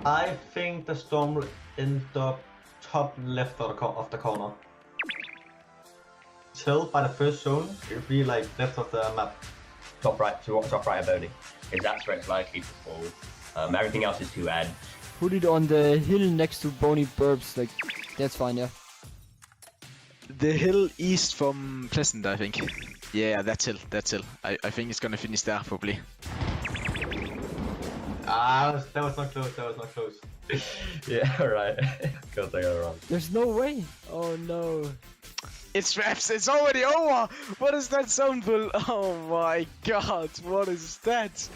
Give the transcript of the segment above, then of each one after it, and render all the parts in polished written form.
I think the storm will end up top left of the corner. Till by the first zone, it'll be like left of the map. Top right of Bodie. Because that's where it's likely to fall. Everything else is too ed. Put it on the hill next to Boney Burbs, like, that's fine, yeah. The hill east from Pleasant, I think. Yeah, that's hill. I think it's gonna finish there, probably. Ah, that was not close, Yeah, right. Got that wrong. There's no way! Oh no. It's Raps, it's already over! What is that sound pull? Oh my god, what is that?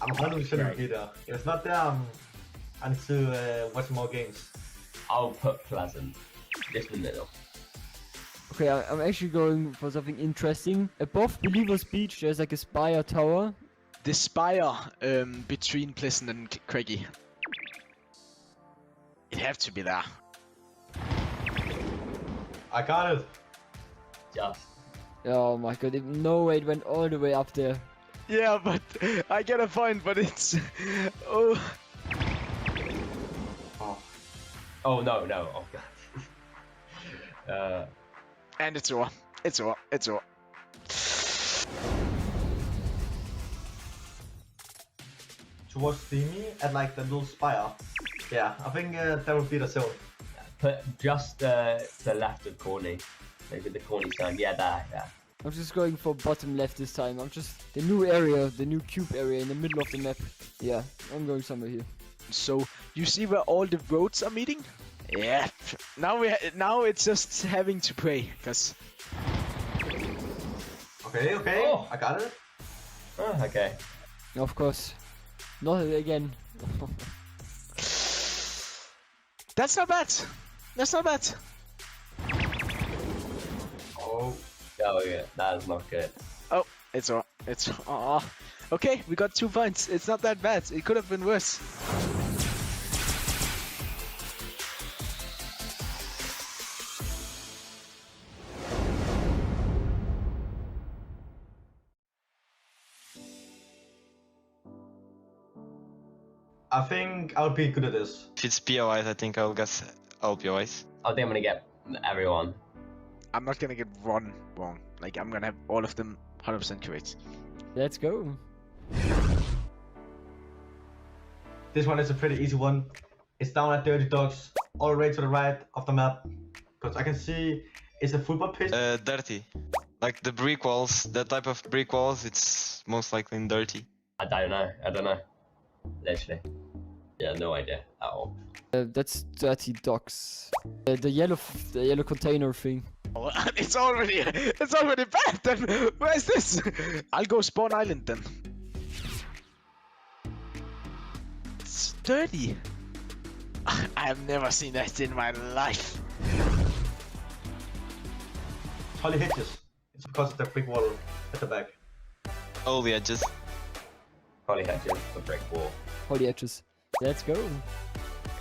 I'm 100% be there. It's not there until watch more games. I'll put Pleasant. Just the middle. Okay, I'm actually going for something interesting. Above Believer's Beach, there's like a spire tower. The spire between Pleasant and Craigie. It have to be there. I got it. Just. Oh my god, no way it went all the way up there. Yeah, but I get a point, but it's... Oh. Oh no. Oh god. And it's over. It's over. Towards Steamy at like the little spire. Yeah, I think that would be the zone. Put just to the left of Corny. Maybe the Corny zone. Yeah, there. Yeah. I'm just going for bottom left this time. I'm just... The new area, the new cube area in the middle of the map. Yeah, I'm going somewhere here. So, you see where all the roads are meeting? Yeah. Now it's just having to pray, cause... Okay, Oh. I got it. Oh, okay. Of course. Not again. That's not bad. Oh yeah, that is not good. Oh, it's okay, we got 2 points. It's not that bad. It could have been worse. I think I'll be good at this. If it's POIs, I think I'll guess all POIs. I think I'm gonna get everyone. I'm not gonna get one wrong. Like, I'm gonna have all of them 100% correct. Let's go. This one is a pretty easy one. It's down at Dirty Dogs, all the way to the right of the map. Because I can see it's a football pitch. Dirty. Like the brick walls, that type of brick walls, it's most likely in dirty. I don't know. Literally. Yeah, no idea at all. That's Dirty Docks. The yellow container thing. Oh, it's already bad then. Where's this? I'll go Spawn Island then. It's dirty. I have never seen that in my life. Holly Hedges. It's because of the brick wall at the back. All the edges. Probably had to the brick wall. Holy edges. Let's go.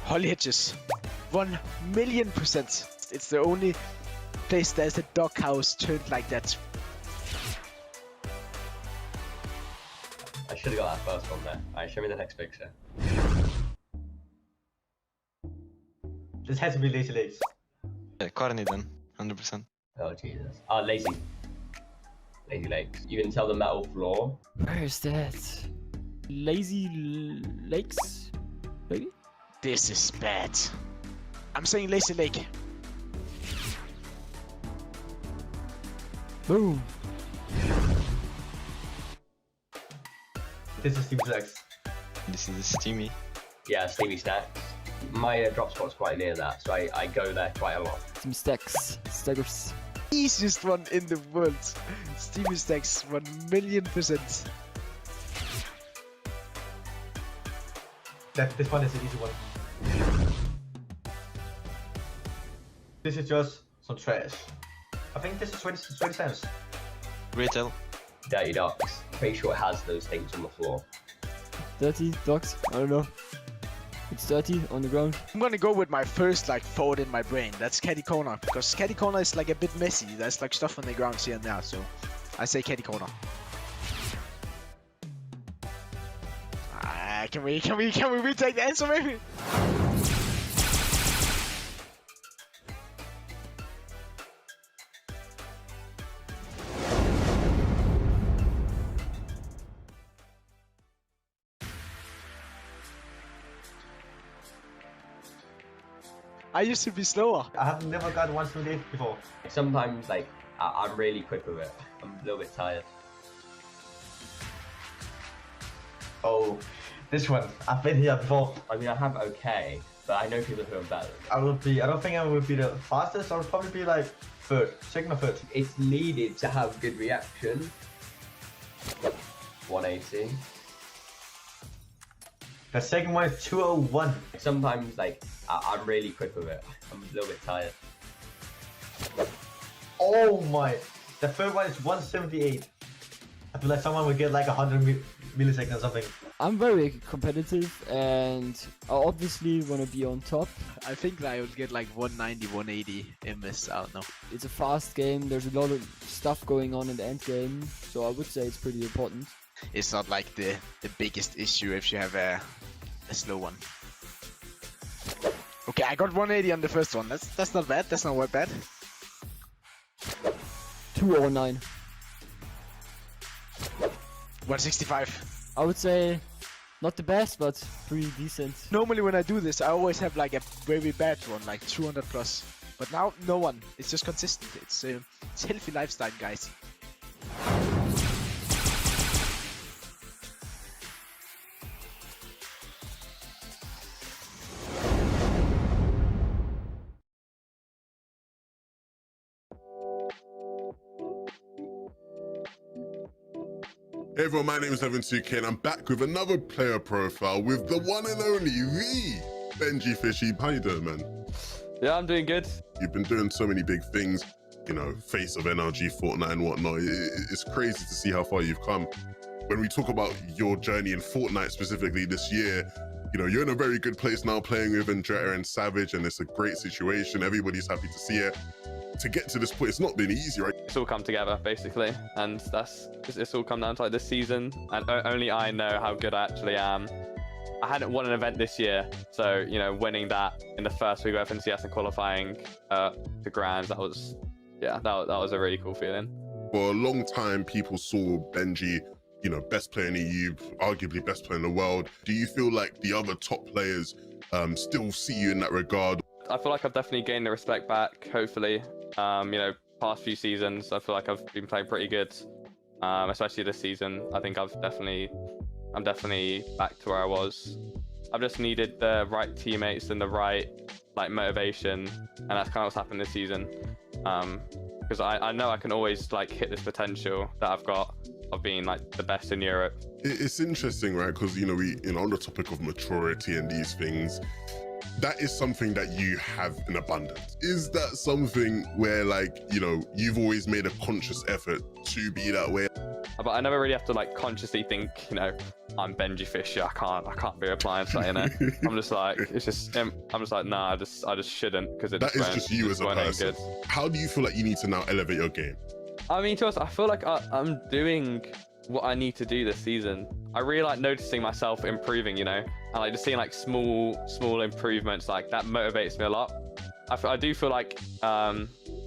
Holly Hedges. 1,000,000%. It's the only place there's a dog house turned like that. I should have got that first one there. Alright, show me the next picture. This has to be Lazy Lakes. Yeah, Corny then, 100%. Oh Jesus. Oh, Lazy Lakes. You can tell the metal floor. Where is that? Lazy Lakes? Maybe? This is bad. I'm saying Lazy Lake. Boom. This is Steam Stacks. This is steamy. Yeah, Steamy Stacks. My drop spot's quite near that, so I go there quite a lot. Some stacks. Staggers. Easiest one in the world. Steamy Stacks, 1,000,000%. This one is an easy one. This is just some trash. I think this is 20 cents. Retail. Dirty Docks. Pretty sure it has those things on the floor. Dirty Docks? I don't know. It's dirty on the ground. I'm gonna go with my first thought in my brain. That's Caddy Corner, because Caddy Corner is a bit messy. There's stuff on the ground here and there, so I say Caddy Corner. Can we retake the answer maybe? I used to be slower. I have never got 178 before. Sometimes, like, I'm really quick with it. I'm a little bit tired. Oh, this one. I've been here before. I mean, I have okay, but I know people who are better. I don't think I will be the fastest. I will probably be like third, second or third. It's needed to have good reaction. 180. The second one is 201. Sometimes, like, I'm really quick with it. I'm a little bit tired. Oh my. The third one is 178. I feel like someone would get like 100 milliseconds or something. I'm very competitive and I obviously want to be on top. I think that I would get like 190, 180 MS, I don't know. It's a fast game, there's a lot of stuff going on in the end game, so I would say it's pretty important. It's not like the biggest issue if you have a slow one. Okay, I got 180 on the first one. That's not bad. That's not bad. 209. 165. I would say not the best, but pretty decent. Normally when I do this, I always have like a very bad one, like 200 plus. But now, no one. It's just consistent. It's healthy lifestyle, guys. Hey everyone, my name is Evan2K and I'm back with another player profile with the one and only, the Benji Fishy. How you doing, man? Yeah, I'm doing good. You've been doing so many big things, you know, face of NRG, Fortnite and whatnot. It's crazy to see how far you've come. When we talk about your journey in Fortnite specifically this year, you know, you're in a very good place now playing with Andrea and Savage, and it's a great situation. Everybody's happy to see it. To get to this point, it's not been easy, right? It's all come together basically, and it's all come down to like this season, and only I know how good I actually am. I hadn't won an event this year, so you know, winning that in the first week of FNCS and qualifying to Grands, that was a really cool feeling. For a long time, people saw Benji, you know, best player in EU, arguably best player in the world. Do you feel like the other top players still see you in that regard? I feel like I've definitely gained the respect back, hopefully. You know, past few seasons, I feel like I've been playing pretty good, especially this season. I think I'm definitely back to where I was. I've just needed the right teammates and the right like motivation, and that's kind of what's happened this season. Because I know I can always like hit this potential that I've got of being like the best in Europe. It's interesting, right? Because you know, on the topic of maturity and these things, that is something that you have in abundance. Is that something where, like, you know, you've always made a conscious effort to be that way? But I never really have to like consciously think, you know, I'm Benji Fisher. I can't be replying to that, you know. I'm just like, I'm just like, nah, I just shouldn't, because that is just you as a person. How do you feel like you need to now elevate your game? I mean, to us, I feel like I'm doing what I need to do this season. I really like noticing myself improving, you know, and like just seeing like small improvements, like that motivates me a lot. I do feel like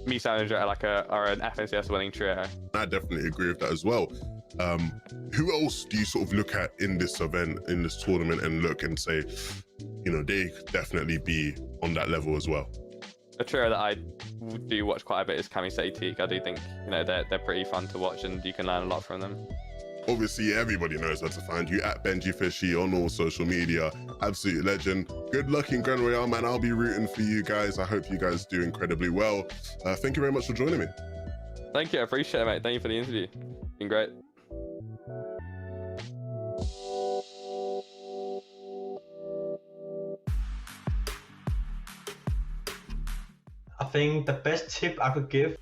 me, Sam, are an FNCS winning trio. I definitely agree with that as well. Who else do you sort of look at in this event, in this tournament, and look and say, you know, they could definitely be on that level as well? A trio that I do watch quite a bit is Cami Teak. I do think, you know, they're pretty fun to watch and you can learn a lot from them. Obviously, everybody knows where to find you at Benji Fishy on all social media. Absolute legend. Good luck in Grand Royale, man. I'll be rooting for you guys. I hope you guys do incredibly well. Thank you very much for joining me. Thank you. I appreciate it, mate. Thank you for the interview. Been great. I think the best tip I could give,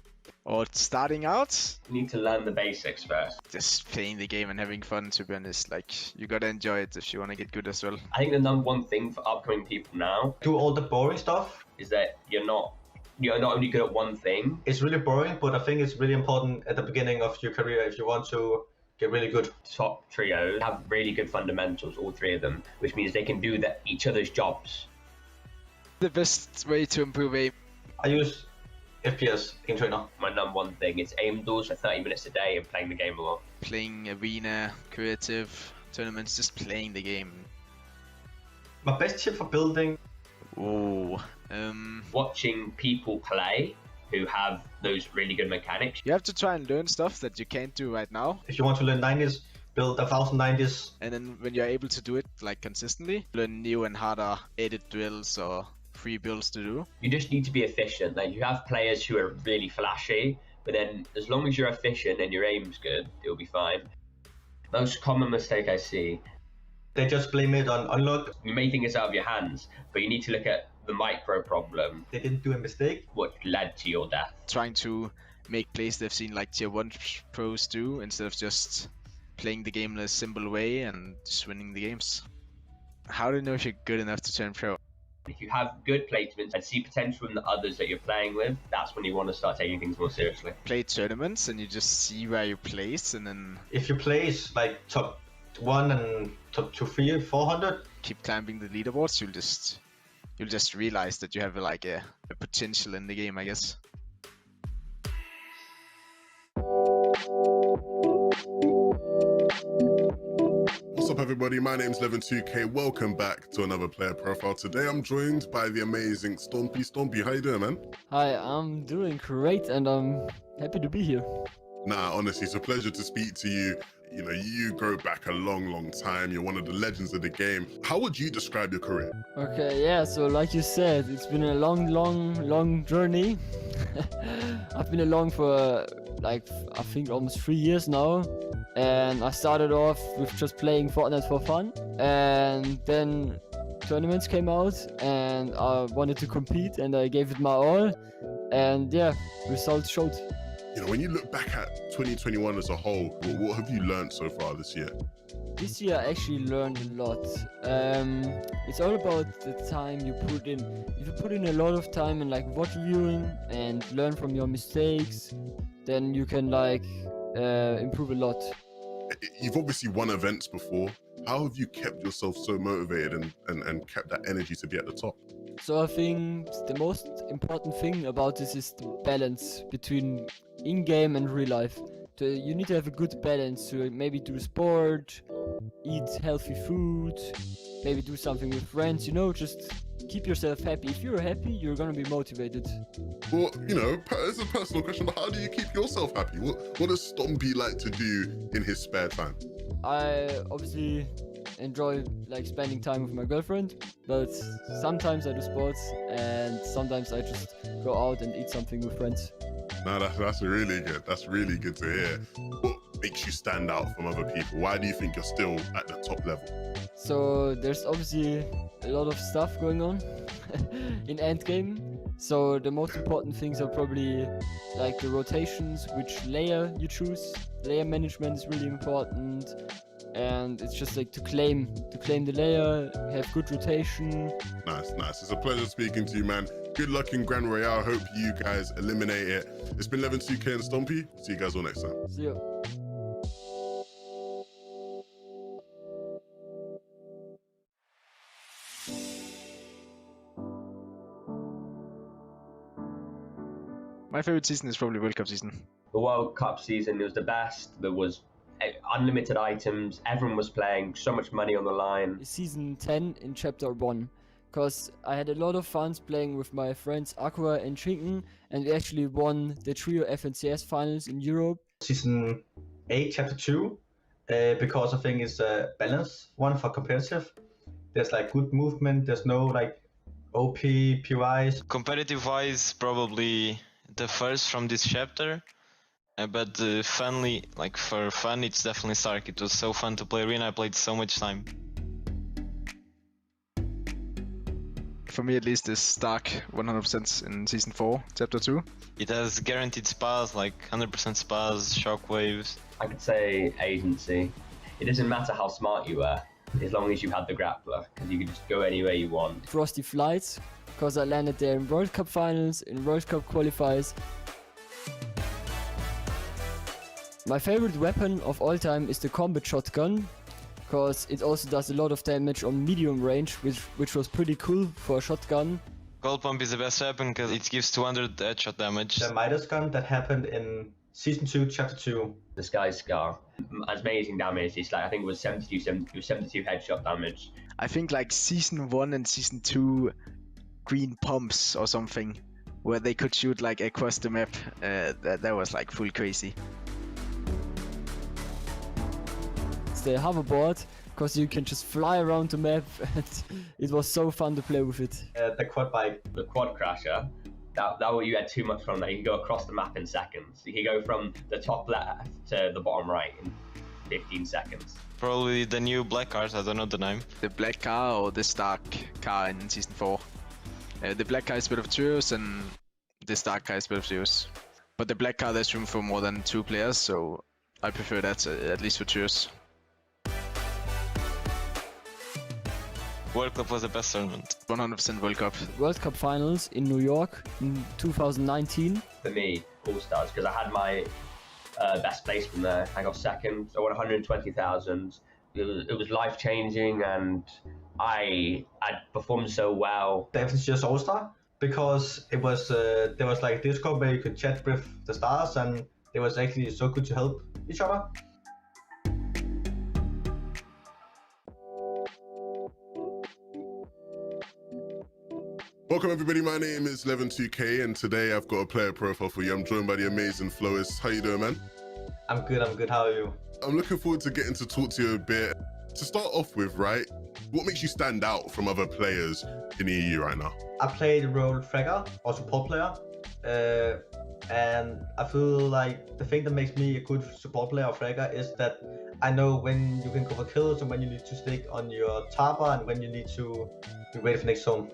Or starting out, You need to learn the basics first. just playing the game and having fun, to be honest. Like, you gotta enjoy it if you wanna get good as well. I think the number one thing for upcoming people now do all the boring stuff. is that you're not only good at one thing. It's really boring, but I think it's really important at the beginning of your career if you want to get really good. Top trios have really good fundamentals, all three of them, which means they can do each other's jobs. The best way to improve aim. I use FPS in trainer. My number one thing is aim duels for 30 minutes a day and playing the game a lot. Playing arena, creative, tournaments, just playing the game. My best tip for building. Oh, Watching people play who have those really good mechanics. you have to try and learn stuff that you can't do right now. If you want to learn 90s, build 1090s. And then when you're able to do it like consistently, learn new and harder edit drills or free builds to do. You just need to be efficient. Like, you have players who are really flashy, but then as long as you're efficient and your aim's good, it'll be fine. Most common mistake I see, They just blame it on luck. you may think it's out of your hands, but you need to look at the micro problem, They didn't do a mistake. what led to your death. Trying to make plays they've seen like tier 1 pros do instead of just playing the game in a simple way and just winning the games. How do you know if you're good enough to turn pro? If you have good placements and see potential in the others that you're playing with, that's when you want to start taking things more seriously. Play tournaments and you just see where you place and then If you place like top 1 and top 2, 3, 400, keep climbing the leaderboards, you'll just realize that you have like a potential in the game, I guess. What's up, everybody? My name's Levin2K. Welcome back to another player profile. Today I'm joined by the amazing Stompy. Stompy, how you doing, man? Hi, I'm doing great and I'm happy to be here. Nah, honestly, it's a pleasure to speak to you. You know, you go back a long time. You're one of the legends of the game. How would you describe your career? Okay, yeah, so like you said, it's been a long journey. I've been along for like, I think almost 3 years now. And I started off with just playing Fortnite for fun. And then tournaments came out and I wanted to compete and I gave it my all. And yeah, results showed. You know, when you look back at 2021 as a whole, what have you learned so far this year? This year I actually learned a lot. It's all about the time you put in. If you put in a lot of time in like watch viewing and learn from your mistakes, then you can like improve a lot. You've obviously won events before. How have you kept yourself so motivated and kept that energy to be at the top? So I think the most important thing about this is the balance between in-game and real life. So you need to have a good balance to maybe do sport, eat healthy food, maybe do something with friends, you know, just keep yourself happy. If you're happy, you're gonna be motivated. Well, you know, it's a personal question, but how do you keep yourself happy? What does Stompy like to do in his spare time? I obviously enjoy like spending time with my girlfriend, but sometimes I do sports and sometimes I just go out and eat something with friends. No, that's really good. That's really good to hear. What makes you stand out from other people? Why do you think you're still at the top level? So there's obviously a lot of stuff going on in endgame. So the most important things are probably like the rotations, which layer you choose. Layer management is really important. And it's just like to claim the layer, have good rotation. Nice. It's a pleasure speaking to you, man. Good luck in Grand Royale. Hope you guys eliminate it. It's been Levin2K and Stompy. See you guys all next time. See ya. My favorite season is probably World Cup season. The World Cup season, it was the best. There was unlimited items. Everyone was playing, so much money on the line. Season 10 in chapter 1. Because I had a lot of fun playing with my friends Aqua and Chinken, and we actually won the trio FNCS finals in Europe. Season 8, chapter 2, because I think it's a balanced one for competitive. There's like good movement, there's no like OP, PYs. Competitive wise, probably the first from this chapter. But funly, like for fun, it's definitely Stark. It was so fun to play Arena. I played so much time. For me at least, is Stark 100% in Season 4, Chapter 2. It has guaranteed spas, like 100% spas, shockwaves. I could say agency. It doesn't matter how smart you are, as long as you had the grappler, because you can just go anywhere you want. Frosty Flights, because I landed there in World Cup finals, in World Cup qualifiers. My favorite weapon of all time is the combat shotgun, because it also does a lot of damage on medium range, which was pretty cool for a shotgun. Gold Pump is the best weapon because it gives 200 headshot damage. The Midas gun that happened in Season 2, Chapter 2. The Sky Scar. Amazing damage. It's like, I think it was 72 headshot damage. I think like Season 1 and Season 2 green pumps or something, where they could shoot like across the map. That was like full crazy. It's the hoverboard, because you can just fly around the map, and it was so fun to play with it. The quad bike. The Quad Crasher. That what you had too much fun there. You could go across the map in seconds. You could go from the top left to the bottom right in 15 seconds. Probably the new black cars, I don't know the name. The black car or the Stark car in Season 4. The black car is a bit of trios and the Stark car is a bit of trios. But the black car, there's room for more than 2 players, so I prefer that at least for trios. World Cup was the best tournament. 100% World Cup. World Cup finals in New York in 2019. For me, All Stars, because I had my best placement there. I got second. I won 120,000. It was life changing, and I performed so well. The FNCS All-Star, because it was there was like a Discord where you could chat with the stars, and it was actually so good to help each other. Welcome everybody, my name is Levin2k and today I've got a player profile for you. I'm joined by the amazing Flois. How you doing, man? I'm good, how are you? I'm looking forward to getting to talk to you a bit. To start off with, right, what makes you stand out from other players in the EU right now? I play the role Fragger, or support player, and I feel like the thing that makes me a good support player or Fragger is that I know when you can go for kills and when you need to stick on your Tarpa and when you need to be ready for next zone.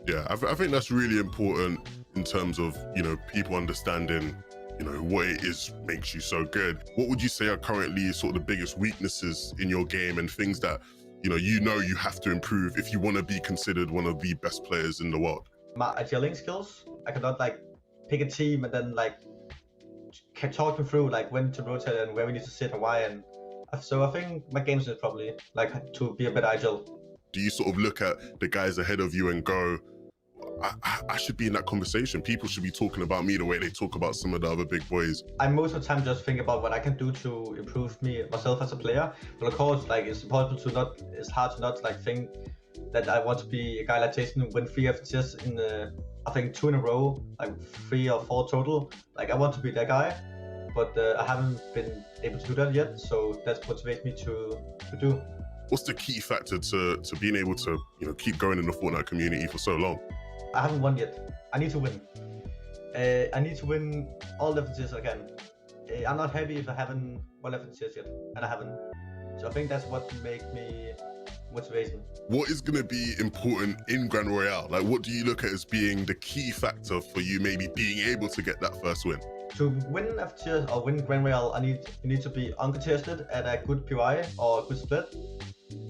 Yeah, I think that's really important in terms of, you know, people understanding, you know, what it is makes you so good. What would you say are currently sort of the biggest weaknesses in your game and things that, you know you have to improve if you want to be considered one of the best players in the world? My agility skills, I cannot like pick a team and then like can talk them through like when to rotate and where we need to sit and why, and so I think my games is probably like to be a bit agile. Do you sort of look at the guys ahead of you and go, I should be in that conversation. People should be talking about me the way they talk about some of the other big boys. I most of the time just think about what I can do to improve myself as a player. But of course, like it's hard to not like think that I want to be a guy like Jason, win 3 FTS in I think 2 in a row, like 3 or 4 total. Like I want to be that guy, but I haven't been able to do that yet. So that's what motivates me to do. What's the key factor to being able to, keep going in the Fortnite community for so long? I haven't won yet. I need to win. I need to win all the FNCS I can. I'm not happy if I haven't won FNCS yet, and I haven't. So I think that's what makes me motivation. What is going to be important in Grand Royale? Like, what do you look at as being the key factor for you maybe being able to get that first win? To win FNCS or win Grand Royale, you need to be uncontested at a good PY or a good split.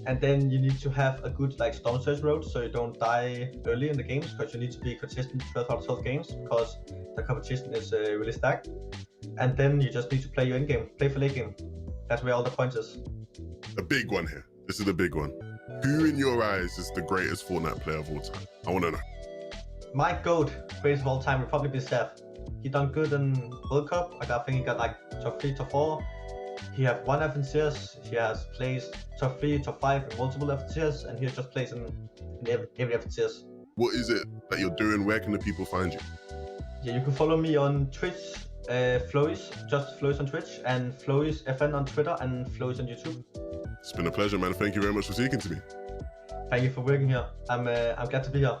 And then you need to have a good like storm surge road so you don't die early in the games, because you need to be consistent 12 out of 12 games because the competition is really stacked. And then you just need to play your in game, play for late game. That's where all the points is. A big one here. This is a big one. Who in your eyes is the greatest Fortnite player of all time? I want to know. My GOAT, greatest of all time, would probably be Seth. He done good in World Cup. Like, I think he got like top 3, top 4. He has 1 FNCS, he has placed top 3, top 5 in multiple FNCS, and he just plays in every FNCS. What is it that you're doing? Where can the people find you? Yeah, you can follow me on Twitch, Flois, just Flois on Twitch, and Flois FN on Twitter, and Flois on YouTube. It's been a pleasure, man. Thank you very much for speaking to me. Thank you for working here. I'm glad to be here.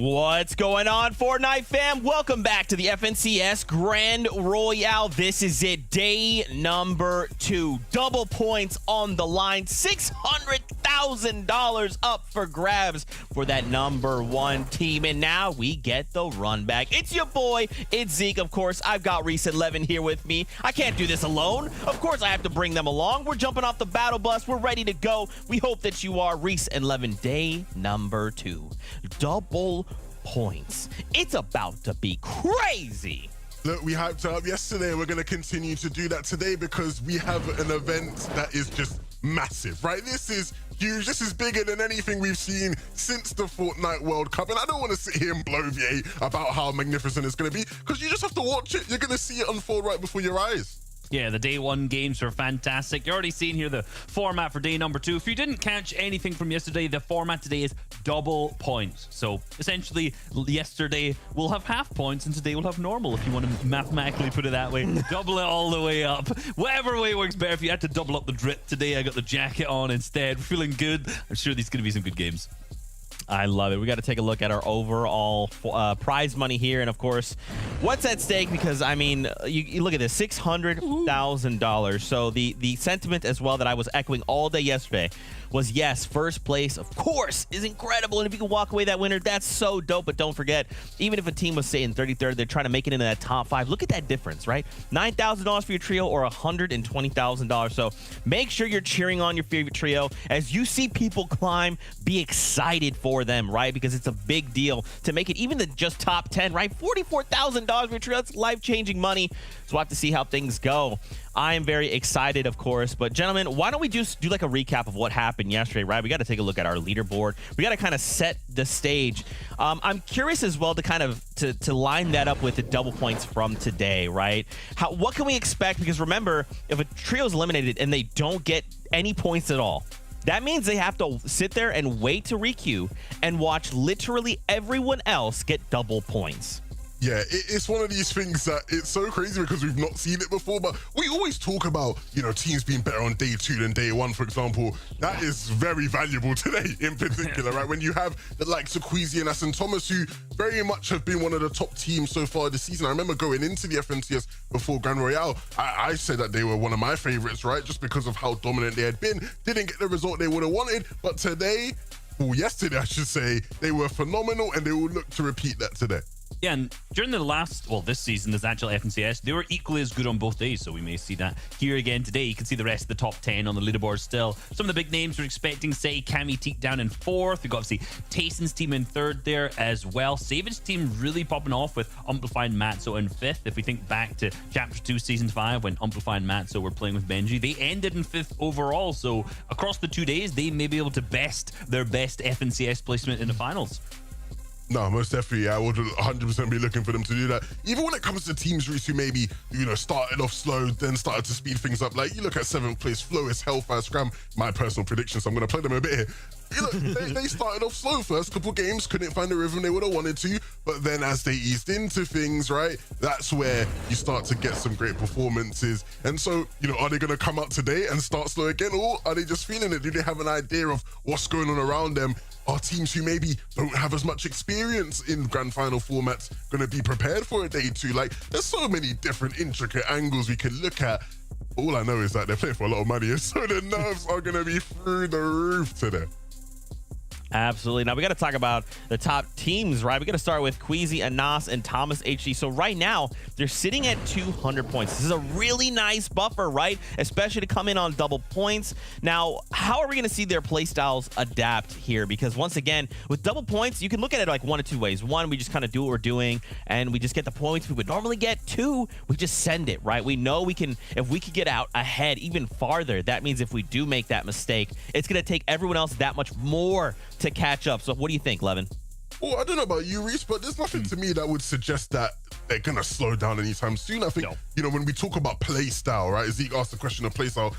What's going on, Fortnite fam? Welcome back to the FNCS Grand Royale. This is it, day number 2. Double points on the line. $600,000 up for grabs for that number 1 team. And now we get the run back. It's your boy, it's Zeke. Of course, I've got Reese 11 here with me. I can't do this alone. Of course, I have to bring them along. We're jumping off the battle bus. We're ready to go. We hope that you are. Reese 11, day number 2. Double points. It's about to be crazy. Look, we hyped it up yesterday and we're going to continue to do that today because we have an event that is just massive, right? This is huge. This is bigger than anything we've seen since the Fortnite World Cup. And I don't want to sit here and bloviate about how magnificent it's going to be because you just have to watch it. You're going to see it unfold right before your eyes. Yeah, the day 1 games are fantastic. You're already seeing here the format for day number 2. If you didn't catch anything from yesterday, the format today is double points. So essentially, yesterday we'll have half points and today we'll have normal, if you want to mathematically put it that way. Double it all the way up. Whatever way works better. If you had to double up the drip today, I got the jacket on instead. We're feeling good. I'm sure these are going to be some good games. I love it. We got to take a look at our overall prize money here. And of course, what's at stake? Because I mean, you look at this, $600,000. So the sentiment as well that I was echoing all day yesterday was, yes, first place, of course, is incredible. And if you can walk away that winner, that's so dope. But don't forget, even if a team was, say, in 33rd, they're trying to make it into that top 5. Look at that difference, right? $9,000 for your trio or $120,000. So make sure you're cheering on your favorite trio. As you see people climb, be excited for them, right? Because it's a big deal to make it even the just top 10, right? $44,000 for your trio. That's life-changing money. So we'll have to see how things go. I am very excited, of course. But gentlemen, why don't we just do like a recap of what happened yesterday, right? We got to take a look at our leaderboard. We got to kind of set the stage. I'm curious as well to kind of to line that up with the double points from today, right? What can we expect? Because remember, if a trio is eliminated and they don't get any points at all, that means they have to sit there and wait to requeue and watch literally everyone else get double points. Yeah, it's one of these things that it's so crazy because we've not seen it before, but we always talk about, you know, teams being better on day 2 than day 1, for example. That is very valuable today in particular, right? When you have the likes of Queasy and Aston Thomas, who very much have been one of the top teams so far this season. I remember going into the FNCS before Grand Royale, I said that they were one of my favorites, right? Just because of how dominant they had been. Didn't get the result they would have wanted, but today, well, yesterday, I should say, they were phenomenal and they will look to repeat that today. Yeah, and during this season, this actual FNCS, they were equally as good on both days, so we may see that here again today. You can see the rest of the top 10 on the leaderboard still. Some of the big names we're expecting, say, Cami Teak down in 4th. We've got, obviously, Tayson's team in 3rd there as well. Savage team really popping off with Umplify and Matzo in 5th. If we think back to Chapter 2, Season 5, when Umplify and Matzo were playing with Benji, they ended in 5th overall, so across the 2 days, they may be able to best their best FNCS placement in the finals. No, most definitely. I would 100% be looking for them to do that. Even when it comes to teams, Reese, who maybe, you know, started off slow, then started to speed things up. Like, you look at 7th place, Flowis, Hellfire, Scram, my personal prediction, so I'm going to play them a bit here. You know, they started off slow first couple games, couldn't find the rhythm they would have wanted to, but then as they eased into things, right, that's where you start to get some great performances. And so, you know, are they going to come out today and start slow again, or are they just feeling it? Do they have an idea of what's going on around them? Are teams who maybe don't have as much experience in grand final formats going to be prepared for a day 2? Like, there's so many different intricate angles we can look at. All I know is that they're playing for a lot of money, so the nerves are going to be through the roof today. Absolutely. Now we got to talk about the top teams, right? We got to start with Queasy, Anas, and Thomas HD. So right now they're sitting at 200 points. This is a really nice buffer, right? Especially to come in on double points. Now, how are we going to see their playstyles adapt here? Because once again, with double points, you can look at it like one of 2 ways. One, we just kind of do what we're doing and we just get the points we would normally get. 2, we just send it, right? We know we can, if we could get out ahead even farther, that means if we do make that mistake, it's going to take everyone else that much more to catch up. So what do you think, Levin? Well, I don't know about you, Reese, but there's nothing to me that would suggest that they're going to slow down anytime soon. I think, you know, when we talk about play style, right? Zeke asked the question of play style.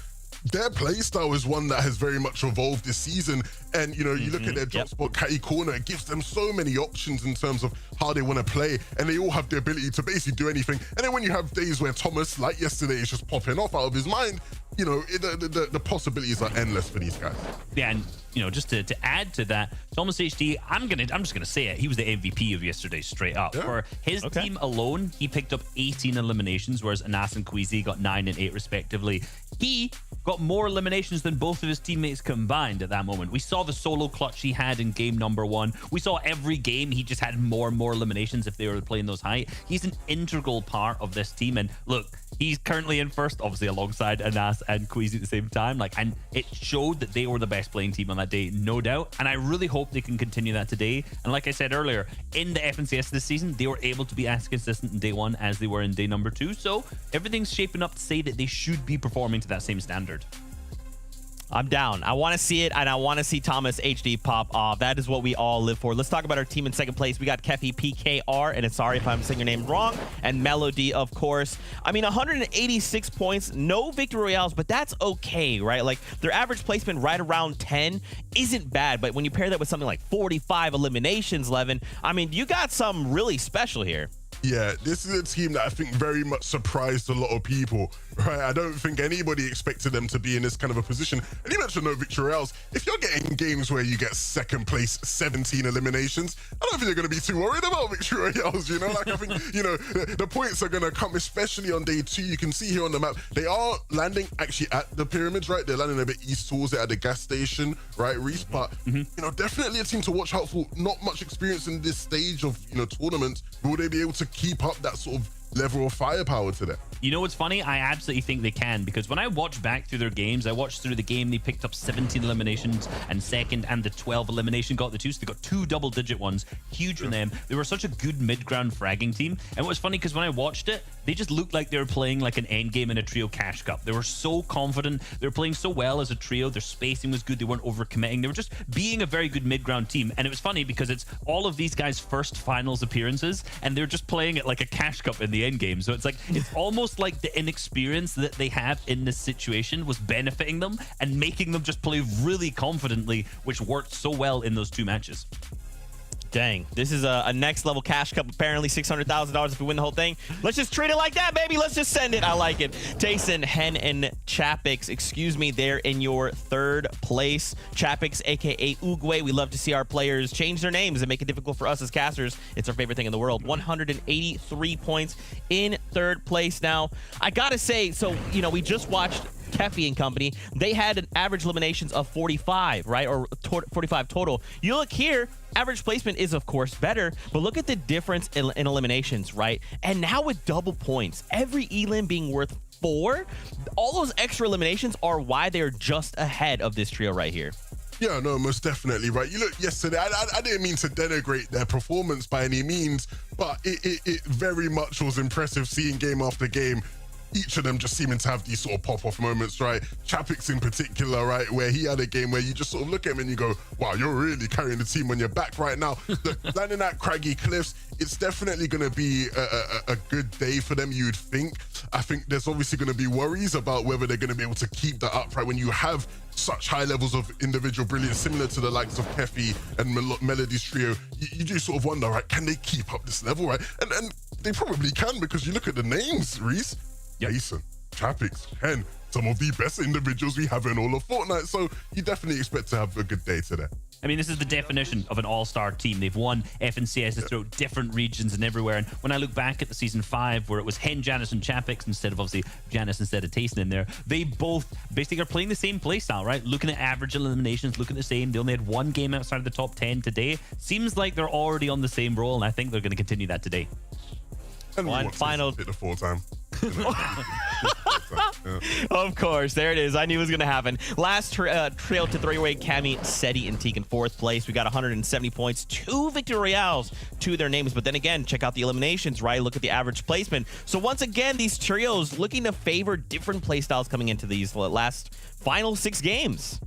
Their play style is one that has very much evolved this season. And, you know, you look at their drop spot, Catty Corner, it gives them so many options in terms of how they want to play. And they all have the ability to basically do anything. And then when you have days where Thomas, like yesterday, is just popping off out of his mind, you know, the possibilities are endless for these guys. Yeah, and you know, just to add to that, Thomas HD, I'm just gonna say it. He was the MVP of yesterday, straight up. Yeah. For his team alone, he picked up 18 eliminations, whereas Anas and Queasy got 9 and 8 respectively. He got more eliminations than both of his teammates combined at that moment. We saw the solo clutch he had in game number 1. We saw every game he just had more and more eliminations if they were playing those high. He's an integral part of this team, and look, he's currently in first, obviously alongside Anas and Queasy at the same time. Like, and it showed that they were the best playing team on that day, no doubt. And I really hope they can continue that today. And like I said earlier, in the FNCS this season, they were able to be as consistent in day 1 as they were in day number 2. So everything's shaping up to say that they should be performing to that same standard. I'm down. I want to see it, and I want to see Thomas HD pop off. That is what we all live for. Let's talk about our team in second place. We got Kefi PKR, and it's sorry if I'm saying your name wrong, and Melody, of course. I mean, 186 points, no victory royales, but that's okay, right? Like, their average placement right around 10 isn't bad, but when you pair that with something like 45 eliminations, Levin, I mean, you got something really special here. Yeah, this is a team that I think very much surprised a lot of people, right? I don't think anybody expected them to be in this kind of a position. And you mentioned no victory royales. If you're getting games where you get second place, 17 eliminations, I don't think you're going to be too worried about victory royales, you know? Like, I think, you know, the points are going to come, especially on day 2. You can see here on the map, they are landing actually at the pyramids, right? They're landing a bit east towards it at the gas station, right, Reese? But, you know, definitely a team to watch out for. Not much experience in this stage of, you know, tournaments. Will they be able to keep up that sort of level of firepower to them? You know what's funny? I absolutely think they can, because when I watch back through their games, I watched through the game, they picked up 17 eliminations and second, and the 12 elimination got the 2, so they got 2 double-digit ones. Huge for them. They were such a good mid-ground fragging team. And what's funny, because when I watched it, they just looked like they were playing like an end game in a trio cash cup. They were so confident. They were playing so well as a trio. Their spacing was good. They weren't overcommitting. They were just being a very good mid-ground team. And it was funny because it's all of these guys' first finals appearances, and they're just playing it like a cash cup in the end game. So it's like, it's almost like the inexperience that they have in this situation was benefiting them and making them just play really confidently, which worked so well in those 2 matches. Dang, this is a next level cash cup, apparently $600,000 if we win the whole thing. Let's just treat it like that, baby. Let's just send it. I like it. Tayson, Hen, and Chapix, excuse me, they're in your third place. Chapix, aka Uguay. We love to see our players change their names and make it difficult for us as casters. It's our favorite thing in the world. 183 points in third place. Now, I gotta say, so, you know, we just watched Kefi and company. They had an average eliminations of 45, right? Or 45 total. You look here, average placement is of course better, but look at the difference in eliminations, right? And now with double points, every elim being worth 4, all those extra eliminations are why they're just ahead of this trio right here. Yeah, no, most definitely, right? You look, yesterday, I didn't mean to denigrate their performance by any means, but it very much was impressive seeing game after game, each of them just seeming to have these sort of pop-off moments, right? Chapix in particular, right, where he had a game where you just sort of look at him and you go, wow, you're really carrying the team on your back right now. Landing at Craggy Cliffs, it's definitely going to be a good day for them, you'd think. I think there's obviously going to be worries about whether they're going to be able to keep that up, right? When you have such high levels of individual brilliance, similar to the likes of Kefi and Melody's trio, you do sort of wonder, right, can they keep up this level, right? And they probably can, because you look at the names, Reese. Jason, Chapix, Hen, some of the best individuals we have in all of Fortnite. So you definitely expect to have a good day today. I mean, this is the definition of an all-star team. They've won FNCS throughout different regions and everywhere. And when I look back at the season 5, where it was Hen, Janice, and Chapix instead of obviously Janice instead of Tayson in there, they both basically are playing the same playstyle, right? Looking at average eliminations, looking at the same. They only had 1 game outside of the top 10 today. Seems like they're already on the same roll, and I think they're going to continue that today. And one final hit the 4-time. Of course, there it is. I knew it was going to happen. Last trail to 3-way, Cammy, Seti, and Teak in 4th place. We got 170 points, 2 victory royales to their names. But then again, check out the eliminations, right? Look at the average placement. So once again, these trios looking to favor different playstyles coming into these last final 6 games.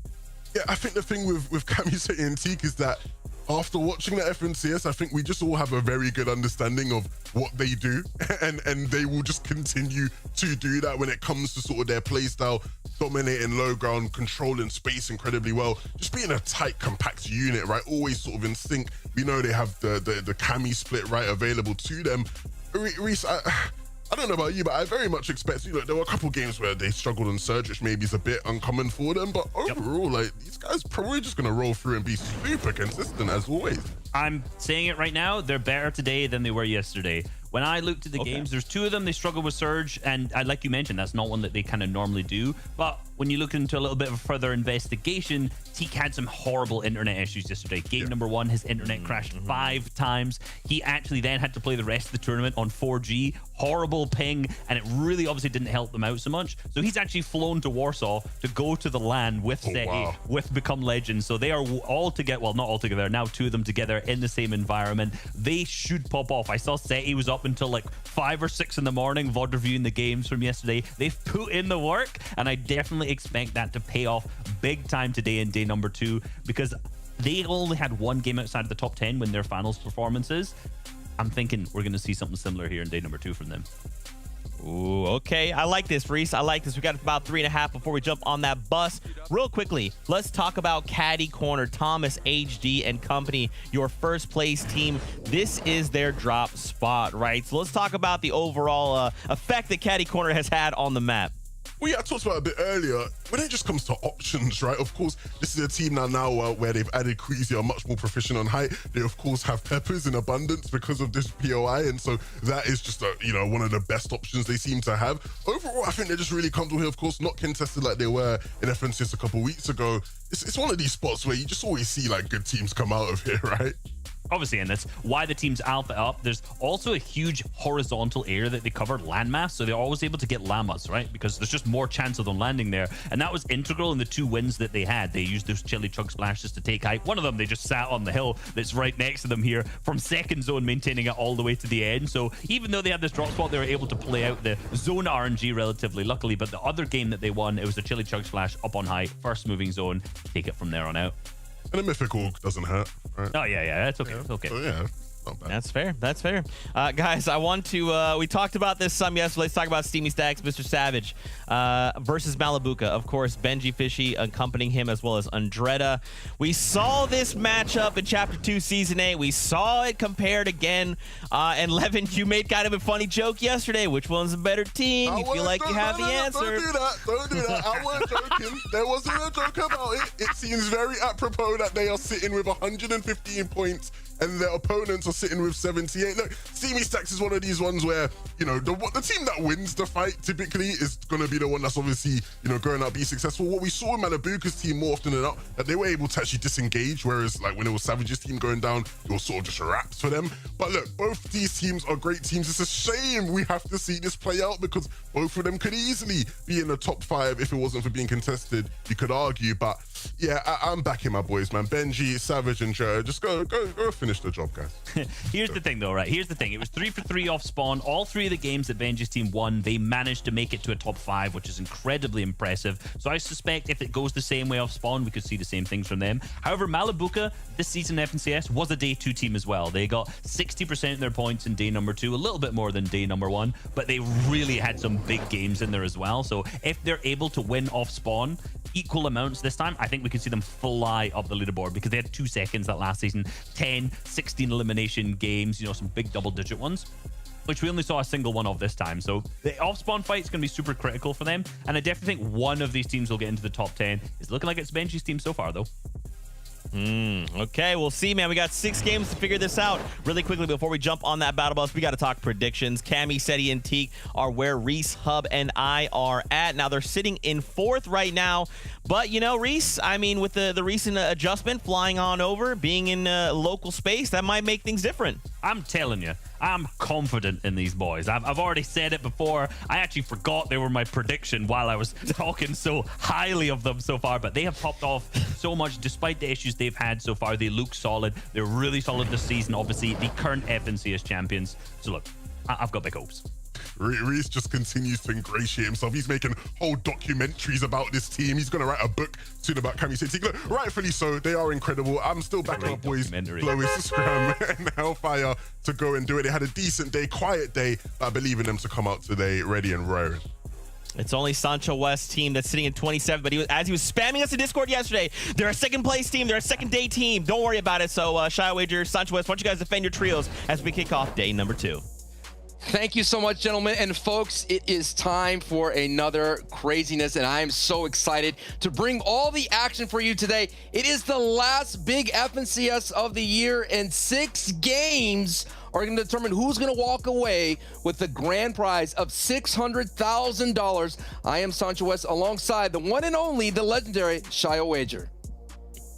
Yeah, I think the thing with Cammy, Seti, and Teak is that after watching the FNCS, I think we just all have a very good understanding of what they do, and they will just continue to do that when it comes to sort of their playstyle, dominating low ground, controlling space incredibly well, just being a tight, compact unit, right? Always sort of in sync. We know they have the Cammy split, right, available to them. Reese, I don't know about you, but I very much expect, there were a couple games where they struggled on Surge, which maybe is a bit uncommon for them, but overall, like, these guys probably just going to roll through and be super consistent as always. I'm saying it right now, they're better today than they were yesterday. When I looked at the games, there's 2 of them, they struggle with Surge, and like you mentioned, that's not one that they kind of normally do. But when you look into a little bit of a further investigation, Teak had some horrible internet issues yesterday. Game number 1, his internet crashed 5 times. He actually then had to play the rest of the tournament on 4G. Horrible ping, and it really obviously didn't help them out so much. So he's actually flown to Warsaw to go to the LAN with Seti, with Become Legends. So they are all together, well, not all together, now 2 of them together in the same environment. They should pop off. I saw Seti was up until like 5 or 6 in the morning VOD reviewing the games from yesterday. They've put in the work, and I definitely expect that to pay off big time today in day number 2, because they only had 1 game outside of the top 10 when their finals performances. I'm thinking we're going to see something similar here in day number 2 from them. Ooh, okay. I like this, Reese. I like this. We got about 3.5 before we jump on that bus. Real quickly, let's talk about Caddy Corner, Thomas, HD, and company, your first place team. This is their drop spot, right? So let's talk about the overall effect that Caddy Corner has had on the map. Well, yeah, I talked about it a bit earlier. When it just comes to options, right? Of course, this is a team now where they've added Queasy, are much more proficient on height. They, of course, have peppers in abundance because of this POI, and so that is just one of the best options they seem to have. Overall, I think they're just really comfortable here. Of course, not contested like they were in FNCS a couple weeks ago. It's one of these spots where you just always see like good teams come out of here, right? Obviously, and that's why the team's alpha up. There's also a huge horizontal area that they cover, landmass, so they're always able to get llamas, right? Because there's just more chance of them landing there. And that was integral in the 2 wins that they had. They used those chili chug splashes to take height. One of them, they just sat on the hill that's right next to them here from second zone, maintaining it all the way to the end. So even though they had this drop spot, they were able to play out the zone RNG relatively luckily. But the other game that they won, it was the chili chug splash up on height, first moving zone, take it from there on out. And a mythical doesn't hurt, right? Oh, yeah, that's okay. It's okay. So, yeah. Not bad. That's fair. That's fair. Guys, I want to, we talked about this some yesterday. Let's talk about Steamy Stacks, Mr. Savage versus Malibuca. Of course, Benji Fishy accompanying him as well as Andretta. We saw this matchup in Chapter 2, Season 8. We saw it compared again. And Levin, you made kind of a funny joke yesterday. Which one's a better team? You feel like you have the answer. Don't do that. I wasn't joking. There wasn't a joke about it. It seems very apropos that they are sitting with 115 points and their opponents are sitting with 78. Look, Steamy Stacks is one of these ones where, the team that wins the fight typically is going to be the one that's obviously, going out be successful. What we saw in Malibuca's team more often than not, that they were able to actually disengage, whereas like when it was Savage's team going down, it was sort of just wraps for them. But look, both these teams are great teams. It's a shame we have to see this play out because both of them could easily be in the top 5 if it wasn't for being contested, you could argue. But yeah, I'm backing my boys, man. Benji, Savage, and Joe. Just go finish the job, guys. Here's the thing, though, right? Here's the thing. It was 3 for 3 off spawn. All 3 of the games that Benji's team won, they managed to make it to a top 5, which is incredibly impressive. So I suspect if it goes the same way off spawn, we could see the same things from them. However, Malibuca, this season in FNCS, was a day 2 team as well. They got 60% of their points in day number 2, a little bit more than day number 1, but they really had some big games in there as well. So if they're able to win off spawn equal amounts this time, I think we could see them fly up the leaderboard because they had 2 seconds that last season, 10, 16 elimination games, some big double-digit ones, which we only saw a single one of this time. So the off-spawn fight is going to be super critical for them, and I definitely think one of these teams will get into the top 10. It's looking like it's Benji's team so far, though. Okay, we'll see, man. We got 6 games to figure this out. Really quickly, before we jump on that battle bus, we got to talk predictions. Cammy, Seti, and Teak are where Reese, Hub, and I are at. Now, they're sitting in 4th right now. But, Reese, I mean, with the recent adjustment, flying on over, being in local space, that might make things different. I'm telling you, I'm confident in these boys. I've already said it before. I actually forgot they were my prediction while I was talking so highly of them so far, but they have popped off so much despite the issues they've had so far. They look solid. They're really solid this season, obviously the current FNCS champions. So look, I've got big hopes. Reese just continues to ingratiate himself. He's making whole documentaries about this team. He's going to write a book soon about Cammy City. Look, rightfully so. They are incredible. I'm still backing up boys, Lois, Scrum, and Hellfire to go and do it. They had a decent day, quiet day. I believe in them to come out today ready and raring. It's only Sancho West team that's sitting in 27, but as he was spamming us in Discord yesterday, they're a second place team, they're a second day team. Don't worry about it. So, Shy Wager, Sancho West, why don't you guys defend your trios as we kick off day number 2? Thank you so much, gentlemen. And folks, it is time for another craziness, and I am so excited to bring all the action for you today. It is the last big FNCS of the year, and 6 games are going to determine who's going to walk away with the grand prize of $600,000. I am Sancho West alongside the one and only, the legendary Shio Wager.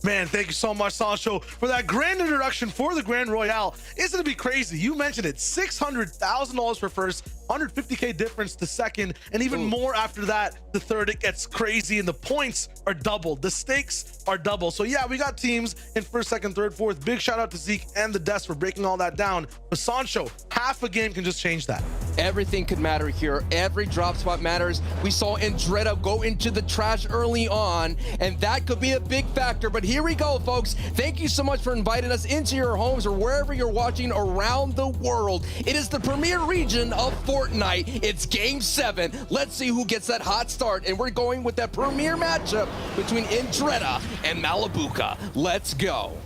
Man, thank you so much, Sancho, for that grand introduction for the Grand Royale. It's going to be crazy. You mentioned it. $600,000 for first, 150K difference to second, and even more after that to third. It gets crazy, and the points are doubled. The stakes are double. So yeah, we got teams in first, second, third, fourth. Big shout out to Zeke and the Desk for breaking all that down. But Sancho, half a game can just change that. Everything could matter here. Every drop spot matters. We saw Andretta go into the trash early on, and that could be a big factor. But here we go, folks. Thank you so much for inviting us into your homes or wherever you're watching around the world. It is the premier region of Fortnite. It's Game 7. Let's see who gets that hot start. And we're going with that premier matchup between Andretta and Malabuka. Let's go.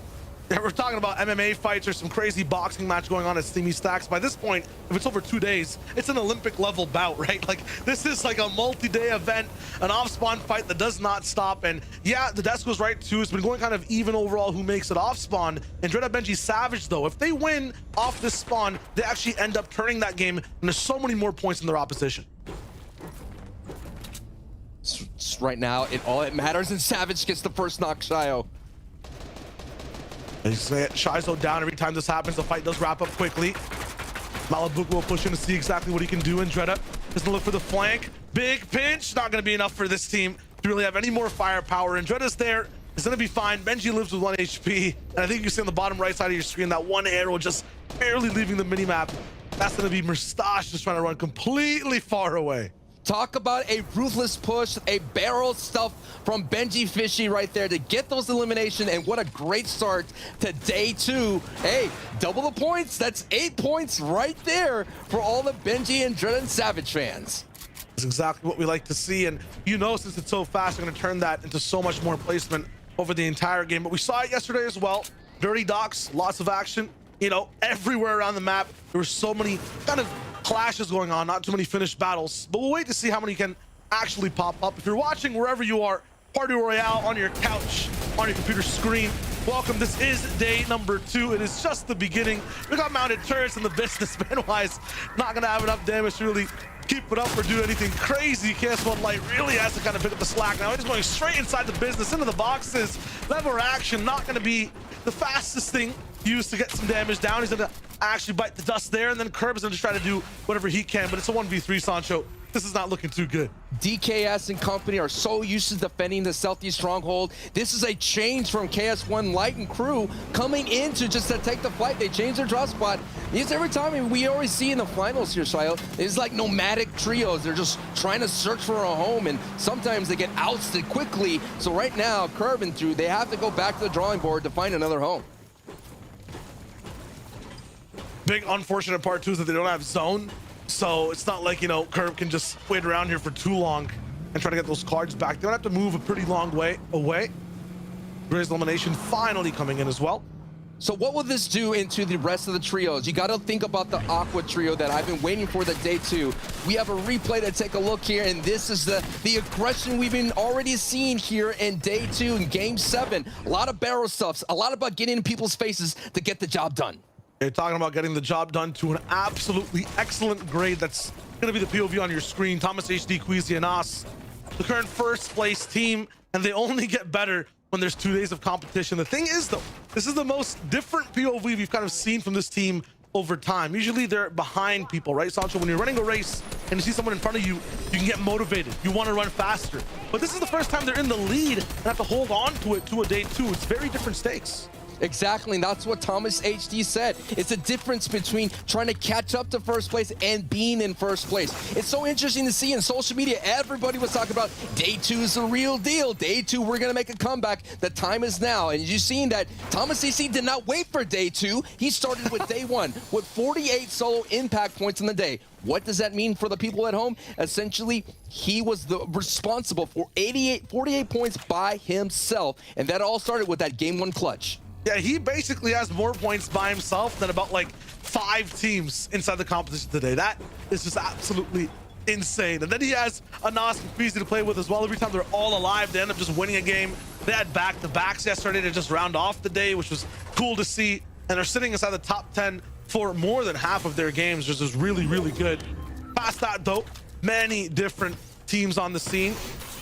Yeah, we're talking about MMA fights or some crazy boxing match going on at Steamy Stacks. By this point, if it's over 2 days, it's an Olympic level bout, right? Like, this is like a multi-day event, an off-spawn fight that does not stop. And yeah, the Desk was right too. It's been going kind of even overall who makes it off-spawn. And Andretta Benji Savage, though, if they win off this spawn, they actually end up turning that game, and there's so many more points in their opposition. Right now, all it matters, and Savage gets the first knock, Shio. Shizo down every time this happens. The fight does wrap up quickly. Malabuka will push in to see exactly what he can do. Andretta is gonna look for the flank. Big pinch, not gonna be enough for this team to really have any more firepower. Andretta's there, it's gonna be fine. Benji lives with 1 HP, and I think you see on the bottom right side of your screen that one arrow just barely leaving the minimap. That's gonna be Mustache just trying to run completely far away. Talk about a ruthless push, a barrel stuff from Benji Fishy right there to get those elimination, and what a great start to day 2. Hey, double the points. That's 8 points right there for all the Benji and Andretta and Savage fans. That's exactly what we like to see, and you know, since it's so fast, they're going to turn that into so much more placement over the entire game. But we saw it yesterday as well. Dirty docks, lots of action, you know, everywhere around the map. There were so many kind of clashes going on, not too many finished battles, but we'll wait to see how many can actually pop up. If you're watching wherever you are, Party Royale on your couch, on your computer screen, welcome. This is day number 2. It is just the beginning. We got mounted turrets in the businessman wise, not gonna have enough damage to really keep it up or do anything crazy. KS1 Light really has to kind of pick up the slack now. He's going straight inside the business, into the boxes. Lever action, not gonna be the fastest thing used to get some damage down. He's gonna actually bite the dust there, and then Curb is gonna try to do whatever he can, but it's a 1v3, Sancho. This is not looking too good. DKS and company are so used to defending the Southeast Stronghold. This is a change from KS1 Light and crew coming in to just to take the fight. They changed their drop spot. It's every time we always see in the finals here, Shio, it's like nomadic trios. They're just trying to search for a home, and sometimes they get ousted quickly. So right now, Curb and Drew, they have to go back to the drawing board to find another home. Big unfortunate part too is that they don't have zone, so it's not like, you know, Curb can just wait around here for too long and try to get those cards back. They're gonna have to move a pretty long way away. Gray's elimination finally coming in as well. So what will this do into the rest of the trios? You got to think about the Aqua trio that I've been waiting for the day 2. We have a replay to take a look here, and this is the aggression we've been already seeing here in day 2 in game 7. A lot of barrel stuffs, a lot about getting in people's faces to get the job done. You're talking about getting the job done to an absolutely excellent grade. That's going to be the POV on your screen. Thomas HD, Queasy, and Us, the current first place team, and they only get better when there's 2 days of competition. The thing is, though, this is the most different POV we've kind of seen from this team over time. Usually they're behind people, right, Sancho? When you're running a race and you see someone in front of you, you can get motivated. You want to run faster. But this is the first time they're in the lead and have to hold on to it to a day 2. It's very different stakes. Exactly, and that's what Thomas HD said. It's a difference between trying to catch up to first place and being in first place. It's so interesting to see in social media, everybody was talking about day 2 is the real deal. Day 2, we're gonna make a comeback. The time is now. And you've seen that Thomas AC did not wait for day 2. He started with day 1 with 48 solo impact points in the day. What does that mean for the people at home? Essentially, he was responsible for 48 points by himself. And that all started with that game 1 clutch. Yeah, he basically has more points by himself than about like 5 teams inside the competition today. That is just absolutely insane. And then he has Anas and Freezy to play with as well. Every time they're all alive, they end up just winning a game. They had back-to-backs yesterday to just round off the day, which was cool to see. And they're sitting inside the top 10 for more than half of their games, which is really, really good. Past that, though, many different teams on the scene.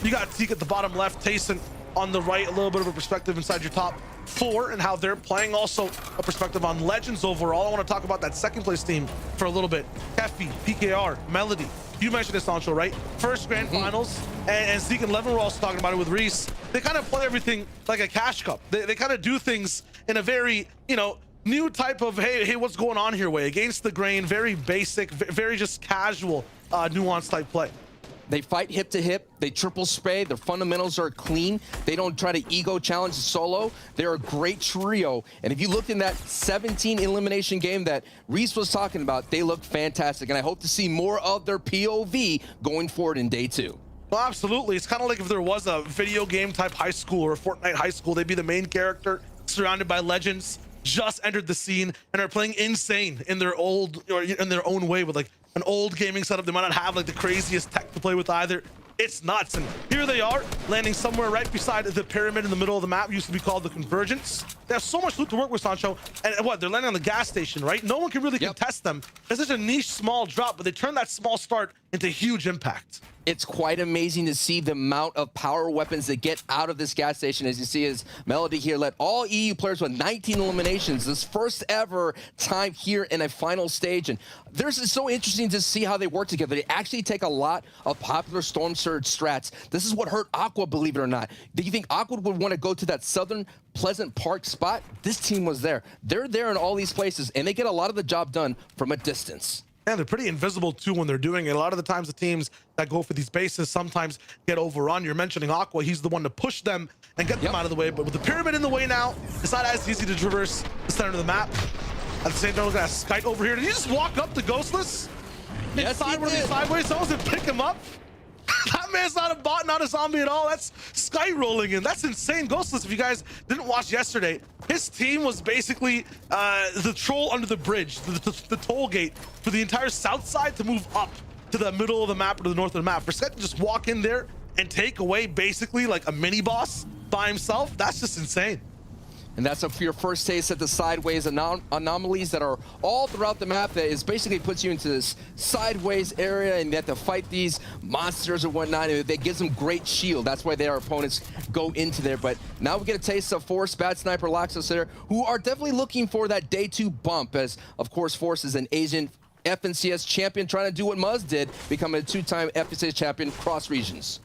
You got Teak at the bottom left, Tayson on the right, a little bit of a perspective inside your top 4 and how they're playing. Also a perspective on Legends overall. I want to talk about that second place team for a little bit. Kefi, PKR, Melody. You mentioned this, Sancho, right? First grand finals, and Zeke and Levin were also talking about it with Reese. They kind of play everything like a cash cup. They kind of do things in a very, you know, new type of, hey, what's going on here way, against the grain, very basic, very just casual, nuanced type play. They fight hip to hip. They triple spray. Their fundamentals are clean. They don't try to ego challenge solo. They're a great trio. And if you looked in that 17 elimination game that Reese was talking about, they look fantastic. And I hope to see more of their POV going forward in day 2. Well, absolutely. It's kind of like if there was a video game type high school or a Fortnite high school, they'd be the main character surrounded by legends, just entered the scene and are playing insane in their old, or in their own way with like an old gaming setup. They might not have like the craziest tech to play with either. It's nuts. And here they are landing somewhere right beside the pyramid in the middle of the map. Used to be called the Convergence. They have so much loot to work with, Sancho. And what, they're landing on the gas station, right? No one can really contest them. It's such a niche small drop, but they turn that small start into huge impact. It's quite amazing to see the amount of power weapons that get out of this gas station. As you see, as Melody here led all EU players with 19 eliminations. This first ever time here in a final stage. And it's so interesting to see how they work together. They actually take a lot of popular Storm Surge strats. This is what hurt Aqua, believe it or not. Do you think Aqua would want to go to that southern Pleasant Park spot? This team was there. They're there in all these places, and they get a lot of the job done from a distance. Yeah, they're pretty invisible too when they're doing it. A lot of the times the teams that go for these bases sometimes get overrun. You're mentioning Aqua. He's the one to push them and get them out of the way. But with the pyramid in the way now, it's not as easy to traverse the center of the map. At the same time, we're going to Skite over here. Did he just walk up to Ghostless? Yes, he did. Sideways, someone's to pick him up. That man's not a bot, not a zombie at all. That's Sky rolling in. That's insane. Ghostless, if you guys didn't watch yesterday, his team was basically the troll under the bridge, the toll gate for the entire south side to move up to the middle of the map or to the north of the map. For Sky to just walk in there and take away basically like a mini boss by himself, that's just insane. And that's your first taste at the sideways anomalies that are all throughout the map. That is basically puts you into this sideways area, and you have to fight these monsters or whatnot. And that gives them great shield. That's why their opponents go into there. But now we get a taste of Force, Bad Sniper, Laxos there, who are definitely looking for that day 2 bump. As of course, Force is an Asian FNCS champion, trying to do what Muzz did, become a 2-time FNCS champion cross regions.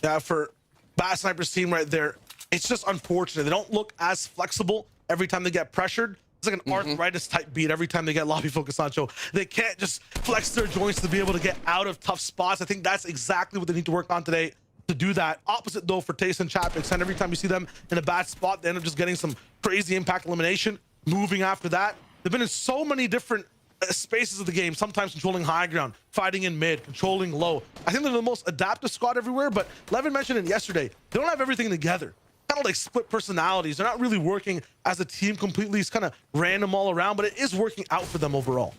Yeah, for Bad Sniper's team right there, it's just unfortunate. They don't look as flexible every time they get pressured. It's like an arthritis type beat every time they get lobby focus, Sancho. They can't just flex their joints to be able to get out of tough spots. I think that's exactly what they need to work on today to do that. Opposite though for Taste and Chapix, and every time you see them in a bad spot, they end up just getting some crazy impact elimination. Moving after that, they've been in so many different spaces of the game, sometimes controlling high ground, fighting in mid, controlling low. I think they're the most adaptive squad everywhere, but Levin mentioned it yesterday. They don't have everything together. Kind of like split personalities. They're not really working as a team completely. It's kind of random all around, but it is working out for them overall.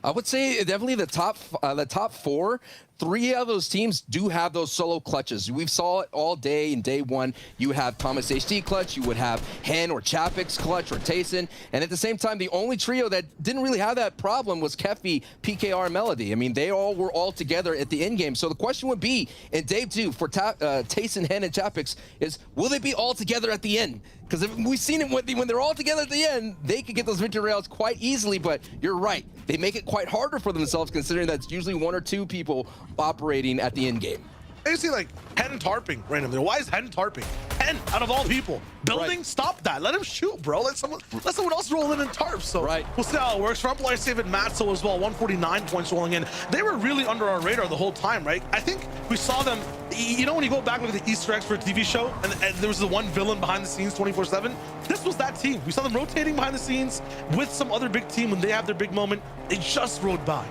I would say definitely the top 4. 3 of those teams do have those solo clutches. We saw it all day in day 1. You have Thomas HD clutch, you would have Hen or Chapix clutch or Tayson. And at the same time, the only trio that didn't really have that problem was Kefi, PKR, Melody. I mean, they all were all together at the end game. So the question would be in day 2 for Tayson, Hen, and Chapix is, will they be all together at the end? Because we've seen it when they're all together at the end, they could get those victory rails quite easily. But you're right, they make it quite harder for themselves, considering that's usually 1 or 2 people operating at the end game. You see like Hen tarping randomly. Why is Hen tarping? Hen, out of all people. Building, stop that. Let him shoot, bro. Let someone else roll in and tarp. So we'll see how it works. Front player Save it, Matzo as well. 149 points rolling in. They were really under our radar the whole time, right? I think we saw them, you know, when you go back with the Easter eggs for a TV show, and there was the one villain behind the scenes 24/7. This was that team. We saw them rotating behind the scenes with some other big team when they have their big moment. They just rode by.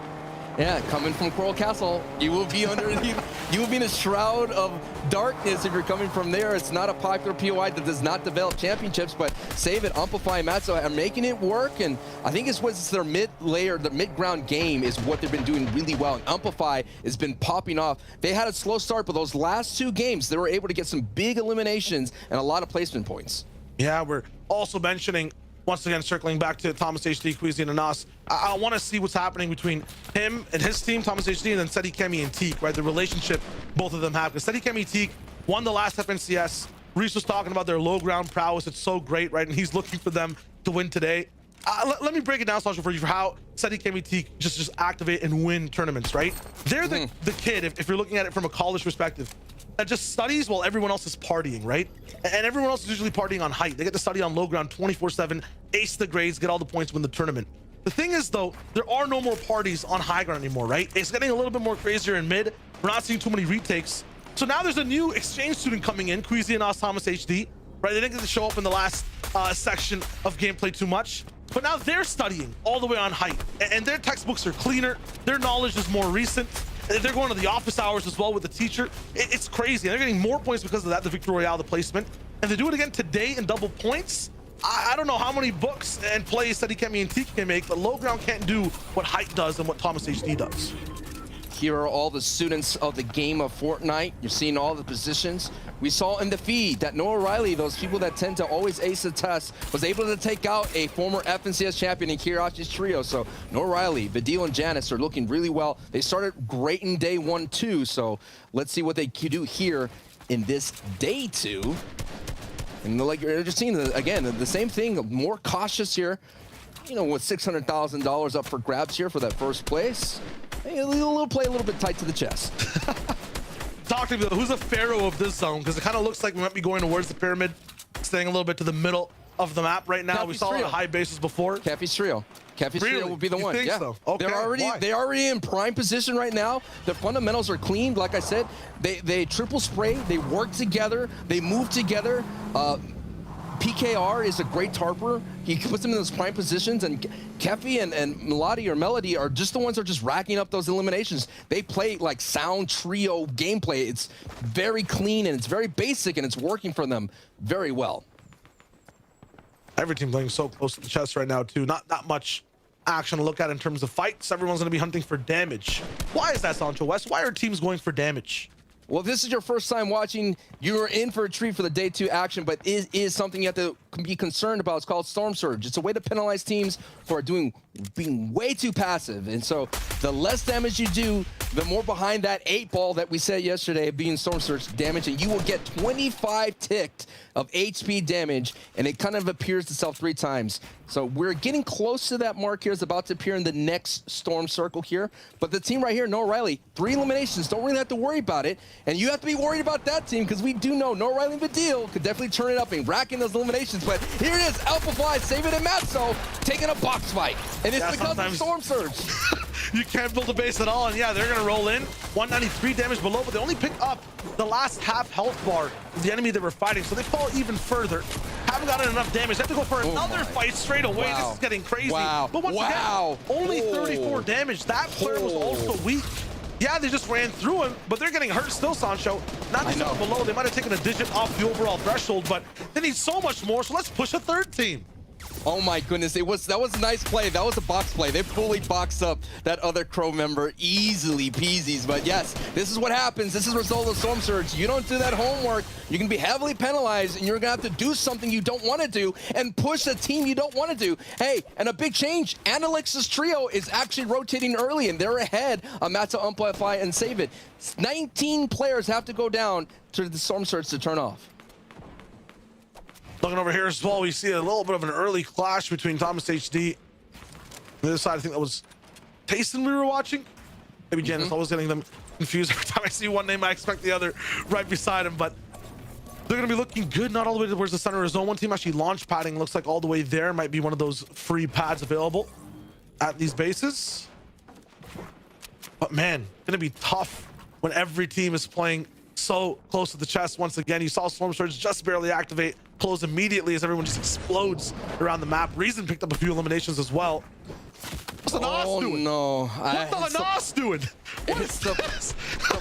Yeah, coming from Coral Castle, you will be underneath. You will be in a shroud of darkness if you're coming from there. It's not a popular POI that does not develop championships, but Save It, Amplify, and Matzo are making it work. And I think it's what's their mid-layer, the mid-ground game is what they've been doing really well. And Amplify has been popping off. They had a slow start, but those last 2 games, they were able to get some big eliminations and a lot of placement points. Yeah, we're also mentioning, once again, circling back to Thomas HD, Queasy, and Nas. I want to see what's happening between him and his team, Thomas HD, and then Seti Kemi and Teak, right? The relationship both of them have. Because Seti Kemi Teak won the last FNCS. Reese was talking about their low ground prowess. It's so great, right? And he's looking for them to win today. Let me break it down, Sasha, for you, for how Seti Kemi Teak just activate and win tournaments, right? They're the kid, if you're looking at it from a college perspective, that just studies while everyone else is partying, right? And everyone else is usually partying on height. They get to study on low ground 24/7, ace the grades, get all the points, win the tournament. The thing is, though, there are no more parties on high ground anymore, right? It's getting a little bit more crazier in mid. We're not seeing too many retakes. So now there's a new exchange student coming in, Queasy and Us, Thomas HD, right? They didn't get to show up in the last section of gameplay too much, but now they're studying all the way on height, and their textbooks are cleaner. Their knowledge is more recent. They're going to the office hours as well with the teacher. It's crazy. They're getting more points because of that, the Victory Royale, the placement. And they do it again today in double points. I don't know how many books and plays Seti Kemi and Teak can make, but low ground can't do what height does and what Thomas HD does. Here are all the students of the game of Fortnite. You're seeing all the positions. We saw in the feed that Noah Riley, those people that tend to always ace the test, was able to take out a former FNCS champion in Kirachi's trio. So Noah Riley, Vidil, and Janice are looking really well. They started great in day 1 too. So let's see what they can do here in this day 2. And like you're just seeing, again, the same thing, more cautious here. You know, with $600,000 up for grabs here for that first place. A little play a little bit tight to the chest. Talk to me, who's a pharaoh of this zone? Because it kind of looks like we might be going towards the pyramid, staying a little bit to the middle of the map right now. Cappy's we saw a lot of high bases before. Cappy's trio. Cappy's trio will be the one. Yeah. So? Okay. They're already in prime position right now. The fundamentals are clean. Like I said, they triple spray, they work together, they move together. PKR is a great tarper. He puts them in those prime positions, and Kefi and Melody are just the ones that are just racking up those eliminations. They play like sound trio gameplay. It's very clean and it's very basic, and it's working for them very well. Every team playing so close to the chest right now too. Not that much action to look at in terms of fights. Everyone's going to be hunting for damage. Why is that, Sancho West? Why are teams going for damage? Well, if this is your first time watching, you're in for a treat for the day 2 action, but it is something you have to be concerned about. It's called Storm Surge. It's a way to penalize teams for being way too passive. And so the less damage you do, the more behind that 8 ball that we said yesterday being Storm Surge damage, and you will get 25 ticked of HP damage, and it kind of appears itself 3 times. So we're getting close to that mark here. It's about to appear in the next Storm Circle here. But the team right here, Noah Riley, 3 eliminations. Don't really have to worry about it. And you have to be worried about that team, because we do know Noah Riley and Vidil could definitely turn it up and rack in those eliminations. But here it is, Alphafly, Save It, and Matzo taking a box fight. And it's because of Storm Surge. You can't build a base at all, and yeah, they're gonna roll in. 193 damage below, but they only picked up the last half health bar of the enemy they were fighting, so they fall even further. Haven't gotten enough damage. They have to go for another fight straight away. Wow. This is getting crazy. Wow. But once again, only 34 damage. That player was also weak. Yeah, they just ran through him, but they're getting hurt still, Sancho. Not just below. They might have taken a digit off the overall threshold, but they need so much more, so let's push a third team. Oh my goodness, that was a nice play. That was a box play. They fully boxed up that other Crow member, easily peasies. But yes, this is what happens. This is a result of Storm Surge. You don't do that homework, you can be heavily penalized, and you're gonna have to do something you don't want to do and push a team you don't want to do. Hey, and a big change, Analyx's trio is actually rotating early, and they're ahead on Matzo, Amplify, and Save It. 19 players have to go down to the Storm Surge to turn off. Looking over here as well, we see a little bit of an early clash between Thomas HD. On the other side, I think that was Tayson we were watching. Maybe Janice, always getting them confused. Every time I see one name, I expect the other right beside him. But they're going to be looking good, not all the way towards the center of the zone. One team actually launch padding, looks like all the way there. Might be one of those free pads available at these bases. But man, going to be tough when every team is playing so close to the chest. Once again, you saw Storm Surge just barely activate, close immediately as everyone just explodes around the map. Reason picked up a few eliminations as well. What's the Nos doing? No. What the Nos doing? It's the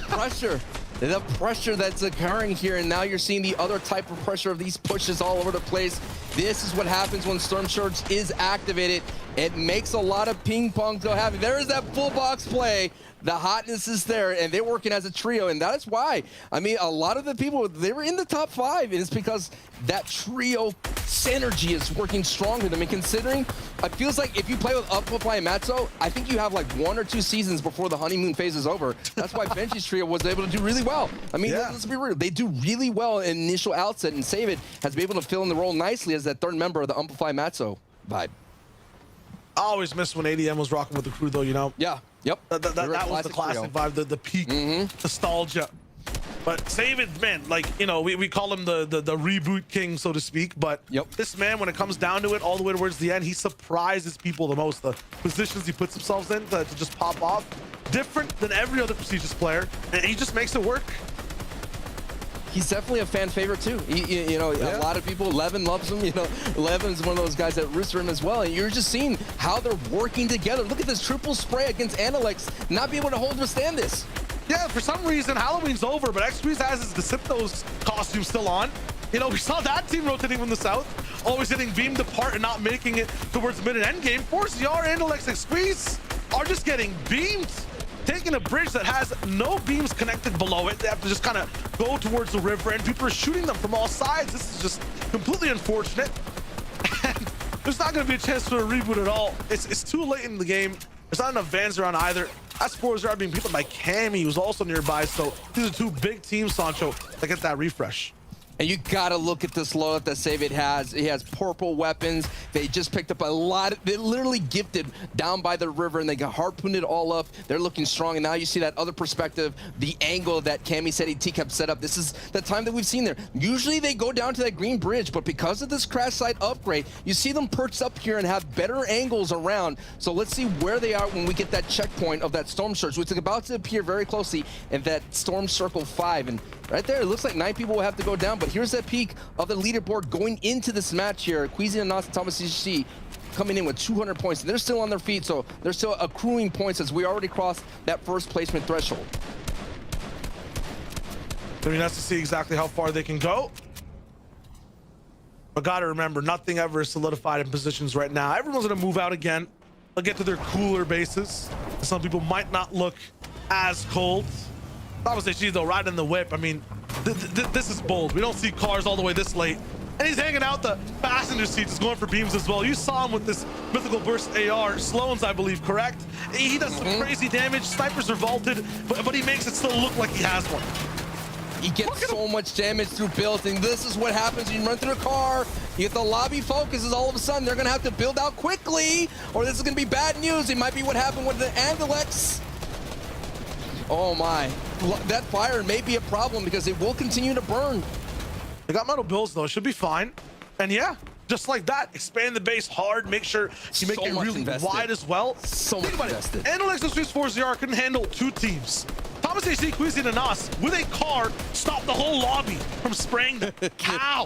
pressure. The pressure that's occurring here, and now you're seeing the other type of pressure of these pushes all over the place. This is what happens when Storm Surge is activated. It makes a lot of ping pong go happen. There is that full box play. The hotness is there, and they're working as a trio, and that is why. I mean, a lot of the people, they were in the top 5, and it's because that trio synergy is working strong with them. And considering, it feels like if you play with Upfly and Matzo, I think you have like 1 or 2 seasons before the honeymoon phase is over. That's why Benji's trio was able to do really well. I mean, let's be real. They do really well in initial outset, and Save It has been able to fill in the role nicely as that third member of the Amplify Matzo vibe. I always miss when ADM was rocking with the crew, though, you know? Yeah. Yep. That was the classic vibe, the peak nostalgia. But Save It, man, like, you know, we call him the reboot king, so to speak. But this man, when it comes down to it, all the way towards the end, he surprises people the most. The positions he puts himself in to just pop off. Different than every other prestigious player, and he just makes it work. He's definitely a fan favorite too. You know, a lot of people, Levin loves him. You know, Levin's one of those guys that roots for him as well. And you're just seeing how they're working together. Look at this triple spray against Analex, not be able to withstand this. Yeah, for some reason, Halloween's over, but X-Squeeze has his Deceptos costume still on. You know, we saw that team rotating from the south, always getting beamed apart and not making it towards mid and end game. ForceZR, Analex, X-Squeeze are just getting beamed. Taking a bridge that has no beams connected below it. They have to just kind of go towards the river, and people are shooting them from all sides. This is just completely unfortunate. And there's not going to be a chance for a reboot at all. It's too late in the game. There's not enough vans around either. That's ForceZR being beaten by Cammy, who's also nearby. So these are 2 big teams, Sancho, that get that refresh. And you gotta look at this loadout that Save It has. He has purple weapons. They just picked up a lot. They literally gifted down by the river, and they got harpooned it all up. They're looking strong, and now you see that other perspective, the angle that Cammy said he kept set up. This is the time that we've seen there. Usually they go down to that green bridge, but because of this crash site upgrade, you see them perched up here and have better angles around. So let's see where they are when we get that checkpoint of that Storm Surge, which is about to appear very closely in that Storm Circle 5. And right there, it looks like 9 people will have to go down, but here's that peak of the leaderboard going into this match here. Queasy and Nas and Thomas CC coming in with 200 points. They're still on their feet, so they're still accruing points as we already crossed that first placement threshold. I mean, that's to see exactly how far they can go. But gotta remember, nothing ever is solidified in positions right now. Everyone's gonna move out again. They'll get to their cooler bases. Some people might not look as cold. Thomas CC though, riding the whip. I mean, this is bold. We don't see cars all the way this late. And he's hanging out the passenger seat, just going for beams as well. You saw him with this mythical burst AR. Sloan's, I believe, correct? He does some crazy damage. Snipers are vaulted, but he makes it still look like he has one. He gets so much damage through builds, and this is what happens when you run through a car. You get the lobby focuses, all of a sudden they're gonna have to build out quickly, or this is gonna be bad news. It might be what happened with the Andalex. Oh my, that fire may be a problem because it will continue to burn. They got metal bills though, it should be fine. And yeah, just like that, expand the base hard, make sure you make it really wide as well. So much invested. Analex and Swiss 4ZR couldn't handle 2 teams. Thomas AC, Queasy, and Nas with a car stopped the whole lobby from spraying the cow.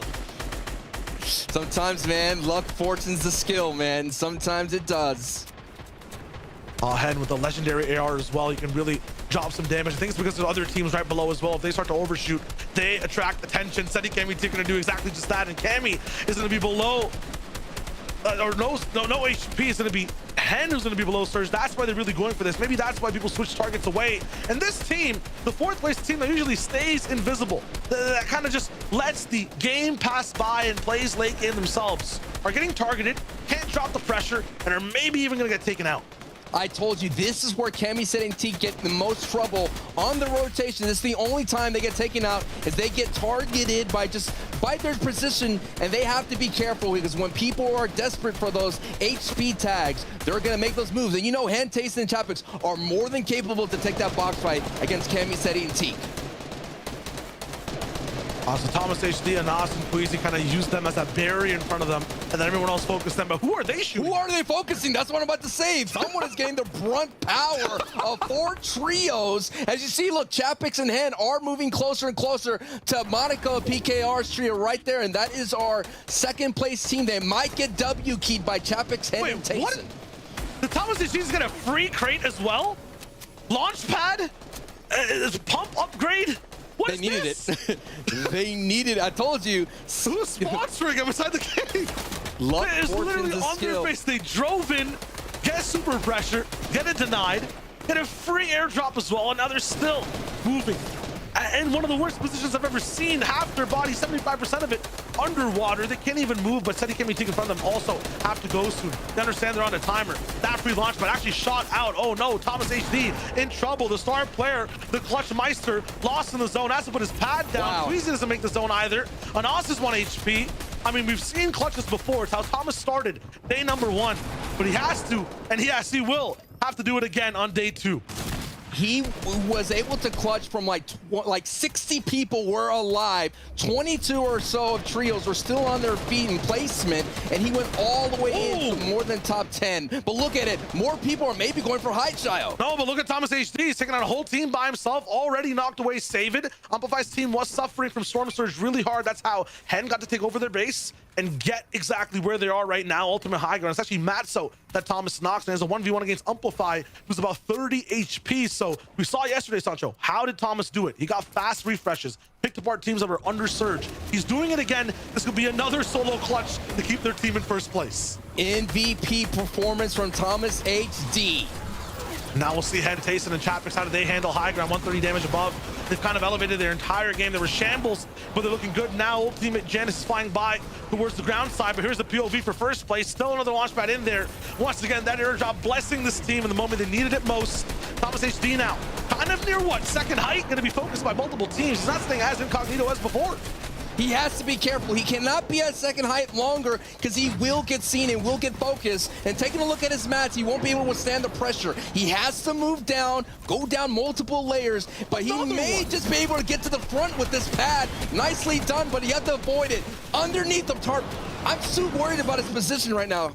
Sometimes, man, luck, fortune's the skill, man. Sometimes it does. Ahead with the legendary AR as well, you can really drop some damage. I think it's because there's other teams right below as well. If they start to overshoot, they attract attention. Seti Cammy T gonna do exactly just that, and Cammy is gonna be below, or no HP is gonna be Hen who's gonna be below Surge. That's why they're really going for this. Maybe that's why people switch targets away. And this team, the 4th place team that usually stays invisible, that kind of just lets the game pass by and plays late game themselves, are getting targeted, can't drop the pressure, and are maybe even gonna get taken out. I told you, this is where Cammy Set and T get the most trouble on the rotation. This is the only time they get taken out, is they get targeted by their position, and they have to be careful because when people are desperate for those HP tags, they're gonna make those moves. And you know, Hen, Taste, and Chapix are more than capable to take that box fight against Cammy Set and T. So Thomas HD and Nas and Queasy kind of used them as a barrier in front of them, and then everyone else focused them. But who are they shooting? Who are they focusing? That's what I'm about to say. Someone is getting the brunt power of 4 trios. As you see, look, Chapix and Hen are moving closer and closer to Monica PKR's trio right there, and that is our 2nd place team. They might get W keyed by Chapix, Hen, and Tayson. The Thomas HD's get a free crate as well. Launch pad. Pump upgrade. What they needed it. They needed it. I told you. Who's sponsoring him inside the game? Luck, It's literally fortune's a on their skill. face. They drove in, get super pressure, get it denied, get a free airdrop as well, and now they're still moving. In one of the worst positions I've ever seen. Half their body, 75% of it underwater. They can't even move, but Seti can't be taken from them. Also have to go soon. They understand they're on a timer. That free launch, but actually shot out. Oh no, Thomas HD in trouble. The star player, the Clutch Meister, lost in the zone. Has to put his pad down. Wow. Queasy doesn't make the zone either. Anas is 1 HP. I mean, we've seen clutches before. It's how Thomas started day number 1, but he has to, and yes, he will have to do it again on day 2. He was able to clutch from like 60 people were alive. 22 or so of trios were still on their feet in placement, and he went all the way into more than top 10. But look at it, more people are maybe going for high child. No, but look at Thomas HD. He's taking out a whole team by himself, already knocked away Save It. Amplify's team was suffering from Storm Surge really hard. That's how Hen got to take over their base and get exactly where they are right now, ultimate high ground. It's actually Matzo that Thomas knocks, and has a 1v1 against Amplify, who's about 30 HP. So we saw yesterday, Sancho, how did Thomas do it? He got fast refreshes, picked apart teams that were under Surge. He's doing it again. This could be another solo clutch to keep their team in first place. MVP performance from Thomas HD. Now we'll see Hen, Tayson, and Chapix. How do they handle high ground? 130 damage above. They've kind of elevated their entire game. They were shambles, but they're looking good now. Ultimate Janice is flying by towards the ground side, but here's the POV for first place. Still another launch pad in there. Once again, that airdrop blessing this team in the moment they needed it most. Thomas HD now, kind of near what? Second height, going to be focused by multiple teams. He's not staying as incognito as before. He has to be careful. He cannot be at second height longer because he will get seen and will get focused. And taking a look at his mats, he won't be able to withstand the pressure. He has to move down, go down multiple layers, but he may just be able to get to the front with this pad. Nicely done, but he had to avoid it. Underneath the tarp, I'm so worried about his position right now.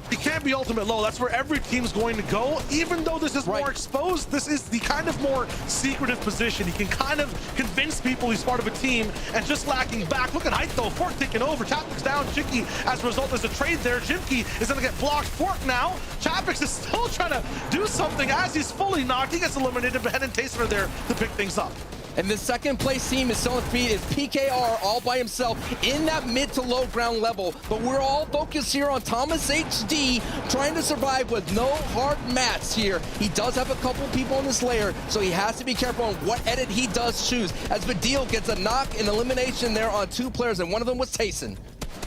He can't be ultimate low. That's where every team's going to go. Even though this is more exposed, this is the kind of more secretive position. He can kind of convince people he's part of a team and just lacking back. Look at height though. Fork taking over. Chapix down. Jinky, as a result, there's a trade there. Jinky is going to get blocked. Fork now. Chapix is still trying to do something as he's fully knocked. He gets eliminated, but Hen and Tayson are there to pick things up. And the second place team is still on feet. Is PKR all by himself in that mid to low ground level. But we're all focused here on Thomas HD trying to survive with no hard mats here. He does have a couple people in this layer, so he has to be careful on what edit he does choose. As Badil gets a knock and elimination there on 2 players, and one of them was Tayson.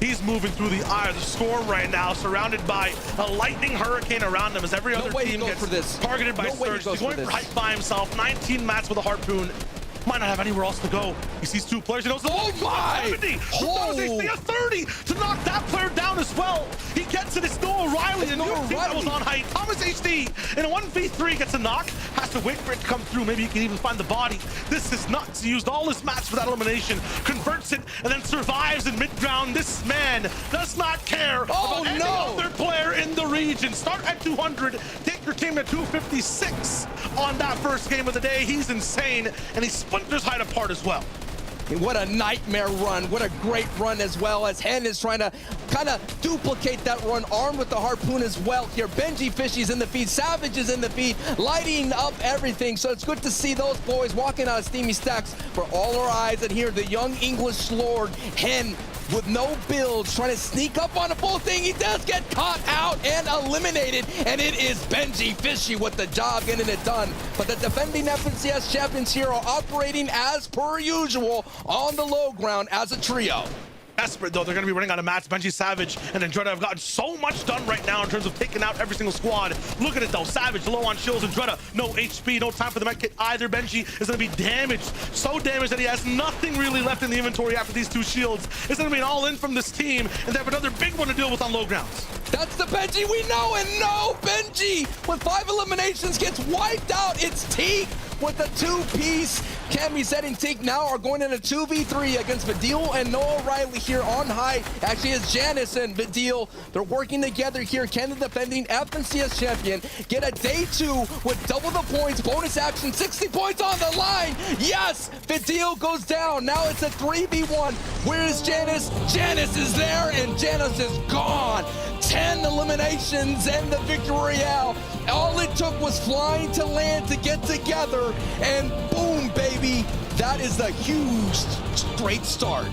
He's moving through the eye of the storm right now, surrounded by a lightning hurricane around him as every other team gets targeted by Surge. He's going for height by himself. 19 mats with a harpoon. Might not have anywhere else to go. He sees 2 players. He knows the 70. He has 30 to knock that player down as well. He gets it. It's Noah Riley. And Noah Riley was on height. Thomas HD in a 1v3 gets a knock. Has to wait for it to come through. Maybe he can even find the body. This is nuts. He used all his mats for that elimination. Converts it and then survives in mid-ground. This man does not care about any other player in the region. Start at 200. Take your team to 256 on that first game of the day. He's insane. And he splinters height apart as well. What a nightmare run. What a great run as well, as Hen is trying to kind of duplicate that run, armed with the harpoon as well here. Benji Fishy's in the feed, Savage is in the feed, lighting up everything. So it's good to see those boys walking out of steamy stacks for all our eyes. And here, the young English Lord, Hen, with no builds, trying to sneak up on the full thing. He does get caught out and eliminated, and it is Benji Fishy with the job getting it done. But the defending FNCS champions here are operating as per usual on the low ground as a trio. Desperate though, they're going to be running out of mats. Benji, Savage, and Andretta have gotten so much done right now in terms of taking out every single squad. Look at it though, Savage low on shields, Andretta no HP, no time for the med kit either. Benji is going to be damaged, so damaged that he has nothing really left in the inventory after these 2 shields. It's going to be an all in from this team, and they have another big one to deal with on low grounds. That's the Benji we know, and no, Benji with 5 eliminations gets wiped out. It's Teak with the 2-piece. Cammy setting Teak now are going in a 2v3 against Badil and Noah Riley here on high. Actually, it's Janice and Badil. They're working together here. Can the defending FNCS champion get a day 2 with double the points, bonus action, 60 points on the line? Yes, Fidel goes down. Now it's a 3v1. Where is Janice? Janice is there, and Janice is gone. 10 eliminations and the victory royale. All it took was flying to land to get together, and boom, baby. That is a huge, great start.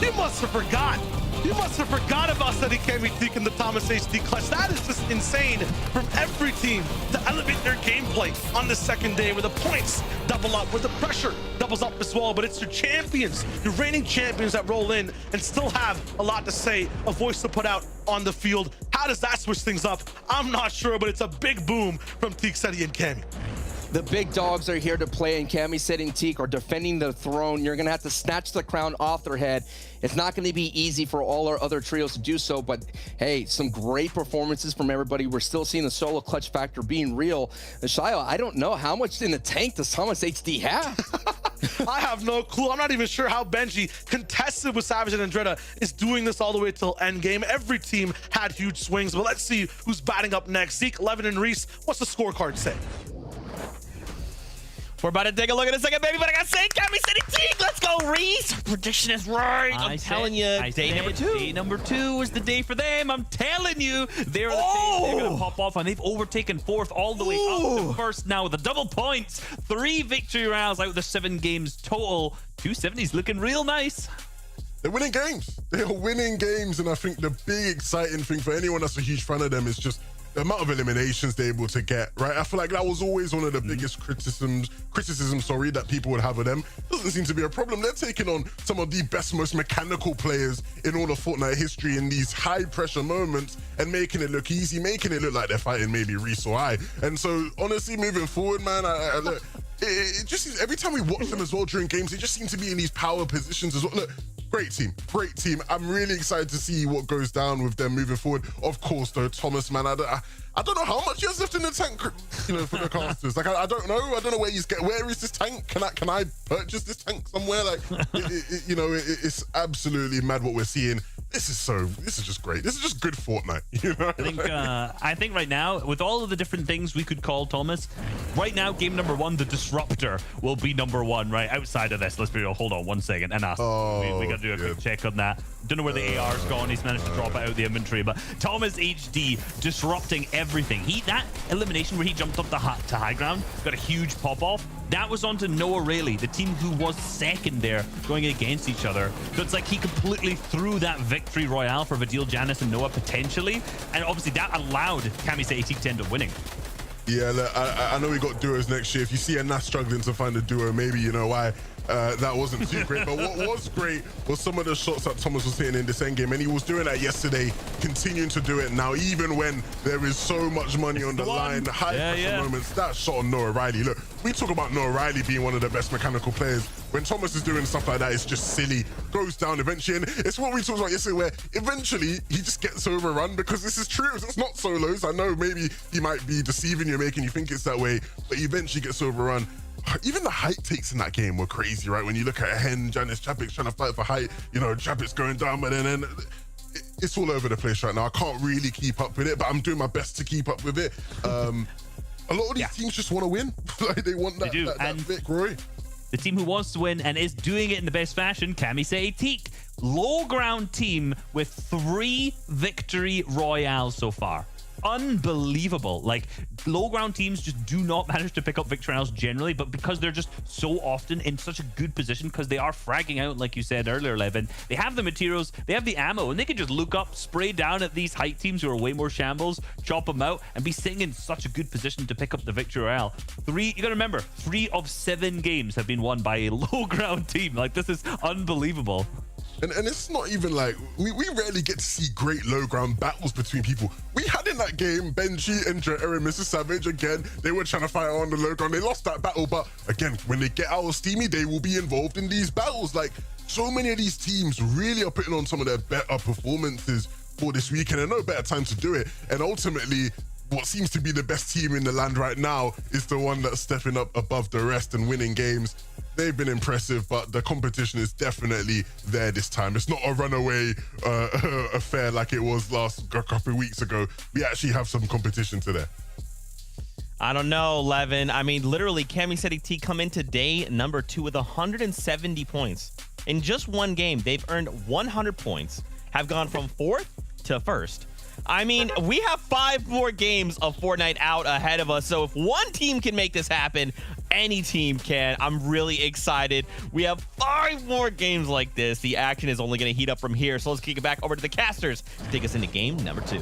You must have forgot. You must have forgot about Steady Kami in the Thomas HD clutch. That is just insane from every team to elevate their gameplay on the second day, where the points double up, where the pressure doubles up as well. But it's your champions, your reigning champions, that roll in and still have a lot to say, a voice to put out on the field. How does that switch things up? I'm not sure, but it's a big boom from Teak, Steady, and Kami. The big dogs are here to play, and Kami, Steady, and Teak are defending the throne. You're going to have to snatch the crown off their head. It's not going to be easy for all our other trios to do so, but hey, some great performances from everybody. We're still seeing the solo clutch factor being real. Shayo, I don't know how much in the tank does Thomas HD have? I have no clue. I'm not even sure how Benji, contested with Savage and Andretta, is doing this all the way till endgame. Every team had huge swings, but let's see who's batting up next. Zeke, Levin, and Reese, what's the scorecard say? We're about to take a look in a second, baby, but I gotta say, Kami, Steady, Teak, let's go, Reese. Prediction is right. I'm telling you, day number 2. Day number 2 is the day for them. I'm telling you, they're the team. They're gonna pop off, and they've overtaken 4th all the way up to 1st now with the double points. 3 victory rounds out of the 7 games total. 270's looking real nice. They're winning games. They are winning games, and I think the big exciting thing for anyone that's a huge fan of them is just the amount of eliminations they're able to get, right? I feel like that was always one of the biggest criticisms, that people would have of them. Doesn't seem to be a problem. They're taking on some of the best, most mechanical players in all of Fortnite history in these high pressure moments and making it look easy, making it look like they're fighting maybe Reese or I. And so honestly, moving forward, man, look, it just seems, every time we watch them as well during games, they just seem to be in these power positions as well. Look, great team, great team. I'm really excited to see what goes down with them moving forward. Of course, though, Thomas, man, I don't know how much he has left in the tank, you know, for the casters. Like, I don't know. I don't know where he's getting. Where is this tank? Can I purchase this tank somewhere? Like, it's absolutely mad what we're seeing. This is just great. This is just good Fortnite, you know? I think right now, with all of the different things we could call Thomas, right now, game number 1, the Disruptor, will be number 1, right? Outside of this, let's be real. Hold on 1 second. And we got to do a quick check on that. Don't know where the AR's gone. He's managed to drop it out of the inventory. But Thomas HD disrupting everything. That elimination where he jumped up to high ground, got a huge pop-off. That was onto Noah Rayleigh, the team who was second there, going against each other. So it's like he completely threw that victory royale for Vidil, Janice, and Noah potentially. And obviously that allowed Kami Steady Teak to end up winning. Yeah, look, I know we got duos next year. If you see a Nas struggling to find a duo, maybe you know why that wasn't too great. But what was great was some of the shots that Thomas was hitting in this endgame, and he was doing that yesterday, continuing to do it now, even when there is so much money on the line. High pressure moments. That shot on Noah Riley. Look, we talk about Noah Riley being one of the best mechanical players. When Thomas is doing stuff like that, it's just silly. Goes down eventually, and it's what we talked about yesterday, where eventually he just gets overrun, because this is true. It's not solos. I know maybe he might be deceiving you, making you think it's that way, but he eventually gets overrun. Even the height takes in that game were crazy, right? When you look at Hen, Janice, Chapik's trying to fight for height, you know, Chapik's going down, but then it's all over the place right now. I can't really keep up with it, but I'm doing my best to keep up with it. A lot of these teams just want to win. Like, they want that, that Vic, Roy. The team who wants to win and is doing it in the best fashion, Kami Steady Teak. Low ground team with 3 victory royales so far. Unbelievable. Like, low ground teams just do not manage to pick up victory royales generally, but because they're just so often in such a good position, because they are fragging out, like you said earlier, Levin, they have the materials, they have the ammo, and they can just look up, spray down at these height teams who are way more shambles, chop them out, and be sitting in such a good position to pick up the victory royale. You gotta remember, 3 of 7 games have been won by a low ground team. Like, this is unbelievable. And it's not even like, we rarely get to see great low ground battles between people. We had in that game, Benji and Erin, Mrs. Savage, again, they were trying to fight on the low ground. They lost that battle, but again, when they get out of Steamy, they will be involved in these battles. Like, so many of these teams really are putting on some of their better performances for this weekend, and no better time to do it. And ultimately, what seems to be the best team in the land right now is the one that's stepping up above the rest and winning games. They've been impressive, but the competition is definitely there this time. It's not a runaway affair like it was last couple of weeks ago. We actually have some competition today. I don't know, Levin. I mean, literally, Camiseti T come in today, number 2 with 170 points. In just one game, they've earned 100 points, have gone from 4th to 1st. I mean, we have 5 more games of Fortnite out ahead of us, so if one team can make this happen, any team can. I'm really excited. We have 5 more games like this. The action is only going to heat up from here, so let's kick it back over to the casters to take us into game number 2.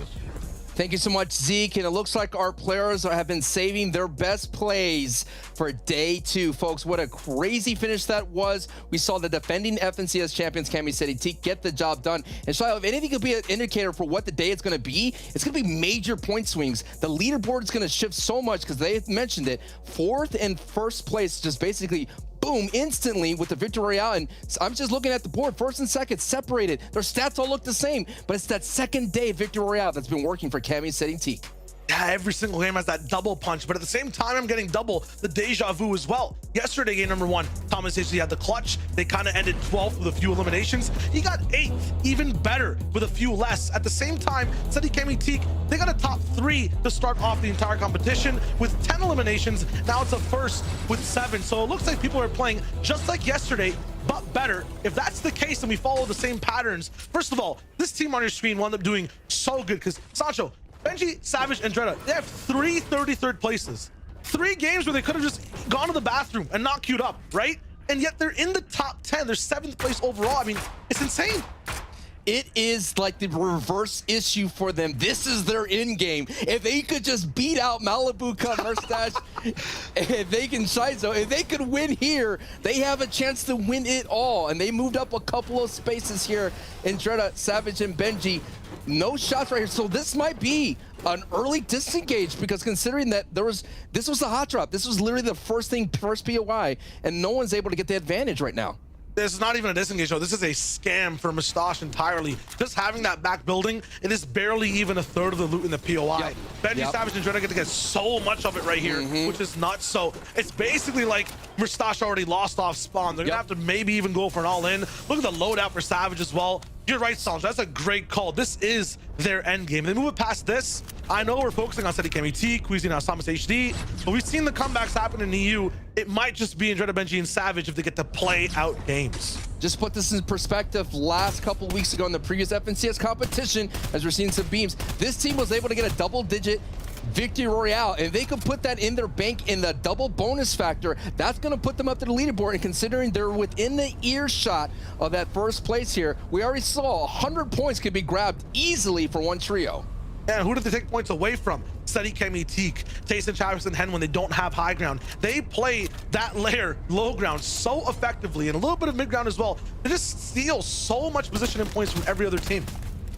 Thank you so much, Zeke. And it looks like our players have been saving their best plays for day 2. Folks, what a crazy finish that was. We saw the defending FNCS champions, Camiseti T, get the job done. And Shiloh, if anything could be an indicator for what the day is going to be, it's going to be major point swings. The leaderboard is going to shift so much because they mentioned it. 4th and 1st place just basically boom, instantly with the Victory Royale. And I'm just looking at the board, 1st and 2nd separated. Their stats all look the same, but it's that 2nd day Victory Royale that's been working for Camiseti T. Yeah, every single game has that double punch, but at the same time, I'm getting double the deja vu as well. Yesterday, game number 1, Thomas actually had the clutch. They kind of ended 12th with a few eliminations. He got 8th, even better with a few less. At the same time, Seti Kemitik, they got a top 3 to start off the entire competition with 10 eliminations. Now it's a 1st with 7. So it looks like people are playing just like yesterday, but better. If that's the case, then we follow the same patterns. First of all, this team on your screen wound up doing so good because Sancho, Benji, Savage, and Dreda, they have 3 33rd places. 3 games where they could have just gone to the bathroom and not queued up, right? And yet they're in the top 10. They're 7th place overall. I mean, it's insane. It is like the reverse issue for them. This is their end game. If they could just beat out Malibu Cup Mustache, if they can Shizo, if they could win here, they have a chance to win it all. And they moved up a couple of spaces here in Dreda, Savage, and Benji. No shots right here. So this might be an early disengage because considering that this was the hot drop. This was literally the first POI, and no one's able to get the advantage right now. This is not even a disengage though. This is a scam for Mustache entirely. Just having that back building, it is barely even a 1/3 of the loot in the POI. Yep. Benji, Savage, and Dreda get to get so much of it right here, which is nuts. So it's basically like Mustache already lost off spawn. They're gonna have to maybe even go for an all-in. Look at the loadout for Savage as well. You're right, Sanj. That's a great call. This is their end game. They move it past this. I know we're focusing on Seti Kemi, Queasy, now Samus HD, but we've seen the comebacks happen in EU. It might just be in Dreda, Benji, and Savage if they get to play out games. Just put this in perspective, last couple weeks ago in the previous FNCS competition, as we're seeing some beams, this team was able to get a double-digit Victory Royale, and they could put that in their bank in the double bonus factor. That's going to put them up to the leaderboard, and considering they're within the earshot of that 1st place here, we already saw 100 points could be grabbed easily for one trio. And who did they take points away from? Seti Kemi, Tayson, Chavis, and Hen when they don't have high ground. They play that layer, low ground, so effectively, and a little bit of mid ground as well. They just steal so much position and points from every other team.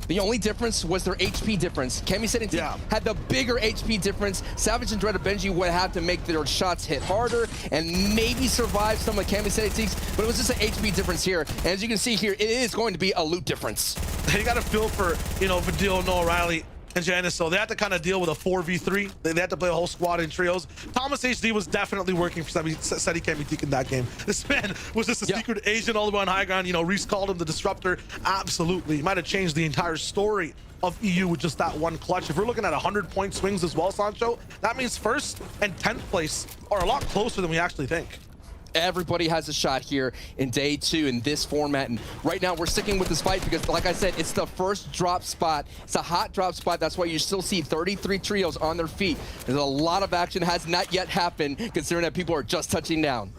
The only difference was their HP difference. Camiseti had the bigger HP difference. Savage and Dreda Benji would have to make their shots hit harder and maybe survive some of Camiseti's, but it was just an HP difference here. And as you can see here, it is going to be a loot difference. They got to feel for, Vidil, Noah Riley, and Janice, so they had to kind of deal with a 4v3. They had to play a whole squad in trios. Thomas HD was definitely working for Seti Kemi in that game. This man was just a secret agent all the way on high ground. Reese called him the disruptor. Absolutely. He might have changed the entire story of EU with just that one clutch. If we're looking at 100-point swings as well, Sancho, that means 1st and 10th place are a lot closer than we actually think. Everybody has a shot here in day 2 in this format, and right now we're sticking with this fight because, like I said, it's the first drop spot. It's a hot drop spot. That's why you still see 33 trios on their feet. There's a lot of action has not yet happened, considering that people are just touching down.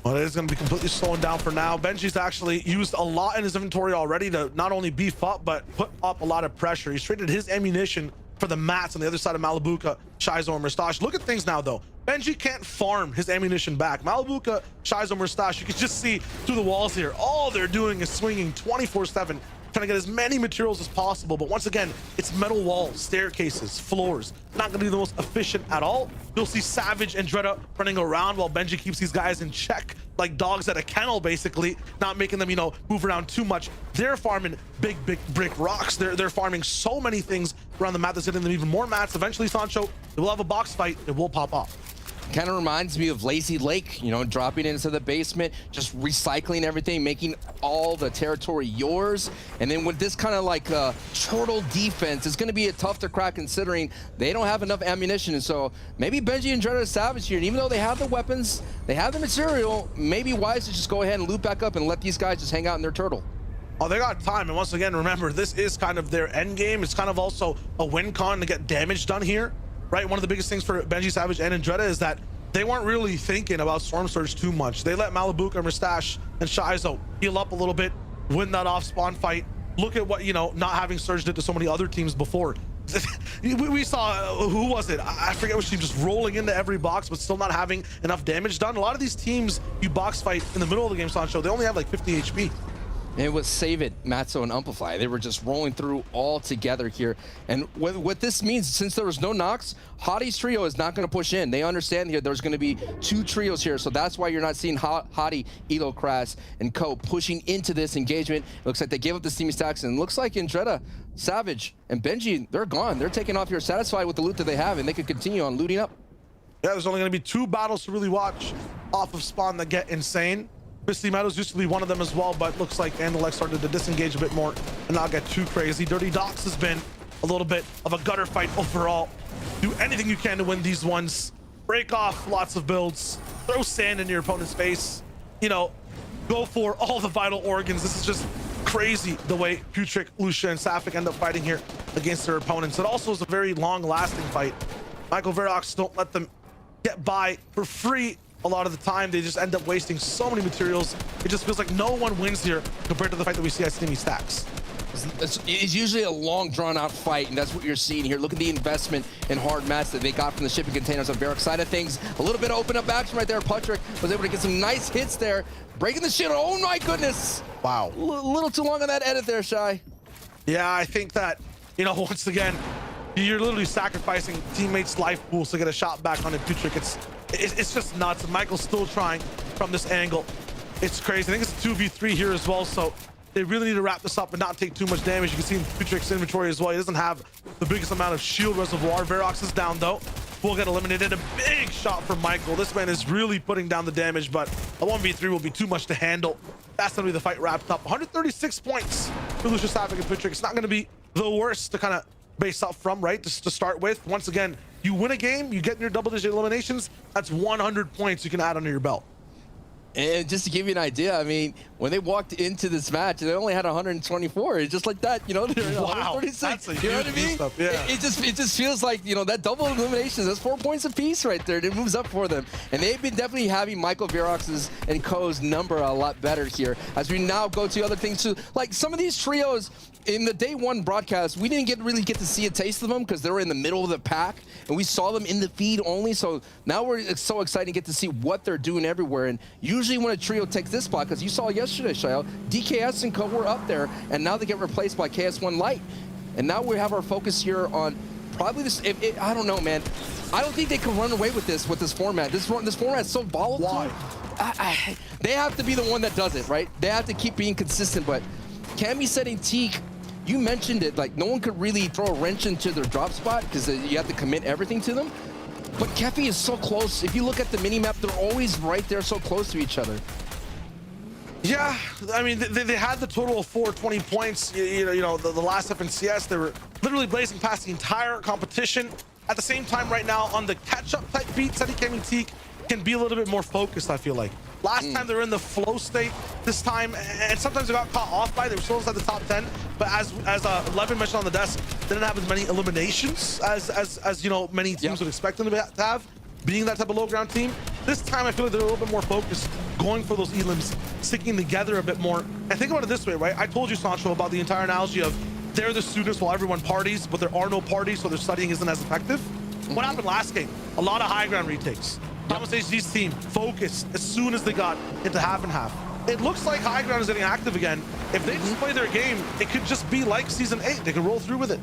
Well, it is going to be completely slowing down for now. Benji's actually used a lot in his inventory already to not only beef up, but put up a lot of pressure. He's traded his ammunition for the mats on the other side of Malibuka, Shizo, and Mustache. Look at things now, though. Benji can't farm his ammunition back. Malibuka, Shizo, Mustache, you can just see through the walls here. All they're doing is swinging 24/7, trying to get as many materials as possible. But once again, it's metal walls, staircases, floors. Not going to be the most efficient at all. You'll see Savage and Dreda running around while Benji keeps these guys in check, like dogs at a kennel, basically, not making them, move around too much. They're farming big brick rocks. They're farming so many things around the map that's hitting them even more mats. Eventually, Sancho, they will have a box fight. It will pop off. Kind of reminds me of Lazy Lake, you know, dropping into the basement, just recycling everything, making all the territory yours. And then with this kind of like turtle defense, it's going to be a tough to crack considering they don't have enough ammunition. And so maybe Benji and Dread are savage here. And even though they have the weapons, they have the material, maybe wise to just go ahead and loop back up and let these guys just hang out in their turtle. Oh, they got time. And once again, remember, this is kind of their end game. It's kind of also a win con to get damage done here. Right, one of the biggest things for Benji Savage and Andretta is that they weren't really thinking about Storm Surge too much. They let Malibuka, Mustache, and Shizo heal up a little bit, win that off spawn fight. Look at what, you know, not having Surge did to so many other teams before. We saw, who was it? I forget which team, just rolling into every box, but still not having enough damage done. A lot of these teams you box fight in the middle of the game, Sancho, they only have like 50 HP. It was Save It, Matzo, and Amplify. They were just rolling through all together here. And what this means, since there was no knocks, Hottie's trio is not going to push in. They understand here there's going to be 2 trios here, so that's why you're not seeing Hottie, Elo, Kras, and Co. pushing into this engagement. It looks like they gave up the Steamy Stacks, and it looks like Andretta, Savage, and Benji, they're gone. They're taking off here, satisfied with the loot that they have, and they could continue on looting up. Yeah, there's only going to be 2 battles to really watch off of spawn that get insane. Misty Meadows used to be one of them as well, but looks like Andalek started to disengage a bit more and not get too crazy. Dirty Docks has been a little bit of a gutter fight overall. Do anything you can to win these ones. Break off lots of builds. Throw sand in your opponent's face. You know, go for all the vital organs. This is just crazy the way Putrick, Lucia, and Safik end up fighting here against their opponents. It also is a very long-lasting fight. Michael Verox don't let them get by for free. A lot of the time, they just end up wasting so many materials. It just feels like no one wins here compared to the fight that we see at Steamy Stacks. It's usually a long, drawn-out fight, and that's what you're seeing here. Look at the investment in hard mats that they got from the shipping containers on Varroc's side of things. A little bit of open up action right there. Putrick was able to get some nice hits there, breaking the shield. Oh my goodness! Wow. A little too long on that edit there, Shy. Yeah, I think that, you know, once again, you're literally sacrificing teammates' life pools to get a shot back on a Putrick. It's just nuts. And Michael's still trying from this angle. It's crazy. I think it's a 2v3 here as well, so they really need to wrap this up and not take too much damage. You can see in Putrick's inventory as well, he doesn't have the biggest amount of shield reservoir. Verox is down though. Will get eliminated. A big shot from Michael. This man is really putting down the damage, but a 1v3 will be too much to handle. That's gonna be the fight wrapped up. 136 points for Lucius Safik and Putrick. It's not gonna be the worst to kind of base up from, right? Just to start with. Once again, you win a game, you get in your double-digit eliminations, that's 100 points you can add under your belt. And just to give you an idea, I mean, when they walked into this match, they only had 124. It's just like that, you know, they're wow, 136. You know what I mean? Stuff, yeah. It just feels like, you know, that double eliminations, that's 4 points apiece right there. It moves up for them. And they've been definitely having Michael Verox's and Co's number a lot better here. As we now go to other things too. Like some of these trios, in the day 1 broadcast, we didn't really get to see a taste of them because they were in the middle of the pack, and we saw them in the feed only. So now we're so excited to get to see what they're doing everywhere. And usually when a trio takes this spot, because you saw yesterday, Shayo, DKS and Co were up there, and now they get replaced by KS1 Light. And now we have our focus here on probably this. I don't know, man. I don't think they can run away with this format. This format is so volatile. Why? They have to be the one that does it, right? They have to keep being consistent. But Cammy setting Teak, you mentioned it, like no one could really throw a wrench into their drop spot because you have to commit everything to them. But Kefi is so close. If you look at the mini-map, they're always right there so close to each other. Yeah, I mean, they had the total of 420 points. You know, the last FNCS, they were literally blazing past the entire competition. At the same time, right now, on the catch-up type beats, Eddie Cammy Teak can be a little bit more focused, I feel like. Last time they were in the flow state. This time, and sometimes they got caught off by, they were still inside the top 10. But as Levin mentioned on the desk, they didn't have as many eliminations as you know, many teams would expect them to have, being that type of low ground team. This time, I feel like they're a little bit more focused, going for those elims, sticking together a bit more. And think about it this way, right? I told you, Sancho, about the entire analogy of they're the students while everyone parties, but there are no parties, so their studying isn't as effective. What happened last game? A lot of high ground retakes. Thomas HG's team focused as soon as they got into half and half. It looks like high ground is getting active again. If they just play their game, it could just be like Season 8. They could roll through with it.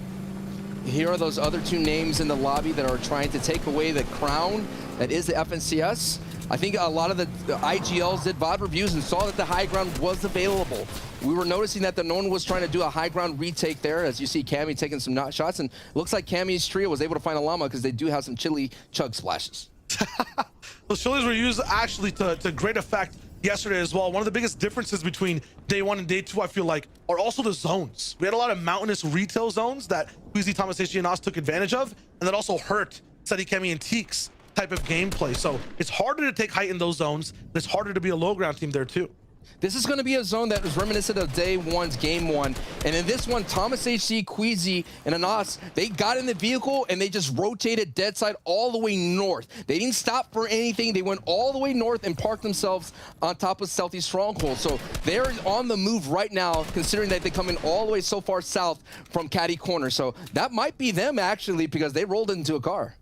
Here are those other 2 names in the lobby that are trying to take away the crown that is the FNCS. I think a lot of the IGLs did VOD reviews and saw that the high ground was available. We were noticing that no one was trying to do a high ground retake there, as you see Cammy taking some shots, and it looks like Cammy's trio was able to find a llama because they do have some chili chug splashes. Those shoulders were used actually to great effect yesterday as well. One of the biggest differences between day 1 and day 2, I feel like, are also the zones. We had a lot of mountainous retail zones that Queasy, Thomas HG, and Nos took advantage of, and that also hurt Seti, Kemi, and Teek's type of gameplay. So it's harder to take height in those zones, and it's harder to be a low ground team there too. This is going to be a zone that is reminiscent of day 1's game 1. And in this one, Thomas HC, Queasy, and Anas, they got in the vehicle and they just rotated dead side all the way north. They didn't stop for anything. They went all the way north and parked themselves on top of Stealthy Stronghold. So they're on the move right now, considering that they come in all the way so far south from Caddy Corner. So that might be them actually, because they rolled into a car.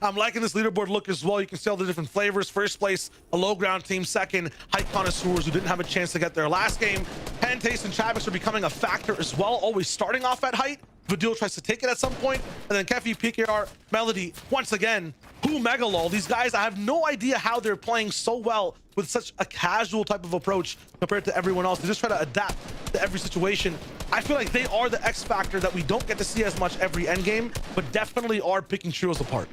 I'm liking this leaderboard look as well. You can see all the different flavors. First place, a low ground team. Second, height connoisseurs who didn't have a chance to get there last game. Hand Taste and Chavix are becoming a factor as well, always starting off at height. Vidil tries to take it at some point, and then Kefi, PKR, Melody, once again, who Megalol. These guys, I have no idea how they're playing so well with such a casual type of approach compared to everyone else. They just try to adapt to every situation. I feel like they are the X factor that we don't get to see as much every endgame, but definitely are picking trios apart.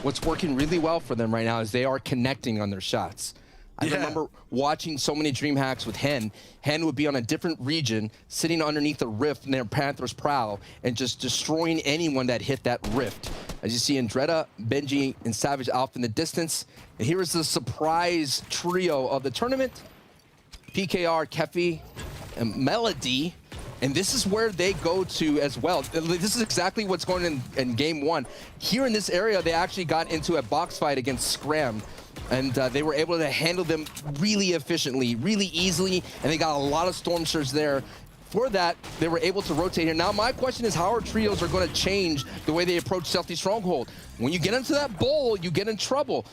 What's working really well for them right now is they are connecting on their shots. I remember watching so many dream hacks with Hen. Hen would be on a different region, sitting underneath a rift near Panther's Prow, and just destroying anyone that hit that rift. As you see Andretta, Benji, and Savage off in the distance. And here is the surprise trio of the tournament. PKR, Kefi, and Melody. And this is where they go to as well. This is exactly what's going on in game 1. Here in this area, they actually got into a box fight against Scram. And they were able to handle them really efficiently, really easily, and they got a lot of Storm Surge there. For that, they were able to rotate here. Now, my question is how our trios are going to change the way they approach Stealthy Stronghold. When you get into that bowl, you get in trouble.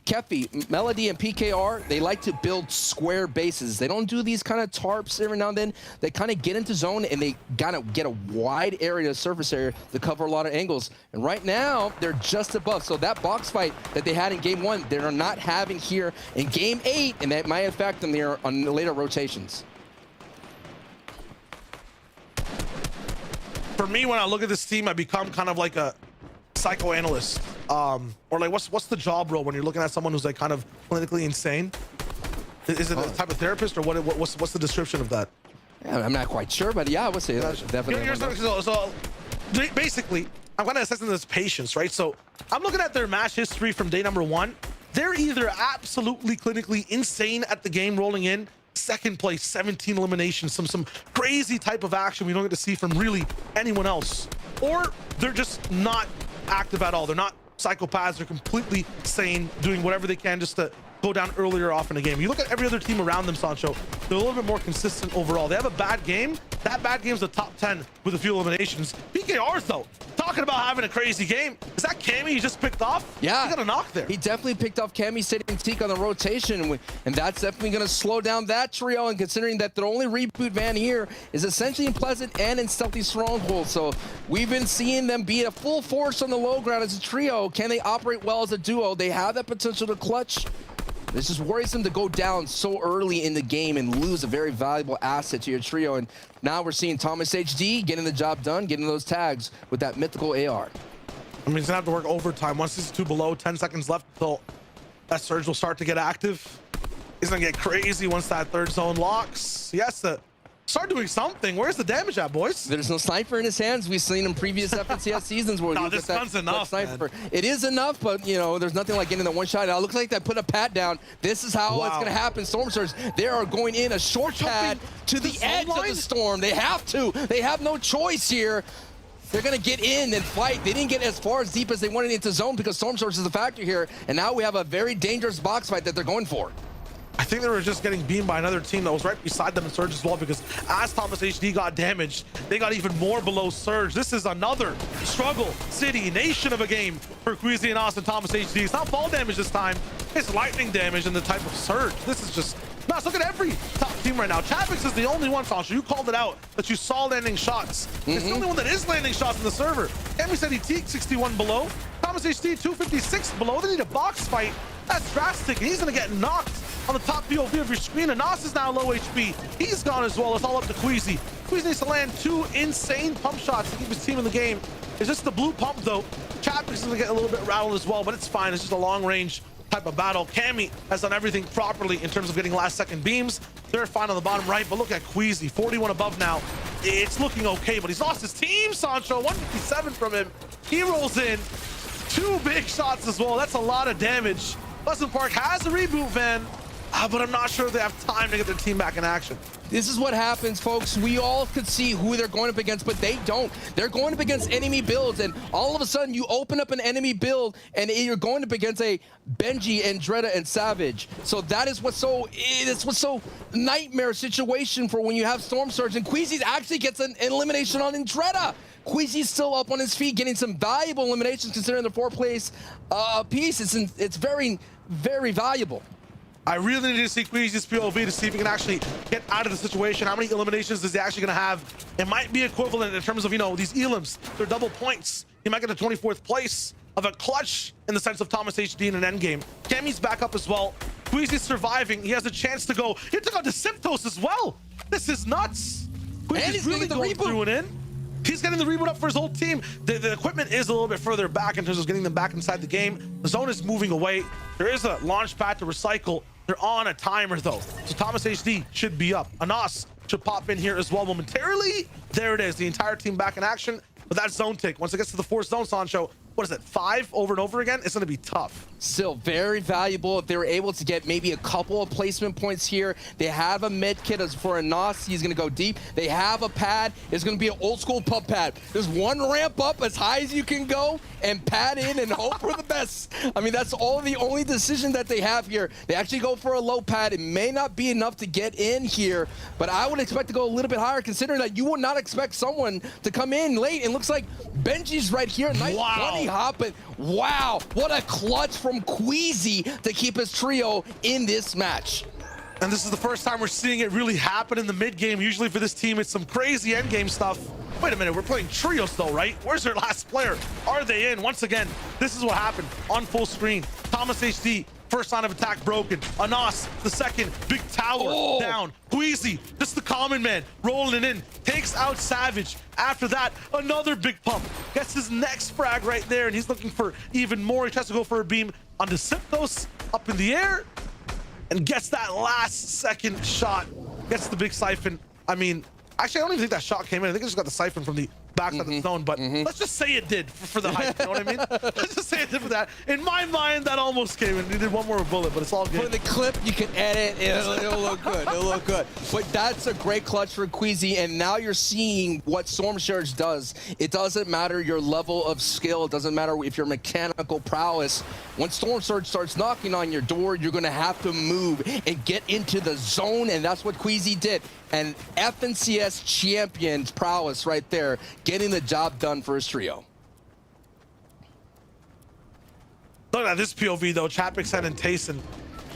Kefi, Melody, and PKR, they like to build square bases. They don't do these kind of tarps every now and then. They kind of get into zone, and they kind of get a wide area, surface area, to cover a lot of angles. And right now, they're just above. So that box fight that they had in game 1, they're not having here in game 8, and that might affect them there on the later rotations. For me, when I look at this team, I become kind of like a psychoanalyst, or like what's the job role when you're looking at someone who's like kind of clinically insane? Is it a type of therapist, or what's the description of that? Yeah, I'm not quite sure, but yeah, I would say that's definitely. So basically, I'm kind of assessing this patience, right? So I'm looking at their match history from day number 1. They're either absolutely clinically insane at the game rolling in, second place, 17 eliminations, some crazy type of action we don't get to see from really anyone else, or they're just not active at all. They're not psychopaths. They're completely sane, doing whatever they can just to go down earlier off in the game. You look at every other team around them, Sancho, they're a little bit more consistent overall. They have a bad game. That bad game's a top 10 with a few eliminations. PKR's though, talking about having a crazy game. Is that Cammy he just picked off? Yeah. He got a knock there. He definitely picked off Cammy, sitting Teak on the rotation, and that's definitely going to slow down that trio, and considering that the only reboot van here is essentially in Pleasant and in Stealthy Stronghold. So we've been seeing them be a full force on the low ground as a trio. Can they operate well as a duo? They have that potential to clutch. It's just worrisome to go down so early in the game and lose a very valuable asset to your trio. And now we're seeing Thomas HD getting the job done, getting those tags with that mythical AR. I mean, he's gonna have to work overtime. Once he's 2 below, 10 seconds left until that surge will start to get active. He's gonna get crazy once that third zone locks. He has to start doing something. Where's the damage at, boys? There's no sniper in his hands. We've seen in previous FNCS seasons where no, this gun's enough, sniper. It is enough, but you know, there's nothing like getting the one shot. It looks like they put a pat down. This is how it's gonna happen. Storm Surge, they are going in a short pad to the edge of the storm. They have to. They have no choice here. They're going to get in and fight. They didn't get as far as deep as they wanted into zone because Storm Surge is a factor here. And now we have a very dangerous box fight that they're going for. I think they were just getting beamed by another team that was right beside them in Surge as well, because as Thomas HD got damaged, they got even more below Surge. This is another struggle city nation of a game for Queasy and Austin Thomas HD. It's not fall damage this time. It's lightning damage and the type of Surge. This is just nuts. Look at every top team right now. Chavix is the only one, Sasha, you called it out, that you saw landing shots. It's the only one that is landing shots in the server. Emi said he teaked 61 below. Thomas HD 256 below. They need a box fight. That's drastic. He's gonna get knocked on the top POV of your screen. And Nas is now low HP. He's gone as well. It's all up to Queasy. Queasy needs to land 2 insane pump shots to keep his team in the game. It's just the blue pump though. Chapman's gonna get a little bit rattled as well, but it's fine. It's just a long range type of battle. Cammy has done everything properly in terms of getting last second beams. They're fine on the bottom right, but look at Queasy, 41 above now. It's looking okay, but he's lost his team, Sancho. 157 from him. He rolls in 2 big shots as well. That's a lot of damage. Pleasant Park has a reboot van, but I'm not sure they have time to get their team back in action. This is what happens, folks. We all could see who they're going up against, but they don't. They're going up against enemy builds, and all of a sudden you open up an enemy build and you're going up against a Benji, Andretta, and Savage. So that is what's so nightmare situation for when you have Storm Surge, and Queasy actually gets an elimination on Andretta. Queasy's still up on his feet, getting some valuable eliminations considering the 4 place piece. It's very, very valuable. I really need to see Queasy's POV to see if he can actually get out of the situation. How many eliminations is he actually going to have? It might be equivalent in terms of, you know, these elims. They're double points. He might get a 24th place of a clutch in the sense of Thomas HD in an endgame. Cammy's back up as well. Queasy's surviving. He has a chance to go. He took out Deceptos as well. This is nuts. Queasy's really going through and in. He's getting the reboot up for his whole team. The equipment is a little bit further back in terms of getting them back inside the game. The zone is moving away. There is a launch pad to recycle. They're on a timer though, so Thomas HD should be up. Anas should pop in here as well momentarily. There it is, the entire team back in action. But that zone take, once it gets to the 4th zone, Sancho, what is it, 5 over and over again? It's gonna be tough. Still very valuable if they were able to get maybe a couple of placement points here. They have a med kit as for Anas. He's gonna go deep. They have a pad. It's gonna be an old school pump pad. There's one ramp up as high as you can go and pad in and hope for the best. I mean, that's the only decision that they have here. They actually go for a low pad. It may not be enough to get in here, but I would expect to go a little bit higher considering that you would not expect someone to come in late. It looks like Benji's right here. Nice bunny hop, but wow, what a clutch from Queasy to keep his trio in this match. And this is the first time we're seeing it really happen in the mid game. Usually for this team, it's some crazy end game stuff. Wait a minute, we're playing trios though, right? Where's their last player? Are they in? Once again, this is what happened on full screen. Thomas HD, first line of attack broken. Anas, the second, big tower down. Queasy, just the common man, rolling it in, takes out Savage. After that, another big pump. Gets his next frag right there, and he's looking for even more. He tries to go for a beam on Deceptos, up in the air, and gets that last second shot. Gets the big siphon. I mean, actually, I don't even think that shot came in. I think it just got the siphon from the backside of the zone, but let's just say it did for the hype, you know what I mean? Let's just say it did for that. In my mind, that almost came in. He did one more bullet, but it's all good. For the clip, you can edit. It'll look good. It'll look good. But that's a great clutch for Queasy, and now you're seeing what Storm Surge does. It doesn't matter your level of skill. It doesn't matter if your mechanical prowess. When Storm Surge starts knocking on your door, you're going to have to move and get into the zone, and that's what Queasy did. And FNCS champion's prowess right there, getting the job done for his trio. Look at this POV though, Chapixen and Tayson.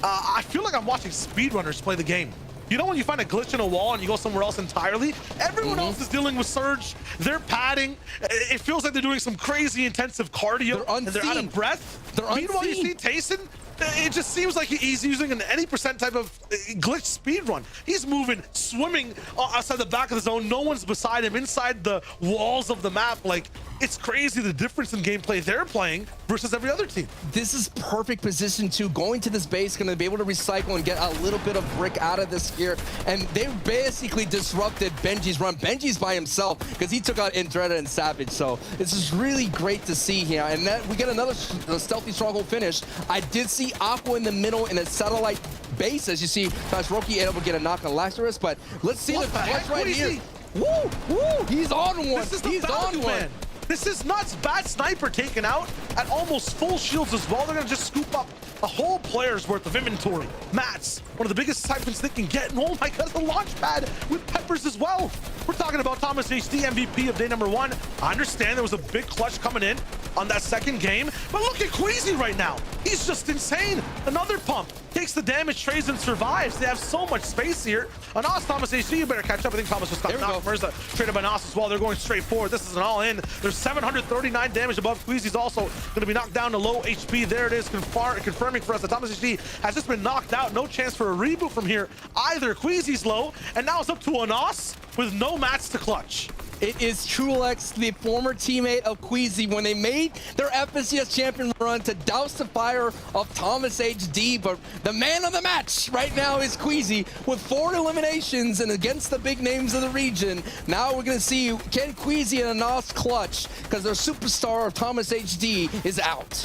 I feel like I'm watching speedrunners play the game. You know when you find a glitch in a wall and you go somewhere else entirely? Everyone else is dealing with Surge. They're padding. It feels like they're doing some crazy intensive cardio. And they're out of breath. Meanwhile, you see Tayson, it just seems like he's using an any percent type of glitch speed run. He's moving, swimming outside the back of the zone. No one's beside him, inside the walls of the map. Like, it's crazy the difference in gameplay they're playing versus every other team. This is perfect position to going to this base, going to be able to recycle and get a little bit of brick out of this here. And they basically disrupted Benji's run. Benji's by himself because he took out Andretta and Savage. So this is really great to see here. And that we get another stealthy stronghold finish. I did see Aqua in the middle in a satellite base, as you see. Roki able to get a knock on Lazarus, but let's see the clutch right here. Woo! Woo! He's on one. He's on one. This is nuts. Bad sniper taken out at almost full shields as well. They're gonna just scoop up a whole player's worth of inventory. Mats, one of the biggest siphons they can get. And oh my god, the launch pad with peppers as well. We're talking about Thomas HD, MVP of day number 1. I understand there was a big clutch coming in on that second game, but look at Queasy right now. He's just insane. Another pump. Takes takes the damage, trades, and survives. They have so much space here. Anas, Thomas AC, you better catch up. I think Thomas just got knocked. Mirza traded by Anas as well. They're going straight forward. This is an all-in. There's 739 damage above. Queasy's also going to be knocked down to low HP. There it is, confirming for us that Thomas AC has just been knocked out. No chance for a reboot from here either. Queasy's low, and now it's up to Anas with no mats to clutch. It is Trulex, the former teammate of Queasy, when they made their FNCS champion run to douse the fire of Thomas HD. But the man of the match right now is Queasy with 4 eliminations and against the big names of the region. Now we're going to see, can Queasy and Anas clutch, because their superstar of Thomas HD is out.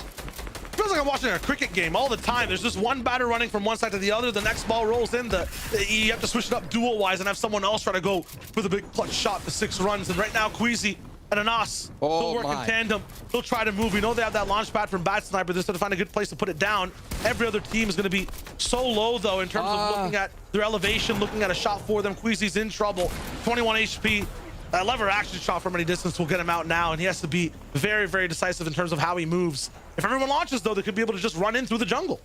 Feels like I'm watching a cricket game all the time. There's just one batter running from one side to the other. The next ball rolls in. You have to switch it up duel-wise and have someone else try to go for the big clutch shot for 6 runs. And right now, Queasy and Anas will work in tandem. They'll try to move. We know they have that launch pad from Bat Sniper. They're just going to find a good place to put it down. Every other team is going to be so low, though, in terms of looking at their elevation, looking at a shot for them. Queasy's in trouble. 21 HP. That lever action shot from any distance will get him out now, and he has to be very, very decisive in terms of how he moves. If everyone launches, though, they could be able to just run in through the jungle.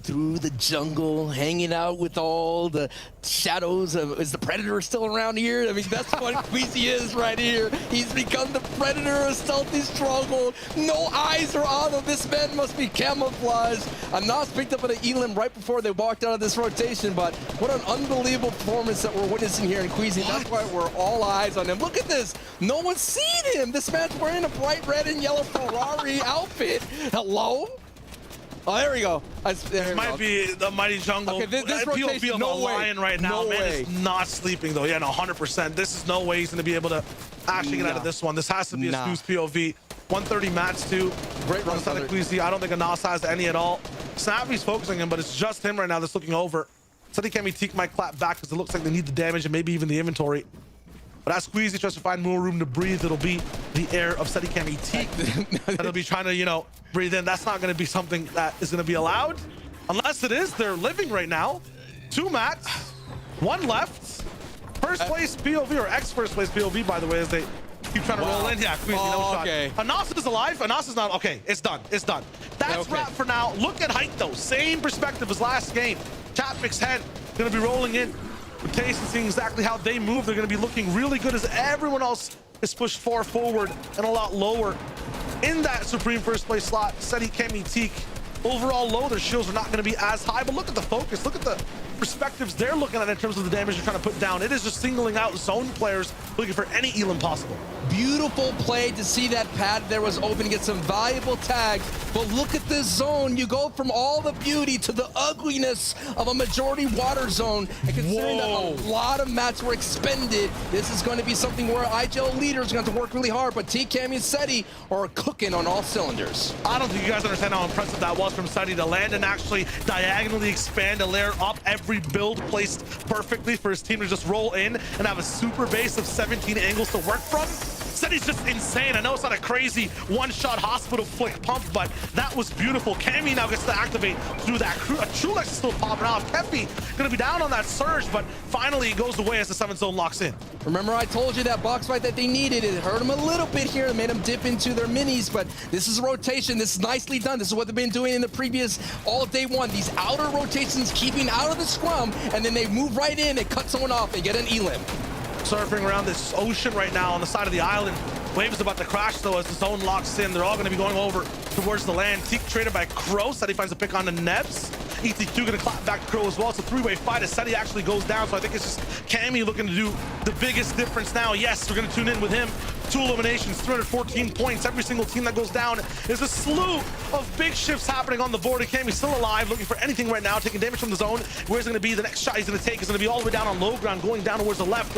Through the jungle, hanging out with all the shadows of, is the Predator still around here? I mean, that's what Queasy is right here. He's become the Predator of Stealthy Stronghold. No eyes are on him. This man must be camouflaged. Anas picked up an Elim right before they walked out of this rotation, but what an unbelievable performance that we're witnessing here in Queasy. That's why we're all eyes on him. Look at this. No one's seen him. This man's wearing a bright red and yellow Ferrari outfit. Hello? Oh, there we go. This might be the mighty jungle. Okay, this rotation, no lion right now. Man is not sleeping, though. Yeah, no, 100%. This is no way he's going to be able to actually get out of this one. This has to be a snooze POV. 130 mats, too. Great run, side of Queasy. I don't think Anas has any at all. Snappy's focusing him, but it's just him right now that's looking over. Steady Kemi Teak might clap back because it looks like they need the damage and maybe even the inventory. But as Queasy tries to find more room to breathe, it'll be the air of Steady Kemi Teak that'll be trying to, you know, breathe in. That's not going to be something that is going to be allowed. Unless it is, they're living right now. 2 mats, 1 left. First place POV, or ex-first place POV, by the way, as they keep trying to roll in. Yeah, Queasy, no shot. Anas is alive. Anas is not. Okay, it's done. It's done. That's wrapped for now. Look at height, though. Same perspective as last game. Chapvik's head going to be rolling in. With Taste and seeing exactly how they move, they're going to be looking really good as everyone else is pushed far forward and a lot lower in that Supreme first place slot. Steady Kemi Teak overall low. Their shields are not going to be as high, but look at the focus. Look at the perspectives they're looking at in terms of the damage they're trying to put down. It is just singling out zone players looking for any Elim possible. Beautiful play to see that pad there was open to get some valuable tags. But look at this zone. You go from all the beauty to the ugliness of a majority water zone. And considering that a lot of mats were expended, this is going to be something where IGL leaders are going to have to work really hard. But TCAM and SETI are cooking on all cylinders. I don't think you guys understand how impressive that was from SETI to land and actually diagonally expand a layer up. Every build placed perfectly for his team to just roll in and have a super base of 17 angles to work from. SETI's just insane. I know it's not a crazy one-shot hospital flick pump, but that was beautiful. Kemi now gets to activate to do that. Trulex is still popping off. Kepi gonna be down on that surge, but finally it goes away as the 7th zone locks in. Remember I told you that box fight that they needed, it hurt them a little bit here. It made them dip into their minis, but this is a rotation. This is nicely done. This is what they've been doing in the previous all day one. These outer rotations keeping out of the scrum, and then they move right in and cut someone off and get an Elim. Surfing around this ocean right now on the side of the island. Wave is about to crash, though, as the zone locks in. They're all going to be going over towards the land. Teak traded by Crow. SETI finds a pick on the Nebs. ETQ going to clap back to Crow as well. It's a 3-way fight as SETI actually goes down, so I think it's just Kami looking to do the biggest difference now. Yes, we're going to tune in with him. 2 eliminations, 314 points. Every single team that goes down is a slew of big shifts happening on the board. Kami's still alive, looking for anything right now, taking damage from the zone. Where's it going to be? The next shot he's going to take is going to be all the way down on low ground, going down towards the left,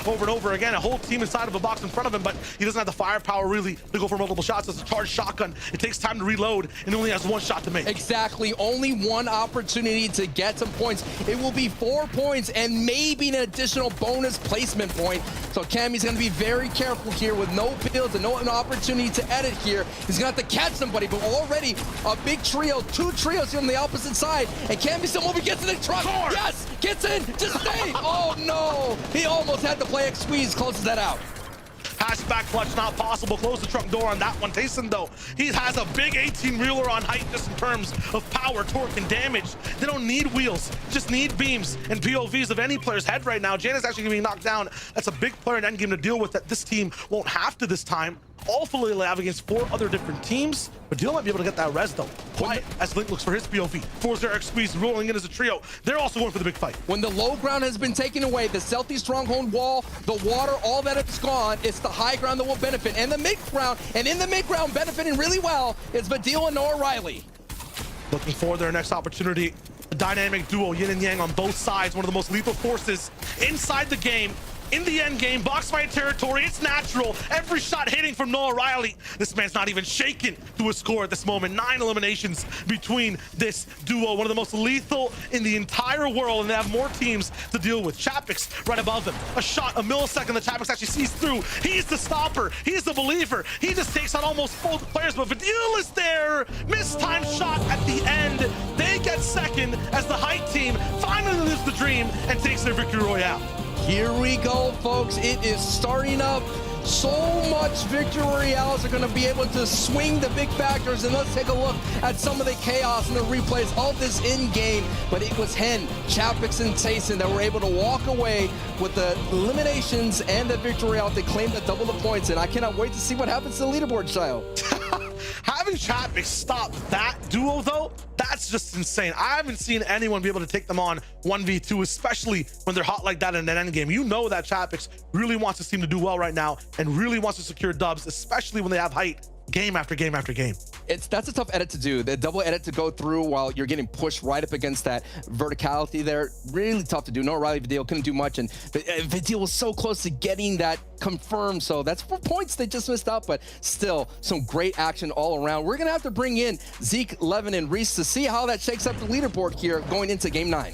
over and over again. A whole team inside of a box in front of him, but he doesn't have the firepower really to go for multiple shots. It's a charged shotgun. It takes time to reload and only has 1 shot to make. Exactly. Only 1 opportunity to get some points. It will be 4 points and maybe an additional bonus placement point. So Kami's going to be very careful here with no builds and no opportunity to edit here. He's going to have to catch somebody, but already a big trio, 2 trios on the opposite side, and Kami still moving, gets in the truck. Yes, gets in, just stay. Oh no, he almost had the play X squeeze, closes that out. Dash back clutch, not possible. Close the truck door on that one. Tayson, though, he has a big 18-reeler on height just in terms of power, torque, and damage. They don't need wheels, just need beams and POVs of any player's head right now. Janet's actually getting knocked down. That's a big player in endgame to deal with that this team won't have to this time. All fully alive against 4 other different teams, but Deal might be able to get that res though. Quiet as Link looks for his POV. 4-0 Squeeze rolling in as a trio. They're also going for the big fight. When the low ground has been taken away, the Stealthy Stronghold wall, the water, all that is gone, it's the high ground that will benefit. And the mid ground, and in the mid ground benefiting really well is Vadil and Noah Riley. Looking for their next opportunity. A dynamic duo, yin and yang on both sides. One of the most lethal forces inside the game. In the end game, box fight territory, it's natural. Every shot hitting from Noah Riley. This man's not even shaken to a score at this moment. 9 eliminations between this duo. One of the most lethal in the entire world, and they have more teams to deal with. Chapix right above them. A shot, a millisecond that Chapix actually sees through. He's the stopper. He's the believer. He just takes on almost both players, but Vadil is there. Mistimed shot at the end. They get second as the Height team finally lives the dream and takes their victory royale. Here we go, folks. It is starting up. So much victory royales are going to be able to swing the big factors. And let's take a look at some of the chaos and the replays of this in-game. But it was Hen, Chapix, and Tayson that were able to walk away with the eliminations and the victory royale. They claimed that double the points. And I cannot wait to see what happens to the leaderboard, Shio. Having Chapix stop that duo, though, that's just insane. I haven't seen anyone be able to take them on 1v2, especially when they're hot like that in an endgame. You know that Chapix really wants his team to do well right now and really wants to secure dubs, especially when they have height game after game after game. That's a tough edit to do. The double edit to go through while you're getting pushed right up against that verticality there. Really tough to do. No, Riley Vadil couldn't do much, and Vadil was so close to getting that confirmed. So that's 4 points they just missed out, but still some great action all around. We're gonna have to bring in Zeke, Levin, and Reese to see how that shakes up the leaderboard here going into game 9.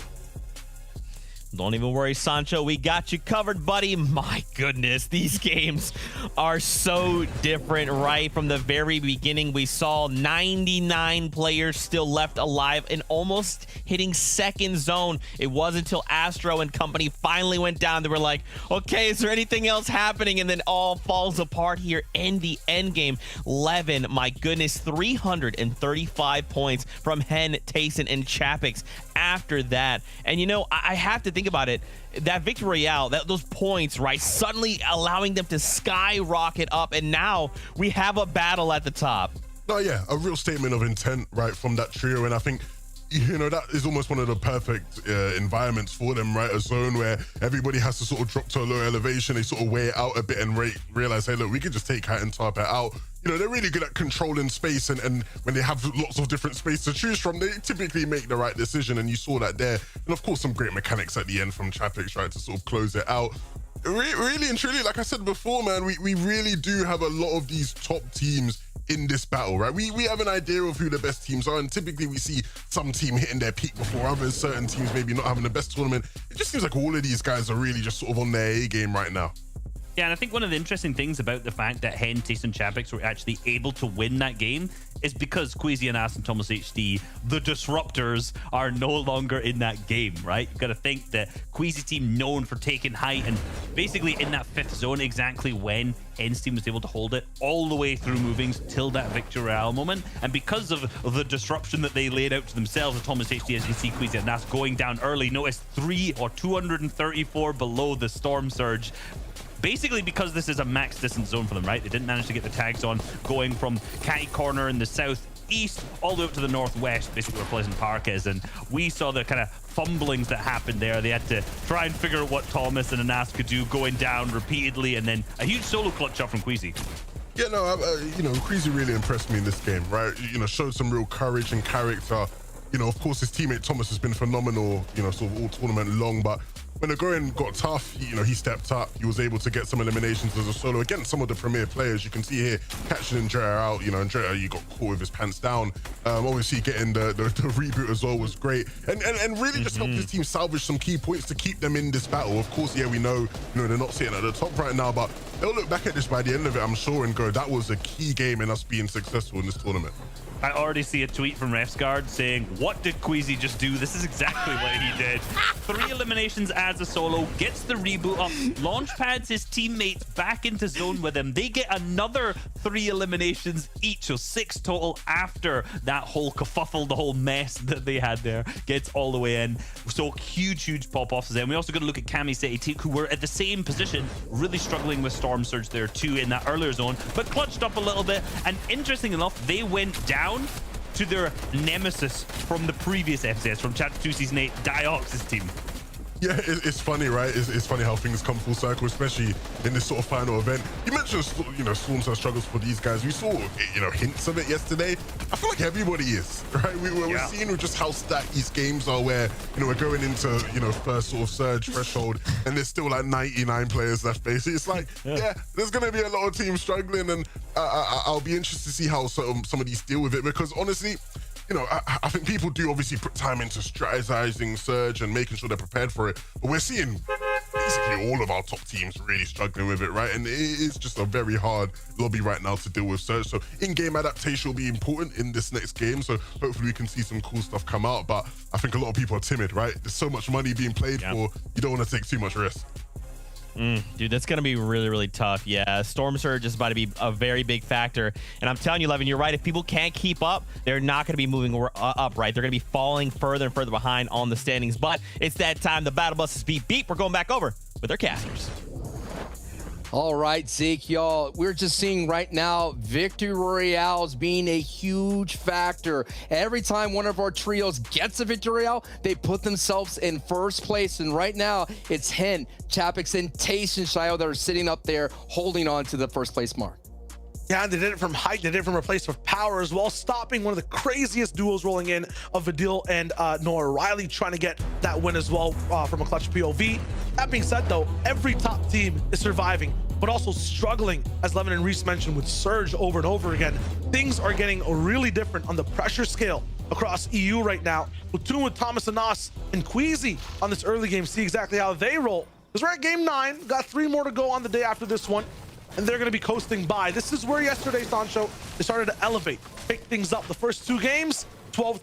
Don't even worry, Sancho. We got you covered, buddy. My goodness, these games are so different, right? From the very beginning, we saw 99 players still left alive and almost hitting second zone. It wasn't until Astro and company finally went down. They were like, okay, is there anything else happening? And then all falls apart here in the end game. Levin, my goodness, 335 points from Hen, Tayson, and Chapix after that. And you know, I have to think about it. That victory royale, those points, right, suddenly allowing them to skyrocket up, and now we have a battle at the top. No, yeah, a real statement of intent, right, from that trio. And I think, you know, that is almost one of the perfect environments for them, right? A zone where everybody has to sort of drop to a low elevation. They sort of weigh it out a bit and realize, hey, look, we could just take Height and Tarp it out. You know, they're really good at controlling space, and when they have lots of different space to choose from, they typically make the right decision, and you saw that there. And of course, some great mechanics at the end from Chapix, right, to sort of close it out. Really and truly, like I said before, man, we really do have a lot of these top teams in this battle, right? We have an idea of who the best teams are, and typically we see some team hitting their peak before others, certain teams maybe not having the best tournament. It just seems like all of these guys are really just sort of on their A game right now. Yeah, and I think one of the interesting things about the fact that Hen, Tayson, and Chapix were actually able to win that game is because Queasy and Ass and Thomas HD, the disruptors, are no longer in that game, right? You've got to think that Queasy team known for taking height and basically in that 5th zone exactly when Hen's team was able to hold it all the way through movings till that victory royale moment. And because of the disruption that they laid out to themselves with Thomas HD, as you see Queasy and Ass going down early, notice 234 below the storm surge. Basically because this is a max distance zone for them, right? They didn't manage to get the tags on going from Catty Corner in the southeast all the way up to the northwest, basically where Pleasant Park is. And we saw the kind of fumblings that happened there. They had to try and figure out what Thomas and Anas could do, going down repeatedly, and then a huge solo clutch up from Queasy. Yeah, no, you know, Queasy really impressed me in this game, right? You know, showed some real courage and character. You know, of course, his teammate Thomas has been phenomenal, you know, sort of all tournament long, but when the going got tough, you know, he stepped up. He was able to get some eliminations as a solo against some of the premier players. You can see here, catching Andrea out. You know, Andrea, you got caught with his pants down. Obviously, getting the reboot as well was great. And really just helped his team salvage some key points to keep them in this battle. Of course, yeah, we know, you know, they're not sitting at the top right now, but they'll look back at this by the end of it, I'm sure, and go, that was a key game in us being successful in this tournament. I already see a tweet from Refsguard saying, what did Queasy just do? This is exactly what he did. 3 eliminations has a solo, gets the reboot up, launchpads his teammates back into zone with him. They get another 3 eliminations each, so 6 total after that whole kerfuffle, the whole mess that they had there gets all the way in. So huge pop-offs there. And we also got to look at Cami City, who were at the same position, really struggling with Storm Surge there too in that earlier zone, but clutched up a little bit. And interesting enough, they went down to their nemesis from the previous FCS, from Chapter 2 Season 8, Diox's team. Yeah, it's funny, right? It's funny how things come full circle, especially in this sort of final event. You mentioned, Storm Surge struggles for these guys. We saw, hints of it yesterday. I feel like everybody is, right? We're seeing just how stacked these games are, where, we're going into, first sort of Surge threshold, and there's still like 99 players left, basically. It's like, there's going to be a lot of teams struggling, and I'll be interested to see how some of these deal with it, because honestly, I think people do obviously put time into strategizing Surge and making sure they're prepared for it. But we're seeing basically all of our top teams really struggling with it, right? And it is just a very hard lobby right now to deal with Surge. So in-game adaptation will be important in this next game. So hopefully we can see some cool stuff come out. But I think a lot of people are timid, right? There's so much money being played for. You don't want to take too much risk. Dude, that's going to be really tough. Yeah, Storm Surge is about to be a very big factor. And I'm telling you, Levin, you're right. If people can't keep up, they're not going to be moving up, right? They're going to be falling further and further behind on the standings. But it's that time. The battle bus is beep. We're going back over with our casters. All right, Zeke, y'all. We're just seeing right now Victory Royales being a huge factor. Every time one of our trios gets a Victory Royale, they put themselves in first place. And right now, it's Hen, Chapix, and Taste and Shio that are sitting up there holding on to the first place mark. Yeah, they did it from height, they did it from a place of power as well, stopping one of the craziest duos rolling in of Vidil and Nora Riley, trying to get that win as well from a clutch POV. That being said, though, every top team is surviving, but also struggling, as Levin and Reese mentioned, with Surge over and over again. Things are getting really different on the pressure scale across EU right now. Platoon with Thomas and Nas and Queasy on this early game, see exactly how they roll. Because we're at game 9, got 3 more to go on the day after this one, and they're going to be coasting by. This is where yesterday, Sancho, they started to elevate, pick things up. The first 2 games, 12th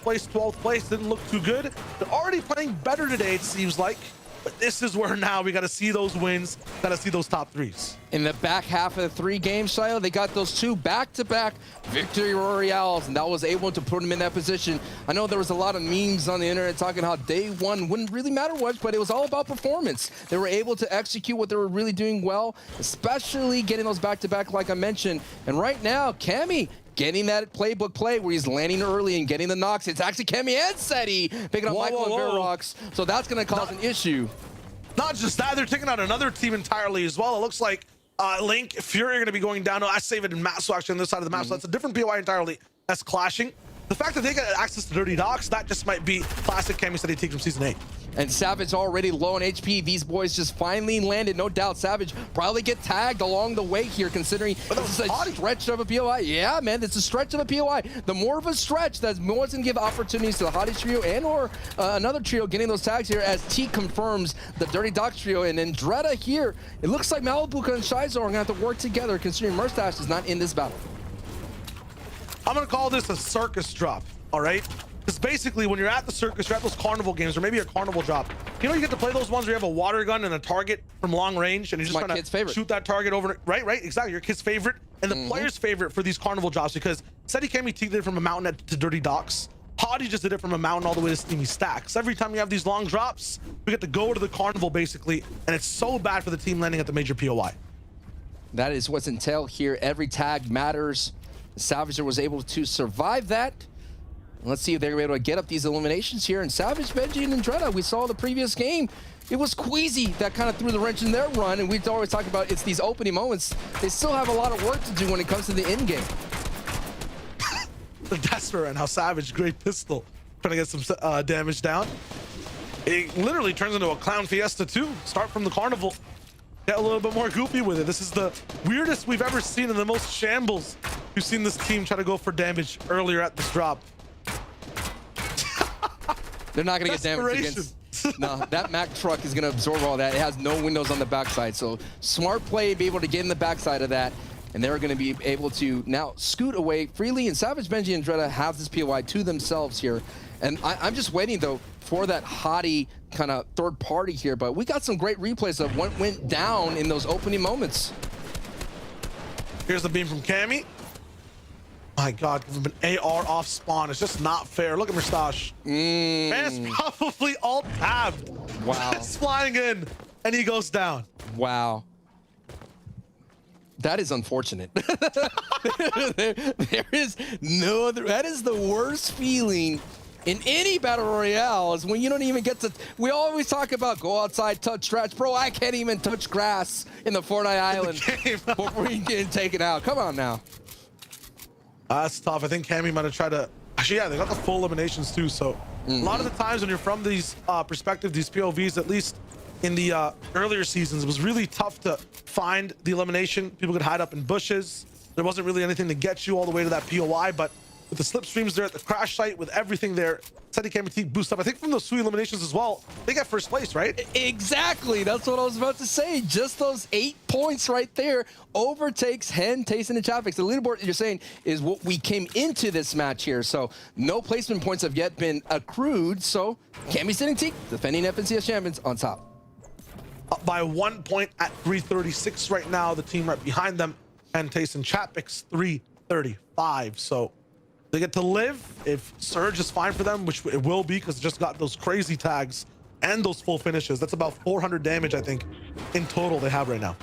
place, didn't look too good. They're already playing better today, it seems like. But this is where now we got to see those wins, got to see those top 3s. In the back half of the 3 games, Shio, they got those 2 back-to-back Victory Royales, and that was able to put them in that position. I know there was a lot of memes on the internet talking how day 1 wouldn't really matter much, but it was all about performance. They were able to execute what they were really doing well, especially getting those back-to-back like I mentioned. And right now, Cammy getting that playbook play where he's landing early and getting the knocks. It's actually Cammy and Seti picking up Michael and Verox, so that's going to cause an issue. Not just that, they're taking out another team entirely as well. It looks like Link, Fury are going to be going down. No, I save it in map, so actually on this side of the map, so that's a different POI entirely that's clashing. The fact that they get access to Dirty Docks, that just might be classic Cammy City take from Season 8. And Savage already low on HP. These boys just finally landed, no doubt. Savage probably get tagged along the way here, considering this is a stretch of a POI. Yeah, man, it's a stretch of a POI. The more of a stretch, that's more going to give opportunities to the Hottie trio and or another trio getting those tags here, as T confirms the Dirty Docks trio. And then Dreda here, it looks like Malibuka and Shizo are going to have to work together, considering Murstache is not in this battle. I'm going to call this a circus drop, all right? Because basically, when you're at the circus, you're at those carnival games, or maybe a carnival drop. You get to play those ones where you have a water gun and a target from long range, and you're just trying to shoot that target over. Right, exactly. Your kid's favorite and the player's favorite for these carnival drops, because Seti Cammy did it from a mountain to Dirty Docks. Hottie just did it from a mountain all the way to Steamy Stacks. Every time you have these long drops, we get to go to the carnival, basically, and it's so bad for the team landing at the major POI. That is what's entailed here. Every tag matters. Savager was able to survive that. Let's see if they were able to get up these eliminations here. And Savage, Benji, and Dreda, we saw the previous game. It was Queasy that kind of threw the wrench in their run, and we'd always talk about it's these opening moments. They still have a lot of work to do when it comes to the end game. The Desper and how Savage, great pistol, trying to get some damage down. It literally turns into a clown fiesta too. Start from the carnival, get a little bit more goofy with it. This is the weirdest we've ever seen and the most shambles we've seen this team try to go for damage earlier at this drop. They're not going to get damage against... No, that Mack truck is going to absorb all that. It has no windows on the backside, so smart play to be able to get in the backside of that, and they're going to be able to now scoot away freely, and Savage, Benji, and Dreda have this POI to themselves here. And I'm just waiting, though, for that Hottie kind of third party here, but we got some great replays of what went down in those opening moments. Here's the beam from Cammy. My God, give him an AR off spawn. It's just not fair. Look at Mustache. Man, it's probably alt tabbed. Wow. It's flying in, and he goes down. Wow. That is unfortunate. there is no other. That is the worst feeling in any battle royale, is when you don't even get to. We always talk about go outside, touch trash. Bro, I can't even touch grass in the Fortnite Island before you get taken out. Come on now. That's tough. I think Cammy might have tried to. Actually, yeah, they got the full eliminations too. So a lot of the times when you're from these perspective, these POVs, at least in the earlier seasons, it was really tough to find the elimination. People could hide up in bushes. There wasn't really anything to get you all the way to that POI, but with the slipstreams there at the crash site, with everything there, Seti Cammy boost up. I think from those 3 eliminations as well, they got first place, right? Exactly. That's what I was about to say. Just those 8 points right there overtakes Hen, Tayson, and Chapix. The leaderboard, you're saying, is what we came into this match here. So no placement points have yet been accrued. So Cammy Sitting Teak, defending FNCS champions, on top. Up by 1 point at 336 right now. The team right behind them, and Tayson Chapix 335. So they get to live if Surge is fine for them, which it will be because it just got those crazy tags and those full finishes. That's about 400 damage, I think, in total they have right now.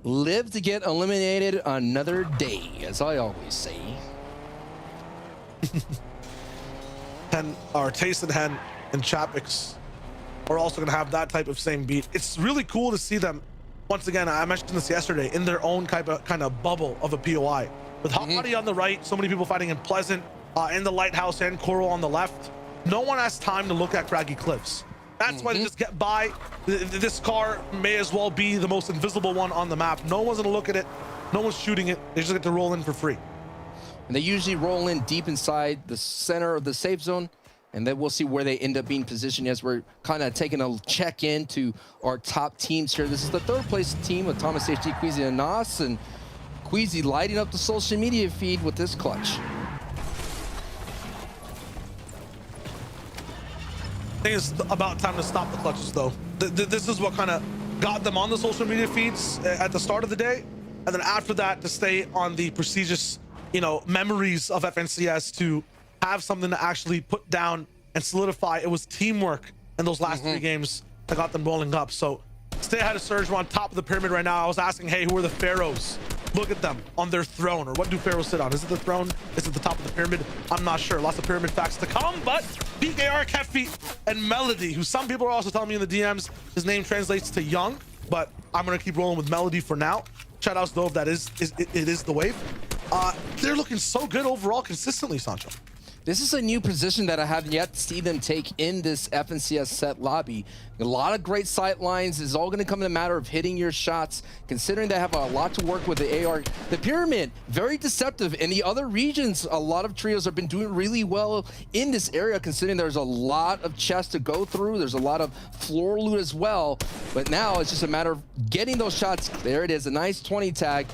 Live to get eliminated another day, as I always say. Tayson, Hen, and Chapix are also going to have that type of same beat. It's really cool to see them, once again, I mentioned this yesterday, in their own kind of bubble of a POI. With Hot Body on the right, so many people fighting in Pleasant, in the Lighthouse, and Coral on the left. No one has time to look at Craggy Cliffs. That's why they just get by. This car may as well be the most invisible one on the map. No one's gonna look at it. No one's shooting it. They just get to roll in for free. And they usually roll in deep inside the center of the safe zone, and then we'll see where they end up being positioned as we're kind of taking a check in to our top teams here. This is the 3rd place team with Thomas HD, Queasy, and Nas, and Queasy lighting up the social media feed with this clutch. I think it's about time to stop the clutches, though. This is what kind of got them on the social media feeds at the start of the day, and then after that to stay on the prestigious, memories of FNCS, to have something to actually put down and solidify. It was teamwork in those last 3 games that got them rolling up. So stay ahead of Surge. We're on top of the pyramid right now. I was asking, hey, who are the pharaohs? Look at them on their throne. Or what do pharaohs sit on? Is it the throne? Is it the top of the pyramid? I'm not sure. Lots of pyramid facts to come, but BKR, Kefi, and Melody, who some people are also telling me in the DMs his name translates to young, but I'm gonna keep rolling with Melody for now. Shout outs though if that is the wave. They're looking so good overall consistently, Sancho. This is a new position that I have yet to see them take in this FNCS set lobby. A lot of great sight lines. It's all going to come in a matter of hitting your shots, considering they have a lot to work with the AR. The pyramid, very deceptive. In the other regions, a lot of trios have been doing really well in this area, considering there's a lot of chests to go through. There's a lot of floor loot as well. But now it's just a matter of getting those shots. There it is, a nice 20 tag.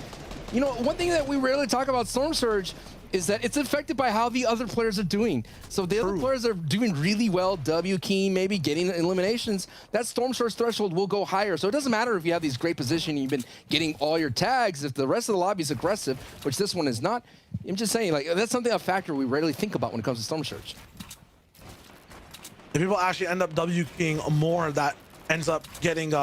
One thing that we rarely talk about Storm Surge is that it's affected by how the other players are doing. So the other players are doing really well, W King maybe getting eliminations, that Storm Surge threshold will go higher. So it doesn't matter if you have these great positions, you've been getting all your tags, if the rest of the lobby is aggressive, which this one is not. I'm just saying, that's a factor we rarely think about when it comes to Storm Surge. If people actually end up W King more, that ends up getting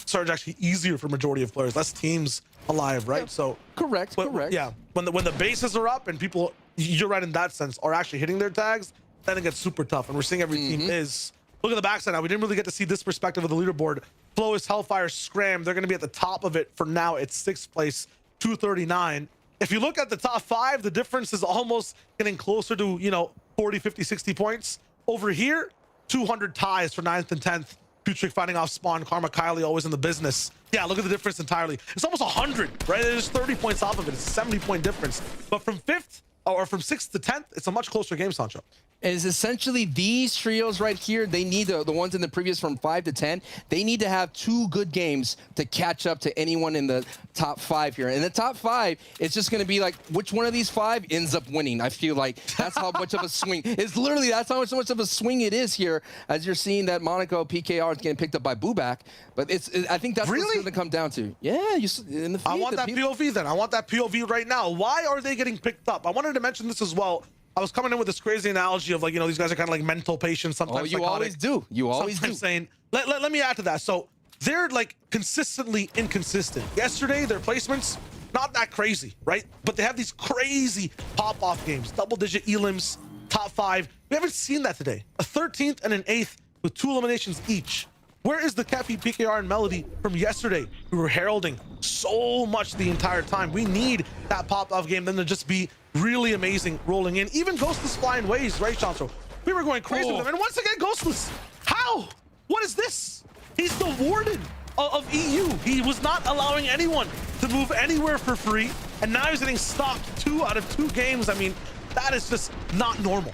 Surge actually easier for majority of players, less teams alive, right? Yeah. So correct. Yeah, when the bases are up and people, you're right in that sense, are actually hitting their tags, then it gets super tough. And we're seeing every team is. Look at the backside now. We didn't really get to see this perspective of the leaderboard. Flowist, Hellfire, Scram, they're going to be at the top of it for now. It's 6th place, 239. If you look at the top 5, the difference is almost getting closer to 40, 50, 60 points. Over here, 200 ties for 9th and 10th. Putrick fighting off Spawn, Karma, Kylie always in the business. Yeah, look at the difference entirely. It's almost 100, right? There's 30 points off of it. It's a 70-point difference. But from 5th or from 6th to 10th, it's a much closer game, Sancho. Is essentially these trios right here, they need the ones in the previous from 5 to 10, they need to have 2 good games to catch up to anyone in the top 5 here. In the top 5, it's just going to be like, which one of these 5 ends up winning? I feel like that's how much of a swing. It's literally, that's how much of a swing it is here, as you're seeing that Monaco PKR is getting picked up by Bubak. But I think that's what it's going to come down to. Yeah, in the feed, I want that POV then. I want that POV right now. Why are they getting picked up? I wanted to mention this as well. I was coming in with this crazy analogy of like, these guys are kind of like mental patients, sometimes you psychotic. Always do. You always do. Saying, let me add to that. So they're like consistently inconsistent. Yesterday, their placements, not that crazy, right? But they have these crazy pop-off games, double-digit elims, top 5. We haven't seen that today. A 13th and an 8th with 2 eliminations each. Where is the Kepi, PKR, and Melody from yesterday? We were heralding so much the entire time. We need that pop-off game then to just be really amazing rolling in. Even Ghostless flying ways, right, Chancho? We were going crazy with them. And once again, Ghostless. How? What is this? He's the warden of EU. He was not allowing anyone to move anywhere for free. And now he's getting stopped 2 out of 2 games. I mean, that is just not normal.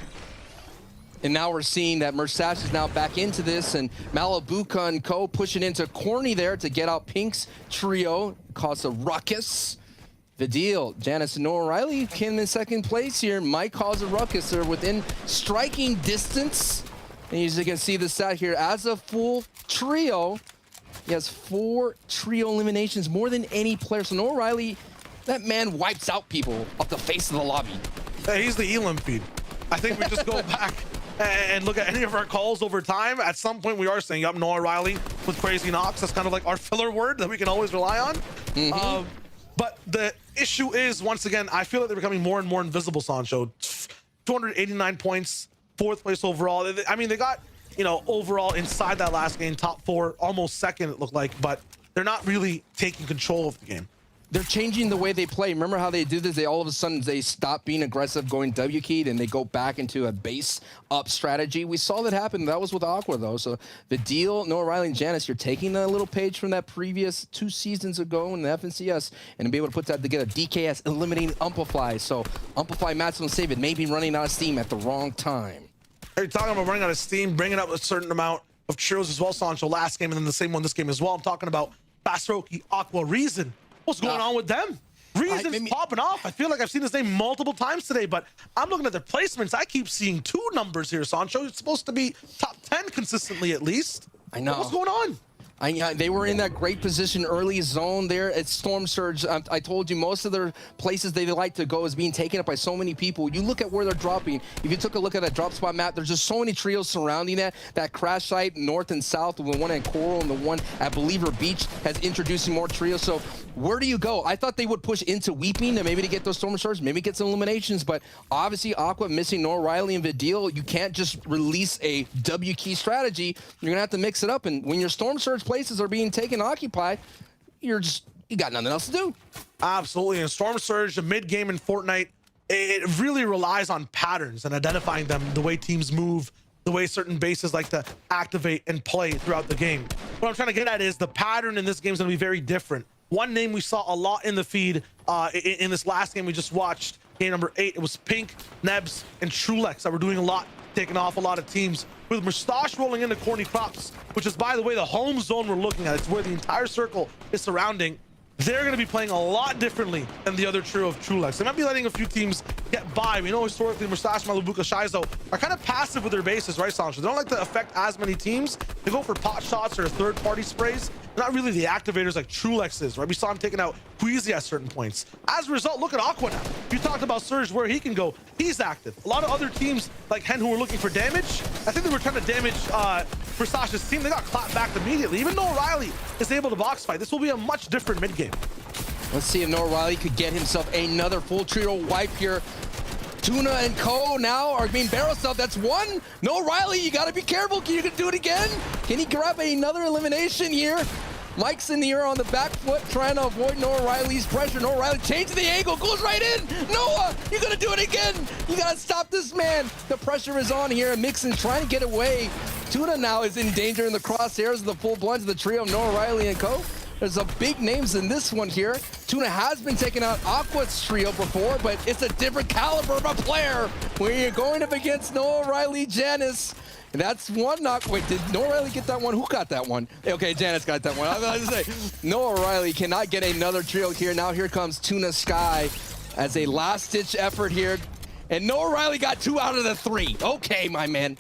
And now we're seeing that Mersash is now back into this, and Malabuka and co pushing into Corny there to get out Pink's trio, cause a ruckus. Vidil, Janice, and Noah Riley came in 2nd place here. Might cause a ruckus. They're within striking distance. And as you can see the stat here, as a full trio, he has 4 trio eliminations, more than any player. So Noah Riley, that man wipes out people off the face of the lobby. Hey, he's the elim feed. I think we just go back and look at any of our calls over time. At some point, we are saying, yup, Noah Riley with crazy knocks. That's kind of like our filler word that we can always rely on. But the issue is, once again, I feel like they're becoming more and more invisible, Sancho. 289 points, 4th place overall. I mean, they got, overall inside that last game, top 4, almost 2nd, it looked like, but they're not really taking control of the game. They're changing the way they play. Remember how they do this? They all of a sudden, they stop being aggressive, going W-keyed, and they go back into a base up strategy. We saw that happen. That was with Aqua, though. So the deal, Noah Riley and Janice, you're taking a little page from that previous 2 seasons ago in the FNCS and be able to put that together. DKS eliminating Amplify. So Amplify maximum save it, maybe running out of steam at the wrong time. Are you talking about running out of steam, bringing up a certain amount of trios as well, Sancho, last game, and then the same one this game as well? I'm talking about Basroki, Aqua, Reason. What's going on with them? Reason's popping off. I feel like I've seen his name multiple times today, but I'm looking at their placements. I keep seeing 2 numbers here, Sancho. It's supposed to be top 10 consistently at least. I know. What's going on? They were in that great position early zone there at Storm Surge. I told you most of their places they like to go is being taken up by so many people. You look at where they're dropping. If you took a look at that drop spot map, there's just so many trios surrounding that crash site north and south, the one at Coral and the one at Believer Beach has introducing more trios. So where do you go? I thought they would push into Weeping and maybe to get those Storm Surge, maybe get some eliminations, but obviously Aqua missing Noah Riley and Vidil. You can't just release a W key strategy. You're gonna have to mix it up, and when your Storm Surge places are being taken occupied, you got nothing else to do. Absolutely. And Storm Surge, the mid game in Fortnite, it really relies on patterns and identifying them, the way teams move, the way certain bases like to activate and play throughout the game. What I'm trying to get at is the pattern in this game is going to be very different. One name we saw a lot in the feed in this last game we just watched, game number 8, it was Pink, Nebs, and Trulex that were doing a lot, taking off a lot of teams, with Mustache rolling into Corny Crops, which is, by the way, the home zone we're looking at. It's where the entire circle is surrounding. They're going to be playing a lot differently than the other trio of Trulex. They might be letting a few teams get by. We know historically Mustache, Malabuka, Shizo are kind of passive with their bases, right, Sancho? They don't like to affect as many teams. They go for pot shots or third-party sprays. They're not really the activators like Trulex is, right? We saw him taking out Queasy at certain points. As a result, look at Aqua now. You talked about Surge, where he can go. He's active. A lot of other teams like Hen who were looking for damage, I think they were trying to damage Mustache's team. They got clapped back immediately. Even though Riley is able to box fight, this will be a much different mid game. Let's see if Noah Riley could get himself another full trio wipe here. Tuna and Co now are being barrel stuff. That's 1. Noah Riley, you got to be careful. Can you do it again? Can he grab another elimination here? Mike's in the air on the back foot, trying to avoid Noah Riley's pressure. Noah Riley changes the angle, goes right in. Noah, you're going to do it again. You got to stop this man. The pressure is on here. Mixon trying to get away. Tuna now is in danger in the crosshairs of the full blunts of the trio of Noah Riley and Co. There's a big names in this one here. Tuna has been taking out Aqua's trio before, but it's a different caliber of a player when you're going up against Noah Riley, Janice. And that's one knock. Wait, did Noah Riley get that one? Who got that one? Okay, Janice got that one. I was about to say, Noah Riley cannot get another trio here. Now here comes Tuna Sky as a last-ditch effort here. And Noah Riley got 2 out of the 3. Okay, my man.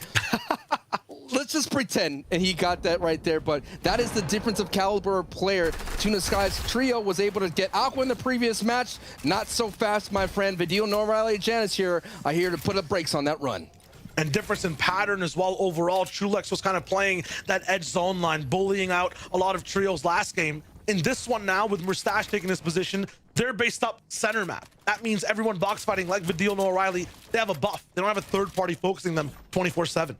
Let's just pretend, and he got that right there, but that is the difference of caliber of player. Tuna Sky's trio was able to get Aqua in the previous match. Not so fast, my friend. Vidil, Noah Riley, Janice here are here to put up brakes on that run. And difference in pattern as well overall. Trulex was kind of playing that edge zone line, bullying out a lot of trios last game. In this one now, with Mustache taking this position, they're based up center map. That means everyone box fighting like Vidil, Noah Riley, they have a buff. They don't have a third party focusing them 24/7.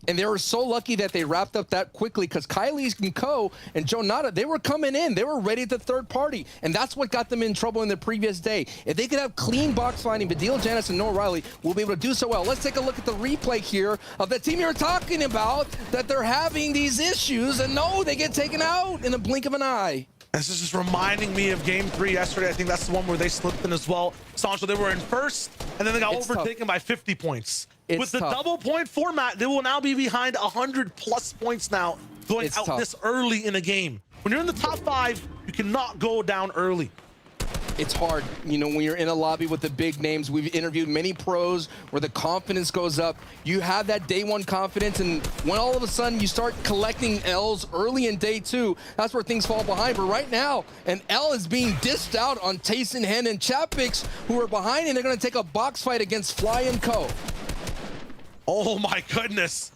And they were so lucky that they wrapped up that quickly because Kylie and Co. and Joe Nada, they were coming in. They were ready at the third party. And that's what got them in trouble in the previous day. If they could have clean box fighting, Vidil, Janice, and Noah Riley will be able to do so well. Let's take a look at the replay here of the team you were talking about, that they're having these issues. And no, they get taken out in the blink of an eye. This is just reminding me of game 3 yesterday. I think that's the one where they slipped in as well. Sancho, they were in first, and then they got overtaken by 50 points. With the double point format, they will now be behind 100+ points now, going out this early in a game. When you're in the top 5, you cannot go down early. It's hard, you know, when you're in a lobby with the big names. We've interviewed many pros where the confidence goes up. You have that day 1 confidence, and when all of a sudden you start collecting L's early in day 2, that's where things fall behind. But right now, an L is being dished out on Tayson Hen and Chapix, who are behind, and they're going to take a box fight against Fly and Co. Oh my goodness.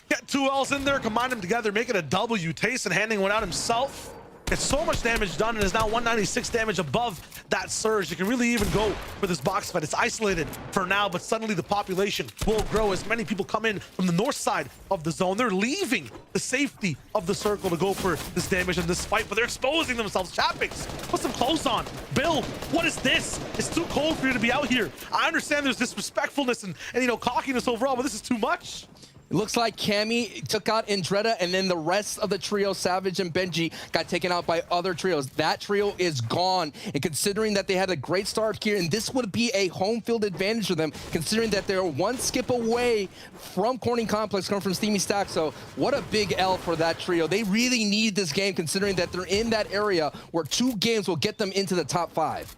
Get 2 L's in there, combine them together, make it a W. Tayson handing one out himself. It's so much damage done, and is now 196 damage above that surge. You can really even go for this box fight. It's isolated for now, but suddenly the population will grow as many people come in from the north side of the zone. They're leaving the safety of the circle to go for this damage in this fight, but they're exposing themselves. Chapix, put some clothes on. Bill, what is this? It's too cold for you to be out here. I understand there's disrespectfulness and you know, cockiness overall, but this is too much. It looks like Cammy took out Andretta, and then the rest of the trio, Savage and Benji, got taken out by other trios. That trio is gone. And considering that they had a great start here, and this would be a home field advantage for them, considering that they're 1 skip away from Corning Complex, coming from Steamy Stack. So what a big L for that trio. They really need this game, considering that they're in that area where 2 games will get them into the top 5.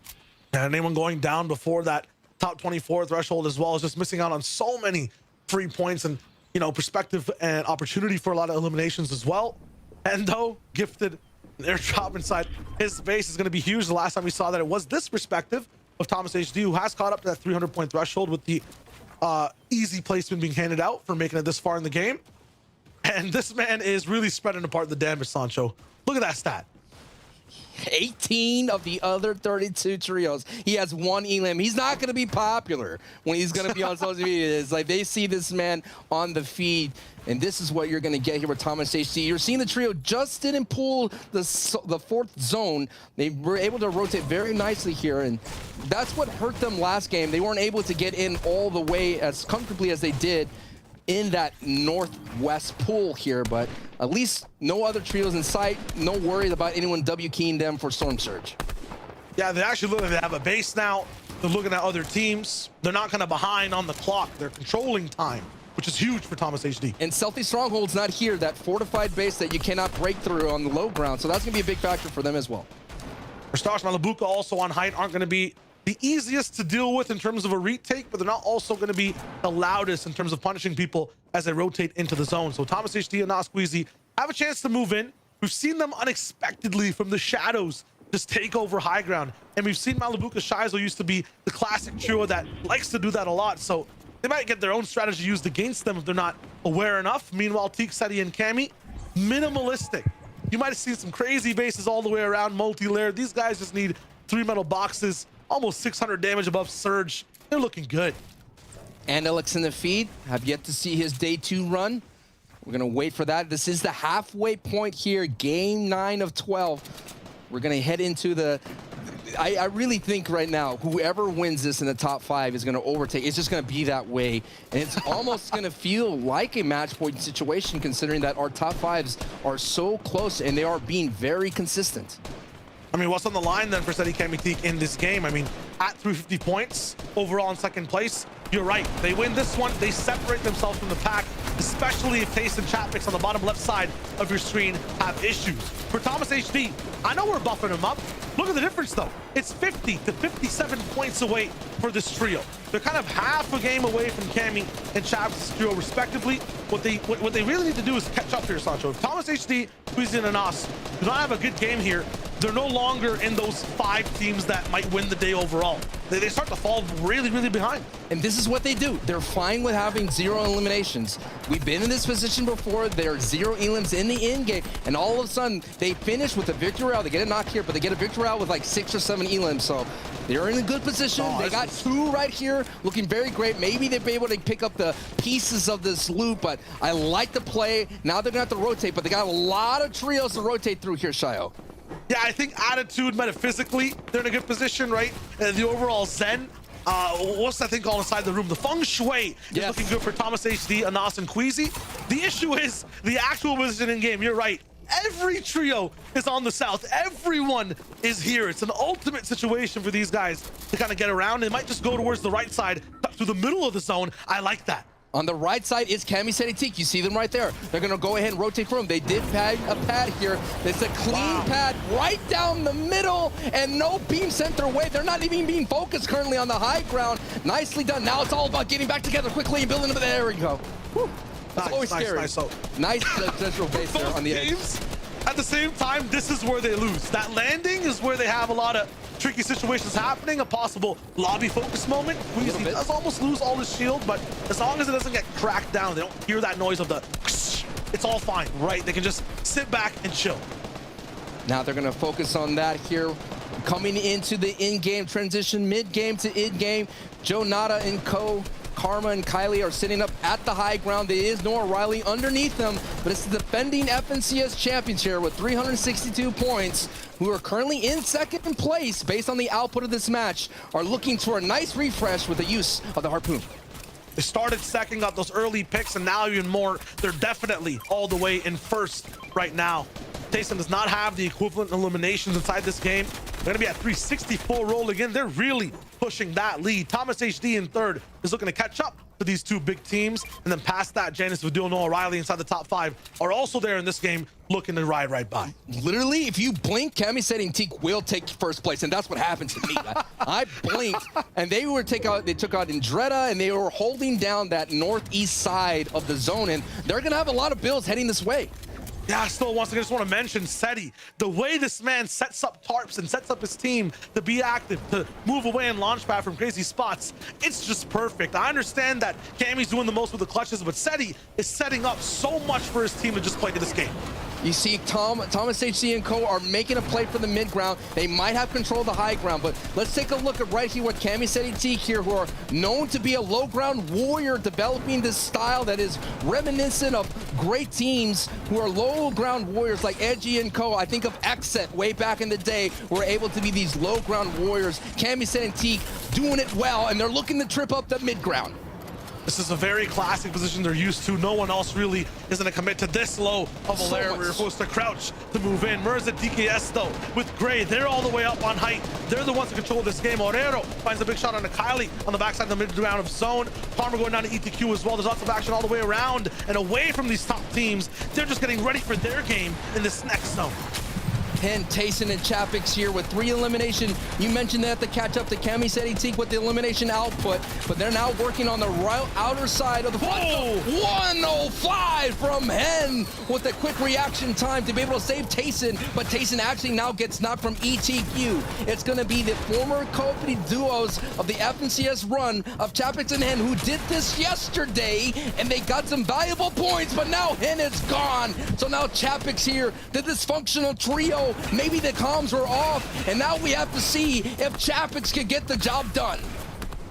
And anyone going down before that top 24 threshold as well is just missing out on so many free points and, you know, perspective and opportunity for a lot of eliminations as well. Endo gifted an airdrop inside his base is going to be huge. The last time we saw that, it was this perspective of Thomas HD, who has caught up to that 300-point threshold with the easy placement being handed out for making it this far in the game. And this man is really spreading apart the damage, Sancho. Look at that stat. 18 of the other 32 trios. He has 1 elim. He's not going to be popular when he's going to be on social media. It's like they see this man on the feed, and this is what you're going to get here with Thomas HC. You're seeing the trio just didn't pull the 4th zone. They were able to rotate very nicely here, and that's what hurt them last game. They weren't able to get in all the way as comfortably as they did in that northwest pool here, but at least no other trios in sight. No worries about anyone W keying them for Storm Surge. Yeah, they actually look like they have a base now. They're looking at other teams. They're not kind of behind on the clock. They're controlling time, which is huge for Thomas HD. And Stealthy Stronghold's not here, that fortified base that you cannot break through on the low ground, so that's gonna be a big factor for them as well. Mustache, Malabuka also on height aren't gonna be the easiest to deal with in terms of a retake, but they're not also going to be the loudest in terms of punishing people as they rotate into the zone. So Thomas HD and Nas Squeezy have a chance to move in. We've seen them unexpectedly from the shadows just take over high ground. And we've seen Malabuka Shizo used to be the classic trio that likes to do that a lot. So they might get their own strategy used against them if they're not aware enough. Meanwhile, Teak, Seti, and Cammy, minimalistic. You might have seen some crazy bases all the way around, multi-layered. These guys just need 3 metal boxes, almost 600 damage above Surge. They're looking good. And Alex in the feed, have yet to see his day 2 run. We're gonna wait for that. This is the halfway point here, game 9 of 12. We're gonna head into I really think right now, whoever wins this in the top 5 is going to overtake. It's just going to be that way. And it's almost going to feel like a match point situation, considering that our top 5s are so close and they are being very consistent. I mean, what's on the line then for Seti Kamitik in this game? I mean, at 350 points, overall in second place, you're right. They win this one, they separate themselves from the pack, especially if Taste and Chapix on the bottom left side of your screen have issues. For Thomas HD, I know we're buffing him up. Look at the difference though. It's 50 to 57 points away for this trio. They're kind of half a game away from Cammy and Chap's trio respectively. What they really need to do is catch up here, Sancho. If Thomas HD, Quizin, and Us do not have a good game here, they're no longer in those 5 teams that might win the day overall. They start to fall really, really behind. And this is what they do. They're fine with having 0 eliminations. We've been in this position before. There are 0 elims in the end game, and all of a sudden they finish with a victory route. They get a knock here, but they get a victory route with like 6 or 7 elims. So they're in a good position. They got 2 right here, looking very great. Maybe they'll be able to pick up the pieces of this loop, but I like the play. Now they're gonna have to rotate, but they got a lot of trios to rotate through here, Shayo. Yeah, I think attitude, metaphysically, they're in a good position, right? The overall zen, what's that thing called inside the room? The feng shui is looking good for Thomas HD, Anas, and Queasy. The issue is the actual position in game. You're right. Every trio is on the south. Everyone is here. It's an ultimate situation for these guys to kind of get around. They might just go towards the right side, to the middle of the zone. I like that. On the right side is Cami Teak. You see them right there. They're going to go ahead and rotate for him. They did pad a pad here. It's a clean pad right down the middle and no beam sent their way. They're not even being focused currently on the high ground. Nicely done. Now it's all about getting back together quickly and building them. There we go. Whew. That's always scary. Nice central base there on the edge. At the same time, this is where they lose. That landing is where they have a lot of tricky situations happening, a possible lobby focus moment. Queasy does almost lose all his shield, but as long as it doesn't get cracked down, they don't hear that noise of the it's all fine, right? They can just sit back and chill. Now they're going to focus on that here. Coming into the in-game transition, mid-game to in-game, Joe Nada and co. Karma and Kylie are sitting up at the high ground. There is Noah Riley underneath them, but it's the defending FNCS champions here with 362 points, who are currently in second place based on the output of this match, are looking for a nice refresh with the use of the Harpoon. They started second, got those early picks, and now even more. They're definitely all the way in first right now. Tayson does not have the equivalent eliminations inside this game. They're gonna be at 364 rolling in. They're really pushing that lead. Thomas HD in third is looking to catch up to these 2 big teams. And then past that, Janice Vidal, Noah Riley inside the top 5 are also there in this game looking to ride right by. Literally, if you blink, Cami Teak will take first place, and that's what happened to me. I blinked, and they took out Indretta, and they were holding down that northeast side of the zone, and they're gonna have a lot of builds heading this way. Yeah, still once again, I just want to mention Seti. The way this man sets up tarps and sets up his team to be active, to move away and launch pad from crazy spots, it's just perfect. I understand that Cammy's doing the most with the clutches, but Seti is setting up so much for his team to just play to this game. You see Thomas HC and co are making a play for the mid ground. They might have control of the high ground, but let's take a look at right here with Cami Teak here, who are known to be a low ground warrior, developing this style that is reminiscent of great teams who are low ground warriors like Edgy and co. I think of Xset way back in the day, were able to be these low ground warriors. Cami Teak doing it well, and they're looking to trip up the mid ground. This is a very classic position they're used to. No one else really is going to commit to this low of a layer where you're supposed to crouch to move in. Mirza DKS, though, with Gray, they're all the way up on height. They're the ones to control this game. Orero finds a big shot on a Kylie on the backside of the mid-round of zone. Karma going down to ETQ as well. There's lots of action all the way around and away from these top teams. They're just getting ready for their game in this next zone. Tayson and Chapix here with 3 elimination. You mentioned they have to catch up to Cami Teak with the elimination output, but they're now working on the outer side of the 105 from Hen with a quick reaction time to be able to save Tayson, but Tayson actually now gets knocked from ETQ. It's going to be the former co-operating duos of the FNCS run of Chapix and Hen, who did this yesterday, and they got some valuable points, but now Hen is gone. So now Chapix here, the dysfunctional trio. Maybe the comms were off, and now we have to see if Chapix can get the job done.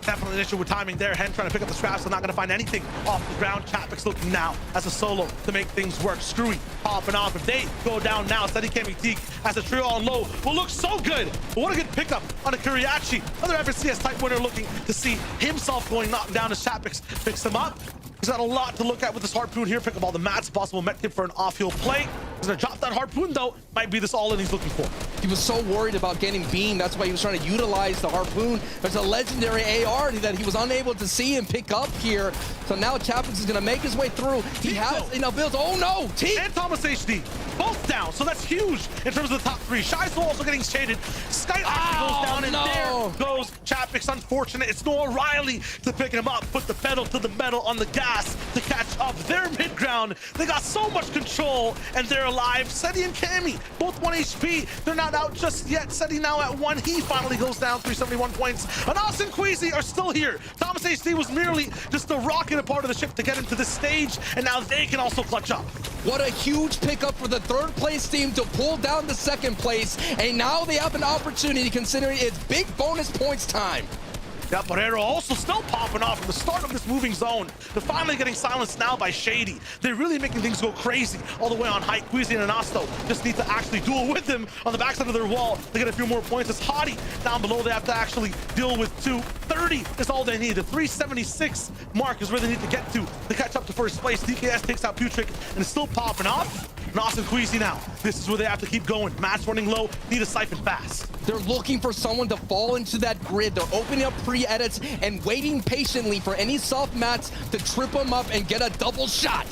Definitely an issue with timing there. Hen trying to pick up the scraps, so not going to find anything off the ground. Chapek's looking now as a solo to make things work. Screwy popping off. If they go down now, Steady Kami Teak as a trio on low will look so good. But what a good pickup on a Kuriachi. Another FNCS type winner looking to see himself going knocked down as Chapek picks him up. He's got a lot to look at with this harpoon here. Pick up all the mats, possible met tip for an off-heal play. He's gonna drop that harpoon though. Might be this all-in he's looking for. He was so worried about getting beamed. That's why he was trying to utilize the harpoon. There's a legendary AR that he was unable to see and pick up here. So now Chapek is gonna make his way through. He has enough builds. Oh no, T and Thomas HD both down. So that's huge in terms of the top three. Shizo also getting shaded. Sky goes down, and there goes Chapek's. Unfortunate. It's Noah Riley to pick him up. Put the pedal to the metal on the gas to catch up. Their mid ground. They got so much control, and they're alive. Seti and Cammy, both 1 HP. They're not out just yet. Seti now at 1. He finally goes down 371 points. Anas and Queasy are still here. Thomas HD was merely just a rocket a part of the ship to get into this stage, and now they can also clutch up. What a huge pickup for the third place team to pull down the second place, and now they have an opportunity considering it's big bonus points time. Yeah, Barrero also still popping off from the start of this moving zone. They're finally getting silenced now by Shady. They're really making things go crazy all the way on height. Queasy and Anasto just need to actually duel with them on the backside of their wall to get a few more points. As Hottie down below, they have to actually deal with 230 is all they need. The 376 mark is where they need to get to catch up to first place. DKS takes out Putrick and is still popping off. Nas and Queasy now. This is where they have to keep going. Match running low, need a siphon fast. They're looking for someone to fall into that grid. They're opening up pre-edits and waiting patiently for any soft mats to trip them up and get a double shot.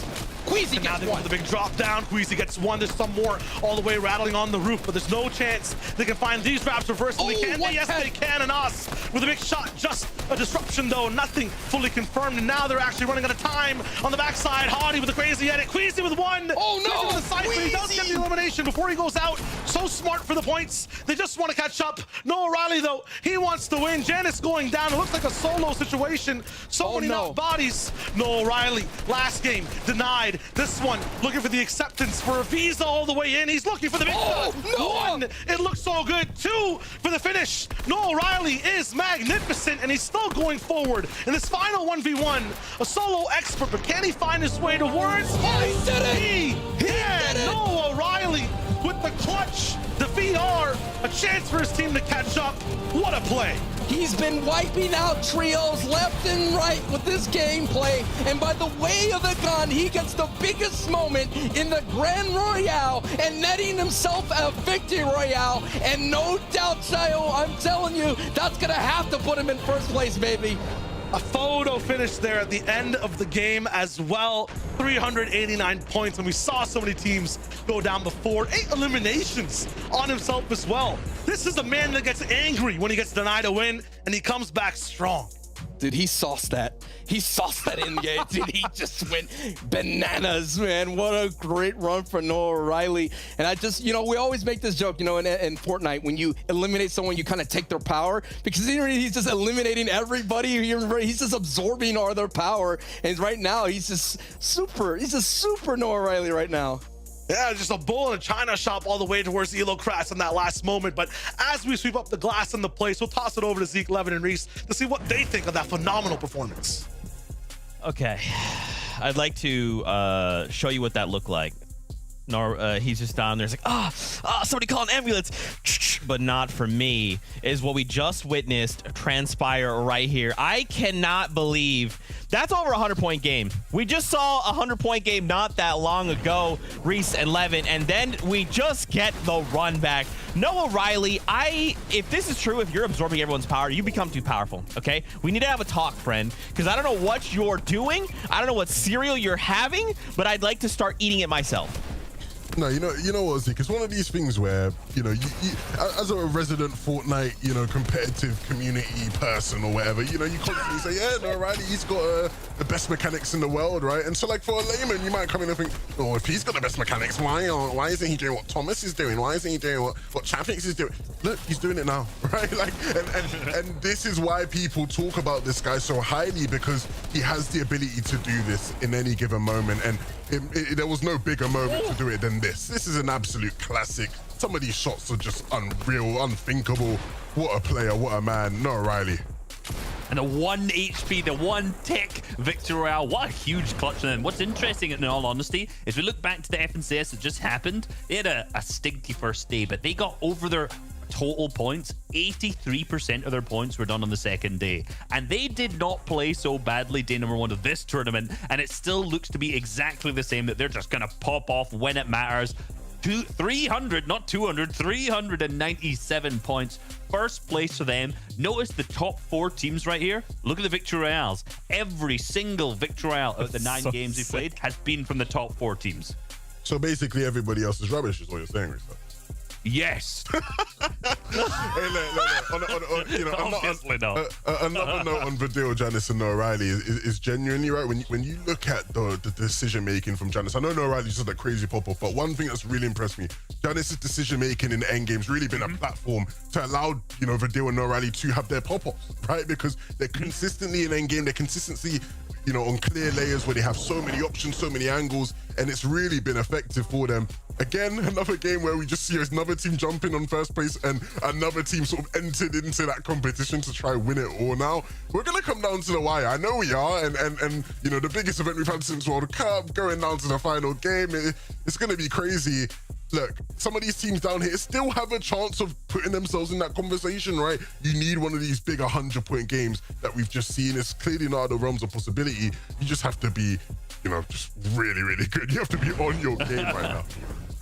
Queasy gets one. The big drop down. Queasy gets one. There's some more all the way rattling on the roof, but there's no chance they can find these wraps reversed. Can they? Yes, they can. And us with a big shot. Just a disruption though. Nothing fully confirmed. And now they're actually running out of time on the backside. Hottie with a crazy edit. Queasy with one. Oh no! With a siphon. He does get the elimination before he goes out. So smart for the points. They just want to catch up. Noah Riley though, he wants to win. Janice going down. It looks like a solo situation. So many knocked bodies. Noah Riley, last game, denied. This one, looking for the acceptance for a visa all the way in. He's looking for the big one. It looks so good. 2 for the finish. Noah Riley is magnificent, and he's still going forward in this final 1v1. A solo expert, but can he find his way towards? Oh, he did it! He did it! Noah Riley with the clutch defeat R. A chance for his team to catch up. What a play. He's been wiping out trios left and right with this gameplay, and by the way of the gun, he gets the biggest moment in the Grand Royale and netting himself a victory royale. And no doubt, Sayo, I'm telling you, that's gonna have to put him in first place, baby. A photo finish there at the end of the game as well. 389 points, and we saw so many teams go down before. 8 eliminations on himself as well. This is a man that gets angry when he gets denied a win, and he comes back strong. Dude, he sauced that. He sauced that in game. Dude, he just went bananas, man. What a great run for Noah Riley. And I just, you know, we always make this joke, you know, in Fortnite, when you eliminate someone, you kind of take their power, because he's just eliminating everybody. He's just absorbing all their power. And right now, he's just super Noah Riley right now. Yeah, just a bull in a china shop all the way towards Elo Crash in that last moment. But as we sweep up the glass in the place, we'll toss it over to Zeke, Levin, and Reese to see what they think of that phenomenal performance. Okay, I'd like to show you what that looked like. He's just down there. It's like, somebody call an ambulance. But not for me, is what we just witnessed transpire right here. I cannot believe that's over a 100-point game. We just saw a 100-point game not that long ago, Reese and Levin, and then we just get the run back. Noah Riley, if this is true, if you're absorbing everyone's power, you become too powerful, okay? We need to have a talk, friend, because I don't know what you're doing. I don't know what cereal you're having, but I'd like to start eating it myself. No, you know what, Zeke? It's one of these things where, you know, you as a resident Fortnite, you know, competitive community person or whatever, you know, you constantly say, yeah, no, Riley, he's got the best mechanics in the world, right? And so, like, for a layman, you might come in and think, oh, if he's got the best mechanics, why isn't he doing what Thomas is doing? Why isn't he doing what Chapek is doing? Look, he's doing it now, right? Like, and this is why people talk about this guy so highly, because he has the ability to do this in any given moment. And there was no bigger moment to do it than this. This is an absolute classic. Some of these shots are just unreal, unthinkable. What a player, what a man. Noah Riley. And the 1 HP, the 1 tick victory royale. What a huge clutch. And what's interesting, in all honesty, is we look back to the FNCS that just happened. They had a stinky first day, but they got over their total points. 83% of their points were done on the second day, and they did not play so badly day number 1 of this tournament, and it still looks to be exactly the same, that they're just gonna pop off when it matters. 300, not 200, 397 points. First place for them. Notice the top 4 teams right here. Look at the victory royales. Every single victory royale out of the 9 games we played has been from the top 4 teams. So basically, everybody else is rubbish, is what you're saying, Risa. Yes. Hey, look. Obviously not. Another note on Vidal, Janice, and Noah Riley is genuinely right. When you look at the decision making from Janice, I know Noah Riley just that crazy pop-off, but one thing that's really impressed me, Janice's decision making in the end game's really been a platform to allow Vidal and Noah Riley to have their pop-offs, right? Because they're consistently in end game, they're consistently on clear layers where they have so many options, so many angles, and it's really been effective for them. Again, another game where we just see another team jumping on first place and another team sort of entered into that competition to try win it all. Now, we're going to come down to the wire. I know we are, and the biggest event we've had since World Cup, going down to the final game, it's going to be crazy. Look, some of these teams down here still have a chance of putting themselves in that conversation, right? You need one of these big 100-point games that we've just seen. It's clearly not out of the realms of possibility. You just have to be, just really, really good. You have to be on your game right now.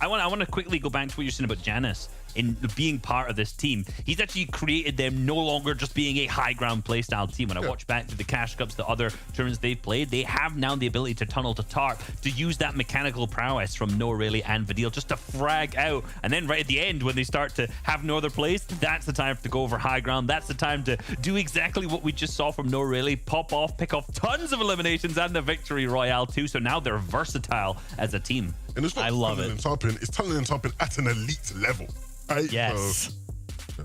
I want to quickly go back to what you're saying about Janice in being part of this team. He's actually created them no longer just being a high ground playstyle team. When I watch back to the Cash Cups, the other tournaments they've played, they have now the ability to tunnel to Tart, to use that mechanical prowess from Noah Riley and Vidal just to frag out. And then right at the end, when they start to have no other plays, that's the time to go over high ground. That's the time to do exactly what we just saw from Noah Riley, pop off, pick off tons of eliminations and the victory royale too. So now they're versatile as a team. And it's not I love it. It's tunneling and topping at an elite level. Right? Yes. So,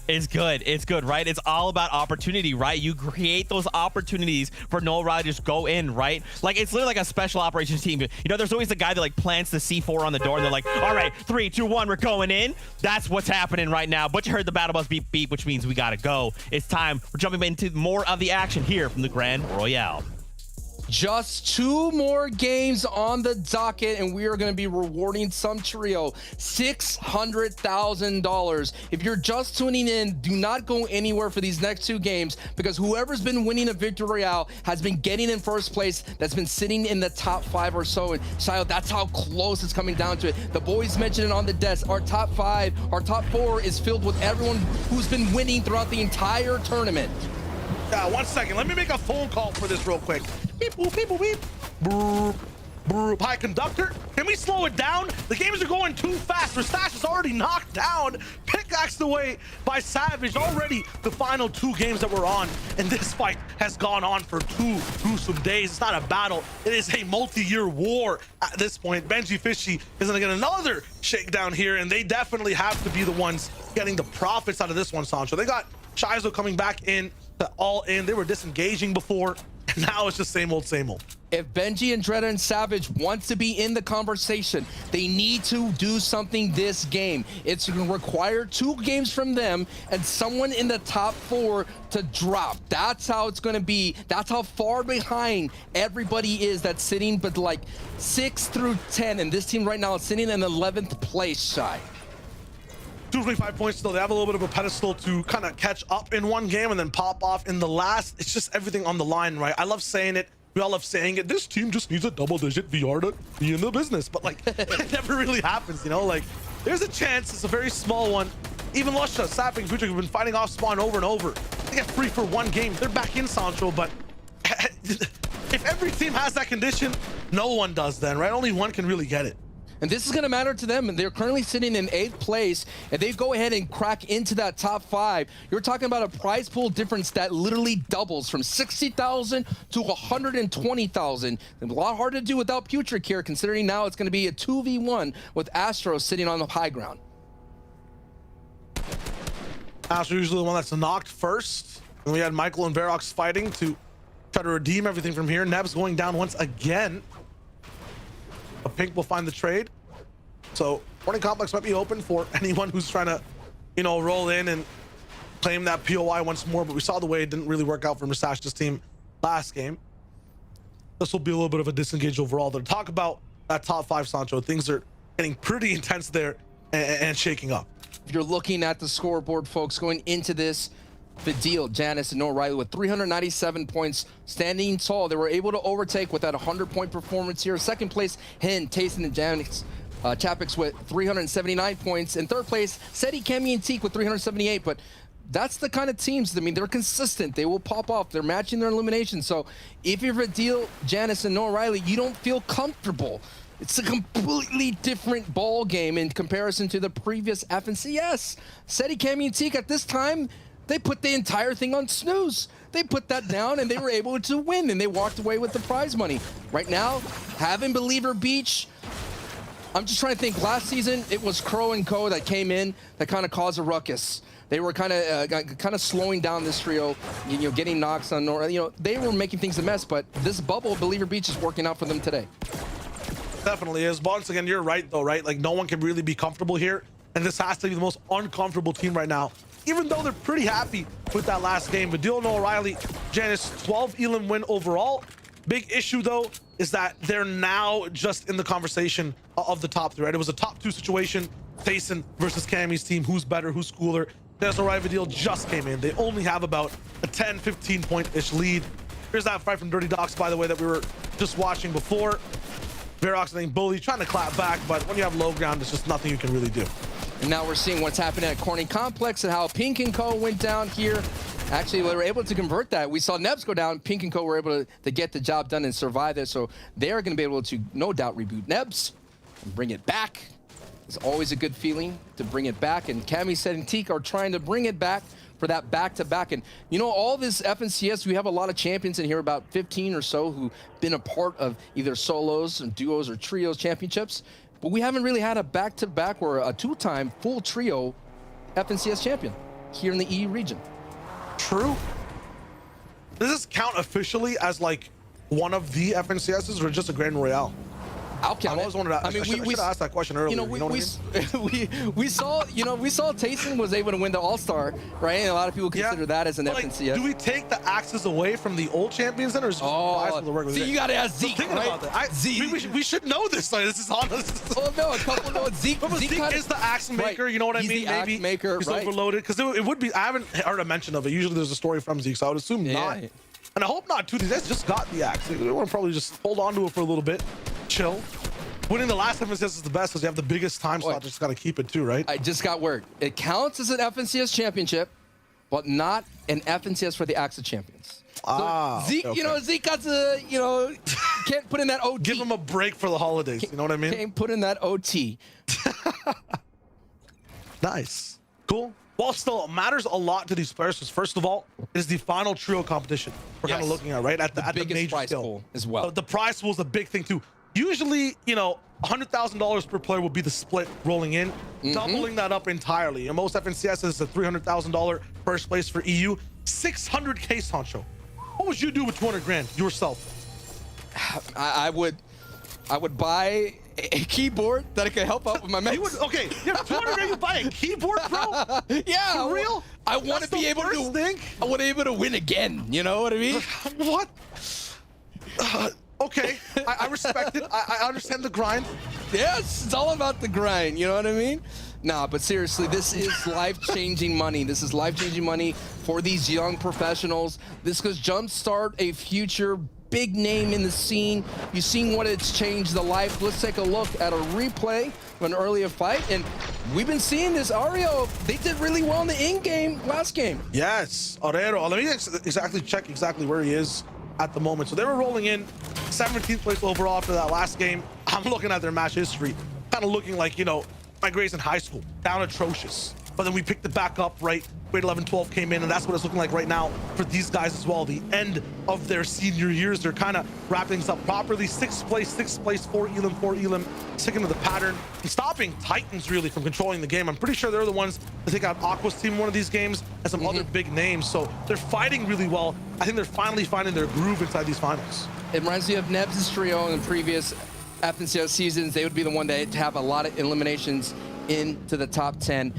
It's good, right? It's all about opportunity, right? You create those opportunities for Noah Riley to just go in, right? Like, it's literally like a special operations team. There's always the guy that, like, plants the C4 on the door, and they're like, all right, 3, 2, 1, we're going in. That's what's happening right now. But you heard the battle bus beep, beep, which means we gotta go. It's time. We're jumping into more of the action here from the Grand Royale. Just 2 more games on the docket, and we are going to be rewarding some trio $600,000. If you're just tuning in, do not go anywhere for these next 2 games, because whoever's been winning a Victory Royale has been getting in first place. That's been sitting in the top 5 or so. And Shio, that's how close it's coming down to it. The boys mentioned it on the desk. Our top 5, our top 4 is filled with everyone who's been winning throughout the entire tournament. 1 second. Let me make a phone call for this real quick. Beep, boop, beep, boop, beep. Brr, brr. Hi, conductor. Can we slow it down? The games are going too fast. Mustache is already knocked down. Pickaxed away by Savage. Already the final 2 games that we're on. And this fight has gone on for 2 gruesome days. It's not a battle. It is a multi-year war at this point. Benji Fishy is going to get another shakedown here. And they definitely have to be the ones getting the profits out of this one, Sancho. They got Shizo coming back in. All in. They were disengaging before, and now it's just same old, same old. If Benji, Andretta, and Savage wants to be in the conversation, they need to do something this game. It's going to require 2 games from them and someone in the top 4 to drop. That's how it's going to be. That's how far behind everybody is that's sitting, but like 6 through 10, and this team right now is sitting in 11th place, Shy. 225 points still. They have a little bit of a pedestal to kind of catch up in one game and then pop off in the last. It's just everything on the line, right? I love saying it. We all love saying it. This team just needs a double-digit VR to be in the business. But, like, it never really happens, Like, there's a chance. It's a very small one. Even Lusha, Sapping, Future have been fighting off spawn over and over. They get free for 1 game. They're back in Sancho, but if every team has that condition, no one does then, right? Only one can really get it. And this is going to matter to them. They're currently sitting in 8th place. If they go ahead and crack into that top 5, you're talking about a prize pool difference that literally doubles from 60,000 to 120,000. A lot hard to do without Putrid here, considering now it's going to be a 2v1 with Astro sitting on the high ground. Astro usually the one that's knocked first. And we had Michael and Verox fighting to try to redeem everything from here. Neb's going down once again. A Pink will find the trade. So Morning Complex might be open for anyone who's trying to, roll in and claim that POI once more, but we saw the way it didn't really work out for Mustachio's team last game. This will be a little bit of a disengage overall. To talk about that top 5, Sancho, things are getting pretty intense there and shaking up. If you're looking at the scoreboard, folks, going into this, Fadil, Janice, and Noah Riley with 397 points, standing tall. They were able to overtake with that 100-point performance here. Second place, Hen, Tayson, and Janice. Chapix with 379 points. In third place, Seti, Kemi, and Teak with 378. But that's the kind of teams, I mean, they're consistent. They will pop off. They're matching their elimination. So if you're Fadil, Janice, and Noah Riley, you don't feel comfortable. It's a completely different ball game in comparison to the previous FNCS. Seti, Kemi, and Teak at this time, they put the entire thing on snooze. They put that down and they were able to win, and they walked away with the prize money. Right now, having Believer Beach, I'm just trying to think. Last season, it was Crow and Co that came in that kind of caused a ruckus. They were kind of slowing down this trio, getting knocks on Nora. They were making things a mess, but this bubble, Believer Beach, is working out for them today. Definitely is. Once again, you're right though, right? Like no one can really be comfortable here, and this has to be the most uncomfortable team right now. Even though they're pretty happy with that last game. But Dylan O'Reilly, Janice, 12 elim win overall. Big issue though is that they're now just in the conversation of the top 3, right? It was a top 2 situation, Tayson versus Cammy's team. Who's better? Who's cooler? Dennis O'Reilly deal just came in. They only have about a 10-15 point-ish lead. Here's that fight from Dirty Docs, by the way, that we were just watching before. Verox and Bully trying to clap back, but when you have low ground, there's just nothing you can really do. And now we're seeing what's happening at Corning Complex and how Pink and Co went down here. Actually, they were able to convert that. We saw Nebs go down. Pink and Co were able to get the job done and survive it. So they are going to be able to, no doubt, reboot Nebs and bring it back. It's always a good feeling to bring it back. And Cammy said and Teak are trying to bring it back for that back-to-back. And all this FNCS, we have a lot of champions in here, about 15 or so, who've been a part of either solos, or duos, or trios championships. But we haven't really had a back-to-back or a 2-time full trio FNCS champion here in the EU region. True. Does this count officially as like one of the FNCSs or just a Grand Royale? I'll count I always wanted to. I mean, we should ask that question earlier. We saw Tayson was able to win the All-Star, right? And a lot of people consider that as an FNCS. Do we take the axes away from the old champions then, or is it just to work with? See, you gotta ask Zeke, right? About that. Zeke. We should know this. Like, this is honest. Oh no, a couple know Zeke. Zeke is the axe maker. Right. You know what I mean? He's the axe maker. He's overloaded because it would be. I haven't heard a mention of it. Usually there's a story from Zeke, so I would assume not. And I hope not too. These guys just got the axe. They want to probably just hold on to it for a little bit, chill. Winning the last FNCS is the best because you have the biggest time slot. Just got to keep it too, right? I just got word. It counts as an FNCS championship, but not an FNCS for the AXA champions. So Zeke, okay. Zeke got to, can't put in that OT. Give him a break for the holidays. You know what I mean? Can't put in that OT. Nice. Cool. Well, still, it matters a lot to these players because, first of all, it is the final trio competition we're kind of looking at, right? At the major prize scale pool as well. The prize pool is a big thing, too. Usually, $100,000 per player will be the split rolling in, doubling that up entirely. And most FNCS is a $300,000 first place for EU, 600K, Sancho. What would you do with 200 grand yourself? I would buy a keyboard that I could help out with my mix. Okay, you have 200 grand, you buy a keyboard, bro? Yeah. For real? I want to be able to. I want to be able to win again. You know what I mean? What? Okay, I respect it. I understand the grind. Yes, it's all about the grind. You know what I mean? Nah, but seriously, this is life-changing money. This is life-changing money for these young professionals. This could jumpstart a future big name in the scene. You've seen what it's changed the life. Let's take a look at a replay of an earlier fight. And we've been seeing this. Ario, they did really well in the in-game last game. Yes, Aurero. Let me exactly check where he is at the moment. So they were rolling in 17th place overall after that last game. I'm looking at their match history, kind of looking like, my grades in high school, down atrocious. But then we picked it back up, right? Grade 11, 12 came in, and that's what it's looking like right now for these guys as well. The end of their senior years, they're kind of wrapping things up properly. 6th place, 4 elim, sticking to the pattern and stopping Titans really from controlling the game. I'm pretty sure they're the ones that take out Aqua's team in one of these games and some other big names. So they're fighting really well. I think they're finally finding their groove inside these finals. It reminds me of Nebs' trio in the previous FNCS seasons. They would be the one that have a lot of eliminations into the top 10.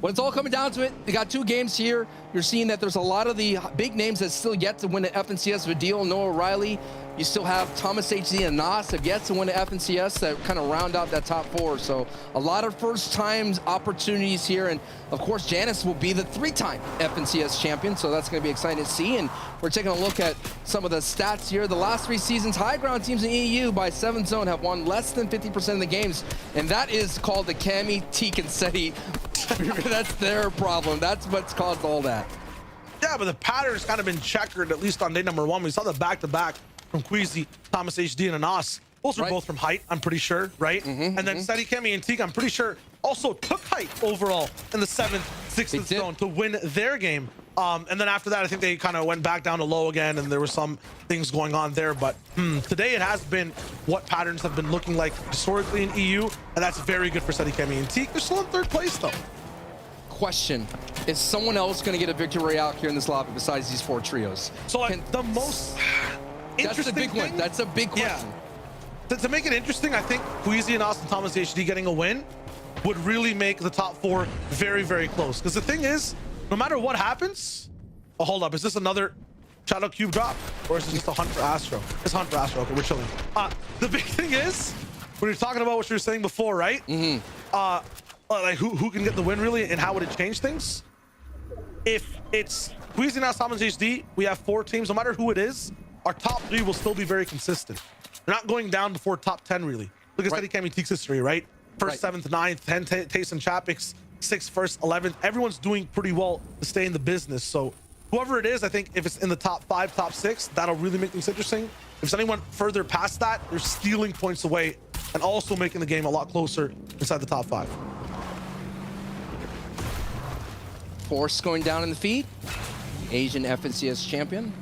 When it's all coming down to it, they got 2 games here. You're seeing that there's a lot of the big names that still yet to win the FNCS Vidil, Noah Riley. You still have Thomas HD and Nas have yet to win the FNCS that kind of round out that top 4. So a lot of first times opportunities here. And of course, Janice will be the 3-time FNCS champion. So that's going to be exciting to see. And we're taking a look at some of the stats here. The last 3 seasons, high ground teams in EU by 7th zone have won less than 50% of the games. And that is called the Cami Tekinsetti. That's their problem. That's what's caused all that. Yeah, but the pattern's kind of been checkered, at least on day number 1. We saw the back-to-back from Queasy, Thomas HD, and Anas. Those are both from height, I'm pretty sure, right? And then Seti, Kemi, and Teak, I'm pretty sure, also took height overall in the 7th, 6th zone to win their game. And then after that, I think they kind of went back down to low again, and there were some things going on there. But today it has been what patterns have been looking like historically in EU, and that's very good for Seti, Kemi, and Teak. They're still in 3rd place, though. Question: is someone else going to get a victory royale here in this lobby besides these 4 trios? So the most interesting that's a big thing, one. That's a big question. Yeah. To make it interesting, I think Queasy and Austin Thomas HD getting a win would really make the top 4 very, very close. Because the thing is, no matter what happens, oh, hold up, is this another Shadow Cube drop? Or is it just a Hunt for Astro? It's Hunt for Astro. Okay, we're chilling. The big thing is, when you're talking about what you were saying before, right? Like who can get the win really, and how would it change things? If it's Queasy and Austin Thomas HD, we have 4 teams. No matter who it is, our top 3 will still be very consistent. They're not going down before top 10 really. Look at Seti, Kemi, Teak's history, right? 1st, 7th, 9th, 10th, Taste and Chapix, 6th, 1st, 11th. Everyone's doing pretty well to stay in the business. So whoever it is, I think if it's in the top 5, top 6, that'll really make things interesting. If it's anyone further past that, they're stealing points away and also making the game a lot closer inside the top 5. Force going down in the feed. Asian FNCS champion.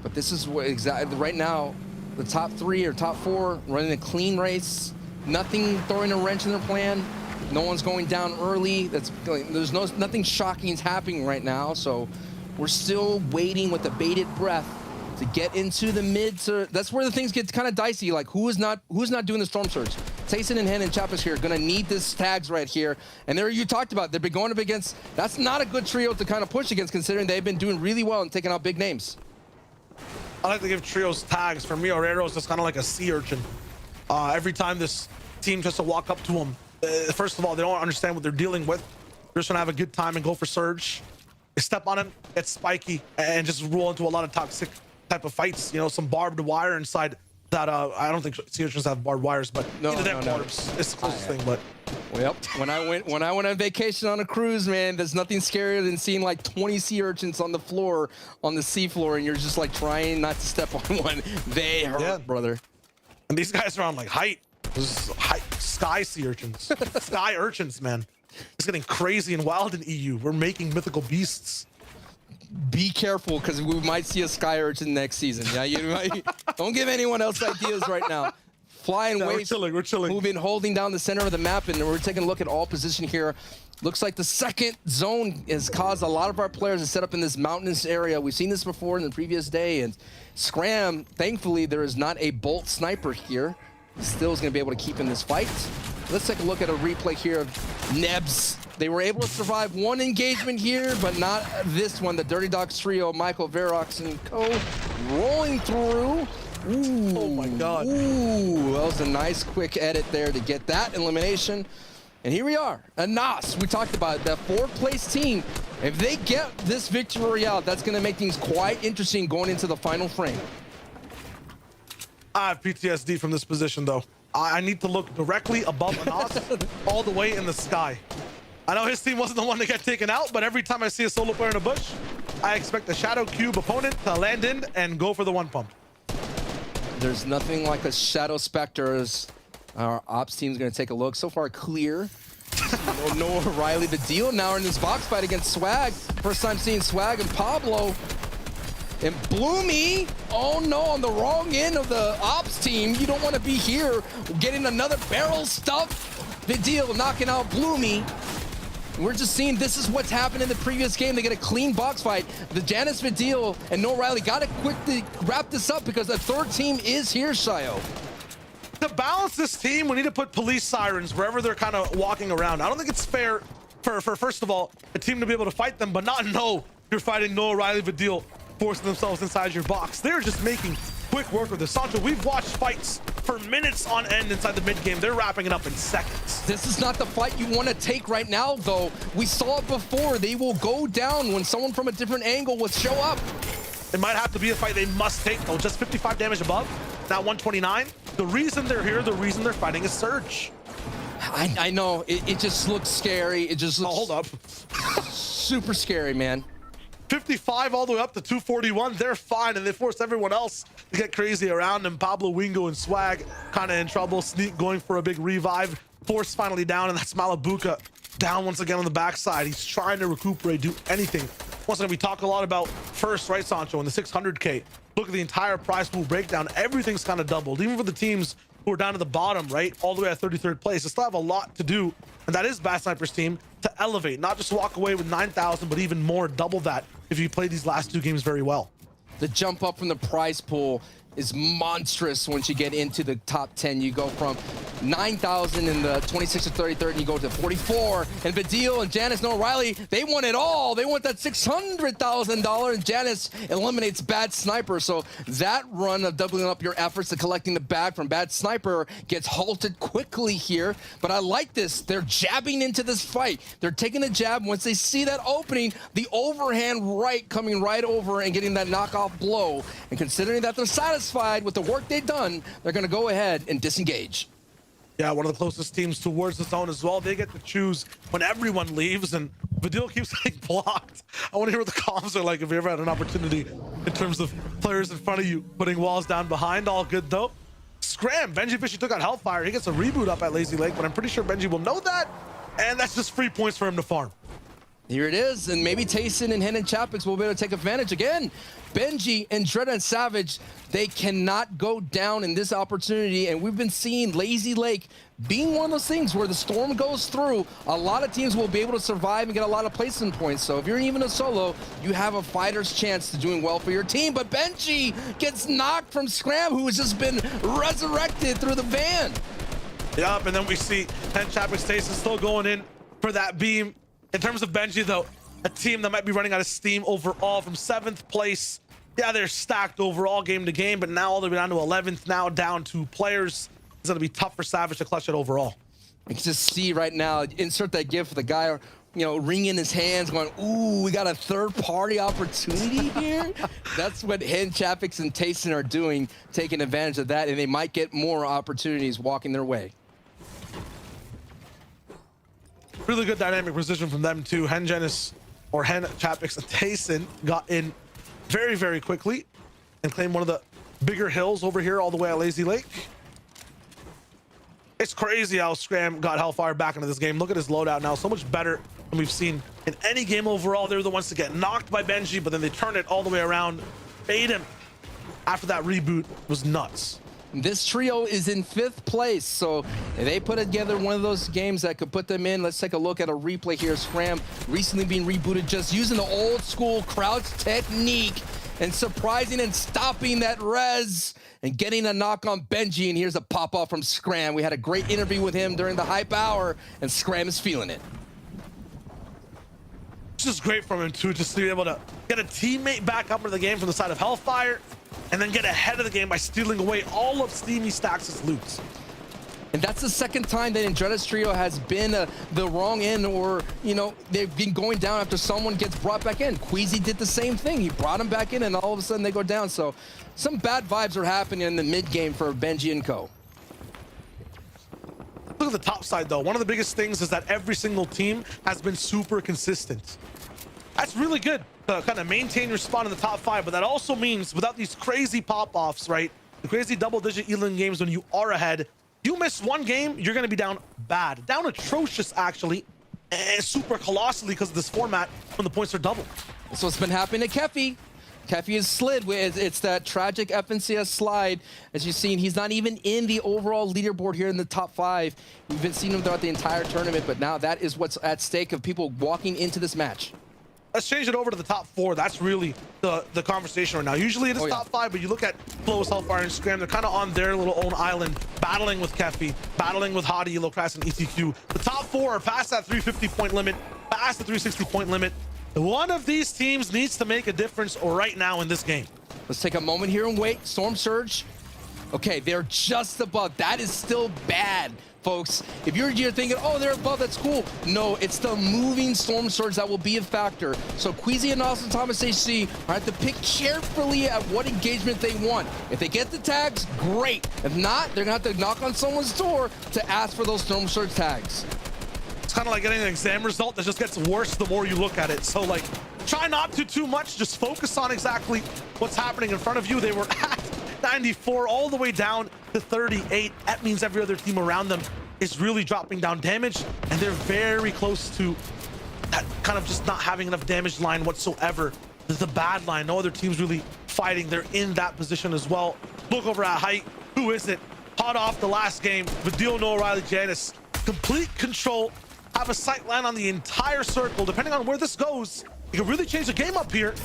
But this is what exactly right now, the top 3 or top 4 running a clean race. Nothing throwing a wrench in their plan. No one's going down early. There's nothing shocking is happening right now. So we're still waiting with a bated breath to get into the mid. That's where the things get kind of dicey. Like who's not doing the Storm Surge? Tayson and Hen and Chapas here gonna need this tags right here. And there you talked about, they've been going up against, that's not a good trio to kind of push against considering they've been doing really well and taking out big names. I like to give trios tags. For me, Orero is just kind of like a sea urchin. Every time this team tries to walk up to him, first of all, they don't understand what they're dealing with. They're just gonna have a good time and go for Surge. They step on him, get spiky, and just roll into a lot of toxic type of fights. You know, some barbed wire inside that. I don't think sea urchins have barbed wires, but no. It's the closest thing. But yep, when I went on vacation on a cruise, man, there's nothing scarier than seeing like 20 sea urchins on the floor, on the sea floor, and you're just like trying not to step on one. They hurt, brother. And these guys are on like height. This is sky sea urchins, sky urchins, man. It's getting crazy and wild in EU. We're making mythical beasts. Be careful, because we might see a sky urchin next season. Yeah, you might, don't give anyone else ideas right now. Flying waves, we're chilling. Moving, holding down the center of the map, and we're taking a look at all position here. Looks like the 2nd zone has caused a lot of our players to set up in this mountainous area. We've seen this before in the previous day, and Scram, thankfully, there is not a bolt sniper here. He still is going to be able to keep in this fight. Let's take a look at a replay here of Nebs. They were able to survive 1 engagement here, but not this one. The Dirty Dogs trio, Michael Verox and co, rolling through. Ooh, oh my God. Ooh, that was a nice quick edit there to get that elimination. And here we are, Anas. We talked about it, that 4th place team. If they get this victory royale, that's going to make things quite interesting going into the final frame. I have PTSD from this position, though. I need to look directly above Anas, all the way in the sky. I know his team wasn't the one to get taken out, but every time I see a solo player in a bush, I expect a Shadow Cube opponent to land in and go for the 1 pump. There's nothing like a Shadow Spectre. As our ops team's going to take a look. So far, clear. Noah Riley, the deal now in this box fight against Swag. First time seeing Swag and Pablo. And Bloomy, oh no, on the wrong end of the ops team. You don't want to be here getting another barrel stuff. The deal, knocking out Bloomy. We're just seeing this is what's happened in the previous game. They get a clean box fight. The Janice Vidil and Noah Riley got to quickly wrap this up because the 3rd team is here, Shayo. To balance this team, we need to put police sirens wherever they're kind of walking around. I don't think it's fair for first of all, a team to be able to fight them, but not know you're fighting Noah, Riley, Vidil, forcing themselves inside your box. They're just making quick work with this. Sancho, we've watched fights for minutes on end inside the mid game. They're wrapping it up in seconds. This is not the fight you want to take right now, though. We saw it before. They will go down when someone from a different angle will show up. It might have to be a fight they must take, though. Just 55 damage above, now 129. The reason they're here, the reason they're fighting is Surge. I know. It just looks scary. It just looks... Oh, hold up. Super scary, man. 55 all the way up to 241. They're fine, and they force everyone else to get crazy around them. Pablo, Wingo, and Swag kind of in trouble. Sneak going for a big revive. Force finally down, and that's Malabuka down once again on the backside. He's trying to recuperate, do anything. Once again, we talk a lot about first, right, Sancho, in the 600K. Look at the entire prize pool breakdown. Everything's kind of doubled, even for the teams who are down to the bottom, right, all the way at 33rd place. They still have a lot to do, and that is Bad Sniper's team, to elevate, not just walk away with 9,000, but even more, double that if you play these last two games very well. The jump up from the prize pool is monstrous once you get into the top 10. You go from 9,000 in the 26 to 33rd, and you go to 44. And Vidil and Janice, Noah, Riley, they want it all. They want that $600,000, and Janice eliminates Bad Sniper. So that run of doubling up your efforts to collecting the bag from Bad Sniper gets halted quickly here. But I like this. They're jabbing into this fight. They're taking the jab. Once they see that opening, the overhand right coming right over and getting that knockoff blow. And considering that they're satisfied with the work they've done, they're going to go ahead and disengage. Yeah, one of the closest teams towards the zone as well. They get to choose when everyone leaves, and Vidil keeps getting blocked. I want to hear what the comms are like if you ever had an opportunity in terms of players in front of you putting walls down behind. All good though. Scram, Benji Fishy took out Hellfire. He gets a reboot up at Lazy Lake, but I'm pretty sure Benji will know that, and that's just free points for him to farm. Here it is, and maybe Tayson and Hen and Chapix will be able to take advantage again. Benji and Dredda and Savage, they cannot go down in this opportunity, and we've been seeing Lazy Lake being one of those things where the storm goes through, a lot of teams will be able to survive and get a lot of placement points. So if you're even a solo, you have a fighter's chance to doing well for your team. But Benji gets knocked from Scram, who has just been resurrected through the van. Yup, and then we see Hen Chapix Tayson still going in for that beam. In terms of Benji, though, a team that might be running out of steam overall from 7th place. Yeah, they're stacked overall game to game, but now all the way down to 11th, now down 2 players. It's going to be tough for Savage to clutch it overall. I can just see right now, insert that gif of the guy, you know, wringing his hands going, ooh, we got a third-party opportunity here. That's what Hen, Chapix, and Tayson are doing, taking advantage of that, and they might get more opportunities walking their way. Really good dynamic position from them too. Hen, Chapix, and Tayson got in very, very quickly and claimed one of the bigger hills over here all the way at Lazy Lake. It's crazy how Scram got Hellfire back into this game. Look at his loadout now, so much better than we've seen in any game overall. They're the ones to get knocked by Benji, but then they turn it all the way around, bait him. After that reboot was nuts. This trio is in 5th place, so they put together one of those games that could put them in. Let's take a look at a replay here. Scram recently being rebooted, just using the old school crouch technique and surprising and stopping that res and getting a knock on Benji. And here's a pop off from Scram. We had a great interview with him during the hype hour, and Scram is feeling it. It's just great from him too, just to be able to get a teammate back up into the game from the side of Hellfire, and then get ahead of the game by stealing away all of Steamy Stacks' loot. And that's the second time that Andretti's trio has been the wrong end, or, you know, they've been going down after someone gets brought back in. Queasy did the same thing. He brought him back in, and all of a sudden they go down. So some bad vibes are happening in the mid game for Benji and co. Look at the top side though. One of the biggest things is that every single team has been super consistent. That's really good to kind of maintain your spot in the top 5, but that also means without these crazy pop-offs, right? The crazy double-digit Elan games when you are ahead, you miss one game, you're going to be down bad. Down atrocious, actually, and super colossally because of this format when the points are doubled. That's what's been happening to Keffy. Keffy is slid. It's that tragic FNCS slide. As you've seen, he's not even in the overall leaderboard here in the top 5. We've been seeing him throughout the entire tournament, but now that is what's at stake of people walking into this match. let's change it over to the top 4. That's really the conversation right now. Usually it is top 5, but you look at Flows, Hellfire, and Scram, they're kind of on their little own island, battling with Kefi, battling with Hadi, Locras, and ETQ. The top 4 are past that 350-point limit, past the 360-point limit. One of these teams needs to make a difference right now in this game. Let's take a moment here and wait. Storm Surge. Okay, they're just above. That is still bad, folks. If you're thinking, oh, they're above, that's cool. No, it's the moving Storm Surge that will be a factor. So Queasy and Austin Thomas HC are have to pick carefully at what engagement they want. If they get the tags, great. If not, they're gonna have to knock on someone's door to ask for those Storm Surge tags. It's kind of like getting an exam result that just gets worse the more you look at it. So like, try not to too much, just focus on exactly what's happening in front of you. They were at 94 all the way down to 38. That means every other team around them is really dropping down damage, and they're very close to that kind of just not having enough damage line whatsoever. There's a bad line. No other team's really fighting. They're in that position as well. Look over at height. Who is it? Hot off the last game, Vidil, Noah, Riley, Janice. Complete control. Have a sight line on the entire circle. Depending on where this goes, it could really change the game up here.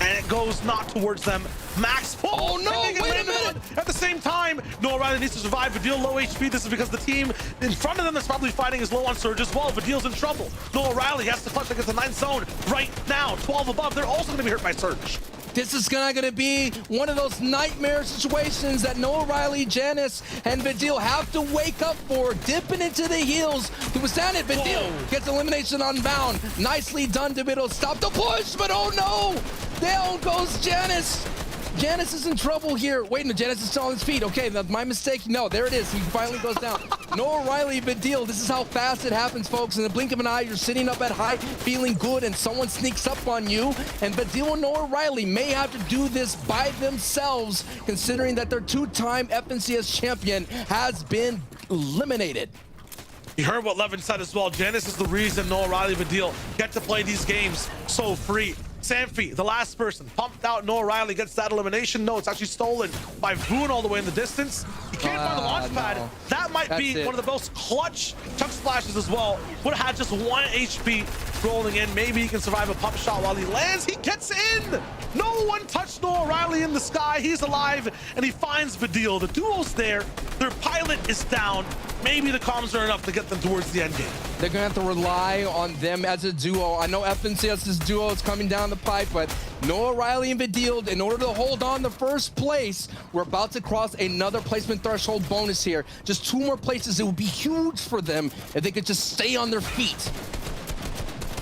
And it goes not towards them. Max. Oh no, wait a minute. At the same time, Noah Riley needs to survive. Vidil low HP. This is because the team in front of them that's probably fighting is low on Surge as well. Vidil's in trouble. Noah Riley has to clutch against the 9th zone right now. 12 above. They're also going to be hurt by Surge. This is gonna be one of those nightmare situations that Noah Riley, Janice, and Vidil have to wake up for, dipping into the heels to withstand it. Vidil gets elimination on Bound. Nicely done to Vidil. Stop the push, but oh no! Down goes Janice. Janice is in trouble here. Wait, no, Janice is still on his feet. Okay, that's my mistake. No, there it is. He finally goes down. Noah Riley, Vidil. This is how fast it happens, folks. In the blink of an eye, you're sitting up at high, feeling good, and someone sneaks up on you. And Vidil and Noah Riley may have to do this by themselves, considering that their 2-time FNCS champion has been eliminated. You heard what Levin said as well. Janice is the reason Noah Riley, Vidil get to play these games so free. Sanfi, the last person, pumped out. Noah Riley gets that elimination. No, it's actually stolen by Voon all the way in the distance. He can't find the launch pad. No. That might be one of the most clutch chunk splashes as well. Would have had just 1 HP rolling in. Maybe he can survive a pump shot while he lands. He gets in. No one touched Noah Riley in the sky. He's alive, and he finds Vidil. The duo's there. Their pilot is down. Maybe the comms are enough to get them towards the end game. They're gonna have to rely on them as a duo. I know FNCS's duo is coming down the pipe, but Noah Riley and Vidil, in order to hold on to first place, we're about to cross another placement threshold bonus here. Just 2 more places. It would be huge for them if they could just stay on their feet.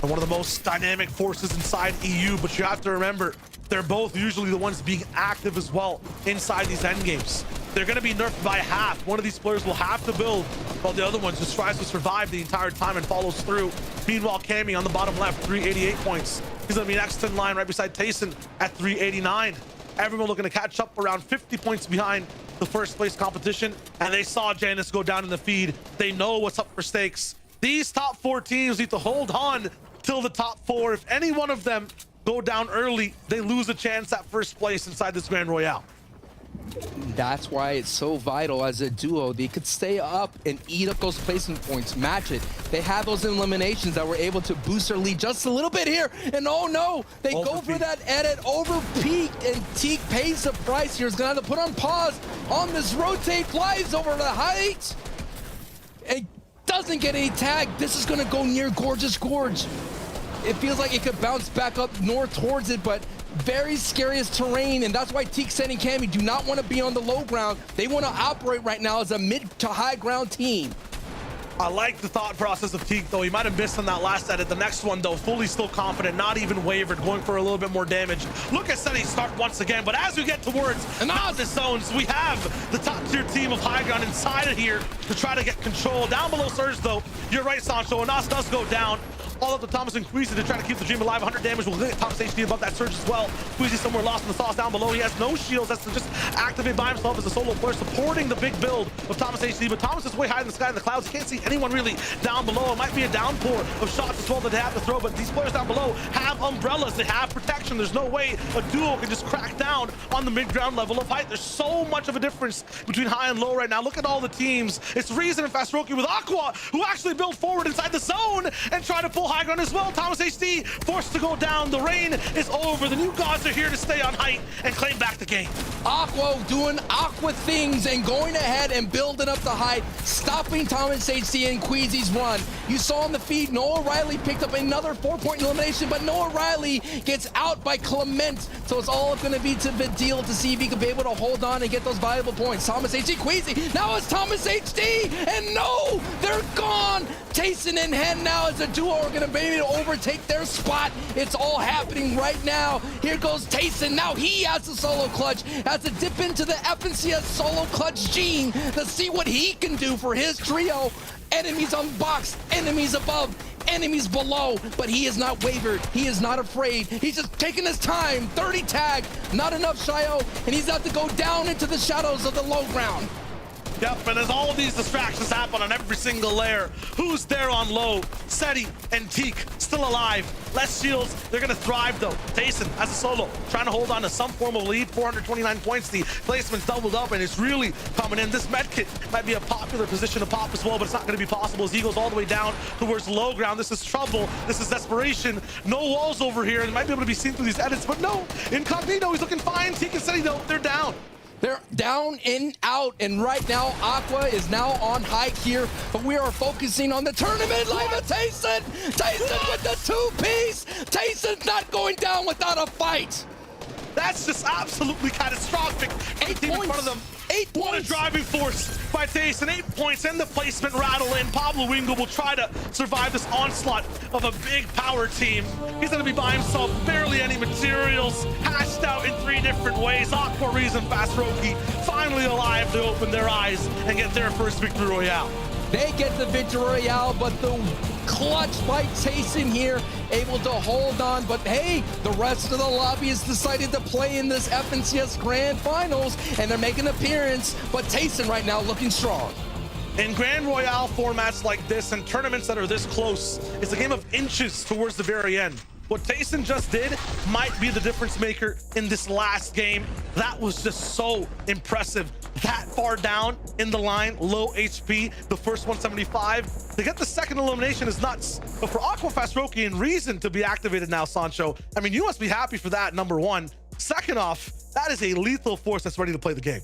And one of the most dynamic forces inside EU, but you have to remember, they're both usually the ones being active as well inside these end games. They're going to be nerfed by half. One of these players will have to build, while the other one just tries to survive the entire time and follows through. Meanwhile, Cammy on the bottom left, 388 points. He's going to be next in line right beside Tayson at 389. Everyone looking to catch up, around 50 points behind the first place competition. And they saw Janice go down in the feed. They know what's up for stakes. These top 4 teams need to hold on till the top 4. If any one of them go down early, they lose a chance at first place inside this Grand Royale. That's why it's so vital as a duo. They could stay up and eat up those placement points, match it. They have those eliminations that were able to boost their lead just a little bit here. And oh no, they go for that edit over peak, and Teak pays the price here. He's gonna have to put on pause on this rotate, flies over the height, and doesn't get any tag. This is gonna go near Gorgeous Gorge. It feels like it could bounce back up north towards it, but very scariest terrain, and that's why Teak and Cammy do not want to be on the low ground. They want to operate right now as a mid to high ground team. I like the thought process of Teak, though. He might have missed on that last edit. The next one, though, fully still confident, not even wavered, going for a little bit more damage. Look at Sunny start once again, but as we get towards mountainous zones, we have the top tier team of high ground inside of here to try to get control. Down below Surge, though, you're right, Sancho. Anas does go down. All up to Thomas and Queasy to try to keep the dream alive. 100 damage will hit Thomas HD above that Surge as well. Queasy somewhere lost in the sauce down below. He has no shields. That's to just activate by himself as a solo player, supporting the big build of Thomas HD. But Thomas is way high in the sky in the clouds. He can't see anyone really down below. It might be a downpour of shots as well that they have to throw, but these players down below have umbrellas. They have protection. There's no way a duo can just crack down on the mid-ground level of height. There's so much of a difference between high and low right now. Look at all the teams. It's Reason and Fastroki with Aqua, who actually build forward inside the zone and try to pull full high ground as well. Thomas HD forced to go down. The rain is over. The new gods are here to stay on height and claim back the game. Aqua doing Aqua things and going ahead and building up the height, stopping Thomas HD and Queasy's run. You saw on the feed, Noah Riley picked up another 4-point elimination, but Noah Riley gets out by Clement. So it's all going to be to Vidil to see if he can be able to hold on and get those valuable points. Thomas HD, Queasy, now it's Thomas HD, and no, they're gone. Tayson and Hen now as a duo are going to be able to overtake their spot. It's all happening right now. Here goes Tayson. Now he has a solo clutch, has to dip into the FNCS solo clutch gene to see what he can do for his trio. Enemies on box, enemies above, enemies below, but he is not wavered. He is not afraid. He's just taking his time. 30 tag, not enough, Shio, and he's got to go down into the shadows of the low ground. Yep, and as all of these distractions happen on every single layer, who's there on low? Seti and Teak still alive. Less shields, they're gonna thrive though. Tayson as a solo, trying to hold on to some form of lead, 429 points. The placement's doubled up and it's really coming in. This medkit might be a popular position to pop as well, but it's not gonna be possible as he goes all the way down towards low ground. This is trouble, this is desperation. No walls over here, and might be able to be seen through these edits, but no, Incognito, he's looking fine. Teak and Seti though, they're down. They're down and out, and right now Aqua is now on hike here, but we are focusing on the tournament live at Tayson. Tayson with the two-piece. Tayson's not going down without a fight. That's just absolutely catastrophic. 8 team points. in front of them. 8 points. What a driving force by Tayson. 8 points and the placement rattle in. Pablo Wingo will try to survive this onslaught of a big power team. He's going to be buying himself barely any materials, hashed out in 3 different ways. Aqua, Reason, Fast Roki finally alive to open their eyes and get their first victory royale. They get the victory royale, but the clutch by Tayson here, able to hold on. But hey, the rest of the lobby has decided to play in this FNCS Grand Finals, and they're making an appearance. But Tayson right now looking strong. In Grand Royale formats like this and tournaments that are this close, it's a game of inches towards the very end. What Tayson just did might be the difference maker in this last game. That was just so impressive. That far down in the line, low HP, the first 175. To get the second elimination is nuts. But for Aqua, Fast Roki, and Reason to be activated now, Sancho, I mean, you must be happy for that, number one. Second off, that is a lethal force that's ready to play the game.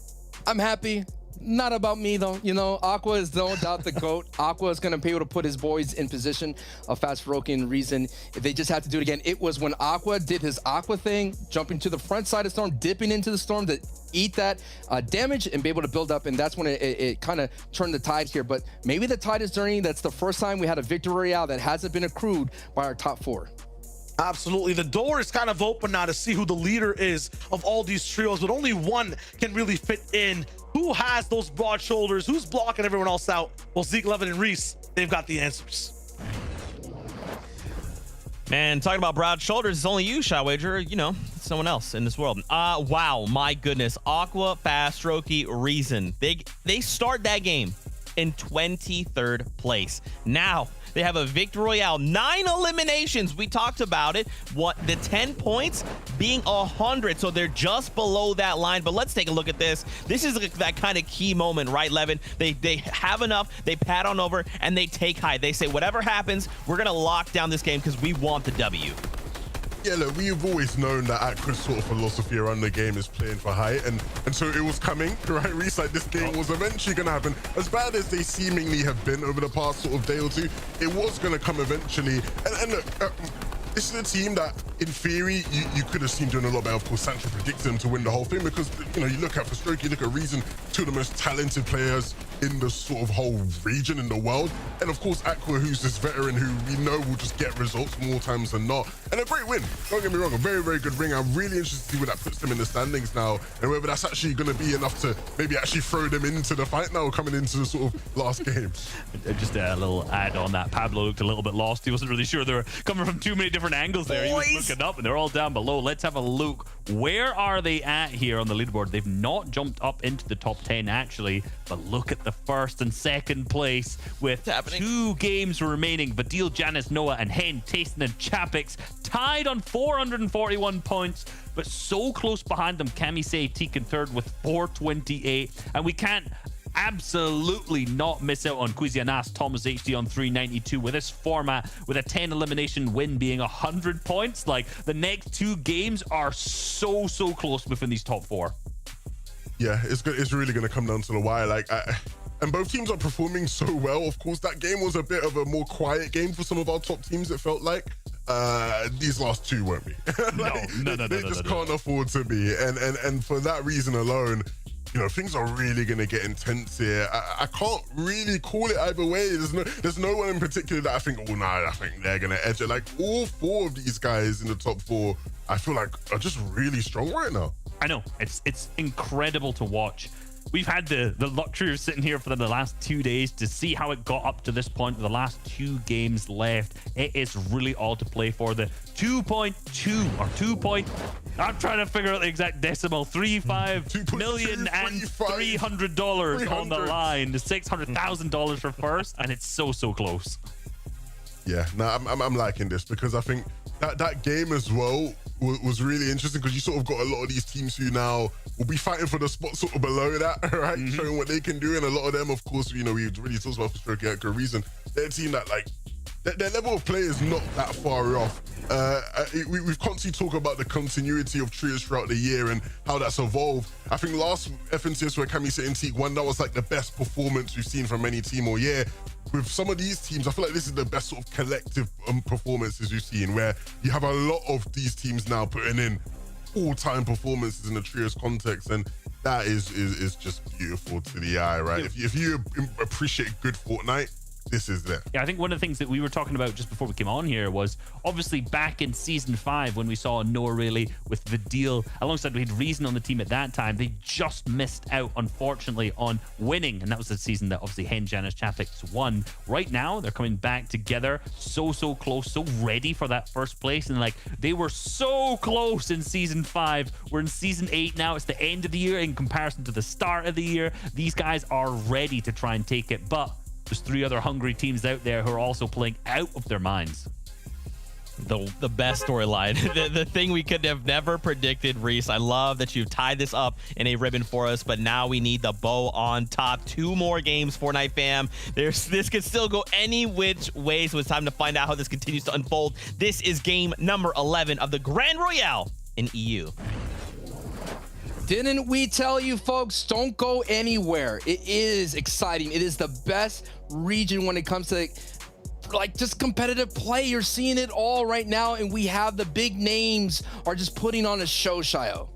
I'm happy. Not about me though. You know, Aqua is no doubt the GOAT. Aqua is going to be able to put his boys in position of Fast Roki and Reason. If they just have to do it again, it was when Aqua did his Aqua thing, jumping to the front side of Storm, dipping into the Storm to eat that damage and be able to build up. And that's when it kind of turned the tide here. But maybe the tide is turning. That's the first time we had a victory royale that hasn't been accrued by our top 4. Absolutely. The door is kind of open now to see who the leader is of all these trios, but only one can really fit in. Who has those broad shoulders? Who's blocking everyone else out? Well, Zeke, Levin, and Reese, they've got the answers. Man, talking about broad shoulders, it's only you, Shot Wager. You know, someone else in this world. Wow, my goodness. Aqua, Fast Roki, Reason. They start that game in 23rd place. Now they have a victory royale, 9 eliminations. We talked about it. What, the 10 points being 100, so they're just below that line. But let's take a look at this. This is that kind of key moment, right, Levin? They have enough, they pat on over, and they take high. They say, whatever happens, we're gonna lock down this game because we want the W. Yeah, look, we've always known that Aqua's sort of philosophy around the game is playing for height, and so it was coming, right? Reese, like, this game was eventually going to happen. As bad as they seemingly have been over the past sort of day or two, it was going to come eventually. And look, this is a team that, in theory, you could have seen doing a lot better. Of course, Sancho predicted them to win the whole thing because, you know, you look at Stroke, you look at Reason, 2 of the most talented players in the sort of whole region in the world. And of course, Aqua, who's this veteran who we know will just get results more times than not. And a great win. Don't get me wrong, a very, very good ring. I'm really interested to see where that puts them in the standings now and whether that's actually going to be enough to maybe actually throw them into the fight now coming into the sort of last game. Just a little add on that. Pablo looked a little bit lost. He wasn't really sure they were coming from too many different angles there. He was looking up and they're all down below. Let's have a look. Where are they at here on the leaderboard? They've not jumped up into the top 10 actually, but look at the first and second place with 2 games remaining. Vidil, Janice, Noah, and Hen, Tayson, and Chapix tied on 441 points, but so close behind them. Kamisei, Teak in third with 428, and we can't absolutely not miss out on Quizianas, Thomas HD on 392 with this format, with a 10 elimination win being 100 points. Like, the next 2 games are so close within these top 4. Yeah, it's really going to come down to the wire. Like, and both teams are performing so well. Of course, that game was a bit of a more quiet game for some of our top teams, it felt like. These last 2 won't be. No. They just can't afford to be. And for that reason alone, you know, things are really going to get intense here. I can't really call it either way. There's no one in particular that I think, oh, nah, I think they're going to edge it. Like, all 4 of these guys in the top 4, I feel like are just really strong right now. I know, it's incredible to watch. We've had the luxury of sitting here for the last 2 days to see how it got up to this point with the last 2 games left. It is really all to play for. The 2.2 or 2 point, I'm trying to figure out the exact decimal, 35 million and $300 on the line, $600,000 for first, and it's so close. Yeah, I'm liking this because I think that game as well was really interesting because you sort of got a lot of these teams who now will be fighting for the spot sort of below that, right? Showing what they can do. And a lot of them, of course, you know, we really talked about for Stroke Echo reason. They're a team that, like, their level of play is not that far off. We've constantly talked about the continuity of trios throughout the year and how that's evolved. I think last FNCS where Cammy set in Teak 1, that was like the best performance we've seen from any team all year. With some of these teams, I feel like this is the best sort of collective performances we've seen, where you have a lot of these teams now putting in all-time performances in the trios context, and that is just beautiful to the eye, right? If you appreciate good Fortnite, this is there. Yeah, I think one of the things that we were talking about just before we came on here was obviously back in season 5 when we saw Noah really with the deal alongside we had Reason on the team at that time. They just missed out, unfortunately, on winning, and that was the season that obviously Hen Janice Chapix won. Right now they're coming back together, so close, so ready for that first place, and like they were so close in season 5. We're in season 8 now. It's the end of the year in comparison to the start of the year. These guys are ready to try and take it, but there's 3 other hungry teams out there who are also playing out of their minds. The best storyline, the thing we could have never predicted, Reese. I love that you've tied this up in a ribbon for us, but now we need the bow on top. 2 more games, Fortnite fam. This could still go any which way, so it's time to find out how this continues to unfold. This is game number 11 of the Grand Royale in EU. Didn't we tell you, folks? Don't go anywhere. It is exciting. It is the best region when it comes to like just competitive play. You're seeing it all right now, and we have the big names are just putting on a show, Shio.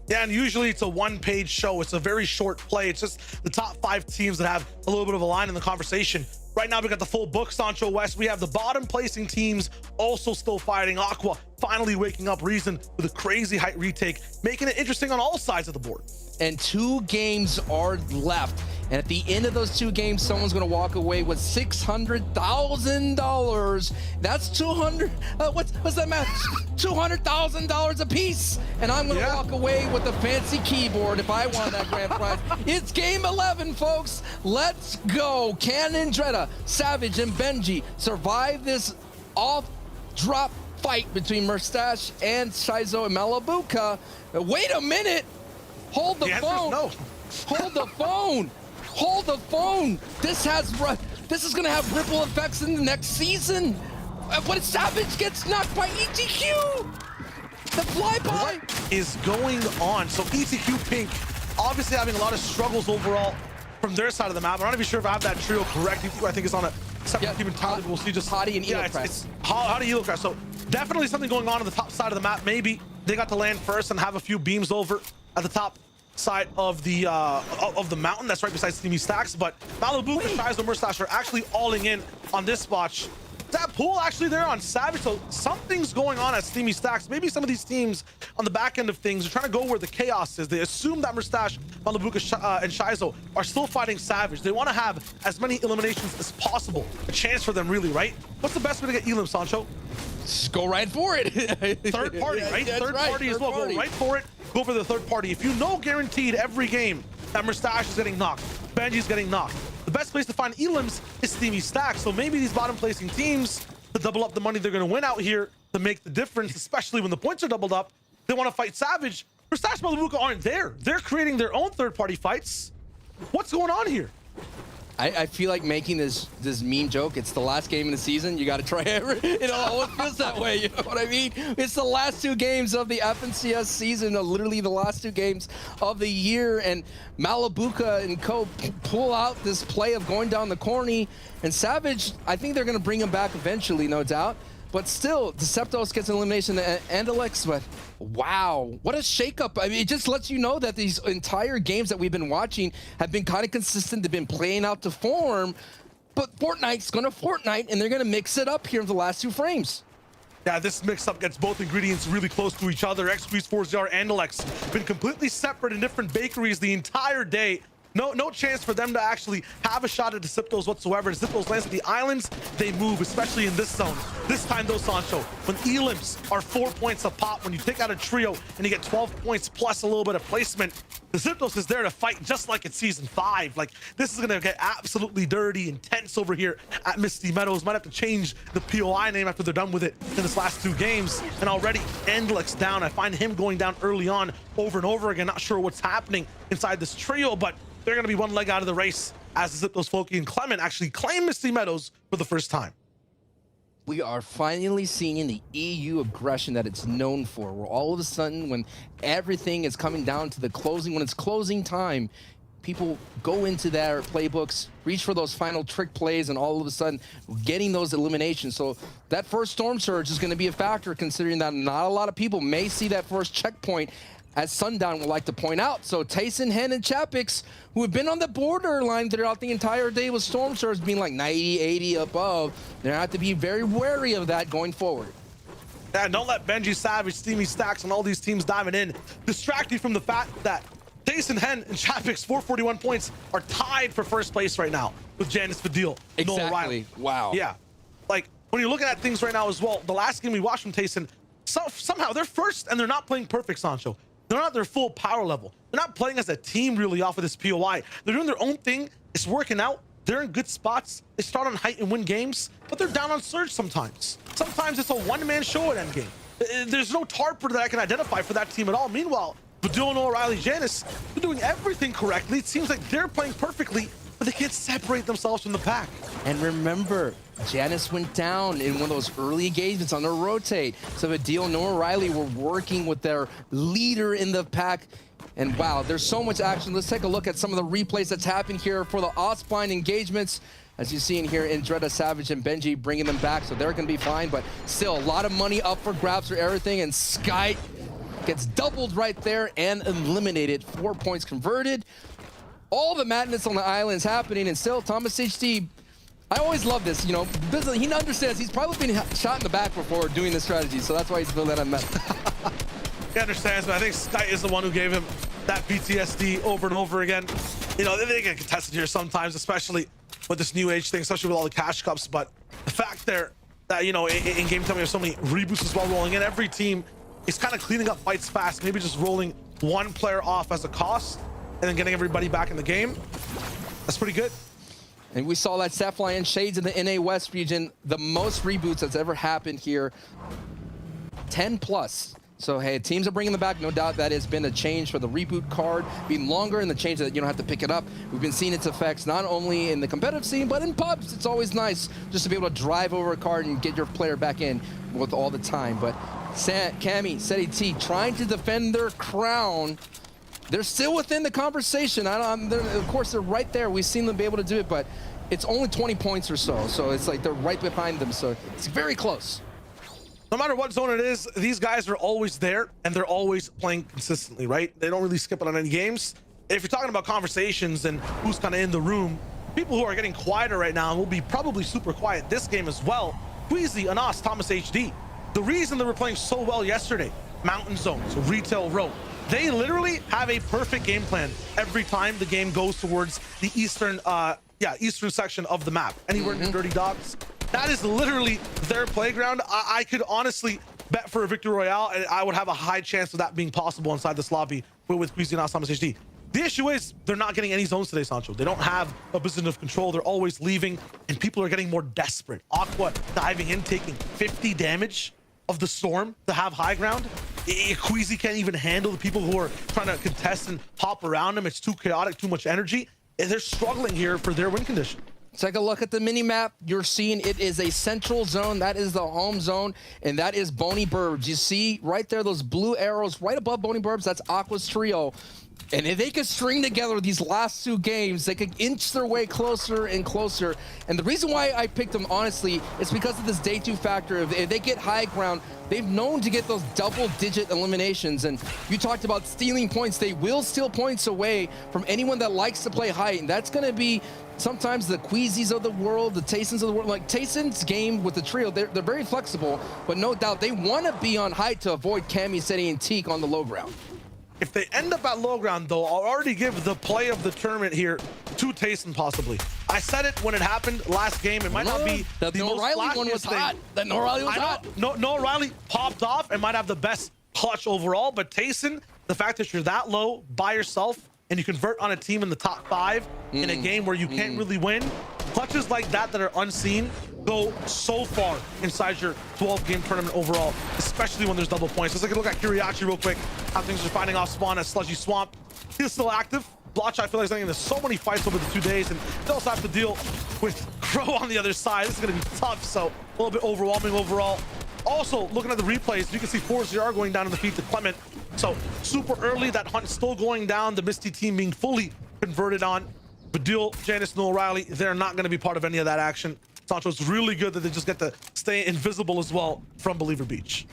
Yeah, and usually it's a 1-page show. It's a very short play. It's just the top 5 teams that have a little bit of a line in the conversation. Right now, we got the full book, Sancho West. We have the bottom placing teams also still fighting. Aqua finally waking up, Reason with a crazy height retake, making it interesting on all sides of the board. And 2 games are left. And at the end of those 2 games, someone's going to walk away with $600,000. That's 200. What's that math? $200,000 a piece. And I'm going to walk away with a fancy keyboard if I won that grand prize. It's game 11, folks. Let's go. Can Andretta, Savage, and Benji survive this off-drop fight between Mustache and Shizo and Malabuka? Wait a minute. Hold the phone. No. Hold the phone. Hold the phone. This is going to have ripple effects in the next season. What if Savage gets knocked by ETQ? The flyby. What is going on? So ETQ Pink obviously having a lot of struggles overall from their side of the map. I'm not even sure if I have that trio correct. ETQ, I think, is on a separate team entirely. We'll see just Hottie and Elo it's Hottie Elo Crash. So definitely something going on the top side of the map. Maybe they got to land first and have a few beams over at the top side of the mountain that's right beside Steamy Stacks, but Malibu and Shizo Mustache are actually alling in on this spot. That pool actually there on Savage, so something's going on at Steamy Stacks. Maybe some of these teams on the back end of things are trying to go where the chaos is. They assume that Mustache, Malibuka, and Shizo are still fighting Savage. They want to have as many eliminations as possible. A chance for them, really, right? What's the best way to get Elim, Sancho? Just go right for it. Third party, right? Third party as well. Go right for it. Go for the third party. If you know guaranteed every game that Mustache is getting knocked, Benji's getting knocked, the best place to find Elims is Steamy Stacks. So maybe these bottom placing teams, to double up the money they're going to win out here, to make the difference, especially when the points are doubled up, they want to fight Savage. Mustache and Malabuka aren't there. They're creating their own third party fights. What's going on here? I feel like making this meme joke. It's the last game of the season. You got to try every. It always feels that way. You know what I mean? It's the last 2 games of the FNCS season. Literally the last 2 games of the year. And Malabuka and co pull out this play of going down the corny. And Savage, I think they're going to bring him back eventually, no doubt. But still, Deceptos gets an elimination to Andalex, but wow, what a shakeup. I mean, it just lets you know that these entire games that we've been watching have been kind of consistent. They've been playing out to form, but Fortnite's going to Fortnite, and they're going to mix it up here in the last 2 frames. Yeah, this mix-up gets both ingredients really close to each other. X-Squeeze, 4ZR, and Alex been completely separate in different bakeries the entire day. No chance for them to actually have a shot at Deceptos whatsoever. Deceptos lands at the islands, they move, especially in this zone. This time though, Sancho, when Elims are 4 points a pop, when you take out a trio and you get 12 points plus a little bit of placement, Deceptos is there to fight just like it's season 5. Like, this is gonna get absolutely dirty, intense over here at Misty Meadows. Might have to change the POI name after they're done with it in this last 2 games. And already Andalex down. I find him going down early on over and over again. Not sure what's happening inside this trio, but they're going to be one leg out of the race as Zippos, Floki, and Clement actually claim Misty Meadows for the first time. We are finally seeing the EU aggression that it's known for, where all of a sudden when everything is coming down to the closing, when it's closing time, people go into their playbooks, reach for those final trick plays, and all of a sudden getting those eliminations. So that first Storm Surge is going to be a factor, considering that not a lot of people may see that first checkpoint, as Sundown would like to point out. So Tayson, Hen, and Chapix, who have been on the borderline throughout the entire day with Storm Surge being like 90, 80 above, they're going to have to be very wary of that going forward. Yeah, don't let Benji, Savage, Steamy Stacks, and all these teams diving in distract you from the fact that Tayson, Hen, and Chapix, 441 points, are tied for first place right now with Janice Fadil. Exactly. Wow. Yeah. Like, when you're looking at things right now as well, the last game we watched from Tayson, somehow they're first and they're not playing perfect, Sancho. They're not at their full power level. They're not playing as a team really off of this POI. They're doing their own thing. It's working out. They're in good spots. They start on height and win games, but they're down on surge sometimes. Sometimes it's a one-man show at endgame. There's no tarper that I can identify for that team at all. Meanwhile, Badul, O'Reilly, Janice, they're doing everything correctly. It seems like they're playing perfectly, but they can't separate themselves from the pack. And remember, Janice went down in one of those early engagements on their rotate. So Badil and O'Reilly were working with their leader in the pack. And wow, there's so much action. Let's take a look at some of the replays that's happened here for the Osspine engagements. As you see in here, Indreda, Savage, and Benji bringing them back, so they're going to be fine. But still, a lot of money up for grabs for everything. And Sky gets doubled right there and eliminated. 4 points converted. All the madness on the island is happening, and still Thomas HD, I always love this, you know, he understands he's probably been shot in the back before doing this strategy, so that's why he's building that on meta. He understands, but I think Sky is the one who gave him that PTSD over and over again. You know, they get contested here sometimes, especially with this new age thing, especially with all the cash cups, but the fact there that, you know, in game time we have so many reboosts as well rolling in, every team is kind of cleaning up fights fast, maybe just rolling one player off as a cost, and then getting everybody back in the game. That's pretty good. And we saw that Sapphire and Shades in the NA West region, the most reboots that's ever happened here. 10 plus. So, hey, teams are bringing them back. No doubt that has been a change for the reboot card being longer and the change that you don't have to pick it up. We've been seeing its effects not only in the competitive scene, but in pubs. It's always nice just to be able to drive over a card and get your player back in with all the time. But Cammy, Seti T, trying to defend their crown. They're still within the conversation. Of course, they're right there. We've seen them be able to do it, but it's only 20 points or so. So it's like they're right behind them. So it's very close. No matter what zone it is, these guys are always there, and they're always playing consistently, right? They don't really skip it on any games. If you're talking about conversations and who's kind of in the room, people who are getting quieter right now will be probably super quiet this game as well. Queasy, Anas, Thomas HD. The reason they were playing so well yesterday, mountain zones, retail row, they literally have a perfect game plan every time the game goes towards the eastern section of the map, anywhere in the Dirty Docks. That is literally their playground. I could honestly bet for a victory royale, and I would have a high chance of that being possible inside this lobby with Queasy and Thomas HD. The issue is they're not getting any zones today, Sancho. They don't have a position of control. They're always leaving, and people are getting more desperate. Aqua diving in, taking 50 damage of the storm to have high ground. Queasy can't even handle the people who are trying to contest and hop around him. It's too chaotic, too much energy. they're struggling here for their win condition. Take a look at the mini map. You're seeing it is a central zone. That is the home zone, and that is Boney Burbs. You see right there those blue arrows right above Boney Burbs. That's Aqua's trio. And if they could string together these last 2 games, they could inch their way closer and closer. And the reason why I picked them, honestly, is because of this day 2 factor. If they get high ground, they've known to get those double-digit eliminations. And you talked about stealing points. They will steal points away from anyone that likes to play high. And that's going to be sometimes the Queasies of the world, the Taysons of the world. Like Tayson's game with the trio, they're very flexible, but no doubt they want to be on height to avoid Cammy, Seti, and Teak on the low ground. If they end up at low ground, though, I'll already give the play of the tournament here to Tayson, possibly. I said it when it happened last game. It might not be the most O'Reilly one was hot. That No O'Reilly was hot. No O'Reilly popped off and might have the best clutch overall, but Tayson, the fact that you're that low by yourself and you convert on a team in the top 5 in a game where you can't really win, clutches like that are unseen go so far inside your 12-game tournament overall, especially when there's double points. Let's take a look at Kiriachi real quick, how things are finding off spawn at Sludgy Swamp. He's still active. Blotch, I feel like, is getting into so many fights over the 2 days, and they also have to deal with Crow on the other side. This is going to be tough, so a little bit overwhelming overall. Also, looking at the replays, you can see 4-0 going down in the feed to Clement. So super early, that hunt still going down, the Misty team being fully converted on. Badil, Janice, and O'Reilly, they're not going to be part of any of that action. Sancho's really good that they just get to stay invisible as well from Believer Beach.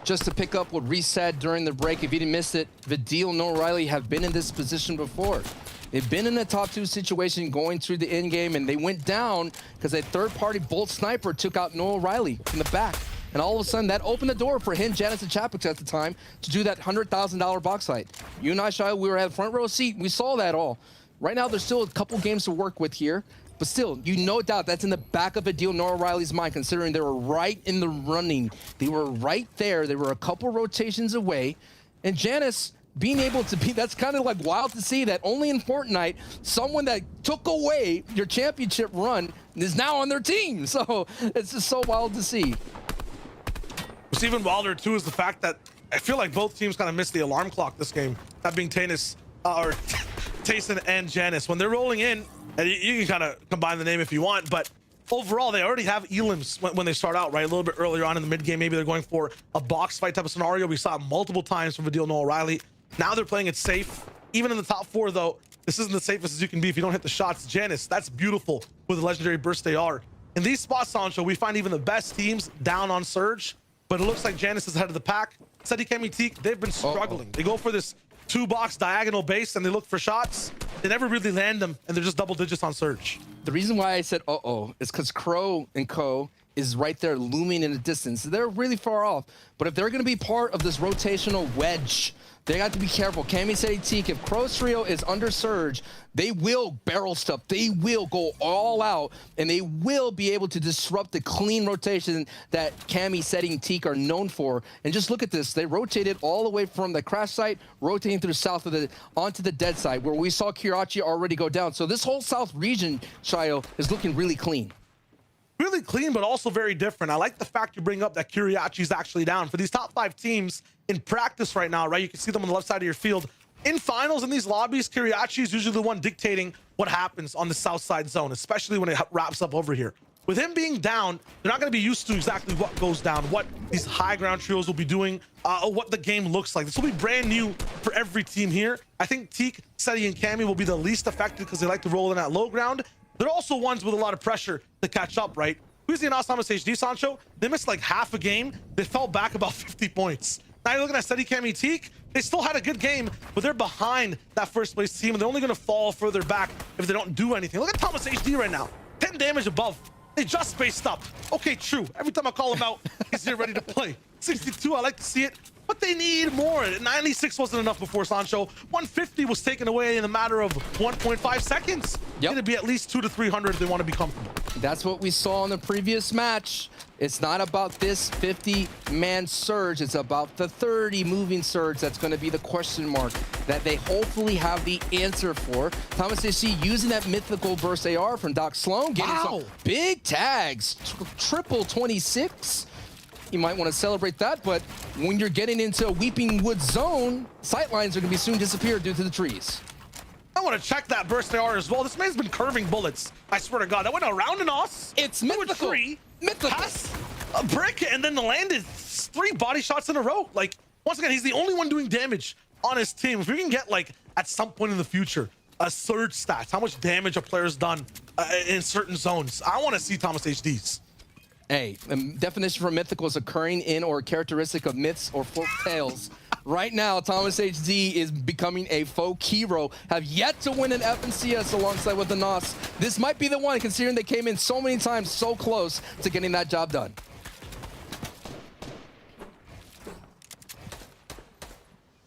Just to pick up what Reese said during the break, if you didn't miss it, Badil and O'Reilly have been in this position before. They've been in a top 2 situation going through the end game, and they went down because a third-party Bolt sniper took out Noah Riley from the back. And all of a sudden, that opened the door for him, Janice, and Chapik at the time to do that $100,000 box fight. You and I, Shai, we were at front row seat. We saw that all. Right now, there's still a couple games to work with here. But still, you no doubt that's in the back of Badil Noah Riley's mind, considering they were right in the running. They were right there. They were a couple rotations away. And Janice being able to be, that's kind of like wild to see that only in Fortnite, someone that took away your championship run is now on their team. So it's just so wild to see. What's even wilder too is the fact that I feel like both teams kind of missed the alarm clock this game. That being Tayson and Janice. When they're rolling in, and you can kind of combine the name if you want, but overall, they already have elims when they start out, right? A little bit earlier on in the mid game, maybe they're going for a box fight type of scenario. We saw it multiple times from Badil Noah Riley. Now they're playing it safe. Even in the top 4, though, this isn't the safest as you can be if you don't hit the shots. Janice, that's beautiful with the legendary burst they are. In these spots, Sancho, we find even the best teams down on Surge, but it looks like Janice is ahead of the pack. Seti, Kemi, Teak, they've been struggling. They go for this 2-box diagonal base and they look for shots. They never really land them, and they're just double digits on Surge. The reason why I said is because Crow and Co is right there looming in the distance. They're really far off, but if they're going to be part of this rotational wedge, they got to be careful. Cammy, Seti, Teak, if Crow's trio is under Surge, they will barrel stuff. They will go all out, and they will be able to disrupt the clean rotation that Cammy, Seti, and Teak are known for. And just look at this. They rotated all the way from the crash site, rotating through south of the onto the dead side, where we saw Kirachi already go down. So this whole south region, Shayo, is looking really clean. Really clean, but also very different. I like the fact you bring up that Kiriachi's actually down. For these top 5 teams in practice right now, right? You can see them on the left side of your field. In finals, in these lobbies, Kiriachi is usually the one dictating what happens on the south side zone, especially when it wraps up over here. With him being down, they're not going to be used to exactly what goes down, what these high ground trios will be doing, what the game looks like. This will be brand new for every team here. I think Teak, Seti, and Cammy will be the least affected because they like to roll in at low ground. They're also ones with a lot of pressure to catch up, right? Queasy and Osama HD, Sancho, they missed like half a game. They fell back about 50 points. Now you're looking at Seti, Cammy, Teak. They still had a good game, but they're behind that first place team, and they're only going to fall further back if they don't do anything. Look at Thomas HD right now, 10 damage above. They just spaced up. Okay, true. Every time I call him out, he's here ready to play. 62, I like to see it, but they need more. 96 wasn't enough before, Sancho. 150 was taken away in a matter of 1.5 seconds. Yep. It'd be at least 200 to 300 if they want to be comfortable. That's what we saw in the previous match. It's not about this 50-man surge. It's about the 30 moving surge. That's going to be the question mark that they hopefully have the answer for. Thomas AC using that mythical burst AR from Doc Sloan, getting some big tags, triple 26. You might want to celebrate that, but when you're getting into a Weeping Wood zone, sightlines are going to be soon disappear due to the trees. want to check that burst AR as well. This man's been curving bullets. I swear to God, that went around an os. It's mythical. Mythical. Pass a brick, and then landed 3 body shots in a row. Like, once again, he's the only one doing damage on his team. If we can get, like, at some point in the future, a surge stats, how much damage a player's done in certain zones, I want to see Thomas HD's. Hey, the definition for mythical is occurring in or characteristic of myths or folk tales. Right now, Thomas HD is becoming a folk hero. Have yet to win an FNCS alongside with the NOS. This might be the one, considering they came in so many times, so close to getting that job done.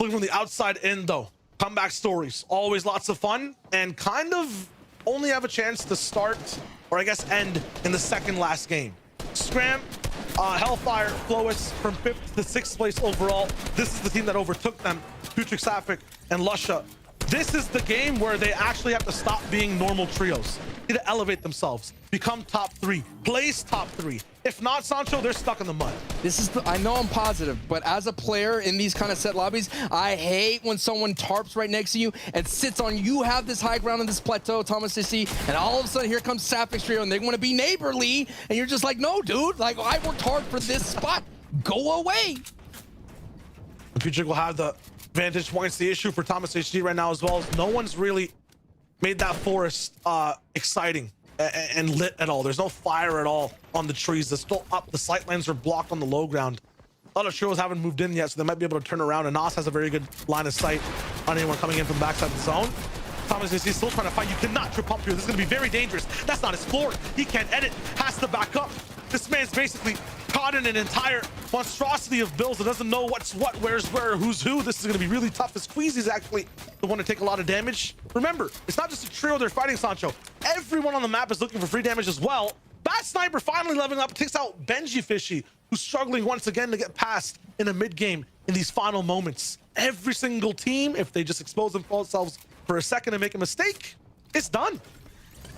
Looking from the outside in, though, comeback stories, always lots of fun, and kind of only have a chance to start, or I guess end, in the second last game. Scram, Hellfire, Flois from 5th to 6th place overall. This is the team that overtook them, Putric, Sapphic, and Lusha. This is the game where they actually have to stop being normal trios. They need to elevate themselves, become top 3, place top 3. If not, Sancho, they're stuck in the mud. This is I know I'm positive, but as a player in these kind of set lobbies, I hate when someone tarps right next to you and sits on you. Have this high ground on this plateau, Thomas CC, and all of a sudden here comes Sapphic trio and they want to be neighborly, and you're just like, no, dude, like I worked hard for this spot. Go away. The Putric will have the vantage points. The issue for Thomas HD right now as well is no one's really made that forest exciting and lit at all. There's no fire at all on the trees. They're still up. The sight lines are blocked on the low ground. A lot of trios haven't moved in yet, so they might be able to turn around. And Nas has a very good line of sight on anyone coming in from the backside of the zone. Thomas is still trying to fight. You cannot trip up here. This is going to be very dangerous. That's not his floor. He can't edit. Has to back up. This man's basically caught in an entire monstrosity of builds that doesn't know what's what, where's where, who's who. This is going to be really tough. As Queasy's actually the one to take a lot of damage. Remember, it's not just a trio they're fighting, Sancho. Everyone on the map is looking for free damage as well. Bat Sniper finally leveling up, takes out Benji Fishy, who's struggling once again to get past in a mid game in these final moments. Every single team, if they just expose themselves for a second and make a mistake, it's done.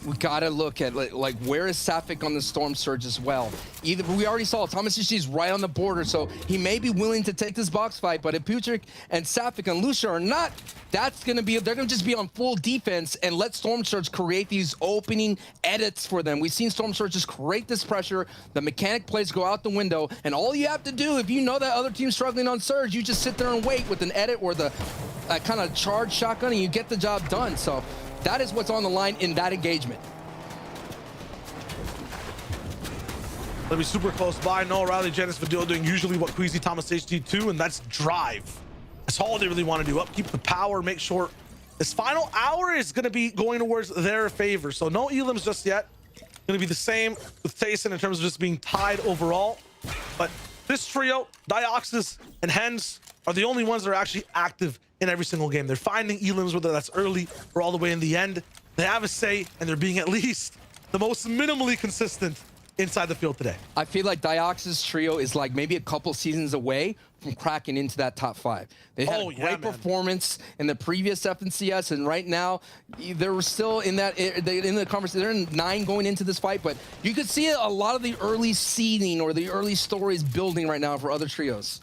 We gotta look at like where is Sapphic on the Storm Surge as well. Either we already saw Thomas is right on the border, so he may be willing to take this box fight. But if Putric and Sapphic and Lucia are not, that's gonna be they're gonna just be on full defense and let Storm Surge create these opening edits for them. We've seen Storm Surge just create this pressure. The mechanic plays go out the window, and all you have to do if you know that other team's struggling on Surge, you just sit there and wait with an edit or the kind of charge shotgun, and you get the job done. So that is what's on the line in that engagement. Let me super close by. No Riley, Janice Vidal doing usually what Queasy Thomas HD2, and that's drive. That's all they really want to do. Upkeep the power, make sure this final hour is going to be going towards their favor. So no elims just yet. Going to be the same with Tayson in terms of just being tied overall. But this trio, Dioxys and Hens, are the only ones that are actually active in every single game. They're finding elims, whether that's early or all the way in the end. They have a say, and they're being at least the most minimally consistent inside the field today. I feel like Dioxys trio is like maybe a couple seasons away from cracking into that top 5. They had a great performance in the previous FNCS, and right now they're still in that in the conversation. They're in 9 going into this fight, but you could see a lot of the early seeding or the early stories building right now for other trios.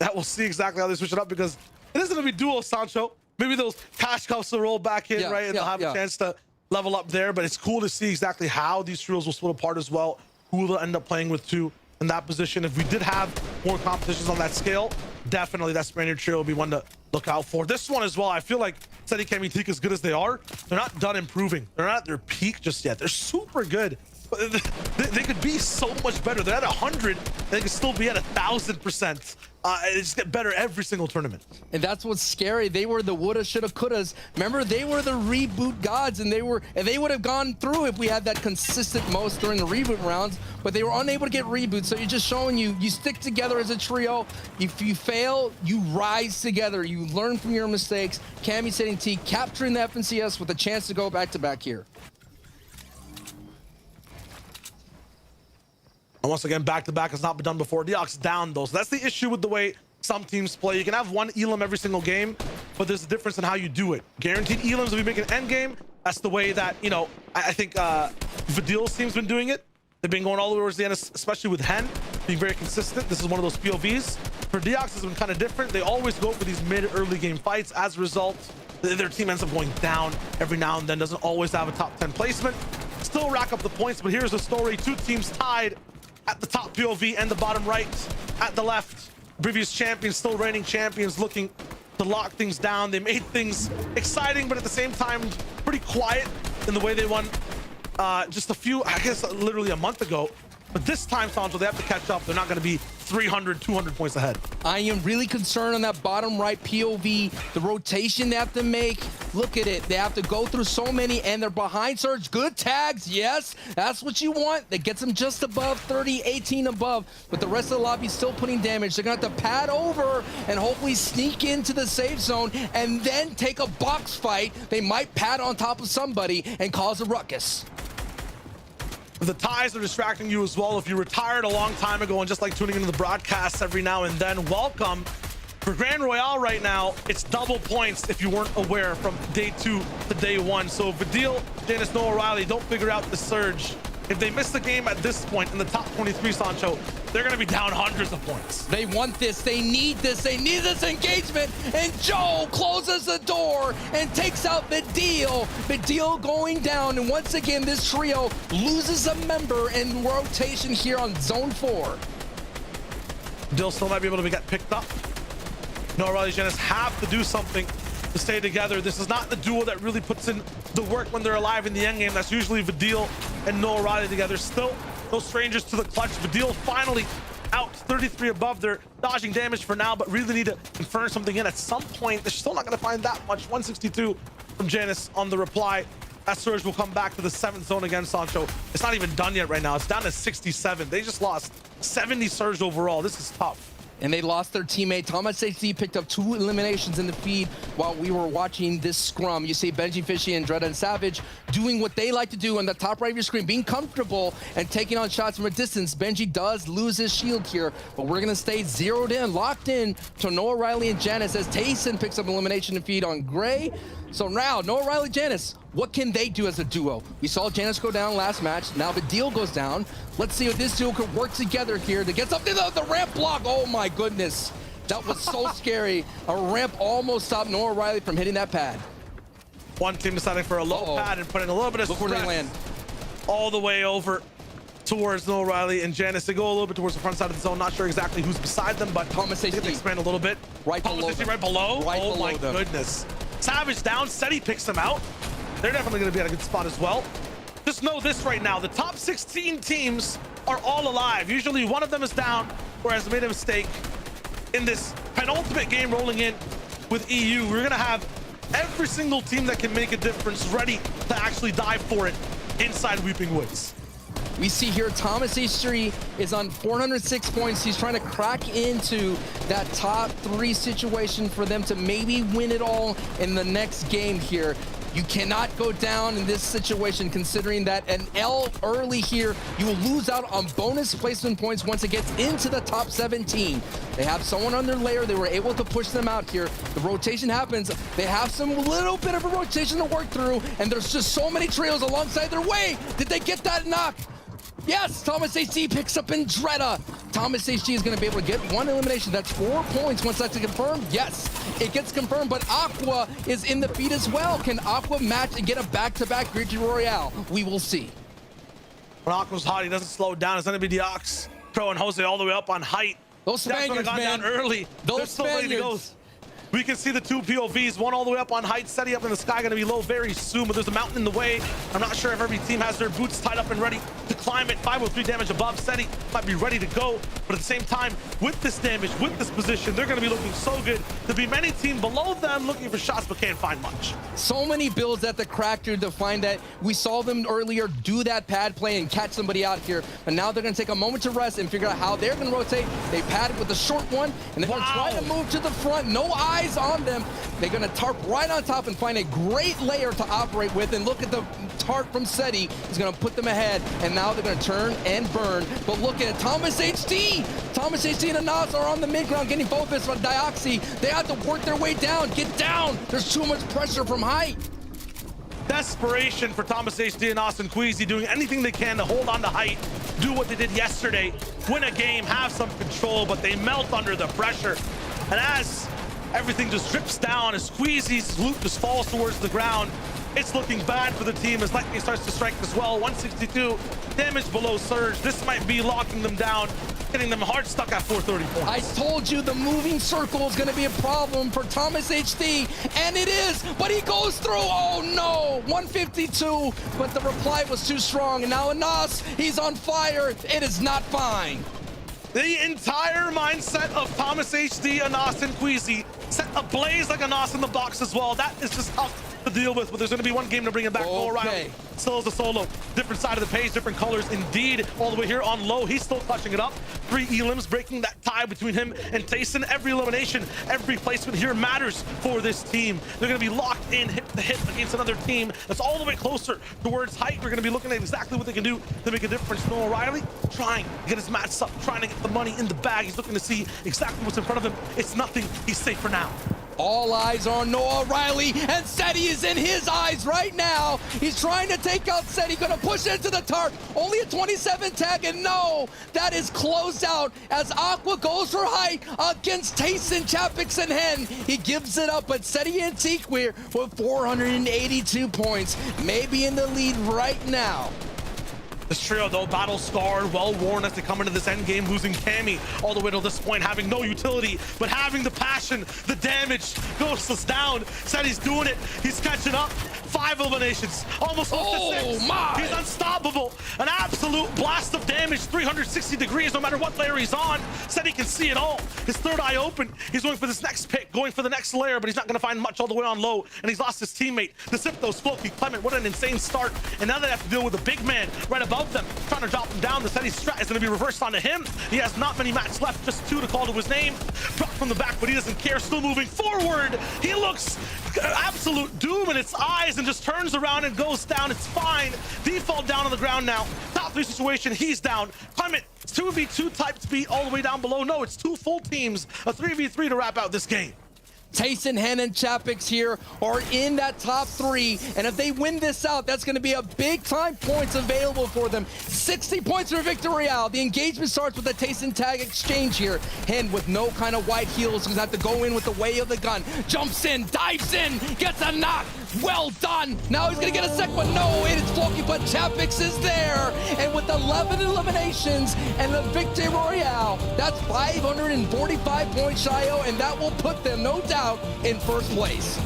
That we'll see exactly how they switch it up, because it isn't going to be duo, Sancho. Maybe those cash cups will roll back in, right? And they'll have a chance to level up there. But it's cool to see exactly how these trios will split apart as well. Who will end up playing with too in that position. If we did have more competitions on that scale, definitely that Spaniard trio will be one to look out for. This one as well, I feel like Seti, Kami, Teak, as good as they are, they're not done improving. They're not at their peak just yet. They're super good. They could be so much better. They're at 100. They could still be at 1,000%. They just get better every single tournament. And that's what's scary. They were the woulda, shoulda, couldas. Remember, they were the reboot gods, and they would have gone through if we had that consistent most during the reboot rounds. But they were unable to get reboots. So you're just showing you stick together as a trio. If you fail, you rise together. You learn from your mistakes. Kami, Seti, T capturing the FNCS with a chance to go back to back here. And once again, back-to-back has not been done before. Deox down, though. So that's the issue with the way some teams play. You can have one elim every single game, but there's a difference in how you do it. Guaranteed elims if you make an end game. That's the way that, you know, I think Vidal's team's been doing it. They've been going all the way towards the end, especially with Hen being very consistent. This is one of those POVs. For Deox, it's been kind of different. They always go for these mid-early game fights. As a result, their team ends up going down every now and then, doesn't always have a top 10 placement. Still rack up the points, but here's the story. Two teams tied at the top POV and the bottom right. At the left, previous champions, still reigning champions, looking to lock things down. They made things exciting, but at the same time, pretty quiet in the way they won just a few, I guess, literally a month ago. But this time, Sancho, they have to catch up. They're not going to be 300, 200 points ahead. I am really concerned on that bottom right POV, the rotation they have to make. Look at it. They have to go through so many, and they're behind Surge. Good tags, yes. That's what you want. That gets them just above 30, 18 above. But the rest of the lobby is still putting damage. They're going to have to pad over and hopefully sneak into the safe zone and then take a box fight. They might pad on top of somebody and cause a ruckus. The ties are distracting you as well. If you retired a long time ago and just like tuning into the broadcasts every now and then, welcome. For Grand Royale right now, it's double points if you weren't aware from day 2 to day 1. So Vidil, Janus, Noah Riley don't figure out the surge. If they miss the game at this point in the top 23, Sancho, they're going to be down hundreds of points. They want this. They need this. They need this engagement. And Joe closes the door and takes out Vidil. Vidil going down. And once again, this trio loses a member in rotation here on Zone 4. Vidil still might be able to get picked up. Noah Riley, Janus have to do something to stay together. This is not the duo that really puts in the work when they're alive in the end game. That's usually Vidil and Noah Riley together. Still no strangers to the clutch. Vidil finally out 33 above. They're dodging damage for now, but really need to confirm something in at some point. They're still not going to find that much. 162 from Janus on the reply. That surge will come back to the 7th zone again, Sancho. It's not even done yet right now. It's down to 67. They just lost 70 surge overall. This is tough. And they lost their teammate. Thomas HD picked up 2 eliminations in the feed while we were watching this scrum. You see Benji Fishy and Dredda and Savage doing what they like to do on the top right of your screen, being comfortable and taking on shots from a distance. Benji does lose his shield here, but we're going to stay zeroed in, locked in to Noah Riley and Janus as Tayson picks up elimination and feed on Gray. So now, Noah Riley, Janus, what can they do as a duo? We saw Janus go down last match. Now the deal goes down. Let's see if this duo could work together here to get something. The ramp block. Oh my goodness. That was so scary. A ramp almost stopped Noah Riley from hitting that pad. One team deciding for a low pad and putting a little bit of stress. Look where they land. All the way over towards Noah Riley and Janus. They go a little bit towards the front side of the zone. Not sure exactly who's beside them, but Thomas they expand a little bit. Right below them. Right below? Right oh below my them. Goodness. Savage down. Seti picks them out. They're definitely going to be at a good spot as well. Just know this right now. The top 16 teams are all alive. Usually one of them is down, whereas they made a mistake. In this penultimate game rolling in with EU, we're going to have every single team that can make a difference ready to actually dive for it inside Weeping Woods. We see here Thomas H3 is on 406 points. He's trying to crack into that top 3 situation for them to maybe win it all in the next game here. You cannot go down in this situation, considering that an L early here, you will lose out on bonus placement points once it gets into the top 17. They have someone on their layer. They were able to push them out here. The rotation happens. They have some little bit of a rotation to work through, and there's just so many trails alongside their way. Did they get that knock? Yes, Thomas HG picks up in Dredda. Thomas HG is going to be able to get 1 elimination. That's 4 points. Once that's confirmed, yes, it gets confirmed. But Aqua is in the feed as well. Can Aqua match and get a back-to-back Victory Royale? We will see. When Aqua's hot, he doesn't slow down. It's going to be Deox, Pro, and Jose all the way up on height. Those Spaniards, man. Down early. Those Spaniards. We can see the 2 POVs, one all the way up on height, setting up in the sky, going to be low very soon, but there's a mountain in the way. I'm not sure if every team has their boots tied up and ready to climb it. 503 damage above. Seti might be ready to go, but at the same time, with this damage, with this position, they're going to be looking so good. There'll be many teams below them looking for shots, but can't find much. So many builds at the crack dude to find that. We saw them earlier do that pad play and catch somebody out here, but now they're going to take a moment to rest and figure out how they're going to rotate. They padded with a short one, and they're going to try to move to the front. No eyes on them. They're going to tarp right on top and find a great layer to operate with. And look at the tarp from Seti. He's going to put them ahead. And now they're going to turn and burn. But look at it. Thomas HD. Thomas HD and Anas are on the mid ground getting both this from Dioxy. They have to work their way down. Get down. There's too much pressure from height. Desperation for Thomas HD and Austin Queasy doing anything they can to hold on to height, do what they did yesterday, win a game, have some control, but they melt under the pressure. And as Everything just drips down as Squeezy's loot just falls towards the ground. It's looking bad for the team as Lightning starts to strike as well. 162 damage below Surge. This might be locking them down, getting them hard stuck at 430 points. I told you the moving circle is going to be a problem for Thomas HD, and it is, but he goes through. Oh no, 152, but the reply was too strong. And now Anas, he's on fire. It is not fine. The entire mindset of Thomas HD, Anas, and Queasy set ablaze like Anas in the box as well. That is just tough to deal with, but there's going to be one game to bring him back. O'Reilly still as a solo. Different side of the page, different colors indeed. All the way here on low, he's still clutching it up. 3 elims breaking that tie between him and Tayson. Every elimination, every placement here matters for this team. They're going to be locked in hit to hit against another team that's all the way closer towards height. We're going to be looking at exactly what they can do to make a difference. Noah O'Reilly trying to get his match up, trying to get the money in the bag. He's looking to see exactly what's in front of him. It's nothing. He's safe for now. All eyes on Noah O'Reilly, and Seti is in his eyes right now. He's trying to take out Seti, gonna push into the tarp. Only a 27 tag, and no, that is closed out as Aqua goes for height against Tayson, Chapix, and Hen. He gives it up, but Seti Antique with 482 points, maybe in the lead right now. This trio, though, battle scarred, well worn as they come into this end game, losing Cammy all the way to this point, having no utility, but having the passion, the damage. Ghost us down. Said he's doing it. He's catching up. 5 eliminations, almost up to 6. My. He's unstoppable. An absolute blast of damage, 360 degrees, no matter what layer he's on. Said he can see it all. His third eye open. He's going for this next pick, going for the next layer, but he's not going to find much all the way on low, and he's lost his teammate. The Siptos, Floki, Clement, what an insane start. And now they have to deal with a big man right above them, trying to drop him down. The Seti strat is going to be reversed onto him. He has not many mats left, just 2 to call to his name. Dropped from the back, but he doesn't care. Still moving forward. He looks absolute doom in its eyes and just turns around and goes down. It's fine. Default down on the ground now. Top 3 situation, he's down. Clement, 2v2 type speed all the way down below. No, it's 2 full teams, a 3v3 to wrap out this game. Tayson, Hen, and Chapix here are in that top 3, and if they win this out, that's going to be a big time points available for them. 60 points for Victor Royale. The engagement starts with a Tayson tag exchange here. Hen with no kind of white heels, he's going to have to go in with the way of the gun. Jumps in, dives in, gets a knock. Well done. Now he's going to get a second one. No, it is Floki, but Chapix is there. And with 11 eliminations and the Victor Royale, that's 545 points, Shio, and that will put them, no doubt, in first place.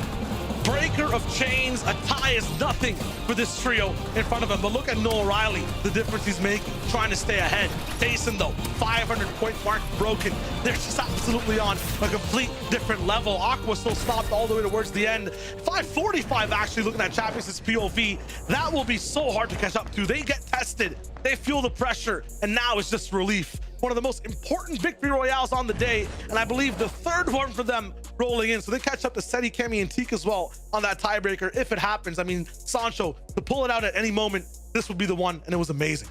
Breaker of chains, a tie is nothing for this trio in front of him. But look at Noah O'Reilly, the difference he's making, trying to stay ahead. Tayson, though, 500 point mark broken. They're just absolutely on a complete different level. Aqua still stopped all the way towards the end. 545 actually, looking at Chapix's POV. That will be so hard to catch up to. They get tested, they feel the pressure, and now it's just relief. One of the most important victory royales on the day, and I believe the 3rd one for them rolling in. So they catch up to Seti, Cammy, and Teak as well on that tiebreaker if it happens. I mean, Sancho, to pull it out at any moment, this would be the one, and it was amazing.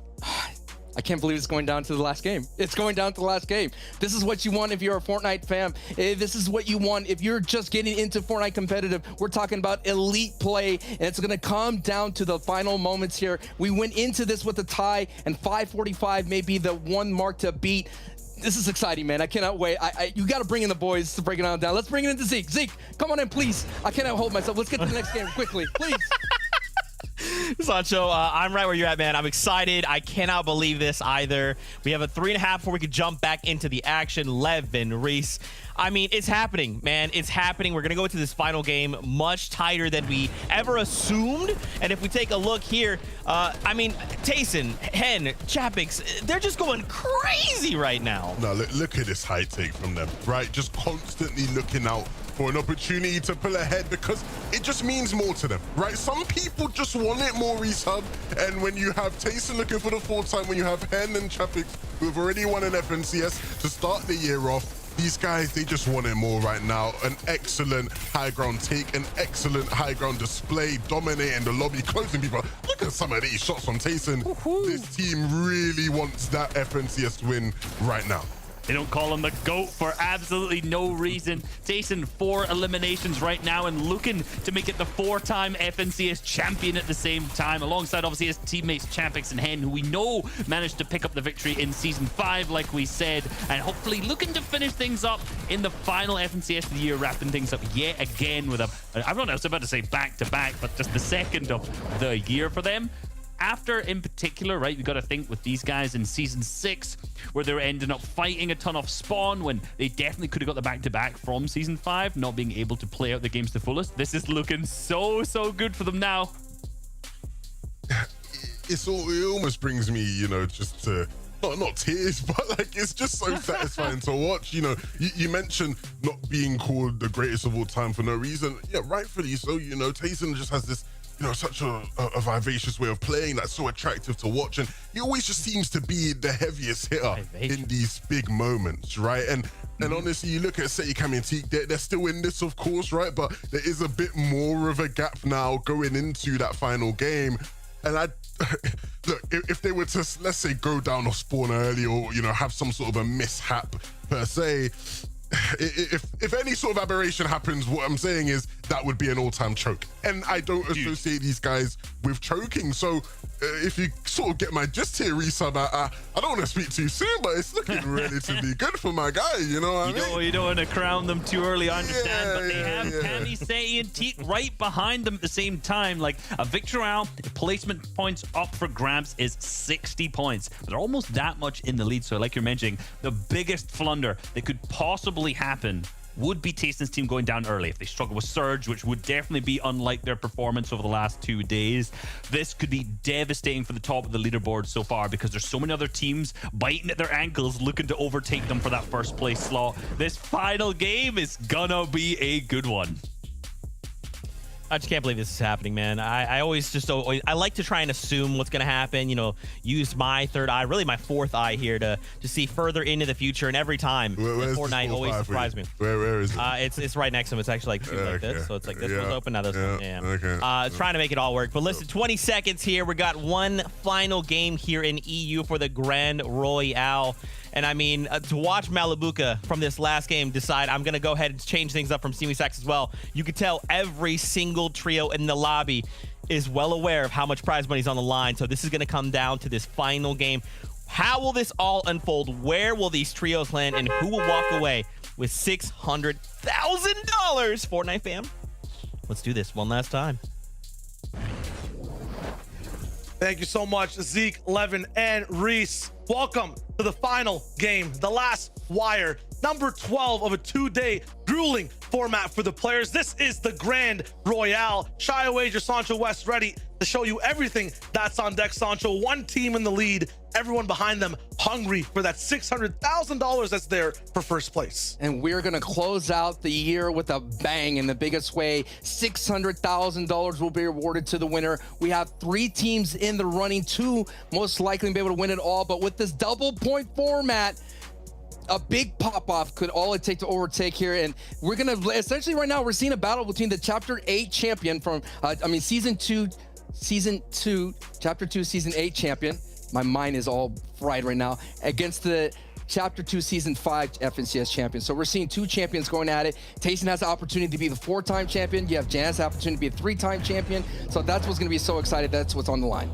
I can't believe it's going down to the last game. It's going down to the last game. This is what you want if you're a Fortnite fan. This is what you want if you're just getting into Fortnite competitive. We're talking about elite play, and it's going to come down to the final moments here. We went into this with a tie, and 545 may be the one mark to beat. This is exciting, man. I cannot wait. You got to bring in the boys to break it down. Let's bring it into Zeke. Zeke, come on in, please. I cannot hold myself. Let's get to the next game quickly, please. Sancho, I'm right where you're at, man. I'm excited. I cannot believe this either. We have a 3.5 before we could jump back into the action. Levin, Reese. I mean, it's happening, man. It's happening. We're going to go into this final game much tighter than we ever assumed. And if we take a look here, I mean, Tayson, Hen, Chapix, they're just going crazy right now. No, look at this high take from them, right? Just constantly looking out for an opportunity to pull ahead because it just means more to them, right? Some people just want it more, resub. And when you have Tayson looking for the 4th time, when you have Hen and Chapix who have already won an FNCS to start the year off, these guys, they just want it more right now. An excellent high ground take, an excellent high ground display, dominating the lobby, closing people. Look at some of these shots from Tayson. This team really wants that FNCS win right now. They don't call him the GOAT for absolutely no reason. Tayson 4 eliminations right now and looking to make it the 4-time FNCS champion at the same time, alongside obviously his teammates Champix and Hen, who we know managed to pick up the victory in Season 5, like we said, and hopefully looking to finish things up in the final FNCS of the year, wrapping things up yet again with I was about to say back-to-back, but just the second of the year for them. After, in particular, right, we got to think with these guys in Season 6, where they're ending up fighting a ton of spawn when they definitely could have got the back-to-back from Season 5, not being able to play out the games to the fullest. This is looking so good for them now. It almost brings me, you know, just to not tears, but like it's just so satisfying to watch. You know, you mentioned not being called the greatest of all time for no reason. Yeah, rightfully so. You know, Tayson just has this, you know, such a vivacious way of playing that's so attractive to watch, and he always just seems to be the heaviest hitter in these big moments, right? And honestly, you look at Seti, Cami, and Teak, they're still in this, of course, right? But there is a bit more of a gap now going into that final game. And look, if they were to, let's say, go down or spawn early, or, you know, have some sort of a mishap per se, if any sort of aberration happens, what I'm saying is that would be an all-time choke. And I don't associate these guys with choking. So if you sort of get my gist here, resub, I don't want to speak too soon, but it's looking relatively good for my guy, you know what I mean? You don't want to crown them too early, I understand, but they have Cami, Seti, and Teak right behind them at the same time. Like, a victory round, placement points up for grabs is 60 points. They're almost that much in the lead, so like you're mentioning, the biggest flunder that could possibly happen would be Tayson's team going down early. If they struggle with Surge, which would definitely be unlike their performance over the last 2 days, this could be devastating for the top of the leaderboard so far, because there's so many other teams biting at their ankles looking to overtake them for that first place slot. This final game is gonna be a good one. I just can't believe this is happening, man. I I like to try and assume what's going to happen, you know, use my third eye, really my fourth eye here to see further into the future. And every time, Fortnite always surprises me. Where is it? It's right next to him. It's actually like like this. So it's like this one's open, now this one. Yeah. Okay. Trying to make it all work. But listen, 20 seconds here. We got one final game here in EU for the Grand Royale. And I mean, to watch Malibuka from this last game decide, I'm going to go ahead and change things up from Steamy Sacks as well. You could tell every single trio in the lobby is well aware of how much prize money is on the line. So this is going to come down to this final game. How will this all unfold? Where will these trios land? And who will walk away with $600,000? Fortnite fam, let's do this one last time. Thank you so much, Zeke, Levin, and Reese. Welcome to the final game, the last wire, number 12 of a 2-day grueling format for the players. This is the Grand Royale. Shy away, your Sancho West ready to show you everything that's on deck. Sancho, one team in the lead, everyone behind them hungry for that $600,000 that's there for first place. And we're going to close out the year with a bang in the biggest way. $600,000 will be awarded to the winner. We have 3 teams in the running, 2 most likely to be able to win it all. But with this double point format, a big pop-off could all it take to overtake here. And we're going to essentially right now, we're seeing a battle between the Chapter 8 champion from, Season 2, Chapter 2, Season 8 champion. My mind is all fried right now, against the Chapter 2 Season 5 FNCS champion. So we're seeing 2 champions going at it. Tayson has the opportunity to be the 4-time champion. You have Jan's opportunity to be a 3-time champion. So that's what's going to be so excited. That's what's on the line.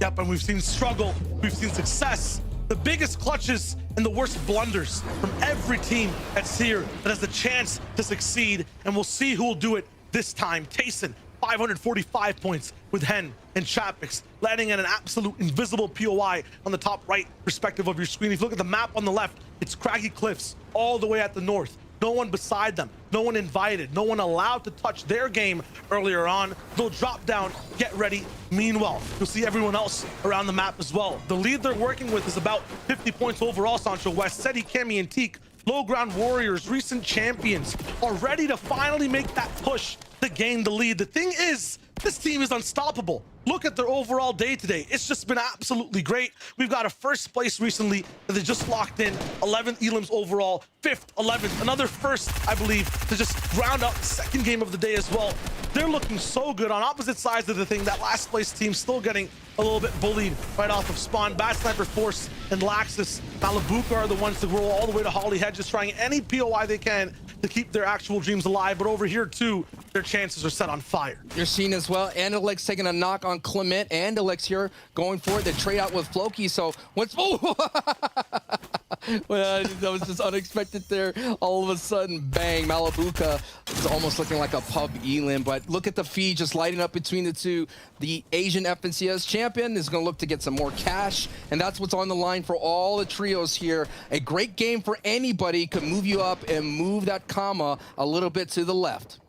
Yep, and we've seen struggle, we've seen success, the biggest clutches and the worst blunders from every team that's here that has the chance to succeed, and we'll see who will do it this time. Tayson, 545 points with Hen and Chapix, landing at an absolute invisible POI on the top right perspective of your screen. If you look at the map on the left, it's craggy cliffs all the way at the north. No one beside them, no one invited, no one allowed to touch their game earlier on. They'll drop down, get ready. Meanwhile, you'll see everyone else around the map as well. The lead they're working with is about 50 points overall, Sancho West. Seti, Cami, and Teak, low ground warriors, recent champions, are ready to finally make that push to gain the lead. The thing is, this team is unstoppable. look at their overall day today. It's just been absolutely great. We've got a first place recently that they just locked in, 11th elims overall, 5th, 11th, another first, I believe, to just round out the second game of the day as well. They're looking so good on opposite sides of the thing. That last place team still getting a little bit bullied right off of spawn. Bad Sniper Force and Laxus, Malabuka are the ones to roll all the way to Holly Hedges, trying any POI they can to keep their actual dreams alive. But over here too, their chances are set on fire. You're seeing as well, Andalex taking a knock on Clement. Andalex here going for it. They trade out with Floki. So what's well, that was just unexpected there. All of a sudden, bang, Malabuka is almost looking like a pub elim. But look at the feed just lighting up between the two. The Asian FNCS champion is going to look to get some more cash, and that's what's on the line for all the trios here. A great game for anybody, could move you up and move that comma a little bit to the left.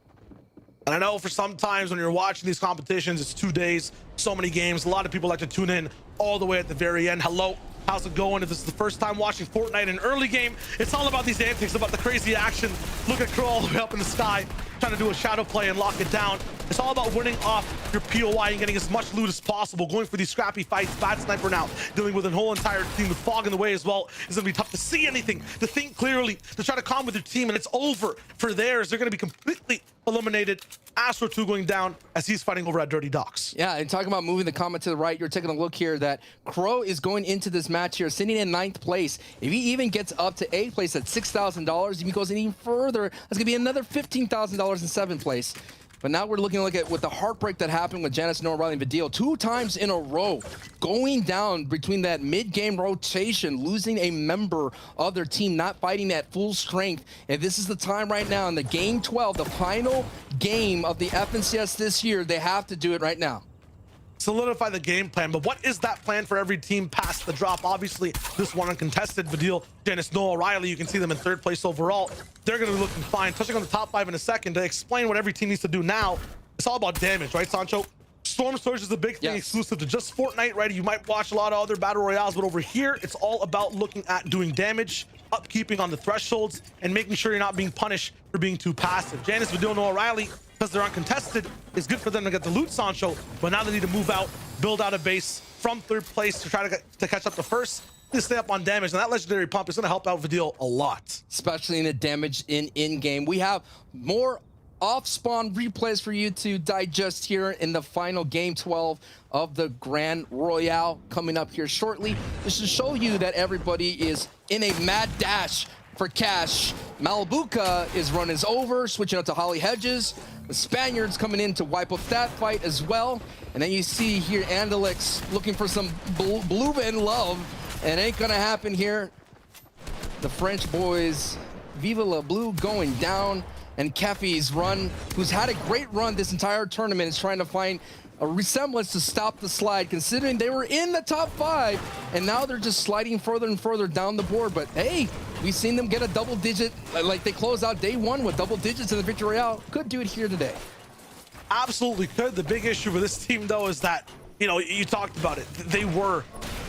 And I know for sometimes when you're watching these competitions, it's 2 days, so many games. A lot of people like to tune in all the way at the very end. Hello, how's it going? If this is the first time watching Fortnite in early game, it's all about these antics, about the crazy action. Look at Crow all the way up in the sky, trying to do a shadow play and lock it down. It's all about winning off your POI and getting as much loot as possible, going for these scrappy fights. Bad Sniper now dealing with a whole entire team with fog in the way as well. It's gonna be tough to see anything, to think clearly, to try to calm with your team, and it's over for theirs. They're gonna be completely eliminated. Astro 2 going down as he's fighting over at Dirty Docks. Yeah, and talking about moving the comment to the right, you're taking a look here that Crow is going into this match here, sitting in 9th place. If he even gets up to 8th place at $6,000, if he goes any further, that's gonna be another $15,000 in 7th place. But now we're looking at with the heartbreak that happened with Janice, Noah, Riley, and Vidil 2 times in a row, going down between that mid-game rotation, losing a member of their team, not fighting at full strength. And this is the time right now in the game 12, the final game of the FNCS this year. They have to do it right now. Solidify the game plan, but what is that plan for every team past the drop? Obviously, this one uncontested. Vidil, Janice, Noah, Riley, you can see them in 3rd place overall. They're going to be looking fine. Touching on the top 5 in a second to explain what every team needs to do now. It's all about damage, right, Sancho? Storm Surge is a big thing, exclusive to just Fortnite, right? You might watch a lot of other battle royales, but over here, it's all about looking at doing damage, upkeeping on the thresholds, and making sure you're not being punished for being too passive. Janice, Vidil, Noah, Riley, because they're uncontested, it's good for them to get the loot, Sancho, but now they need to move out, build out a base from 3rd place to try to catch up to 1st, to stay up on damage, and that legendary pump is going to help out Vidil a lot. Especially in the damage in-game. We have more off-spawn replays for you to digest here in the final game 12 of the Grand Royale coming up here shortly. This to show you that everybody is in a mad dash for cash. Malabuka is run is over, switching out to Holly Hedges. The Spaniards coming in to wipe up that fight as well. And then you see here Andalex looking for some blue and love. It ain't gonna happen here. The French boys, Viva la Blue going down. And Kefi's run, who's had a great run this entire tournament, is trying to find a resemblance to stop the slide, considering they were in the top 5, and now they're just sliding further and further down the board. But hey, we've seen them get a double digit, like they close out day 1 with double digits in the Victory Royale. Could do it here today. Absolutely could. The big issue for this team, though, is that, you know, you talked about it. They were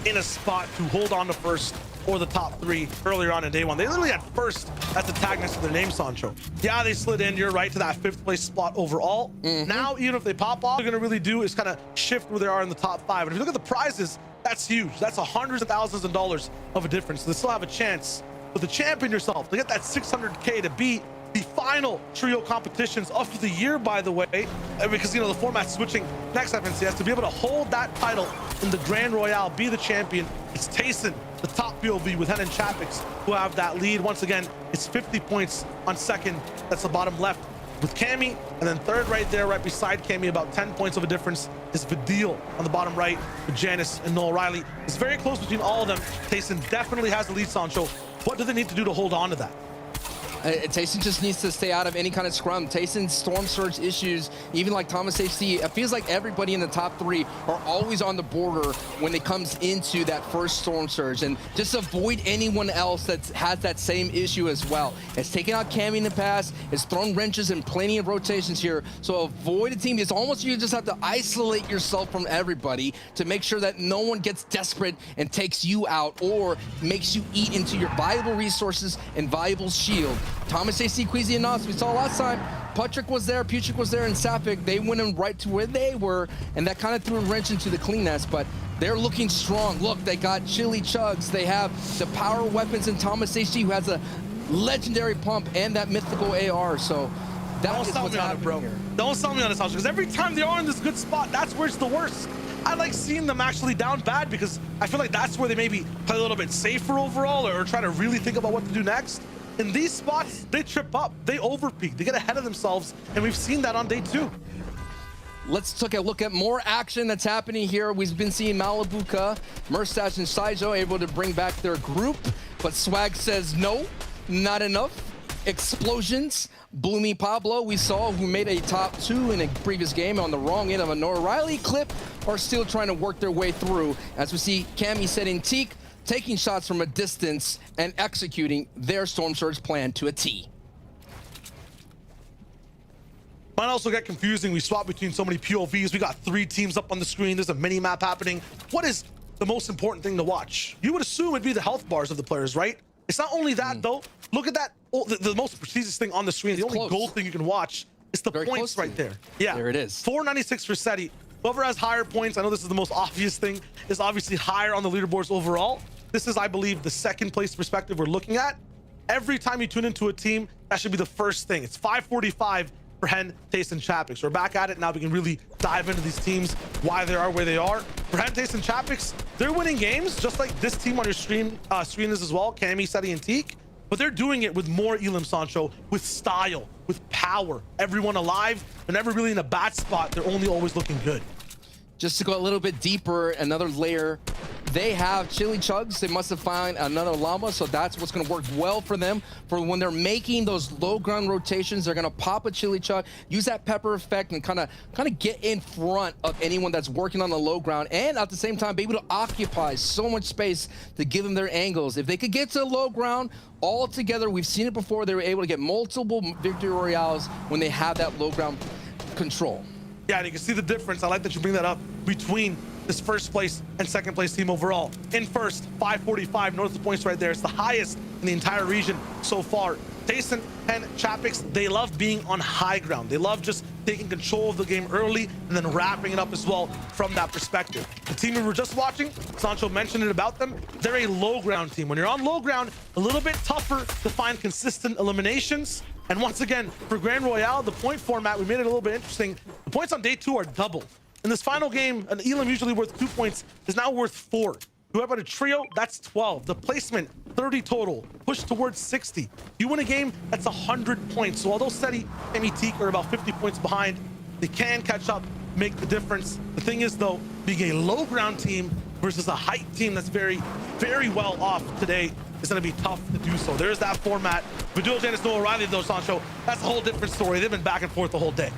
in a spot to hold on to 1st or the top 3 earlier on in day 1. They literally had 1st as the tag next to their name, Sancho. Yeah, they slid in, you're right, to that 5th place spot overall. Now, even if they pop off, what they're gonna really do is kind of shift where they are in the top 5. And if you look at the prizes, that's huge. That's hundreds of thousands of dollars of a difference. So they still have a chance with the champion yourself to get that 600K to beat the final trio competitions of the year, by the way, because, you know, the format's switching next FNCS, to be able to hold that title in the Grand Royale, be the champion. It's Tayson, the top POV, with Hen and Chapix, who have that lead. Once again, it's 50 points on 2nd. That's the bottom left with Cammy, and then 3rd right there, right beside Cammy, about 10 points of a difference, is Vidil on the bottom right with Janice and Noah Riley. It's very close between all of them. Tayson definitely has the lead, Sancho. What do they need to do to hold on to that? Tayson just needs to stay out of any kind of scrum. Tayson's Storm Surge issues, even like Thomas HC, it feels like everybody in the top 3 are always on the border when it comes into that first Storm Surge, and just avoid anyone else that has that same issue as well. It's taken out Cammy in the past, it's thrown wrenches in plenty of rotations here, so avoid a team. It's almost you just have to isolate yourself from everybody to make sure that no one gets desperate and takes you out or makes you eat into your valuable resources and valuable shield Thomas AC, Queasy, and Nos, we saw last time, Patrick was there, Putrick was there, and Sapik, they went in right to where they were, and that kind of threw a wrench into the cleanness, but they're looking strong. Look, they got Chili Chugs, they have the power weapons in Thomas AC, who has a legendary pump and that mythical AR, so that's what's happening here. Don't sell me on this, because every time they are in this good spot, that's where it's the worst. I like seeing them actually down bad because I feel like that's where they maybe play a little bit safer overall or try to really think about what to do next. In these spots, they trip up, they overpeak, they get ahead of themselves, and we've seen that on day 2. Let's take a look at more action that's happening here. We've been seeing Malibuka, Murstache, and Saijo able to bring back their group, but Swag says no, not enough. Explosions. Bloomy Pablo, we saw, who made a top 2 in a previous game on the wrong end of a Noah Riley clip, are still trying to work their way through. As we see Cammy setting Teak, taking shots from a distance and executing their Storm Surge plan to a T. Might also get confusing. We swap between so many POVs. We got 3 teams up on the screen. There's a mini map happening. What is the most important thing to watch? You would assume it'd be the health bars of the players, right? It's not only that though. Look at that. Oh, the most prestigious thing on the screen, the only gold thing you can watch is the points right there. Yeah, there it is. 496 for SETI. Whoever has higher points, I know this is the most obvious thing, is obviously higher on the leaderboards overall. This is, I believe, the second place perspective we're looking at. Every time you tune into a team, that should be the first thing. It's 545 for Hen, Taste, and Chapix. We're back at it now. We can really dive into these teams, why they are where they are. For Hen, Taste, and Chapix, they're winning games just like this team on your screen is as well, Cammy, SETI, and Teak. But they're doing it with more Elam Sancho, with style, with power. Everyone alive. They're never really in a bad spot. They're only always looking good. Just to go a little bit deeper, another layer, they have Chili Chugs. They must have found another llama, so that's what's going to work well for them. For when they're making those low ground rotations, they're going to pop a Chili Chug, use that pepper effect, and kind of get in front of anyone that's working on the low ground, and at the same time be able to occupy so much space to give them their angles. If they could get to the low ground all together, we've seen it before, they were able to get multiple victory royales when they have that low ground control. Yeah, and you can see the difference. I like that you bring that up between this first place and second place team overall. In first, 545. Notice the points right there. It's the highest in the entire region so far. Tayson and Chapix, they love being on high ground. They love just taking control of the game early and then wrapping it up as well from that perspective. The team we were just watching, Sancho mentioned it about them, they're a low ground team. When you're on low ground, a little bit tougher to find consistent eliminations. And once again, for Grand Royale, the point format, we made it a little bit interesting. The points on day 2 are double. In this final game, an Elam usually worth 2 points is now worth 4. Whoever had a trio, that's 12. The placement, 30 total, push towards 60. You win a game, that's 100 points. So although SETI and Teak are about 50 points behind, they can catch up, make the difference. The thing is though, being a low ground team versus a height team that's very, very well off today, it's going to be tough to do so. There's that format. Vidul Janus, Noah Riley, though, Sancho, that's a whole different story. They've been back and forth the whole day.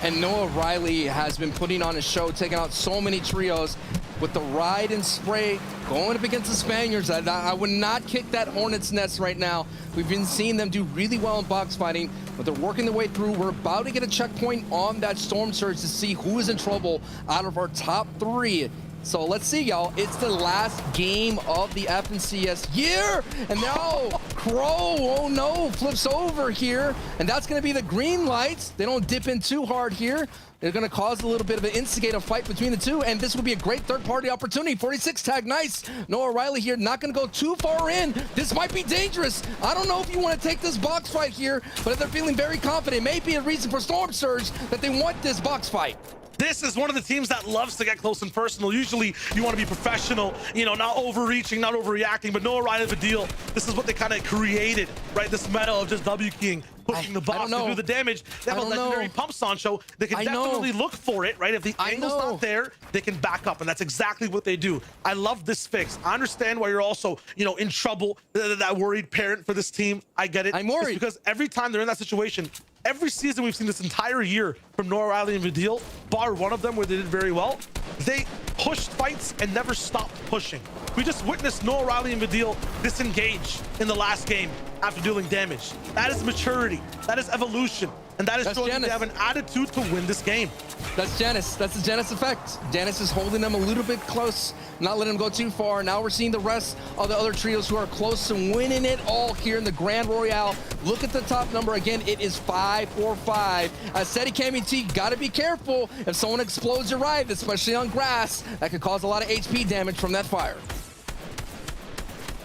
And Noah Riley has been putting on a show, taking out so many trios with the ride and spray, going up against the Spaniards. I would not kick that hornet's nest right now. We've been seeing them do really well in box fighting, but they're working their way through. We're about to get a checkpoint on that Storm Surge to see who is in trouble out of our top 3. So let's see, y'all. It's the last game of the FNCS year. And now Crow, oh no, flips over here. And that's going to be the green lights. They don't dip in too hard here. They're going to cause a little bit of an instigate a fight between the two. And this would be a great third-party opportunity. 46 tag, nice. Noah Riley here, not going to go too far in. This might be dangerous. I don't know if you want to take this box fight here, but if they're feeling very confident, it may be a reason for Storm Surge that they want this box fight. This is one of the teams that loves to get close and personal. Usually you want to be professional, you know, not overreaching, not overreacting, but Noah Riley, the deal. This is what they kind of created, right? This meta of just W keying, pushing the box to do the damage. They have a legendary pump, Sancho. They can definitely look for it, right? If the angle's not there, they can back up, and that's exactly what they do. I love this fix. I understand why you're also, you know, in trouble, that worried parent for this team. I get it. I'm worried. It's because every time they're in that situation, every season we've seen this entire year from Noah Riley and Vidil, bar one of them where they did very well, they pushed fights and never stopped pushing. We just witnessed Noah Riley and Vidil disengage in the last game after dealing damage. That is maturity. That is evolution. And that is showing they have an attitude to win this game. That's Janus. That's the Janus effect. Janus is holding them a little bit close, not letting them go too far. Now we're seeing the rest of the other trios who are close to winning it all here in the Grand Royale. Look at the top number again. It is 5-4-5. Seti KMT, gotta be careful. If someone explodes your right, especially on grass, that could cause a lot of HP damage from that fire.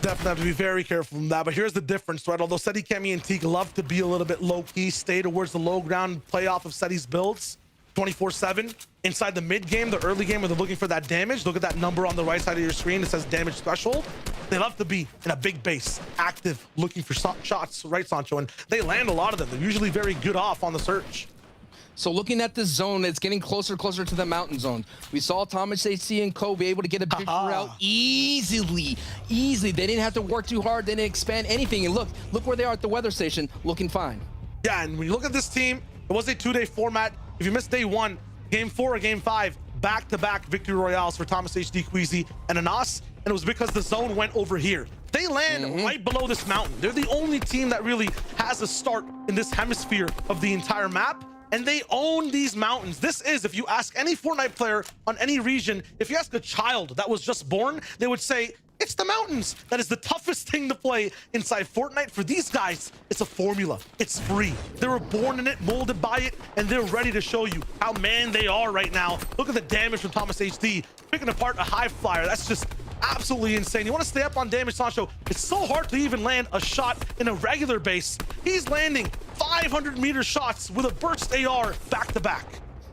Definitely have to be very careful from that. But here's the difference, right? Although Seti, Kemi, and Teak love to be a little bit low-key, stay towards the low ground, play off of Seti's builds 24/7. Inside the mid game, the early game, where they're looking for that damage. Look at that number on the right side of your screen. It says damage threshold. They love to be in a big base, active, looking for shots, right, Sancho? And they land a lot of them. They're usually very good off on the search. So looking at this zone, it's getting closer and closer to the mountain zone. We saw Thomas AC and Kobe able to get a victory out easily. They didn't have to work too hard. They didn't expand anything. And look where they are at the weather station, looking fine. Yeah, and when you look at this team, it was a 2-day format. If you missed day 1, game 4 or game 5, back-to-back victory royales for Thomas HD, Queasy, and Anas. And it was because the zone went over here. They land right below this mountain. They're the only team that really has a start in this hemisphere of the entire map. And they own these mountains. This is, if you ask any Fortnite player on any region, if you ask a child that was just born, they would say, it's the mountains. That is the toughest thing to play inside Fortnite. For these guys, it's a formula. It's free. They were born in it, molded by it, and they're ready to show you how man they are right now. Look at the damage from Thomas HD, picking apart a high flyer. That's just absolutely insane. You want to stay up on damage, Sancho? It's so hard to even land a shot in a regular base. He's landing 500-meter shots with a burst AR back-to-back.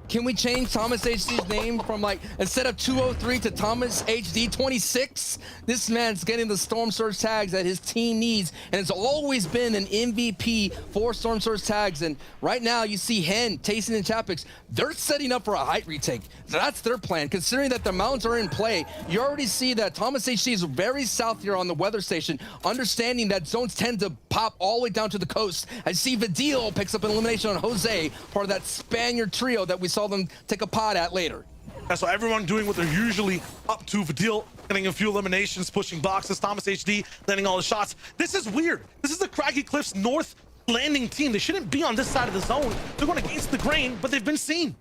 Can we change Thomas HD's name from, like, instead of 203 to Thomas HD 26? This man's getting the Storm Surge tags that his team needs, and it's always been an MVP for Storm Surge tags. And right now you see Hen, Tayson, and Chapix, they're setting up for a height retake. That's their plan. Considering that the mountains are in play, you already see that Thomas HD is very south here on the weather station, understanding that zones tend to pop all the way down to the coast. I see Vidil picks up an elimination on Jose, part of that Spaniard trio that we saw them take a pot at later. Yeah, so everyone doing what they're usually up to. Vidil getting a few eliminations, pushing boxes. Thomas HD landing all the shots. This is weird. This is the Craggy Cliffs North landing team. They shouldn't be on this side of the zone. They're going against the grain, but they've been seen.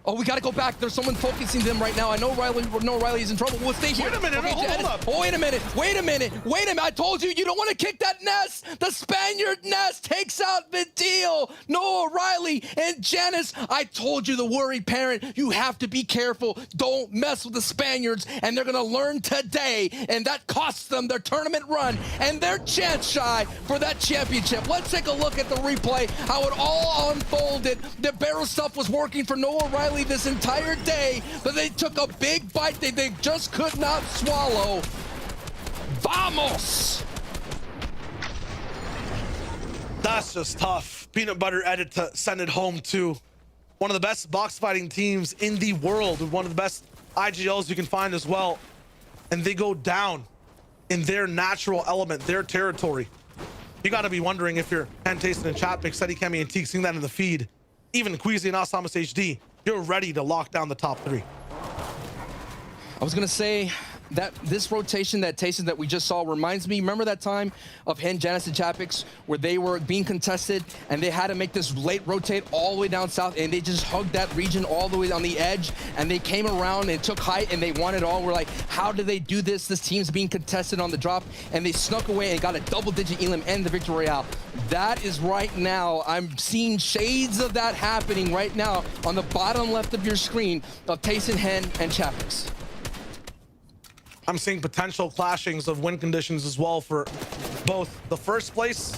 Oh, we gotta go back. There's someone focusing them right now. I know Riley is in trouble. We'll stay here. Wait a minute, okay, hold up. Oh, wait a minute. I told you don't want to kick that nest. The Spaniard nest takes out Vidil, Noah Riley, and Janice. I told you, the worried parent, you have to be careful. Don't mess with the Spaniards, and they're gonna learn today, and that costs them their tournament run and their chance shy for that championship. Let's take a look at the replay, how it all unfolded. The barrel stuff was working for Noah Riley this entire day, but they took a big bite they just could not swallow. Vamos! That's just tough. Peanut butter edit to send it home to one of the best box fighting teams in the world, one of the best IGLs you can find as well. And they go down in their natural element, their territory. You got to be wondering if you're Hen, Tayson, and Chapik, Seti, Kemi, and Teak, seeing that in the feed. Even Queasy and Thomas HD, you're ready to lock down the top 3. I was gonna say that this rotation, that Tayson that we just saw, reminds me, remember that time of Hen, Janice, and Chapix where they were being contested and they had to make this late rotate all the way down south, and they just hugged that region all the way on the edge, and they came around and took height and they won it all. We're like, how do they do this? This team's being contested on the drop, and they snuck away and got a double-digit elim and the victory royale. That is right now, I'm seeing shades of that happening right now on the bottom left of your screen of Tayson, Hen, and Chapix. I'm seeing potential clashings of win conditions as well for both the first place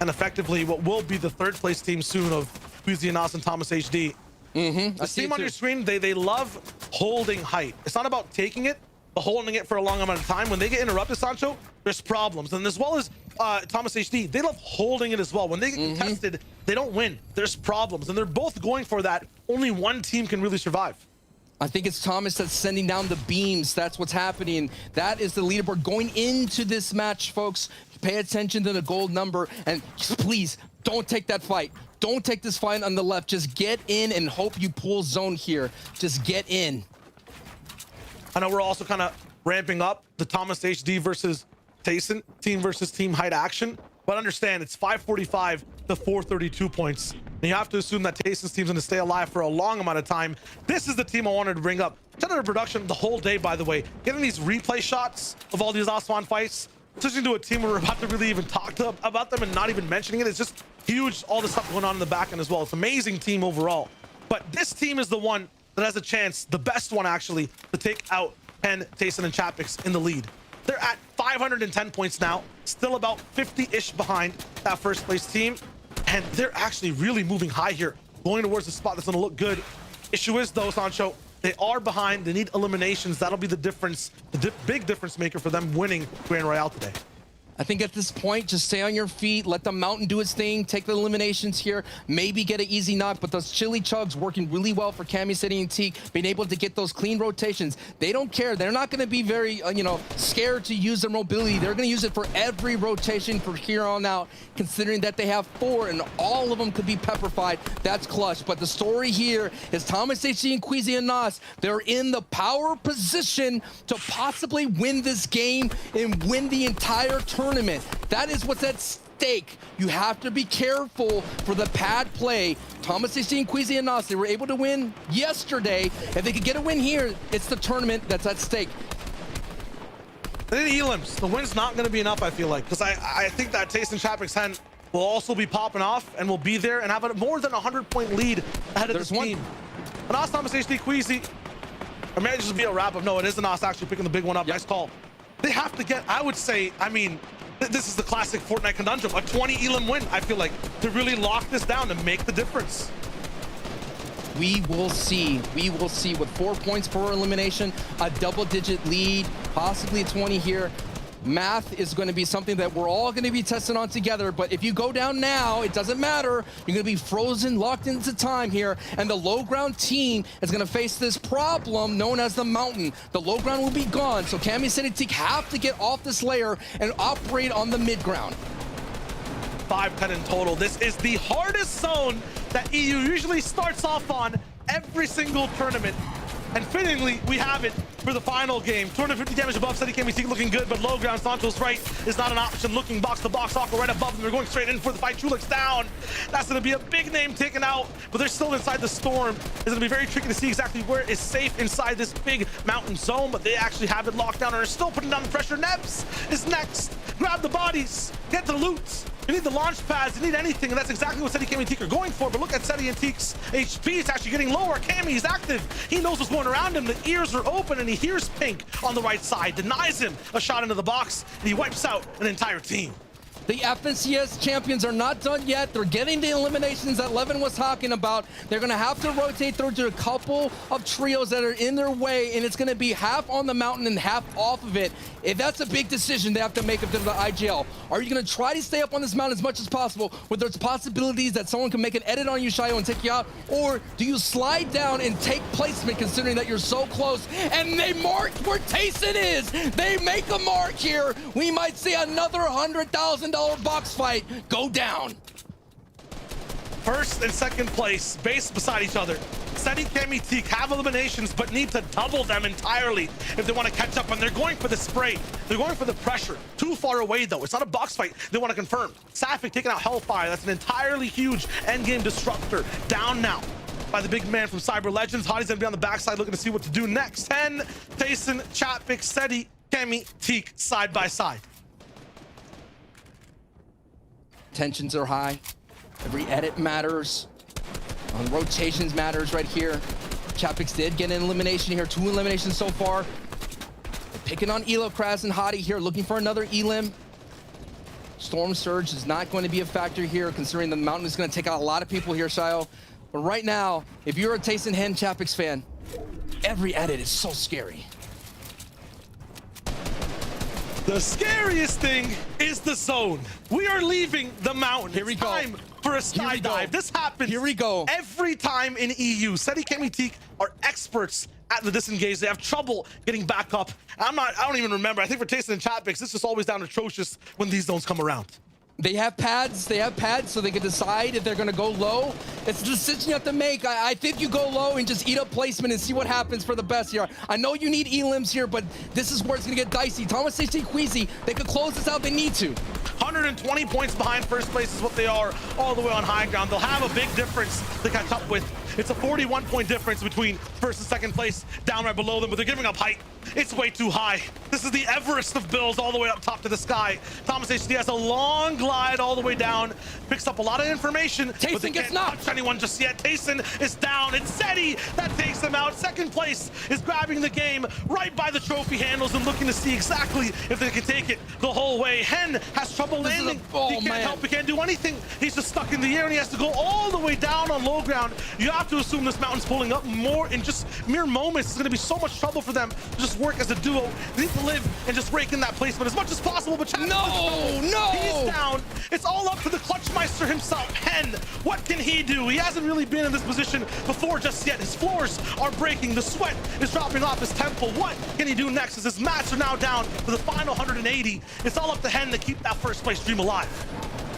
and effectively what will be the third place team soon of Queasy, Anas, and Thomas HD. The team on your screen, they love holding height. It's not about taking it, but holding it for a long amount of time. When they get interrupted, Sancho, there's problems. And as well as Thomas HD, they love holding it as well. When they get contested, they don't win. There's problems, and they're both going for that. Only one team can really survive. I think it's Thomas that's sending down the beams. That's what's happening. That is the leaderboard going into this match, folks. Pay attention to the gold number, and please don't take that fight. Don't take this fight on the left. Just get in and hope you pull zone here. Just get in. I know we're also kind of ramping up the Thomas HD versus Tayson team versus team height action, but understand it's 545 to 432 points. And you have to assume that Tayson's team's going to stay alive for a long amount of time. This is the team I wanted to bring up. 10 out of production the whole day, by the way. Getting these replay shots of all these Aswan fights, switching to a team where we're about to really even talk about them and not even mentioning it. It's just huge, all the stuff going on in the back end as well. It's an amazing team overall. But this team is the one that has a chance, the best one actually, to take out Ken, Tayson, and Chapix in the lead. They're at 510 points now, still about 50-ish behind that first place team. And they're actually really moving high here, going towards the spot that's gonna look good. Issue is though, Sancho, they are behind. They need eliminations. That'll be the difference, the big difference maker for them winning Grand Royale today. I think at this point, just stay on your feet, let the mountain do its thing, take the eliminations here, maybe get an easy knock, but those chili chugs working really well for Cammy City and Teak, being able to get those clean rotations. They don't care. They're not going to be very, scared to use their mobility. They're going to use it for every rotation from here on out, considering that they have 4 and all of them could be pepperfied. That's clutch. But the story here is Thomas HC and Queasy and Nas, they're in the power position to possibly win this game and win the entire tournament. That is what's at stake. You have to be careful for the pad play. Thomas HC and Queasy and Nas, they were able to win yesterday. If they could get a win here, it's the tournament that's at stake. They need elims. The win's not going to be enough, I feel like, because I think that Tayson Chapix 10 will also be popping off and will be there and have a more than 100-point lead ahead of this team. And Nas, Thomas HD, Queasy, or maybe just be a wrap-up. No, it is the Nas actually picking the big one up. Nice call. They have to get, I would say, this is the classic Fortnite conundrum, a 20 elim win, I feel like, to really lock this down and make the difference. We will see. We will see with 4 points per elimination, a double-digit lead, possibly a 20 here. Math is going to be something that we're all going to be testing on together, but if you go down now, it doesn't matter. You're going to be frozen, locked into time here, and the low ground team is going to face this problem known as the mountain. The low ground will be gone, so Cammy City Teak have to get off this layer and operate on the mid ground. 5-10 in total. This is the hardest zone that EU usually starts off on every single tournament. And fittingly, we have it for the final game. 250 damage above, Steady Cammy Teak looking good, but low ground, Sancho's right is not an option. Looking box to box, Aqua right above them. They're going straight in for the fight. Trulix down. That's going to be a big name taken out, but they're still inside the storm. It's going to be very tricky to see exactly where is safe inside this big mountain zone, but they actually have it locked down and are still putting down the pressure. Nebs is next. Grab the bodies, get the loot. You need the launch pads, you need anything, and that's exactly what Seti, Cammy, and Teak are going for. But look at Seti and Teak's HP, it's actually getting lower. Cammy is active. He knows what's going around him. The ears are open, and he hears Pink on the right side, denies him a shot into the box, and he wipes out an entire team. The FNCS champions are not done yet. They're getting the eliminations that Levin was talking about. They're going to have to rotate through to a couple of trios that are in their way, and it's going to be half on the mountain and half off of it. If that's a big decision they have to make up to the IGL. Are you going to try to stay up on this mountain as much as possible where there's possibilities that someone can make an edit on you, Shayo, and take you out? Or do you slide down and take placement considering that you're so close? And they marked where Tayson is. They make a mark here. We might see another $100,000 box fight go down. First and second place, base beside each other. Seti, Cammy, Teak have eliminations, but need to double them entirely if they want to catch up. And they're going for the spray. They're going for the pressure. Too far away, though. It's not a box fight. They want to confirm. Safik taking out Hellfire. That's an entirely huge endgame disruptor. Down now by the big man from Cyber Legends. Hottie's going to be on the backside looking to see what to do next. 10, Tayson, Chapik, Seti, Cammy, Teak, side by side. Tensions are high. Every edit matters. Rotations matters right here. Chapix did get an elimination here. 2 eliminations so far. They're picking on Elokras and Hottie here, looking for another elim. Storm Surge is not going to be a factor here, considering the mountain is going to take out a lot of people here, Shayo. But right now, if you're a Tayson Hen Chapix fan, every edit is so scary. The scariest thing is the zone. We are leaving the mountain. Here we go. Time for a skydive. This happens every time in EU. Seti, Cammy, Teak are experts at the disengage. They have trouble getting back up. I don't even remember. I think for Tayson and Chapix, this is always down atrocious when these zones come around. They have pads, so they can decide if they're gonna go low. It's a decision you have to make. I think you go low and just eat up placement and see what happens for the best here. I know you need elims here, but this is where it's gonna get dicey. Thomas HT, Queasy, they could close this out, they need to. 120 points behind first place is what they are all the way on high ground. They'll have a big difference to catch up with. It's a 41-point difference between first and second place down right below them, but they're giving up height. It's way too high. This is the Everest of builds all the way up top to the sky. Thomas HD has a long glide all the way down, picks up a lot of information, but they can't touch anyone just yet. Tayson is down. It's Seti that takes them out. Second place is grabbing the game right by the trophy handles and looking to see exactly if they can take it the whole way. Hen has trouble landing. He can't help, he can't do anything. He's just stuck in the air and he has to go all the way down on low ground. You have to assume this mountain's pulling up more in just mere moments. It's going to be so much trouble for them to just work as a duo. They need to live and just rake in that placement as much as possible. But no, he's down. It's all up to the Clutchmeister himself. Hen, what can he do? He hasn't really been in this position before just yet. His floors are breaking. The sweat is dropping off his temple. What can he do next as his mats are now down for the final 180? It's all up to Hen to keep that first place dream alive.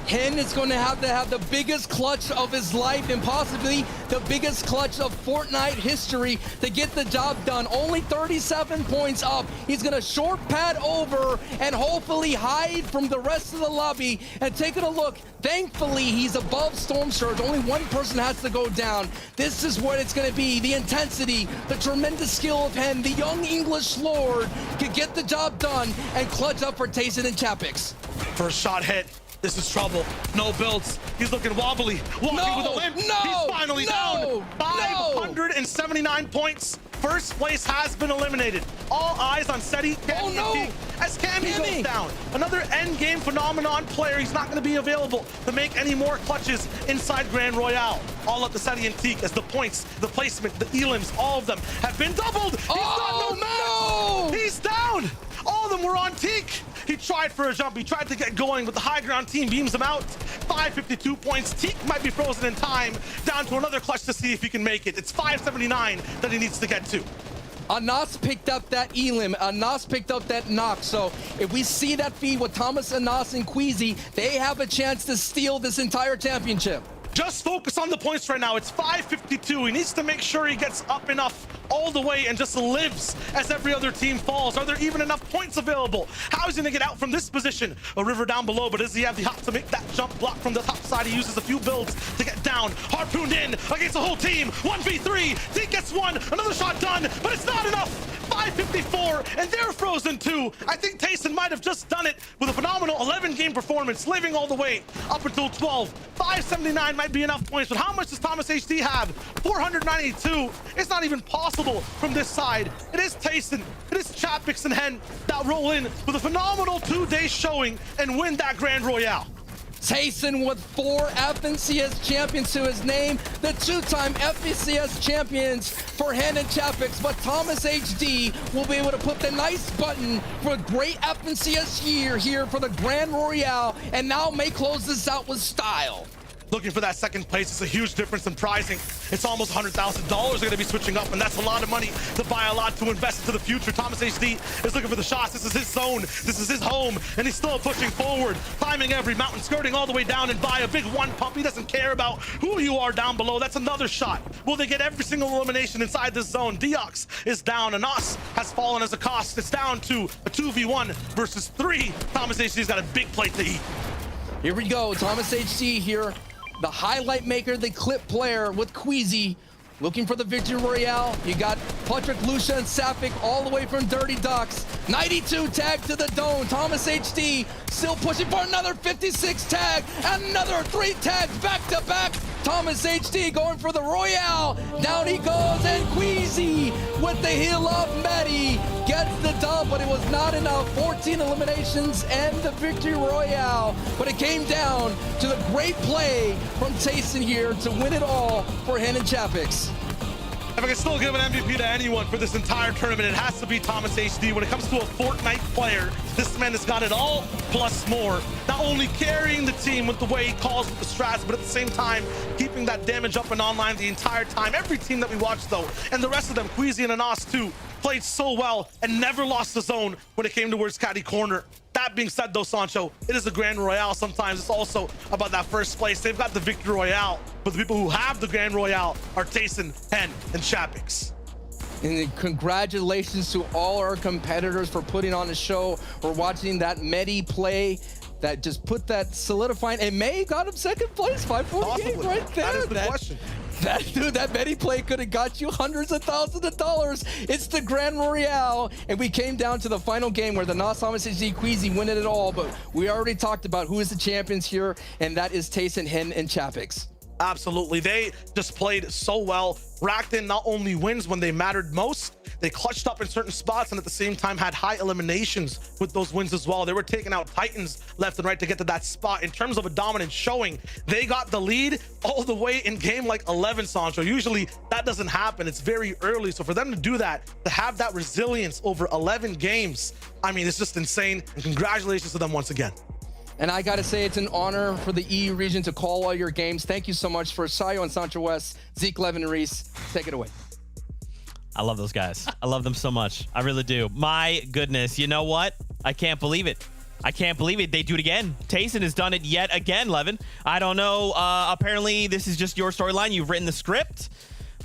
Hen is going to have the biggest clutch of his life and possibly the biggest clutch of Fortnite history to get the job done. Only 37 points up. He's going to short pad over and hopefully hide from the rest of the lobby. And taking a look, thankfully he's above Storm Surge. Only one person has to go down. This is what it's going to be. The intensity, the tremendous skill of Hen, the young English Lord can get the job done and clutch up for Tayson and Chapix. First shot hit. This is trouble. No builds. He's looking wobbly. Walking with a limp. He's finally down. 579 points. First place has been eliminated. All eyes on Seti. As Cammy goes down. Another end game phenomenon player. He's not going to be available to make any more clutches inside Grand Royale. All up to Seti and Teak as the points, the placement, the elims, all of them have been doubled. He's down. All of them were on Teak. He tried for a jump. He tried to get going, but the high ground team beams him out. 552 points. Teak might be frozen in time. Down to another clutch to see if he can make it. It's 579 that he needs to get to. Anas picked up that elim. Anas picked up that knock. So if we see that feed with Thomas, Anas, and Queasy, they have a chance to steal this entire championship. Just focus on the points right now. It's 552. He needs to make sure he gets up enough all the way and just lives as every other team falls. Are there even enough points available? How is he gonna get out from this position? A river down below, but does he have the hop to make that jump block from the top side? He uses a few builds to get down. Harpooned in against the whole team. 1v3. Teak gets one. Another shot done, but it's not enough. 554, and they're frozen too. I think Tayson might have just done it with a phenomenal 11-game performance, living all the way up until 12. 579 might be enough points, but how much does Thomas HD have? 492. It's not even possible from this side. It is Tayson, it is Chapix and Hen that roll in with a phenomenal 2-day showing and win that Grand Royale. Tayson with 4 FNCS champions to his name, the 2-time FNCS champions for Hen and Chapix, but Thomas HD will be able to put the nice button for a great FNCS year here for the Grand Royale, and now may close this out with style. Looking for that second place. It's a huge difference in pricing. It's almost $100,000 are going to be switching up, and that's a lot of money to buy a lot to invest into the future. Thomas HD is looking for the shots. This is his zone. This is his home, and he's still pushing forward, climbing every mountain, skirting all the way down and by a big one pump. He doesn't care about who you are down below. That's another shot. Will they get every single elimination inside this zone? Deox is down. Anas has fallen as a cost. It's down to a 2v1 versus 3. Thomas HD's got a big plate to eat. Here we go. Thomas HD here. The highlight maker, the clip player with Queasy, looking for the victory royale. You got Patrick, Lucia, and Sapphic all the way from Dirty Docks. 92 tag to the dome. Thomas HD still pushing for another 56 tag. Another 3 tags back to back. Thomas HD going for the royale. Down he goes, and Queasy with the heel of Medi gets the dub, but it was not enough. 14 eliminations and the victory royale. But it came down to the great play from Tayson here to win it all for Hen and Chapix. If I can still give an MVP to anyone for this entire tournament, it has to be Thomas HD. When it comes to a Fortnite player, this man has got it all plus more. Not only carrying the team with the way he calls with the strats, but at the same time, keeping that damage up and online the entire time. Every team that we watched, though, and the rest of them, Queasy and Anas too, played so well and never lost the zone when it came towards Caddy Corner. That being said, though, Sancho, it is a Grand Royale. Sometimes it's also about that first place. They've got the Victory Royale, but the people who have the Grand Royale are Tayson, Hen, and Chapix. And congratulations to all our competitors for putting on a show. We're watching that Medi play that just put that solidifying, and May got him second place, 5-4 game right there. That is the question. That Medi play could have got you hundreds of thousands of dollars. It's the Grand Royale, and we came down to the final game where the Nas Thomas HD Queasy win it all, but we already talked about who is the champions here, and that is Tayson, Hen, and Chapix. Absolutely. They just played so well. Racked in not only wins when they mattered most, they clutched up in certain spots and at the same time had high eliminations with those wins as well. They were taking out Titans left and right to get to that spot. In terms of a dominant showing, they got the lead all the way in game like 11, Sancho. Usually that doesn't happen. It's very early. So for them to do that, to have that resilience over 11 games, I mean, it's just insane. And congratulations to them once again. And I gotta say, it's an honor for the EU region to call all your games. Thank you so much for Sayo and Sancho West, Zeke, Levin, and Reese. Take it away. I love those guys. I love them so much. I really do. My goodness. You know what? I can't believe it. I can't believe it. They do it again. Tayson has done it yet again, Levin. I don't know. Apparently, this is just your storyline. You've written the script.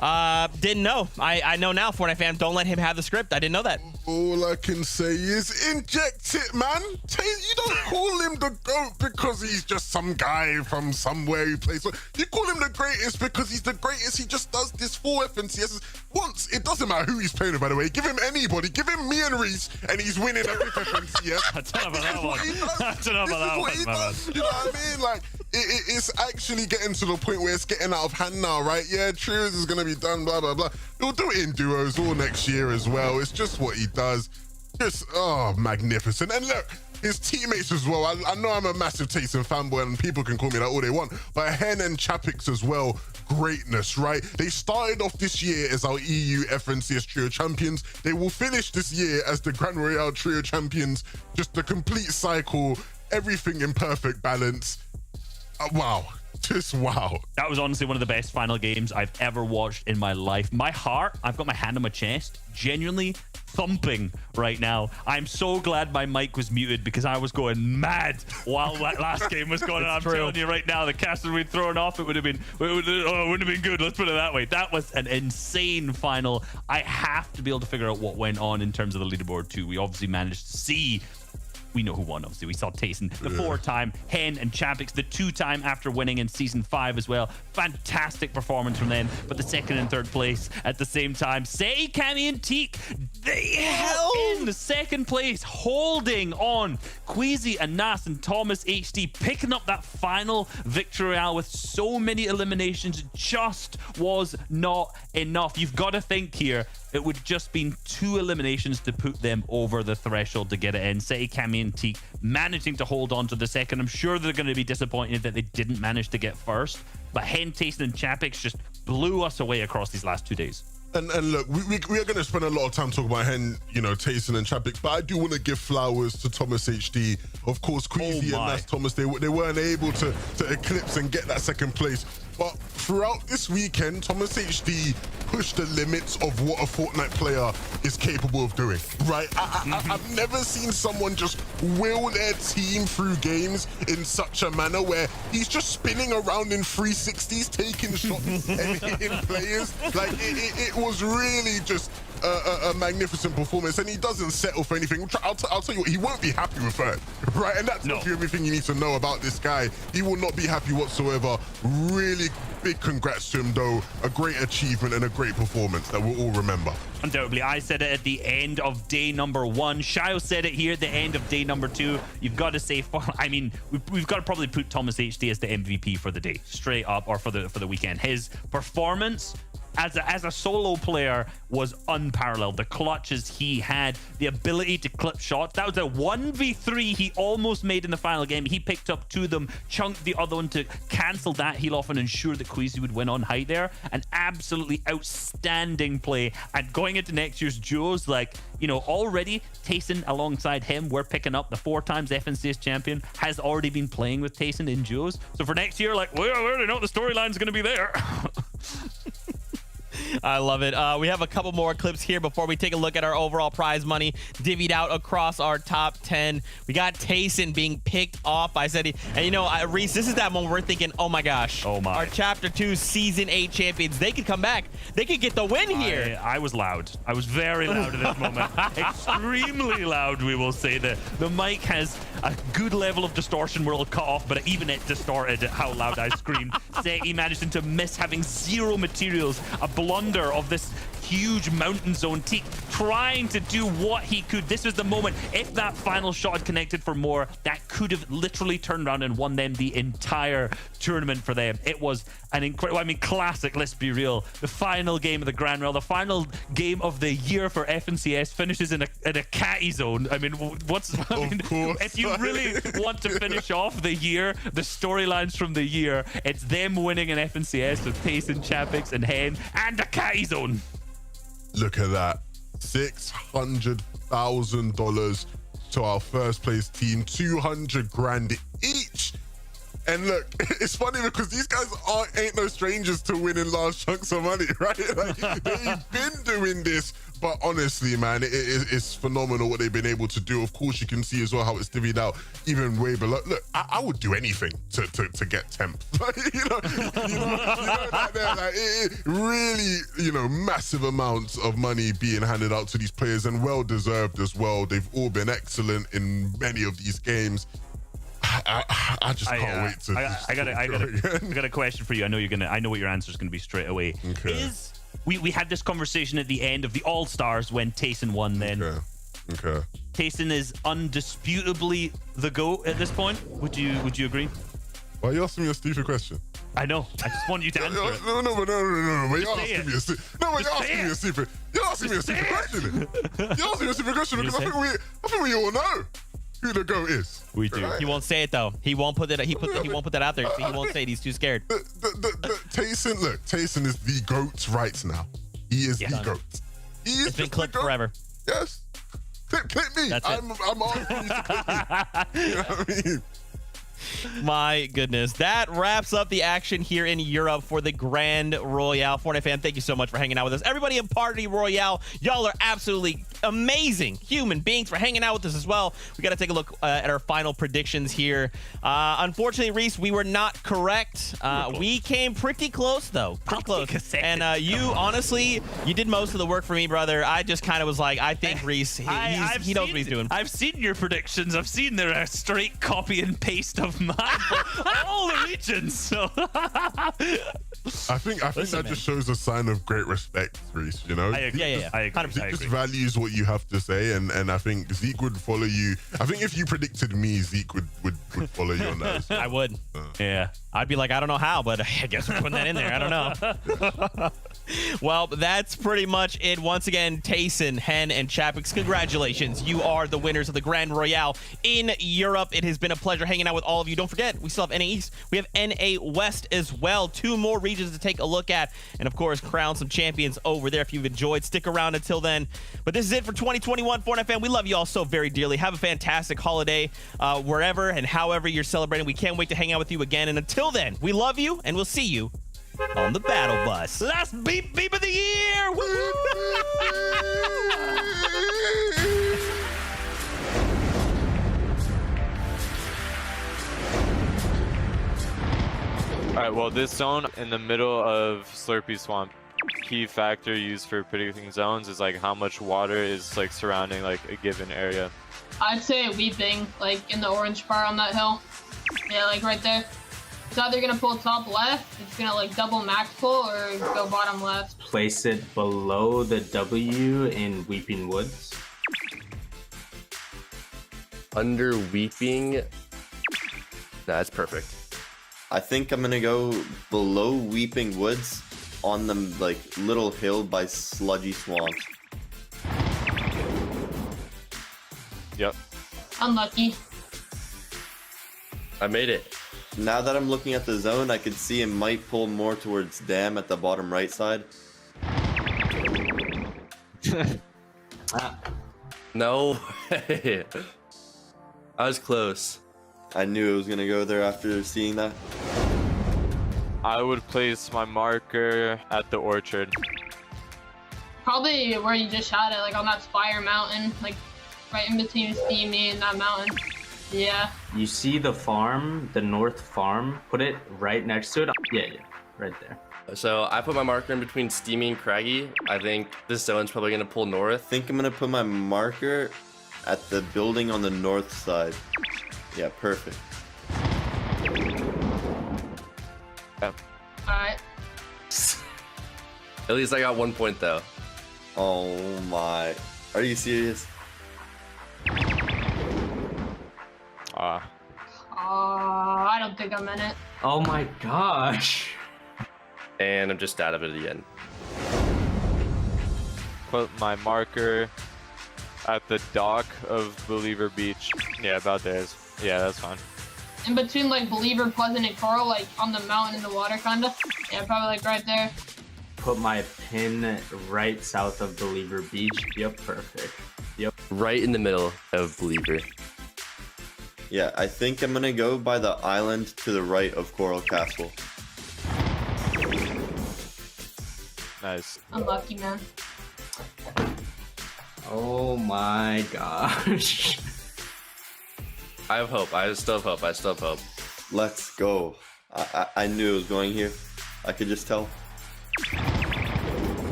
Didn't know. I know now, Fortnite fan. Don't let him have the script. I didn't know that. All I can say is inject it, man. You don't call him the GOAT because he's just some guy from somewhere who plays. You call him the greatest because he's the greatest. He just does this for FNCS once. It doesn't matter who he's playing with, by the way. Give him anybody. Give him me and Reese, and he's winning every FNCS. I don't know about that one. I don't know about that one, my man. You know what I mean? Like, it's actually getting to the point where it's getting out of hand now, right? Yeah, Trios is going to be done, blah, blah, blah. He'll do it in duos all next year as well. It's just what he does. Just, oh, magnificent. And look, his teammates as well. I know I'm a massive Tayson fanboy and people can call me that all they want, but Hen and Chapix as well, greatness, right? They started off this year as our EU FNCS Trio Champions. They will finish this year as the Grand Royale Trio Champions. Just the complete cycle, everything in perfect balance. Wow. Just wow. That was honestly one of the best final games I've ever watched in my life. My heart, I've got my hand on my chest, genuinely thumping right now. I'm so glad my mic was muted because I was going mad while that last game was going on. I'm telling you right now, the cast would have been thrown off. It wouldn't have been good. Let's put it that way. That was an insane final. I have to be able to figure out what went on in terms of the leaderboard too. We obviously managed to see. We know who won, obviously. We saw Tayson, the 4-time, Hen and Chapix, the 2-time after winning in Season 5 as well. Fantastic performance from them. But the 2nd and 3rd place at the same time. Say, Cammy, and Teak, they held in the 2nd place, holding on. Queasy and Nas and Thomas HD picking up that final victory royale with so many eliminations. It just was not enough. You've got to think here. It would just been 2 eliminations to put them over the threshold to get it in. Say, Cammy, and Teak managing to hold on to the 2nd. I'm sure they're going to be disappointed that they didn't manage to get 1st. But Hen, Tayson, and Chapix just blew us away across these last 2 days. And look, we are going to spend a lot of time talking about Hen, Tayson and Chapix, but I do want to give flowers to Thomas HD. Of course, Queasy and Nas Thomas, they weren't able to eclipse and get that 2nd place. But throughout this weekend, Thomas HD pushed the limits of what a Fortnite player is capable of doing, right? I've never seen someone just will their team through games in such a manner where he's just spinning around in 360s, taking shots and hitting players. Like, it was really just a magnificent performance, and he doesn't settle for anything. I'll tell you what, he won't be happy with 3rd, right? And that's not everything you need to know about this guy. He will not be happy whatsoever. Really big congrats to him, though. A great achievement and a great performance that we'll all remember. Undoubtedly, I said it at the end of day number 1. Shayo said it here at the end of day number 2. You've got to say, I mean, we've got to probably put Thomas HD as the MVP for the day, straight up, or for the weekend. His performance as a solo player was unparalleled. The clutches he had, the ability to clip shots. That was a 1v3 he almost made in the final game. He picked up 2 of them, chunked the other one to cancel that heal off and ensure that Queasy would win on height there. An absolutely outstanding play. And going into next year's duos, already Tayson alongside him, we're picking up the 4 times FNCS champion, has already been playing with Tayson in duos. So for next year, we already know the storyline's going to be there. I love it. We have a couple more clips here before we take a look at our overall prize money divvied out across our top 10. We got Tayson being picked off by Zeddy. And you know, Reese, this is that moment we're thinking, oh my gosh. Oh my. Our Chapter 2 Season 8 champions, they could come back. They could get the win here. I was loud. I was very loud at this moment. Extremely loud, we will say. The mic has a good level of distortion where it'll cut off, but even it distorted how loud I screamed. Zeddy managing to miss, having zero materials. A blunder of this huge mountain zone. Teak trying to do what he could. This was the moment. If that final shot had connected for more, that could have literally turned around and won them the entire tournament for them. It was an incredible, I mean, classic, let's be real. The final game of the Grand Royale, the final game of the year for FNCS finishes in a catty zone. I mean, if you really want to finish off the year, the storylines from the year, it's them winning an FNCS with Tayson, Chapix, and Hen, and a catty zone. Look at that. $600,000 to our first place team, 200 grand each. And look, it's funny because these guys ain't no strangers to winning large chunks of money, right? Like, they've been doing this, but honestly, man, it's phenomenal what they've been able to do. Of course, you can see as well how it's divvied out even way below. Look, I would do anything to get temp. Like, you know like that, like, it really, massive amounts of money being handed out to these players, and well deserved as well. They've all been excellent in many of these games. I just can't wait to. I got a question for you. I know what your answer is gonna be straight away. Okay. We had this conversation at the end of the All Stars when Tayson won. Then. Okay. Tayson is undisputably the GOAT at this point. Would you agree? Why are you asking me a stupid question? I know. I just want you to answer it. No. But you're asking me a stupid. You're asking me a stupid question. You're asking me a stupid question because I think we all know who the GOAT is. We do. He won't say it though. He won't put that out there. He won't say it. He's too scared. Tayson is the GOAT right now. He is the GOAT. It's been clipped forever. Yes. Clip me. That's it. I'm asking you to clip me. You know what I mean? My goodness. That wraps up the action here in Europe for the Grand Royale. Fortnite fan, thank you so much for hanging out with us. Everybody in Party Royale, y'all are absolutely amazing human beings for hanging out with us as well. We got to take a look at our final predictions here. Unfortunately, Reese, we were not correct. We came pretty close, though. Pretty close. And you, honestly, you did most of the work for me, brother. I just kind of was like, I think Reese, he knows what he's doing. I've seen your predictions. I've seen they're a straight copy and paste of mine for all the regions. So I think that just shows a sign of great respect, Reese. You know, I agree. I agree. Zeke just values what you have to say, and I think Zeke would follow you. I think if you predicted me, Zeke would follow you on that. I would. Yeah. I'd be like, I don't know how, but I guess we're putting that in there. I don't know. Well, that's pretty much it. Once again, Tayson, Hen, and Chapix, congratulations. You are the winners of the Grand Royale in Europe. It has been a pleasure hanging out with all of you. Don't forget, we still have NA East. We have NA West as well. 2 more regions to take a look at. And, of course, crown some champions over there. If you've enjoyed, stick around until then. But this is it for 2021. Fortnite fan, we love you all so very dearly. Have a fantastic holiday wherever and however you're celebrating. We can't wait to hang out with you again. And until then, we love you, and we'll see you on the battle bus. Last beep of the year. Woo! Alright, well, this zone in the middle of Slurpee Swamp, key factor used for predicting zones is like how much water is like surrounding like a given area. I'd say weeping, like in the orange part on that hill. Yeah, like right there. It's either gonna pull top left, it's gonna like double max pull, or go bottom left. Place it below the W in Weeping Woods. Under Weeping. That's perfect. I think I'm gonna go below Weeping Woods on the like little hill by Sludgy Swamps. Yep. Unlucky. I made it. Now that I'm looking at the zone, I can see it might pull more towards Dam at the bottom right side. No way. I was close. I knew it was gonna go there after seeing that. I would place my marker at the orchard. Probably where you just had it, like on that Spire Mountain, like right in between Steamy and that mountain. Yeah. You see the farm, the north farm, put it right next to it. Yeah, right there. So I put my marker in between Steamy and Craggy. I think this zone's probably gonna pull north. I think I'm gonna put my marker at the building on the north side. Yeah, perfect. Yeah. Alright. At least I got 1 point though. Oh my. Are you serious? I don't think I'm in it. Oh my gosh. And I'm just out of it again. Put my marker at the dock of Believer Beach. Yeah, about there. Yeah, that's fine. In between like Believer, Pleasant, and Coral, like on the mountain in the water, kinda. Yeah, probably like right there. Put my pin right south of Believer Beach. Yep, perfect. Yep. Right in the middle of Believer. Yeah, I think I'm gonna go by the island to the right of Coral Castle. Nice. Unlucky, man. Oh my gosh. I have hope. I still have hope. I still have hope. Let's go. I knew it was going here. I could just tell.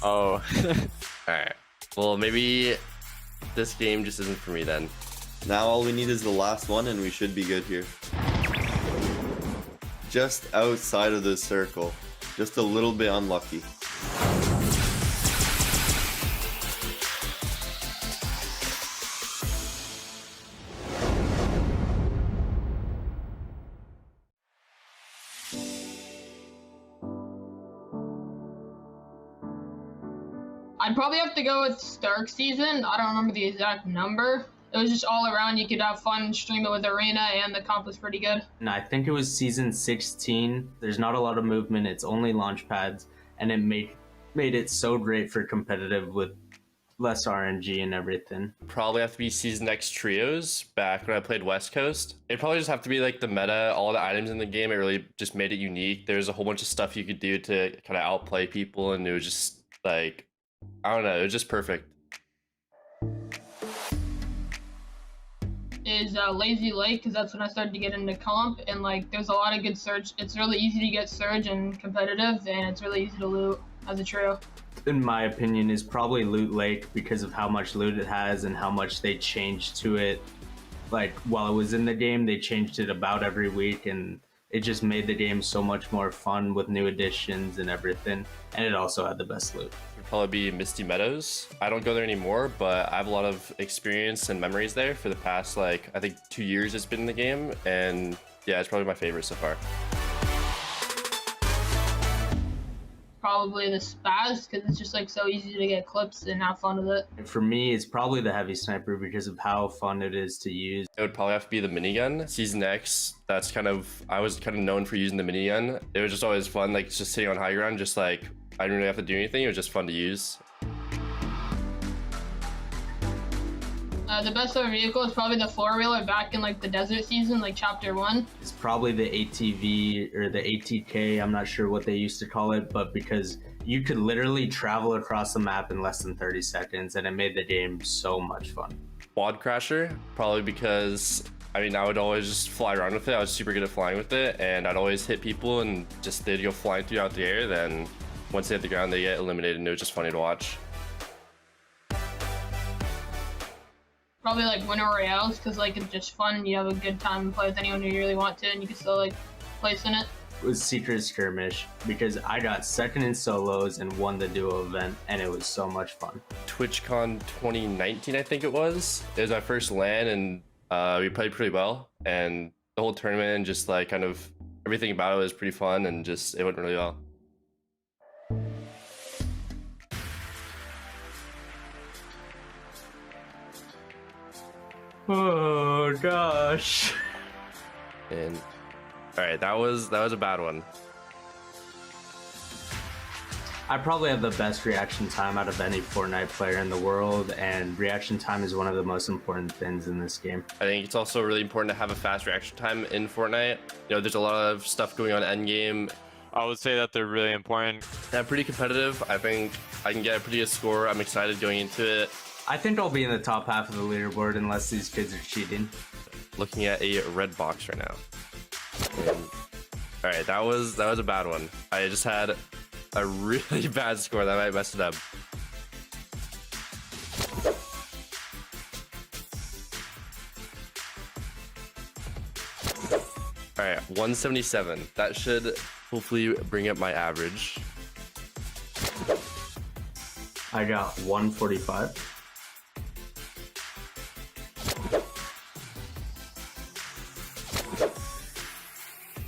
Oh. Alright. Well, maybe this game just isn't for me then. Now all we need is the last one and we should be good here. Just outside of the circle. Just a little bit unlucky. I'd probably have to go with Stark season. I don't remember the exact number. It was just all around. You could have fun and stream it with Arena, and the comp was pretty good. And I think it was season 16. There's not a lot of movement. It's only launch pads, and it made it so great for competitive with less RNG and everything. Probably have to be Season X trios back when I played West Coast. It'd probably just have to be like the meta, all the items in the game. It really just made it unique. There's a whole bunch of stuff you could do to kind of outplay people, and it was just like, I don't know, it was just perfect. Is Lazy Lake, because that's when I started to get into comp, and like there's a lot of good Surge. It's really easy to get Surge and competitive, and it's really easy to loot as a trio. In my opinion, is probably Loot Lake because of how much loot it has and how much they changed to it. Like while it was in the game, they changed it about every week, and it just made the game so much more fun with new additions and everything. And it also had the best loot. It'd probably be Misty Meadows. I don't go there anymore, but I have a lot of experience and memories there for the past, like, I think 2 years it's been in the game. And yeah, it's probably my favorite so far. Probably the Spaz, because it's just like so easy to get clips and have fun with it. And for me, it's probably the Heavy Sniper because of how fun it is to use. It would probably have to be the minigun. Season X, that's kind of, I was kind of known for using the minigun. It was just always fun, like just sitting on high ground, just like, I didn't really have to do anything. It was just fun to use. The best ever vehicle is probably the four-wheeler back in like the desert season, like chapter 1. It's probably the ATV or the ATK. I'm not sure what they used to call it, but because you could literally travel across the map in less than 30 seconds, and it made the game so much fun. Quad Crasher, probably because, I mean, I would always just fly around with it. I was super good at flying with it, and I'd always hit people and just they'd go flying throughout the air. Then once they hit the ground, they get eliminated, and it was just funny to watch. Probably like winter royales, because like it's just fun and you have a good time and play with anyone you really want to, and you can still like place in it. It was Secret Skirmish because I got second in solos and won the duo event, and it was so much fun. TwitchCon 2019, I think it was. It was my first LAN, and we played pretty well, and the whole tournament and just like kind of everything about it was pretty fun, and just it went really well. Oh gosh. And all right, that was a bad one. I probably have the best reaction time out of any Fortnite player in the world, and reaction time is one of the most important things in this game. I think it's also really important to have a fast reaction time in Fortnite. You know, there's a lot of stuff going on endgame. I would say that they're really important. They're pretty competitive. I think I can get a pretty good score. I'm excited going into it. I think I'll be in the top half of the leaderboard unless these kids are cheating. Looking at a red box right now. And, all right, that was a bad one. I just had a really bad score that might mess it up. All right, 177. That should hopefully bring up my average. I got 145.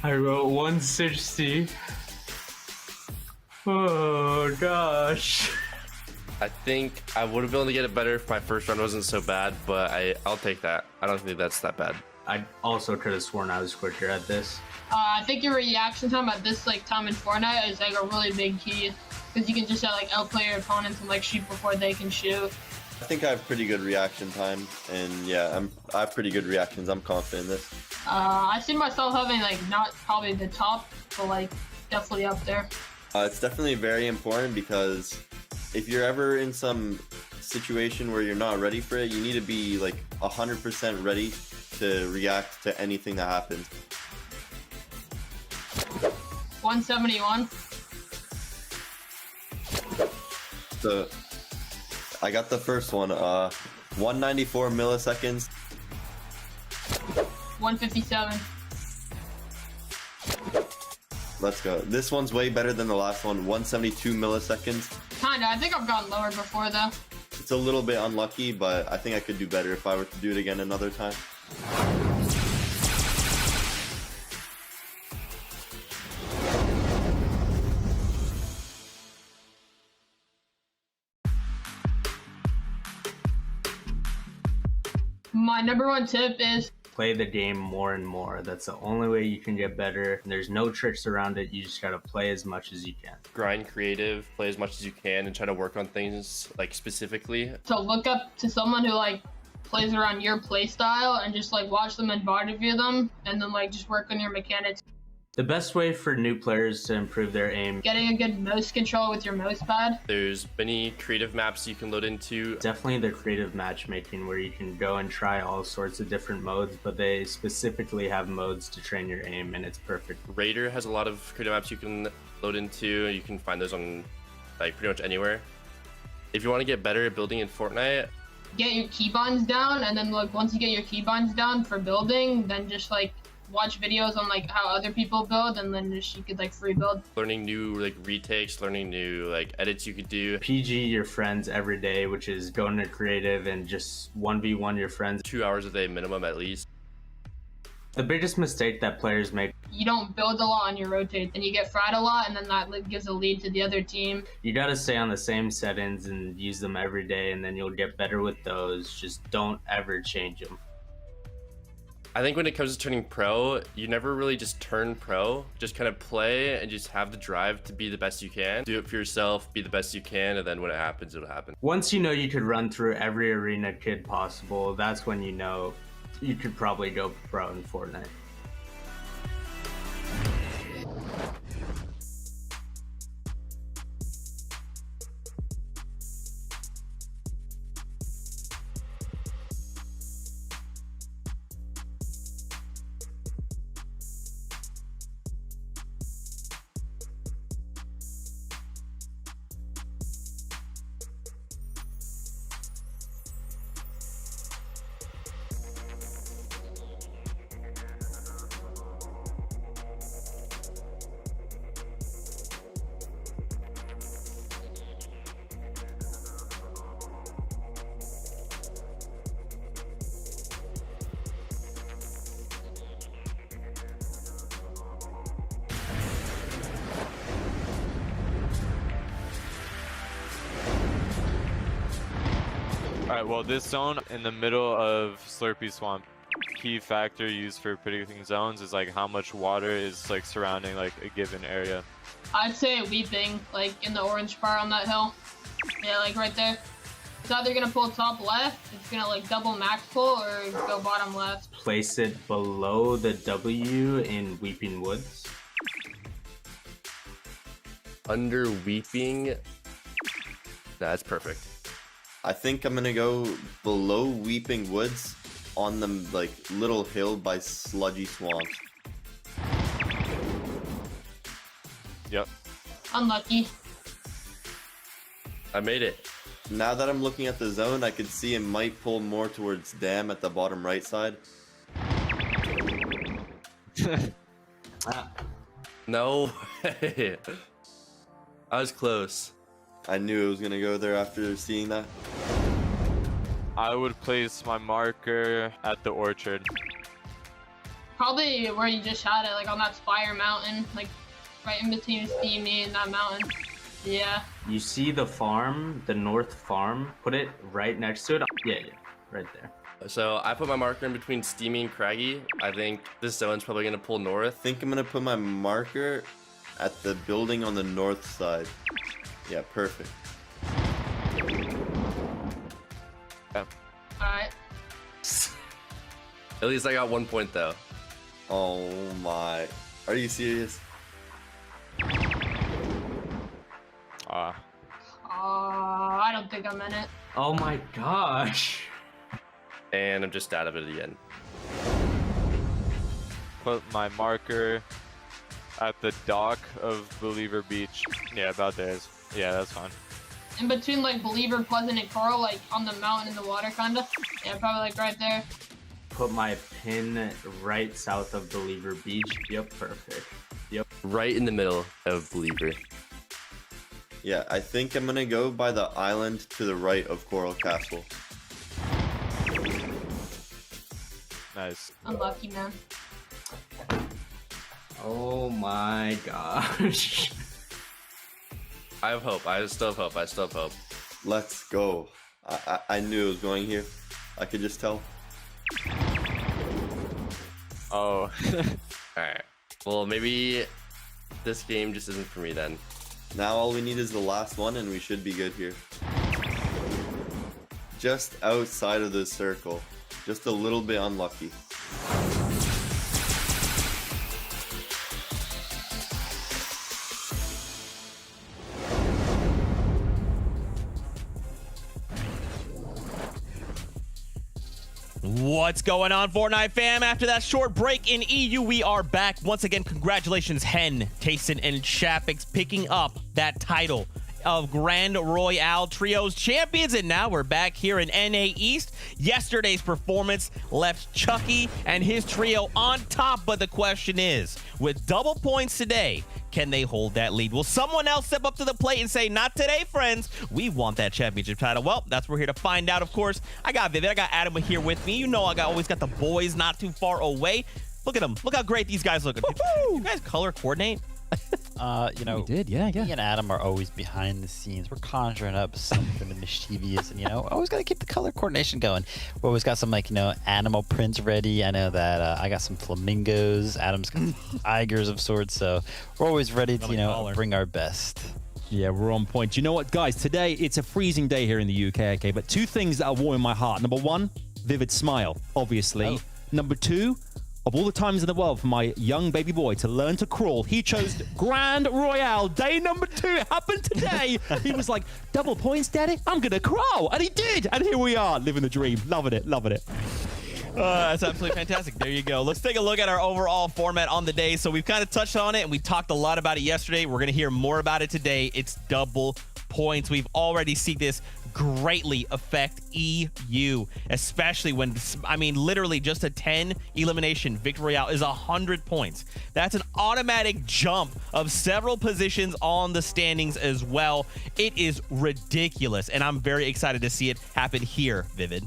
I wrote 160. Oh gosh. I think I would have been able to get it better if my first run wasn't so bad, but I'll take that. I don't think that's that bad. I also could have sworn I was quicker at this. I think your reaction time at this time in Fortnite is like a really big key, because you can just outplay your opponents and shoot before they can shoot. I think I have pretty good reaction time, and yeah, I have pretty good reactions. I'm confident in this. I see myself having not probably the top, but definitely up there. It's definitely very important, because if you're ever in some situation where you're not ready for it, you need to be 100% ready to react to anything that happens. 171. So I got the first one, 194 milliseconds. 157. Let's go. This one's way better than the last one, 172 milliseconds. Kinda. I think I've gotten lower before though. It's a little bit unlucky, but I think I could do better if I were to do it again another time. My number one tip is play the game more and more. That's the only way you can get better. There's no tricks around it. You just gotta play as much as you can. Grind creative, play as much as you can, and try to work on things specifically. to look up to someone who plays around your play style and just watch them and VOD review them, and then just work on your mechanics. The best way for new players to improve their aim, Getting a good mouse control with your mouse pad. There's many creative maps you can load into. definitely the creative matchmaking where you can go and try all sorts of different modes, but they specifically have modes to train your aim, and it's perfect. Raider has a lot of creative maps you can load into. You can find those on pretty much anywhere. If you want to get better at building in Fortnite, Get your keybinds down, and then once you get your keybinds down for building, then just watch videos on how other people build, and then just you could free build. learning new retakes, learning new edits you could do. PG your friends every day, which is going to creative and just 1v1 your friends. 2 hours a day minimum at least. The biggest mistake that players make, You don't build a lot on your rotate, and you get fried a lot, and then that gives a lead to the other team. you gotta stay on the same settings and use them every day, and then you'll get better with those. Just don't ever change them. I think when it comes to turning pro, you never really just turn pro. Just kind of play and just have the drive to be the best you can. Do it for yourself, be the best you can, and then when it happens, it'll happen. Once you know you could run through every arena kid possible, that's when you know you could probably go pro in Fortnite. Alright, well, this zone in the middle of Slurpy Swamp, key factor used for predicting zones is how much water is surrounding a given area. I'd say weeping, in the orange bar on that hill. Yeah, right there. It's either gonna pull top left, it's gonna double max pull, or go bottom left. Place it below the W in Weeping Woods. Under Weeping. Nah, that's perfect. I think I'm gonna go below Weeping Woods on the like little hill by Sludgy Swamp. Yep. Unlucky. I made it. Now that I'm looking at the zone, I could see it might pull more towards Dam at the bottom right side. No way. I was close. I knew it was gonna go there after seeing that. I would place my marker at the orchard. Probably where you just shot it, like on that Spire Mountain, like right in between Steamy and that mountain. Yeah. You see the farm, the north farm? Put it right next to it. Yeah, right there. So I put my marker in between Steamy and Craggy. I think this zone's probably gonna pull north. I think I'm gonna put my marker at the building on the north side. Yeah, perfect. Alright. At least I got 1 point though. Oh my. Are you serious? I don't think I'm in it. Oh my gosh. And I'm just out of it again. Put my marker at the dock of Believer Beach. Yeah, about there. Yeah, that's fine. In between like Believer, Pleasant, and Coral, like on the mountain in the water, kinda. Yeah, probably like right there. Put my pin right south of Believer Beach. Yep, perfect. Yep. Right in the middle of Believer. Yeah, I think I'm gonna go by the island to the right of Coral Castle. Nice. Unlucky, man. Oh my gosh. I have hope. I still have hope. I still have hope. Let's go. I knew it was going here. I could just tell. Oh. Alright. Well, maybe this game just isn't for me then. Now all we need is the last one and we should be good here. Just outside of the circle. Just a little bit unlucky. What's going on, Fortnite fam? After that short break in EU, we are back. Once again, congratulations, Hen, Tayson, and Chapix picking up that title of Grand Royale Trios champions. And now we're back here in NA East. Yesterday's performance left Chucky and his trio on top, but the question is, with double points today, can they hold that lead? Will someone else step up to the plate and say, not today, friends? We want that championship title. Well, that's what we're here to find out, of course. I got Vivid. I got Adam here with me. You know I always got the boys not too far away. Look at them. Look how great these guys look. Did you guys color coordinate? You know, we did, yeah. Me and Adam are always behind the scenes. We're conjuring up something mischievous, and always got to keep the color coordination going. We always got some animal prints ready. I know that I got some flamingos. Adam's got tigers of sorts, so we're always ready to bring our best. Yeah, we're on point. You know what, guys? Today it's a freezing day here in the UK. Okay, but two things that are warming my heart. Number one, Vivid smile, obviously. Oh. Number two, of all the times in the world for my young baby boy to learn to crawl, he chose Grand Royale. Day number 2 happened today. He was like, double points, Daddy? I'm going to crawl. And he did. And here we are, living the dream. Loving it, loving it. That's absolutely fantastic. There you go. Let's take a look at our overall format on the day. So we've kind of touched on it, and we talked a lot about it yesterday. We're going to hear more about it today. It's double points. We've already seen this greatly affect EU, especially when, literally just a 10 elimination Victory Royale is 100 points. That's an automatic jump of several positions on the standings as well. It is ridiculous, and I'm very excited to see it happen here, Vivid.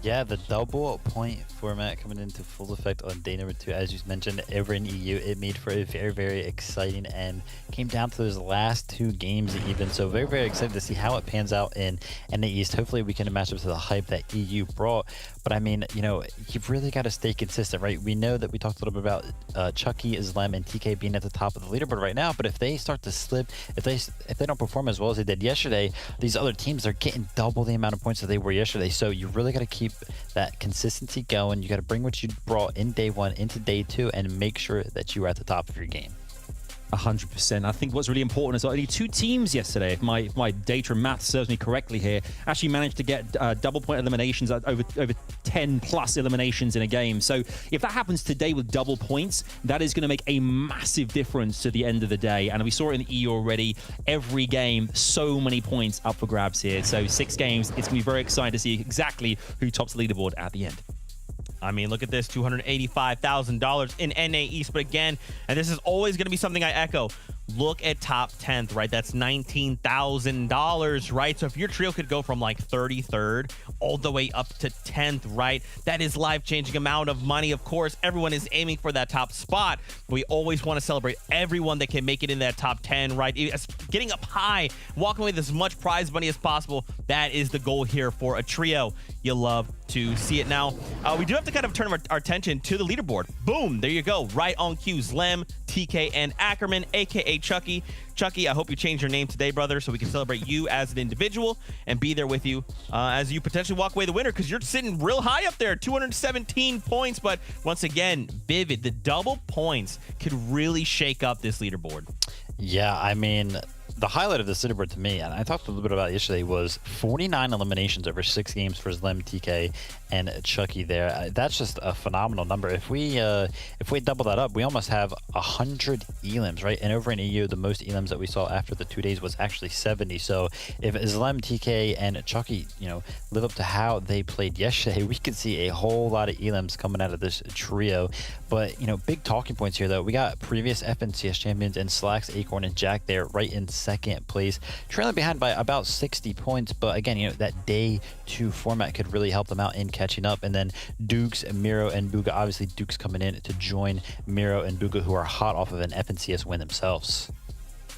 Yeah, the double point format coming into full effect on day number 2. As you mentioned, over in EU, it made for a very, very exciting end. Came down to those last 2 games even. So very, very excited to see how it pans out in NA East. Hopefully we can match up to the hype that EU brought. But you've really got to stay consistent, right? We know that we talked a little bit about Chucky, Islam, and TK being at the top of the leaderboard right now. But if they start to slip, if they don't perform as well as they did yesterday, these other teams are getting double the amount of points that they were yesterday. So you really got to keep that consistency going. You got to bring what you brought in day 1 into day 2 and make sure that you are at the top of your game. 100%. I think what's really important is that only 2 teams yesterday, if my data and math serves me correctly here, actually managed to get double point eliminations, over 10 plus eliminations in a game. So if that happens today with double points, that is going to make a massive difference to the end of the day. And we saw it in the EU already. Every game, so many points up for grabs here. So 6 games. It's going to be very exciting to see exactly who tops the leaderboard at the end. I mean, look at this, $285,000 in NA East. But again, and this is always going to be something I echo, look at top 10th, right? That's $19,000, right? So if your trio could go from like 33rd all the way up to 10th, right? That is life-changing amount of money. Of course, everyone is aiming for that top spot. But we always want to celebrate everyone that can make it in that top 10, right? Getting up high, walking away with as much prize money as possible. That is the goal here for a trio. You love to see it. Now, we do have to kind of turn our attention to the leaderboard. Boom, there you go. Right on cue, Zlem, TK, and Ackerman, aka Chucky. Chucky, I hope you change your name today, brother, so we can celebrate you as an individual and be there with you as you potentially walk away the winner, because you're sitting real high up there, 217 points. But once again, Vivid, the double points could really shake up this leaderboard. Yeah, I mean, the highlight of this leaderboard to me, and I talked a little bit about it yesterday, was 49 eliminations over 6 games for Zlem, TK, and Chucky there. That's just a phenomenal number. If we double that up, we almost have 100 elims, right? And over in EU, the most elims that we saw after the 2 days was actually 70. So if Zlem, TK, and Chucky, live up to how they played yesterday, we could see a whole lot of elims coming out of this trio. But, big talking points here, though. We got previous FNCS champions in Slacks, Acorn, and Jack there right in second place, trailing behind by about 60 points. But again, that day 2 format could really help them out in catching up. And then Dukes, Miro, and Bugha, obviously Dukes coming in to join Miro and Bugha, who are hot off of an FNCS win themselves.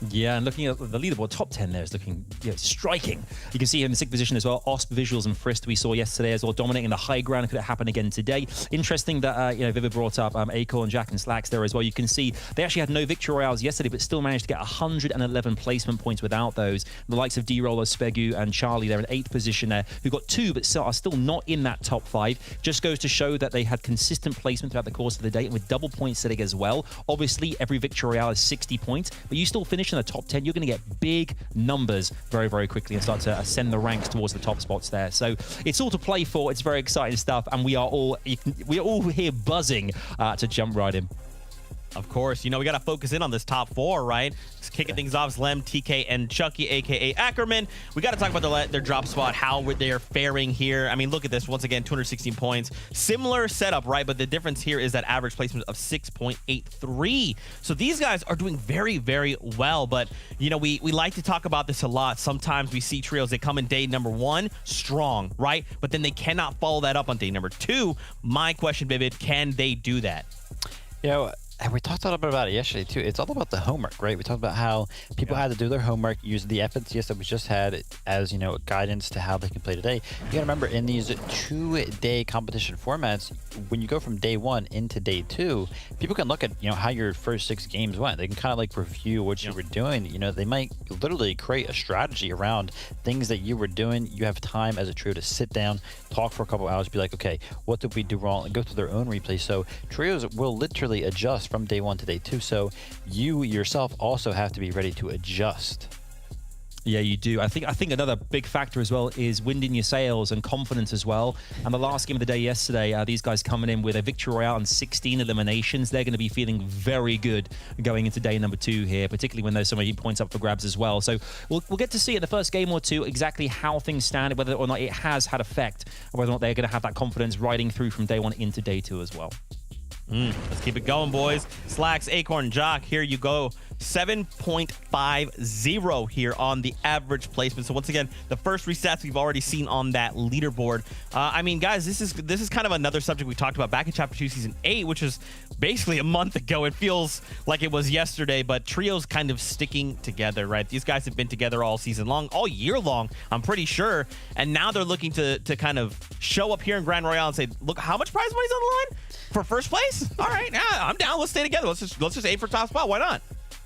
Yeah, and looking at the leaderboard, top 10 there is looking striking. You can see him in 6th position as well. Osp, Visuals, and Frist we saw yesterday as well, dominating the high ground. Could it happen again today? Interesting that Vivid brought up Acorn, Jack, and Slacks there as well. You can see they actually had no victory royales yesterday, but still managed to get 111 placement points without those. The likes of D-Roller, Spegu, and Charlie there in 8th position there, who got 2 but are still not in that top 5. Just goes to show that they had consistent placement throughout the course of the day, and with double point setting as well. Obviously, every victory royale is 60 points, but you still finish in the top 10, you're going to get big numbers very, very quickly and start to ascend the ranks towards the top spots there. So it's all to play for. It's very exciting stuff, and we are all here buzzing to jump right in. Of course, we got to focus in on this top 4, right? Just kicking things off, Zlem, TK, and Chucky, aka Ackerman. We got to talk about their drop spot, how they're faring here. I mean, look at this. Once again, 216 points. Similar setup, right? But the difference here is that average placement of 6.83. So these guys are doing very, very well. But, we like to talk about this a lot. Sometimes we see trios, they come in day number 1, strong, right? But then they cannot follow that up on day number 2. My question, Vivid, can they do that? And we talked a little bit about it yesterday, too. It's all about the homework, right? We talked about how people had to do their homework, use the FNCS that we just had as, guidance to how they can play today. You got to remember, in these 2-day competition formats, when you go from day 1 into day 2, people can look at, how your first 6 games went. They can kind of, review what you were doing. They might literally create a strategy around things that you were doing. You have time as a trio to sit down, talk for a couple hours, be like, okay, what did we do wrong? And go through their own replay. So trios will literally adjust from day 1 to day 2, so you yourself also have to be ready to adjust. Yeah, you do. I think another big factor as well is wind in your sails and confidence as well. And the last game of the day yesterday, these guys coming in with a victory royale and 16 eliminations. They're going to be feeling very good going into day number 2 here, particularly when there's so many points up for grabs as well. So we'll get to see in the first game or 2 exactly how things stand, whether or not it has had effect, or whether or not they're going to have that confidence riding through from day 1 into day 2 as well. Let's keep it going, boys. Slacks, Acorn, Jock, here you go. 7.50 here on the average placement. So once again, the first 3 stats we've already seen on that leaderboard. I mean, guys, this is kind of another subject we talked about back in Chapter 2, Season 8, which is basically a month ago. It feels like it was yesterday, but trios kind of sticking together, right? These guys have been together all season long, all year long, I'm pretty sure. And now they're looking to kind of show up here in Grand Royale and say, look, how much prize money's on the line for first place? All right, yeah, I'm down. Let's stay together. Let's just aim for top spot. Why not?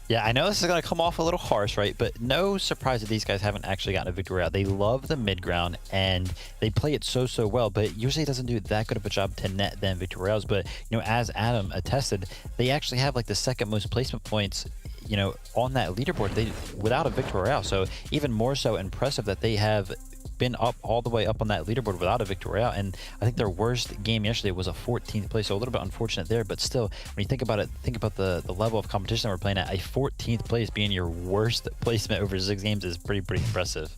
Yeah, I know this is going to come off a little harsh, right? But no surprise that these guys haven't actually gotten a victory out. They love the mid ground, and they play it so well, but usually it doesn't do that good of a job to net them victory royales. But, as Adam attested, they actually have, the second most placement points you know, on that leaderboard, they without a victory royale. So even more so impressive that they have been up all the way up on that leaderboard without a victory royale. And I think their worst game yesterday was a 14th place, so a little bit unfortunate there, but still, when you think about it, think about the level of competition that we're playing at. A 14th place being your worst placement over 6 games is pretty impressive.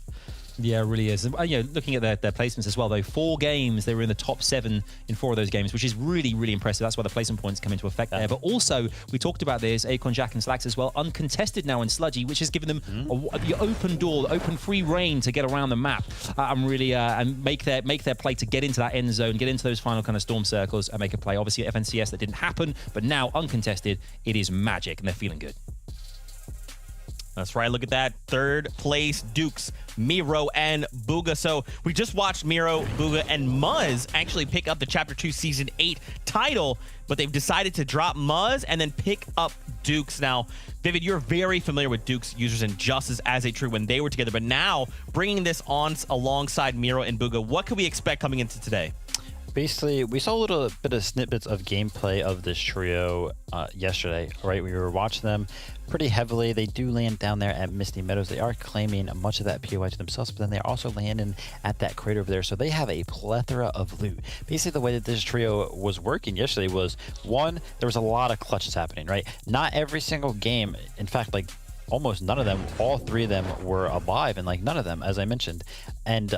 Yeah, it really is. And, you know, looking at their placements as well, though, 4 games, they were in the top 7 in 4 of those games, which is really, really impressive. That's why the placement points come into effect there. But also, we talked about this, Acorn, Jack, and Slacks as well, uncontested now in Sludgy, which has given them the open door, the open free reign to get around the map and really and make their play to get into that end zone, get into those final kind of storm circles and make a play. Obviously, at FNCS, that didn't happen, but now uncontested, it is magic, and they're feeling good. That's right. Look at that. 3rd place Dukes, Miro, and Bugha. So we just watched Miro, Bugha, and Muzz actually pick up the Chapter 2 Season 8 title, but they've decided to drop Muzz and then pick up Dukes. Now, Vivid, you're very familiar with Dukes users and Justice as a true when they were together, but now bringing this on alongside Miro and Bugha, what could we expect coming into today? Basically, we saw a little bit of snippets of gameplay of this trio yesterday, right? We were watching them pretty heavily. They do land down there at Misty Meadows. They are claiming much of that POI to themselves, but then they're also landing at that crater over there. So they have a plethora of loot. Basically, the way that this trio was working yesterday was, one, there was a lot of clutches happening, right? Not every single game, in fact, like almost none of them, all 3 of them were alive, and like none of them, as I mentioned. And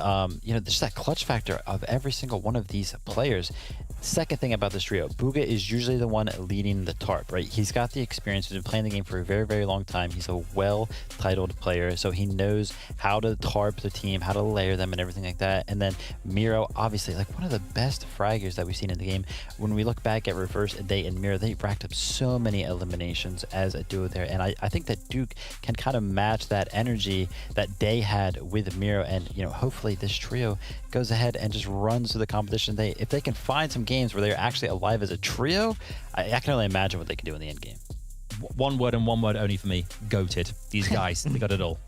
you know, there's that clutch factor of every single one of these players. Second thing about this trio, Bugha is usually the one leading the TARP, right? He's got the experience. He's been playing the game for a very, very long time. He's a well-titled player, so he knows how to TARP the team, how to layer them, and everything like that. And then Miro, obviously, like one of the best fraggers that we've seen in the game. When we look back at Reverse, Day, and Miro, they racked up so many eliminations as a duo there. And I think that Duke can kind of match that energy that Day had with Miro. And, you know, hopefully this trio goes ahead and just runs through the competition. If they can find some games where they're actually alive as a trio, I can only imagine what they can do in the end game. One word and one word only for me: goated. These guys, they got it all.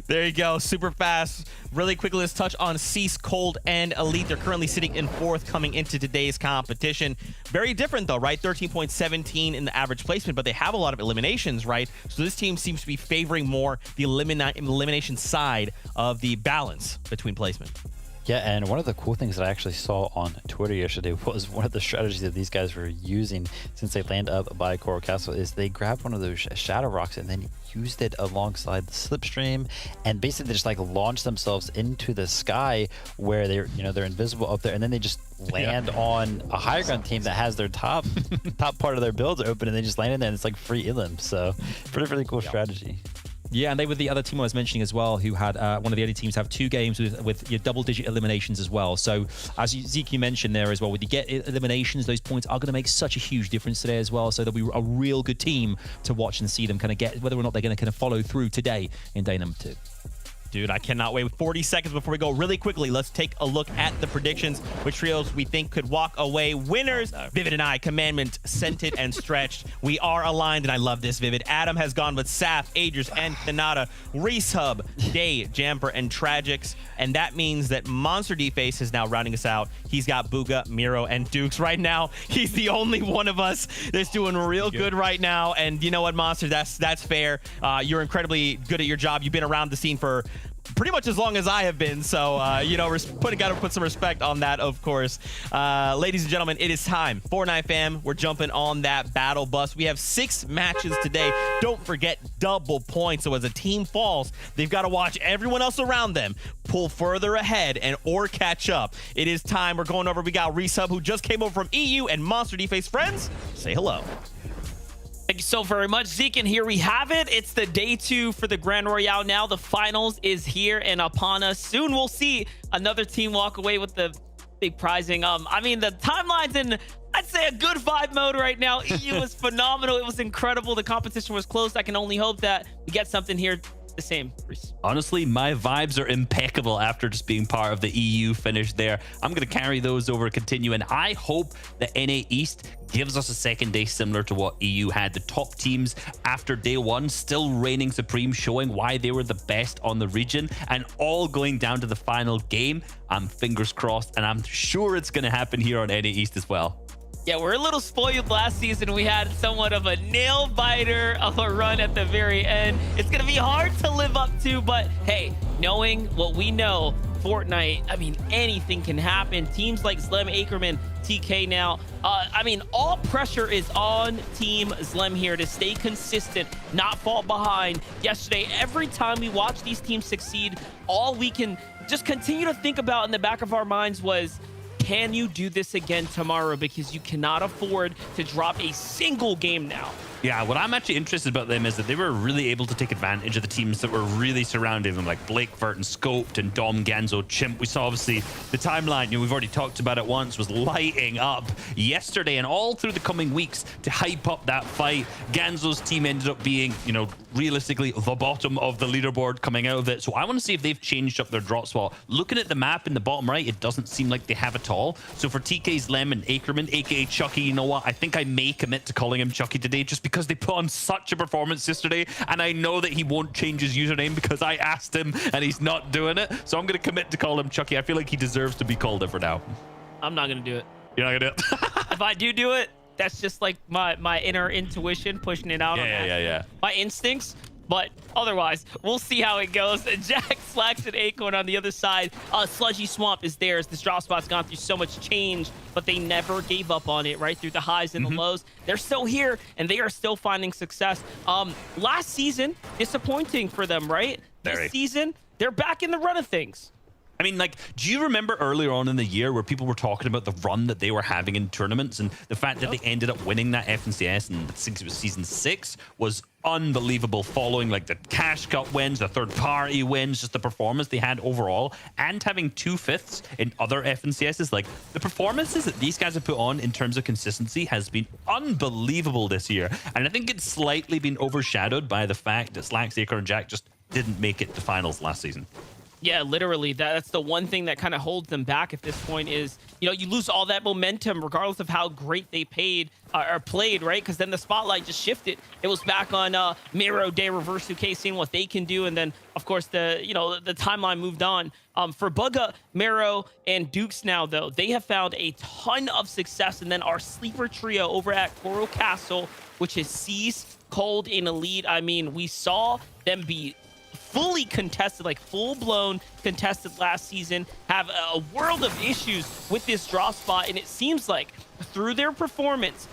There you go. Super fast. Really quickly, let's touch on Cease, Cold, and Elite. They're currently sitting in 4th coming into today's competition. Very different, though, right? 13.17 in the average placement, but they have a lot of eliminations, right? So this team seems to be favoring more the elimination side of the balance between placement. Yeah, and one of the cool things that I actually saw on Twitter yesterday was one of the strategies that these guys were using since they land up by Coral Castle is they grabbed one of those shadow rocks and then used it alongside the slipstream, and basically they just like launched themselves into the sky where they're invisible up there, and then they just land on a higher ground team that has their top part of their builds open, and they just land in there and it's like free elim. So pretty cool strategy. Yeah, and they were the other team I was mentioning as well, who had one of the only teams have 2 games with your double-digit eliminations as well. So, as Zeke mentioned there as well, when you get eliminations, those points are going to make such a huge difference today as well. So they'll be a real good team to watch and see them kind of get whether or not they're going to kind of follow through today in day number 2. Dude, I cannot wait. 40 seconds before we go. Really quickly, let's take a look at the predictions. Which trios we think could walk away winners. Vivid and I, Commandment, Scented, and Stretched. We are aligned, and I love this, Vivid. Adam has gone with Saf, Adrius, and Kanata. Reese Hub, Day, Jamper, and Tragics. And that means that Monster D-Face is now rounding us out. He's got Bugha, Miro, and Dukes. Right now, he's the only one of us that's doing real good right now. And you know what, Monster? That's fair. You're incredibly good at your job. You've been around the scene for pretty much as long as I have been, so you know, gotta put some respect on that, of course. Ladies and gentlemen, it is time. Fortnite fam, we're jumping on that battle bus. We have 6 matches today. Don't forget double points. So as a team falls, they've got to watch everyone else around them pull further ahead or catch up. It is time. We're going over. We got Reese Hub, who just came over from EU, and Monster D-Face. Friends, say hello. Thank you so very much, Zeke, and here we have it. It's the day 2 for the Grand Royale now. The finals is here and upon us. Soon we'll see another team walk away with the big prizing. I mean, the timeline's in, I'd say, a good vibe mode right now. EU was phenomenal. It was incredible. The competition was close. I can only hope that we get something here the same. Honestly, my vibes are impeccable after just being part of the EU finish there. I'm going to carry those over, continue, and I hope the NA East gives us a second day similar to what EU had. The top teams after day 1 still reigning supreme, showing why they were the best on the region, and all going down to the final game. I'm fingers crossed, and I'm sure it's going to happen here on NA East as well. Yeah, we're a little spoiled last season. We had somewhat of a nail biter of a run at the very end. It's going to be hard to live up to, but hey, knowing what we know, Fortnite, I mean, anything can happen. Teams like Zlem, Ackerman, TK now. I mean, all pressure is on Team Zlem here to stay consistent, not fall behind. Yesterday, every time we watch these teams succeed, all we can just continue to think about in the back of our minds was, can you do this again tomorrow? Because you cannot afford to drop a single game now. Yeah, what I'm actually interested about them is that they were really able to take advantage of the teams that were really surrounding them, like Blake, Vert, and Scoped, and Dom, Ganzo, Chimp. We saw, obviously, the timeline, we've already talked about it once, was lighting up yesterday and all through the coming weeks to hype up that fight. Ganzo's team ended up being, realistically, the bottom of the leaderboard coming out of it. So I want to see if they've changed up their drop spot. Looking at the map in the bottom right, it doesn't seem like they have at all. So for TK's Lem and Ackerman, aka Chucky, you know what? I think I may commit to calling him Chucky today just because they put on such a performance yesterday, and I know that he won't change his username because I asked him and he's not doing it. So I'm going to commit to call him Chucky. I feel like he deserves to be called it for now. I'm not going to do it. You're not going to do it? If I do it, that's just like my inner intuition pushing it out. Yeah. My instincts. But otherwise, we'll see how it goes. Jack, Slacks, and Acorn on the other side. Sludgy Swamp is theirs. This drop spot's gone through so much change, but they never gave up on it, right? Through the highs and the lows. They're still here, and they are still finding success. Last season, disappointing for them, right? This season, they're back in the run of things. I mean, do you remember earlier on in the year where people were talking about the run that they were having in tournaments and the fact that they ended up winning that FNCS and I think it was season 6 was unbelievable, following the Cash Cup wins, the third party wins, just the performance they had overall, and having 2/5 in other FNCSs. The performances that these guys have put on in terms of consistency has been unbelievable this year. And I think it's slightly been overshadowed by the fact that Slacks, Acre, and Jack just didn't make it to finals last season. Yeah, literally. That's the one thing that kind of holds them back at this point is, you lose all that momentum regardless of how great they played, right? Because then the spotlight just shifted. It was back on Miro, Day, Reverse 2K, seeing what they can do. And then, of course, the timeline moved on. For Bugga, Miro, and Dukes now, though, they have found a ton of success. And then our sleeper trio over at Coral Castle, which is Cease, Cold, and Elite. I mean, we saw them be fully contested, full-blown contested last season, have a world of issues with this drop spot, and it seems like through their performance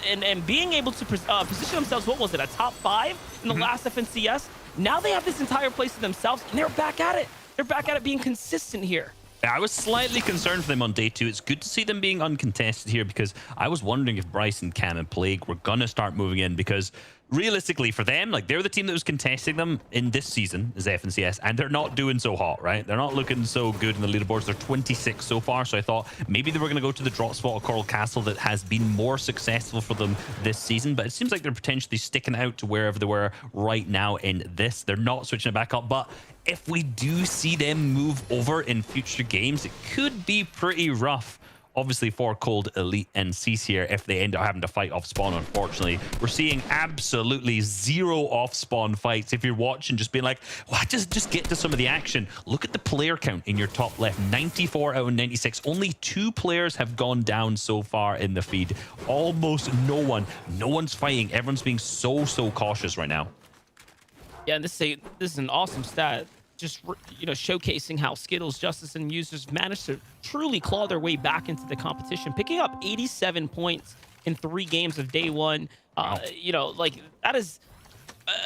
and being able to position themselves, what was it, a top 5 in the last FNCS? Now they have this entire place to themselves, and they're back at it. They're back at it being consistent here. I was slightly concerned for them on day 2. It's good to see them being uncontested here because I was wondering if Bryce and Cam and Plague were going to start moving in because realistically for them, they're the team that was contesting them in this season as FNCS, and they're not doing so hot, right? They're not looking so good in the leaderboards. They're 26 so far, so I thought maybe they were going to go to the drop spot of Coral Castle that has been more successful for them this season, but it seems like they're potentially sticking out to wherever they were right now in this. They're not switching it back up, but if we do see them move over in future games, it could be pretty rough. Obviously, for Cold, Elite, and Cease here, if they end up having to fight off spawn, unfortunately. We're seeing absolutely 0 off spawn fights. If you're watching, just being like, well, just get to some of the action. Look at the player count in your top left, 94 out of 96. Only 2 players have gone down so far in the feed. Almost no one. No one's fighting. Everyone's being so cautious right now. Yeah, and this is an awesome stat. Just showcasing how Skittles, Justice, and users managed to truly claw their way back into the competition, picking up 87 points in 3 games of day 1. That is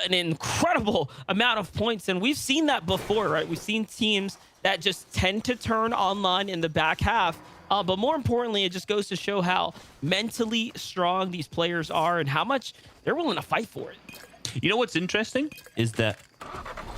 an incredible amount of points, and we've seen that before, right? We've seen teams that just tend to turn online in the back half. But more importantly, it just goes to show how mentally strong these players are and how much they're willing to fight for it. You know what's interesting is that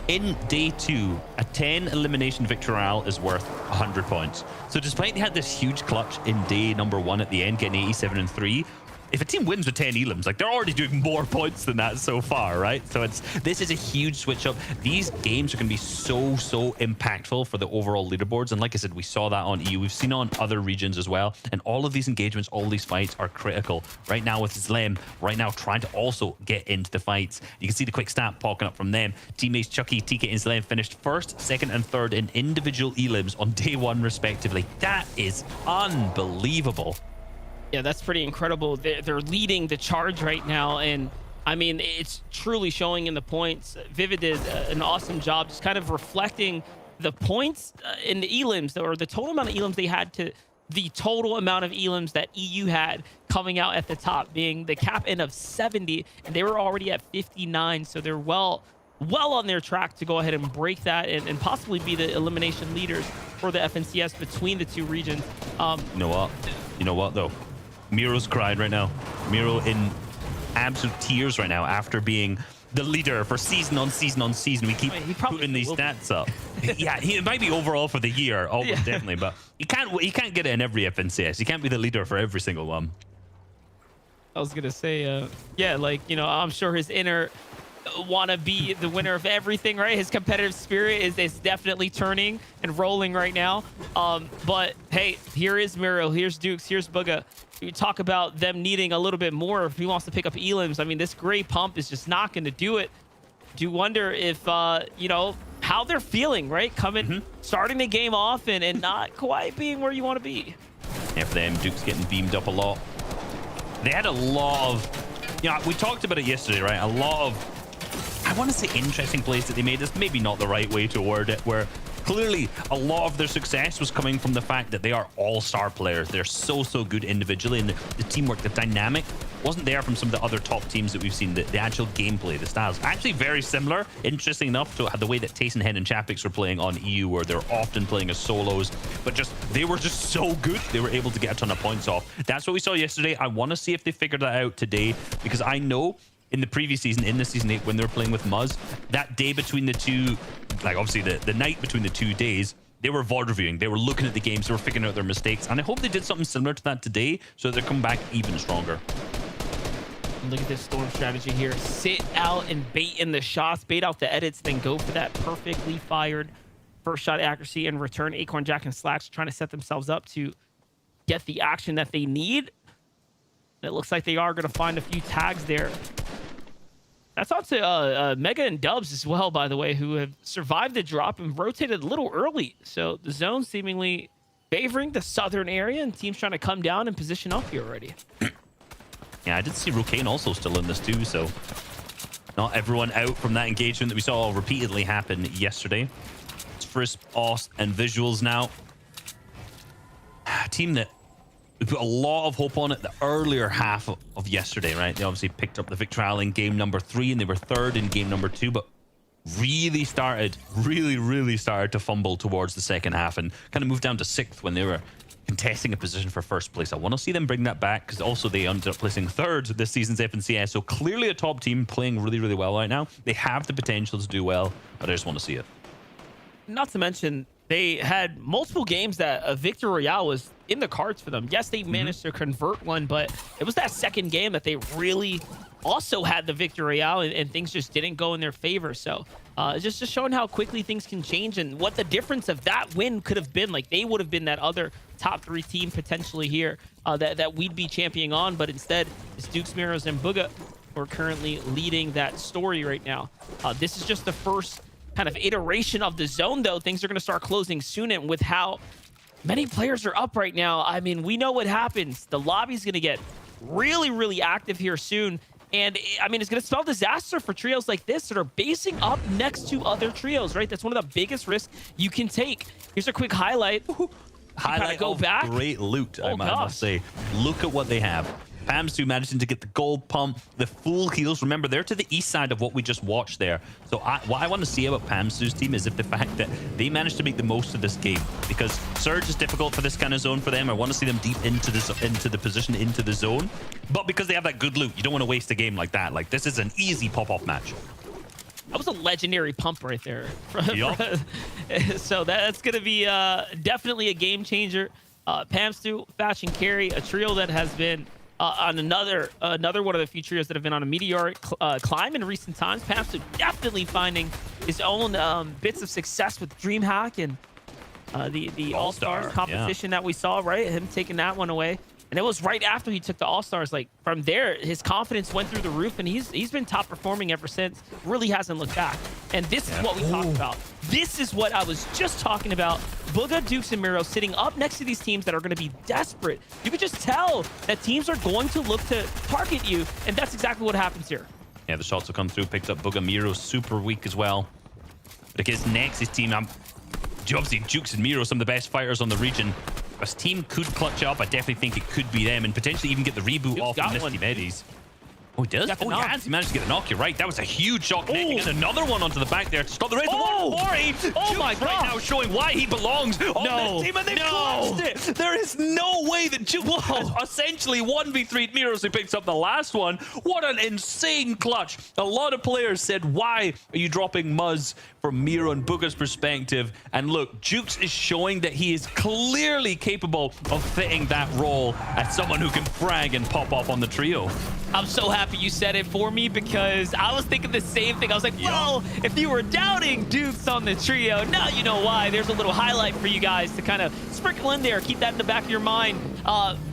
in day 2, a 10 elimination victory royale is worth 100 points. So despite they had this huge clutch in day number 1 at the end, getting 87 and 3, if a team wins with 10 elims, they're already doing more points than that so far, right? So this is a huge switch up. These games are going to be so impactful for the overall leaderboards. And like I said, we saw that on EU. We've seen it on other regions as well. And all of these engagements, all these fights are critical. Right now with Zlem, right now trying to also get into the fights. You can see the quick stat popping up from them. Teammates Chucky, TK, and Zlem finished 1st, 2nd, and 3rd in individual elims on day 1 respectively. That is unbelievable. Yeah, that's pretty incredible. They're leading the charge right now, and I mean, it's truly showing in the points. Vivid did an awesome job just kind of reflecting the points in the elims, or the total amount of elims they had to the total amount of elims that EU had coming out at the top, being the cap end of 70, and they were already at 59, so they're well on their track to go ahead and break that and possibly be the elimination leaders for the FNCS between the two regions. You know what though? Miro's crying right now. Miro in absolute tears right now after being the leader for season on season on season. We keep putting these stats up. Yeah, it might be overall for the year, definitely, but you can't get it in every FNCS. You can't be the leader for every single one. I was gonna say, yeah, like, you know, I'm sure his inner want to be the winner of everything, right? His competitive spirit is definitely turning and rolling right now. But hey, here is Miro, here's Dukes, here's Bugha. You talk about them needing a little bit more if he wants to pick up elims. I mean, this gray pump is just not going to do it. Do wonder if you know, how they're feeling, right? Starting the game off and not quite being where you want to be. Yeah, for them, Duke's getting beamed up a lot. They had a lot of, you know, we talked about it yesterday, right? A lot of, I want to say interesting plays that they made. That's maybe not the right way to word it, where clearly a lot of their success was coming from the fact that they are all-star players. They're so good individually, and the teamwork, the dynamic wasn't there from some of the other top teams that we've seen. The actual gameplay, the styles, actually very similar, interesting enough, to the way that Tayson Hen and Chapix were playing on EU, where they're often playing as solos, but they were just so good, they were able to get a ton of points off. That's what we saw yesterday. I want to see if they figured that out today, because I know in the previous season, in the Season 8, when they were playing with Muzz, that day between the two, like obviously the night between the 2 days, they were VOD reviewing, they were looking at the games, they were figuring out their mistakes, and I hope they did something similar to that today, so they're coming back even stronger. Look at this Storm strategy here. Sit out and bait in the shots, bait out the edits, then go for that perfectly fired first shot accuracy and return. Acorn, Jack, and Slacks trying to set themselves up to get the action that they need. It looks like they are going to find a few tags there. That's on to Mega and Dubs as well, by the way, who have survived the drop and rotated a little early. So the zone seemingly favoring the southern area, and teams trying to come down and position up here already. Yeah, I did see Rokane also still in this too, so not everyone out from that engagement that we saw repeatedly happen yesterday. It's Frisp, Ost, and Visuals now. A team that we put a lot of hope on it the earlier half of yesterday, right? They obviously picked up the victory in game number 3, and they were third in game number 2, but really started to fumble towards the second half and kind of moved down to 6th when they were contesting a position for first place. I want to see them bring that back, because also they ended up placing 3rd this season's FNCS, so clearly a top team playing really well right now. They have the potential to do well, but I just want to see it. Not to mention, they had multiple games that a Victory Royale was in the cards for them. Yes, they managed to convert one, but it was that second game that they really also had the Victory Royale, and things just didn't go in their favor. So just showing how quickly things can change and what the difference of that win could have been. Like, they would have been that other top 3 team potentially here that we'd be championing on, but instead it's Dukes, Miros, and Bugha who are currently leading that story right now. This is just the first kind of iteration of the zone, though. Things are going to start closing soon, and with how many players are up right now, I mean, we know what happens. The lobby's going to get really active here soon, and I mean, it's going to spell disaster for trios like this that are basing up next to other trios, right? That's one of the biggest risks you can take. Here's a quick highlight. Highlight go of back. Great loot, I must say. Look at what they have. Pamstu managing to get the gold pump, the full heals. Remember, they're to the east side of what we just watched there. So what I want to see about Pamstu's team is if the fact that they managed to make the most of this game, because Surge is difficult for this kind of zone for them. I want to see them deep into the position, into the zone. But because they have that good loot, you don't want to waste a game like that. Like, this is an easy pop-off match. That was a legendary pump right there. Yep. So that's going to be definitely a game changer. Pamstu, Thatch, and Carry, a trio that has been on another one of the few trios that have been on a meteoric climb in recent times. Pamstu definitely finding his own bits of success with DreamHack and the All-Stars competition that we saw, right? Him taking that one away. And it was right after he took the All-Stars. Like, from there, his confidence went through the roof, and he's been top performing ever since. Really hasn't looked back. And this is what we talked about. This is what I was just talking about. Bugha, Dukes, and Miro sitting up next to these teams that are going to be desperate. You can just tell that teams are going to look to target you, and that's exactly what happens here. Yeah, the shots will come through. Picked up Bugha. Miro super weak as well. But against Nex's team, obviously Dukes and Miro, some of the best fighters on the region. This team could clutch up. I definitely think it could be them and potentially even get the reboot off on Misty Medis. Oh, he does? Oh, yeah, he managed to get the knock. You're right. That was a huge shot connecting. And another one onto the back there to stop the race. Oh my God. Right now showing why he belongs on this team, and they've clutched it. There is no way that Duke has essentially 1v3'd Miros, who picks up the last one. What an insane clutch. A lot of players said, why are you dropping Muzz from Miro and Bugha's perspective? And look, Jukes is showing that he is clearly capable of fitting that role as someone who can frag and pop off on the trio. I'm so happy you said it for me, because I was thinking the same thing. I was like, well, if you were doubting Dukes on the trio, now you know why. There's a little highlight for you guys to kind of sprinkle in there. Keep that in the back of your mind.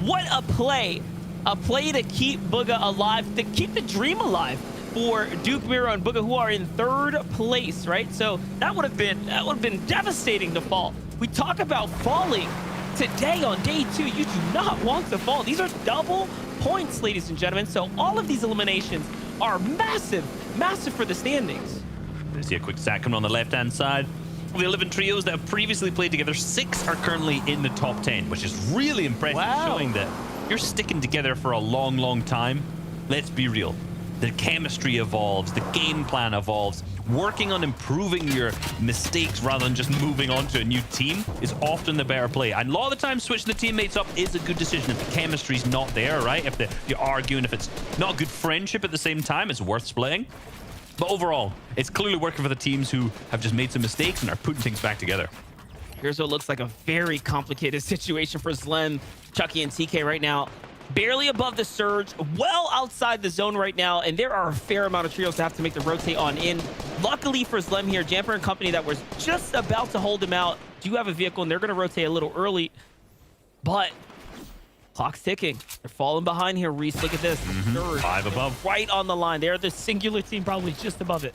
What a play. A play to keep Bugha alive, to keep the dream alive for Duke, Miro, and Bugha, who are in 3rd place, right? So that would have been devastating to fall. We talk about falling today on day 2. You do not want to fall. These are double points, ladies and gentlemen. So all of these eliminations are massive for the standings. Let's see a quick stat coming on the left-hand side. Of the 11 trios that have previously played together, 6 are currently in the top 10, which is really impressive, showing that you're sticking together for a long time. Let's be real. The chemistry evolves, the game plan evolves. Working on improving your mistakes rather than just moving on to a new team is often the better play. And a lot of the time, switching the teammates up is a good decision if the chemistry's not there, right? If you're arguing, if it's not a good friendship at the same time, it's worth splitting. But overall, it's clearly working for the teams who have just made some mistakes and are putting things back together. Here's what looks like a very complicated situation for Zlem, Chucky, and TK right now. Barely above the surge, well outside the zone right now, and there are a fair amount of trios that have to make the rotate on in. Luckily for Zlem here, Jamper and company that was just about to hold him out do have a vehicle, and they're going to rotate a little early, but clock's ticking. They're falling behind here, Reese. Look at this. 5 above. Right on the line. They're the singular team probably just above it.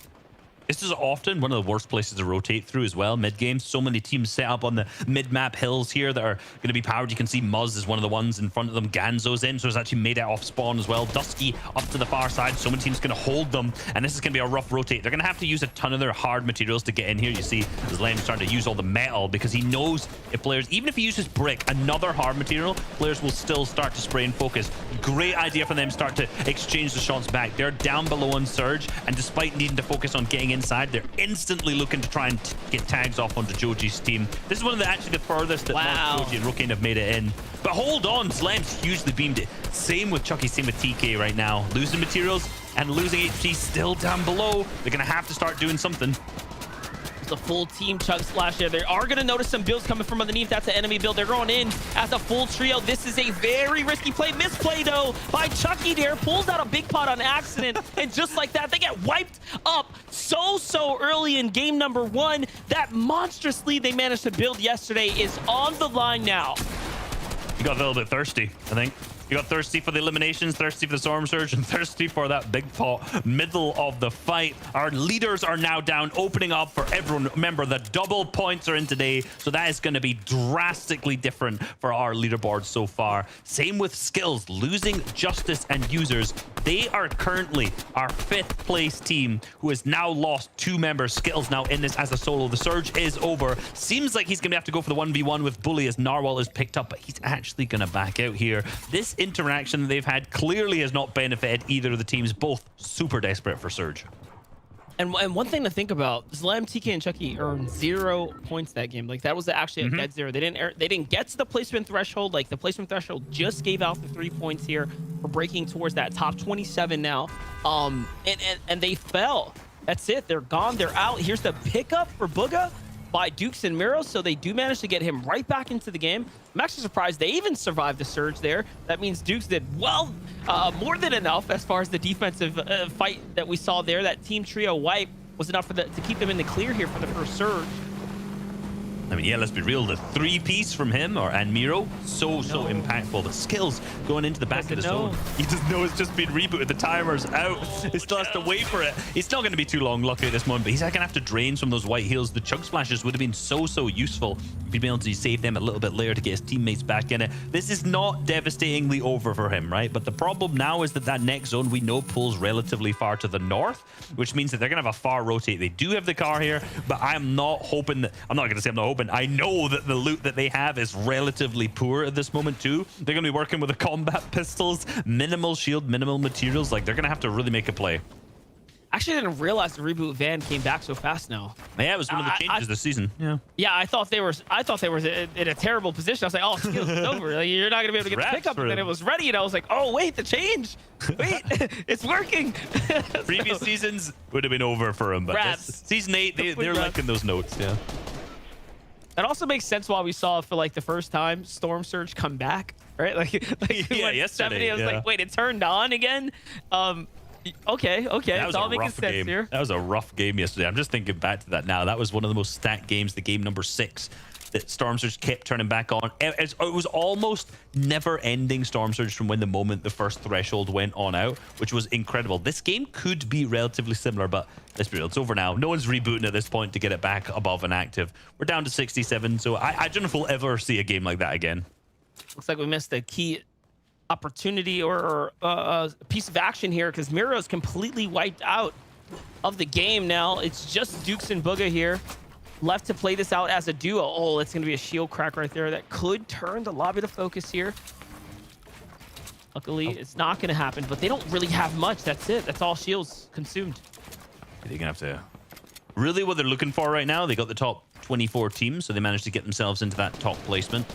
This is often one of the worst places to rotate through as well, mid-game. So many teams set up on the mid-map hills here that are going to be powered. You can see Muzz is one of the ones in front of them. Ganzo's in, so it's actually made it off spawn as well. Dusky up to the far side. So many teams going to hold them, and this is going to be a rough rotate. They're going to have to use a ton of their hard materials to get in here. You see Zlem starting to use all the metal because he knows if players, even if he uses brick, another hard material, players will still start to spray and focus. Great idea for them to start to exchange the shots back. They're down below on Surge, and despite needing to focus on getting inside, they're instantly looking to try and get tags off onto Joji's team. This is one of the actually the furthest that Joji and Rookie have made it in. But hold on, Zlem's hugely beamed it. Same with Chucky, same with TK right now. Losing materials and losing HP still down below. They're gonna have to start doing something. A full team chug splash there. They are going to notice some builds coming from underneath. That's an enemy build. They're going in as a full trio. This is a very risky play. Misplay though by Chucky there. Pulls out a big pot on accident. And just like that, they get wiped up so early in game number 1. That monstrous lead they managed to build yesterday is on the line now. You got a little bit thirsty, I think. You got thirsty for the eliminations, thirsty for the Storm Surge, and thirsty for that big pot middle of the fight. Our leaders are now down, opening up for everyone. Remember, the double points are in today, so that is going to be drastically different for our leaderboard so far. Same with skills, losing Justice and users. They are currently our 5th place team who has now lost 2 members. Skills now in this as a solo. The Surge is over. Seems like he's going to have to go for the 1v1 with Bully as Narwhal is picked up, but he's actually going to back out here. This interaction that they've had clearly has not benefited either of the teams. Both super desperate for Surge. And one thing to think about, Zlem, TK, and Chucky earned 0 points that game. Like, that was actually a dead zero. They didn't get to the placement threshold. Like, the placement threshold just gave out the 3 points here for breaking towards that top 27 now. And they fell. That's it. They're gone. They're out. Here's the pickup for Bugha by Dukes and Miro, so they do manage to get him right back into the game. I'm actually surprised they even survived the surge there. That means Dukes did well, more than enough as far as the defensive fight that we saw there. That team trio wipe was enough for to keep them in the clear here for the first surge. I mean, yeah, let's be real. The 3-piece from him and Miro, so impactful. The skills going into the back of the zone. He doesn't know it's just been rebooted. The timer's out. He still has to wait for it. It's not going to be too long, luckily, at this moment, but he's going to have to drain some of those white heals. The chug splashes would have been so useful if he'd been able to save them a little bit later to get his teammates back in it. This is not devastatingly over for him, right? But the problem now is that next zone we know pulls relatively far to the north, which means that they're going to have a far rotate. They do have the car here, but I'm not hoping that, I'm not going to say I'm not hoping, I know that the loot that they have is relatively poor at this moment too. They're going to be working with the combat pistols, minimal shield, minimal materials. Like, they're going to have to really make a play. Actually, I didn't realize the reboot van came back so fast now. Yeah, it was one of the changes this season. Yeah, I thought they were in a terrible position. I was like, oh, skills is over. Like, you're not gonna be able to get the pickup. And then it was ready, and I was like, oh wait, the change. Wait, it's working. Previous seasons would have been over for him, but this, season 8, they're liking those notes. Yeah. That also makes sense why we saw for like the first time Storm Surge come back, right? Like yeah, yesterday. I was like, wait, it turned on again. Okay, that was it's all a making rough sense game. here. That was a rough game yesterday. I'm just thinking back to that now. That was one of the most stacked games, the game number 6, that Storm Surge kept turning back on. It was almost never-ending Storm Surge from when the moment the first threshold went on out, which was incredible. This game could be relatively similar, but let's be real, it's over now. No one's rebooting at this point to get it back above and active. We're down to 67, so I don't know if we'll ever see a game like that again. Looks like we missed a key opportunity or a piece of action here, because Miro is completely wiped out of the game now. It's just Dukes and Booga here left to play this out as a duo. Oh, it's going to be a shield crack right there that could turn the lobby to focus here. Luckily, it's not going to happen, but they don't really have much. That's it. That's all shields consumed. They're going to have to... Really what they're looking for right now, they got the top 24 teams, so they managed to get themselves into that top placement.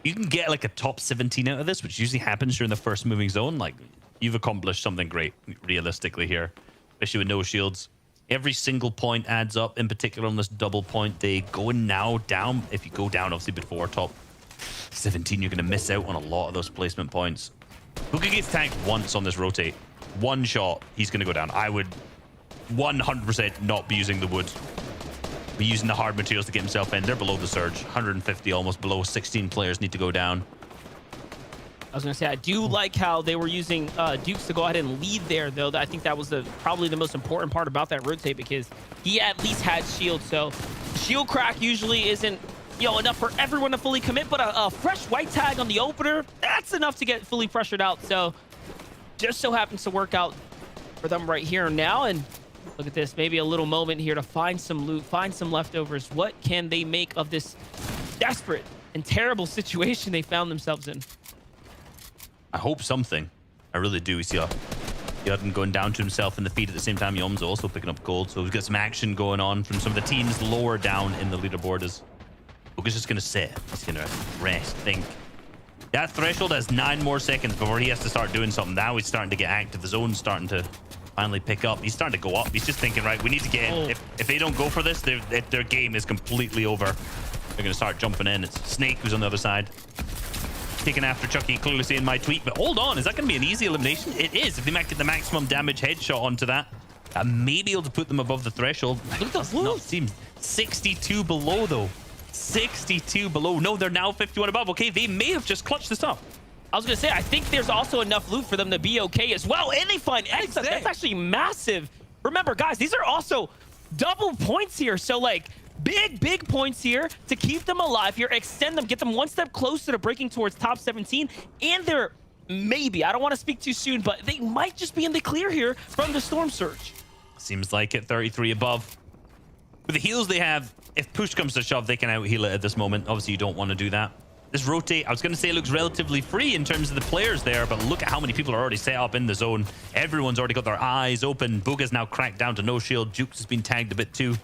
You can get like a top 17 out of this, which usually happens during the first moving zone. Like, you've accomplished something great, realistically, here, especially with no shields. Every single point adds up, in particular on this double point day. Going now down, if you go down, obviously, before top 17, you're going to miss out on a lot of those placement points. Booga gets tagged once on this rotate. One shot, he's going to go down. I would 100% not be using the wood. Be using the hard materials to get himself in. They're below the surge. 150, almost below. 16 players need to go down. I was going to say, I do like how they were using Dukes to go ahead and lead there, though. I think that was probably the most important part about that rotate, because he at least had shield. So shield crack usually isn't, enough for everyone to fully commit, but a fresh white tag on the opener, that's enough to get fully pressured out. So just so happens to work out for them right here and now. And look at this, maybe a little moment here to find some loot, find some leftovers. What can they make of this desperate and terrible situation they found themselves in? I hope something. I really do. We see Yudin going down to himself in the feed at the same time. Yom's also picking up gold, so we've got some action going on from some of the teams lower down in the leaderboard. As Booga's just going to sit. He's going to rest, think. That threshold has 9 more seconds before he has to start doing something. Now he's starting to get active. The zone's starting to finally pick up. He's starting to go up. He's just thinking, right, we need to get in. If they don't go for this, their game is completely over. They're going to start jumping in. It's Snake who's on the other side. Taken after Chucky, clearly seeing my tweet. But hold on, is that going to be an easy elimination? It is. If they might get the maximum damage headshot onto that, that may be able to put them above the threshold. It does not seem 62 below, though. 62 below. No, they're now 51 above. Okay, they may have just clutched this up. I was going to say, I think there's also enough loot for them to be okay as well. And they find excess. That's actually massive. Remember, guys, these are also double points here. So, like, big points here to keep them alive here, extend them, get them one step closer to breaking towards top 17. And they're maybe, I don't want to speak too soon, but they might just be in the clear here from the Storm Surge. Seems like it, 33 above. With the heals they have, if push comes to shove, they can out-heal it at this moment. Obviously, you don't want to do that. This rotate, I was going to say, looks relatively free in terms of the players there, but look at how many people are already set up in the zone. Everyone's already got their eyes open. Booga's now cracked down to no shield. Jukes has been tagged a bit too.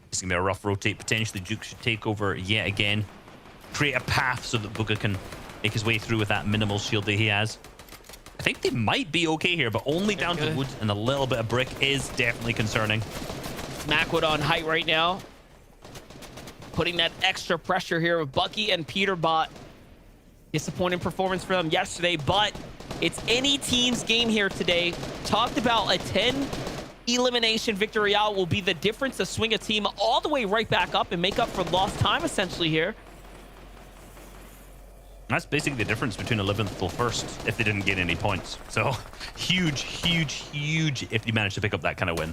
It's going to be a rough rotate. Potentially, Jukes should take over yet again. Create a path so that Booga can make his way through with that minimal shield that he has. I think they might be okay here, but only down to wood and a little bit of brick is definitely concerning. Mackwood on height right now. Putting that extra pressure here with Bucky and Peterbot. Disappointing performance for them yesterday, but it's any team's game here today. Talked about a 10 elimination victory Royale will be the difference to swing a team all the way right back up and make up for lost time essentially here. That's basically the difference between 11th till 1st if they didn't get any points. So huge, huge, huge if you manage to pick up that kind of win.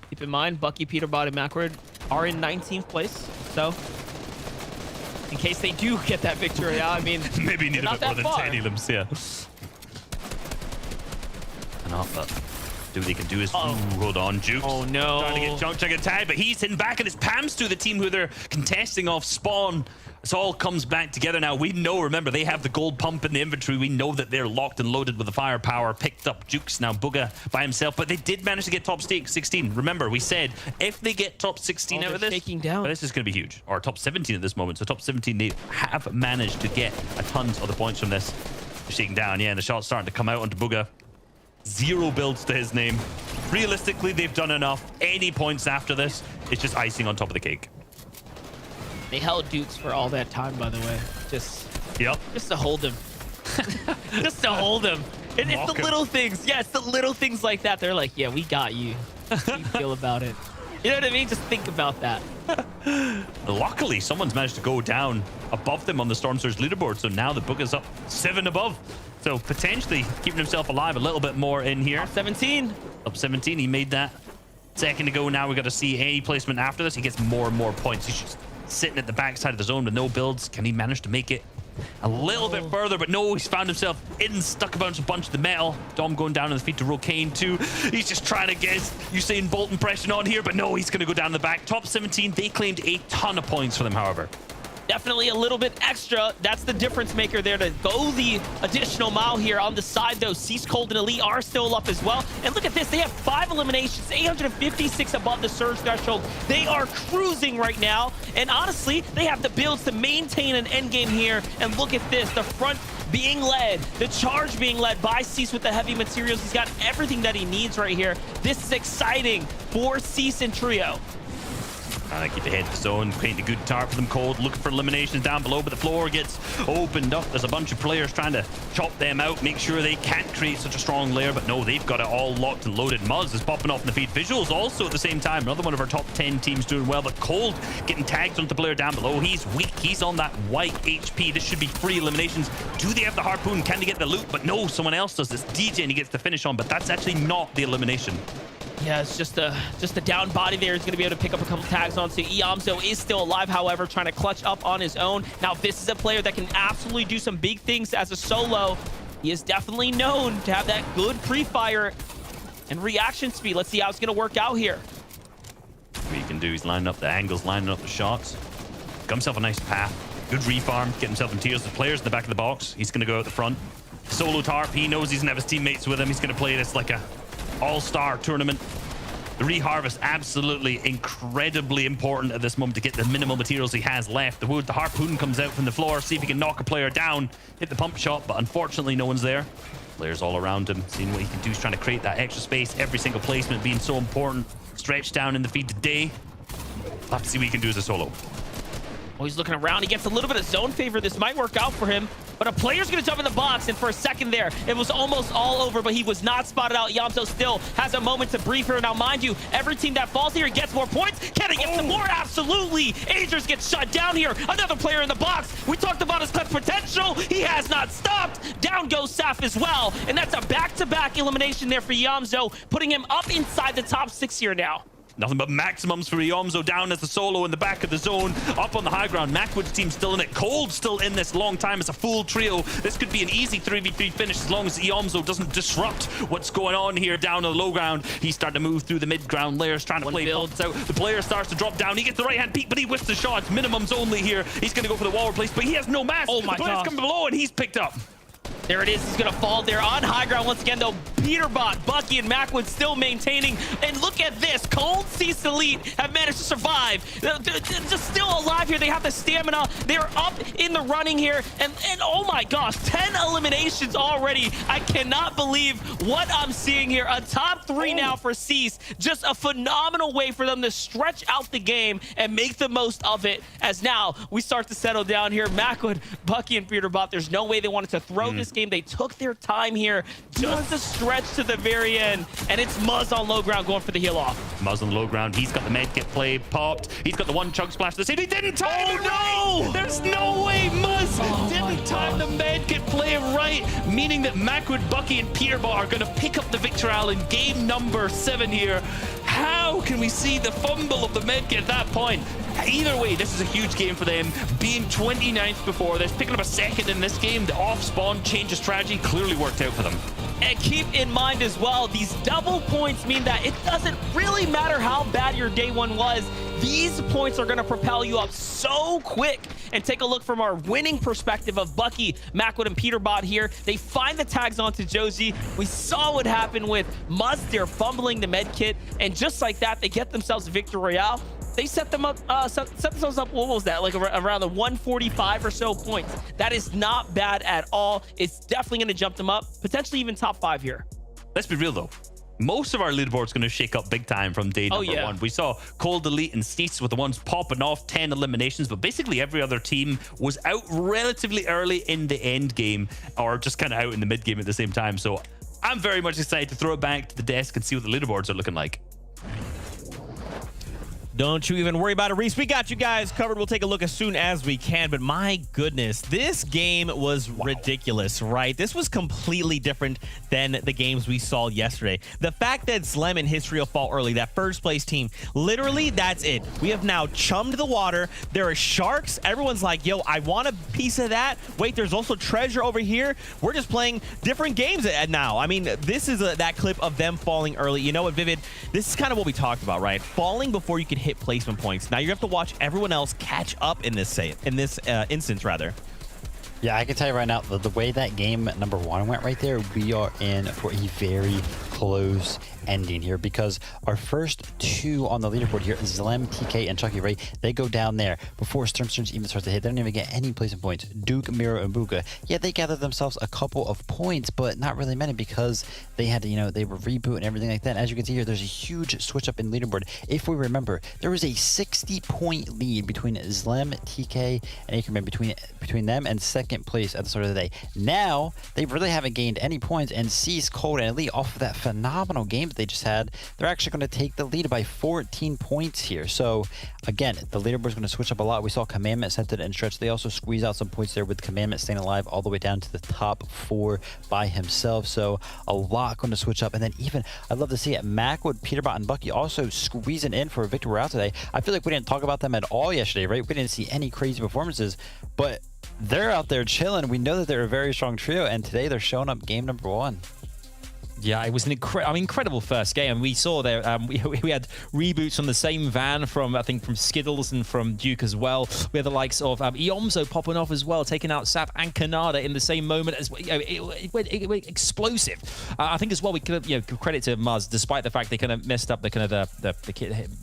Keep in mind, Bucky, Peterbot, and Macward are in 19th place. So in case they do get that victory out, I mean, maybe need a bit more than 10 elims, yeah. Enough, but do what he can do is hold on, Jukes. Oh no. Trying to get Junk Check tagged, but he's hidden back and it's Pams to the team who they're contesting off spawn. This all comes back together now. We know, remember, they have the gold pump in the inventory. We know that they're locked and loaded with the firepower. Picked up Jukes now, Bugha by himself, but they did manage to get top 16. Remember, we said if they get top 16 out of this, shaking down. But this is going to be huge. Or top 17 at this moment. So top 17, they have managed to get a tons of the points from this. Shaking down, yeah, and the shot's starting to come out onto Bugha. 0 builds to his name. Realistically, they've done enough. Any points after this, it's just icing on top of the cake. They held Dukes for all that time, by the way. Just to hold him. Just to hold him. It's the little things. Yeah, it's the little things like that. They're like, yeah, we got you. How do you feel about it? You know what I mean? Just think about that. Luckily, someone's managed to go down above them on the Storm Surge leaderboard. So now the Bugha's up 7 above. So potentially keeping himself alive a little bit more in here. Up 17. Up 17. He made that second ago. Now we got to see any placement after this. He gets more and more points. He's just sitting at the backside of the zone with no builds. Can he manage to make it a little bit further? But no, he's found himself stuck about a bunch of the metal. Dom going down on the feet to Rokane too. He's just trying to get Usain Bolt impression on here, but no, he's going to go down the back. Top 17, they claimed a ton of points for them, however. Definitely a little bit extra. That's the difference maker there to go the additional mile here. On the side, though, Cease, Cold, and Elite are still up as well. And look at this. They have 5 eliminations, 856 above the surge threshold. They are cruising right now. And honestly, they have the builds to maintain an end game here. And look at this. The front being led, the charge being led by Cease with the heavy materials. He's got everything that he needs right here. This is exciting for Cease and Trio. Keep ahead of the zone, creating a good target for them. Cold looking for eliminations down below, but the floor gets opened up. There's a bunch of players trying to chop them out, make sure they can't create such a strong layer, but no, they've got it all locked and loaded. Muzz is popping off in the feed. Visuals also at the same time. Another one of our top 10 teams doing well, but Cold getting tagged onto the player down below. He's weak. He's on that white HP. This should be free eliminations. Do they have the harpoon? Can they get the loot? But no, someone else does this. DJ, and he gets the finish on, but that's actually not the elimination. Yeah, it's just a down body there. He's going to be able to pick up a couple tags on. So Iamzo is still alive, however, trying to clutch up on his own. Now, this is a player that can absolutely do some big things as a solo. He is definitely known to have that good pre-fire and reaction speed. Let's see how it's going to work out here. What he can do, he's lining up the angles, lining up the shots. Got himself a nice path. Good refarm, get himself in tiers. The players in the back of the box. He's going to go out the front. Solo Tarp, he knows he's going to have his teammates with him. He's going to play this like a all-star tournament. The reharvest absolutely incredibly important at this moment to get the minimal materials he has left. The wood, the harpoon comes out from the floor, see if he can knock a player down, hit the pump shot, but unfortunately no one's there. Players all around him, seeing what he can do. He's trying to create that extra space, every single placement being so important. Stretch down in the feed today. We'll have to see what he can do as a solo. Oh, he's looking around. He gets a little bit of zone favor. This might work out for him. But a player's going to jump in the box, and for a second there, it was almost all over, but he was not spotted out. Iamzo still has a moment to breathe here. Now, mind you, every team that falls here gets more points. Can he get some more? Absolutely. Agers gets shut down here. Another player in the box. We talked about his clutch potential. He has not stopped. Down goes Saf as well. And that's a back-to-back elimination there for Iamzo, putting him up inside the top 6 here now. Nothing but maximums for Iamzo down as the solo in the back of the zone. Up on the high ground. Macwood's team still in it. Cold still in this long time. It's a full trio. This could be an easy 3v3 finish as long as Iamzo doesn't disrupt what's going on here down on the low ground. He's starting to move through the mid-ground layers, trying to play builds out. The player starts to drop down. He gets the right-hand peek, but he whiffs the shots. Minimums only here. He's going to go for the wall replace, but he has no mass. Oh my God. The player's coming below, and he's picked up. There it is. He's going to fall there on high ground once again, though. Peterbot, Bucky, and Macwood still maintaining. And look at this. Cold, Cease, Elite have managed to survive. They're just still alive here. They have the stamina. They're up in the running here. And oh my gosh, 10 eliminations already. I cannot believe what I'm seeing here. A top 3 now for Cease. Just a phenomenal way for them to stretch out the game and make the most of it. As now we start to settle down here. Macwood, Bucky, and Peterbot, there's no way they wanted to throw this game. They took their time here just to stretch stretch to the very end, and it's Muzz on low ground going for the heal off. Muzz on the low ground. He's got the med kit play popped. He's got the one chug splash. The he didn't time it right. There's no way Muzz didn't time the med kit play right, meaning that Macwood, Bucky, and Peterbot are going to pick up the Victoral in game number 7 here. How can we see the fumble of the med kit at that point? Either way, this is a huge game for them. Being 29th before this, picking up a second in this game, the off spawn change of strategy clearly worked out for them. And keep in mind as well, these double points mean that it doesn't really matter how bad your day one was. These points are going to propel you up so quick. And take a look from our winning perspective of Bucky, Macwood, and Peterbot here. They find the tags onto Josie. We saw what happened with Muzz. They're fumbling the med kit. And just like that, they get themselves a Victory Royale. They set them up, set themselves up, what was that? Like around the 145 or so points. That is not bad at all. It's definitely going to jump them up, potentially even top 5 here. Let's be real though. Most of our leaderboard's going to shake up big time from day number 1. We saw Cold Elite and Steez with the ones popping off 10 eliminations, but basically every other team was out relatively early in the end game or just kind of out in the mid game at the same time. So I'm very much excited to throw it back to the desk and see what the leaderboards are looking like. Don't you even worry about it, Reese. We got you guys covered. We'll take a look as soon as we can. But my goodness, this game was ridiculous, right? This was completely different than the games we saw yesterday. The fact that Zlem and his trio fall early, that first place team, literally, that's it. We have now chummed the water. There are sharks. Everyone's like, yo, I want a piece of that. Wait, there's also treasure over here. We're just playing different games now. I mean, this is that clip of them falling early. You know what, Vivid? This is kind of what we talked about, right? Falling before you can hit placement points. Now you have to watch everyone else catch up in this instance rather. Yeah, I can tell you right now, the way that game number 1 went right there, we are in for a very close ending here because our first 2 on the leaderboard here, Zlem, TK, and Chucky Ray, they go down there before Sturmsters even start to hit. They don't even get any placement points. Duke, Miro, and Buka, yeah, they gathered themselves a couple of points, but not really many because they had to, you know, they were rebooting and everything like that. As you can see here, there's a huge switch up in leaderboard. If we remember, there was a 60-point lead between Zlem, TK, and Ackerman between them and second place at the start of the day. Now, they really haven't gained any points, and Cease, Cold, and Elite off of that phenomenal game that they just had, they're actually going to take the lead by 14 points here. So again, the leaderboard is going to switch up a lot. We saw Commandment sent it and Stretch. They also squeeze out some points there with Commandment staying alive all the way down to the top 4 by himself. So a lot going to switch up. And then even, I'd love to see it, Macwood, Peterbot, and Bucky also squeezing in for a Victory Royale today. I feel like we didn't talk about them at all yesterday, right? We didn't see any crazy performances, but they're out there chilling. We know that they're a very strong trio, and today they're showing up game number 1. Yeah, it was an incredible first game. We saw there, we had reboots on the same van from, I think, from Skittles and from Duke as well. We had the likes of Iomzo popping off as well, taking out Sap and Kanada in the same moment as well. You know, it went explosive. I think as well we could give credit to Muzz, despite the fact they kind of messed up the kind of the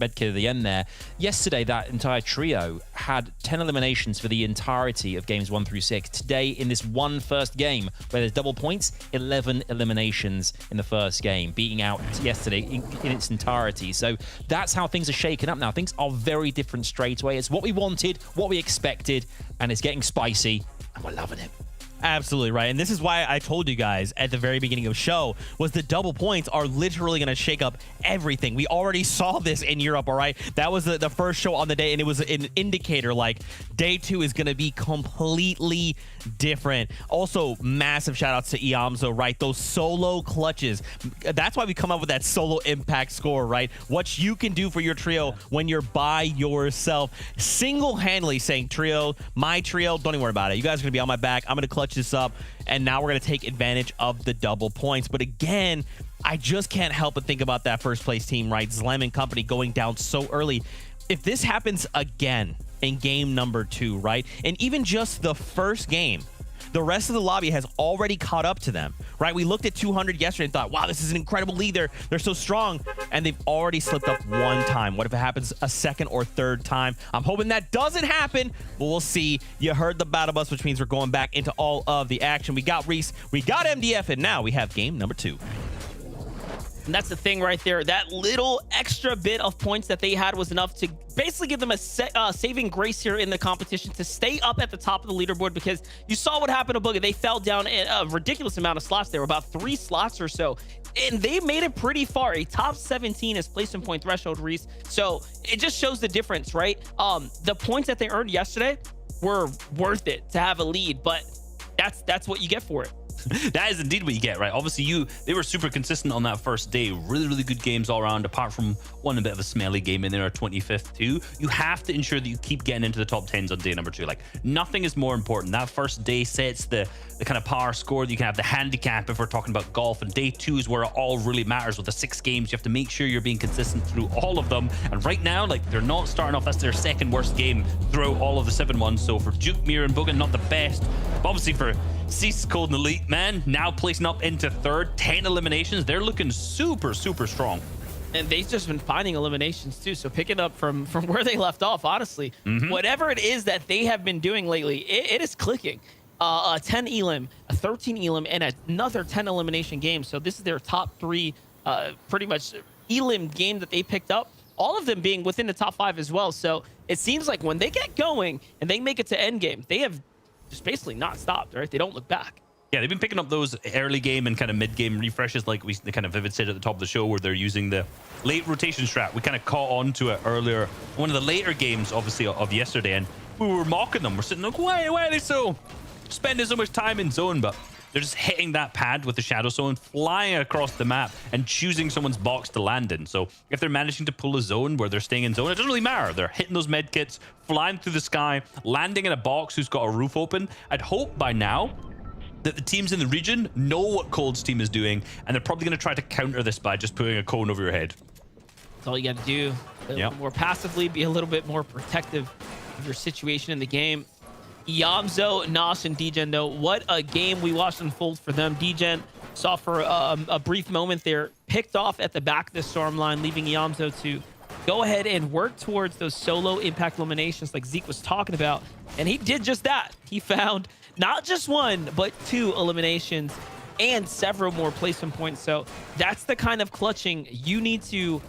med kit at the end there. Yesterday, that entire trio had 10 eliminations for the entirety of games 1 through 6. Today, in this one first game where there's double points, 11 eliminations in the first game, beating out yesterday in its entirety. So that's how things are shaking up now. Things are very different straight away. It's what we wanted, what we expected, and it's getting spicy, and we're loving it. Absolutely right. And this is why I told you guys at the very beginning of the show was the double points are literally going to shake up everything. We already saw this in Europe, all right? That was the first show on the day, and it was an indicator like day 2 is going to be completely different. Also, massive shout outs to Iomzo, right? Those solo clutches. That's why we come up with that solo impact score, right? What you can do for your trio when you're by yourself. Single-handedly saying trio, my trio, don't even worry about it. You guys are going to be on my back. I'm going to clutch this up, and now we're going to take advantage of the double points. But again, I just can't help but think about that first place team, right? Zlem and company going down so early. If this happens again in game number 2, right? And even just the first game, the rest of the lobby has already caught up to them, right? We looked at 200 yesterday and thought, wow, this is an incredible lead. They're so strong, and they've already slipped up one time. What if it happens a second or third time? I'm hoping that doesn't happen, but we'll see. You heard the battle bus, which means we're going back into all of the action. We got Reese, we got MDF, and now we have game number 2. And that's the thing right there. That little extra bit of points that they had was enough to basically give them a saving grace here in the competition to stay up at the top of the leaderboard, because you saw what happened to Boogie. They fell down a ridiculous amount of slots. There were about 3 slots or so, and they made it pretty far. A top 17 is placement point threshold, Reese. So it just shows the difference, right? The points that they earned yesterday were worth it to have a lead, but that's what you get for it. That is indeed what you get, right? Obviously, they were super consistent on that first day. Really, really good games all around, apart from one a bit of a smelly game in there, 25th too. You have to ensure that you keep getting into the top 10s on day number 2. Like, nothing is more important. That first day sets the kind of power score that you can have, the handicap if we're talking about golf. And day 2 is where it all really matters. With the 6 games, you have to make sure you're being consistent through all of them. And right now, like, they're not starting off. That's their second worst game throughout all of the 7 ones. So for Duke, Mir, and Bogan, not the best. But obviously for Cease, Cold, and Elite, man, now placing up into 3rd, 10 eliminations. They're looking super, super strong. And they've just been finding eliminations too. So picking up from where they left off, honestly, whatever it is that they have been doing lately, it is clicking. A 10 elim, a 13 elim, and another 10 elimination game. So this is their top 3, pretty much elim game that they picked up. All of them being within the top 5 as well. So it seems like when they get going and they make it to end game, they have just basically not stopped, right? They don't look back. Yeah, they've been picking up those early game and kind of mid game refreshes, like we kind of Vivid said at the top of the show, where they're using the late rotation strat. We kind of caught on to it earlier, one of the later games, obviously, of yesterday, and we were mocking them. We're sitting like, why are they so spending so much time in zone? But they're just hitting that pad with the Shadow Zone, flying across the map and choosing someone's box to land in. So if they're managing to pull a zone where they're staying in zone, it doesn't really matter. They're hitting those med kits, flying through the sky, landing in a box who's got a roof open. I'd hope by now that the teams in the region know what Cold's team is doing, and they're probably going to try to counter this by just putting a cone over your head. That's all you got to do. A little more passively, be a little bit more protective of your situation in the game. Yamzo, Nosh, and Degen, though, what a game we watched unfold for them. Degen saw for a brief moment there, picked off at the back of the storm line, leaving Yamzo to go ahead and work towards those solo impact eliminations like Zeke was talking about. And he did just that. He found not just 1, but 2 eliminations and several more placement points. So that's the kind of clutching you need to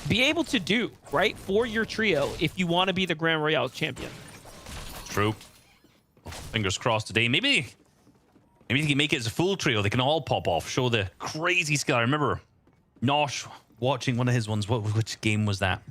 be able to do, right, for your trio if you want to be the Grand Royale champion. True. Fingers crossed today. Maybe they can make it as a full trio. They can all pop off, show the crazy skill. I remember Nosh watching one of his ones. Which game was that?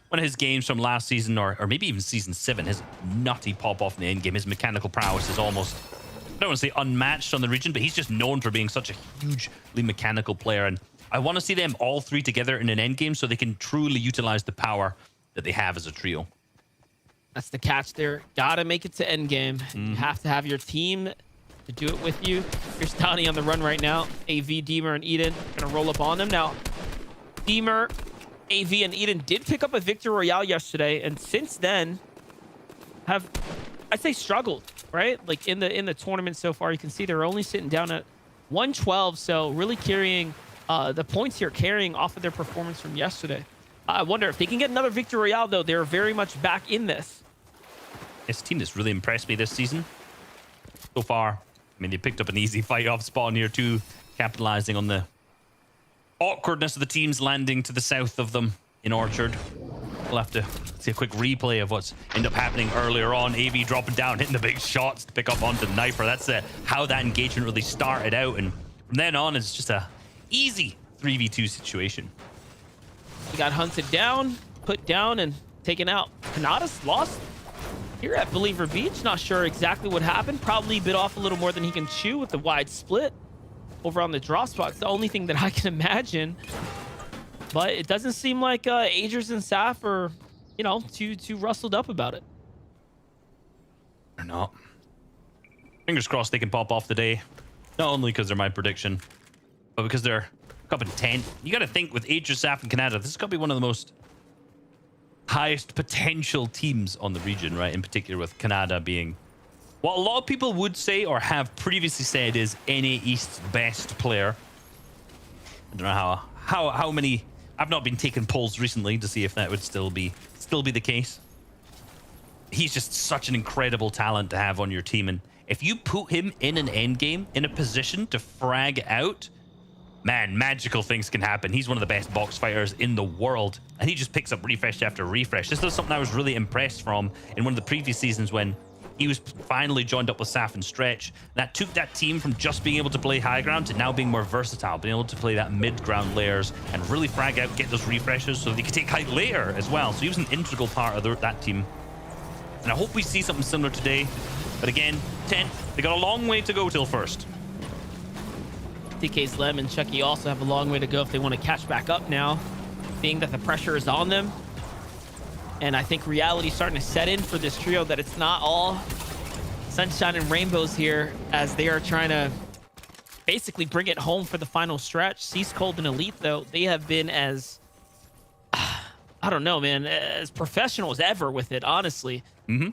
One of his games from last season, or maybe even season 7. His nutty pop off in the end game. His mechanical prowess is almost, I don't want to say unmatched on the region, but he's just known for being such a hugely mechanical player. And I want to see them all 3 together in an end game so they can truly utilize the power that they have as a trio. That's the catch there. Gotta make it to end game. You have to have your team to do it with you. Here's Donnie on the run right now. AV, Deemer, and Eden gonna roll up on him. Now, Deemer, AV, and Eden did pick up a Victory Royale yesterday, and since then have, I'd say, struggled, right? Like in the tournament so far, you can see they're only sitting down at 112, so really carrying the points here, carrying off of their performance from yesterday. I wonder if they can get another Victory Royale, though. They're very much back in this. This team has really impressed me this season so far. I mean, they picked up an easy fight off spawn here too, capitalizing on the awkwardness of the teams landing to the south of them in Orchard. We'll have to see a quick replay of what's ended up happening earlier on. AV dropping down, hitting the big shots to pick up onto Knifer. That's how that engagement really started out, and from then on, it's just a easy 3v2 situation. He got hunted down, put down, and taken out. Kanata's lost here at Believer Beach. Not sure exactly what happened. Probably bit off a little more than he can chew with the wide split over on the drop spot. It's the only thing that I can imagine. But it doesn't seem like Agers and Saf are, too rustled up about it. They're not. Fingers crossed they can pop off the day. Not only because they're my prediction, but because they're up in 10. You got to think with Agers, Saf, and Canada, this is going to be one of the most highest potential teams on the region, right? In particular with Canada being what a lot of people would say or have previously said is NA East's best player. I don't know how many. I've not been taking polls recently to see if that would still be the case. He's just such an incredible talent to have on your team, and if you put him in an end game in a position to frag out man, magical things can happen. He's one of the best box fighters in the world, and he just picks up refresh after refresh. This is something I was really impressed from in one of the previous seasons when he was finally joined up with Saf and Stretch. That took that team from just being able to play high ground to now being more versatile, being able to play that mid-ground layers and really frag out, get those refreshes so they could take height later as well. So he was an integral part of that team. And I hope we see something similar today. But again, 10th, they got a long way to go till first. TK's Lem and Chucky also have a long way to go if they want to catch back up now, being that the pressure is on them. And I think reality is starting to set in for this trio, that it's not all sunshine and rainbows here as they are trying to basically bring it home for the final stretch. Cease Cold and Elite, though, they have been as, I don't know, man, as professional as ever with it, honestly.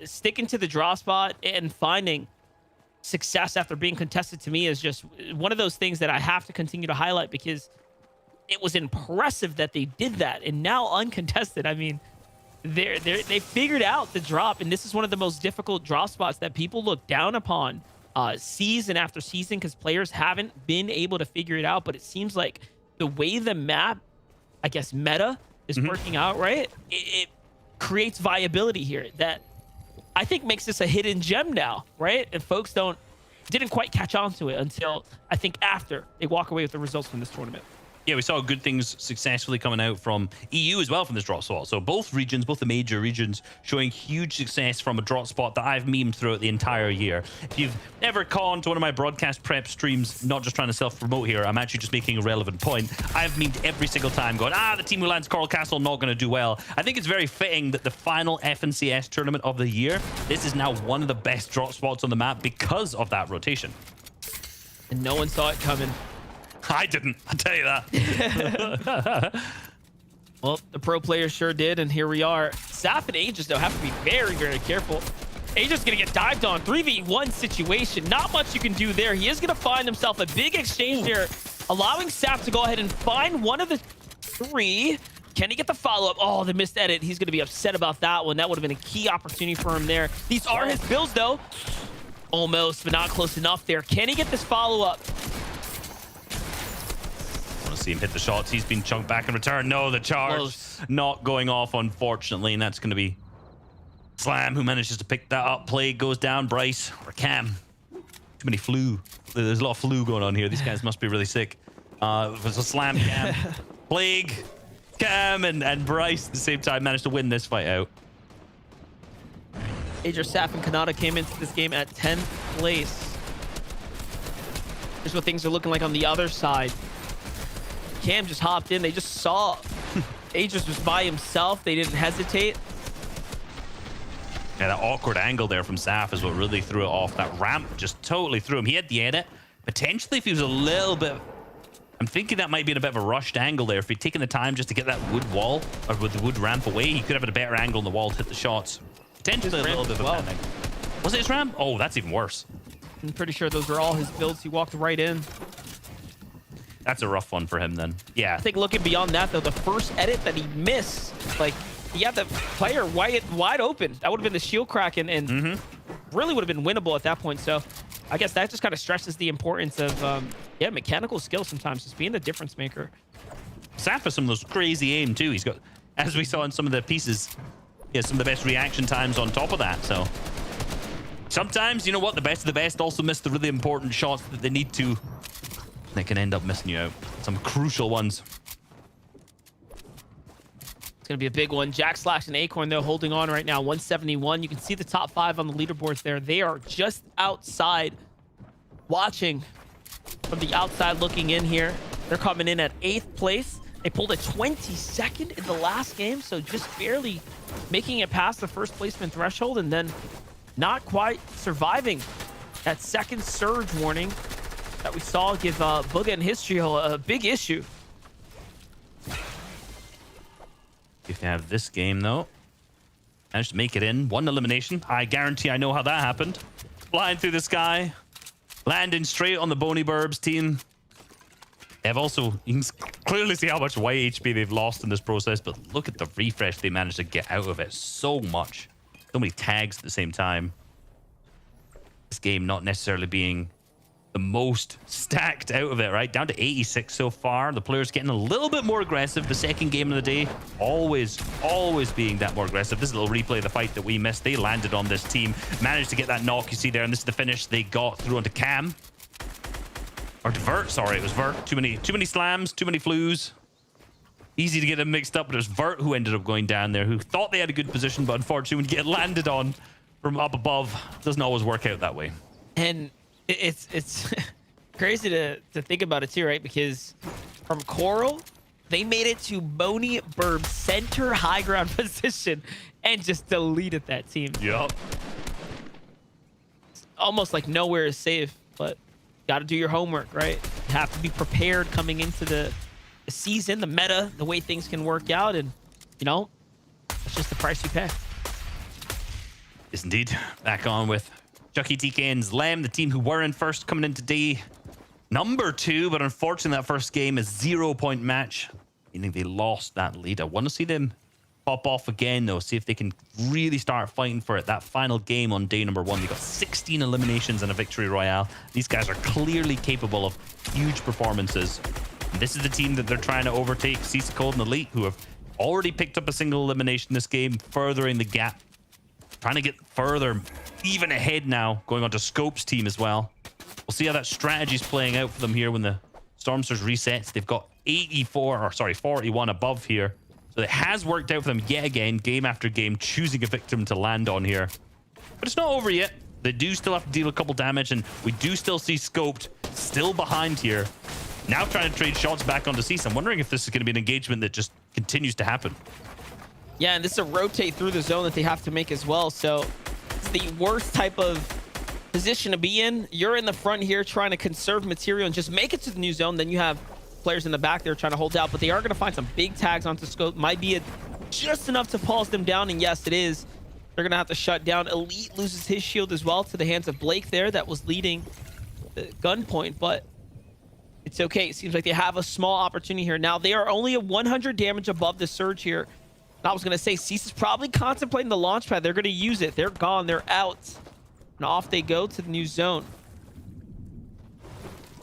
Sticking to the draw spot and finding success after being contested, to me, is just one of those things that I have to continue to highlight, because it was impressive that they did that. And now uncontested, I mean, they figured out the drop, and this is one of the most difficult drop spots that people look down upon season after season, because players haven't been able to figure it out. But it seems like the way the map, I guess, meta is working out, right? It creates viability here that I think makes this a hidden gem now, right? And folks didn't quite catch on to it until I think after they walk away with the results from this tournament. Yeah, we saw good things successfully coming out from EU as well from this drop spot. So both regions, both the major regions, showing huge success from a drop spot that I've memed throughout the entire year. If you've ever caught on to one of my broadcast prep streams, not just trying to self-promote here, I'm actually just making a relevant point. I've memed every single time going, the team who lands Coral Castle not going to do well. I think it's very fitting that the final FNCS tournament of the year, this is now one of the best drop spots on the map because of that rotation. And no one saw it coming. I didn't, I'll tell you that. Well, the pro players sure did, and here we are. Saf and Aegis, though, have to be very, very careful. Aegis going to get dived on. 3v1 situation. Not much you can do there. He is going to find himself a big exchange there, allowing Saf to go ahead and find one of the three. Can he get the follow-up? Oh, the missed edit. He's going to be upset about that one. That would have been a key opportunity for him there. These are his builds, though. Almost, but not close enough there. Can he get this follow-up? See him hit the shots. He's been chunked back in return. No, the charge not going off, unfortunately, and that's going to be Slam who manages to pick that up. Plague goes down. Bryce or Cam. Too many flu. There's a lot of flu going on here. These guys must be really sick. It was a Slam, Cam, Plague, Cam, and Bryce at the same time managed to win this fight out. Aegis, Saf, and Kanata came into this game at 10th place. Here's what things are looking like on the other side. Cam just hopped in. They just saw Aegis was by himself. They didn't hesitate. Yeah, that awkward angle there from Saf is what really threw it off. That ramp just totally threw him. He had the edit. Potentially, if he was a little bit... I'm thinking that might be in a bit of a rushed angle there. If he'd taken the time just to get that wood wall, or with the wood ramp away, he could have had a better angle on the wall to hit the shots. Potentially a little bit of a panic. Was it his ramp? Oh, that's even worse. I'm pretty sure those were all his builds. He walked right in. That's a rough one for him then. Yeah. I think looking beyond that, though, the first edit that he missed, like, he had the player wide open. That would have been the shield crack, and really would have been winnable at that point. So I guess that just kind of stresses the importance of, mechanical skill sometimes, just being the difference maker. Saf has some of those crazy aim, too. He's got, as we saw in some of the pieces, he has some of the best reaction times on top of that. So sometimes, you know what, the best of the best also miss the really important shots that they need to. They can end up missing you out. Some crucial ones. It's going to be a big one. Jack Slash and Acorn, though, holding on right now. 171. You can see the top 5 on the leaderboards there. They are just outside, watching from the outside looking in here. They're coming in at 8th place. They pulled a 22nd in the last game, so just barely making it past the first placement threshold, and then not quite surviving that second surge warning that we saw give Bugha and his trio a big issue. If you have this game, though, managed to make it in. One elimination. I guarantee I know how that happened. Flying through the sky, landing straight on the Bony Burbs team. They've also, you can clearly see how much white HP they've lost in this process, but look at the refresh they managed to get out of it. So much. So many tags at the same time. This game not necessarily being the most stacked out of it, right? Down to 86 so far. The players getting a little bit more aggressive. The second game of the day, always being that more aggressive. This is a little replay of the fight that we missed. They landed on this team, managed to get that knock you see there, and this is the finish they got through onto Cam. Or to Vert, sorry, it was Vert. Too many slams, too many flues. Easy to get them mixed up, but it was Vert who ended up going down there, who thought they had a good position, but unfortunately when you get landed on from up above, doesn't always work out that way. And it's crazy to think about it too, right? Because from Coral, they made it to Boney Burb's center high ground position and just deleted that team. Yup. It's almost like nowhere is safe, but got to do your homework, right? You have to be prepared coming into the season, the meta, the way things can work out, and you know, that's just the price you pay. Yes, indeed. Back on with Chucky, TK, and Zlem, the team who were in first, coming into day number 2, but unfortunately that first game is 0-point match, meaning they lost that lead. I want to see them pop off again, though, see if they can really start fighting for it. That final game on day number 1, they got 16 eliminations and a victory royale. These guys are clearly capable of huge performances. And this is the team that they're trying to overtake, CC Cold and Elite, who have already picked up a single elimination this game, furthering the gap. Trying to get further, even ahead now, going on to Scope's team as well. We'll see how that strategy is playing out for them here when the Storm Surge resets. They've got 41 above here. So it has worked out for them yet again, game after game, choosing a victim to land on here. But it's not over yet. They do still have to deal a couple damage, and we do still see Scoped still behind here. Now trying to trade shots back onto Cease. I'm wondering if this is going to be an engagement that just continues to happen. Yeah, and this is a rotate through the zone that they have to make as well. So it's the worst type of position to be in. You're in the front here trying to conserve material and just make it to the new zone. Then you have players in the back there trying to hold out, but they are going to find some big tags onto Scope. Might be just enough to pause them down, and yes, it is. They're going to have to shut down. Elite loses his shield as well to the hands of Blake there that was leading the gunpoint, but it's okay. It seems like they have a small opportunity here. Now, they are only at 100 damage above the Surge here. And I was going to say, Cease is probably contemplating the launch pad. They're going to use it. They're gone. They're out. And off they go to the new zone.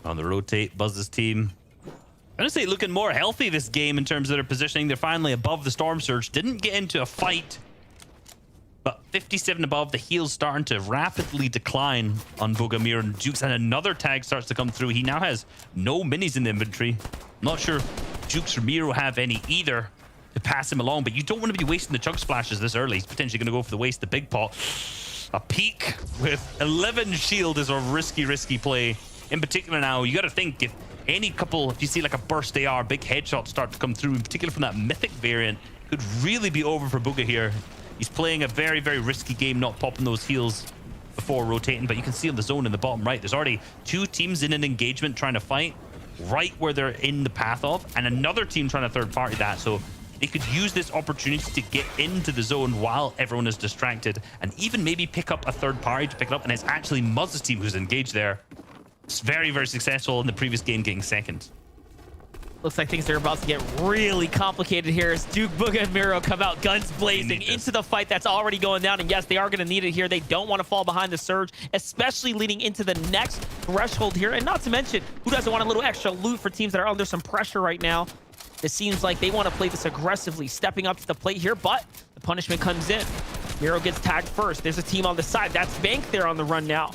On the rotate, Buzz's team. I'm going to say looking more healthy this game in terms of their positioning. They're finally above the Storm Surge. Didn't get into a fight. But 57 above, the heal's starting to rapidly decline on Bogomir and Jukes. And another tag starts to come through. He now has no minis in the inventory. I'm not sure if Jukes or Miro have any either to pass him along, but you don't want to be wasting the chug splashes this early. He's potentially going to go for the waste, the big pot. A peak with 11 shield is a risky play. In particular now, you got to think if you see like a burst AR, big headshots start to come through, in particular from that mythic variant, could really be over for Booga here. He's playing a very risky game, not popping those heals before rotating, but you can see on the zone in the bottom right, there's already 2 teams in an engagement trying to fight right where they're in the path of, and another team trying to third party that. So they could use this opportunity to get into the zone while everyone is distracted, and even maybe pick up a third party to pick it up, and it's actually Muzz's team who's engaged there. It's very successful in the previous game, getting second. Looks like things are about to get really complicated here as Duke, Booga, and Miro come out guns blazing into the fight that's already going down. And yes, they are going to need it here. They don't want to fall behind the Surge, especially leading into the next threshold here. And not to mention, who doesn't want a little extra loot for teams that are under some pressure right now? It seems like they want to play this aggressively, stepping up to the plate here, but the punishment comes in. Miro gets tagged first. There's a team on the side. That's Bank there on the run now.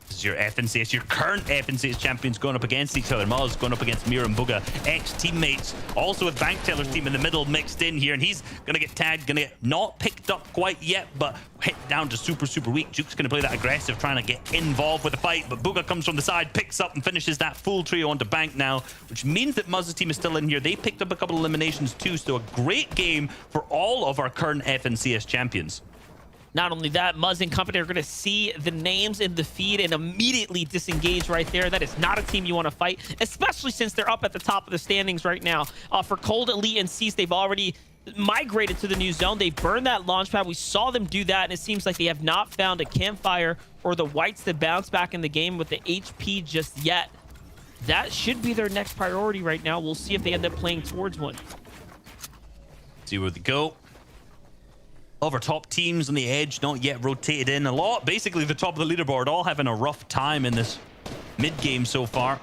This is your FNCS, your current FNCS champions going up against each other. Maz going up against Mira and Booga, ex-teammates. Also with Bank Teller's team in the middle mixed in here, and he's going to get tagged, going to get not picked up quite yet, but hit down to super weak. Duke's going to play that aggressive, trying to get involved with the fight, but Booga comes from the side, picks up and finishes that full trio onto Bank now, which means that Maz's team is still in here. They picked up a couple of eliminations too, so a great game for all of our current FNCS champions. Not only that, Muzz and company are going to see the names in the feed and immediately disengage right there. That is not a team you want to fight, especially since they're up at the top of the standings right now. For Cold, Elite, and Cease, they've already migrated to the new zone. They burned that launch pad. We saw them do that, and it seems like they have not found a campfire or the whites to bounce back in the game with the HP just yet. That should be their next priority right now. We'll see if they end up playing towards one. See where they go. All of our top teams on the edge, not yet rotated in a lot. Basically, the top of the leaderboard all having a rough time in this mid-game so far.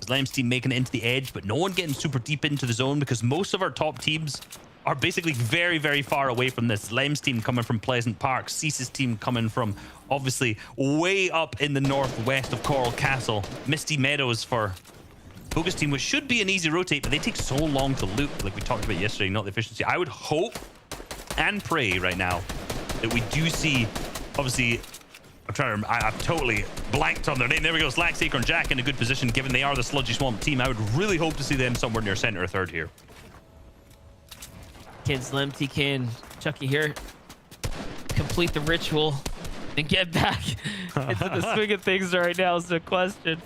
Slam's team making it into the edge, but no one getting super deep into the zone because most of our top teams are basically very, very far away from this. Lem's team coming from Pleasant Park, Cease's team coming from obviously way up in the northwest of Coral Castle. Misty Meadows for Bogus team, which should be an easy rotate, but they take so long to loot, like we talked about yesterday, not the efficiency. I would hope and pray right now that we do see, obviously, I've totally blanked on their name. There we go, Slack, Saker, and Jack in a good position, given they are the Sludgy Swamp team. I would really hope to see them somewhere near center or third here. Can Slim, TK, and Chucky here complete the ritual and get back into the swing of things right now is the question.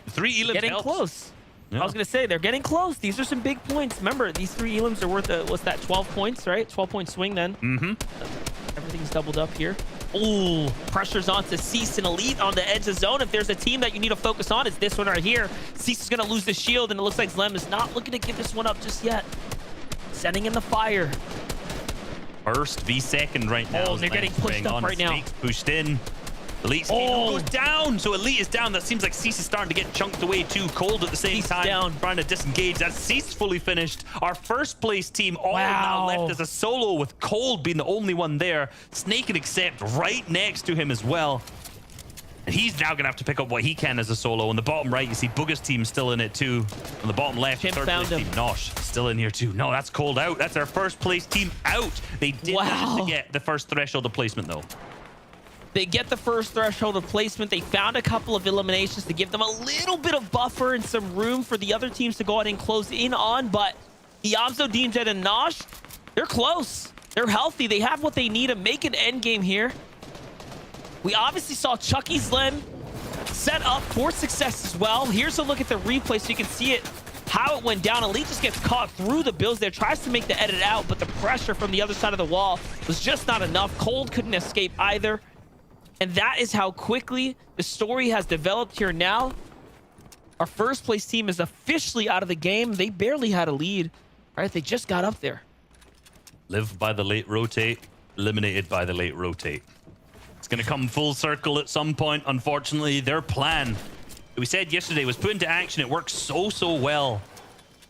3 elims getting helps. Close. Yeah. I was going to say, they're getting close. These are some big points. Remember, these 3 elims are worth, what's that, 12 points, right? 12-point swing then. Mm-hmm. Everything's doubled up here. Oh, pressure's onto Cease and Elite on the edge of zone. If there's a team that you need to focus on, it's this one right here. Cease is going to lose the shield, and it looks like Zlem is not looking to give this one up just yet. Setting in the fire. First v second right now. Oh, they're getting pushed up right now. Snakes pushed in. Elite's goes down, so Elite is down. That seems like Cease is starting to get chunked away too. Cold at the same time, down. trying to disengage. That's Cease fully finished. Our first place team all now left as a solo, with Cold being the only one there. Snake and Accept right next to him as well. And he's now gonna have to pick up what he can as a solo. On the bottom right, you see Bugga's team still in it too. On the bottom left, Chimp third found place him. team Nosh still in here too. No, that's Cold out. That's our first place team out. They did manage to get the first threshold of placement though. They get the first threshold of placement. They found a couple of eliminations to give them a little bit of buffer and some room for the other teams to go ahead and close in on. But Iamzo, Deemjet, and Nosh, they're close. They're healthy. They have what they need to make an end game here. We obviously saw Chucky Slim set up for success as well. Here's a look at the replay so you can see it, how it went down. Elite just gets caught through the builds there, tries to make the edit out, but the pressure from the other side of the wall was just not enough. Cold couldn't escape either. And that is how quickly the story has developed here now. Our first place team is officially out of the game. They barely had a lead, right? They just got up there. Live by the late rotate, eliminated by the late rotate. It's going to come full circle at some point. Unfortunately, their plan, we said yesterday, was put into action. It works so well.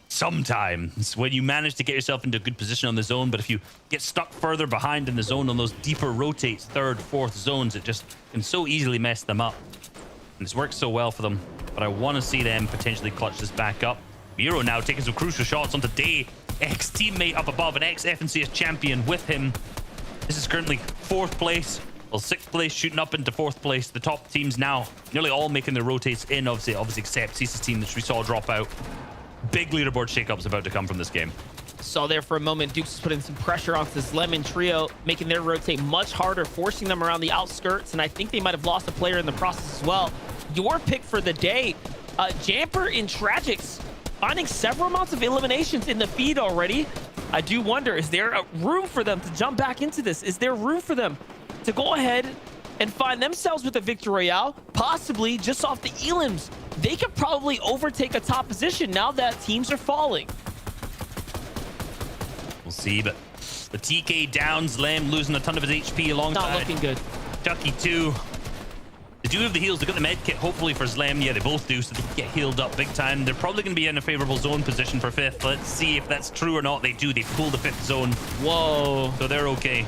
Sometimes when you manage to get yourself into a good position on the zone, but if you get stuck further behind in the zone on those deeper rotates, third, fourth zones, it just can so easily mess them up. And it's worked so well for them, but I want to see them potentially clutch this back up. Miro now taking some crucial shots onto Day, ex-teammate up above, an ex-FNCS champion with him. This is currently 4th place. Well, 6th place shooting up into 4th place. The top teams now nearly all making their rotates in, obviously except Cease's team, which we saw drop out. Big leaderboard shakeups about to come from this game. Saw there for a moment, Dukes is putting some pressure onto this Lemon trio, making their rotate much harder, forcing them around the outskirts, and I think they might have lost a player in the process as well. Your pick for the day, Jamper in Tragics, finding several amounts of eliminations in the feed already. I do wonder, is there a room for them to jump back into this? Is there room for them to go ahead and find themselves with a Victory Royale, possibly just off the elims? They could probably overtake a top position now that teams are falling. We'll see, but the TK downs, Lem losing a ton of his HP alongside. Not looking good. Chucky too. They do have the heals. They've got the med kit, hopefully, for Zlem. Yeah, they both do, so they can get healed up big time. They're probably going to be in a favorable zone position for 5th. Let's see if that's true or not. They do. They pull the 5th zone. Whoa. So they're okay.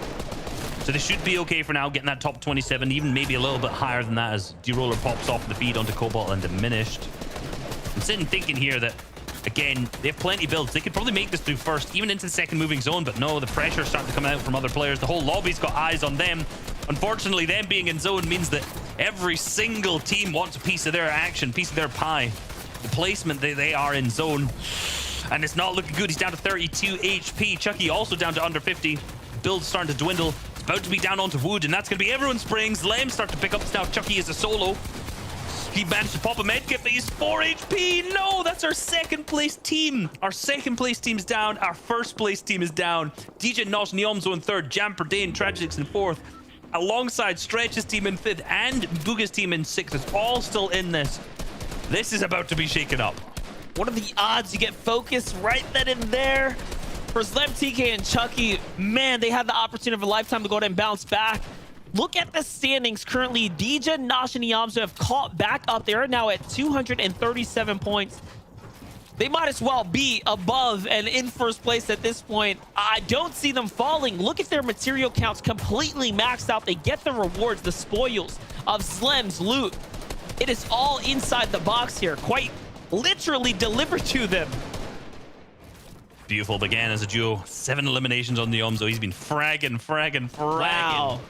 So they should be okay for now, getting that top 27, even maybe a little bit higher than that as D-Roller pops off the feed onto Cobalt and Diminished. I'm sitting thinking here that, again, they have plenty of builds. They could probably make this through first, even into the second moving zone, but no, the pressure's starting to come out from other players. The whole lobby's got eyes on them. Unfortunately, them being in zone means that every single team wants a piece of their action, piece of their pie. The placement, they are in zone. And it's not looking good. He's down to 32 HP. Chucky also down to under 50. Build's starting to dwindle. It's about to be down onto wood, and that's going to be everyone's springs. Lem start to pick up now. Chucky is a solo. He managed to pop a medkit, but he's 4 HP. No, that's our 2nd place team. Our 2nd place team's down. Our 1st place team is down. DJ Nosh Neomzo in 3rd. Jamper Dane Tragics in 4th. Alongside Stretch's team in 5th and Bugga's team in 6th. It's all still in this. This is about to be shaken up. What are the odds you get focused right then and there? For Zlem, TK, and Chucky, man, they had the opportunity of a lifetime to go ahead and bounce back. Look at the standings currently. DJ, Nosh, and Yamzo have caught back up. They are now at 237 points. They might as well be above and in first place at this point. I don't see them falling. Look at their material counts, completely maxed out. They get the rewards, the spoils of Slem's loot. It is all inside the box here, quite literally delivered to them. Beautiful again as a duo. 7 eliminations on the Yomzo. He's been fragging. Wow.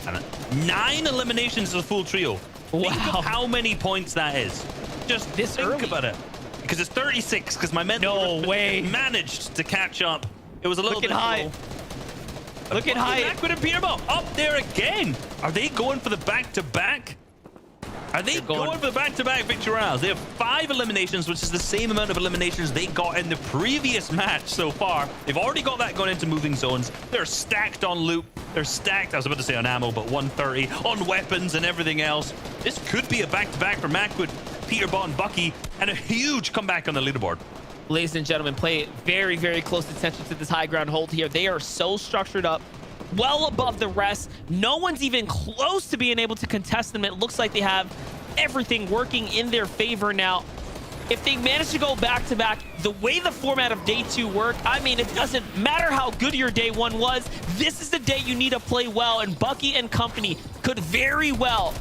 And 9 eliminations as a full trio. Wow. Think of how many points that is. Just this think early. about it. Because it's 36, because my mental managed to catch up. It was a little bit high. Look at high. Macwood and Peterbo up there again. Are they going for the back-to-back? Are they going for the back-to-back victory rounds? They have 5 eliminations, which is the same amount of eliminations they got in the previous match so far. They've already got that going into moving zones. They're stacked on loot. They're stacked, I was about to say on ammo, but 130 on weapons and everything else. This could be a back-to-back for Macwood, Peterbot, and Bucky, and a huge comeback on the leaderboard. Ladies and gentlemen, pay very, very close attention to this high ground hold here. They are so structured up, well above the rest. No one's even close to being able to contest them. It looks like they have everything working in their favor now. If they manage to go back-to-back, the way the format of day 2 worked, I mean, it doesn't matter how good your day 1 was. This is the day you need to play well, and Bucky and company could very well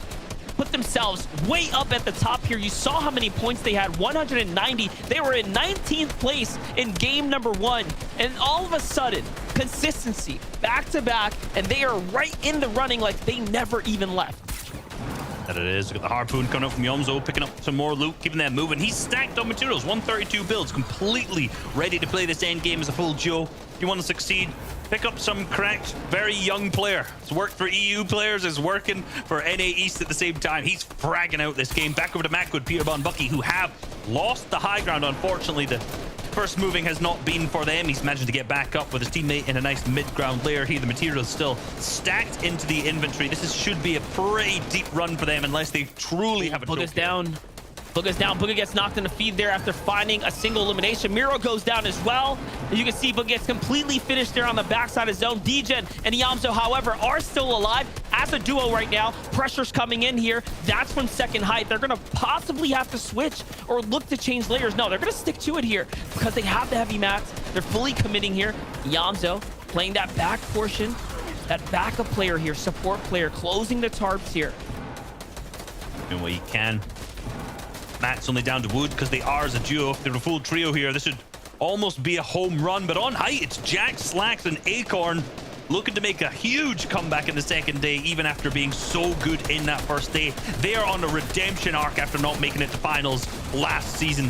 put themselves way up at the top here. You saw how many points they had, 190. They were in 19th place in game number 1. And all of a sudden, consistency, back-to-back, and they are right in the running like they never even left. That it is. We've got the harpoon coming up from Yomzo, picking up some more loot, keeping that moving. He's stacked on materials, 132 builds, completely ready to play this end game as a full duo. If you want to succeed, pick up some cracked, very young player. It's worked for EU players, it's working for NA East at the same time. He's fragging out this game. Back over to Macwood, Peterbot, and Bucky, who have lost the high ground. Unfortunately, the first moving has not been for them. He's managed to get back up with his teammate in a nice mid-ground layer here. The material is still stacked into the inventory. This should be a pretty deep run for them unless they truly have a Book us down. Book us down. Booga gets knocked in the feed there after finding a single elimination. Miro goes down as well. And you can see Booga gets completely finished there on the backside of zone. Degen and Yamzo, however, are still alive as a duo right now. Pressure's coming in here. That's from second height. They're going to possibly have to switch or look to change layers. No, they're going to stick to it here because they have the heavy mats. They're fully committing here. Yamzo playing that back portion. That backup player here, support player, closing the tarps here. Doing what he can. Matt's only down to wood because they are as a duo. If they're a full trio here, this should almost be a home run. But on height, it's Jack, Slacks, and Acorn looking to make a huge comeback in the second day, even after being so good in that first day. They are on a redemption arc after not making it to finals last season.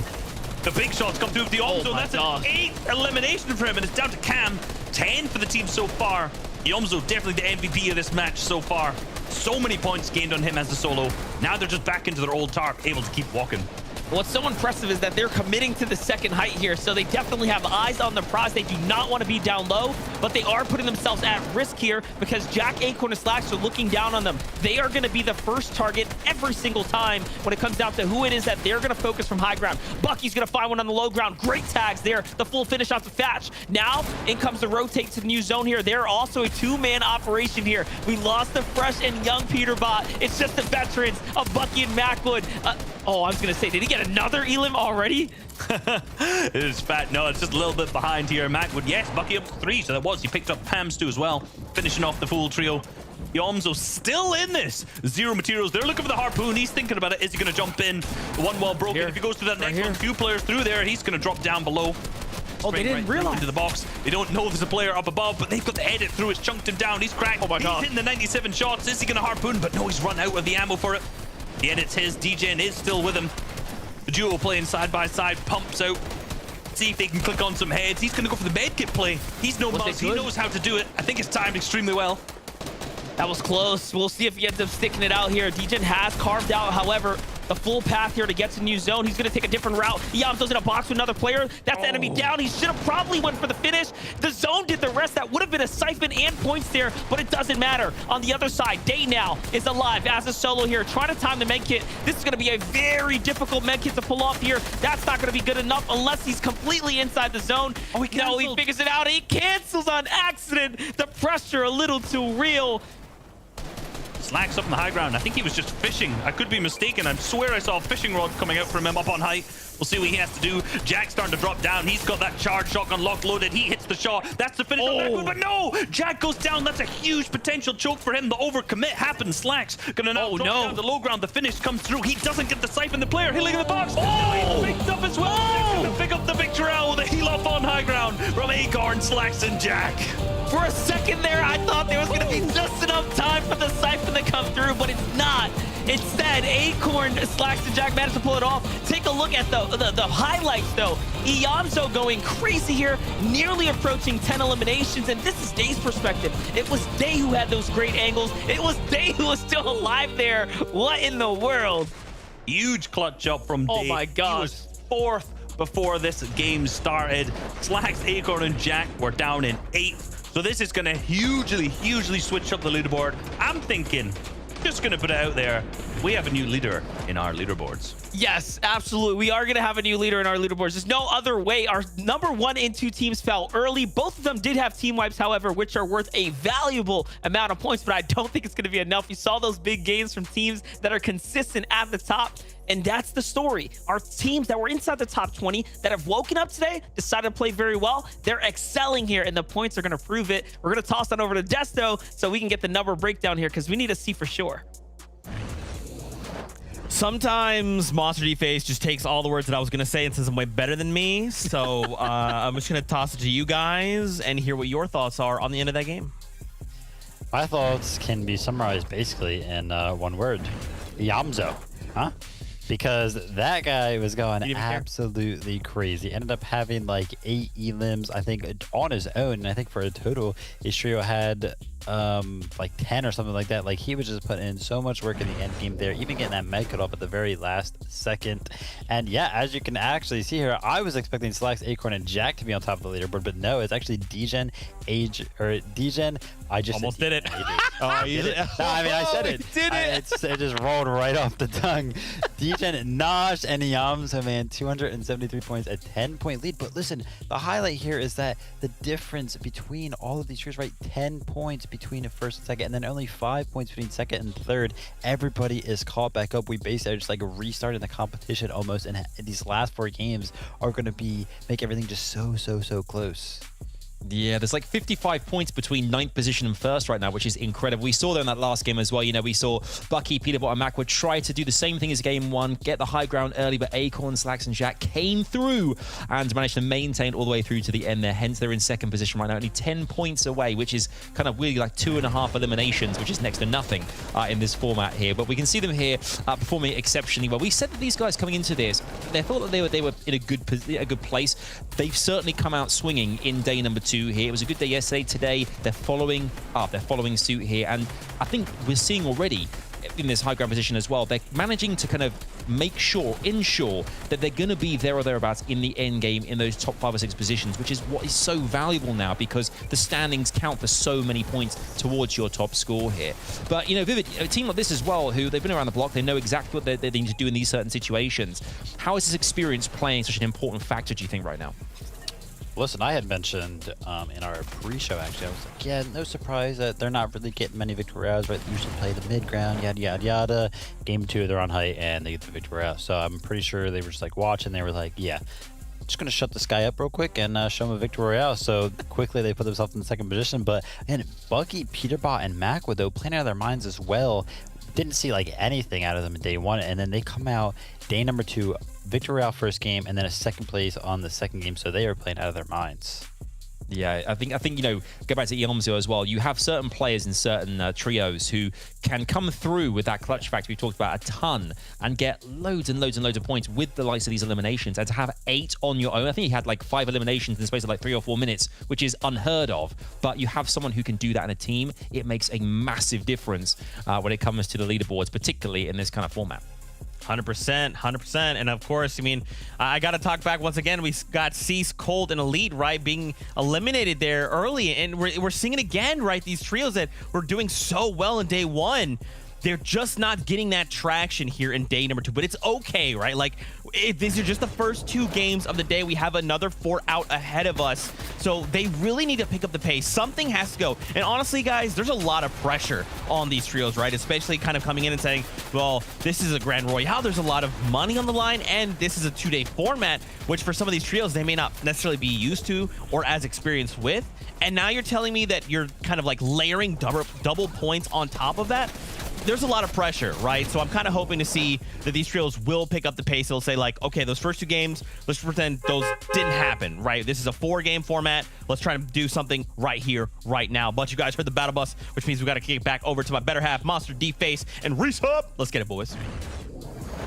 The big shots come through with the Yomzo. That's an 8th elimination for him, and it's down to Cam. 10 for the team so far. Yomzo definitely the MVP of this match so far. So many points gained on him as a solo. Now they're just back into their old tarp, able to keep walking. What's so impressive is that they're committing to the second height here, so they definitely have eyes on the prize. They do not want to be down low, but they are putting themselves at risk here because Jack, Acorn, and Slacks are looking down on them. They are going to be the first target every single time when it comes down to who it is that they're going to focus from high ground. Bucky's going to find one on the low ground. Great tags there. The full finish off the Thatch. Now, in comes the rotate to the new zone here. They're also a 2-man operation here. We lost the fresh and young Peterbot. It's just the veterans of Bucky and Macwood. Oh, I was going to say, did he get another elim already? It is fat. No, it's just a little bit behind here. Macwood, yes, Bucky up to 3, so that was. He picked up Pam's too as well, finishing off the full trio. Yomzo still in this. 0 materials. They're looking for the harpoon. He's thinking about it. Is he going to jump in? The one wall broken. If he goes to that next one, few players through there, he's going to drop down below. Oh, they didn't realize. Into the box. They don't know there's a player up above, but they've got the edit through. It's chunked him down. He's cracked. Oh my God. He's hitting the 97 shots. Is he going to harpoon? But no, he's run out of the ammo for it. The edit's his. Degen is still with him. The duo playing side by side, pumps out. See if they can click on some heads. He's going to go for the medkit play. He's no mouse. He knows how to do it. I think it's timed extremely well. That was close. We'll see if he ends up sticking it out here. Degen has carved out, however, the full path here to get to new zone. He's going to take a different route. Yamzo's in a box with another player. That's the enemy down. He should have probably went for the finish. The zone did the rest. That would have been a siphon and points there, but it doesn't matter. On the other side, Day Now is alive as a solo here, trying to time the med kit. This is going to be a very difficult med kit to pull off here. That's not going to be good enough unless he's completely inside the zone. Oh, he figures it out. He cancels on accident. The pressure a little too real. Slacks up on the high ground. I think he was just fishing. I could be mistaken. I swear I saw a fishing rod coming out from him up on height. We'll see what he has to do. Jack's starting to drop down. He's got that charge shotgun lock loaded. He hits the shot. That's the finish on that one, but no! Jack goes down. That's a huge potential choke for him. The overcommit happens. Slacks gonna now drop down the low ground. The finish comes through. He doesn't get the siphon. The player healing in the box. Oh! He picked up as well. Jack's gonna pick up the victory with a heal off on high ground from Acorn, Slacks, and Jack. For a second there, I thought there was going to be just enough time for the siphon to come through, but it's not. Instead, Acorn, Slacks, and Jack managed to pull it off. Take a look at the highlights, though. Iyamzo going crazy here, nearly approaching 10 eliminations, and this is Day's perspective. It was Day who had those great angles. It was Day who was still alive there. What in the world? Huge clutch up from Day. Oh my gosh. He was fourth before this game started. Slacks, Acorn, and Jack were down in 8th. So this is going to hugely switch up the leaderboard. I'm thinking, just going to put it out there, we have a new leader in our leaderboards. Yes, absolutely. We are going to have a new leader in our leaderboards. There's no other way. Our number 1 and 2 teams fell early. Both of them did have team wipes, however, which are worth a valuable amount of points, but I don't think it's going to be enough. You saw those big games from teams that are consistent at the top. And that's the story. Our teams that were inside the top 20 that have woken up today, decided to play very well. They're excelling here, and the points are going to prove it. We're going to toss that over to Desto so we can get the number breakdown here because we need to see for sure. Sometimes Monster D-Face just takes all the words that I was going to say and says I'm way better than me. So I'm just going to toss it to you guys and hear what your thoughts are on the end of that game. My thoughts can be summarized basically in one word. Iyamzo. Huh? Because that guy was going absolutely crazy. Ended up having like 8 elims, I think, on his own. And I think for a total, his trio had like 10 or something like that. Like, he was just putting in so much work in the end game there, even getting that med cut off at the very last second. And yeah, as you can actually see here, I was expecting Slacks, Acorn, and Jack to be on top of the leaderboard, but no, it's actually Degen, Degen. I just almost did it. Oh, you did it. No, I mean, I said it. Did it? It just rolled right off the tongue. Degen, Nosh, and Iyamzo, man, 273 points, a 10-point lead. But listen, the highlight here is that the difference between all of these trios, right? 10 points between first and second, and then only 5 points between second and third. Everybody is caught back up. We basically are just like restarting the competition almost, and these last 4 games are going to make everything just so close. Yeah, there's like 55 points between 9th position and first right now, which is incredible. We saw that in that last game as well. You know, we saw Bucky, Peterbot, and Mac would try to do the same thing as game 1, get the high ground early, but Acorn, Slacks, and Jack came through and managed to maintain all the way through to the end there. Hence, they're in 2nd position right now, only 10 points away, which is kind of really like 2.5 eliminations, which is next to nothing in this format here. But we can see them here performing exceptionally well. We said that these guys coming into this, they thought that they were in a good place. They've certainly come out swinging in day number 2 here. It was a good day yesterday. Today, they're following up. They're following suit here. And I think we're seeing already in this high ground position as well, they're managing to kind of ensure that they're going to be there or thereabouts in the end game in those top 5 or 6 positions, which is what is so valuable now because the standings count for so many points towards your top score here. But, you know, Vivid, a team like this as well, who they've been around the block, they know exactly what they need to do in these certain situations. How is this experience playing such an important factor, do you think, right now? Listen, I had mentioned in our pre-show, actually, I was like, yeah, no surprise that they're not really getting many victory rounds, right? They usually play the mid-ground, yada, yada, yada. Game 2, they're on height, and they get the victory round. So I'm pretty sure they were just, like, watching. They were like, yeah, just going to shut this guy up real quick and show him a victory royale. So quickly, they put themselves in the 2nd position. But, man, Bucky, Peterbot, and Mac, though, playing out of their minds as well. Didn't see, like, anything out of them in day 1, and then they come out day number 2, victory royale first game, and then a 2nd place on the 2nd game, so they are playing out of their minds. Yeah, I think you know, go back to Iyamzo as well. You have certain players in certain trios who can come through with that clutch factor we talked about a ton and get loads and loads and loads of points with the likes of these eliminations. And to have 8 on your own, I think he had like 5 eliminations in the space of like 3 or 4 minutes, which is unheard of. But you have someone who can do that in a team. It makes a massive difference when it comes to the leaderboards, particularly in this kind of format. 100%. And of course, I mean, I got to talk back once again. We got Cease, Cold, and Elite, right, being eliminated there early. And we're seeing it again, right? These trios that were doing so well in day 1. They're just not getting that traction here in day number 2, but it's okay, right? Like, These are just the first 2 games of the day. We have another 4 out ahead of us. So they really need to pick up the pace. Something has to go. And honestly, guys, there's a lot of pressure on these trios, right? Especially kind of coming in and saying, well, this is a Grand Royale. There's a lot of money on the line, and this is a 2-day format, which for some of these trios, they may not necessarily be used to or as experienced with. And now you're telling me that you're kind of like layering double points on top of that? There's a lot of pressure, right? So I'm kind of hoping to see that these trios will pick up the pace. They'll say like, okay, those first 2 games, let's pretend those didn't happen, right? This is a 4-game format. Let's try to do something right here, right now. But you guys heard the battle bus, which means we got to kick it back over to my better half, Monster D Face and Reese Hub. Let's get it, boys.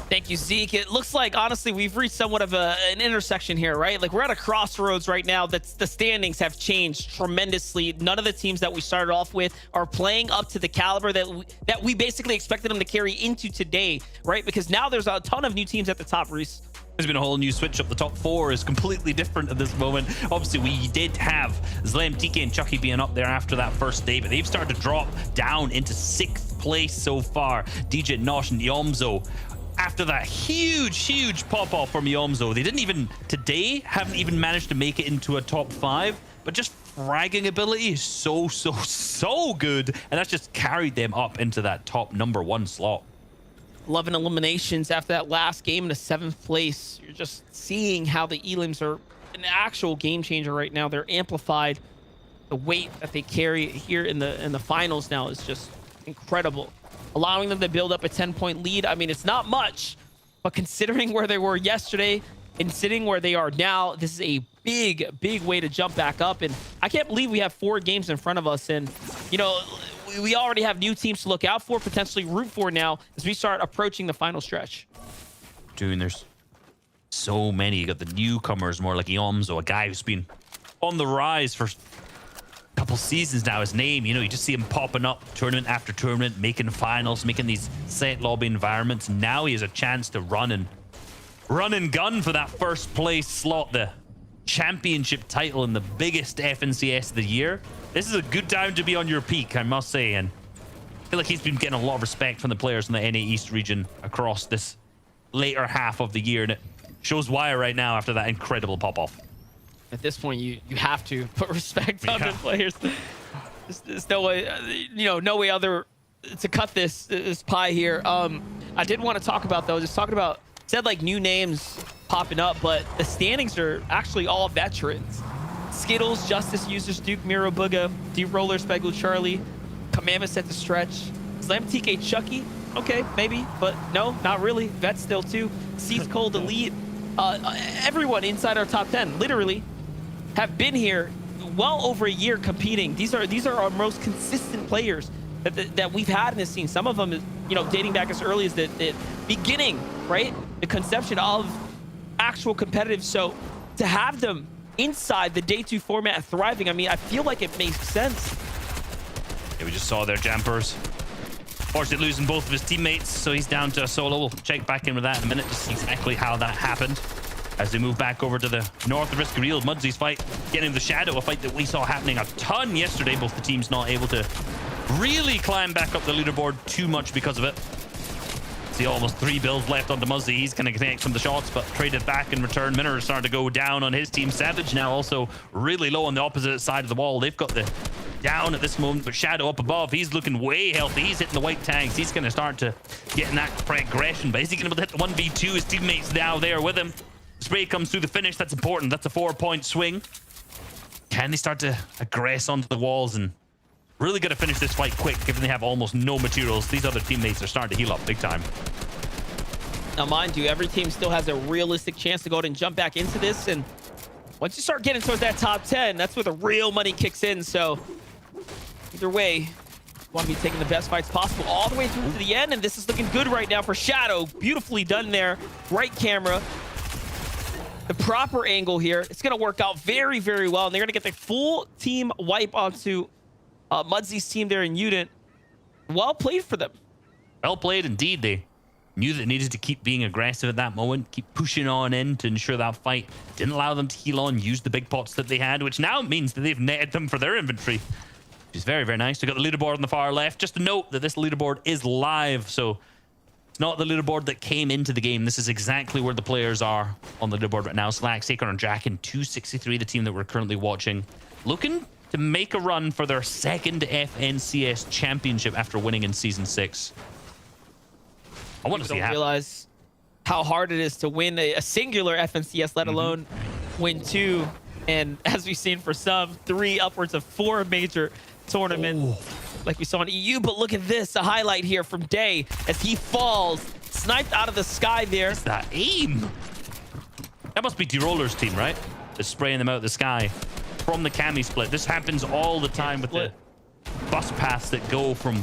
Thank you, Zeke. It looks like, honestly, we've reached somewhat of an intersection here, right? Like, we're at a crossroads right now. The standings have changed tremendously. None of the teams that we started off with are playing up to the caliber that we basically expected them to carry into today, right? Because now there's a ton of new teams at the top, Reese. There's been a whole new switch up. The top 4 is completely different at this moment. Obviously, we did have Zlem, TK, and Chucky being up there after that first day, but they've started to drop down into 6th place so far. DJ, Nosh, and Yomzo. After that huge pop-off from Yomzo, they haven't even managed to make it into a top 5, but just fragging ability is so good, and that's just carried them up into that top number 1 slot. 11 eliminations after that last game in the 7th place. You're just seeing how the Elims are an actual game changer right now. They're amplified. The weight that they carry here in the finals now is just incredible. Allowing them to build up a 10-point lead. I mean, it's not much, but considering where they were yesterday and sitting where they are now, this is a big way to jump back up. And I can't believe we have 4 games in front of us. And, you know, we already have new teams to look out for, potentially root for now as we start approaching the final stretch. Dude, there's so many. You got the newcomers, more like Yomzo, a guy who's been on the rise for couple seasons now. His name, you know, you just see him popping up tournament after tournament, making finals, making these set lobby environments. Now he has a chance to run and gun for that first place slot, the championship title in the biggest FNCS of the year. This is a good time to be on your peak, I must say, and I feel like he's been getting a lot of respect from the players in the NA East region across this later half of the year, and it shows why right now after that incredible pop-off. At this point, you have to put respect on the players. There's no way, you know, no way other to cut this pie here. I did want to talk about, though, just talking about, said like new names popping up, but the standings are actually all veterans. Skittles, Justice Users, Duke, Miro, Booga, D-Roller, Speggle, Charlie, Commandment set to stretch, Slam, TK, Chucky. Okay, maybe, but no, not really. Vet still too. Seas Cold, Elite. Everyone inside our top 10, literally, have been here well over a year competing. These are our most consistent players that we've had in this scene. Some of them, you know, dating back as early as the beginning, right? The conception of actual competitive. So to have them inside the day 2 format thriving, I mean, I feel like it makes sense. Yeah, we just saw their jumpers. Fortunately, losing both of his teammates, so he's down to a solo. We'll check back in with that in a minute to see exactly how that happened. As they move back over to the north of Risk Real, Mudsy's fight, getting in the shadow, a fight that we saw happening a ton yesterday. Both the teams not able to really climb back up the leaderboard too much because of it. See almost 3 builds left onto Mudsy. He's going to connect some of the shots, but traded back in return. Minor starting to go down on his team. Savage now also really low on the opposite side of the wall. They've got the down at this moment, but Shadow up above. He's looking way healthy. He's hitting the white tags. He's going to start to get in that progression, but is he going to be able to hit the 1v2? His teammates now there with him. Spray comes through the finish. That's important. That's a 4-point swing. Can they start to aggress onto the walls and really got to finish this fight quick, given they have almost no materials? These other teammates are starting to heal up big time. Now, mind you, every team still has a realistic chance to go ahead and jump back into this. And once you start getting towards that top 10, that's where the real money kicks in. So either way, you want to be taking the best fights possible all the way through to the end. And this is looking good right now for Shadow. Beautifully done there. Right camera. The proper angle here. It's going to work out very, very well. And they're going to get the full team wipe onto Mudsy's team there in Udent. Well played for them. Well played indeed. They knew that they needed to keep being aggressive at that moment, keep pushing on in to ensure that fight didn't allow them to heal on, use the big pots that they had, which now means that they've netted them for their inventory, which is very, very nice. We got the leaderboard on the far left. Just a note that this leaderboard is live, so It's not the leaderboard that came into the game. This is exactly where the players are on the leaderboard right now. Slacks, Acorn, and Jack in 263, the team that we're currently watching, looking to make a run for their second FNCS championship after winning in Season 6. I want to see Don't realize how hard it is to win a singular FNCS, let alone win 2. And as we've seen for some, 3 upwards of 4 major tournaments like we saw in EU. But look at this, a highlight here from Day as he falls, sniped out of the sky there. What's that aim? That must be D-Roller's team, right? They're spraying them out of the sky from the cami split. This happens all the time with the bus paths that go from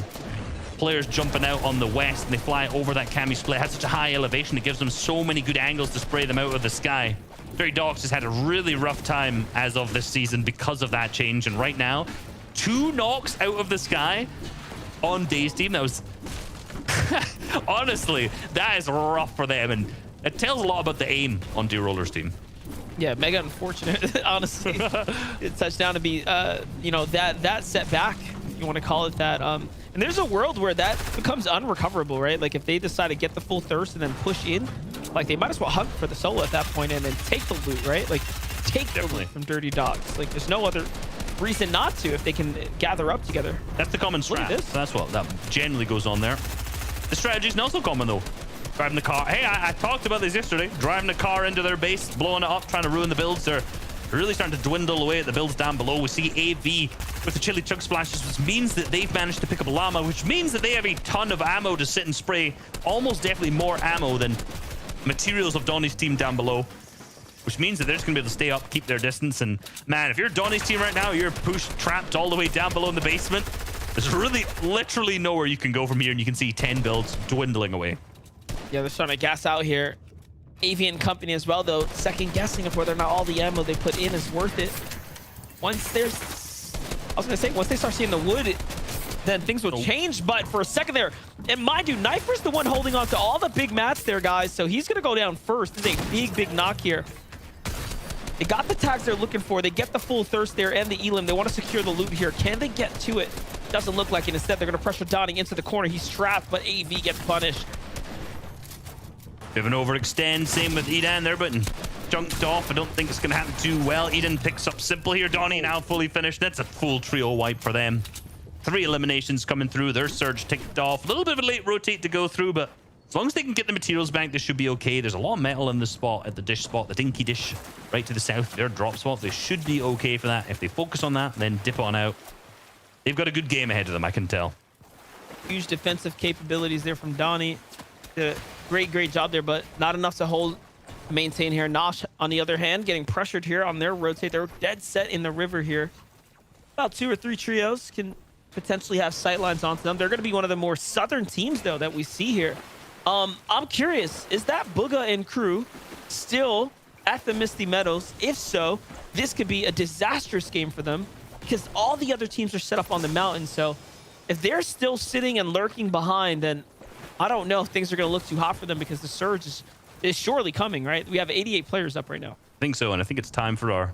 players jumping out on the west and they fly over that cami split. It has such a high elevation, it gives them so many good angles to spray them out of the sky. Dirty Dogs has had a really rough time as of this season because of that change, and right now 2 knocks out of the sky on Day's team. That was honestly, that is rough for them, and it tells a lot about the aim on D-Roller's team. Yeah, mega unfortunate, honestly. It's touchdown to be, you know, that setback, if you want to call it that. And there's a world where that becomes unrecoverable, right? Like, if they decide to get the full thirst and then push in, like, they might as well hunt for the solo at that point and then take the loot, right? Like, take the loot from Dirty Dogs. Like, there's no other reason not to if they can gather up together. That's the common strat. That's what that generally goes on there. The strategy is not so common, though. Driving the car. Hey, I talked about this yesterday. Driving the car into their base, blowing it up, trying to ruin the builds. They're really starting to dwindle away at the builds down below. We see AV with the chili chug splashes, which means that they've managed to pick up a llama, which means that they have a ton of ammo to sit and spray. Almost definitely more ammo than materials of Donnie's team down below, which means that they're just going to be able to stay up, keep their distance. And man, if you're Donnie's team right now, you're pushed, trapped all the way down below in the basement. There's really, literally nowhere you can go from here, and you can see 10 builds dwindling away. Yeah, they're trying to gas out here. Avian Company as well, though, second guessing of whether or not all the ammo they put in is worth it. Once there's, I was gonna say, once they start seeing the wood, then things will change. But for a second there, and mind you, Knifer's the one holding on to all the big mats there, guys. So he's gonna go down first. This is a big knock here. They got the tags they're looking for. They get the full thirst there and the elim. They want to secure the loot here. Can they get to it? Doesn't look like it. Instead, they're gonna pressure Donnie into the corner. He's trapped, but AV gets punished. Bit of an overextend, same with Eden there, but junked off. I don't think it's going to happen too well. Eden picks up simple here. Donnie now fully finished. That's a full trio wipe for them. 3 eliminations coming through. Their surge ticked off. A little bit of a late rotate to go through, but as long as they can get the materials back, this should be okay. There's a lot of metal in this spot, at the dish spot, the dinky dish right to the south. Their drop spot, they should be okay for that. If they focus on that, then dip on out. They've got a good game ahead of them, I can tell. Huge defensive capabilities there from Donnie. Great job there, but not enough to maintain here. Nosh, on the other hand, getting pressured here on their rotate. They're dead set in the river here. About 2 or 3 trios can potentially have sightlines onto them. They're going to be one of the more southern teams, though, that we see here. I'm curious, is that Booga and crew still at the Misty Meadows? If so, this could be a disastrous game for them because all the other teams are set up on the mountain. So if they're still sitting and lurking behind, then I don't know if things are going to look too hot for them because the surge is surely coming, right? We have 88 players up right now. I think so, and I think it's time for our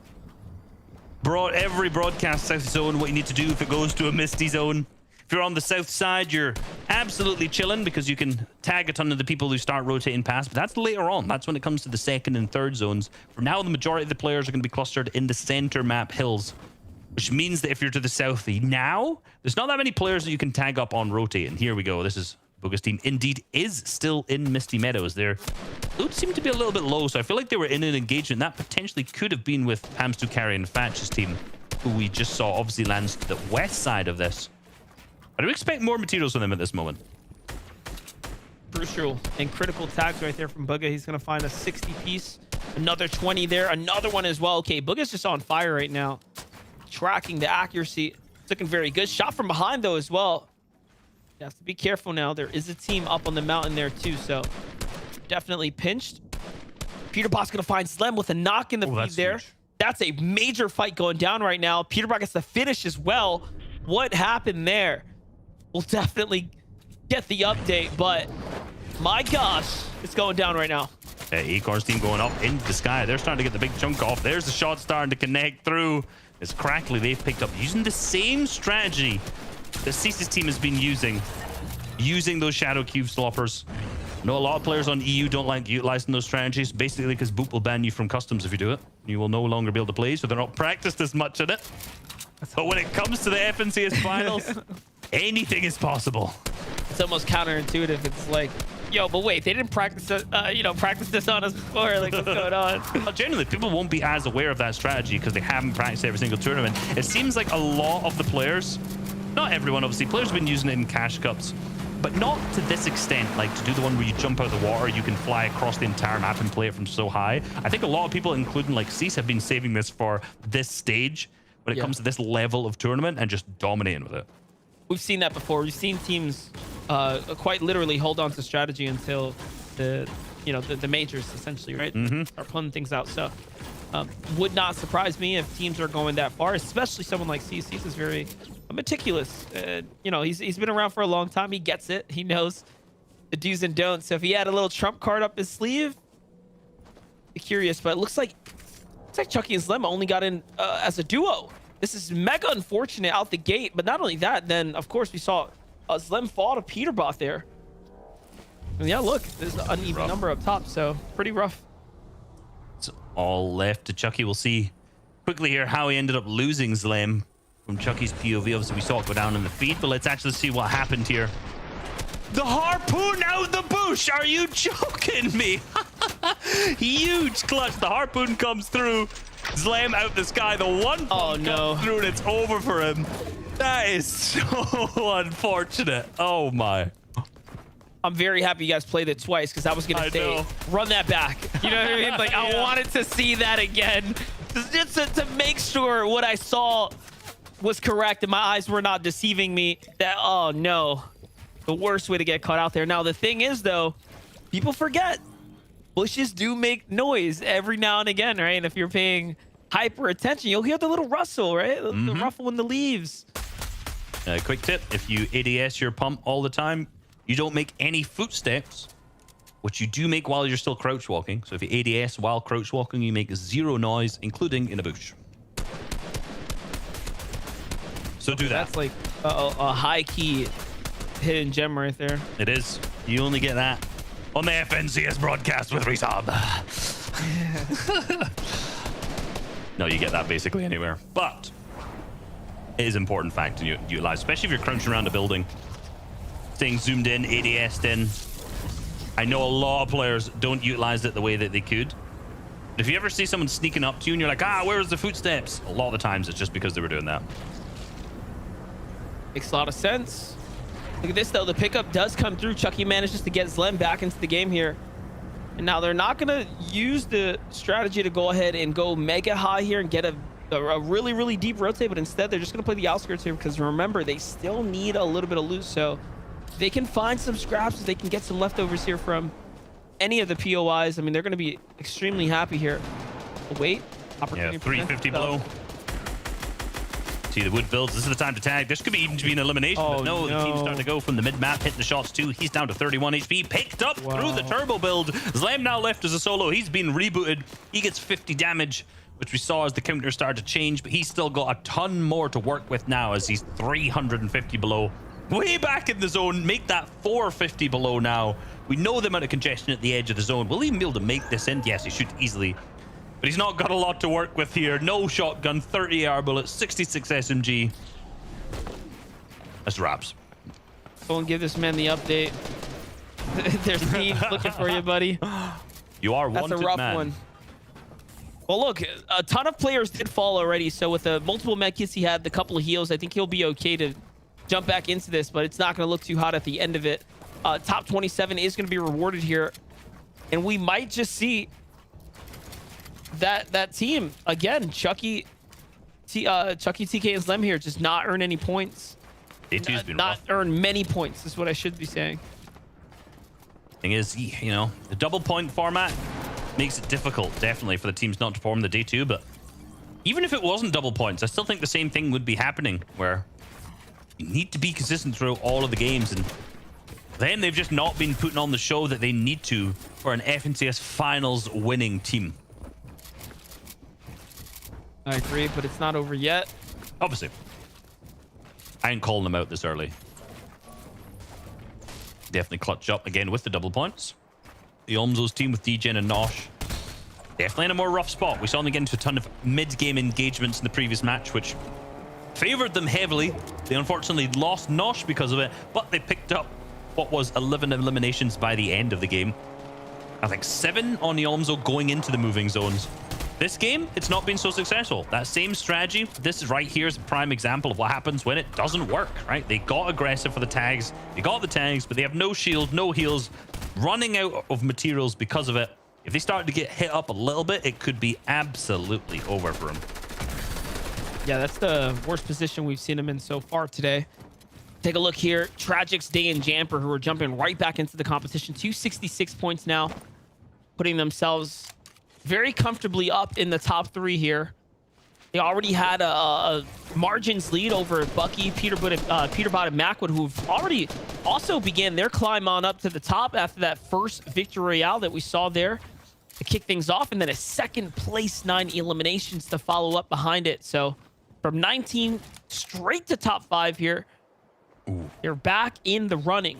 every broadcast south zone. What you need to do if it goes to a misty zone. If you're on the south side, you're absolutely chilling because you can tag a ton of the people who start rotating past. But that's later on. That's when it comes to the second and third zones. For now, the majority of the players are going to be clustered in the center map hills, which means that if you're to the south now, there's not that many players that you can tag up on rotate. And here we go. This is Booga's team indeed is still in Misty Meadows. Their loot seemed to be a little bit low, so I feel like they were in an engagement that potentially could have been with Pam's2 Carry and Fatch's team, who we just saw obviously lands to the west side of this. I do expect more materials from them at this moment. Crucial and critical tags right there from Booga. He's going to find a 60 piece. Another 20 there. Another one as well. Okay, Booga's just on fire right now. Tracking the accuracy. It's looking very good. Shot from behind, though, as well. You have to be careful now. There is a team up on the mountain there, too, so definitely pinched. Peterbot's going to find Slem with a knock in the feed there. Huge. That's a major fight going down right now. Peterbot gets the finish as well. What happened there? We'll definitely get the update, but my gosh, it's going down right now. Acorn's team going up into the sky. They're starting to get the big chunk off. There's the shot starting to connect through. It's Crackly they've picked up using the same strategy that Cease's team has been using those shadow cube sloppers. No, a lot of players on EU don't like utilizing those strategies, basically because Boop will ban you from customs if you do it. You will no longer be able to play, so they're not practiced as much in it. But when it comes to the FNCS finals, anything is possible. It's almost counterintuitive. It's like, yo, but wait, they didn't practice practice this on us before. Like, what's going on? Well, generally, people won't be as aware of that strategy because they haven't practiced every single tournament. It seems like a lot of the players, not everyone, obviously, players have been using it in cash cups, but not to this extent. Like to do the one where you jump out of the water, you can fly across the entire map and play it from so high. I think a lot of people, including like Cease, have been saving this for this stage when it comes to this level of tournament and just dominating with it. We've seen that before. We've seen teams quite literally hold on to strategy until the majors, essentially, right? Are pulling things out. So would not surprise me if teams are going that far, especially someone like Cease. Cease is very meticulous. He's been around for a long time. He gets it. He knows the do's and don'ts. So if he had a little trump card up his sleeve, be curious. But it looks like Chucky and Zlem only got in as a duo. This is mega unfortunate out the gate. But not only that, then of course we saw Zlem fall to Peterbot there. And yeah, look, there's an uneven number up top, so pretty rough. It's all left to Chucky. We'll see quickly here how he ended up losing Zlem from Chucky's POV. Obviously, we saw it go down in the feed, but let's actually see what happened here. The harpoon out the bush! Are you joking me? Huge clutch. The harpoon comes through. Zlem out the sky. The one comes through and it's over for him. That is so unfortunate. Oh my. I'm very happy you guys played it twice because I was going to say, run that back. You know what I mean? Like, I wanted to see that again. Just to make sure what I saw was correct and my eyes were not deceiving me. That, oh no. The worst way to get caught out there. Now, the thing is, though, people forget. Bushes do make noise every now and again, right? And if you're paying hyper attention, you'll hear the little rustle, right? The ruffle in the leaves. Quick tip, if you ADS your pump all the time, you don't make any footsteps, which you do make while you're still crouch walking. So if you ADS while crouch walking, you make zero noise, including in a bush. So do that. That's like a high key hidden gem right there. It is. You only get that on the FNCS broadcast with Resub. No, you get that basically anywhere. But it is an important fact to utilize, especially if you're crouching around a building. Staying zoomed in, ADS'd in. I know a lot of players don't utilize it the way that they could. But if you ever see someone sneaking up to you and you're like, where's the footsteps? A lot of the times it's just because they were doing that. Makes a lot of sense. Look at this, though. The pickup does come through. Chucky manages to get Zlem back into the game here. And now they're not going to use the strategy to go ahead and go mega high here and get a really, really deep rotate, but instead they're just going to play the outskirts here because remember, they still need a little bit of loot. So they can find some scraps, they can get some leftovers here from any of the POIs. I mean, they're going to be extremely happy here. Wait, opportunity. Yeah, 350 below. See the wood builds. This is the time to tag. This could be even to be an elimination, but no, the team's starting to go from the mid-map, hitting the shots too. He's down to 31 HP, picked up through the turbo build. Zlem now left as a solo. He's been rebooted. He gets 50 damage, which we saw as the counter started to change, but he's still got a ton more to work with now as he's 350 below. Way back in the zone, make that 450 below now. We know the amount of congestion at the edge of the zone. Will he be able to make this in? Yes, he should easily. But he's not got a lot to work with here. No shotgun, 30 AR bullets, 66 SMG. That's wraps. Go and give this man the update. There's teams looking for you, buddy. You are wanted, man. That's a rough one. Well, look, a ton of players did fall already. So with the multiple medkits he had, the couple of heals, I think he'll be okay to jump back into this, but it's not going to look too hot at the end of it. Top 27 is going to be rewarded here. And we might just see that team again, Chucky, TK, and Zlem here, just not earn any points. Day2's been not rough. earn many points is what I should be saying. Thing is, you know, the double point format makes it difficult, definitely, for the teams not to form the Day2. But even if it wasn't double points, I still think the same thing would be happening, where you need to be consistent throughout all of the games, and then they've just not been putting on the show that they need to for an FNCS finals winning team. I agree, but it's not over yet. Obviously. I ain't calling them out this early. Definitely clutch up again with the double points. The Omzo's team with DGen and Nosh definitely in a more rough spot. We saw them get into a ton of mid-game engagements in the previous match, which favored them heavily. They unfortunately lost Nosh because of it, but they picked up what was 11 eliminations by the end of the game. I think 7 on the Omzo going into the moving zones. This game, it's not been so successful. That same strategy, this is right here is a prime example of what happens when it doesn't work, right? They got aggressive for the tags. They got the tags, but they have no shield, no heals, running out of materials because of it. If they start to get hit up a little bit, it could be absolutely over for them. Yeah, that's the worst position we've seen him in so far today. Take a look here. Tragic's, Day, and Jamper, who are jumping right back into the competition. 266 points now, putting themselves very comfortably up in the top 3 here. They already had a margins lead over Bucky, Peterbot, and Macwood, who've already also began their climb on up to the top after that first victory royale that we saw there to kick things off, and then a second place 9 eliminations to follow up behind it. So from 19 straight to top 5 here. Ooh. They're back in the running.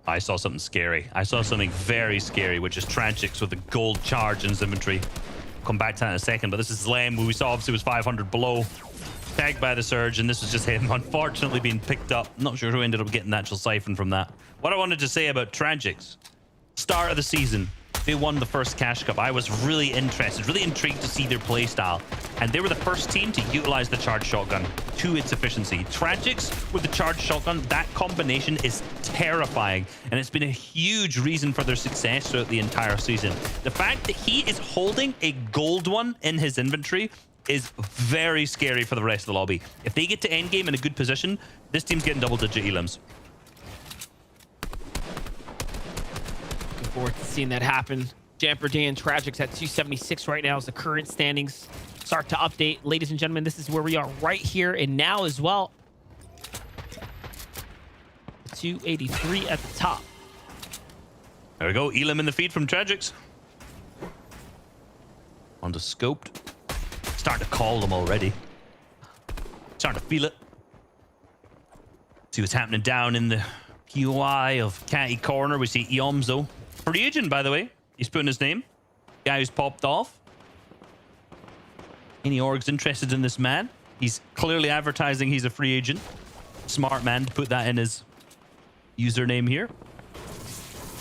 I saw something scary. I saw something very scary, which is Tragic's with a gold charge in his inventory. Come back to that in a second, but this is Lem, who we saw obviously was 500 below. Tagged by the Surge, and this was just him unfortunately being picked up. Not sure who ended up getting the actual siphon from that. What I wanted to say about Tragic's, start of the season, they won the first Cash Cup. I was really interested, really intrigued to see their play style. And they were the first team to utilize the charge shotgun to its efficiency. Tragic's with the charge shotgun, that combination is terrifying. And it's been a huge reason for their success throughout the entire season. The fact that he is holding a gold one in his inventory is very scary for the rest of the lobby. If they get to endgame in a good position, this team's getting double-digit elims. Forward to seeing that happen. Jamper, Day, and Tragic's at 276 right now as the current standings start to update. Ladies and gentlemen, this is where we are right here and now as well. 283 at the top. There we go. Elim in the feed from Tragic's. On the scoped. Starting to call them already. Starting to feel it. See what's happening down in the POI of Catty Corner. We see Iomzo. Free agent, by the way. He's putting his name. Guy who's popped off. Any orgs interested in this man? He's clearly advertising he's a free agent. Smart man to put that in his username here.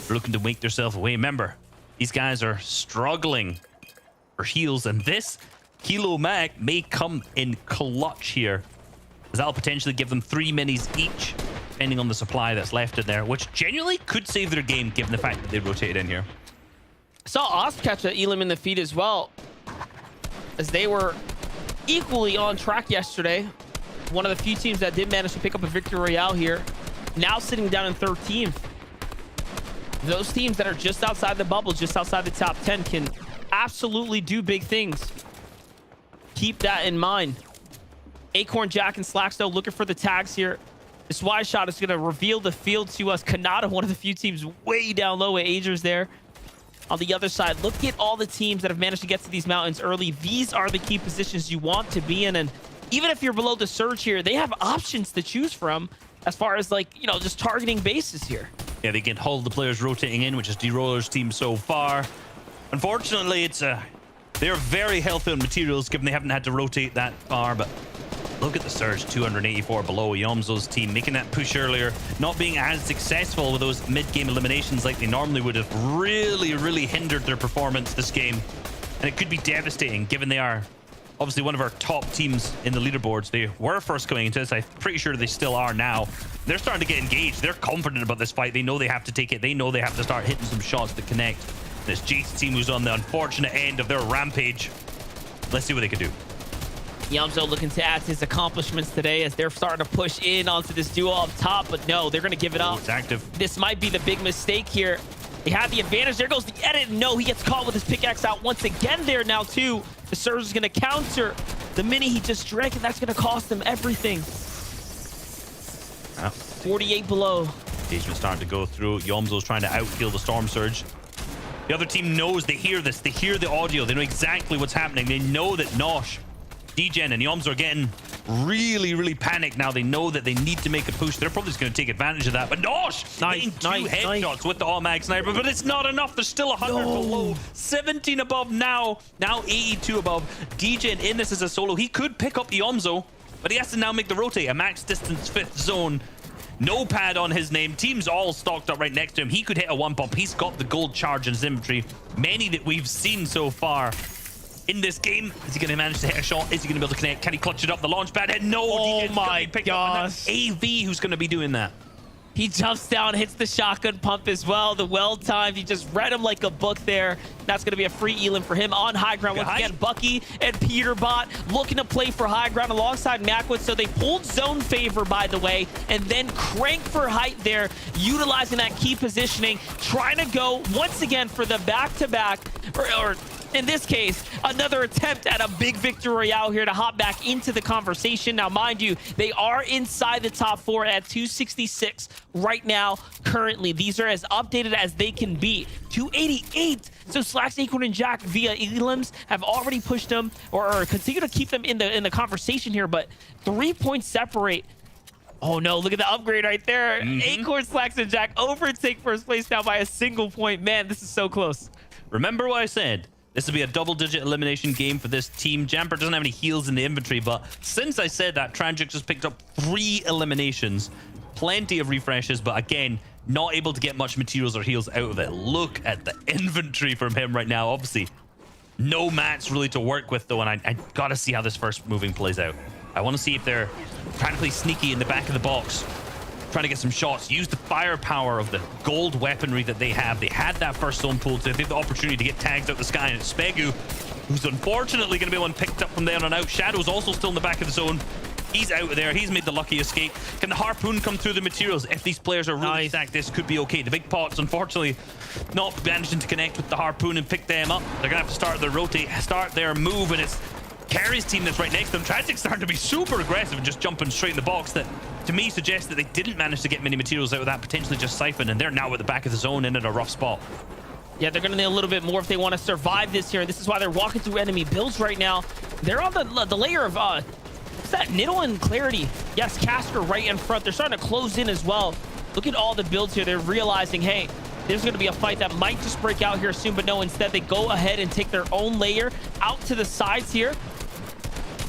They're looking to make themselves away. Remember, these guys are struggling for heals, and this Kilo Mag may come in clutch here, as that'll potentially give them 3 minis each, depending on the supply that's left in there, which genuinely could save their game given the fact that they rotated in here. Saw Osp catch a Elim in the feed as well, as they were equally on track yesterday. One of the few teams that did manage to pick up a victory royale here, now sitting down in 13th. Those teams that are just outside the bubble, just outside the top 10, can absolutely do big things. Keep that in mind. Acorn, Jack, and Slackstow looking for the tags here. This wide shot is going to reveal the field to us. Kanata, one of the few teams way down low with Agers there. On the other side, look at all the teams that have managed to get to these mountains early. These are the key positions you want to be in. And even if you're below the Surge here, they have options to choose from as far as, like, you know, just targeting bases here. Yeah, they can hold the players rotating in, which is D-Roller's team so far. Unfortunately, they're very healthy on materials, given they haven't had to rotate that far, but look at the Surge, 284 below. Yomzo's team making that push earlier, not being as successful with those mid-game eliminations like they normally would have, really hindered their performance this game. And it could be devastating, given they are obviously one of our top teams in the leaderboards. They were first going into this. I'm pretty sure they still are now. They're starting to get engaged. They're confident about this fight. They know they have to take it. They know they have to start hitting some shots to connect. And it's Jace's team who's on the unfortunate end of their rampage. Let's see what they can do. Yomzo looking to add to his accomplishments today as they're starting to push in onto this duo up top, but no, they're going to give it up. It's active. This might be the big mistake here. They had the advantage. There goes the edit. No, he gets caught with his pickaxe out once again there now, too. The Surge is going to counter the mini he just drank, and that's going to cost him everything. 48 below. Engagement starting to go through. Yomzo's trying to out-heal the Storm Surge. The other team knows, they hear this. They hear the audio. They know exactly what's happening. They know that Nosh, DGen and Yoms are getting really panicked now. They know that they need to make a push. They're probably just going to take advantage of that. But Nosh getting two headshots with the automatic sniper, but it's not enough. There's still 100 below, 17 above now 82 above. DGen in this as a solo. He could pick up Yomzo, but he has to now make the rotate. A max distance 5th zone. No pad on his name. Team's all stocked up right next to him. He could hit a 1-pump. He's got the gold charge in his inventory. Many that we've seen so far in this game. Is he going to manage to hit a shot? Is he going to be able to connect? Can he clutch it up? The launch pad hit? No. Oh my gosh. AV who's going to be doing that. He jumps down, hits the shotgun pump as well. The well timed. He just read him like a book there. That's going to be a free elim for him on high ground. Once again, Bucky and Peterbot looking to play for high ground alongside Macwood. So they pulled zone favor, by the way, and then crank for height there, utilizing that key positioning, trying to go once again for the back-to-back, or in this case, another attempt at a big victory royale here to hop back into the conversation. Now, mind you, they are inside the top 4 at 266 right now, currently. These are as updated as they can be. 288. So Slacks, Acorn, and Jack via elims have already pushed them or continue to keep them in the conversation here, but 3 points separate. Oh no, look at the upgrade right there. Acorn, Slacks, and Jack overtake first place now by a single point. Man, this is so close. Remember what I said? This will be a double-digit elimination game for this team. Jamper doesn't have any heals in the inventory, but since I said that, Tragic just picked up 3 eliminations. Plenty of refreshes, but again, not able to get much materials or heals out of it. Look at the inventory from him right now. Obviously, no mats really to work with, though, and I gotta see how this first moving plays out. I want to see if they're trying to play sneaky in the back of the box, trying to get some shots, use the firepower of the gold weaponry that they have. They had that first zone pulled, so they have the opportunity to get tagged out the sky, and it's Spegu, who's unfortunately going to be one picked up from there on out. Shadow's also still in the back of the zone. He's out of there. He's made the lucky escape. Can the harpoon come through the materials? If these players are really stacked, this could be okay. The big pots, unfortunately, not managing to connect with the harpoon and pick them up. They're going to have to start their rotate, start their move, and it's Carrie's team that's right next to them. Tragic's starting to be super aggressive and just jumping straight in the box. That, to me, suggests that they didn't manage to get many materials out of that, potentially just siphon, and they're now at the back of the zone in at a rough spot. Yeah, they're going to need a little bit more if they want to survive this here. This is why they're walking through enemy builds right now. They're on the layer of, what's that? Niddle and Clarity. Yes, Casker right in front. They're starting to close in as well. Look at all the builds here. They're realizing, hey, there's going to be a fight that might just break out here soon, but no, instead they go ahead and take their own layer out to the sides here.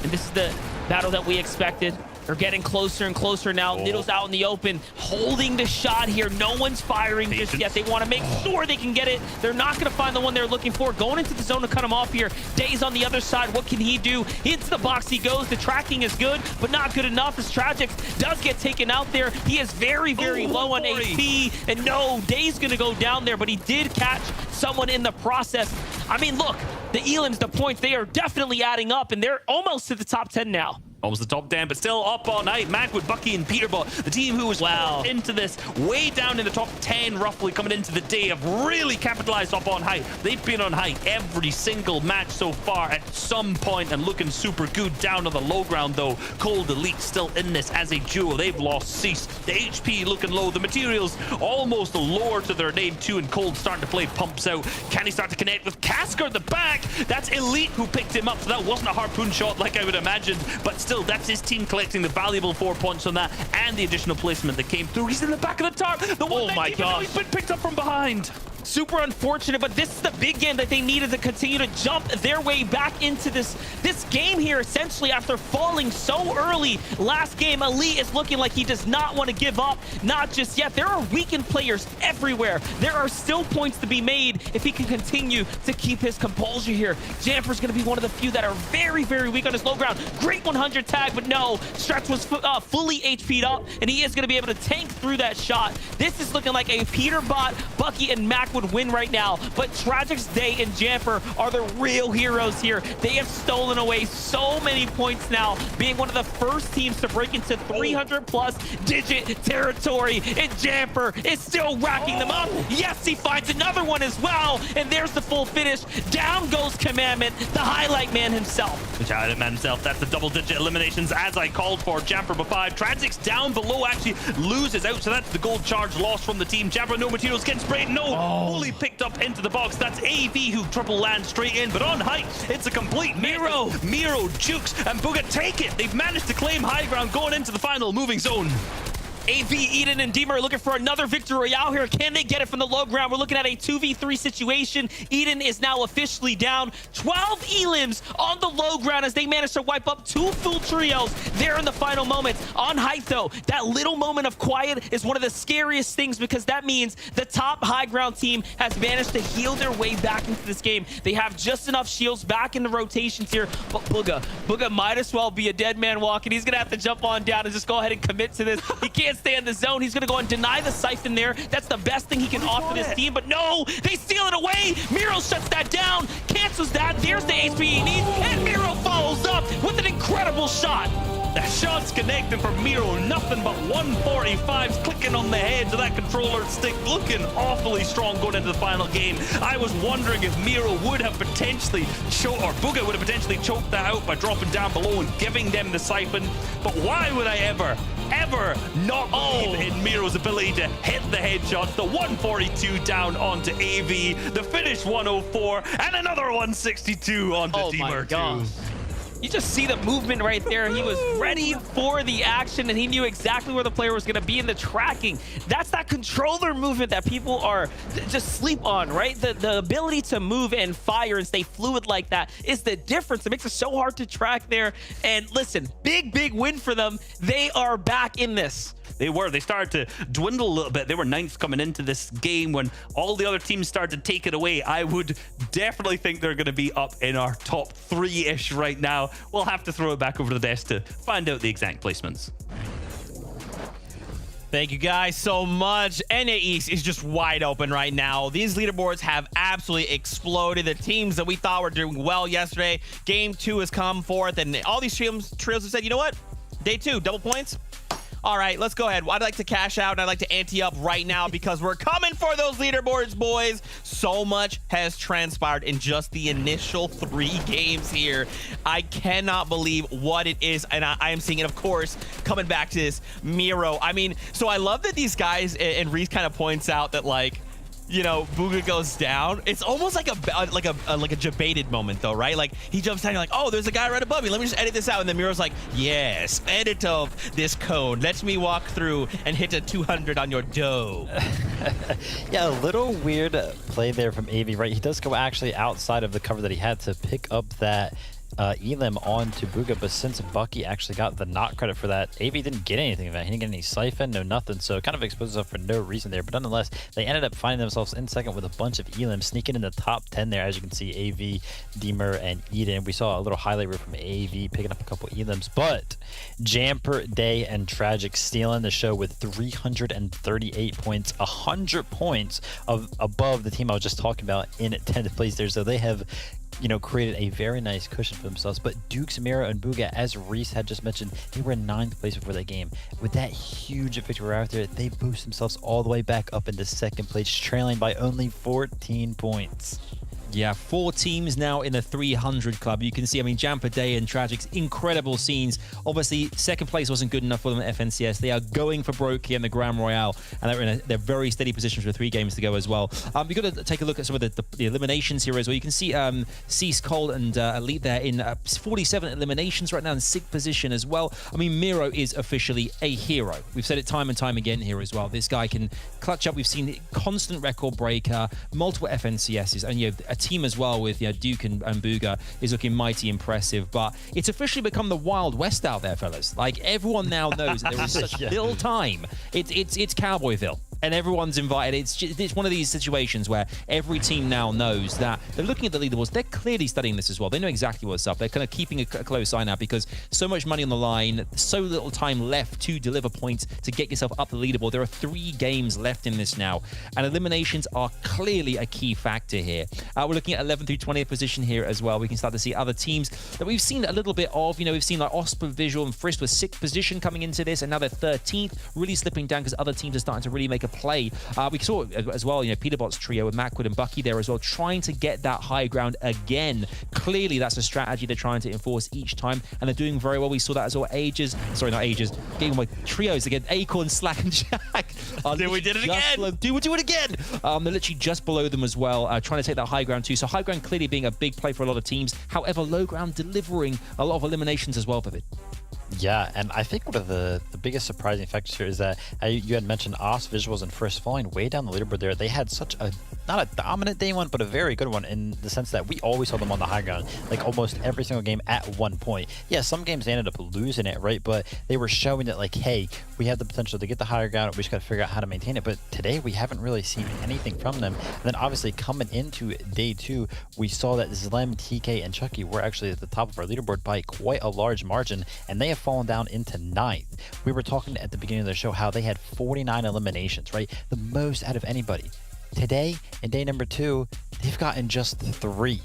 And this is the battle that we expected. They're getting closer and closer now. Niddle's out in the open, holding the shot here. No one's firing just yet. They want to make sure they can get it. They're not going to find the one they're looking for. Going into the zone to cut him off here. Day's on the other side. What can he do? Into the box he goes. The tracking is good, but not good enough as Tragic does get taken out there. He is very low on HP. And no, Day's going to go down there, but he did catch someone in the process. I mean, look, the elims, the points, they are definitely adding up, and they're almost to the top 10 now. Almost the top 10, but still up all night. Macwood, Bucky, and Peterbot, the team who was into this way down in the top 10, roughly coming into the day, have really capitalized up on height. They've been on height every single match so far at some point and looking super good. Down on the low ground, though, Cold Elite still in this as a duo. They've lost Cease. The HP looking low. The materials almost lower to their name, too, and Cold starting to play pumps out. Can he start to connect with Casker at the back? That's Elite who picked him up, so that wasn't a harpoon shot like I would imagine, but still, that's his team collecting the valuable 4 points on that and the additional placement that came through. He's in the back of the tarp. The one oh my gosh, he's been picked up from behind. Super unfortunate, but this is the big game that they needed to continue to jump their way back into this game here, essentially, after falling so early. Last game, Elite is looking like he does not want to give up. Not just yet. There are weakened players everywhere. There are still points to be made if he can continue to keep his composure here. Jamper's going to be one of the few that are very weak on his low ground. Great 100 tag, but no. Stretch was fully HP'd up, and he is going to be able to tank through that shot. This is looking like a Peterbot, Bucky, and Mac would win right now, but Tragic's Day and Jamper are the real heroes here. They have stolen away so many points now, being one of the first teams to break into 300+ digit territory, and Jamper is still racking them up. Yes, he finds another one as well, and there's the full finish. Down goes Commandment, the highlight man himself. The highlight man himself. That's the double-digit eliminations as I called for. Jamper by 5. Tragic's down below actually loses out, so that's the gold charge lost from the team. Jamper, no materials, getting sprayed. No. fully picked up into the box. That's AV who triple lands straight in, but on height, it's a complete Miro, Jukes, and Booga take it. They've managed to claim high ground going into the final moving zone. AV, Eden, and Deemer are looking for another victory royale here. Can they get it from the low ground? We're looking at a 2v3 situation. Eden is now officially down. 12 elims on the low ground as they manage to wipe up 2 full trios there in the final moments. On height, though, that little moment of quiet is one of the scariest things because that means the top high ground team has managed to heal their way back into this game. They have just enough shields back in the rotations here, but Booga might as well be a dead man walking. He's going to have to jump on down and just go ahead and commit to this. He can't stay in the zone. He's going to go and deny the siphon there. That's the best thing he can offer this team, but no, they steal it away. Miro shuts that down, cancels that. There's the HP he needs, and Miro follows up with an incredible shot. The shot's connecting for Miro, nothing but 145s clicking on the heads of that controller stick, looking awfully strong going into the final game. I was wondering if Miro would have potentially choked, or Booga would have potentially choked that out by dropping down below and giving them the siphon, but why would I ever not believe in Miro's ability to hit the headshots? The 142 down onto AV, the finish 104, and another 162 onto Deemer 2. You just see the movement right there. He was ready for the action, and he knew exactly where the player was going to be in the tracking. That's that controller movement that people are just sleep on, right? The ability to move and fire and stay fluid like that is the difference. It makes it so hard to track there. And listen, big win for them. They are back in this. They started to dwindle a little bit. They were 9th coming into this game when all the other teams started to take it away. I would definitely think they're going to be up in our top 3-ish right now. We'll have to throw it back over to the desk to find out the exact placements. Thank you guys so much. NA East is just wide open right now. These leaderboards have absolutely exploded. The teams that we thought were doing well yesterday, game 2 has come forth, and all these trios have said, you know what? Day 2, double points. All right, let's go ahead. I'd like to cash out, and I'd like to ante up right now because we're coming for those leaderboards, boys. So much has transpired in just the initial 3 games here. I cannot believe what it is, and I am seeing it, of course, coming back to this Miro. I mean, so I love that these guys, and Reese kind of points out that, like, you know, Booga goes down. It's almost like a debated moment, though, right? Like, he jumps down, you're like, oh, there's a guy right above me. Let me just edit this out. And then Miro's like, yes, edit of this code. Let me walk through and hit a 200 on your dough. Yeah, a little weird play there from AV, right? He does go actually outside of the cover that he had to pick up that elim onto Booga, but since Bucky actually got the knock credit for that, AV didn't get anything of that. He didn't get any siphon, no nothing, so it kind of exposed himself for no reason there. But nonetheless, they ended up finding themselves in second with a bunch of elims, sneaking in the top 10 there. As you can see, AV, Deemer, and Eden. We saw a little highlight reel from AV picking up a couple elims, but Jamper, Day, and Tragic stealing the show with 338 points, 100 points above the team I was just talking about in 10th place there. So they have, you know, created a very nice cushion for themselves. But Dukes, Miro, and Booga, as Reese had just mentioned, they were in 9th place before that game. With that huge victory out there, they boost themselves all the way back up into 2nd place, trailing by only 14 points. Yeah, 4 teams now in the 300 club. You can see, I mean, Jamper, Day, and Tragic's incredible scenes. Obviously, 2nd place wasn't good enough for them at FNCS. They are going for broke here in the Grand Royale, and they're in their very steady positions with 3 games to go as well. You've got to take a look at some of the eliminations here as well. You can see Cease, Cole, and Elite there in 47 eliminations right now in 6th position as well. I mean, Miro is officially a hero. We've said it time and time again here as well. This guy can clutch up. We've seen constant record breaker, multiple FNCSs, and you know, a team as well with Duke and Booga is looking mighty impressive. But it's officially become the Wild West out there, fellas. Like, everyone now knows that there is such little time. It's Cowboyville, and everyone's invited. It's one of these situations where every team now knows that they're looking at the leaderboards. They're clearly studying this as well. They know exactly what's up. They're kind of keeping a close eye now because so much money on the line, so little time left to deliver points to get yourself up the leaderboard. There are 3 games left in this now, and eliminations are clearly a key factor here. We're looking at 11th through 20th position here as well. We can start to see other teams that we've seen a little bit of. You know, we've seen like Osper, Visual, and Frist with 6th position coming into this, and now they're 13th, really slipping down because other teams are starting to really make a play. We saw as well, you know, Peterbot's trio with Macwood and Bucky there as well, trying to get that high ground again. Clearly, that's a strategy they're trying to enforce each time, and they're doing very well. We saw that as well. Getting my trios again, Acorn, Slack, and Jack. Dude, we did it again. Dude, we'll do it again. They're literally just below them as well, trying to take that high ground too. So high ground clearly being a big play for a lot of teams. However, low ground delivering a lot of eliminations as well, Vivid. Yeah, and I think one of the biggest surprising factors here is that you had mentioned OS Visuals and First Falling way down the leaderboard there. They had such a, not a dominant day one, but a very good one in the sense that we always saw them on the high ground, like almost every single game at one point. Yeah, some games they ended up losing it, right? But they were showing that like, hey, we have the potential to get the higher ground. We just got to figure out how to maintain it. But today we haven't really seen anything from them. And then obviously coming into day 2, we saw that Zlem, TK, and Chucky were actually at the top of our leaderboard by quite a large margin, and they have fallen down into 9th. We were talking at the beginning of the show how they had 49 eliminations, right? The most out of anybody. Today, in day number 2, they've gotten just 3.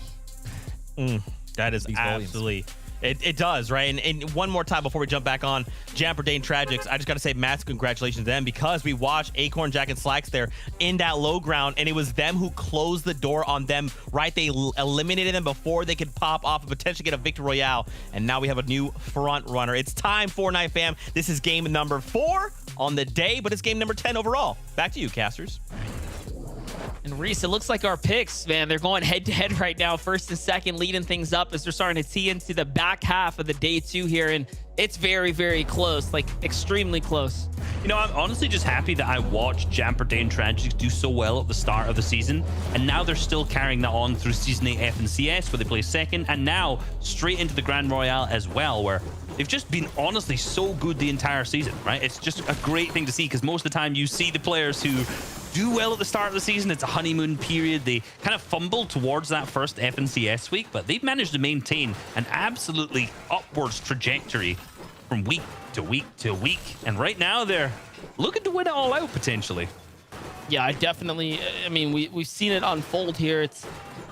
That is absolutely... It does, right? And one more time before we jump back on Jamper Dane Tragics, I just got to say massive congratulations to them because we watched Acorn, Jack, and Slacks there in that low ground, and it was them who closed the door on them, right? They eliminated them before they could pop off and potentially get a victory royale, and now we have a new front runner. It's time, Fortnite fam. This is game number 4 on the day, but it's game number 10 overall. Back to you, casters. And Reese, it looks like our picks, man, they're going head-to-head right now. First and second, leading things up as they're starting to tee into the back half of the day 2 here. And it's very, very close, like extremely close. You know, I'm honestly just happy that I watched Jamper Dane Tragics do so well at the start of the season. And now they're still carrying that on through Season 8 FNCS, where they play second. And now straight into the Grand Royale as well, where they've just been honestly so good the entire season, right? It's just a great thing to see because most of the time you see the players who do well at the start of the season. It's a honeymoon period. They kind of fumble towards that first FNCS week, but they've managed to maintain an absolutely upwards trajectory from week to week to week. And right now they're looking to win it all out potentially. Yeah, I mean, we've seen it unfold here. It's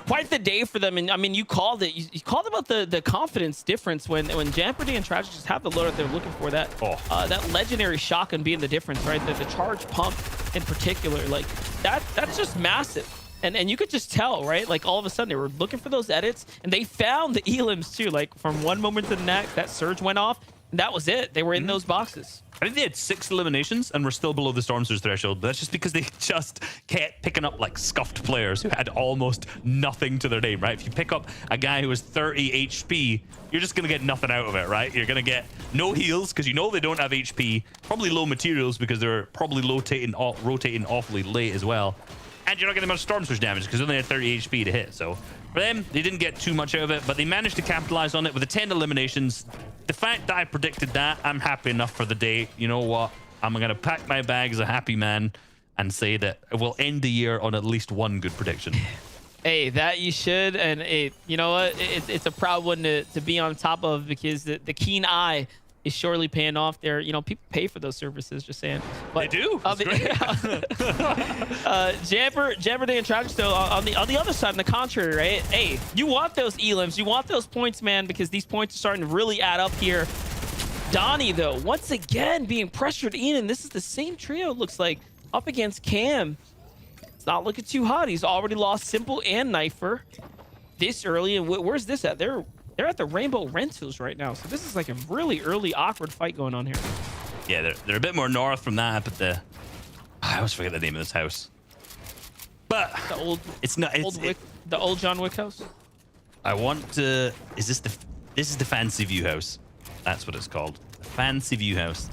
quite the day for them. And I mean, you called it. You called about the confidence difference when Jamper Dane and Tragic just have the loadout they're looking for. That that legendary shotgun being the difference, right? The charge pump in particular, like that's just massive. And you could just tell, right? Like all of a sudden they were looking for those edits, and they found the elims too. Like from one moment to the next, that surge went off, and that was it. They were in those boxes. I think they had 6 eliminations and were still below the Stormster's threshold, but that's just because they just kept picking up like scuffed players who had almost nothing to their name, right? If you pick up a guy who has 30 HP, you're just going to get nothing out of it, right? You're going to get no heals because you know they don't have HP, probably low materials because they're probably rotating awfully late as well. And you're not getting much Stormster's damage because they only had 30 HP to hit. So for them, they didn't get too much out of it, but they managed to capitalize on it with the 10 eliminations. The fact that I predicted that, I'm happy enough for the day. You know what? I'm going to pack my bag as a happy man and say that we'll end the year on at least one good prediction. Hey, that you should. And you know what? It's a proud one to be on top of because the keen eye is surely paying off there. You know, people pay for those services, just saying. But, they do. Jamper Dane and Tragic, though, on the other side, on the contrary, right? Hey, you want those elims. You want those points, man, because these points are starting to really add up here. Donnie, though, once again being pressured in, and this is the same trio, it looks like, up against Cam. It's not looking too hot. He's already lost Simple and Knifer this early. And where's this at? They're at the Rainbow Rentals right now. So this is like a really early awkward fight going on here. Yeah, they're a bit more north from that, but I always forget the name of this house. But the old John Wick house. I want to. This is the Fancy View house. That's what it's called. The Fancy View house.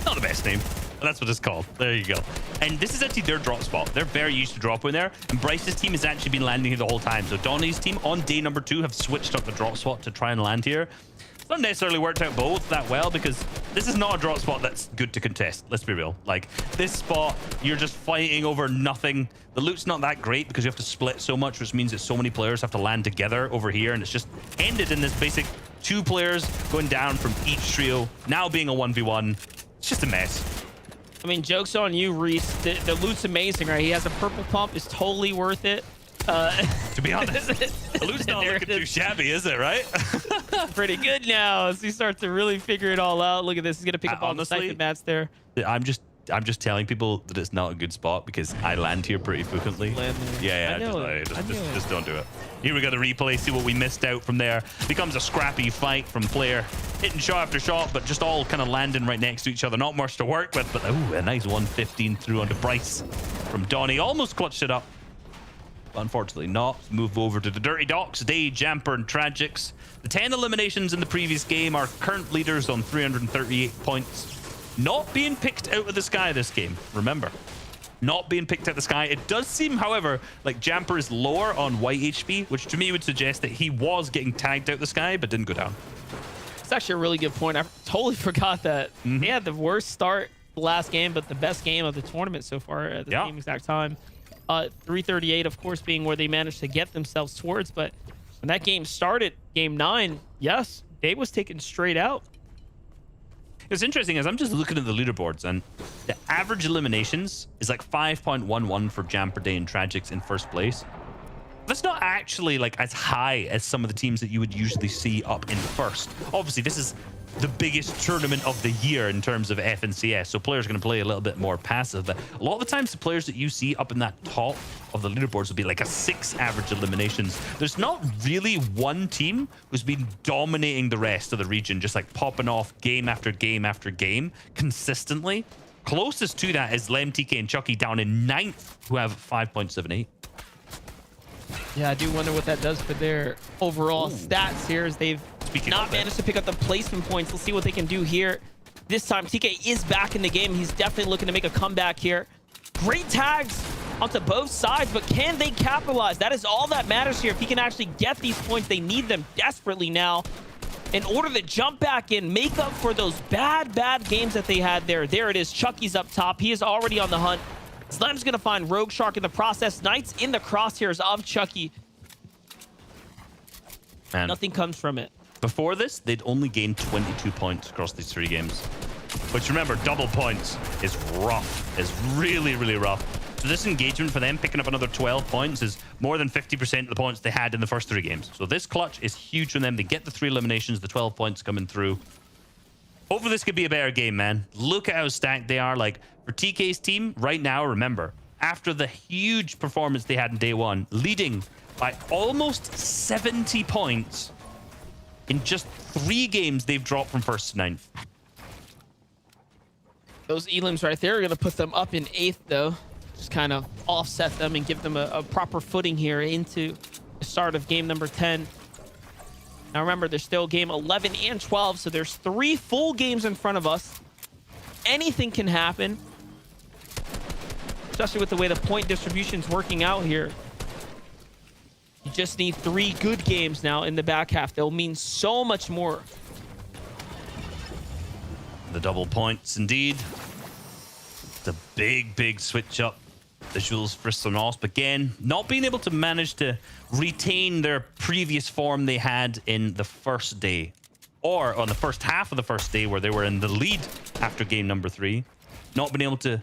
Not the best name, but that's what it's called. There you go. And this is actually their drop spot. They're very used to dropping there. And Bryce's team has actually been landing here the whole time. So Donnie's team on day number 2 have switched up the drop spot to try and land here. It's not necessarily worked out both that well because this is not a drop spot that's good to contest. Let's be real. Like this spot, you're just fighting over nothing. The loot's not that great because you have to split so much, which means that so many players have to land together over here. And it's just ended in this basic 2 players going down from each trio, now being a 1v1. It's just a mess. I mean, joke's on you, Reese. The loot's amazing, right? He has a purple pump. It's totally worth it. To be honest, the loot's not looking too shabby, is it, right? Pretty good now as he starts to really figure it all out. Look at this. He's going to pick up all the second mats there. I'm just I'm just telling people that it's not a good spot because I land here pretty frequently. Yeah, just don't do it. Here we got the replay. See what we missed out from there. Becomes a scrappy fight from Player. Hitting shot after shot, but just all kind of landing right next to each other. Not much to work with, but ooh, a nice 115 through onto Bryce from Donnie. Almost clutched it up. But unfortunately not. Move over to the Dirty Docks. Day, Jamper, and Tragics. The 10 eliminations in the previous game are current leaders on 338 points. Not being picked out of the sky this game, remember. Not being picked out of the sky. It does seem, however, like Jamper is lower on white HP, which to me would suggest that he was getting tagged out of the sky, but didn't go down. It's actually a really good point. I totally forgot that they had the worst start last game, but the best game of the tournament so far at the same exact time. 338, of course, being where they managed to get themselves towards, but when that game started, game 9, yes, Day was taken straight out. It's interesting as I'm just looking at the leaderboards, and the average eliminations is like 5.11 for Jamper, Day, and Tragics in first place. That's not actually like as high as some of the teams that you would usually see up in first. Obviously, this is the biggest tournament of the year in terms of FNCS, so players are going to play a little bit more passive. But a lot of the times, the players that you see up in that top of the leaderboards will be like a 6 average eliminations. There's not really one team who's been dominating the rest of the region, just like popping off game after game after game consistently. Closest to that is Lem, TK, and Chucky down in 9th, who have 5.78. Yeah, I do wonder what that does for their overall stats here, as they've not managed to pick up the placement points. Let's see what they can do here. This time, TK is back in the game. He's definitely looking to make a comeback here. Great tags onto both sides, but can they capitalize? That is all that matters here. If he can actually get these points, they need them desperately now in order to jump back in, make up for those bad games that they had there. There it is. Chucky's up top. He is already on the hunt. Slem's going to find Rogue Shark in the process. Knight's in the crosshairs of Chucky. Man, nothing comes from it. Before this, they'd only gained 22 points across these 3 games. Which, remember, double points is rough. Is really, really rough. So this engagement for them, picking up another 12 points, is more than 50% of the points they had in the first 3 games. So this clutch is huge for them. They get the 3 eliminations, the 12 points coming through. Hopefully this could be a better game, man. Look at how stacked they are. Like, for TK's team, right now, remember, after the huge performance they had in day 1, leading by almost 70 points, in just 3 games, they've dropped from 1st to 9th. Those elims right there are going to put them up in 8th, though. Just kind of offset them and give them a proper footing here into the start of game number 10. Now, remember, there's still game 11 and 12, so there's 3 full games in front of us. Anything can happen, especially with the way the point distribution's working out here. You just need 3 good games now in the back half. They'll mean so much more. The double points, indeed. The big switch up visuals for Sonos. Again, not being able to manage to retain their previous form they had in the first day, or on the first half of the first day where they were in the lead after game number 3. Not being able to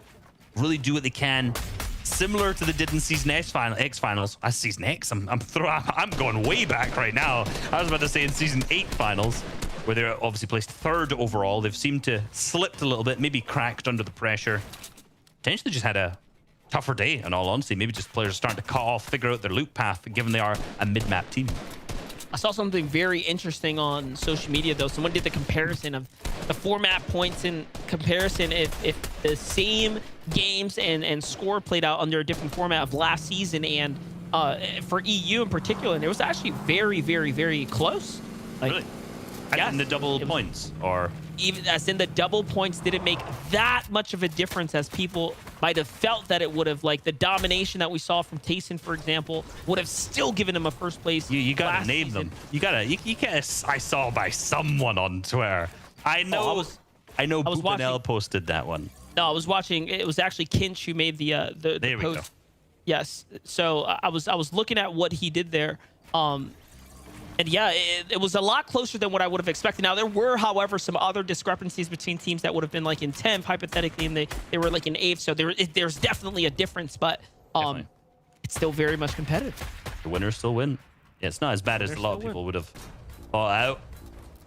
really do what they can, similar to they did in Season X finals. Season X? I'm going way back right now. I was about to say in Season 8 finals, where they're obviously placed 3rd overall. They've seemed to slipped a little bit, maybe cracked under the pressure. Potentially just had a tougher day, in all honesty. Maybe just players are starting to cut off, figure out their loop path, given they are a mid-map team. I saw something very interesting on social media, though. Someone did the comparison of the format points in comparison if the same games and score played out under a different format of last season and for EU in particular. And it was actually very close. Like, really? Yes, in the double points? Or even as in the double points didn't make that much of a difference as people might have felt that it would have. Like the domination that we saw from Tayson, for example, would have still given him a first place. You gotta name season. them. You can't. I saw by someone on Twitter. I know Bupanel posted that one. No, I was watching. It was actually Kinch who made the there post. We go. Yes. So I was looking at what he did there. And yeah, it was a lot closer than what I would have expected. Now, there were, however, some other discrepancies between teams that would have been like in 10th, hypothetically, and they were like in 8th. So there's definitely a difference, but it's still very much competitive. The winners still win. Yeah, it's not as bad as a lot of people would have thought out.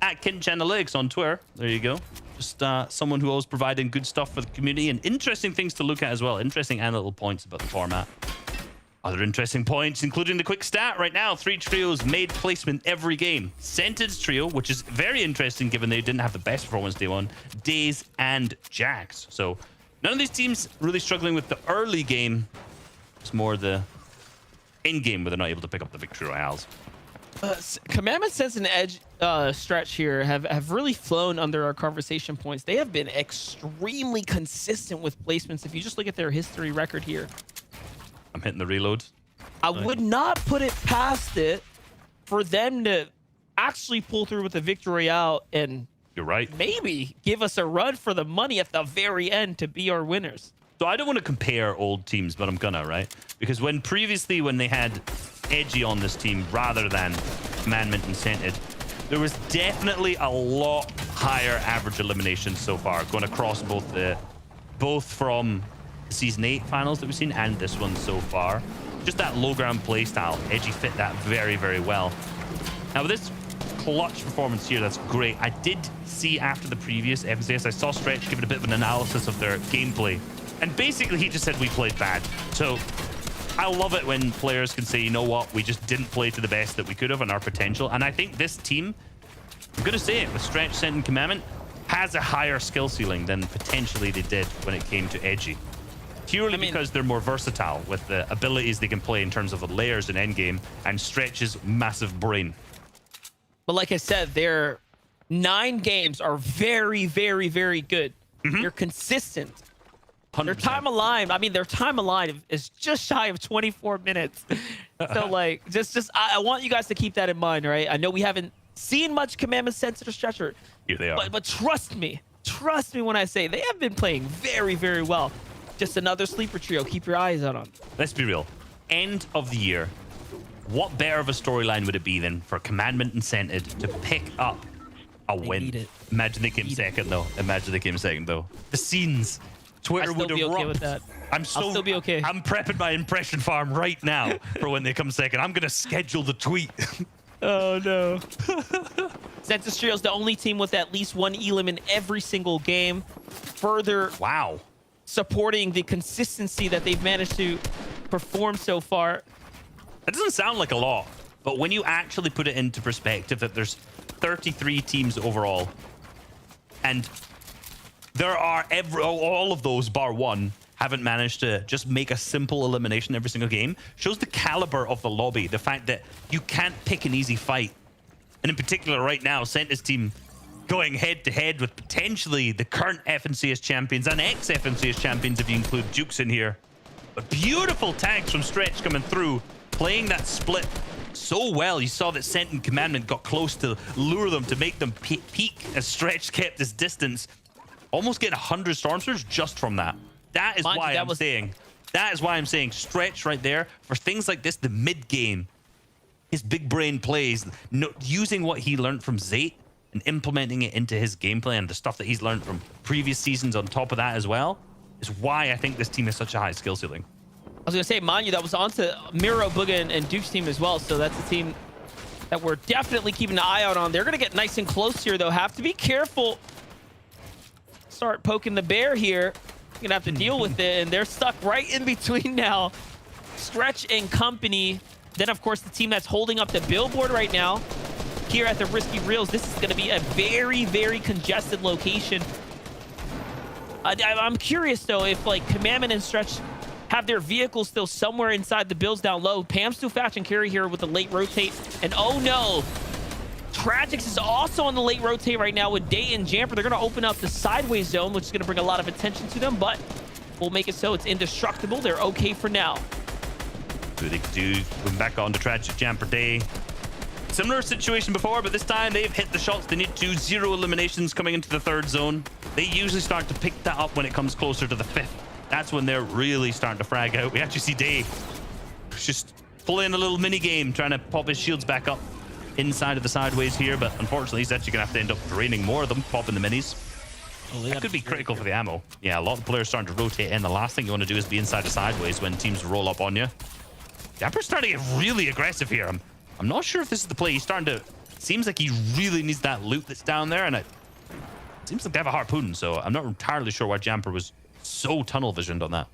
At Kinch Analytics on Twitter. There you go. Just someone who always providing good stuff for the community and interesting things to look at as well. Interesting and little points about the format. Other interesting points, including the quick stat right now. 3 trios made placement every game. Sented's trio, which is very interesting given they didn't have the best performance day one, Days and Jax. So none of these teams really struggling with the early game. It's more the end game where they're not able to pick up the victory royales. Commandment Sense and Edge stretch here have really flown under our conversation points. They have been extremely consistent with placements. If you just look at their history record here. I'm hitting the reload. I would not put it past it for them to actually pull through with the victory royale and you're right. Maybe give us a run for the money at the very end to be our winners. So I don't want to compare old teams, but I'm gonna, right? Because when they had Edgy on this team rather than Commandment and Scented, there was definitely a lot higher average eliminations so far going across both from Season 8 finals that we've seen and this one so far. Just that low ground play style. Edgy fit that very, very well. Now with this clutch performance here, that's great. I did see after the previous FNCS, I saw Stretch give it a bit of an analysis of their gameplay. And basically he just said we played bad. So I love it when players can say, you know what, we just didn't play to the best that we could have and our potential. And I think this team, I'm going to say it, with Stretch, Scent, and Commandment, has a higher skill ceiling than potentially they did when it came to Edgy. Purely because they're more versatile with the abilities they can play in terms of the layers and endgame, and Stretch's massive brain. But like I said, their 9 games are very, very, very good. They're consistent. 100%. Their time alive, is just shy of 24 minutes. So like, I want you guys to keep that in mind, right? I know we haven't seen much Commandment Sensitive Stretcher. Here they are. But trust me when I say they have been playing very, very well. Just another sleeper trio. Keep your eyes out on. Let's be real. End of the year. What better of a storyline would it be than for Commandment and Scented to pick up a win? Imagine they came second, though. The scenes. Twitter would erupt. Okay with that. I'll still be okay. I'm prepping my impression farm right now for when they come second. I'm going to schedule the tweet. Oh, no. Sensus Trio is the only team with at least 1 elim in every single game. Further supporting the consistency that they've managed to perform so far. That doesn't sound like a lot, but when you actually put it into perspective that there's 33 teams overall, and there are all of those bar one haven't managed to just make a simple elimination every single game, shows the caliber of the lobby, the fact that you can't pick an easy fight. And in particular right now, Sentinel's team going head-to-head with potentially the current FNCS champions and ex-FNCS champions if you include Dukes in here. But beautiful tanks from Stretch coming through, playing that split so well. You saw that Scent and Commandment got close to lure them, to make them peak as Stretch kept his distance. Almost getting 100 Stormsters just from that. That is why I'm saying Stretch right there for things like this, the mid-game, his big brain plays, using what he learned from Zayt and implementing it into his gameplay and the stuff that he's learned from previous seasons on top of that as well, is why I think this team has such a high skill ceiling. I was going to say, mind you, that was onto Miro, Bugha, and Duke's team as well, so that's a team that we're definitely keeping an eye out on. They're going to get nice and close here, though. Have to be careful. Start poking the bear here. You're going to have to deal with it, and they're stuck right in between now. Stretch and company. Then, of course, the team that's holding up the billboard right now here at the Risky Reels. This is going to be a very, very congested location. I'm curious, though, if, like, Commandment and Stretch have their vehicles still somewhere inside the builds down low. Pam's too fast and carry here with the late rotate. And, oh, no. Tragix is also on the late rotate right now with Day and Jamper. They're going to open up the sideways zone, which is going to bring a lot of attention to them, but we'll make it so it's indestructible. They're okay for now. What they can do, going back on to Tragic, Jamper, Day. Similar situation before, but this time they've hit the shots they need to. 0 eliminations coming into the 3rd zone. They usually start to pick that up when it comes closer to the 5th. That's when they're really starting to frag out. We actually see Day just playing a little mini game, trying to pop his shields back up inside of the sideways here, but unfortunately he's actually gonna have to end up draining more of them, popping the minis. That could be critical for the ammo. Yeah, a lot of players starting to rotate in. The last thing you want to do is be inside the sideways when teams roll up on you. Jamper's starting to get really aggressive here. I'm not sure if this is the play. He's starting to... Seems like he really needs that loot that's down there, and Seems like they have a harpoon, so I'm not entirely sure why Jamper was so tunnel visioned on that.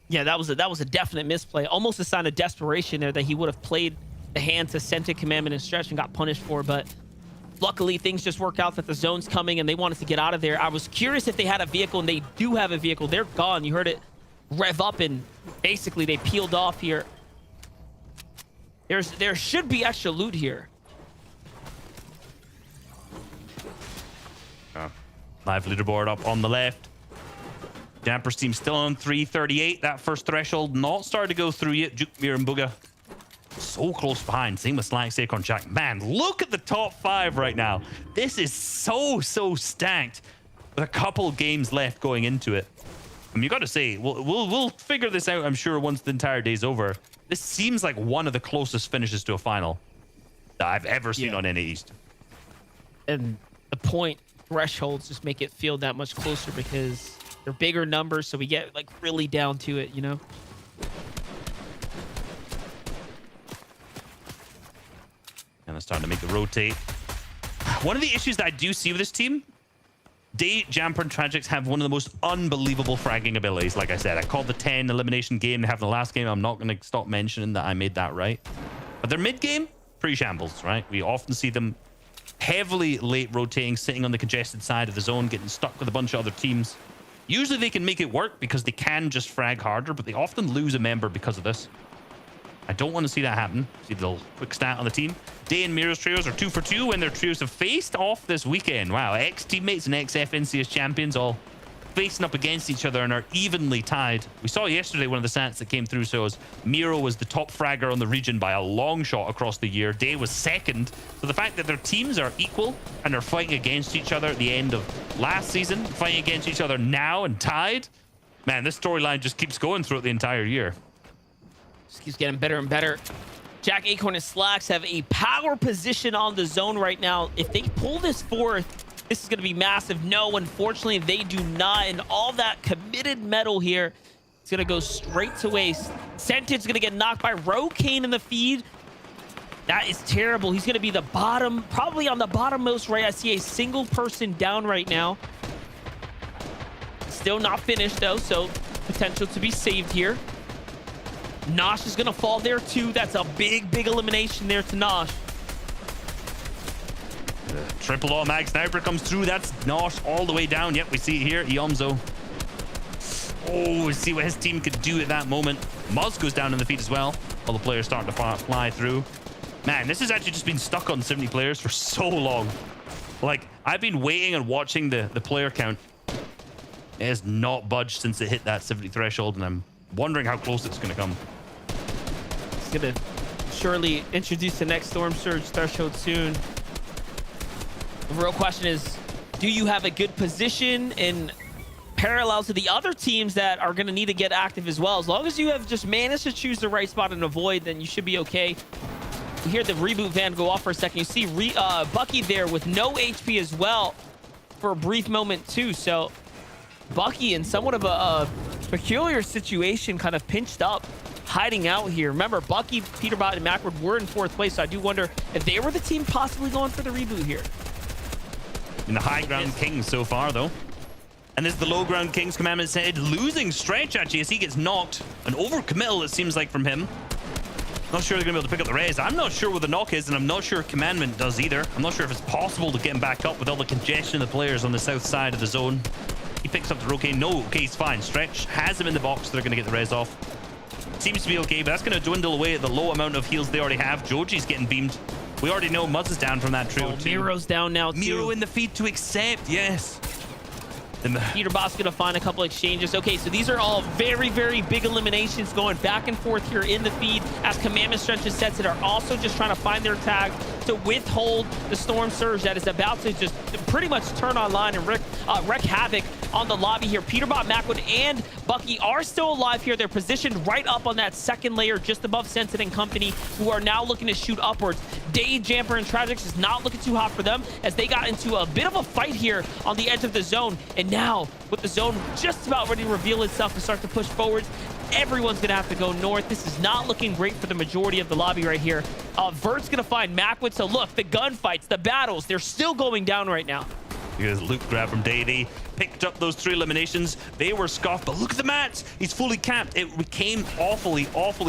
Yeah, that was a definite misplay. Almost a sign of desperation there that he would have played the hand to Scented Commandment and Stretch and got punished for, but luckily things just work out that the zone's coming and they wanted to get out of there. I was curious if they had a vehicle, and they do have a vehicle. They're gone. You heard it rev up, and basically they peeled off here. There should be extra loot here. Live leaderboard up on the left. Jamper's team still on 338. That first threshold not started to go through yet. Juke, Mir, and Booga so close behind. Same with Slack, Saquon, Jack. Man, look at the top 5 right now. This is so stacked with a couple games left going into it. I mean, you got to say, we'll figure this out, I'm sure, once the entire day's over. This seems like one of the closest finishes to a final that I've ever seen on NA East. And the point thresholds just make it feel that much closer because they're bigger numbers, so we get like really down to it, you know? And it's starting to make the rotate. One of the issues that I do see with this team, Day, Jamper, and Tragics have one of the most unbelievable fragging abilities. Like I said, I called the 10 elimination game they have in the last game. I'm not going to stop mentioning that I made that right. But their mid game, pretty shambles, right? We often see them heavily late rotating, sitting on the congested side of the zone, getting stuck with a bunch of other teams. Usually they can make it work because they can just frag harder, but they often lose a member because of this. I don't want to see that happen. See the little quick stat on the team. Day and Miro's trios are 2 for 2 when their trios have faced off this weekend. Wow, ex-teammates and ex-FNCS champions all facing up against each other and are evenly tied. We saw yesterday one of the stats that came through shows Miro was the top fragger on the region by a long shot across the year. Day was second. So the fact that their teams are equal and are fighting against each other at the end of last season, fighting against each other now and tied, man, this storyline just keeps going throughout the entire year. Just keeps getting better and better. Jack, Acorn, and Slacks have a power position on the zone right now. If they pull this fourth, this is going to be massive. No, unfortunately, they do not. And all that committed metal here, it's going to go straight to waste. Sented's going to get knocked by Rokane in the feed. That is terrible. He's going to be the bottom, probably on the bottommost right. I see a single person down right now. Still not finished, though, so potential to be saved here. Nosh is going to fall there, too. That's a big elimination there to Nosh. Triple automatic sniper comes through. That's Nosh all the way down. Yep, we see it here. Iomzo. Oh, we see what his team could do at that moment. Muzz goes down in the feed as well. All the players starting to fly through. Man, this has actually just been stuck on 70 players for so long. Like, I've been waiting and watching the player count. It has not budged since it hit that 70 threshold, and I'm wondering how close it's going to come. It's going to surely introduce the next Storm Surge threshold soon. The real question is, do you have a good position in parallel to the other teams that are going to need to get active as well? As long as you have just managed to choose the right spot and avoid, then you should be okay. You hear the reboot van go off for a second. You see Bucky there with no HP as well for a brief moment too. So Bucky in somewhat of a peculiar situation, kind of pinched up, hiding out here. Remember, Bucky, Peterbot, and Macward were in 4th place, so I do wonder if they were the team possibly going for the reboot here. In the high ground Kings so far, though. And this is the low ground Kings commandment said, losing Stretch actually as he gets knocked. An overcommittal, it seems like, from him. Not sure they're going to be able to pick up the res. I'm not sure what the knock is, and I'm not sure commandment does either. I'm not sure if it's possible to get him back up with all the congestion of the players on the south side of the zone. He picks up the Rokane. No, okay, he's fine. Stretch has him in the box, so they're going to get the res off. Seems to be okay, but that's going to dwindle away at the low amount of heals they already have. Joji's getting beamed. We already know Muzz is down from that trio too. Miro's down now too. Miro in the feed to accept, yes. Peterbot's going to find a couple exchanges. Okay, so these are all very big eliminations going back and forth here in the feed as Commandment Stretch and Sets are also just trying to find their tag to withhold the Storm Surge that is about to just pretty much turn online and wreak havoc on the lobby here. Peterbot, Macwood, and Bucky are still alive here. They're positioned right up on that second layer just above Sensit and company, who are now looking to shoot upwards. Day, Jamper, and Tragics is not looking too hot for them as they got into a bit of a fight here on the edge of the zone. And now, with the zone just about ready to reveal itself and start to push forwards, everyone's going to have to go north. This is not looking great for the majority of the lobby right here. Vert's going to find Macwood. So look, the gunfights, the battles, they're still going down right now. Because Luke grabbed from Day, picked up those 3 eliminations. They were scuffed, but look at the mats. He's fully capped. It became awfully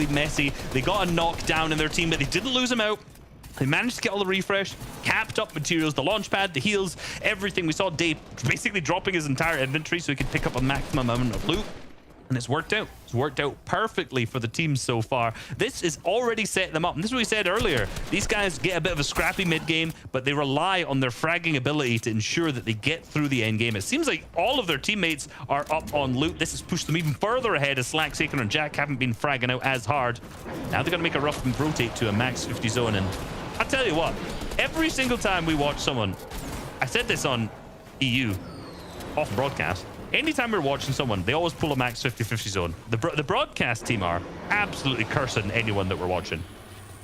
messy. They got a knockdown in their team, but they didn't lose him out. They managed to get all the refresh, capped up materials, the launch pad, the heals, everything. We saw Dave basically dropping his entire inventory so he could pick up a maximum amount of loot. And it's worked out. It's worked out perfectly for the team so far. This is already set them up. And this is what we said earlier. These guys get a bit of a scrappy mid-game, but they rely on their fragging ability to ensure that they get through the end game. It seems like all of their teammates are up on loot. This has pushed them even further ahead as Slack, Saker, and Jack haven't been fragging out as hard. Now they're going to make a rough rotate to a max 50 zone. And I'll tell you what, every single time we watch someone, I said this on EU, off broadcast, anytime we're watching someone, they always pull a max 50-50 zone. The broadcast team are absolutely cursing anyone that we're watching.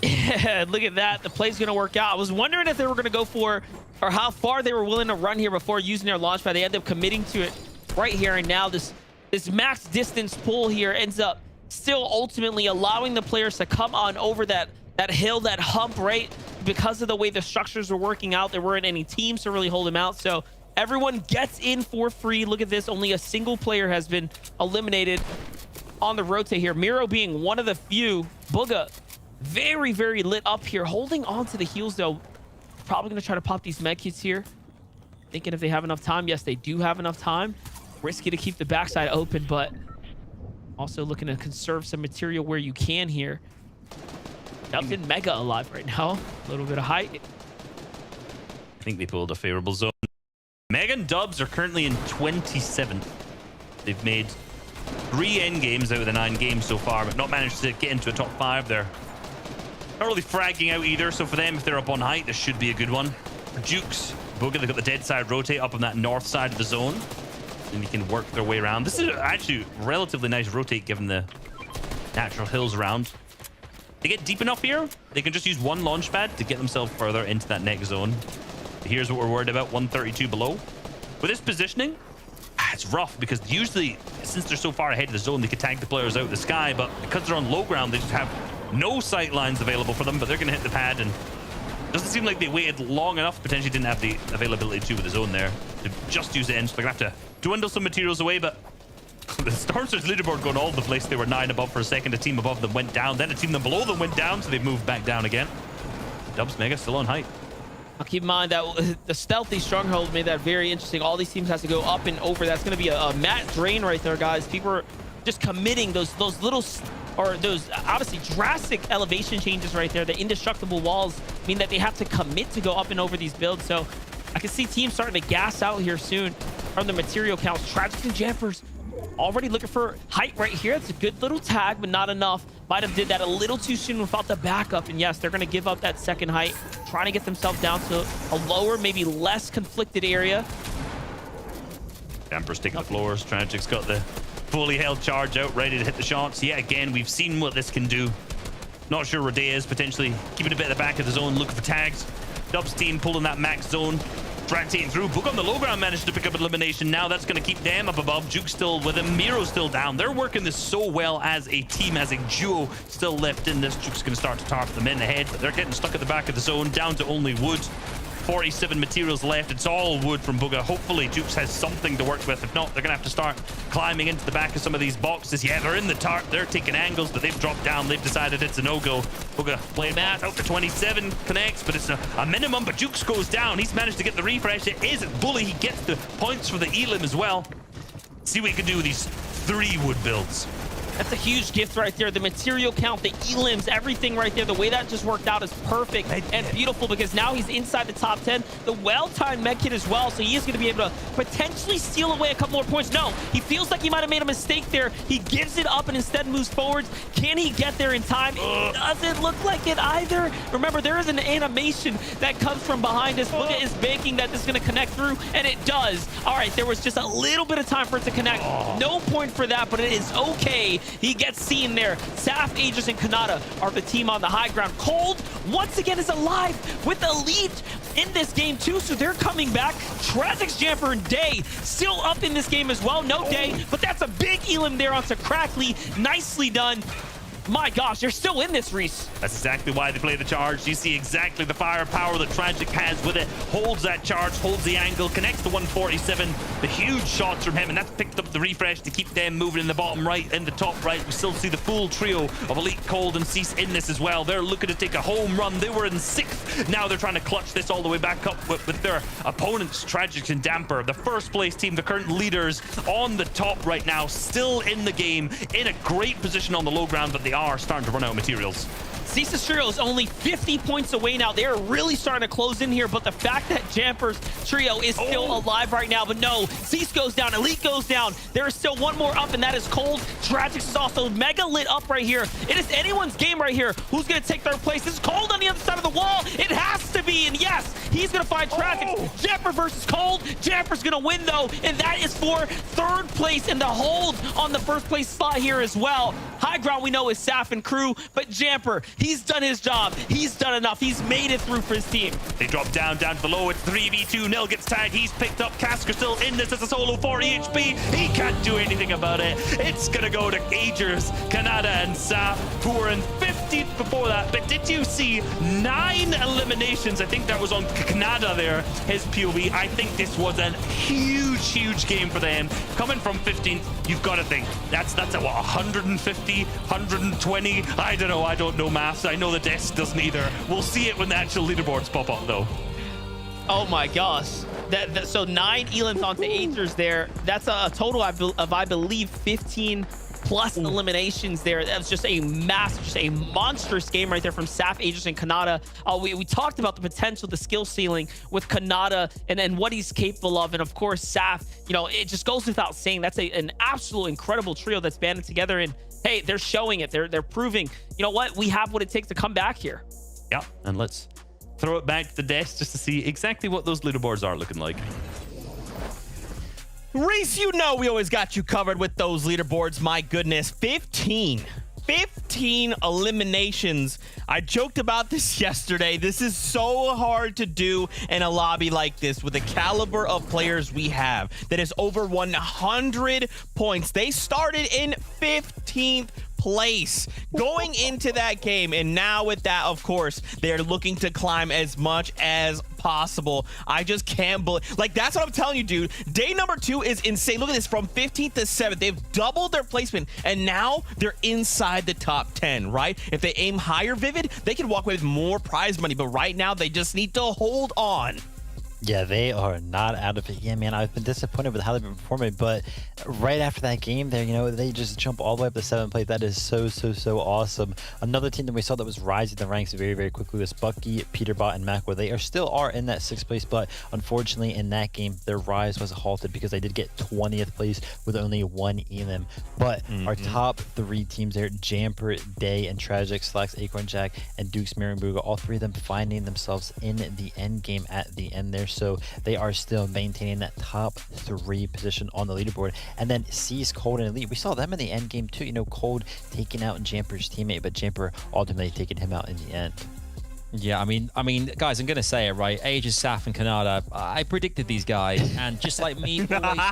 Yeah, look at that. The play's going to work out. I was wondering if they were going to go for, or how far they were willing to run here before using their launch pad. They ended up committing to it right here. And now this max distance pull here ends up still ultimately allowing the players to come on over that hill, that hump, right? Because of the way the structures were working out, there weren't any teams to really hold them out. So everyone gets in for free. Look at this. Only a single player has been eliminated on the rotate here. Miro being one of the few. Bugha very lit up here. Holding on to the heals, though. Probably going to try to pop these med kits here. Thinking if they have enough time. Yes, they do have enough time. Risky to keep the backside open, but also looking to conserve some material where you can here. Dubs in Mega alive right now. A little bit of height. I think they pulled a favorable zone. Mega and Dubs are currently in 27th. They've made 3 end games out of the 9 games so far, but not managed to get into a top 5 there. Not really fragging out either, so for them, if they're up on height, this should be a good one. For Jukes, Bugha, they've got the dead side rotate up on that north side of the zone. And you can work their way around. This is actually a relatively nice rotate given the natural hills around. They get deep enough here, they can just use one launch pad to get themselves further into that next zone. Here's what we're worried about, 132 below. With this positioning, it's rough because usually, since they're so far ahead of the zone, they can tag the players out of the sky, but because they're on low ground, they just have no sight lines available for them, but they're going to hit the pad, and it doesn't seem like they waited long enough, potentially didn't have the availability to with the zone there, to just use the end, so they're going to have to dwindle some materials away, but the Stormsters leaderboard going all over the place. They were 9 above for a second, a team above them went down, then a team below them went down, so they've moved back down again. Dubs Mega still on height. I'll keep in mind that the stealthy stronghold made that very interesting. All these teams has to go up and over. That's going to be a mat drain right there, guys. People are just committing those little, or those obviously drastic elevation changes right there. The indestructible walls mean that they have to commit to go up and over these builds. So I can see teams starting to gas out here soon from the material counts. Tragic and Jampers already looking for height right here. It's a good little tag, but not enough. Might have did that a little too soon without the backup. And yes, they're going to give up that second height, trying to get themselves down to a lower, maybe less conflicted area. Amber's taking the floors. Tragic's got the fully held charge out, ready to hit the shots. Yet again, we've seen what this can do. Not sure Rodea is potentially keeping a bit at the back of the zone, looking for tags. Dubs team pulling that max zone. Rotating through. Bugha on the low ground managed to pick up an elimination. Now that's going to keep them up above. Juke's still with him. Miro's still down. They're working this so well as a team, as a duo still left in this. Juke's going to start to target them in ahead, but they're getting stuck at the back of the zone, down to only wood. 47 materials left. It's all wood from Bugha. Hopefully Jukes has something to work with. If not, they're gonna have to start climbing into the back of some of these boxes. Yeah, they're in the tart. They're taking angles, but they've dropped down. They've decided it's a no-go. Bugha playing that out to 27, connects, but it's a minimum, but Jukes goes down. He's managed to get the refresh. It is Bully. He gets the points for the elim as well. See what he can do with these 3 wood builds. That's a huge gift right there. The material count, the elims, everything right there. The way that just worked out is perfect and beautiful because now he's inside the top 10. The well-timed med kit as well, so he is going to be able to potentially steal away a couple more points. No, he feels like he might have made a mistake there. He gives it up and instead moves forwards. Can he get there in time? It doesn't look like it either. Remember, there is an animation that comes from behind us. Bugha is banking that this is going to connect through, and it does. All right, there was just a little bit of time for it to connect. No point for that, but it is okay. He gets seen there. Saf, Aegis, and Kanata are the team on the high ground. Cold, once again, is alive with the lead in this game, too, so they're coming back. Tragic's Jamper and Day still up in this game as well. No Day, but that's a big elim there onto Crackly. Nicely done. My gosh, they're still in this, Reese. That's exactly why they play the charge. You see exactly the firepower that Tragic has with it. Holds that charge, holds the angle, connects to 147. The huge shots from him, and that's picked up the refresh to keep them moving in the bottom right, in the top right. We still see the full trio of Elite, Cold, and Cease in this as well. They're looking to take a home run. They were in 6th. Now they're trying to clutch this all the way back up with their opponents, Tragic and Damper. The first place team, the current leaders on the top right now, still in the game, in a great position on the low ground, but they are starting to run out of materials. Cease's trio is only 50 points away now. They're really starting to close in here, but the fact that Jamper's trio is still alive right now, but no, Cease goes down, Elite goes down. There is still one more up, and that is Cold. Tragix is also mega lit up right here. It is anyone's game right here. Who's going to take third place? This is Cold on the other side of the wall. It has to be, and yes, he's going to find Tragix. Jamper versus Cold. Jamper's going to win, though, and that is for 3rd place, and the hold on the 1st place spot here as well. High ground we know is Saf and crew, but Jamper, he's done his job. He's done enough. He's made it through for his team. They drop down to the low. It's 3v2. Nil gets tagged. He's picked up. Casker still in this as a solo 40 HP. He can't do anything about it. It's going to go to Agers, Canada, and Saf, who were in 15th before that. But did you see 9 eliminations? I think that was on Canada there, his POV. I think this was a huge, huge game for them. Coming from 15th, you've got to think, that's a, what, 150, 120? I don't know maths. I know the desk doesn't either. We'll see it when the actual leaderboards pop up, though. Oh my gosh. So 9 Elans onto Agers there. That's a total of, I believe, 15 plus eliminations there. That's just a massive, just a monstrous game right there from Saf, Agers, and Kanata. We talked about the potential, the skill ceiling with Kanata and what he's capable of. And of course, Saf, you know, it just goes without saying, that's an absolute incredible trio that's banded together. And hey, they're showing it. They're proving, you know what, we have what it takes to come back here. Yeah, and let's throw it back to the desk just to see exactly what those leaderboards are looking like. Reese, you know we always got you covered with those leaderboards. My goodness, 15 eliminations. I joked about this yesterday. This is so hard to do in a lobby like this with the caliber of players we have. That is over 100 points. They started in 15th place going into that game, and now with that, of course, they're looking to climb as much as possible. I just can't believe, like, that's what I'm telling you, dude. Day number 2 is insane. Look at this, from 15th to 7th, they've doubled their placement, and now they're inside the top 10, right? If they aim higher, Vivid, they can walk away with more prize money, but right now they just need to hold on. Yeah, they are not out of it. Yeah, man, I've been disappointed with how they've been performing, but right after that game there, you know, they just jump all the way up to 7th place. That is so awesome. Another team that we saw that was rising the ranks very quickly was Bucky, Peterbot, and Macwa. They still are in that 6th place, but unfortunately in that game, their rise was halted because they did get 20th place with only 1 elim. But our top 3 teams there, Jamper, Day, and Tragic, Slacks, Acorn Jack, and Dukes, Marimbuga, all 3 of them finding themselves in the end game at the end there. So they are still maintaining that top 3 position on the leaderboard. And then Cease, Cold, and Elite, we saw them in the end game too. You know, Cold taking out Jamper's teammate, but Jamper ultimately taking him out in the end. Yeah, I mean, guys, I'm going to say it, right? Aegis, Saf, and Canada, I predicted these guys, and just like me,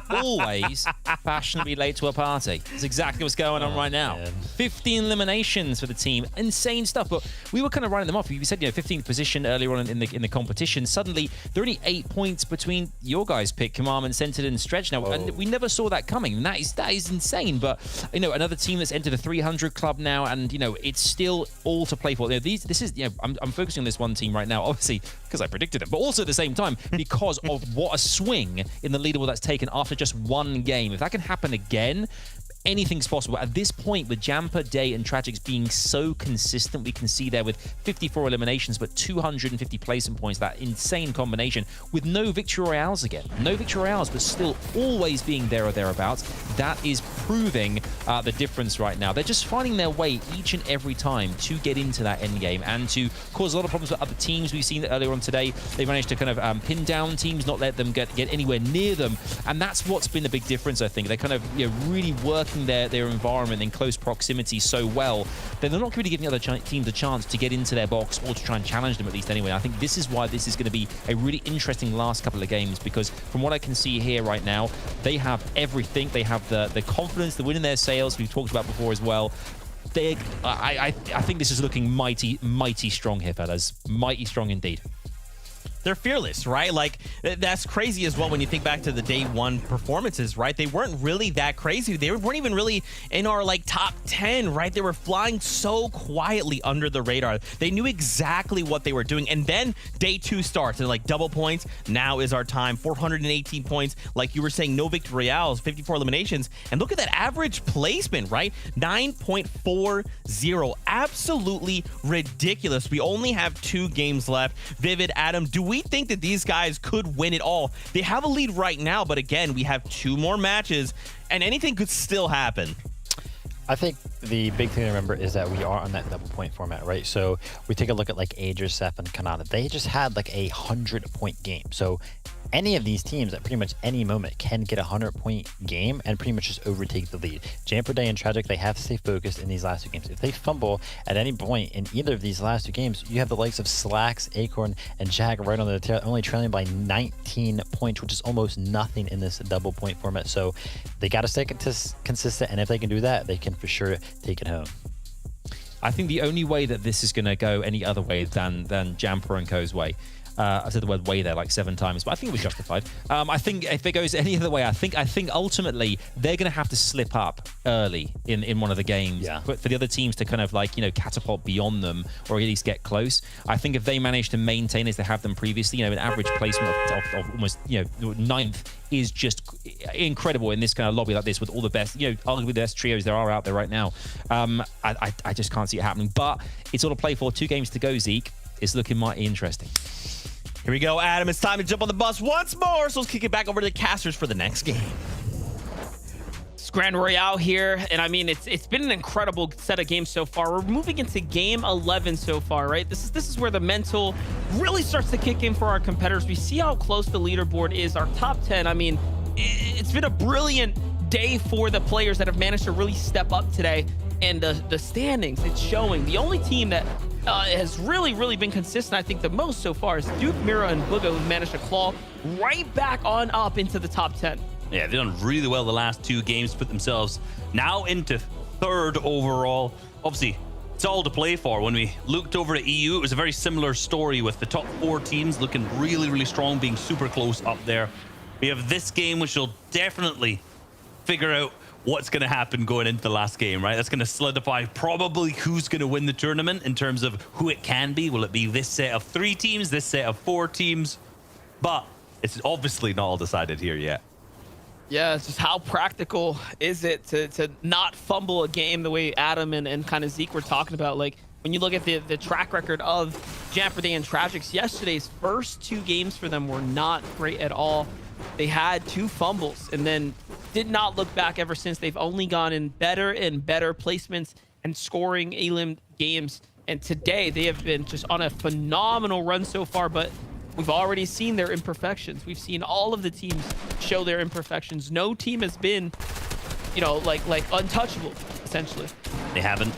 always fashionably late to a party. That's exactly what's going on right now. Man. 15 eliminations for the team. Insane stuff, but we were kind of running them off. We said, you know, 15th position earlier on in the competition. Suddenly, there are only 8 points between your guys' pick, Commandment, Centered, and Stretch now, and we never saw that coming. And that is insane, but, you know, another team that's entered the 300 club now, and, you know, it's still all to play for. You know, this is, you know, I'm focusing on this one team right now, obviously because I predicted it, but also at the same time because of what a swing in the leaderboard that's taken after just 1 game. If that can happen again, anything's possible. At this point, with Jamper, Day, and Tragics being so consistent, we can see there with 54 eliminations, but 250 placement points, that insane combination, with no Victory Royales again. No Victory Royales, but still always being there or thereabouts. That is proving the difference right now. They're just finding their way each and every time to get into that end game and to cause a lot of problems with other teams. We've seen that earlier on today. They managed to kind of pin down teams, not let them get anywhere near them, and that's what's been the big difference, I think. They kind of, you know, really working their environment in close proximity so well that they're not really giving other teams a chance to get into their box or to try and challenge them, at least anyway. I think this is why this is going to be a really interesting last couple of games, because from what I can see here right now, they have everything. They have the confidence, the wind in their sails we've talked about before as well. I think this is looking mighty strong here, fellas. Mighty strong indeed. They're fearless, right? Like, that's crazy as well when you think back to the day one performances, right? They weren't really that crazy. They weren't even really in our, like, top 10, right? They were flying so quietly under the radar. They knew exactly what they were doing. And then day two starts and, like, double points. Now is our time. 418 points. Like you were saying, no victory royales, 54 eliminations. And look at that average placement, right? 9.40. Absolutely ridiculous. We only have 2 games left. Vivid, Adam, do we think that these guys could win it all? They have a lead right now, but again, we have 2 more matches and anything could still happen. I think the big thing to remember is that we are on that double point format, right? So we take a look at like Aegis, Seth, and Kanata. They just had like a 100-point game. So any of these teams at pretty much any moment can get a 100-point game and pretty much just overtake the lead. Jamperday and Tragic, they have to stay focused in these last 2 games. If they fumble at any point in either of these last 2 games, you have the likes of Slacks, Acorn, and Jack right on the tail, only trailing by 19 points, which is almost nothing in this double point format. So they got to stay consistent, and if they can do that, they can for sure take it home. I think the only way that this is going to go any other way than Jamper and Co.'s way. I said the word way there like 7 times, but I think it was justified. I think if it goes any other way, I think ultimately they're going to have to slip up early in one of the games. Yeah. But for the other teams to kind of like, catapult beyond them or at least get close. I think if they manage to maintain as they have them previously, an average placement of almost, 9th is just incredible in this kind of lobby like this with all the best, arguably the best trios there are out there right now. I just can't see it happening, but it's all to play for. 2 games to go, Zeke. It's looking mighty interesting. Here we go, Adam. It's time to jump on the bus once more. So let's kick it back over to the casters for the next game. It's Grand Royale here, and I mean it's been an incredible set of games so far. We're moving into game 11 so far, right? This is where the mental really starts to kick in for our competitors. We see how close the leaderboard is. Our top 10. I mean, it's been a brilliant day for the players that have managed to really step up today. And the standings, it's showing. The only team that has really been consistent, I think, the most so far is Duke, Mira, and Boogo, who managed to claw right back on up into the top 10. Yeah, they've done really well the last 2 games, put themselves now into 3rd overall. Obviously, it's all to play for. When we looked over at EU, it was a very similar story with the top 4 teams looking really strong, being super close up there. We have this game, which will definitely figure out what's going to happen going into the last game, right? That's going to solidify probably who's going to win the tournament in terms of who it can be. Will it be this set of 3 teams, this set of 4 teams? But it's obviously not all decided here yet. Yeah, it's just how practical is it to not fumble a game the way Adam and kind of Zeke were talking about. Like, when you look at the track record of Jamperday and Tragics, yesterday's first 2 games for them were not great at all. They had 2 fumbles and then did not look back ever since. They've only gone in better and better placements and scoring elim games. And today they have been just on a phenomenal run so far, but we've already seen their imperfections. We've seen all of the teams show their imperfections. No team has been, like untouchable, essentially. They haven't.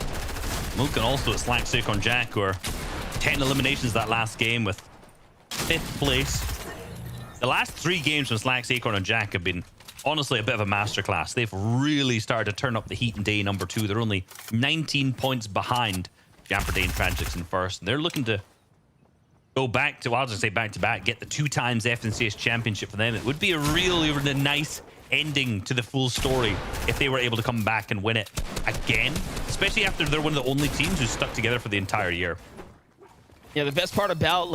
Mook and also at Slack, Sick on Jack, who are 10 eliminations that last game with 5th place. The last 3 games from Slack, Acorn, and Jack have been honestly a bit of a masterclass. They've really started to turn up the heat in day number 2. They're only 19 points behind Jamperday and Tragics in 1st. And they're looking to go back to, well, I'll just say back to back, get the 2 times FNCS championship for them. It would be a really nice ending to the full story if they were able to come back and win it again, especially after they're one of the only teams who stuck together for the entire year. Yeah, the best part about,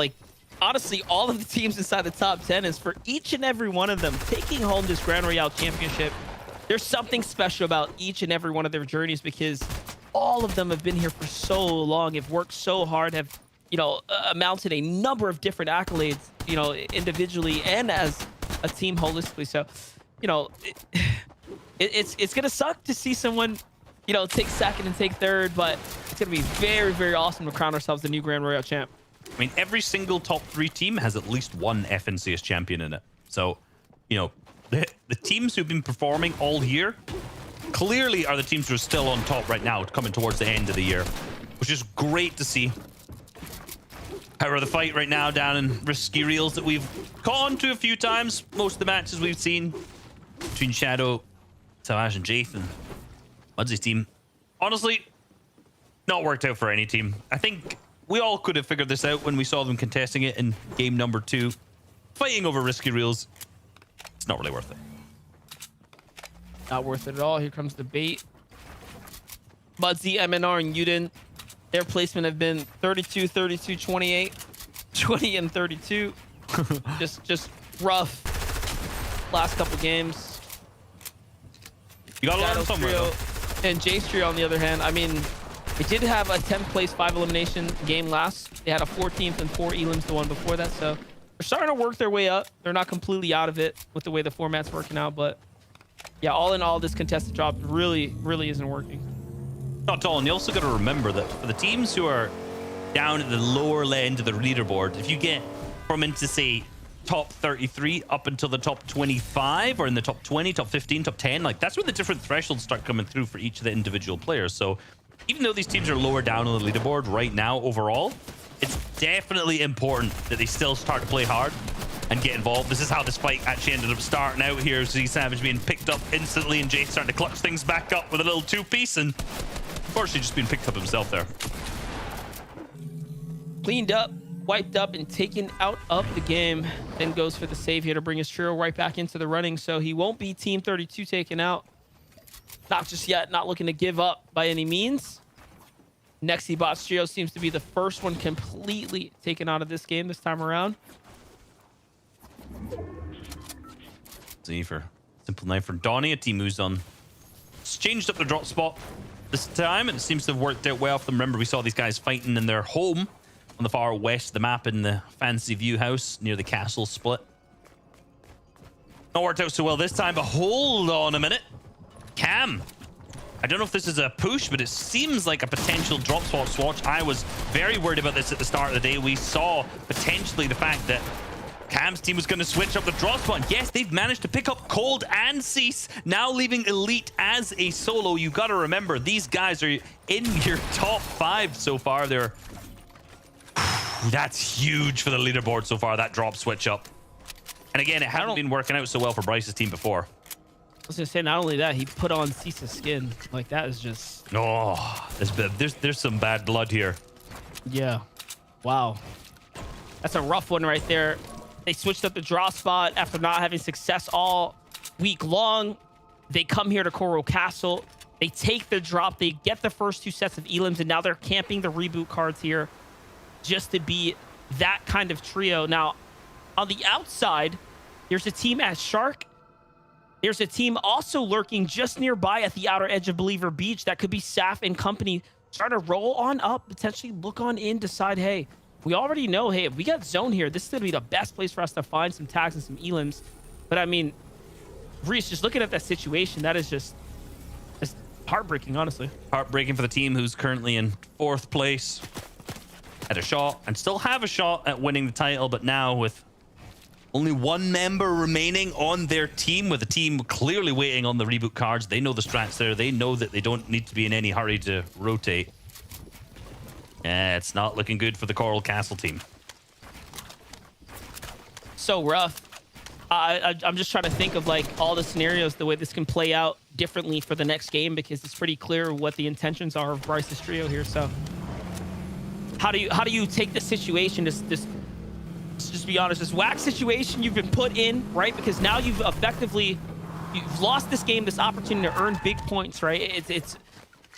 honestly, all of the teams inside the top 10 is for each and every one of them taking home this Grand Royale championship. There's something special about each and every one of their journeys because all of them have been here for so long, have worked so hard, have, amounted a number of different accolades, individually and as a team holistically. So, it's going to suck to see someone, take 2nd and take 3rd, but it's going to be very awesome to crown ourselves the new Grand Royale champ. I mean, every single top 3 team has at least one FNCS champion in it. So, the teams who've been performing all year clearly are the teams who are still on top right now, coming towards the end of the year, which is great to see. However, the fight right now down in Risky Reels that we've gone to a few times, most of the matches we've seen between Shadow, Savage, and Jathan, Mudsey's team, honestly, Not worked out for any team. I think we all could have figured this out when we saw them contesting it in game number 2. Fighting over risky reels. It's not really worth it. Not worth it at all. Here comes the bait. Mudzy, MNR, and Yuden. Their placement have been 32, 32, 28, 20, and 32. just rough last couple games. You gotta learn somewhere, though. And Jace Trio, on the other hand, I mean, they did have a 10th place 5 elimination game last. They had a 14th and 4 elims the one before that, so they're starting to work their way up. They're not completely out of it with the way the format's working out, but yeah, all in all, this contested drop really isn't working. Not at all, and you also got to remember that for the teams who are down at the lower end of the leaderboard, if you get from into, say, top 33 up until the top 25, or in the top 20, top 15, top 10, like that's where the different thresholds start coming through for each of the individual players. So even though these teams are lower down on the leaderboard right now overall, it's definitely important that they still start to play hard and get involved. This is how this fight actually ended up starting out here. Z Savage being picked up instantly, and Jay starting to clutch things back up with a little 2-piece, and unfortunately just being picked up himself there. Cleaned up, wiped up, and taken out of the game. Then goes for the save here to bring his trio right back into the running, so he won't be Team 32 taken out. Not just yet, not looking to give up by any means. Nexibot's trio seems to be the first one completely taken out of this game this time around. Z for Simple Knife for Donnie, a team who's on. It's changed up the drop spot this time, and it seems to have worked out well for them. Remember, we saw these guys fighting in their home on the far west of the map in the Fancy View house near the castle split. Not worked out so well this time, but hold on a minute. Cam, I don't know if this is a push, but it seems like a potential drop spot swatch. I was very worried about this at the start of the day. We saw potentially the fact that Cam's team was going to switch up the drop spot. Yes, they've managed to pick up Cold and Cease, now leaving Elite as a solo. You got to remember, these guys are in your top 5 so far. They're that's huge for the leaderboard so far, that drop switch up. And again, it hadn't been working out so well for Bryce's team before. I was gonna say, not only that, he put on Cease's skin. Like, that is just... Oh, there's some bad blood here. Yeah. Wow. That's a rough one right there. They switched up the draw spot after not having success all week long. They come here to Coral Castle. They take the drop. They get the first 2 sets of elims, and now they're camping the reboot cards here just to be that kind of trio. Now, on the outside, there's a team at Shark. There's a team also lurking just nearby at the outer edge of Believer Beach. That could be Saf and company. Trying to roll on up, potentially look on in, decide, hey, we already know, hey, if we got zone here, this is going to be the best place for us to find some tags and some elims. But I mean, Reese, just looking at that situation, that is just heartbreaking, honestly. Heartbreaking for the team who's currently in 4th place. Had a shot and still have a shot at winning the title, but now with only 1 member remaining on their team, with the team clearly waiting on the reboot cards. They know the strats there. They know that they don't need to be in any hurry to rotate. It's not looking good for the Coral Castle team. So rough. I'm just trying to think of like all the scenarios, the way this can play out differently for the next game, because it's pretty clear what the intentions are of Bryce's trio here. So how do you take this situation, this let's just be honest, this whack situation you've been put in, right? Because now you've lost this game, this opportunity to earn big points, right?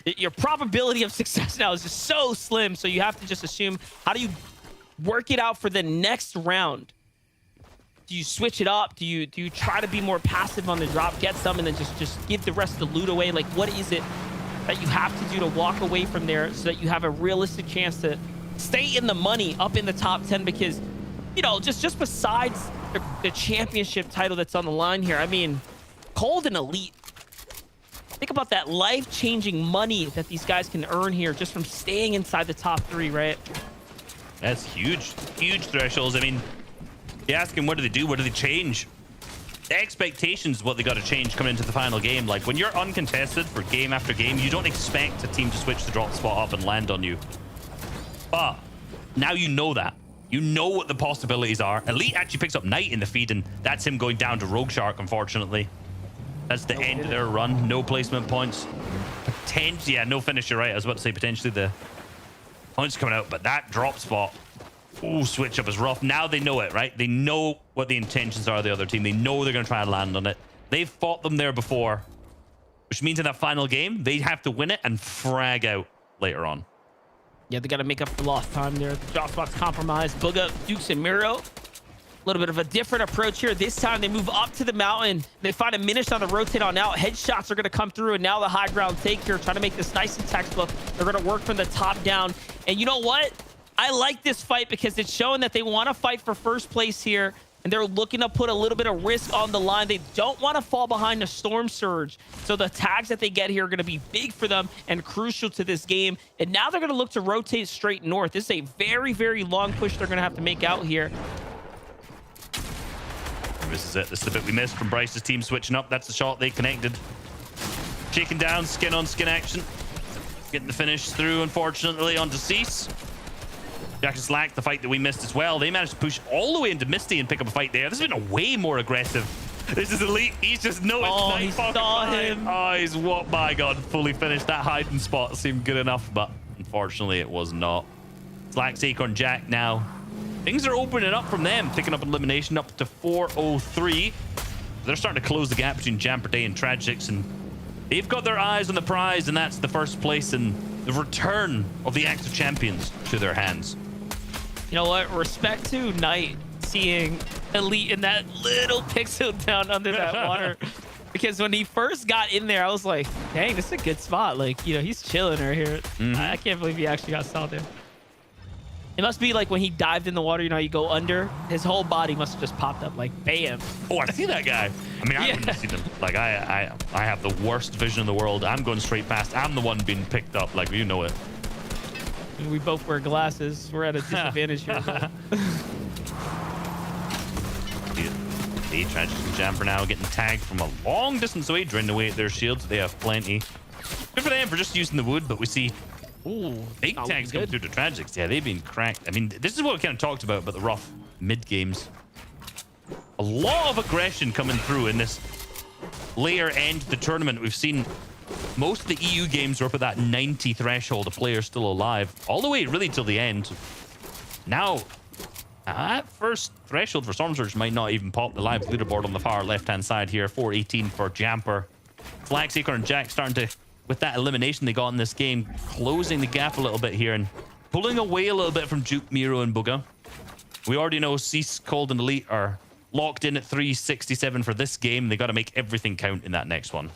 Your probability of success now is just so slim. So you have to just assume, how do you work it out for the next round? Do you switch it up? Do you try to be more passive on the drop, get some, and then just give the rest of the loot away? Like, what is it that you have to do to walk away from there so that you have a realistic chance to stay in the money, up in the top 10? Because, you know, just besides the championship title that's on the line here, I mean, Cold and Elite, think about that life-changing money that these guys can earn here just from staying inside the top 3, right? That's huge thresholds. I mean, you ask them, what do they do? What do they change? The expectations is what they got to change coming into the final game. Like, when you're uncontested for game after game, you don't expect a team to switch the drop spot up and land on you. But now you know that. You know what the possibilities are. Elite actually picks up Knight in the feed, and that's him going down to Rogue Shark, unfortunately. That's the end of their run. No placement points. potentially, yeah, no finish, you're right. I was about to say potentially the punch coming out, but that drop spot, ooh, switch up is rough. Now they know it, right? They know what the intentions are of the other team. They know they're going to try and land on it. They've fought them there before, which means in that final game, they have to win it and frag out later on. Yeah, they got to make up for lost time there. The drop spot's compromised. Booga, Dukes, and Miro. A little bit of a different approach here. This time they move up to the mountain. They find a Minish on the rotate on out. Headshots are going to come through, and now the high ground take here, trying to make this nice and textbook. They're going to work from the top down. And you know what? I like this fight because it's showing that they want to fight for first place here, and they're looking to put a little bit of risk on the line. They don't want to fall behind the Storm Surge. So the tags that they get here are going to be big for them and crucial to this game. And now they're going to look to rotate straight north. This is a very, very long push they're going to have to make out here. This is it. This is the bit we missed from Bryce's team switching up. That's the shot they connected. Shaking down, skin on skin action. Getting the finish through, unfortunately, onto Cease. Jack and Slack, the fight that we missed as well. They managed to push all the way into Misty and pick up a fight there. This has been a way more aggressive. This is Elite. He's just no. Oh, he saw him. Oh, he's what? My God, fully finished. That hiding spot seemed good enough, but unfortunately, it was not. Slack's Acorn Jack now. Things are opening up from them, picking up elimination up to 403. They're starting to close the gap between Jamper Day and Tragics, and they've got their eyes on the prize, and that's the first place and the return of the active champions to their hands. You know what? Respect to Knight seeing Elite in that little pixel down under that water. Because when he first got in there, I was like, dang, this is a good spot. Like, you know, he's chilling right here. I can't believe he actually got saw there. It must be like when he dived in the water, you know, you go under, his whole body must have just popped up like bam. Oh, I see that guy. I mean, I wouldn't have seen him. Like, I have the worst vision in the world. I'm going straight past. I'm the one being picked up. Like, you know it. We both wear glasses. We're at a disadvantage here. The Tragic and Jamper now getting tagged from a long distance away, draining away at their shields. They have plenty. Good for them for just using the wood, but we see big tags coming through the Tragics. Yeah, they've been cracked. I mean, this is what we kind of talked about the rough mid games. A lot of aggression coming through in this later end of the tournament. We've seen most of the EU games were up at that 90 threshold of players still alive, all the way really till the end. Now, that first threshold for Storm Surge might not even pop the live leaderboard on the far left-hand side here. 418 for Jamper. Flax, Acorn, and Jack starting to, with that elimination they got in this game, closing the gap a little bit here and pulling away a little bit from Duke, Miro, and Booga. We already know Cease, Cold, and Elite are locked in at 367 for this game. They got to make everything count in that next one.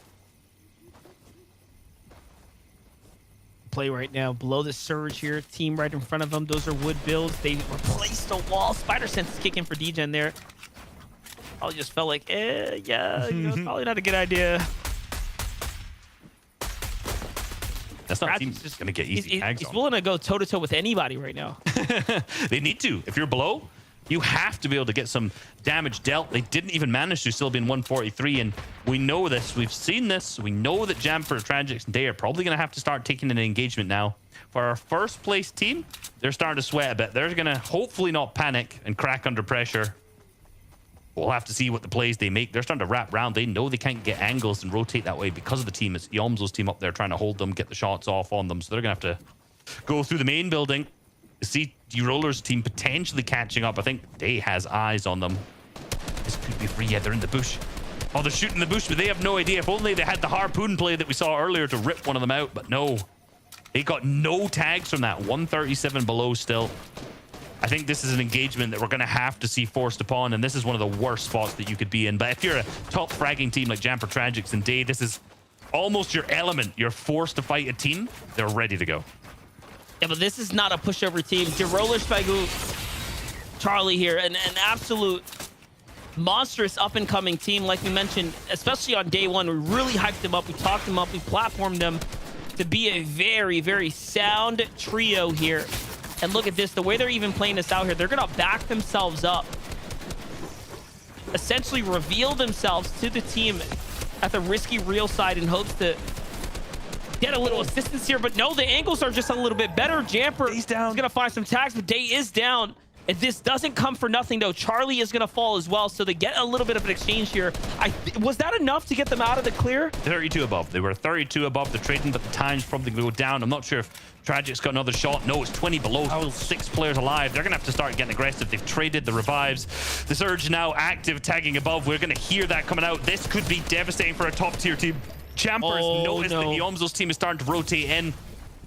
Play right now below the surge here. Team right in front of them. Those are wood builds. They replaced the wall. Spider Sense is kicking for DGen there. I just felt like, yeah, you know, probably not a good idea. That's not team's just gonna get easy tags. He's willing to go toe to toe with anybody right now. They need to. If you're below, you have to be able to get some damage dealt. They didn't even manage to, still being 143, and we know this. We've seen this. We know that Jamper, Tragics, and Day are probably going to have to start taking an engagement now. For our first place team, they're starting to sweat a bit. They're going to hopefully not panic and crack under pressure. We'll have to see what the plays they make. They're starting to wrap round. They know they can't get angles and rotate that way because of the team. It's Yomzo's team up there trying to hold them, get the shots off on them. So they're going to have to go through the main building. See D-Roller's team potentially catching up. I think Day has eyes on them. This could be free. Yeah, they're in the bush. Oh, they're shooting the bush, but they have no idea. If only they had the harpoon play that we saw earlier to rip one of them out, but no. They got no tags from that. 137 below still. I think this is an engagement that we're going to have to see forced upon, and this is one of the worst spots that you could be in. But if you're a top fragging team like Jamper, Tragics, and Day, this is almost your element. You're forced to fight a team. They're ready to go. Yeah, but this is not a pushover team. D-Roller, Spagoo, Charlie here, an absolute monstrous up-and-coming team. Like we mentioned, especially on day one, we really hyped them up. We talked them up. We platformed them to be a very, very sound trio here. And look at this. The way they're even playing this out here, they're going to back themselves up. Essentially reveal themselves to the team at the risky real side in hopes to get a little assistance here, but no, the angles are just a little bit better. Jamper is gonna find some tags, but Day is down. And this doesn't come for nothing, though. Charlie is going to fall as well, so they get a little bit of an exchange here. Was that enough to get them out of the clear? 32 above. They were 32 above the trading, but the time's probably going to go down. I'm not sure if Tragic's got another shot. No, it's 20 below. Still 6 players alive. They're going to have to start getting aggressive. They've traded the revives. The Surge now active, tagging above. We're going to hear that coming out. This could be devastating for a top-tier team. Champer's noticed that Yomzo's team is starting to rotate in.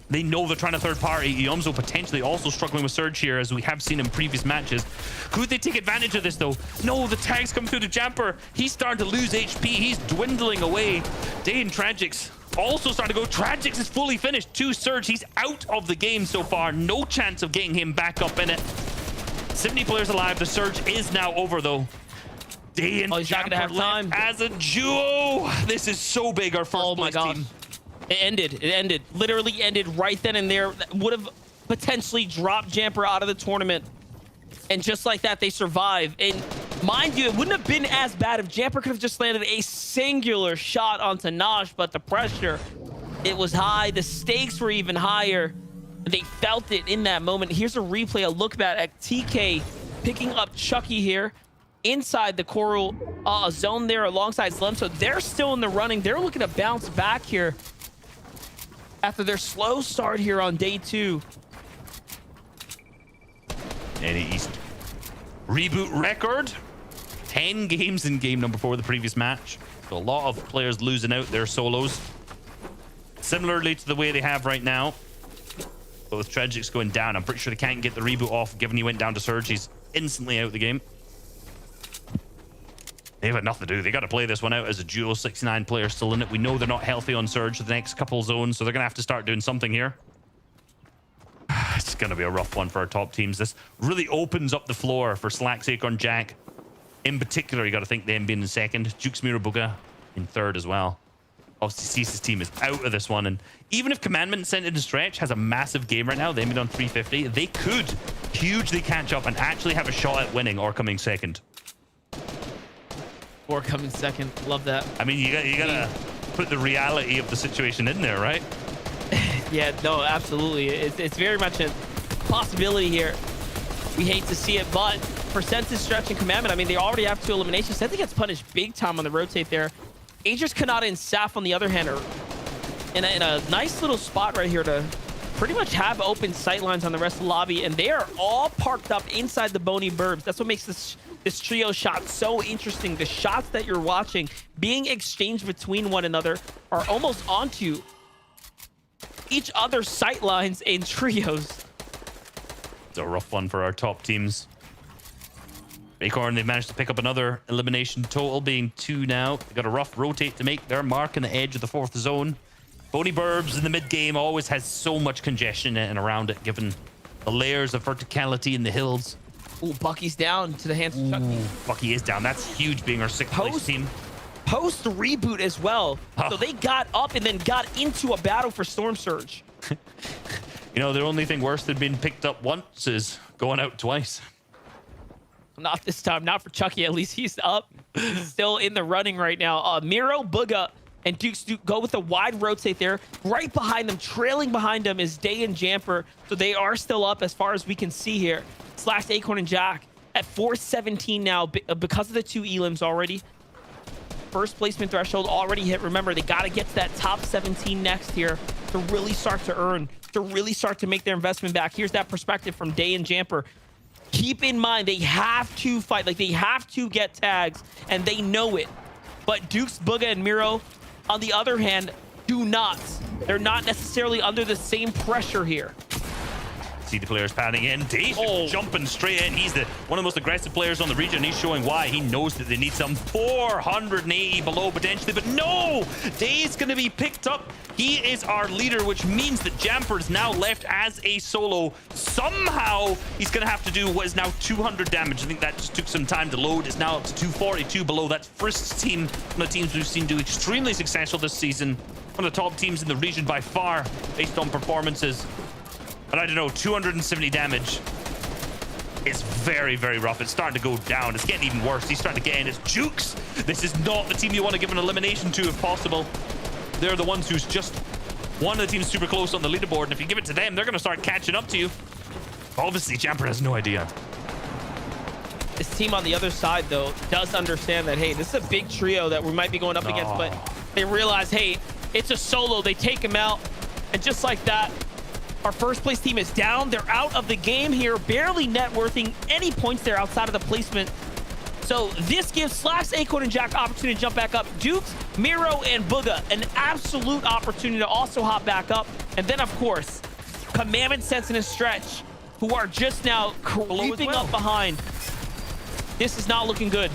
They know they're trying to third party. Yomzo potentially also struggling with Surge here, as we have seen in previous matches. Could they take advantage of this, though? No, the tags come through to Jamper. He's starting to lose HP. He's dwindling away. Day and Tragic's also starting to go. Tragic's is fully finished. 2 Surge. He's out of the game so far. No chance of getting him back up in it. 70 players alive. The Surge is now over, though. Day and he's not gonna have time as a duo. This is so big. Our first place team. It ended. Literally ended right then and there. That would have potentially dropped Jamper out of the tournament. And just like that, they survive. And mind you, it wouldn't have been as bad if Jamper could have just landed a singular shot onto Nosh, but the pressure, it was high. The stakes were even higher. They felt it in that moment. Here's a replay, a look back at TK picking up Chucky here inside the coral zone there alongside Slim. So they're still in the running. They're looking to bounce back here after their slow start here on day 2. NA East reboot record. 10 games in game number 4 of the previous match. So a lot of players losing out their solos. Similarly to the way they have right now. But with Tragic's going down, I'm pretty sure they can't get the reboot off, given he went down to Surge. He's instantly out of the game. They've got nothing to do. They got to play this one out as a duo. 69 players still in it. We know they're not healthy on Surge for the next couple zones, so they're going to have to start doing something here. It's going to be a rough one for our top teams. This really opens up the floor for Slacks, Acorn, Jack. In particular, you got to think them being in second. Jukes, Mirabuga in third as well. Obviously, Cease's team is out of this one. And even if Commandment sent into stretch has a massive game right now, they made on 350, they could hugely catch up and actually have a shot at winning or coming second. Or coming second. Love that. I mean, you gotta put the reality of the situation in there, right? Yeah, no, absolutely. It's very much a possibility here. We hate to see it, but percentage stretch and Commandment, I mean, they already have 2 eliminations. Seth gets punished big time on the rotate there. Aegis, Kanata, and Saf, on the other hand, are in a nice little spot right here to pretty much have open sight lines on the rest of the lobby, and they are all parked up inside the Bony Burbs. That's what makes this trio shot so interesting. The shots that you're watching being exchanged between one another are almost onto each other's sight lines in trios. It's a rough one for our top teams. Acorn, they've managed to pick up another elimination, total being 2 now. They've got a rough rotate to make their mark on the edge of the 4th zone. Bony Burbs in the mid game always has so much congestion in and around it, given the layers of verticality in the hills. Ooh, Bucky's down to the hands of Chucky. Bucky is down. That's huge, being our 6th place team. Post reboot as well. So they got up and then got into a battle for Storm Surge. You know, the only thing worse than being picked up once is going out twice. Not this time. Not for Chucky. At least he's up. He's still in the running right now. Miro, Booga, and Dukes go with a wide rotate there. Right behind them, trailing behind them, is Day and Jamper. So they are still up as far as we can see here. Slash, Acorn, and Jack at 417 now because of the 2 elims already. First placement threshold already hit. Remember, they got to get to that top 17 next here to really start to earn, to really start to make their investment back. Here's that perspective from Day and Jamper. Keep in mind, they have to fight. Like, they have to get tags, and they know it. But Dukes, Booga, and Miro, on the other hand, do not. They're not necessarily under the same pressure here. See the players padding in. Dave's jumping straight in. He's one of the most aggressive players on the region. He's showing why. He knows that they need some 480 below potentially, but no! Dave's going to be picked up. He is our leader, which means that Jamper is now left as a solo. Somehow, he's going to have to do what is now 200 damage. I think that just took some time to load. It's now up to 242 below. That's Frisk's team, one of the teams we've seen do extremely successful this season. One of the top teams in the region by far, based on performances. But I don't know, 270 damage is very, very rough. It's starting to go down. It's getting even worse. He's starting to get in. It's Jukes. This is not the team you want to give an elimination to if possible. They're the ones who's just one of the teams super close on the leaderboard. And if you give it to them, they're going to start catching up to you. Obviously, Jamper has no idea. team on the other side, though, does understand that, hey, this is a big trio that we might be going up against, but they realize, hey, it's a solo. They take him out, and just like that, our first place team is down. They're out of the game here, barely net worthing any points there outside of the placement. So this gives Slacks, Acorn, and Jack opportunity to jump back up. Dukes, Miro, and Booga an absolute opportunity to also hop back up. And then, of course, Commandment, Sense, and Stretch, who are just now creeping up behind. This is not looking good.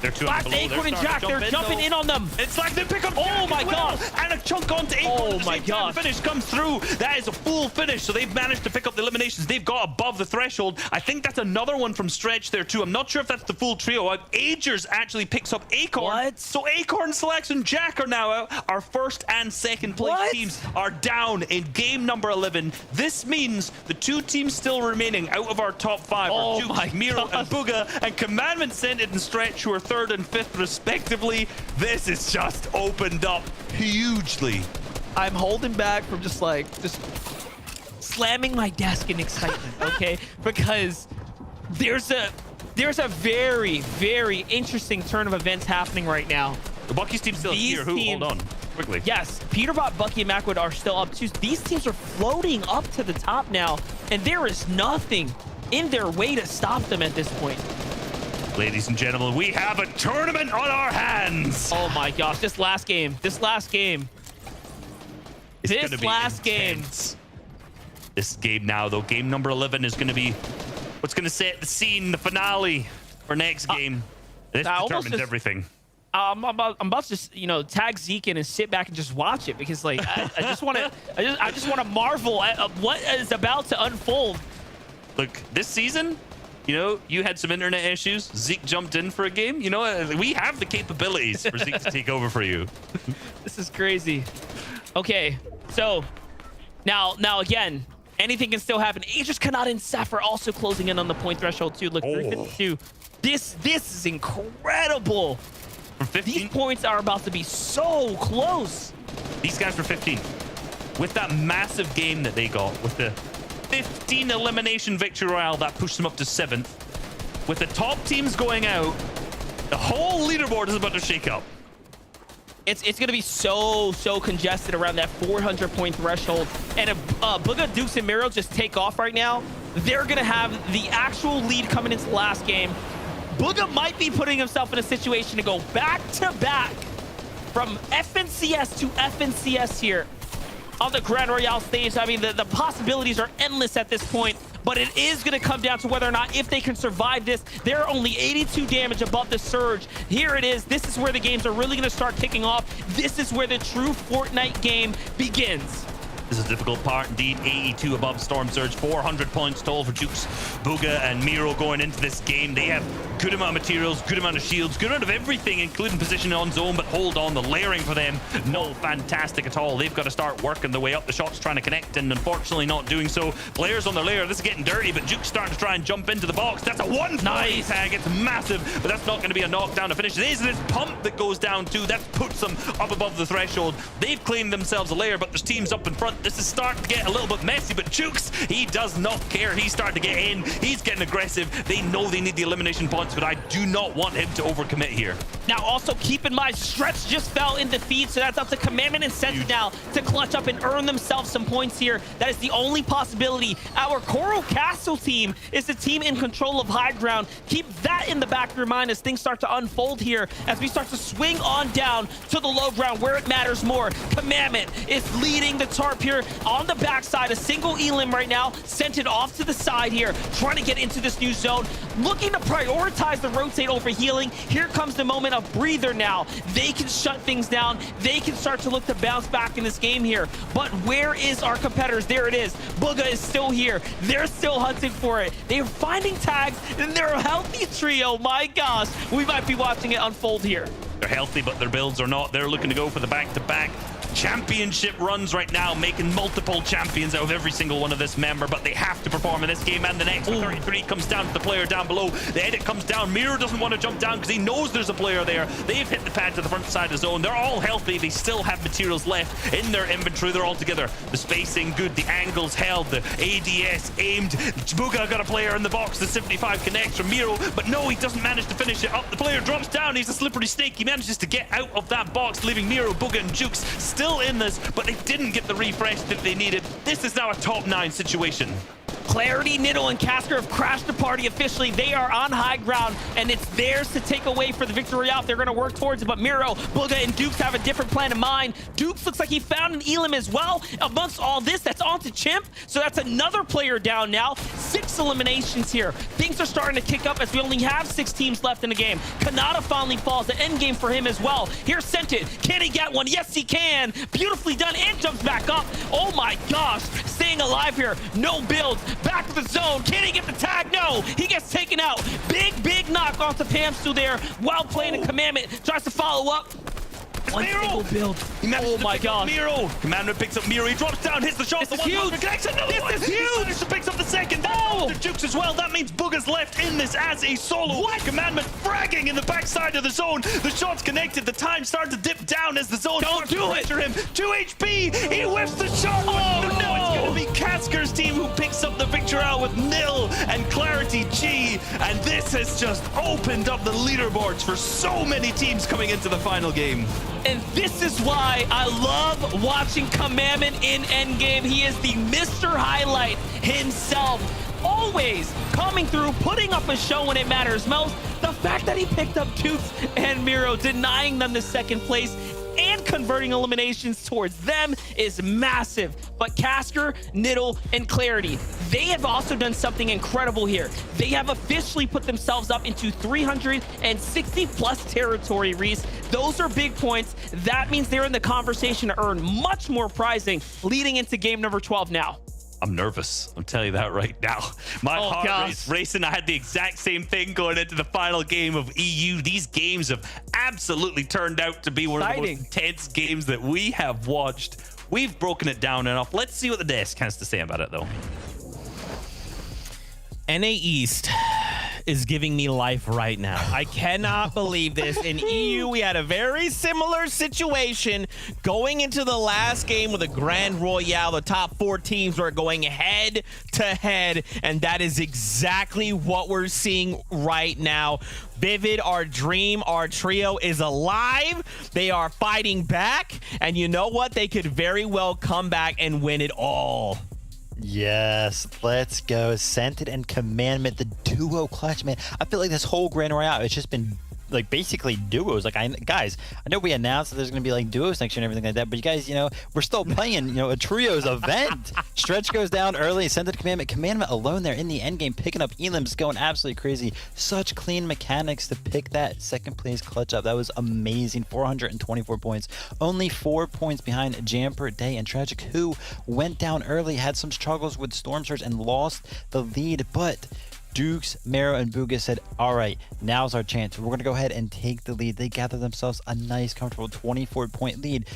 They're two Slacks, Acorn, and Jack, they're jumping in on them. It's like they pick up Oh my god. And a chunk onto Acorn. Oh my god. Finish comes through. That is a full finish. So they've managed to pick up the eliminations. They've got above the threshold. I think that's another one from Stretch there too. I'm not sure if that's the full trio. Agers actually picks up Acorn. What? So Acorn, Slacks, and Jack are now out. Our first and second place teams are down in game number 11. This means the two teams still remaining out of our top 5 are Jukes, Miro, and Booga, and Commandment, Scented, and Stretch, who are 3rd and 5th respectively. This is just opened up hugely. I'm holding back from just slamming my desk in excitement, okay? Because there's a very, very interesting turn of events happening right now. The Bucky's team still here. Who? Hold on, quickly. Yes, Peterbot, Bucky, and Macwood are still up too. These teams are floating up to the top now, and there is nothing in their way to stop them at this point. Ladies and gentlemen, we have a tournament on our hands. Oh my gosh, this last game. This game now, though, game number 11 is going to be what's going to set the scene, the finale for next game. This determines everything. I'm about to just, tag Zeke in and sit back and just watch it, because like I just want to marvel at what is about to unfold. Look, this season, you had some internet issues. Zeke jumped in for a game. We have the capabilities for Zeke to take over for you. This is crazy. Okay, so now again, anything can still happen. Aegis Kanata and Sapphire also closing in on the point threshold too. Look, 352. This is incredible. These points are about to be so close. These guys were 15. With that massive game that they got, with the 15 elimination victory royale that pushed them up to 7th. With the top teams going out, the whole leaderboard is about to shake up. It's going to be so congested around that 400 point threshold. And if Booga, Dukes, and Miro just take off right now, they're going to have the actual lead coming into the last game. Booga might be putting himself in a situation to go back-to-back from FNCS to FNCS here on the Grand Royale stage. I mean, the possibilities are endless at this point, but it is going to come down to whether or not if they can survive this. They're only 82 damage above the surge. Here it is. This is where the games are really going to start kicking off. This is where the true Fortnite game begins. This is a difficult part indeed. 82 above Storm Surge, 400 points total for Jukes, Booga, and Miro going into this game. They have good amount of materials, good amount of shields, good amount of everything, including position on zone, but hold on, the layering for them, no fantastic at all. They've got to start working their way up the shots, trying to connect, and unfortunately not doing so. Players on their layer, this is getting dirty, but Jukes starting to try and jump into the box. That's a 140 tag, it's massive, but that's not going to be a knockdown to finish. It is this pump that goes down too, that puts them up above the threshold. They've claimed themselves a layer, but there's teams up in front. This is starting to get a little bit messy, but Jukes, he does not care. He's starting to get in. He's getting aggressive. They know they need the elimination points, but I do not want him to overcommit here. Now, also keep in mind, Stretch just fell in defeat, so that's up to Commandment and Sense now to clutch up and earn themselves some points here. That is the only possibility. Our Coral Castle team is the team in control of high ground. Keep that in the back of your mind as things start to unfold here, as we start to swing on down to the low ground where it matters more. Commandment is leading the TARP here on the backside. A single elim right now, sent it off to the side here, trying to get into this new zone, looking to prioritize the rotate over healing. Here comes the moment of breather now. They can shut things down. They can start to look to bounce back in this game here. But where is our competitors? There it is. Booga is still here. They're still hunting for it. They're finding tags, and they're a healthy trio. My gosh, we might be watching it unfold here. They're healthy, but their builds are not. They're looking to go for the back-to-back. championship runs right now, making multiple champions out of every single one of this member, but they have to perform in this game and the next. 33 comes down to the player down below. The edit comes down. Miro doesn't want to jump down because he knows there's a player there. They've hit the pad to the front side of the zone. They're all healthy. They still have materials left in their inventory. They're all together. The spacing good. The angles held. The ADS aimed. Booga got a player in the box. The 75 connects from Miro, but no, he doesn't manage to finish it up. The player drops down. He's a slippery snake. He manages to get out of that box, leaving Miro, Booga, and Jukes still in this, but they didn't get the refresh that they needed. This is now a top 9 situation. Clarity, Niddle, and Casker have crashed the party officially. They are on high ground, and it's theirs to take away for the victory out. They're going to work towards it, but Miro, Booga, and Dukes have a different plan in mind. Dukes looks like he found an Elim as well. Amongst all this, that's onto Chimp, so that's another player down now. 6 eliminations here. Things are starting to kick up as we only have 6 teams left in the game. Kanata finally falls. The end game for him as well. Here's Scented. Can he get one? Yes, he can. Beautifully done, and jumps back up. Oh my gosh. Staying alive here. No build. Back to the zone. Can he get the tag? No. He gets taken out. Big knock onto Pamstu there while playing a Commandment. Tries to follow up. One single build. Oh my god. Miro. Commandment picks up Miro. He drops down, hits the shot. This is huge. This is huge. He picks up the second. Oh, the Jukes as well. That means Booga's left in this as a solo. What? Commandment fragging in the backside of the zone. The shot's connected. The time starts to dip down as the zone Don't do it. him. 2 HP. He whiffs the shot. Oh no. It's going to be Casker's team who picks up the victory out with Nil and Clarity G. And this has just opened up the leaderboards for so many teams coming into the final game. And this is why I love watching Commandment in Endgame. He is the Mr. Highlight himself. Always coming through, putting up a show when it matters most. The fact that he picked up Dukes and Miro, denying them the second place and converting eliminations towards them is massive. But Casker, Niddle, and Clarity, they have also done something incredible here. They have officially put themselves up into 360 plus territory, Reese. Those are big points. That means they're in the conversation to earn much more prizing leading into game number 12 now. I'm nervous. I'm telling you that right now. My heart rate's racing. I had the exact same thing going into the final game of EU. These games have absolutely turned out to be one of the most intense games that we have watched. We've broken it down enough. Let's see what the desk has to say about it, though. NA East is giving me life right now. I cannot believe this. In EU, we had a very similar situation going into the last game with the Grand Royale. The top 4 teams were going head to head, and that is exactly what we're seeing right now. Vivid, our dream, our trio is alive. They are fighting back, and you know what? They could very well come back and win it all. Yes, let's go. Scented and Commandment, the duo clutch, man. I feel like this whole Grand Royale, it's just been like basically duos. Like, guys, I know we announced that there's gonna be like duos next year and everything like that, but you guys, you know, we're still playing, you know, a trios event. Stretch goes down early, Scented Commandment alone there in the end game, picking up Elims, going absolutely crazy. Such clean mechanics to pick that second place clutch up. That was amazing. 424 points, only 4 points behind Jamper Day and Tragic, who went down early, had some struggles with Storm Surge and lost the lead, but Dukes, Mero, and Booga said, all right, now's our chance. We're going to go ahead and take the lead. They gather themselves a nice, comfortable 24-point lead.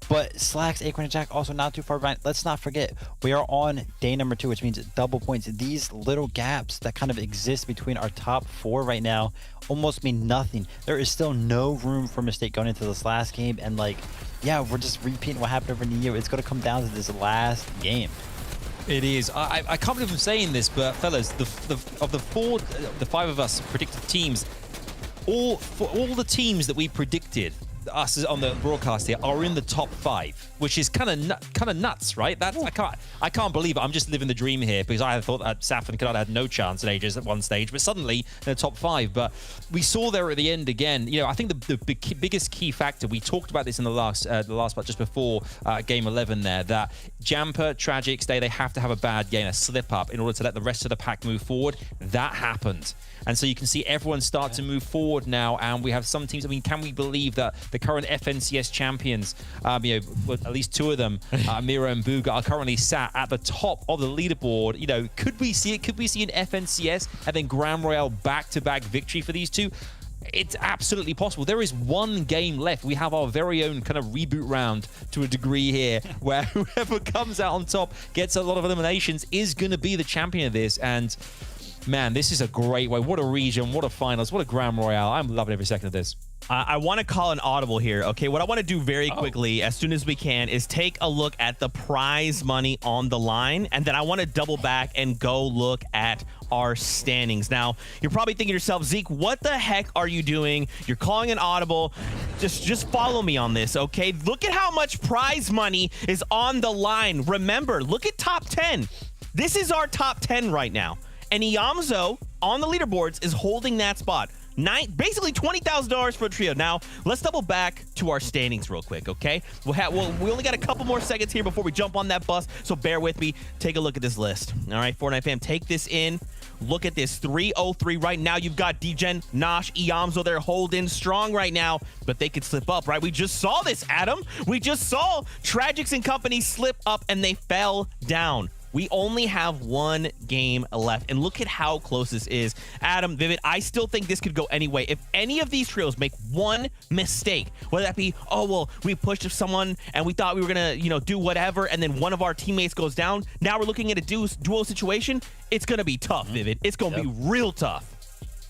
But Slacks, Acorn, and Jack also not too far behind. Let's not forget, we are on day number 2, which means double points. These little gaps that kind of exist between our top 4 right now almost mean nothing. There is still no room for mistake going into this last game. And, like, yeah, we're just repeating what happened over in the year. It's going to come down to this last game. It is. I can't believe I'm saying this, but fellas, the 5 of us predicted teams, all the teams that we predicted, us on the broadcast here, are in the top 5, which is kind of nuts, right? That's I can't believe it. I'm just living the dream here because I had thought that Saf and Kanata had no chance in ages at one stage, but suddenly they're top 5. But we saw there at the end again. You know, I think the biggest key factor, we talked about this in the last part just before game 11 there, that Jamper, Tragic, they have to have a bad game, a slip up, in order to let the rest of the pack move forward. That happened. And so you can see everyone start to move forward now, and we have some teams. I mean, can we believe that the current FNCS champions, you know, at least 2 of them, Miro and Booga, are currently sat at the top of the leaderboard? You know, could we see it? Could we see an FNCS and then Grand Royale back-to-back victory for these 2? It's absolutely possible. There is one game left. We have our very own kind of reboot round to a degree here, where whoever comes out on top, gets a lot of eliminations, is going to be the champion of this. And man, this is a great way. What a region, what a finals, what a Grand Royale. I'm loving every second of this. I want to call an audible here. Okay, what I want to do very quickly, as soon as we can, is take a look at the prize money on the line, and then I want to double back and go look at our standings. Now, you're probably thinking to yourself, Zeke, what the heck are you doing? You're calling an audible. Just follow me on this, okay? Look at how much prize money is on the line. Remember, look at top 10. This is our top 10 right now, and Iamzo on the leaderboards is holding that spot. Basically $20,000 for a trio. Now, let's double back to our standings real quick, okay? We only got a couple more seconds here before we jump on that bus, so bear with me. Take a look at this list. All right, Fortnite fam, take this in. Look at this, 303 right now. You've got Degen, Nosh, Iamzo. They're holding strong right now, but they could slip up, right? We just saw this, Adam. We just saw Tragics and company slip up, and they fell down. We only have one game left, and look at how close this is. Adam, Vivid, I still think this could go any way. If any of these trios make one mistake, whether that be, oh, well, we pushed someone and we thought we were going to, do whatever, and then one of our teammates goes down, now we're looking at a duo situation, it's going to be tough, Vivid. It's going to be real tough.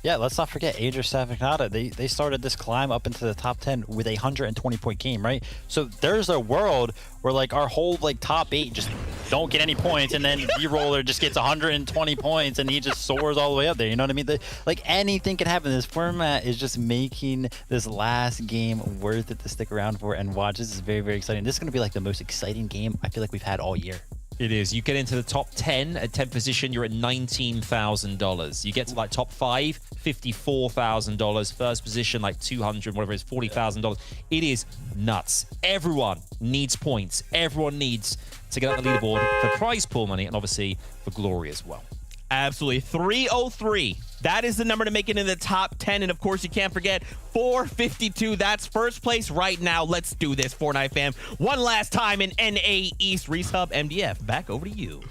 Yeah, let's not forget Aegir Savinata. They started this climb up into the top 10 with a 120-point game, right? So there's a world where like our whole like top 8 just don't get any points, and then B-Roller just gets 120 points and he just soars all the way up there. You know what I mean? Like anything can happen. This format is just making this last game worth it to stick around for and watch. This is very, very exciting. This is going to be like the most exciting game I feel like we've had all year. It is. You get into the top 10 at 10th position, you're at $19,000. You get to like top 5, $54,000. First position, like 200, whatever it is, $40,000. It is nuts. Everyone needs points. Everyone needs to get on the leaderboard for prize pool money and obviously for glory as well. Absolutely. 303. That is the number to make it in the top 10. And of course, you can't forget 452. That's first place right now. Let's do this, Fortnite fam. One last time in NA East. Reese Hub, MDF, back over to you.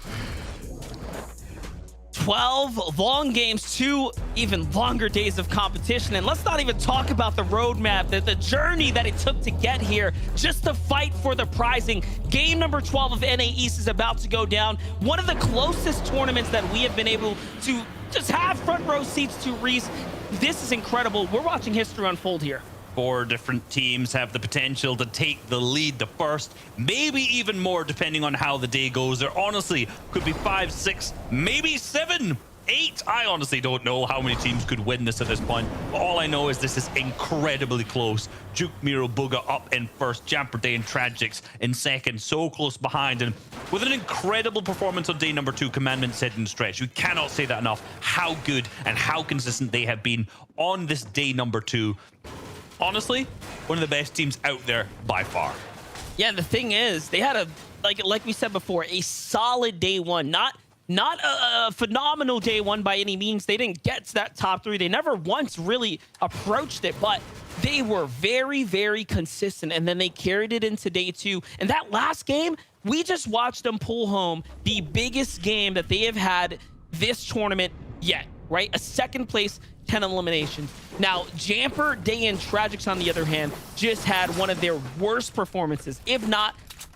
12 long games, 2 even longer days of competition. And let's not even talk about the roadmap, the journey that it took to get here just to fight for the prizing. Game number 12 of NA East is about to go down. One of the closest tournaments that we have been able to just have front row seats to, Reese. This is incredible. We're watching history unfold here. 4 different teams have the potential to take the lead the first, maybe even more depending on how the day goes. There honestly could be 5, 6, maybe 7, 8. I honestly don't know how many teams could win this at this point. But all I know is this is incredibly close. Juke, Miro, Booga up in first, Jamper Day and Tragics in second, so close behind. And with an incredible performance on day number 2, Commandment set in stretch. We cannot say that enough, how good and how consistent they have been on this day number 2. Honestly, one of the best teams out there by far. Yeah, the thing is, they had like we said before, a solid day 1. Not a phenomenal day 1 by any means. They didn't get to that top 3. They never once really approached it, but they were very, very consistent. And then they carried it into day 2. And that last game, we just watched them pull home the biggest game that they have had this tournament yet, right? A second place, 10 eliminations. Now, Jamper, Day, and Tragics, on the other hand, just had one of their worst performances, if not,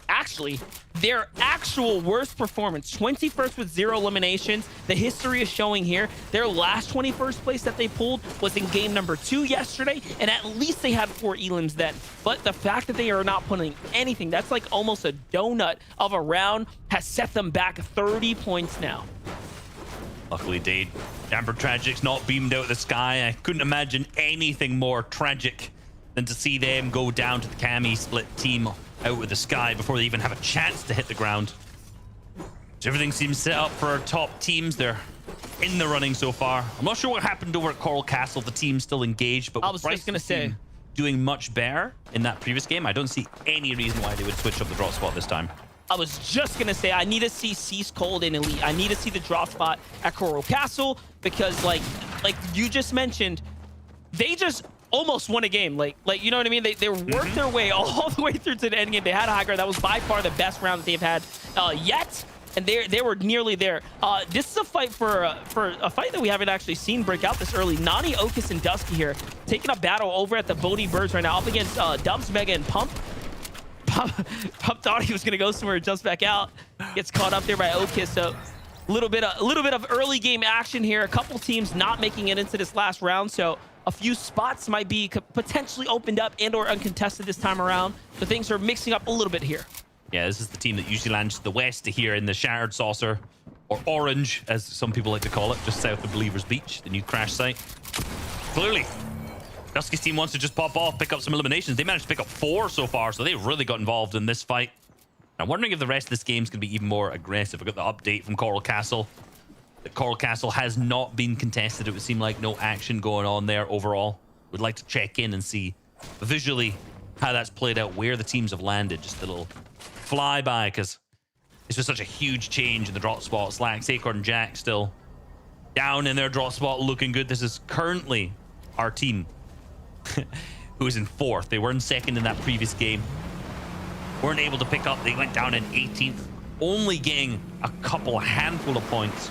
actually, their actual worst performance. 21st with 0 eliminations. The history is showing here. Their last 21st place that they pulled was in game number 2 yesterday, and at least they had 4 elims then. But the fact that they are not putting anything, that's like almost a donut of a round, has set them back 30 points now. Luckily, Dade, Jamper Tragics not beamed out of the sky. I couldn't imagine anything more tragic than to see them go down to the Cami split team out of the sky before they even have a chance to hit the ground. So everything seems set up for our top teams. They're in the running so far. I'm not sure what happened over at Coral Castle. The team's still engaged, but I was just gonna say, doing much better in that previous game, I don't see any reason why they would switch up the drop spot this time. I was just gonna say, I need to see Cease Cold in Elite. I need to see the drop spot at Coral Castle, because like you just mentioned, they just almost won a game. Like you know what I mean? They worked their way all the way through to the end game. They had a high ground. That was by far the best round that they've had yet. and they were nearly there. This is a fight for a fight that we haven't actually seen break out this early. Nani, Okus, and Dusky here taking a battle over at the Bodhi Birds right now, up against Dubs, Mega, and Pump. Pump thought he was gonna go somewhere, jumps back out, gets caught up there by Okus. So a little bit of early game action here. A couple teams not making it into this last round, so a few spots might be potentially opened up and or uncontested this time around. So things are mixing up a little bit here. Yeah, this is the team that usually lands to the west here in the Shattered Saucer, or Orange, as some people like to call it, just south of Believers Beach, the new crash site. Clearly, Dusky's team wants to just pop off, pick up some eliminations. They managed to pick up 4 so far, so they really got involved in this fight. I'm wondering if the rest of this game is going to be even more aggressive. I got the update from Coral Castle. The Coral Castle has not been contested. It would seem like no action going on there overall. Would like to check in and see visually how that's played out, where the teams have landed. Just a little flyby, because it's just such a huge change in the drop spot. Slacks, Acorn, and Jack still down in their drop spot, looking good. This is currently our team who is in 4th. They were in 2nd in that previous game. Weren't able to pick up. They went down in 18th, only getting a handful of points.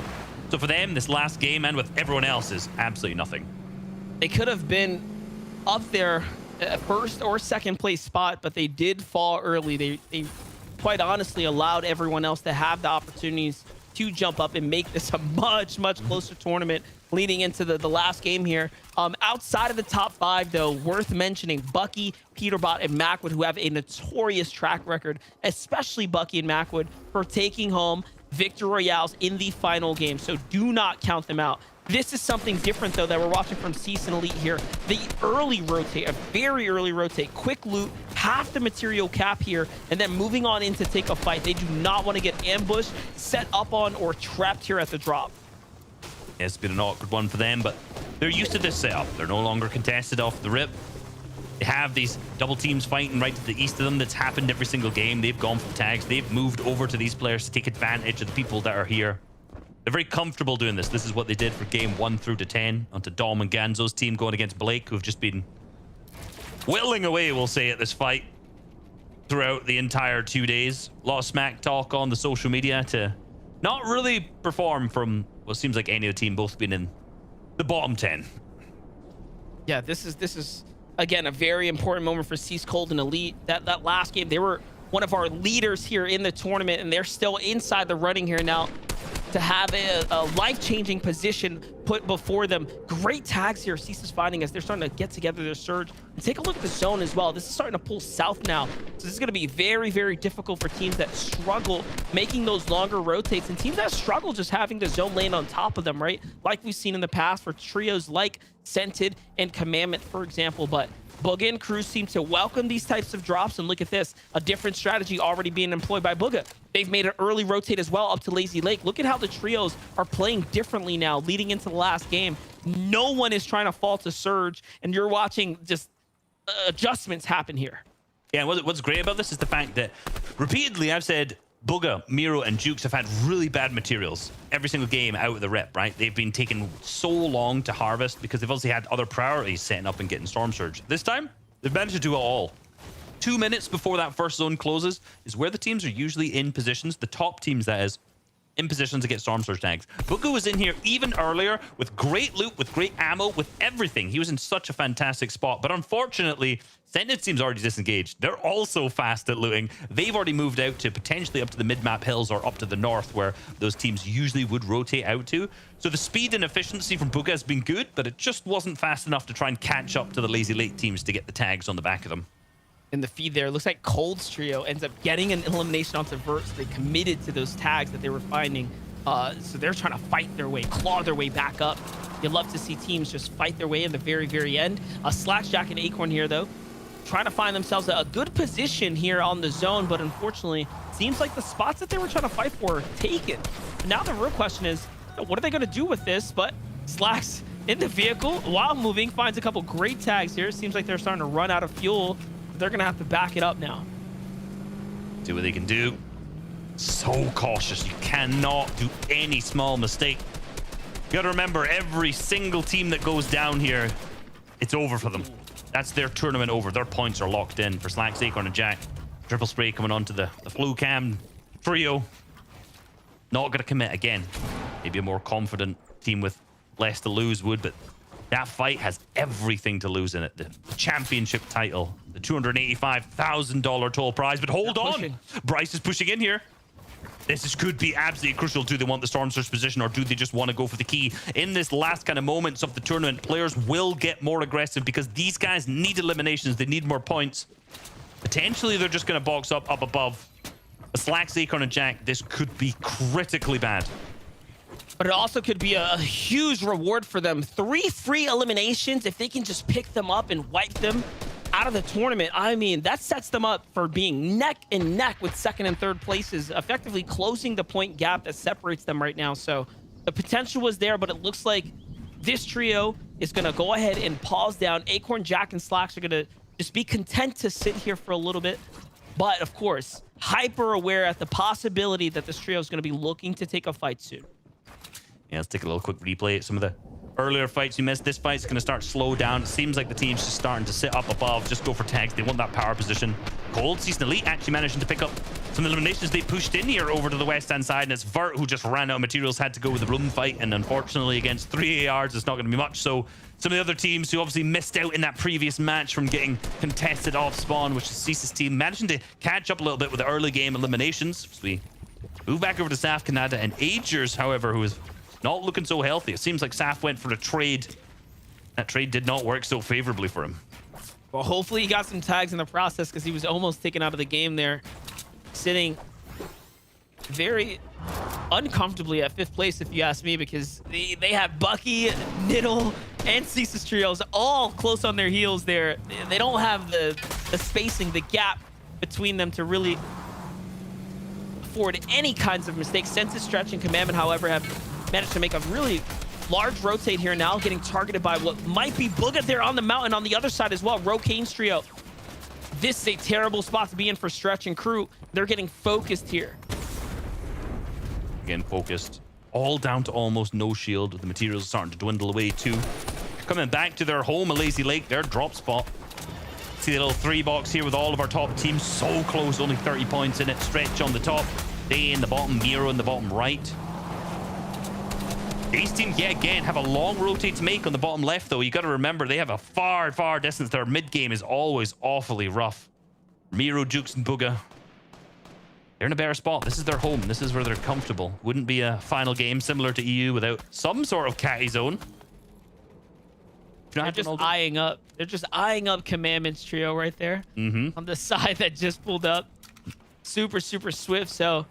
So for them, this last game and with everyone else is absolutely nothing. They could have been up there at 1st or 2nd place spot, but they did fall early. They quite honestly allowed everyone else to have the opportunities to jump up and make this a much closer tournament leading into the last game here. Outside of the top 5, though, worth mentioning Bucky, Peterbot, and Macwood, who have a notorious track record, especially Bucky and Macwood, for taking home Victor Royales in the final game. So do not count them out. This is something different, though, that we're watching from Cease and Elite here. The early rotate, a very early rotate, quick loot, half the material cap here, and then moving on in to take a fight. They do not want to get ambushed, set up on, or trapped here at the drop. It's been an awkward one for them, but they're used to this setup. They're no longer contested off the rip. They have these double teams fighting right to the east of them. That's happened every single game. They've gone for tags. They've moved over to these players to take advantage of the people that are here. They're very comfortable doing this. This is what they did for game 1 through to 10 onto Dom and Ganzo's team going against Blake, who've just been whittling away, we'll say, at this fight throughout the entire 2 days. A lot of smack talk on the social media to not really perform from what seems like any of the team, both being in the bottom 10. Yeah, this is again a very important moment for Cease, Cold, and Elite. That last game, they were one of our leaders here in the tournament, and they're still inside the running here now to have a life-changing position put before them. Great tags here Cease is finding as they're starting to get together their surge. And take a look at the zone as well. This is starting to pull south now. So this is going to be very difficult for teams that struggle making those longer rotates, and teams that struggle just having the zone land on top of them, right? Like we've seen in the past for trios like Scented and Commandment, for example. But Booga and Cruz seem to welcome these types of drops, and look at this, a different strategy already being employed by Booga. They've made an early rotate as well up to Lazy Lake. Look at how the trios are playing differently now leading into the last game. No one is trying to fall to Surge, and you're watching just adjustments happen here. Yeah, what's great about this is the fact that repeatedly I've said Booga, Miro, and Jukes have had really bad materials every single game out of the rep, right? They've been taking so long to harvest because they've obviously had other priorities setting up and getting Storm Surge. This time, they've managed to do it all. 2 minutes before that first zone closes is where the teams are usually in positions, the top teams that is, in position to get Storm Surge tags. Booga was in here even earlier with great loot, with great ammo, with everything. He was in such a fantastic spot, but unfortunately, Sentence team's already disengaged. They're also fast at looting. They've already moved out to potentially up to the mid-map hills or up to the north where those teams usually would rotate out to. So the speed and efficiency from Booga has been good, but it just wasn't fast enough to try and catch up to the Lazy Lake teams to get the tags on the back of them. In the feed there, it looks like Cold's trio ends up getting an elimination onto Verts. They committed to those tags that they were finding. So they're trying to fight their way, claw their way back up. You'd love to see teams just fight their way in the very end. Slackjack and Acorn here, though, trying to find themselves a good position here on the zone, but unfortunately, seems like the spots that they were trying to fight for are taken. Now the real question is, what are they going to do with this? But Slacks in the vehicle while moving finds a couple great tags here. Seems like they're starting to run out of fuel. They're going to have to back it up now. See what they can do. So cautious. You cannot do any small mistake. You got to remember, every single team that goes down here, it's over for them. That's their tournament over. Their points are locked in for Slacks, Acorn, and Jack. Triple spray coming onto the flu cam trio. Not going to commit again. Maybe a more confident team with less to lose would, but that fight has everything to lose in it. The championship title, the $285,000 total prize. But hold on. Bryce is pushing in here. Could be absolutely crucial. Do they want the Storm Surge position, or do they just want to go for the key? In this last kind of moments of the tournament, players will get more aggressive because these guys need eliminations. They need more points. Potentially, they're just going to box up above. Slacks, Acorn, and Jack, this could be critically bad. But it also could be a huge reward for them. 3 free eliminations, if they can just pick them up and wipe them out of the tournament. I mean, that sets them up for being neck and neck with second and third places, effectively closing the point gap that separates them right now. So the potential was there, but it looks like this trio is going to go ahead and pause down. Acorn, Jack, and Slacks are going to just be content to sit here for a little bit. But of course, hyper aware at the possibility that this trio is going to be looking to take a fight soon. Yeah, let's take a little quick replay at some of the earlier fights you missed. This fight's going to start slow down. It seems like the team's just starting to sit up above, just go for tags. They want that power position. Cold, Season Elite actually managing to pick up some eliminations. They pushed in here over to the west-hand side, and it's Vert who just ran out of materials, had to go with the room fight, and unfortunately against 3 ARs, it's not going to be much. So some of the other teams who obviously missed out in that previous match from getting contested off spawn, which is Cease's team, managing to catch up a little bit with the early game eliminations. So we move back over to Saf, Canada, and Agers, however, who is not looking so healthy. It seems like Saf went for a trade. That trade did not work so favorably for him. Well, hopefully he got some tags in the process, because he was almost taken out of the game there, sitting very uncomfortably at 5th place, if you ask me, because they have Bucky, Niddle, and Cease's trios all close on their heels there. They don't have the spacing, the gap between them to really afford any kinds of mistakes. Senses, Stretch, and Commandment, however, have managed to make a really large rotate here now, getting targeted by what might be Booga there on the mountain on the other side as well. Rokane's trio. This is a terrible spot to be in for Stretch and crew. They're getting focused here. Again, focused. All down to almost no shield. The materials starting to dwindle away too. Coming back to their home, a Lazy Lake, their drop spot. See the little 3 box here with all of our top teams so close, only 30 points in it. Stretch on the top, Day in the bottom, Miro in the bottom right. Ace team yet again have a long rotate to make on the bottom left, though. You got to remember they have a far distance. Their mid game is always awfully rough. Miro, Jukes, and Booga, they're in a better spot. This is their home. This is where they're comfortable. Wouldn't be a final game similar to EU without some sort of catty zone. They're just eyeing up. They're just eyeing up Commandment's trio right there on the side that just pulled up. Super swift. So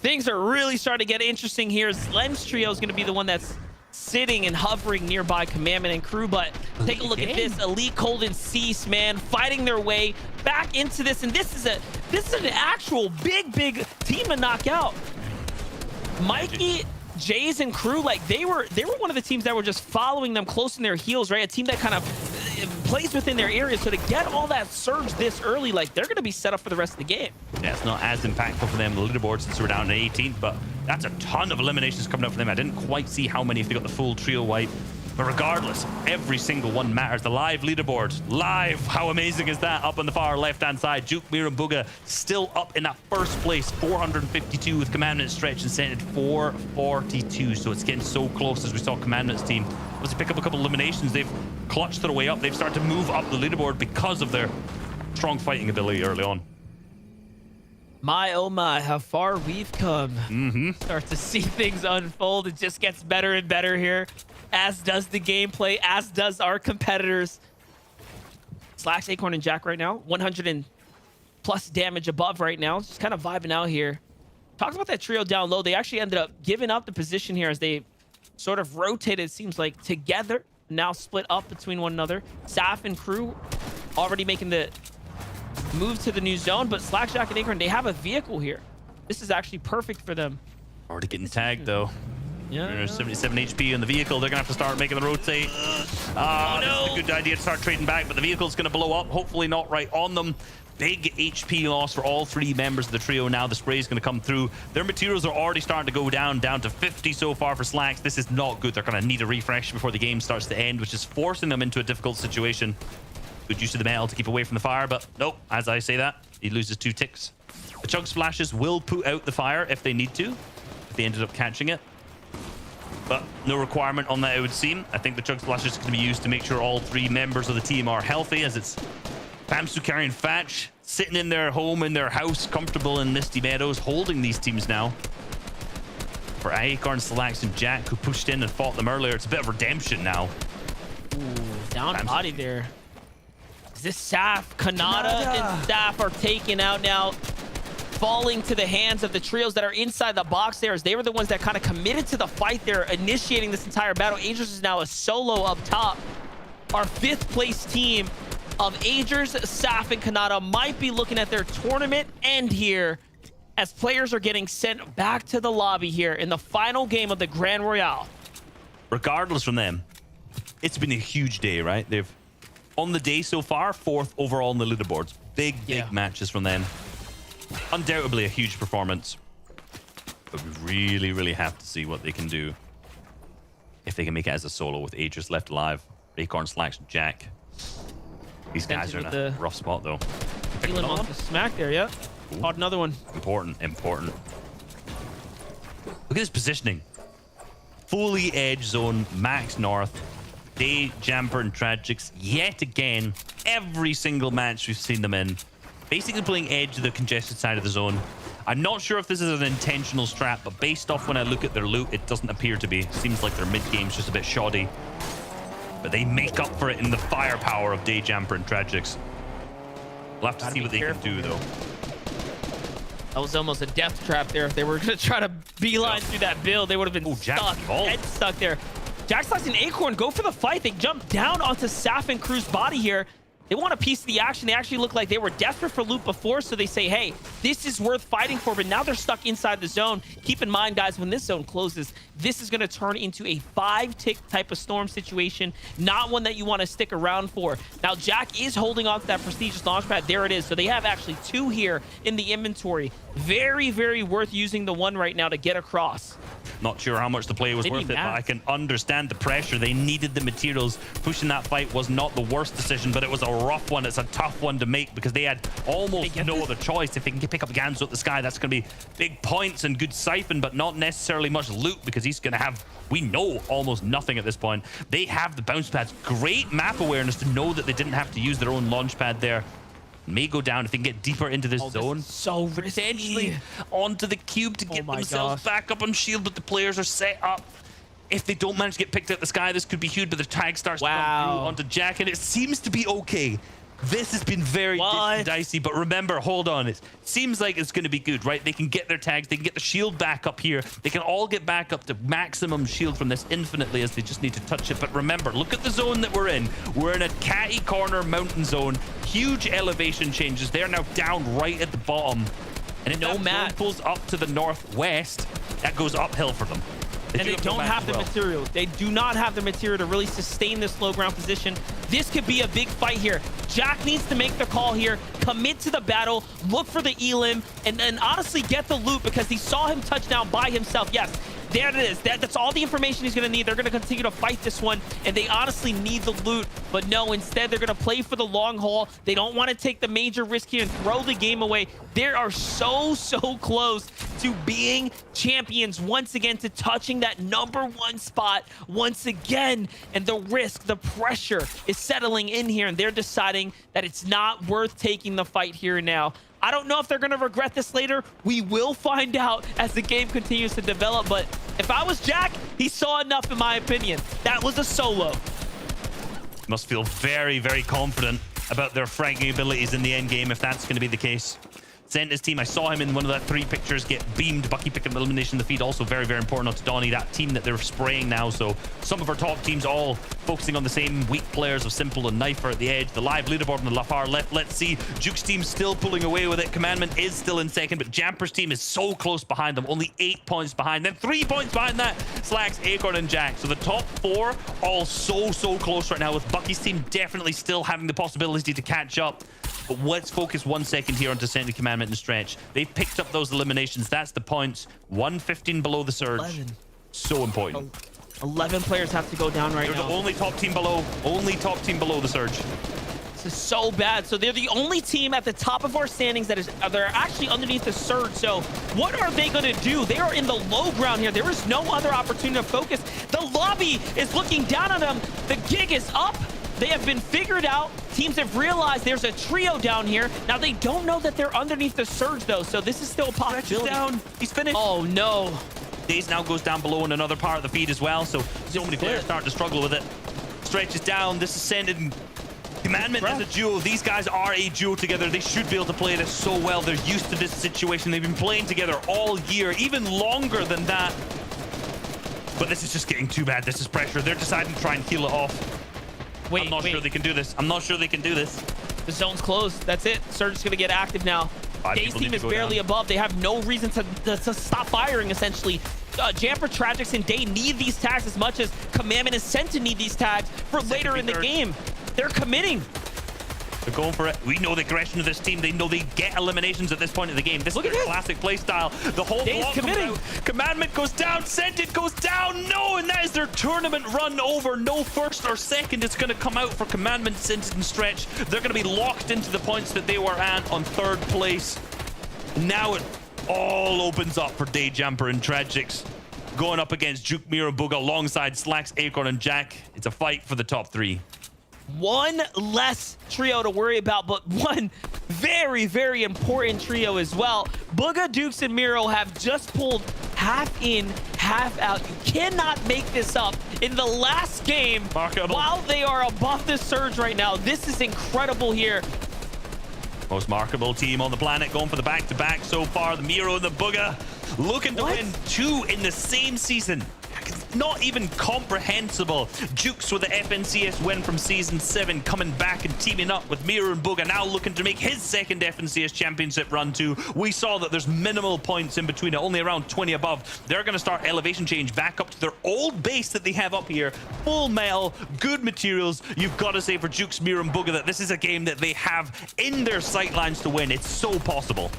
things are really starting to get interesting here. Slem's trio is going to be the one that's sitting and hovering nearby Commandment and crew. But take a look at this. Elite, Cold, and Cease, man, fighting their way back into this. And this is an actual big team to knock out. Mikey, Jays, and crew, like they were one of the teams that were just following them close in their heels, right? A team that kind of plays within their area. So to get all that surge this early, like they're going to be set up for the rest of the game. Yeah, it's not as impactful for them, the leaderboard, since we're down to 18th, but that's a ton of eliminations coming up for them. I didn't quite see how many if they got the full trio wipe. But regardless, every single one matters. The live leaderboard, live. How amazing is that? Up on the far left-hand side, Juke, Mir, and Booga still up in that first place, 452 with Commandment, Stretch, and Scented 442. So it's getting so close as we saw Commandment's team. Once they pick up a couple of eliminations, they've clutched their way up. They've started to move up the leaderboard because of their strong fighting ability early on. My, oh my, how far we've come. Start to see things unfold. It just gets better and better here, as does the gameplay, as does our competitors. Slacks, Acorn, and Jack right now, 100 and plus damage above right now. Just kind of vibing out here. Talked about that trio down low. They actually ended up giving up the position here as they sort of rotated, it seems like, together. Now split up between one another. Saf and crew already making the move to the new zone, but Slack, Jack, and Acorn, they have a vehicle here. This is actually perfect for them. Already getting tagged, though. Yeah. 77 HP on the vehicle. They're going to have to start making the rotate. This is a good idea to start trading back, but the vehicle's going to blow up. Hopefully not right on them. Big HP loss for all 3 members of the trio now. The spray is going to come through. Their materials are already starting to go down to 50 so far for Slacks. This is not good. They're going to need a refresh before the game starts to end, which is forcing them into a difficult situation. Good use of the metal to keep away from the fire, but nope, as I say that, he loses 2 ticks. The chug splashes will put out the fire if they need to. if they ended up catching it. But no requirement on that, it would seem. I think the Chug Splash is going to be used to make sure all 3 members of the team are healthy, as it's Pamsu carrying Fatch, sitting in their home, in their house, comfortable in Misty Meadows, holding these teams now. For Acorn, Slax, and Jack, who pushed in and fought them earlier, it's a bit of redemption now. Ooh, down body there. Is this Saf? Kanata and Saf are taken out now, falling to the hands of the trios that are inside the box there, as they were the ones that kind of committed to the fight there, initiating this entire battle. Agers is now a solo up top. Our 5th place team of Agers, Saf, and Kanata might be looking at their tournament end here, as players are getting sent back to the lobby here in the final game of the Grand Royale. Regardless from them, it's been a huge day, right? They've, on the day so far, 4th overall in the leaderboards. Big matches from them. Undoubtedly a huge performance. But we really have to see what they can do if they can make it as a solo with Agers left alive, Acorn, Slacks, and Jack. These guys are in a rough spot, though. Feeling off the smack there, yeah. Caught another one. Important. Look at this positioning. Fully edge zone, max north. Day, Jamper, and Tragics, yet again, every single match we've seen them in, basically playing edge of the congested side of the zone. I'm not sure if this is an intentional strat, but based off when I look at their loot, it doesn't appear to be. Seems like their mid-game's just a bit shoddy. But they make up for it in the firepower of Day, Jamper, and Tragics. We'll have to see what they can do, though. That was almost a death trap there. If they were going to try to beeline through that build, they would have been stuck. Head stuck there. Jack Slash and Acorn go for the fight. They jump down onto Saf and Crew's body here. They want a piece of the action. They actually look like they were desperate for loot before, so they say, hey, this is worth fighting for, but now they're stuck inside the zone. Keep in mind, guys, when this zone closes, this is going to turn into a 5-tick type of storm situation, not one that you want to stick around for. Now, Jack is holding on to that prestigious launchpad. There it is. So they have actually 2 here in the inventory. Very, very worth using the one right now to get across. Not sure how much the play was worth it, but I can understand the pressure. They needed the materials. Pushing that fight was not the worst decision, but it was a rough one. It's a tough one to make because they had almost no other choice. If they can pick up Ganzo at the sky, that's going to be big points and good siphon, but not necessarily much loot because he's going to have, we know, almost nothing at this point. They have the bounce pads. Great map awareness to know that they didn't have to use their own launch pad there. May go down if they can get deeper into this zone. This is so potentially onto the cube to get themselves back up on shield, but the players are set up. If they don't manage to get picked out the sky, this could be huge, but the tag starts to come through onto Jack, and it seems to be okay. This has been very dicey, but remember, hold on. It seems like it's going to be good, right? They can get their tags. They can get the shield back up here. They can all get back up to maximum shield from this infinitely as they just need to touch it. But remember, look at the zone that we're in. We're in a catty corner mountain zone. Huge elevation changes. They're now down right at the bottom. And if that zone pulls up to the northwest, that goes uphill for them. And they don't have the material. They do not have the material to really sustain this low ground position. This could be a big fight here. Jack needs to make the call here, commit to the battle, look for the elim, and then honestly get the loot because he saw him touch down by himself. Yes, there it is. That's all the information he's going to need. They're going to continue to fight this one, and they honestly need the loot. But no, instead, they're going to play for the long haul. They don't want to take the major risk here and throw the game away. They are so close to being champions once again, to touching that #1 spot once again. And the risk, the pressure is settling in here, and they're deciding that it's not worth taking the fight here and now. I don't know if they're going to regret this later. We will find out as the game continues to develop. But if I was Jack, he saw enough, in my opinion. That was a solo. Must feel very confident about their fragmenting abilities in the end game if that's going to be the case. Sent his team. I saw him in one of the 3 pictures get beamed. Bucky picking up elimination in the feed. Also very important onto Donnie, that team that they're spraying now. So some of our top teams all focusing on the same weak players of Simple and Knifer at the edge. The live leaderboard on the far left. Let's see. Juke's team still pulling away with it. Commandment is still in second, but Jamper's team is so close behind them. Only 8 points behind. Then 3 points behind that. Slacks, Acorn, and Jack. So the top 4 all so close right now, with Bucky's team definitely still having the possibility to catch up. But let's focus 1 second here on Descendant Commandment and Stretch. They've picked up those eliminations. That's the points. 115 below the surge. 11. So important. 11 players have to go down right now. They're the only top team below. Only top team below the surge. This is so bad. So they're the only team at the top of our standings they're actually underneath the surge. So what are they going to do? They are in the low ground here. There is no other opportunity to focus. The lobby is looking down on them. The gig is up. They have been figured out. Teams have realized there's a trio down here. Now they don't know that they're underneath the surge though. So this is still a possibility. Down. He's finished. Oh no. Daze now goes down below in another part of the feed as well. So many players starting to struggle with it. Stretches down. This is sending Commandment as a duo. These guys are a duo together. They should be able to play this so well. They're used to this situation. They've been playing together all year, even longer than that. But this is just getting too bad. This is pressure. They're deciding to try and heal it off. I'm not sure they can do this. I'm not sure they can do this. The zone's closed. That's it. Surge is going to get active now. Daze team is barely above. They have no reason to stop firing, essentially. Jamper, Tragics, and Day need these tags as much as Commandment is sent to need these tags for later in the game. They're committing. They're going for it. We know the aggression of this team. They know they get eliminations at this point in the game. This is their classic play style. The whole block committing. Commandment goes down. Sent goes down. No, and that is their tournament run over. No first or second. It's going to come out for Commandment, Sent, and Stretch. They're going to be locked into the points that they were at on third place. Now it all opens up for Day Jumper and Tragics. Going up against Juke, Mira, Booga alongside Slacks, Acorn, and Jack. It's a fight for the top 3. One less trio to worry about, but one very, very important trio as well. Booga, Dukes, and Miro have just pulled half in, half out. You cannot make this up in the last game while they are above the surge right now. This is incredible here. Most markable team on the planet going for the back-to-back so far. The Miro and the Booga looking to win 2 in the same season. Not even comprehensible. Jukes with the FNCS win from Season 7 coming back and teaming up with Miro and Booga, now looking to make his second FNCS Championship run too. We saw that there's minimal points in between it, only around 20 above. They're going to start elevation change back up to their old base that they have up here. Full metal, good materials. You've got to say for Jukes, Miro and Booga that this is a game that they have in their sightlines to win. It's so possible.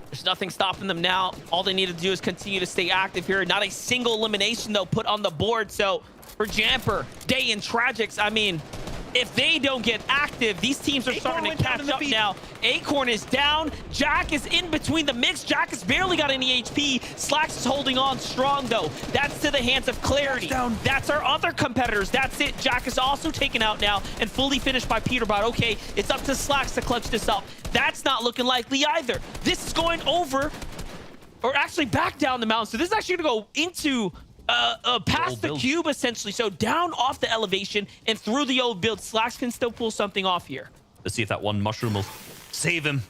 There's nothing stopping them now. All they need to do is continue to stay active here. Not a single elimination, though, put on the board. So for Jamper, Day, and Tragics, I mean, if they don't get active, these teams are starting to catch up now. Acorn is down. Jack is in between the mix. Jack has barely got any HP. Slacks is holding on strong, though. That's to the hands of Clarity. That's our other competitors. That's it. Jack is also taken out now and fully finished by Peterbot. Okay, it's up to Slacks to clutch this up. That's not looking likely either. This is going over, or actually back down the mountain. So this is actually going to go into past the cube, essentially. So down off the elevation and through the old build. Slacks can still pull something off here. Let's see if that one mushroom will save him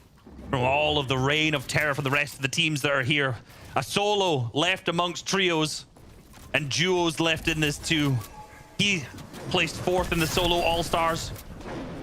from all of the reign of terror for the rest of the teams that are here. A solo left amongst trios and duos left in this too. He placed 4th in the solo all-stars.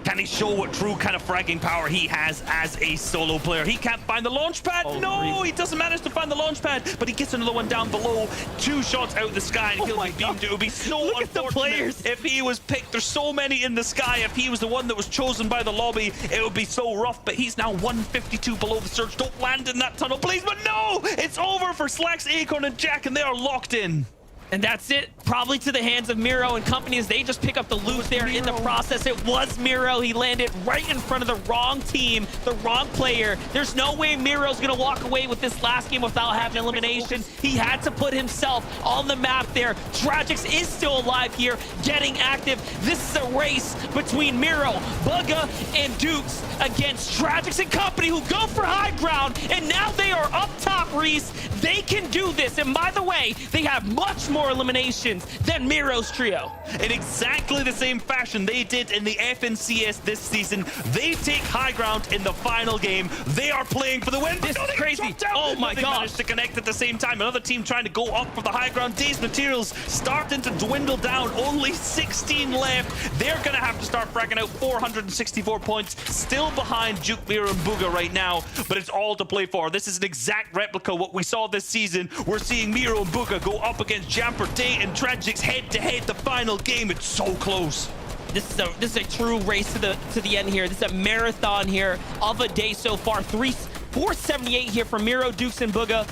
Can he show what true kind of fragging power he has as a solo player? He can't find the launch pad. No, he doesn't manage to find the launch pad, but he gets another one down below. 2 shots out of the sky and he'll be beamed. It would be so unfortunate if he was picked. There's so many in the sky. If he was the one that was chosen by the lobby, it would be so rough, but he's now 152 below the surge. Don't land in that tunnel, please. But no, it's over for Slacks, Acorn, and Jack, and they are locked in. And that's it. Probably to the hands of Miro and company as they just pick up the loot there in the process. It was Miro. He landed right in front of the wrong team, the wrong player. There's no way Miro's going to walk away with this last game without having elimination. He had to put himself on the map there. Tragics is still alive here, getting active. This is a race between Miro, Bugga, and Dukes against Tragics and company who go for high ground. And now they are up top, Reese. They can do this. And by the way, they have much more eliminations than Miro's trio. In exactly the same fashion they did in the FNCS this season, they take high ground in the final game. They are playing for the win. This is crazy. Oh my gosh. They managed to connect at the same time. Another team trying to go up for the high ground. Daze materials starting to dwindle down. Only 16 left. They're going to have to start fragging out 464 points. Still behind Juke, Miro, and Booga right now, but it's all to play for. This is an exact replica of what we saw this season. We're seeing Miro and Booga go up against Jamper, Day, and Tragics head-to-head the final game. It's so close. This is a true race to the end here. This is a marathon here of a day so far. 478 here from Miro, Dukes, and Booga.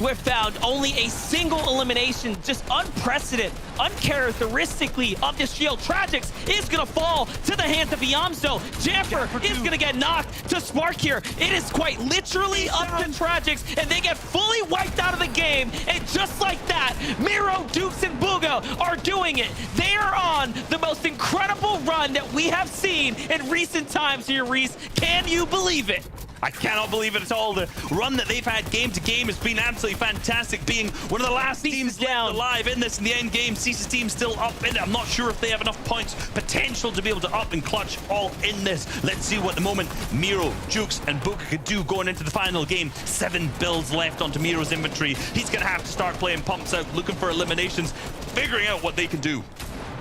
We've found only a single elimination. Just unprecedented uncharacteristically of this shield. Tragics is going to fall to the hands of Yamso. Jamper is going to get knocked to Spark here. It is quite literally up to Tragics, and they get fully wiped out of the game. And just like that, Miro, Dukes, and Booga are doing it. They are on the most incredible run that we have seen in recent times here, Reese. Can you believe it? I cannot believe it at all. The run that they've had game to game has been absolutely fantastic, being one of the last teams down alive in this in the end game. Cease's team still up in it. I'm not sure if they have enough points potential to be able to up and clutch all in this. Let's see what the moment Miro, Jukes, and Booga could do going into the final game. 7 builds left onto Miro's inventory. He's going to have to start playing pumps out, looking for eliminations, figuring out what they can do.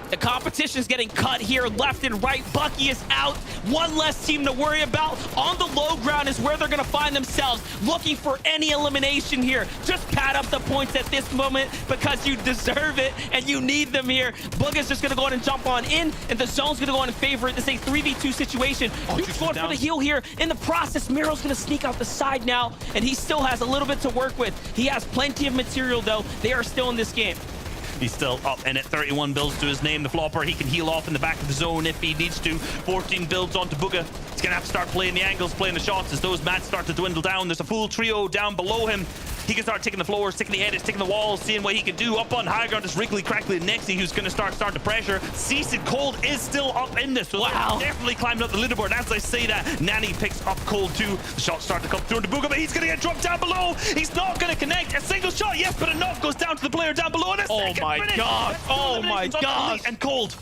The competition's getting cut here left and right. Bucky is out. One less team to worry about. On the low ground is where they're going to find themselves, looking for any elimination here. Just pad up the points at this moment because you deserve it and you need them here. Booga's just going to go ahead and jump on in, and the zone's going to go on in favor. This is a 3v2 situation. Duke's going for the heal here. In the process, Miro's going to sneak out the side now, and he still has a little bit to work with. He has plenty of material, though. They are still in this game. He's still up in it. 31 builds to his name. The flopper, he can heal off in the back of the zone if he needs to. 14 builds onto Booga. He's going to have to start playing the angles, playing the shots as those mats start to dwindle down. There's a full trio down below him. He can start taking the floors, taking the edges, taking the walls, seeing what he can do. Up on high ground is Wrigley, Crackly, and Nexi, who's going to start to pressure. Cease and Cold is still up in this. So wow. Definitely climbing up the leaderboard. As I say that, Nanny picks up Cold too. The shots start to come through into Booga, but he's going to get dropped down below. He's not going to connect. A single shot, yes, but a knock goes down to the player down below. And oh my god. Oh my god. And Cold.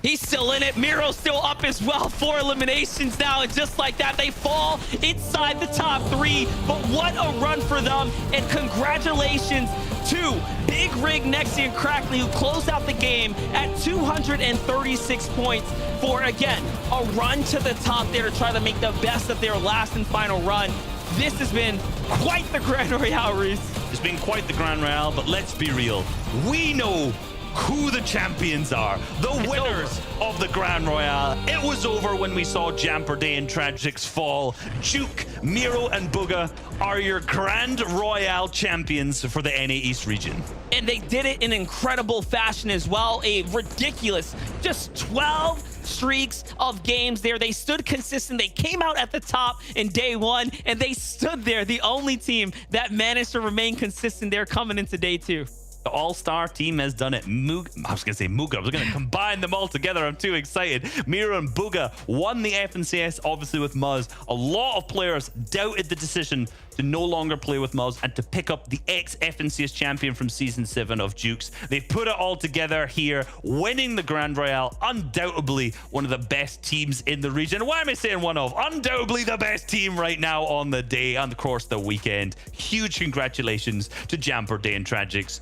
He's still in it. Miro's still up as well. 4 eliminations now, and just like that, they fall inside the top 3. But what a run for them, and congratulations to Big Rig, Nexi, and Crackly, who closed out the game at 236 points for, again, a run to the top there to try to make the best of their last and final run. This has been quite the Grand Royale, Reese. It's been quite the Grand Royale, but let's be real. We know who the champions are, the winners of the Grand Royale. It was over when we saw Jamper Day and Tragics fall. Juke, Miro, and Booga are your Grand Royale champions for the NA East region. And they did it in incredible fashion as well. A ridiculous, just 12 streaks of games there. They stood consistent. They came out at the top in day 1, and they stood there, the only team that managed to remain consistent there coming into day 2. The all-star team has done it. I was going to say Muga. I was going to combine them all together. I'm too excited. Miro and Booga won the FNCS, obviously, with Muzz. A lot of players doubted the decision to no longer play with Muzz and to pick up the ex-FNCS champion from Season 7 of Jukes. They've put it all together here, winning the Grand Royale. Undoubtedly one of the best teams in the region. Why am I saying one of? Undoubtedly the best team right now on the day, and of course the weekend. Huge congratulations to Jamper Day and Tragics,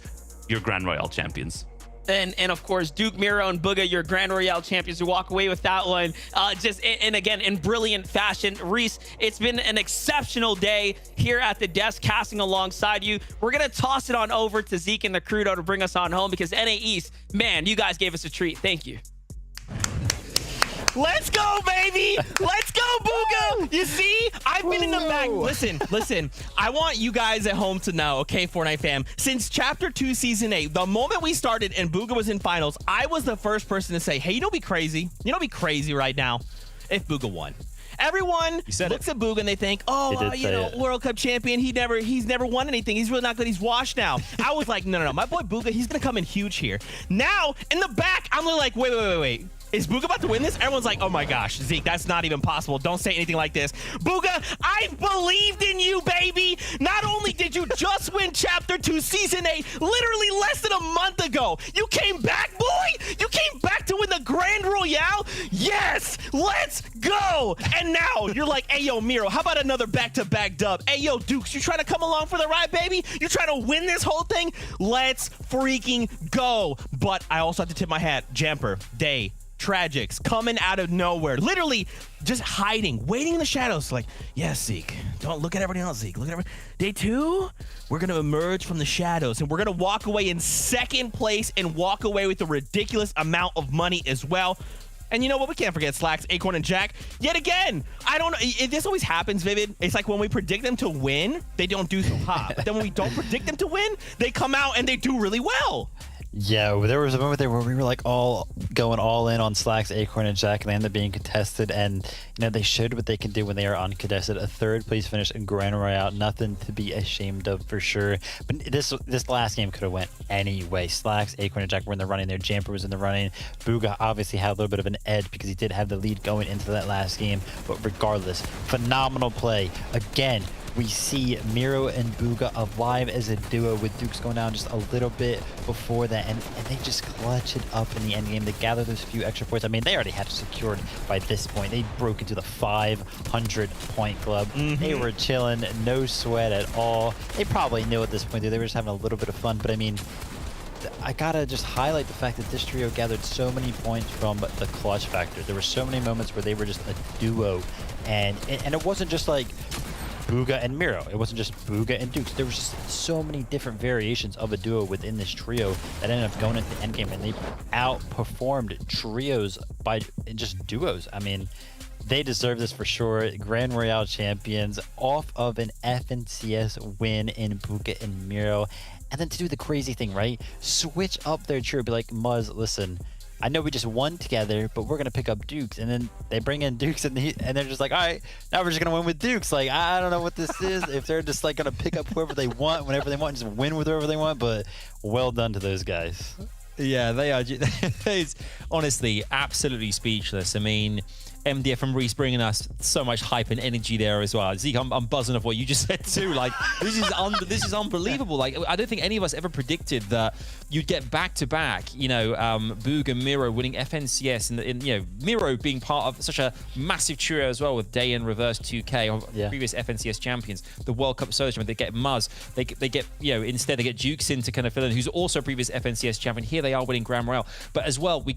your Grand Royale champions. And of course, Duke, Miro, and Booga, your Grand Royale champions, who walk away with that one. And again, in brilliant fashion. Reese, it's been an exceptional day here at the desk, casting alongside you. We're going to toss it on over to Zeke and the crew to bring us on home, because NA East, man, you guys gave us a treat. Thank you. Let's go, baby! Let's go, Booga! You see? I've been in the back. Listen. I want you guys at home to know, okay, Fortnite fam, since Chapter 2, Season 8, the moment we started and Booga was in finals, I was the first person to say, hey, you know what'd be crazy? You know what'd be crazy right now? If Booga won. Everyone looks at Booga and they think, oh, you know, World Cup champion. He's never won anything. He's really not good. He's washed now. I was like, no. My boy Booga, he's going to come in huge here. Now, in the back, I'm like, wait. Is Booga about to win this? Everyone's like, oh my gosh, Zeke, that's not even possible. Don't say anything like this. Booga, I believed in you, baby. Not only did you just win Chapter 2, Season 8, literally less than a month ago. You came back, boy. You came back to win the Grand Royale. Yes, let's go. And now you're like, hey, yo, Miro, how about another back-to-back dub? Hey, yo, Dukes, you trying to come along for the ride, baby? You trying to win this whole thing? Let's freaking go. But I also have to tip my hat. Jamper, Day, Tragics coming out of nowhere, literally just hiding, waiting in the shadows. Like, yes, Zeke, don't look at everybody else, Zeke. Look at everybody. Day 2, we're going to emerge from the shadows, and we're going to walk away in 2nd place and walk away with a ridiculous amount of money as well. And you know what? We can't forget Slacks, Acorn, and Jack. Yet again, I don't know. This always happens, Vivid. It's like when we predict them to win, they don't do so hot. But then when we don't predict them to win, they come out and they do really well. Yeah, there was a moment there where we were like all going all in on Slacks, Acorn, and Jack, and they ended up being contested. And they showed what they can do when they are uncontested. A third place finish in Grand Royale, nothing to be ashamed of for sure. But this last game could have went anyway. Slacks, Acorn, and Jack were in the running there. Jamper was in the running. Booga obviously had a little bit of an edge because he did have the lead going into that last game. But regardless, phenomenal play again. We see Miro and Booga alive as a duo with Dukes going down just a little bit before that, and they just clutch it up in the end game to gather those few extra points. I mean, they already had it secured by this point. They broke into the 500-point club. They were chilling, no sweat at all. They probably knew at this point that they were just having a little bit of fun, but I mean, I gotta just highlight the fact that this trio gathered so many points from the clutch factor. There were so many moments where they were just a duo, and it wasn't just like Booga and Miro. It wasn't just Booga and Dukes. There was just so many different variations of a duo within this trio that ended up going into the endgame, and they outperformed trios by just duos. I mean, they deserve this for sure. Grand Royale champions off of an FNCS win in Booga and Miro. And then to do the crazy thing, right? Switch up their trio. Be like, Muzz, listen, I know we just won together, but we're going to pick up Dukes. And then they bring in Dukes, and they're just like, all right, now we're just going to win with Dukes. Like, I don't know what this is. If they're just like going to pick up whoever they want, whenever they want, and just win with whoever they want. But well done to those guys. Yeah, they are. It's honestly absolutely speechless. I mean, MDF and Reese bringing us so much hype and energy there as well. Zeke, I'm buzzing off what you just said too. Like, this is unbelievable. Like, I don't think any of us ever predicted that you'd get back-to-back, Boog and Miro winning FNCS, and Miro being part of such a massive trio as well with Day and Reverse 2K, previous FNCS champions, the World Cup Social. They get Muzz, they get instead they get Jukes in to kind of fill in, who's also previous FNCS champion. Here they are winning Grand Royale, but as well we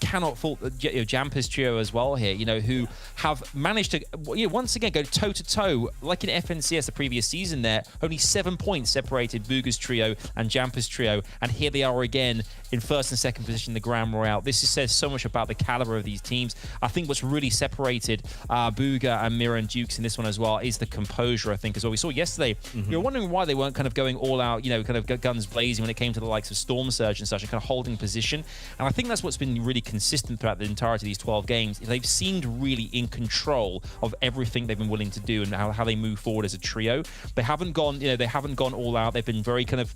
cannot fault Jamper's trio as well here. Who have managed to once again go toe-to-toe, like in FNCS the previous season there. Only 7 points separated Booga's trio and Jamper's trio, and here they are again in first and second position in the Grand Royale. This says so much about the caliber of these teams. I think what's really separated Booga and Miro and Dukes in this one as well is the composure, I think, as well. We saw yesterday, you were wondering why they weren't kind of going all out, kind of guns blazing when it came to the likes of Storm Surge and such, and kind of holding position. And I think that's what's been really consistent throughout the entirety of these 12 games. They've seemed really in control of everything they've been willing to do and how they move forward as a trio. They haven't gone, they haven't gone all out. They've been very kind of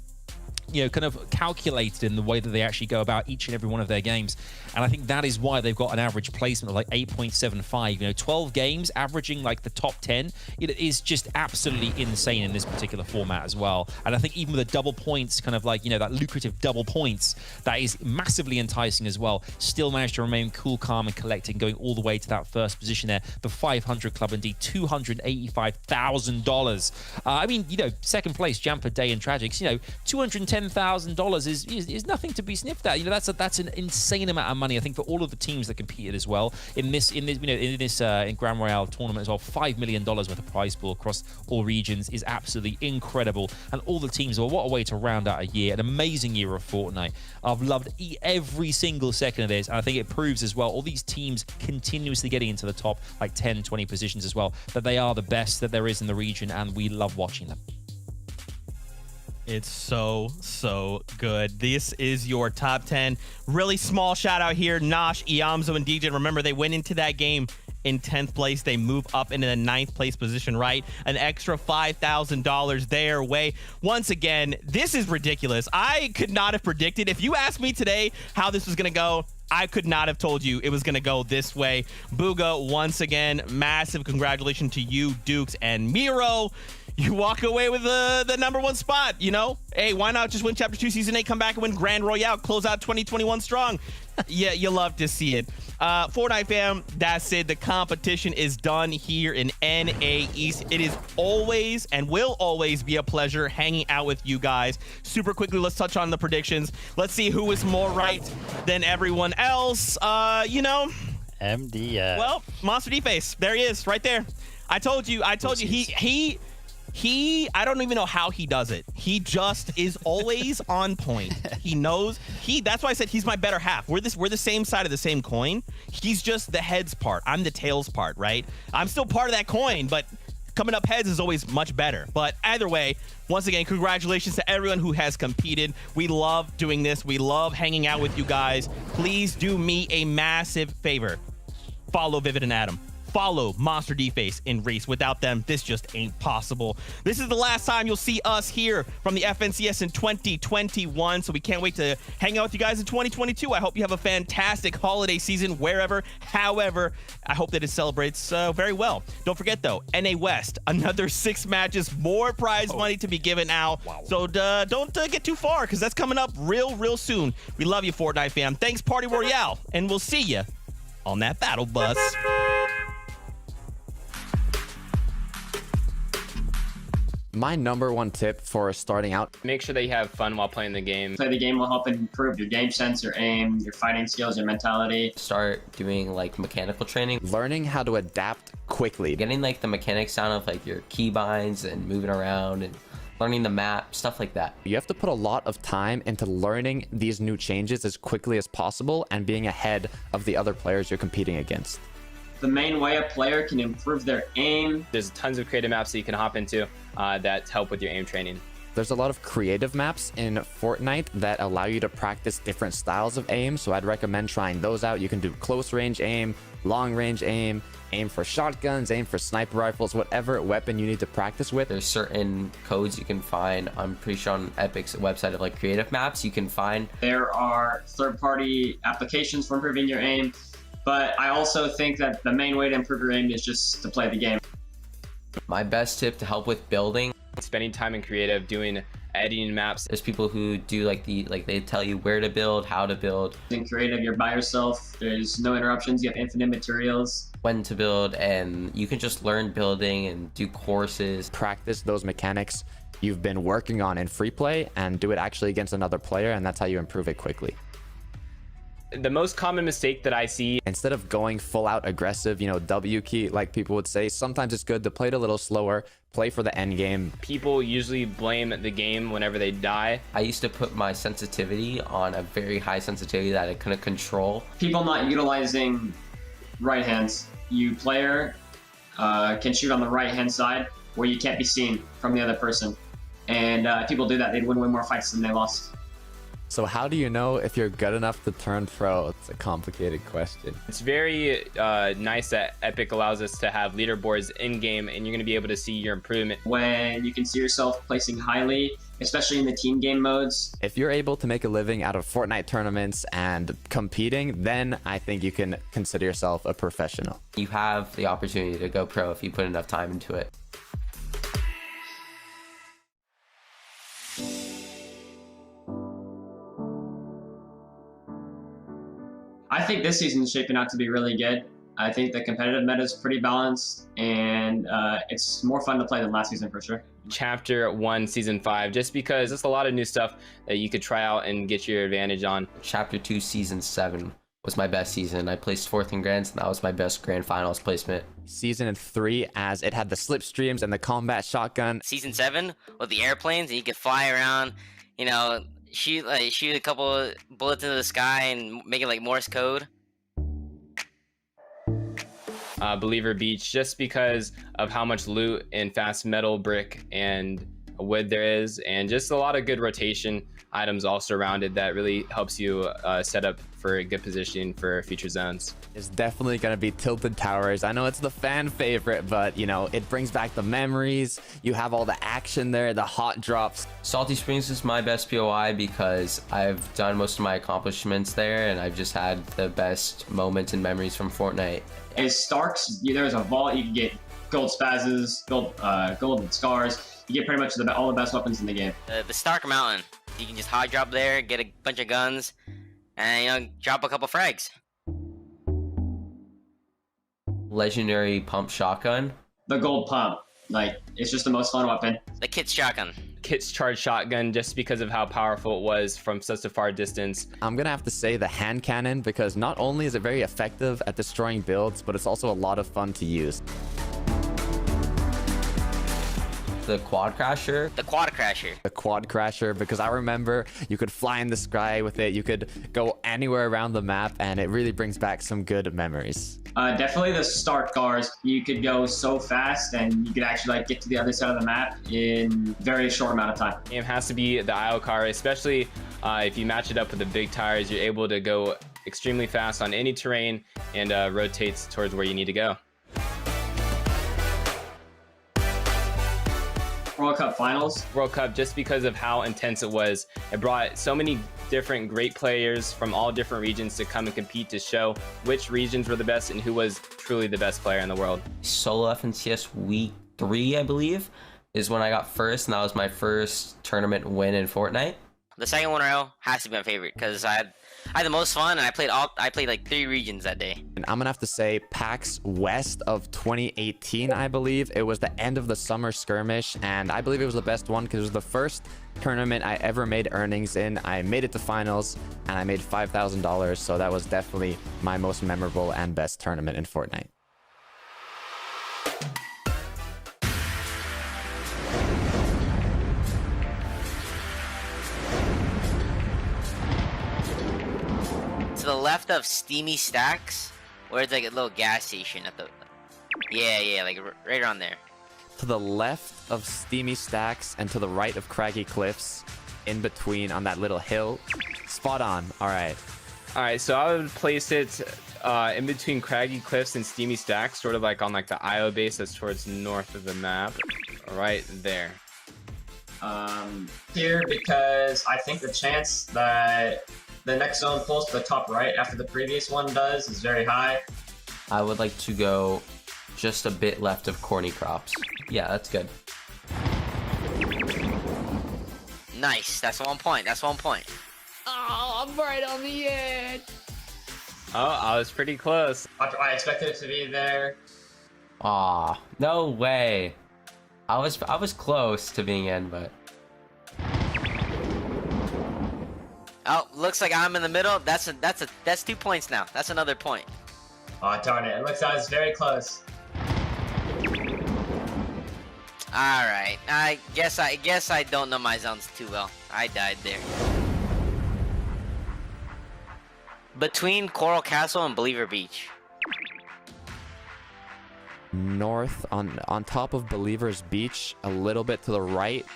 calculated in the way that they actually go about each and every one of their games. And I think that is why they've got an average placement of like 8.75. 12 games averaging like the top 10. It is just absolutely insane in this particular format as well. And I think even with the double points, kind of like, that lucrative double points, that is massively enticing as well. Still managed to remain cool, calm, and collected, going all the way to that first position there. The 500 Club, indeed, $285,000. I mean, second place, Jamper, Day, and Tragics, $210,000 is nothing to be sniffed at. That's an insane amount of money. I think for all of the teams that competed as well in Grand Royale tournament as well, $5 million worth of prize pool across all regions is absolutely incredible. And all the teams, what a way to round out a year, an amazing year of Fortnite. I've loved every single second of this, and I think it proves as well, all these teams continuously getting into the top like 10, 20 positions as well, that they are the best that there is in the region, and we love watching them. It's so good. This is your top 10. Really small shout out here. Nosh, Iamzo, and DJ. Remember, they went into that game in 10th place. They move up into the 9th place position, right? An extra $5,000 their way. Once again, this is ridiculous. I could not have predicted. If you asked me today how this was going to go, I could not have told you it was going to go this way. Booga, once again, massive congratulations to you, Dukes, and Miro. You walk away with the #1 spot, Hey, why not just win Chapter 2 Season 8, come back and win Grand Royale, close out 2021 strong? Yeah, you love to see it. Fortnite fam, that's it. The competition is done here in NA East. It is always and will always be a pleasure hanging out with you guys. Super quickly, let's touch on the predictions. Let's see who is more right than everyone else. MDF. Well, Monster D-Face. There he is, right there. I told you, he I don't even know how he does it. He just is always on point. He knows that's why I said he's my better half. We're the same side of the same coin. He's just the heads part. I'm the tails part, right? I'm still part of that coin, but coming up heads is always much better. But either way, once again, congratulations to everyone who has competed. We love doing this. We love hanging out with you guys. Please do me a massive favor. Follow Vivid and Adam. Follow Monster D-Face and Reese. Without them, this just ain't possible. This is the last time you'll see us here from the FNCS in 2021, so we can't wait to hang out with you guys in 2022. I hope you have a fantastic holiday season wherever, however. I hope that it celebrates very well. Don't forget, though, NA West, another 6 matches, more prize money to be given out. Wow. So don't get too far, because that's coming up real soon. We love you, Fortnite fam. Thanks, Party Royale, and we'll see you on that battle bus. My number one tip for starting out: make sure that you have fun while playing the game. Play the game will help improve your game sense, your aim, your fighting skills, your mentality. Start doing like mechanical training. Learning how to adapt quickly. Getting like the mechanics down of like your keybinds and moving around and learning the map, stuff like that. You have to put a lot of time into learning these new changes as quickly as possible and being ahead of the other players you're competing against. The main way a player can improve their aim. There's tons of creative maps that you can hop into that help with your aim training. There's a lot of creative maps in Fortnite that allow you to practice different styles of aim, so I'd recommend trying those out. You can do close range aim, long range aim, aim for shotguns, aim for sniper rifles, whatever weapon you need to practice with. There's certain codes you can find, I'm pretty sure on Epic's website of like creative maps you can find. There are third-party applications for improving your aim, but I also think that the main way to improve your aim is just to play the game. My best tip to help with building: spending time in creative, doing editing maps. There's people who do they tell you where to build, how to build. In creative, you're by yourself. There's no interruptions. You have infinite materials. When to build, and you can just learn building and do courses. Practice those mechanics you've been working on in free play and do it actually against another player, and that's how you improve it quickly. The most common mistake that I see, instead of going full out aggressive, W key, like people would say, sometimes it's good to play it a little slower, play for the end game. People usually blame the game whenever they die. I used to put my sensitivity on a very high sensitivity that I couldn't control. People not utilizing right hands. You player can shoot on the right hand side where you can't be seen from the other person. And people do that, they'd win way more fights than they lost. So how do you know if you're good enough to turn pro? It's a complicated question. It's very nice that Epic allows us to have leaderboards in-game, and you're going to be able to see your improvement. When you can see yourself placing highly, especially in the team game modes. If you're able to make a living out of Fortnite tournaments and competing, then I think you can consider yourself a professional. You have the opportunity to go pro if you put enough time into it. I think this season is shaping out to be really good. I think the competitive meta is pretty balanced, and it's more fun to play than last season for sure. Chapter 1, Season 5, just because there's a lot of new stuff that you could try out and get your advantage on. Chapter 2, Season 7 was my best season. I placed 4th in Grands, and that was my best Grand Finals placement. Season 3, as it had the slipstreams and the combat shotgun. Season 7 with the airplanes, and you could fly around, shoot a couple bullets into the sky and make it like Morse code. Believer Beach, just because of how much loot and fast metal, brick, and wood there is, and just a lot of good rotation items all surrounded that really helps you set up for a good position for future zones. It's definitely going to be Tilted Towers. I know it's the fan favorite, but it brings back the memories. You have all the action there, the hot drops. Salty Springs is my best POI because I've done most of my accomplishments there, and I've just had the best moments and memories from Fortnite. As Starks, there's a vault. You can get gold spazzes, gold scars. You get pretty much all the best weapons in the game. The Stark Mountain. You can just hot drop there, get a bunch of guns, and drop a couple frags. Legendary pump shotgun. The gold pump, it's just the most fun weapon. The Kit's shotgun. Kit's charge shotgun, just because of how powerful it was from such a far distance. I'm gonna have to say the hand cannon, because not only is it very effective at destroying builds, but it's also a lot of fun to use. the Quad Crasher. The Quad Crasher. The Quad Crasher, because I remember you could fly in the sky with it. You could go anywhere around the map, and it really brings back some good memories. Definitely the start cars. You could go so fast, and you could actually like get to the other side of the map in very short amount of time. It has to be the IO car, especially if you match it up with the big tires. You're able to go extremely fast on any terrain and rotates towards where you need to go. World Cup finals. World Cup, just because of how intense it was, it brought so many different great players from all different regions to come and compete to show which regions were the best and who was truly the best player in the world. Solo FNCS week 3, I believe, is when I got first, and that was my first tournament win in Fortnite. The second one row has to be my favorite because I had the most fun, and I played like 3 regions that day. And I'm gonna have to say PAX West of 2018, I believe. It was the end of the summer skirmish, and I believe it was the best one because it was the first tournament I ever made earnings in. I made it to finals, and I made $5,000, so that was definitely my most memorable and best tournament in Fortnite. To the left of Steamy Stacks, where it's like a little gas station at the... Yeah, like right around there. To the left of Steamy Stacks and to the right of Craggy Cliffs, in between on that little hill. Spot on. All right. All right, so I would place it in between Craggy Cliffs and Steamy Stacks, sort of like on like the IO base that's towards north of the map, right there. Here, because I think the chance that the next zone pulls to the top right after the previous one does is very high. I would like to go just a bit left of Corny Crops. Yeah, that's good. Nice. That's 1 point. That's 1 point. Oh, I'm right on the edge. Oh, I was pretty close. I expected it to be there. Aw, no way. I was close to being in, but... Oh, looks like I'm in the middle. That's 2 points now. That's another point. Oh, darn it. It looks like it's very close. Alright. I guess I don't know my zones too well. I died there. Between Coral Castle and Believer Beach. North on top of Believer's Beach, a little bit to the right.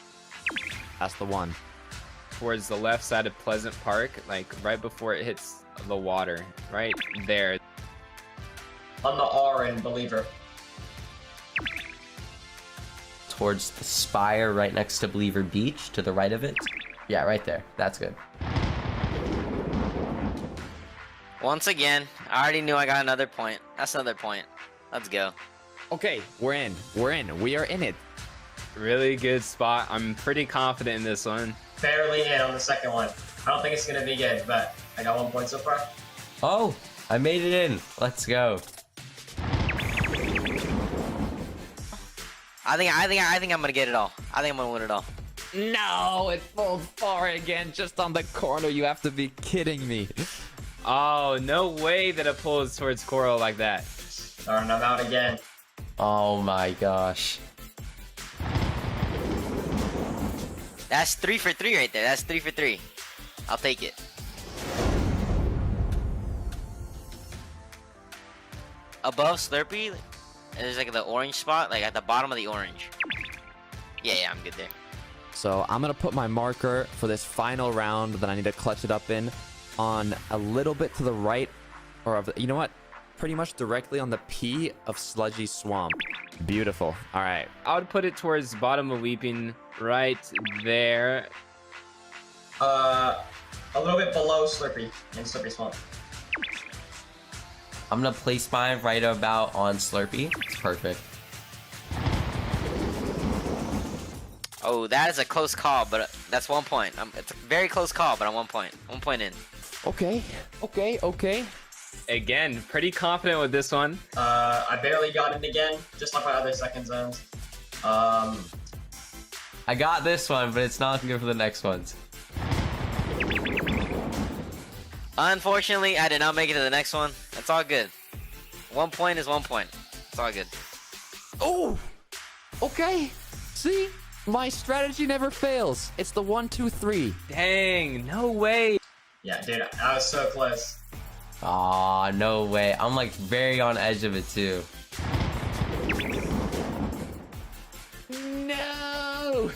That's the one. Towards the left side of Pleasant Park, like right before it hits the water. Right there. On the R in Believer. Towards the spire right next to Believer Beach, to the right of it. Yeah, right there. That's good. Once again, I already knew I got another point. That's another point. Let's go. Okay, we're in. We are in it. Really good spot. I'm pretty confident in this one. Barely in on the second one. I don't think it's gonna be good, but I got 1 point so far. Oh, I made it in. Let's go. I think I'm gonna get it all. I think I'm gonna win it all. No, it falls far again, just on the corner. You have to be kidding me. Oh, no way that it pulls towards Coral like that. Darn, I'm out again. Oh my gosh. That's 3 for 3 right there. That's 3 for 3. I'll take it. Above Slurpee, there's like the orange spot, like at the bottom of the orange. Yeah, I'm good there. So I'm gonna put my marker for this final round that I need to clutch it up in on a little bit to the right, or of the, you know what? Pretty much directly on the P of Sludgy Swamp. Beautiful. All right. I would put it towards bottom of Weeping, right there. A little bit below Slurpee in Slurpee Swamp. I'm gonna place mine right about on Slurpee. It's perfect. Oh, that is a close call, but that's 1 point. It's a very close call, but I'm 1 point. 1 point in. Okay. Again, pretty confident with this one. I barely got it again, just like my other second zones. I got this one, but it's not good for the next ones. Unfortunately, I did not make it to the next one. That's all good. 1 point is 1 point. It's all good. Oh, okay. See, My strategy never fails. It's the 1, 2, 3. Dang, no way. Yeah, dude, I was so close. Aw, no way. I'm like very on edge of it too. No!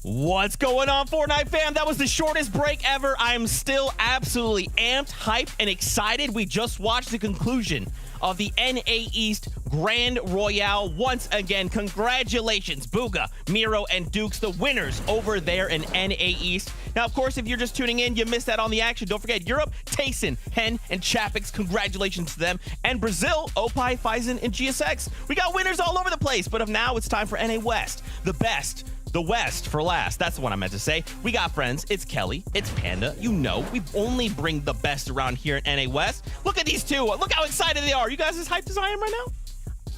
What's going on, Fortnite fam? That was the shortest break ever. I'm still absolutely amped, hyped, and excited. We just watched the conclusion of the NA East Grand Royale. Once again, congratulations, Booga, Miro, and Dukes, the winners over there in NA East. Now, of course, if you're just tuning in, you missed that on the action. Don't forget, Europe, Tayson, Hen, and Chapix. Congratulations to them. And Brazil, Opie, Faison, and GSX. We got winners all over the place, but now it's time for NA West. The best. The West for last. That's the one I meant to say. We got friends. It's Kelly. It's Panda. You know, we only bring the best around here in NA West. Look at these two. Look how excited they are. You guys as hyped as I am right now?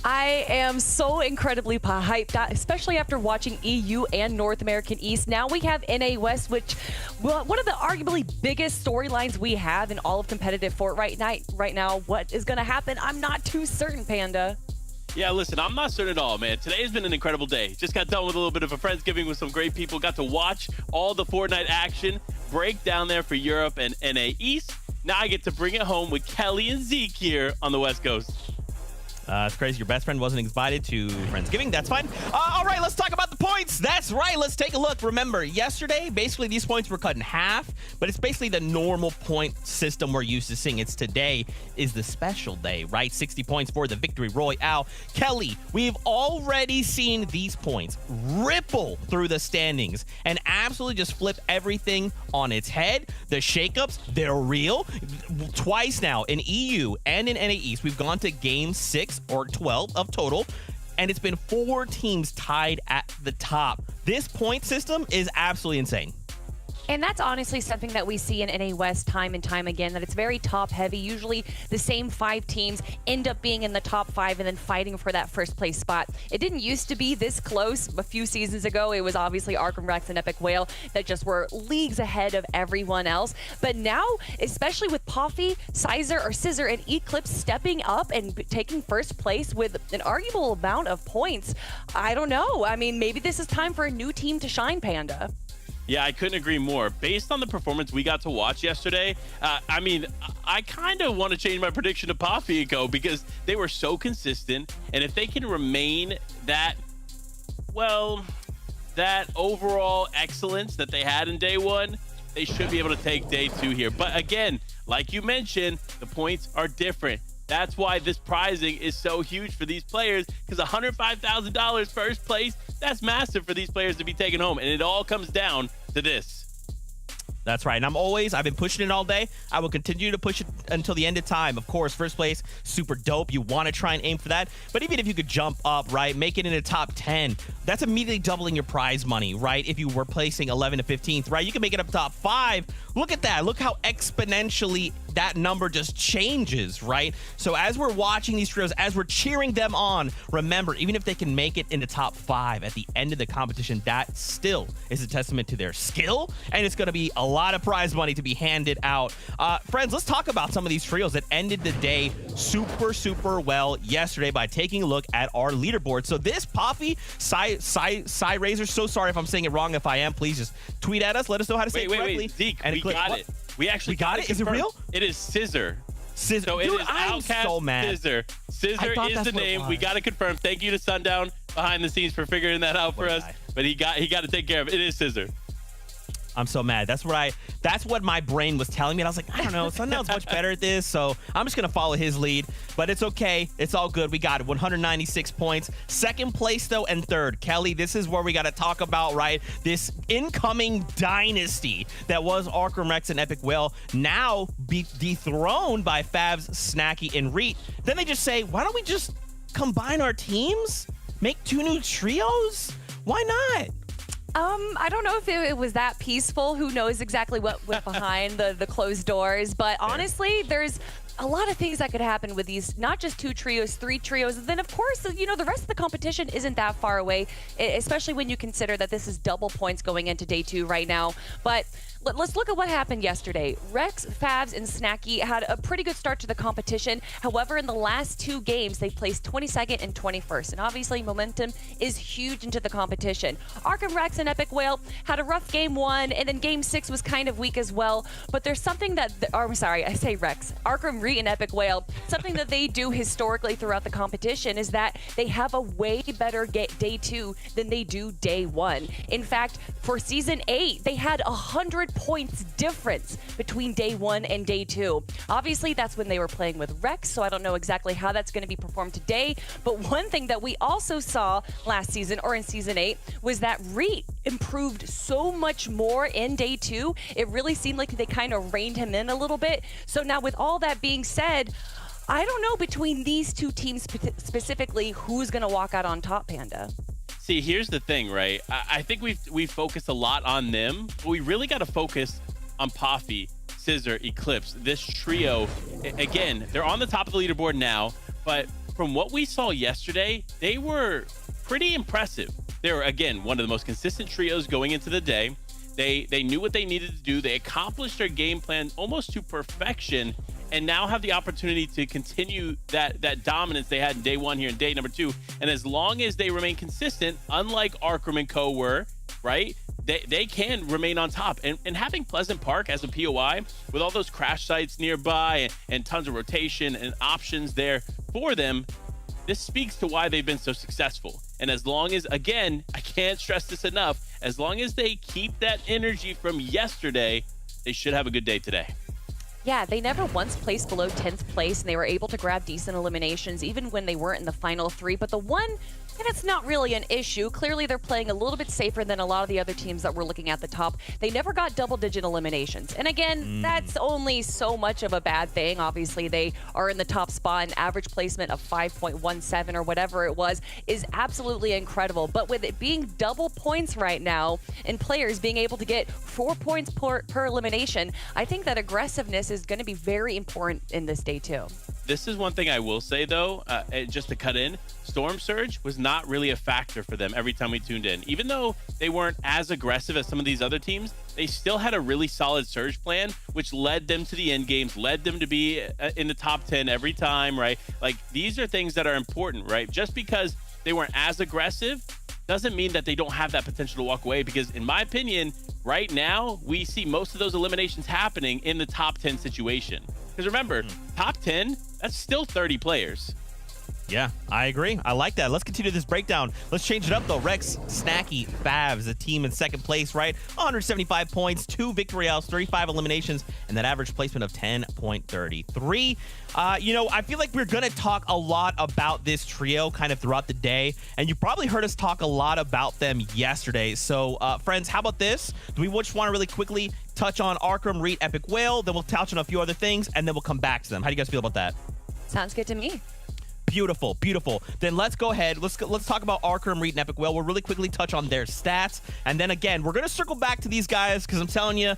I am so incredibly hyped, especially after watching EU and North American East. Now we have NA West, which, well, one of the arguably biggest storylines we have in all of competitive Fortnite right now. What is going to happen? I'm not too certain, Panda. Yeah, listen, I'm not certain at all, man. Today has been an incredible day. Just got done with a little bit of a Friendsgiving with some great people. Got to watch all the Fortnite action, break down there for Europe and NA East. Now I get to bring it home with Kelly and Zeke here on the West Coast. It's crazy your best friend wasn't invited to Friendsgiving. That's fine. All right, let's talk about the points. That's right. Let's take a look. Remember, yesterday, basically these points were cut in half, but it's basically the normal point system we're used to seeing. It's today is the special day, right? 60 points for the Victory Royale. Kelly, we've already seen these points ripple through the standings and absolutely just flip everything on its head. The shakeups, they're real. Twice now in EU and in NA East, we've gone to game 6 or 12 of total, and it's been 4 teams tied at the top. This point system is absolutely insane. And that's honestly something that we see in NA West time and time again, that it's very top heavy. Usually the same 5 teams end up being in the top 5 and then fighting for that first place spot. It didn't used to be this close a few seasons ago. It was obviously Arkham Rex and Epic Whale that just were leagues ahead of everyone else. But now, especially with Poffy, Scissor, and Eclipse stepping up and taking first place with an arguable amount of points, I don't know. I mean, maybe this is time for a new team to shine, Panda. Yeah, I couldn't agree more. Based on the performance we got to watch yesterday, I mean, I kind of want to change my prediction to Poffy and Co. because they were so consistent. And if they can remain that, well, that overall excellence that they had in day 1, they should be able to take day 2 here. But again, like you mentioned, the points are different. That's why this prizing is so huge for these players, because $105,000 first place, that's massive for these players to be taken home. And it all comes down to this. That's right. And I've been pushing it all day. I will continue to push it until the end of time. Of course, first place, super dope. You want to try and aim for that. But even if you could jump up, right, make it in the top 10, that's immediately doubling your prize money, right? If you were placing 11 to 15th, right? You can make it up top 5. Look at that. Look how exponentially that number just changes, right? So as we're watching these trios, as we're cheering them on, remember, even if they can make it in the top 5 at the end of the competition, that still is a testament to their skill, and it's going to be a lot of prize money to be handed out. Friends, let's talk about some of these trios that ended the day super well yesterday by taking a look at our leaderboard. So this Poffy, Razor, so sorry if I'm saying it wrong. If I am, please just tweet at us. Let us know how to say it correctly. Wait, Zeke, we got it. We actually got it? Is it real? It is Scissor. So Dude, it is I'm Outcast so mad. Scissor. Scissor is the name. We got to confirm. Thank you to Sundown behind the scenes for figuring that out for us. But he got to take care of it. It is Scissor. I'm so mad. That's what my brain was telling me. And I was like, I don't know. Sundown's much better at this, so I'm just going to follow his lead. But it's okay. It's all good. We got it. 196 points. Second place, though, and third. Kelly, this is where we got to talk about, right? This incoming dynasty that was Arkham Rex and Epic Whale, now be dethroned by Favs, Snacky, and Reet. Then they just say, why don't we just combine our teams? Make 2 new trios? Why not? I don't know if it was that peaceful. Who knows exactly what went behind the closed doors. But honestly, there's a lot of things that could happen with these, not just 2 trios, 3 trios. And then, of course, you know, the rest of the competition isn't that far away, especially when you consider that this is double points going into day 2 right now. But let's look at what happened yesterday. Rex, Favs, and Snacky had a pretty good start to the competition. However, in the last 2 games, they placed 22nd and 21st. And obviously, momentum is huge into the competition. Arkham Rex and Epic Whale had a rough game 1, and then game 6 was kind of weak as well. But there's something that, I'm sorry, I say Rex. Arkham Reet and Epic Whale, something that they do historically throughout the competition is that they have a way better day 2 than they do day 1. In fact, for season 8, they had 100 points difference between day 1 and day 2. Obviously, that's when they were playing with Rex, so I don't know exactly how that's going to be performed today. But one thing that we also saw last season, or in season 8, was that Reet improved so much more in day 2. It really seemed like they kind of reined him in a little bit. So now, with all that being said, I don't know between these 2 teams specifically who's going to walk out on top, Panda. See, here's the thing, right? I think we've focused a lot on them, but we really got to focus on Poffy, Scissor, Eclipse. This trio, again, they're on the top of the leaderboard now, but from what we saw yesterday, they were pretty impressive. They were, again, one of the most consistent trios going into the day. They knew what they needed to do. They accomplished their game plan almost to perfection, and now have the opportunity to continue that dominance they had in day 1 here in day number 2. And as long as they remain consistent, unlike Arkham and Co. were, right, they can remain on top. And having Pleasant Park as a POI with all those crash sites nearby and tons of rotation and options there for them, this speaks to why they've been so successful. And as long as, again, I can't stress this enough, as long as they keep that energy from yesterday, they should have a good day today. Yeah, they never once placed below 10th place, and they were able to grab decent eliminations even when they weren't in the final 3. But the one And it's not really an issue. Clearly, they're playing a little bit safer than a lot of the other teams that we're looking at the top. They never got double-digit eliminations. And again, that's only so much of a bad thing. Obviously, they are in the top spot, and average placement of 5.17 or whatever it was is absolutely incredible. But with it being double points right now and players being able to get 4 points per elimination, I think that aggressiveness is going to be very important in this day too. This is one thing I will say, though, just to cut in, Storm Surge was not really a factor for them every time we tuned in. Even though they weren't as aggressive as some of these other teams, they still had a really solid Surge plan, which led them to the end games, led them to be in the top 10 every time, right? Like, these are things that are important, right? Just because they weren't as aggressive doesn't mean that they don't have that potential to walk away, because in my opinion, right now, we see most of those eliminations happening in the top 10 situation. Because remember, top 10, that's still 30 players. Yeah, I agree. I like that. Let's continue this breakdown. Let's change it up, though. Rex, Snacky, Favs, the team in second place, right? 175 points, 2 victory outs, 35 eliminations, and that average placement of 10.33. I feel like we're going to talk a lot about this trio kind of throughout the day, and you probably heard us talk a lot about them yesterday. So, friends, how about this? Do we just want to really quickly touch on Arkham, Reed, Epic Whale, then we'll touch on a few other things, and then we'll come back to them. How do you guys feel about that? Sounds good to me. Beautiful, beautiful. Then let's go ahead. Let's talk about Arkham, Reed, and Epic Whale. We'll really quickly touch on their stats. And then again, we're going to circle back to these guys because I'm telling you,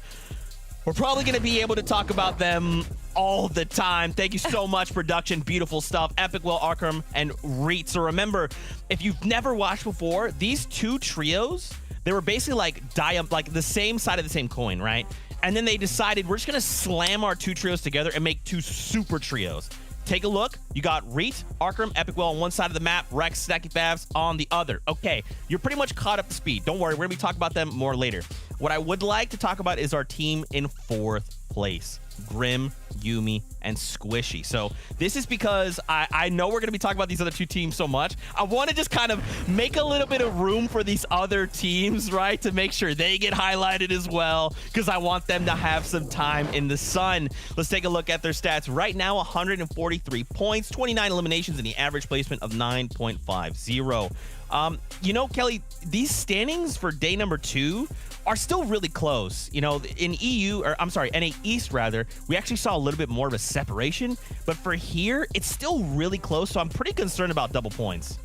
we're probably going to be able to talk about them all the time. Thank you so much, production. Beautiful stuff. Epic Whale, Arkham, and Reed. So remember, if you've never watched before, these two trios, they were basically like the same side of the same coin, right? And then they decided we're just going to slam our two trios together and make two super trios. Take a look. You got Reet, Arkham, Epic Whale on one side of the map, Rex, Snacky Favs on the other. Okay, you're pretty much caught up to speed. Don't worry, we're going to be talking about them more later. What I would like to talk about is our team in fourth place. Grim, Yumi, and Squishy. So this is because I know we're going to be talking about these other two teams so much. I want to just kind of make a little bit of room for these other teams, right? To make sure they get highlighted as well, because I want them to have some time in the sun. Let's take a look at their stats. Right now, 143 points, 29 eliminations, and the average placement of 9.50. Kelly, these standings for day number 2 are still really close. In NA East rather, we actually saw a little bit more of a separation, but for here, it's still really close, so I'm pretty concerned about double points.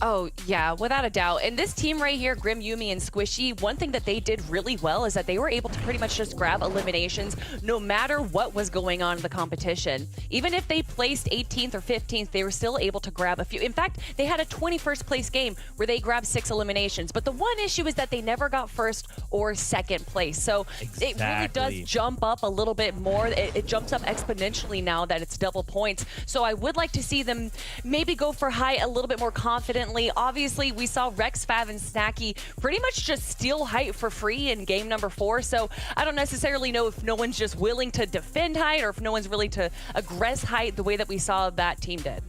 Oh, yeah, without a doubt. And this team right here, Grim, Yumi, and Squishy, one thing that they did really well is that they were able to pretty much just grab eliminations no matter what was going on in the competition. Even if they placed 18th or 15th, they were still able to grab a few. In fact, they had a 21st place game where they grabbed 6 eliminations. But the one issue is that they never got first or second place. So It really does jump up a little bit more. It jumps up exponentially now that it's double points. So I would like to see them maybe go for high a little bit more confidently. Obviously, we saw Rex, Fav, and Snacky pretty much just steal height for free in game number 4. So I don't necessarily know if no one's just willing to defend height or if no one's willing to aggress height the way that we saw that team did.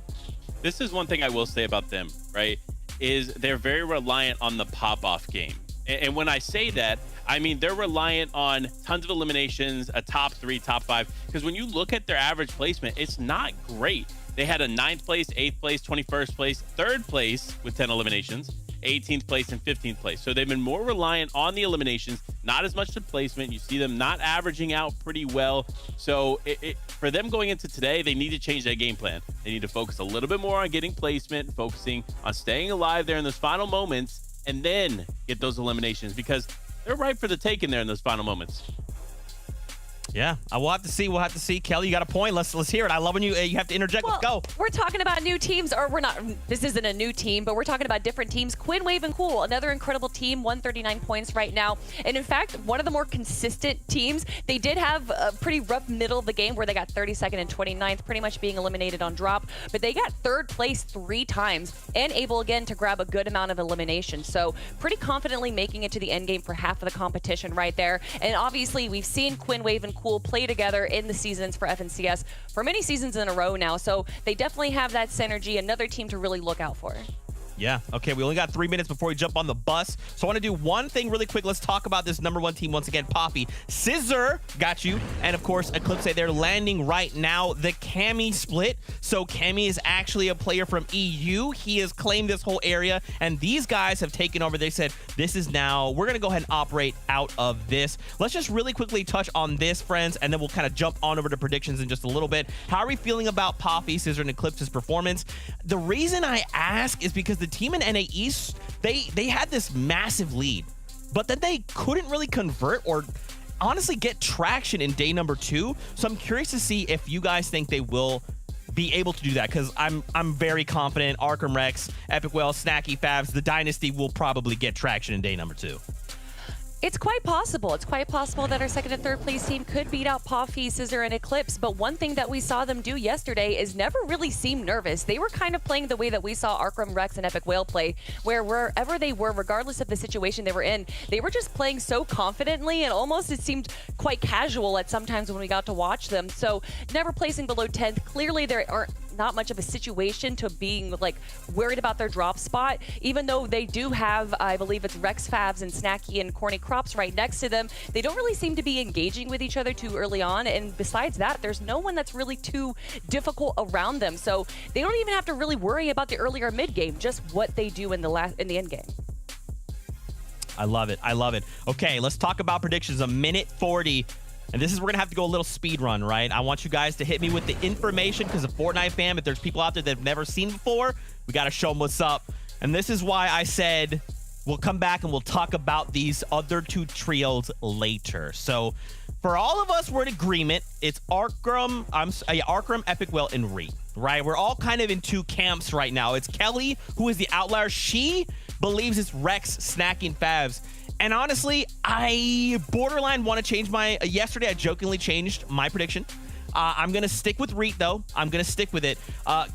This is one thing I will say about them, right? Is they're very reliant on the pop-off game. And when I say that, I mean they're reliant on tons of eliminations, a top 3, top 5. Because when you look at their average placement, it's not great. They had a 9th place, 8th place, 21st place, 3rd place with 10 eliminations, 18th place, and 15th place. So they've been more reliant on the eliminations, not as much the placement. You see them not averaging out pretty well. So for them going into today, they need to change their game plan. They need to focus a little bit more on getting placement, focusing on staying alive there in those final moments, and then get those eliminations, because they're ripe for the taking there in those final moments. Yeah, we'll have to see. We'll have to see. Kelly, you got a point. Let's hear it. I love when you have to interject. Well, let's go. We're talking about new teams, or we're not. This isn't a new team, but we're talking about different teams. Quinn, Wave, and Cool, another incredible team, 139 points right now. And in fact, one of the more consistent teams. They did have a pretty rough middle of the game where they got 32nd and 29th, pretty much being eliminated on drop. But they got 3rd place 3 times and able again to grab a good amount of elimination. So pretty confidently making it to the end game for half of the competition right there. And obviously, we've seen Quinn, Wave, and Cool play together in the seasons for FNCS for many seasons in a row now. So they definitely have that synergy. Another team to really look out for. Yeah. Okay, we only got 3 minutes before we jump on the bus. So I want to do one thing really quick. Let's talk about this #1 team once again. Poppy, Scissor, got you. And of course, Eclipse, they're landing right now. The Cammy split. So Cammy is actually a player from EU. He has claimed this whole area. And these guys have taken over. They said, this is now, we're going to go ahead and operate out of this. Let's just really quickly touch on this, friends. And then we'll kind of jump on over to predictions in just a little bit. How are we feeling about Poppy, Scissor, and Eclipse's performance? The reason I ask is because the team in NA East, they had this massive lead, but then they couldn't really convert or honestly get traction in day #2. So I'm curious to see if you guys think they will be able to do that, because I'm very confident Arkham Rex, Epic Whale, Snacky Fabs, the Dynasty will probably get traction in day #2. It's quite possible. It's quite possible that our second and third place team could beat out Poppy, Scissor, and Eclipse. But one thing that we saw them do yesterday is never really seem nervous. They were kind of playing the way that we saw Arkham Rex and Epic Whale play, where wherever they were, regardless of the situation they were in, they were just playing so confidently, and almost it seemed quite casual at sometimes when we got to watch them. So never placing below 10th. Clearly there aren't not much of a situation to being like worried about their drop spot, even though they do have, I believe it's Rex Fabs and Snacky and Corny Crops right next to them. They don't really seem to be engaging with each other too early on, and besides that, there's no one that's really too difficult around them, so they don't even have to really worry about the earlier mid game, just what they do in the end game. I love it. I love it. Okay, let's talk about predictions. A minute 40. And this is, we're going to have to go a little speed run, right? I want you guys to hit me with the information, because of Fortnite fam, if there's people out there that have never seen before, we got to show them what's up. And this is why I said we'll come back and we'll talk about these other two trios later. So for all of us, we're in agreement. It's Arkham, Arkham, Epic Whale, and Reed, right? We're all kind of in two camps right now. It's Kelly, who is the outlier. She believes it's Rex, Snacking Fabs. And honestly, I borderline want to change my... yesterday, I jokingly changed my prediction. I'm going to stick with Reet, though. I'm going to stick with it.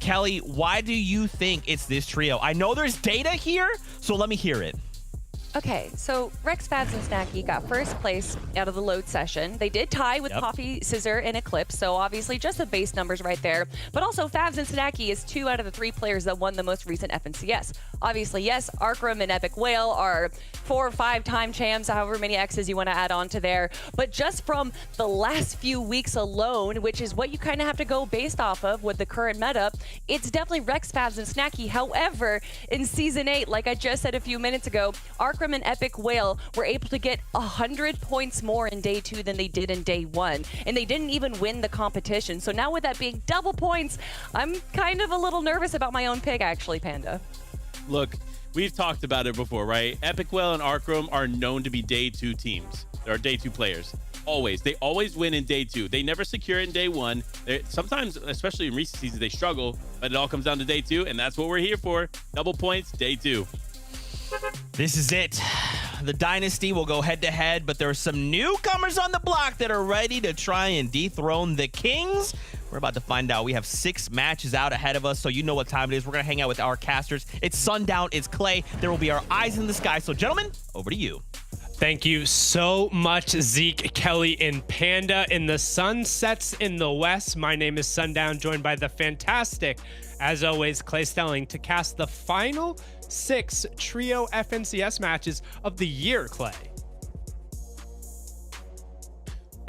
Kelly, why do you think it's this trio? I know there's data here, so let me hear it. Okay, so Rex, Fabs, and Snacky got first place out of the load session. They did tie with Poppy, Scissor, and Eclipse, so obviously just the base numbers right there. But also, Fabs and Snacky is 2 out of the 3 players that won the most recent FNCS. Obviously, yes, Arkham and Epic Whale are 4 or 5 time champs, however many X's you want to add on to there. But just from the last few weeks alone, which is what you kind of have to go based off of with the current meta, it's definitely Rex, Fabs, and Snacky. However, in Season 8, like I just said a few minutes ago, Arkham and Epic Whale were able to get 100 points more in day 2 than they did in day 1. And they didn't even win the competition. So now with that being double points, I'm kind of a little nervous about my own pick, actually, Panda. Look, we've talked about it before, right? Epic Whale and Arkham are known to be day 2 teams. They're day 2 players. Always. They always win in day 2. They never secure it in day 1. Sometimes, especially in recent seasons, they struggle, but it all comes down to day 2, and that's what we're here for. Double points, day 2. This is it. The Dynasty will go head-to-head, but there are some newcomers on the block that are ready to try and dethrone the Kings. We're about to find out. We have 6 matches out ahead of us, so you know what time it is. We're going to hang out with our casters. It's Sundown. It's Clay. There will be our eyes in the sky. So, gentlemen, over to you. Thank you so much, Zeke, Kelly, and Panda. In the sun sets in the west, my name is Sundown, joined by the fantastic, as always, Clay Stelling, to cast the final 6 trio FNCS matches of the year, Clay.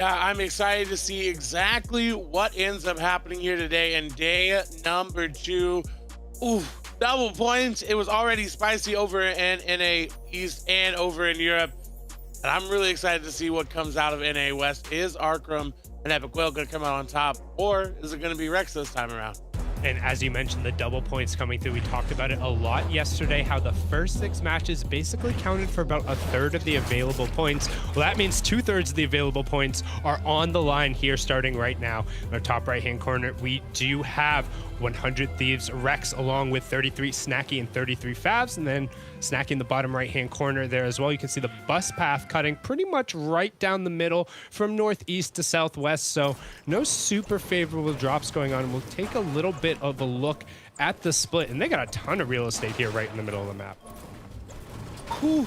Yeah, I'm excited to see exactly what ends up happening here today in day number 2. Ooh, double points. It was already spicy over in NA East and over in Europe. And I'm really excited to see what comes out of NA West. Is Arkham and Epic Whale going to come out on top, or is it going to be Rex this time around? And as you mentioned, the double points coming through, we talked about it a lot yesterday, how the first 6 matches basically counted for about 1/3 of the available points. Well, that means 2/3 of the available points are on the line here starting right now. In our top right-hand corner, we do have 100 Thieves Rex along with 33 Snacky and 33 Fabs, and then Snacky in the bottom right-hand corner there as well. You can see the bus path cutting pretty much right down the middle from northeast to southwest, so no super favorable drops going on. We'll take a little bit of a look at the split, and they got a ton of real estate here right in the middle of the map. Whew.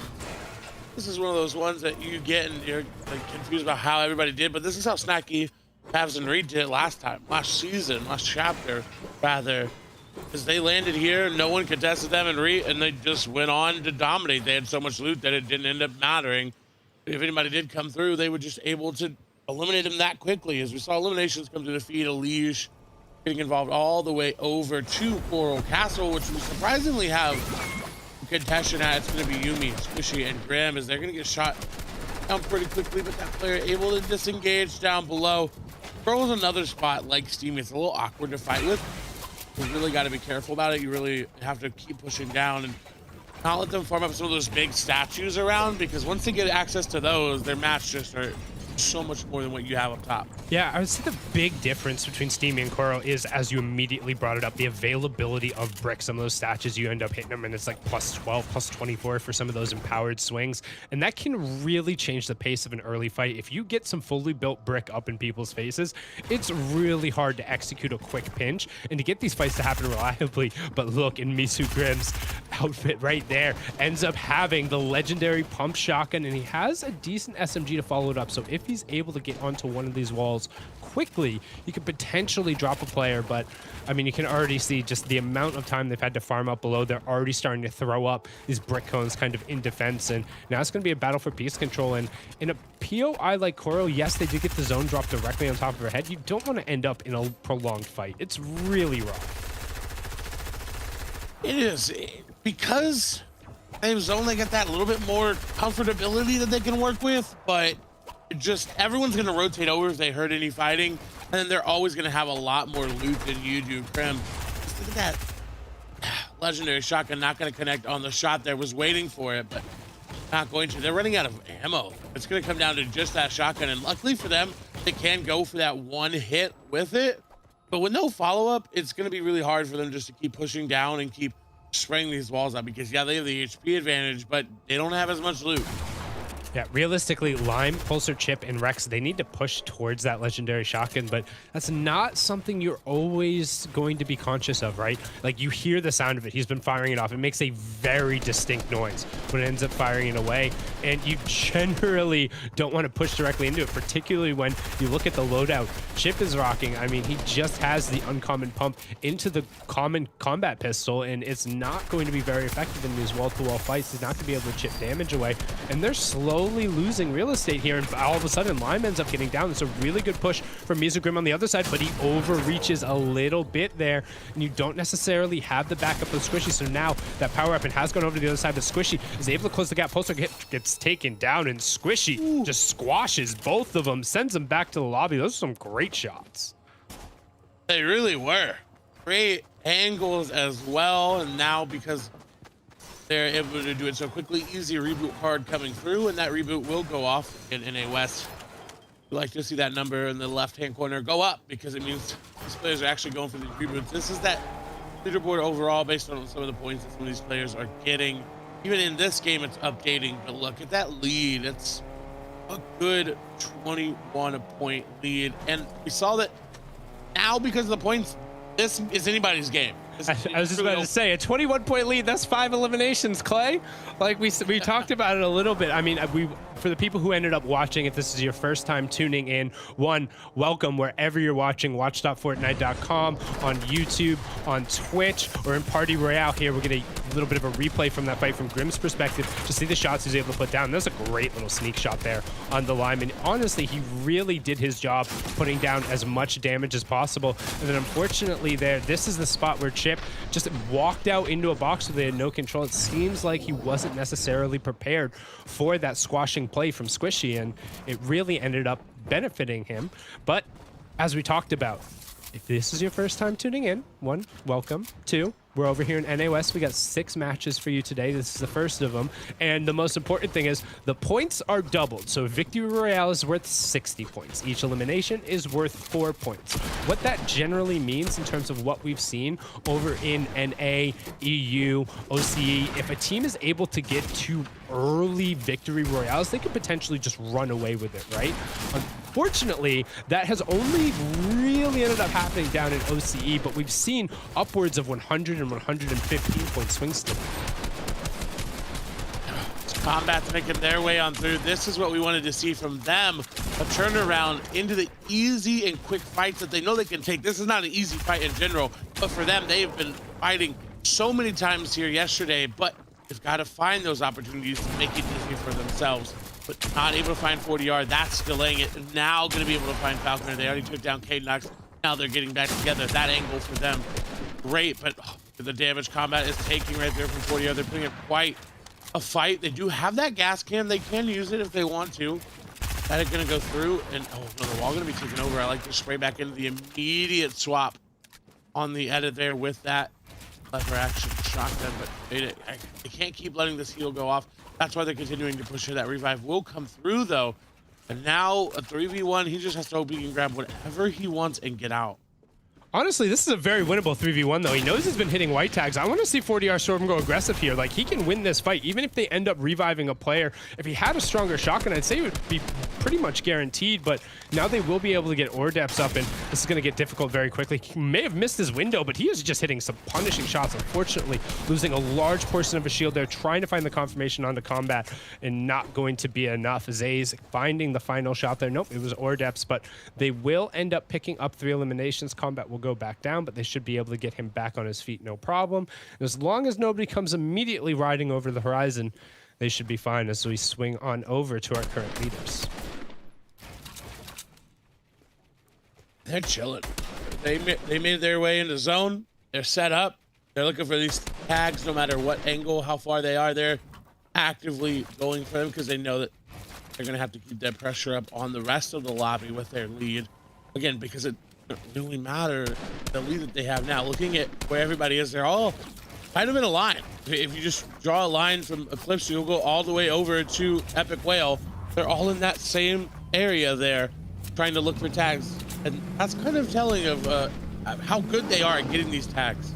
This is one of those ones that you get and you're like, confused about how everybody did, but this is how Snacky, Fabs, and Reed did it last time, last season, last chapter, rather. As they landed here, no one contested them, and they just went on to dominate. They had so much loot that it didn't end up mattering. If anybody did come through, they were just able to eliminate them that quickly. As we saw eliminations come to defeat Elige, getting involved all the way over to Coral Castle, which we surprisingly have contention at. It's going to be Yumi, Squishy, and Graham, as they're going to get shot down pretty quickly, but that player able to disengage down below. Pearl is another spot like Steamy. It's a little awkward to fight with. You really got to be careful about it. You really have to keep pushing down and not let them form up some of those big statues around, because once they get access to those, their match just are so much more than what you have up top. Yeah, I would say the big difference between Steamy and Coral is, as you immediately brought it up, the availability of brick. Some of those statues, you end up hitting them and it's like plus 12, plus 24 for some of those empowered swings. And that can really change the pace of an early fight. If you get some fully built brick up in people's faces, it's really hard to execute a quick pinch and to get these fights to happen reliably. But look, in Misu Grimm's outfit right there, ends up having the legendary pump shotgun, and he has a decent SMG to follow it up. So if he's able to get onto one of these walls quickly, he could potentially drop a player. But I mean, you can already see just the amount of time they've had to farm up below. They're already starting to throw up these brick cones kind of in defense, and now it's going to be a battle for piece control. And in a POI like Coral, yes, they did get the zone drop directly on top of her head. You don't want to end up in a prolonged fight. It's really rough. It is, because they've zoned, they get that little bit more comfortability that they can work with, but just everyone's going to rotate over if they hurt any fighting, and then they're always going to have a lot more loot than you do. Krem, just look at that legendary shotgun, not going to connect on the shot there. Was waiting for it, but not going to. They're running out of ammo. It's going to come down to just that shotgun, and luckily for them, they can go for that one hit with it. But with no follow-up, it's going to be really hard for them just to keep pushing down and keep spraying these walls out, because yeah, they have the HP advantage, but they don't have as much loot. Yeah, realistically, Lime, Pulsar, Chip, and Rex, they need to push towards that legendary shotgun, but that's not something you're always going to be conscious of, right? Like, you hear the sound of it. He's been firing it off. It makes a very distinct noise when it ends up firing it away, and you generally don't want to push directly into it, particularly when you look at the loadout Chip is rocking. I mean, he just has the uncommon pump into the common combat pistol, and it's not going to be very effective in these wall-to-wall fights. He's not going to be able to chip damage away, and they're slowly losing real estate here, and all of a sudden Lime ends up getting down. It's a really good push from Misugrim on the other side, but he overreaches a little bit there, and you don't necessarily have the backup of Squishy. So now that power up and has gone over to the other side, but Squishy is able to close the gap. Pulsar gets taken down, and Squishy just squashes both of them, sends them back to the lobby. Those are some great shots. They really were great angles as well, and now because they're able to do it so quickly, easy reboot card coming through, and that reboot will go off in NA West. We like to see that number in the left-hand corner go up, because it means these players are actually going for these reboots. This is that leaderboard overall based on some of the points that some of these players are getting. Even in this game, it's updating, but look at that lead. It's a good 21-point lead, and we saw that now because of the points, this is anybody's game. I was just about to say, a 21-point lead, that's 5 eliminations, Clay. Like we talked about it a little bit. I mean, for the people who ended up watching, if this is your first time tuning in, one, welcome wherever you're watching, watch.fortnite.com, on YouTube, on Twitch, or in Party Royale here. We're getting a little bit of a replay from that fight from Grimm's perspective to see the shots he's able to put down. There's a great little sneak shot there on the Lime, and honestly, he really did his job putting down as much damage as possible. And then unfortunately this is the spot where Chip just walked out into a box where they had no control. It seems like he wasn't necessarily prepared for that squashing play from Squishy, and it really ended up benefiting him. But as we talked about, if this is your first time tuning in, one, welcome. Two, we're over here in NA West. We got 6 matches for you today. This is the first of them. And the most important thing is the points are doubled. So Victory Royale is worth 60 points. Each elimination is worth 4 points. What that generally means in terms of what we've seen over in NA, EU, OCE, if a team is able to get 2 early Victory Royales, they could potentially just run away with it, right? Unfortunately, that has only really ended up happening down in OCE, but we've seen upwards of 100 and 115 point swing state. Combat's making their way on through. This is what we wanted to see from them. A turnaround into the easy and quick fights that they know they can take. This is not an easy fight in general, but for them, they've been fighting so many times here yesterday, but they've got to find those opportunities to make it easy for themselves. But not able to find 40R, that's delaying it. And now going to be able to find Falconer. They already took down Cadenax. Now they're getting back together. That angle for them, great, but the damage Combat is taking right there from 40R. They're putting up quite a fight. They do have that gas can. They can use it if they want to. That is going to go through, and oh no, the wall going to be taken over. I like to spray back into the immediate swap on the edit there with that lever action shotgun, but they can't keep letting this heal go off. That's why they're continuing to push here. That revive will come through though, and now a 3v1. He just has to hope he can grab whatever he wants and get out. Honestly, this is a very winnable 3v1, though. He knows he's been hitting white tags. I want to see 40R Storm go aggressive here. Like, he can win this fight, even if they end up reviving a player. If he had a stronger shotgun, I'd say it would be pretty much guaranteed, but now they will be able to get ore depths up, and this is going to get difficult very quickly. He may have missed his window, but he is just hitting some punishing shots. Unfortunately, losing a large portion of his shield there, trying to find the confirmation onto Combat, and not going to be enough. Zay's finding the final shot there. Nope, it was ore depths, but they will end up picking up 3 eliminations. Combat will go back down, but they should be able to get him back on his feet, no problem. And as long as nobody comes immediately riding over the horizon, they should be fine as we swing on over to our current leaders. They're chilling. They made their way into zone. They're set up. They're looking for these tags no matter what angle, how far they are. They're actively going for them because they know that they're going to have to keep that pressure up on the rest of the lobby with their lead. Again, because it doesn't really matter the lead that they have now. Looking at where everybody is, they're all kind of in a line. If you just draw a line from Eclipse, you'll go all the way over to Epic Whale. They're all in that same area there, trying to look for tags. And that's kind of telling of how good they are at getting these tags.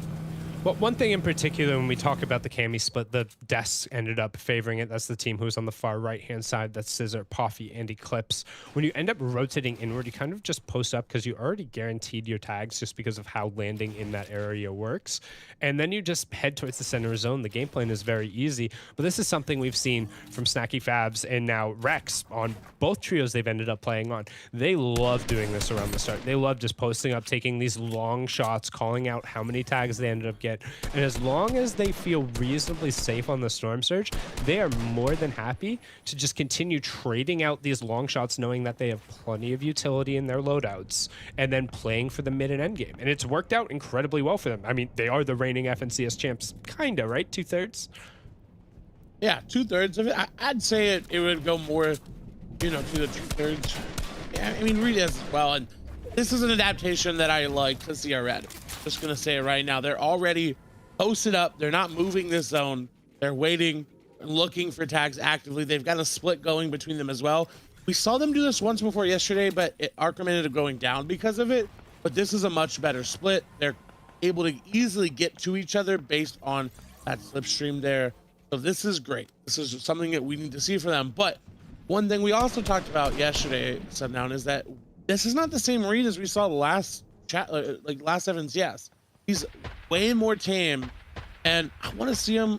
Well, one thing in particular, when we talk about the Cammy split, the desks ended up favoring it. That's the team who's on the far right-hand side. That's Scissor, Poffy, and Eclipse. When you end up rotating inward, you kind of just post up because you already guaranteed your tags just because of how landing in that area works. And then you just head towards the center zone. The game plan is very easy, but this is something we've seen from Snacky Fabs and now Rex on both trios they've ended up playing on. They love doing this around the start. They love just posting up, taking these long shots, calling out how many tags they ended up getting. And as long as they feel reasonably safe on the Storm Surge, they are more than happy to just continue trading out these long shots, knowing that they have plenty of utility in their loadouts, and then playing for the mid and end game. And it's worked out incredibly well for them. I mean, they are the reigning FNCS champs, kinda, right? 2/3? Yeah, 2/3 of it. I'd say it would go more, you know, to the 2/3. Yeah, I mean, Reed as well. And this is an adaptation that I like to see already. Just gonna say it right now. They're already posted up. They're not moving this zone. They're waiting, looking for tags actively. They've got a split going between them as well. We saw them do this once before yesterday, but Arkham ended up going down because of it. But this is a much better split. They're able to easily get to each other based on that slipstream there. So this is great. This is something that we need to see for them. But one thing we also talked about yesterday, Sundown, is that this is not the same Reed as we saw the last last FNCS. He's way more tame, and I want to see him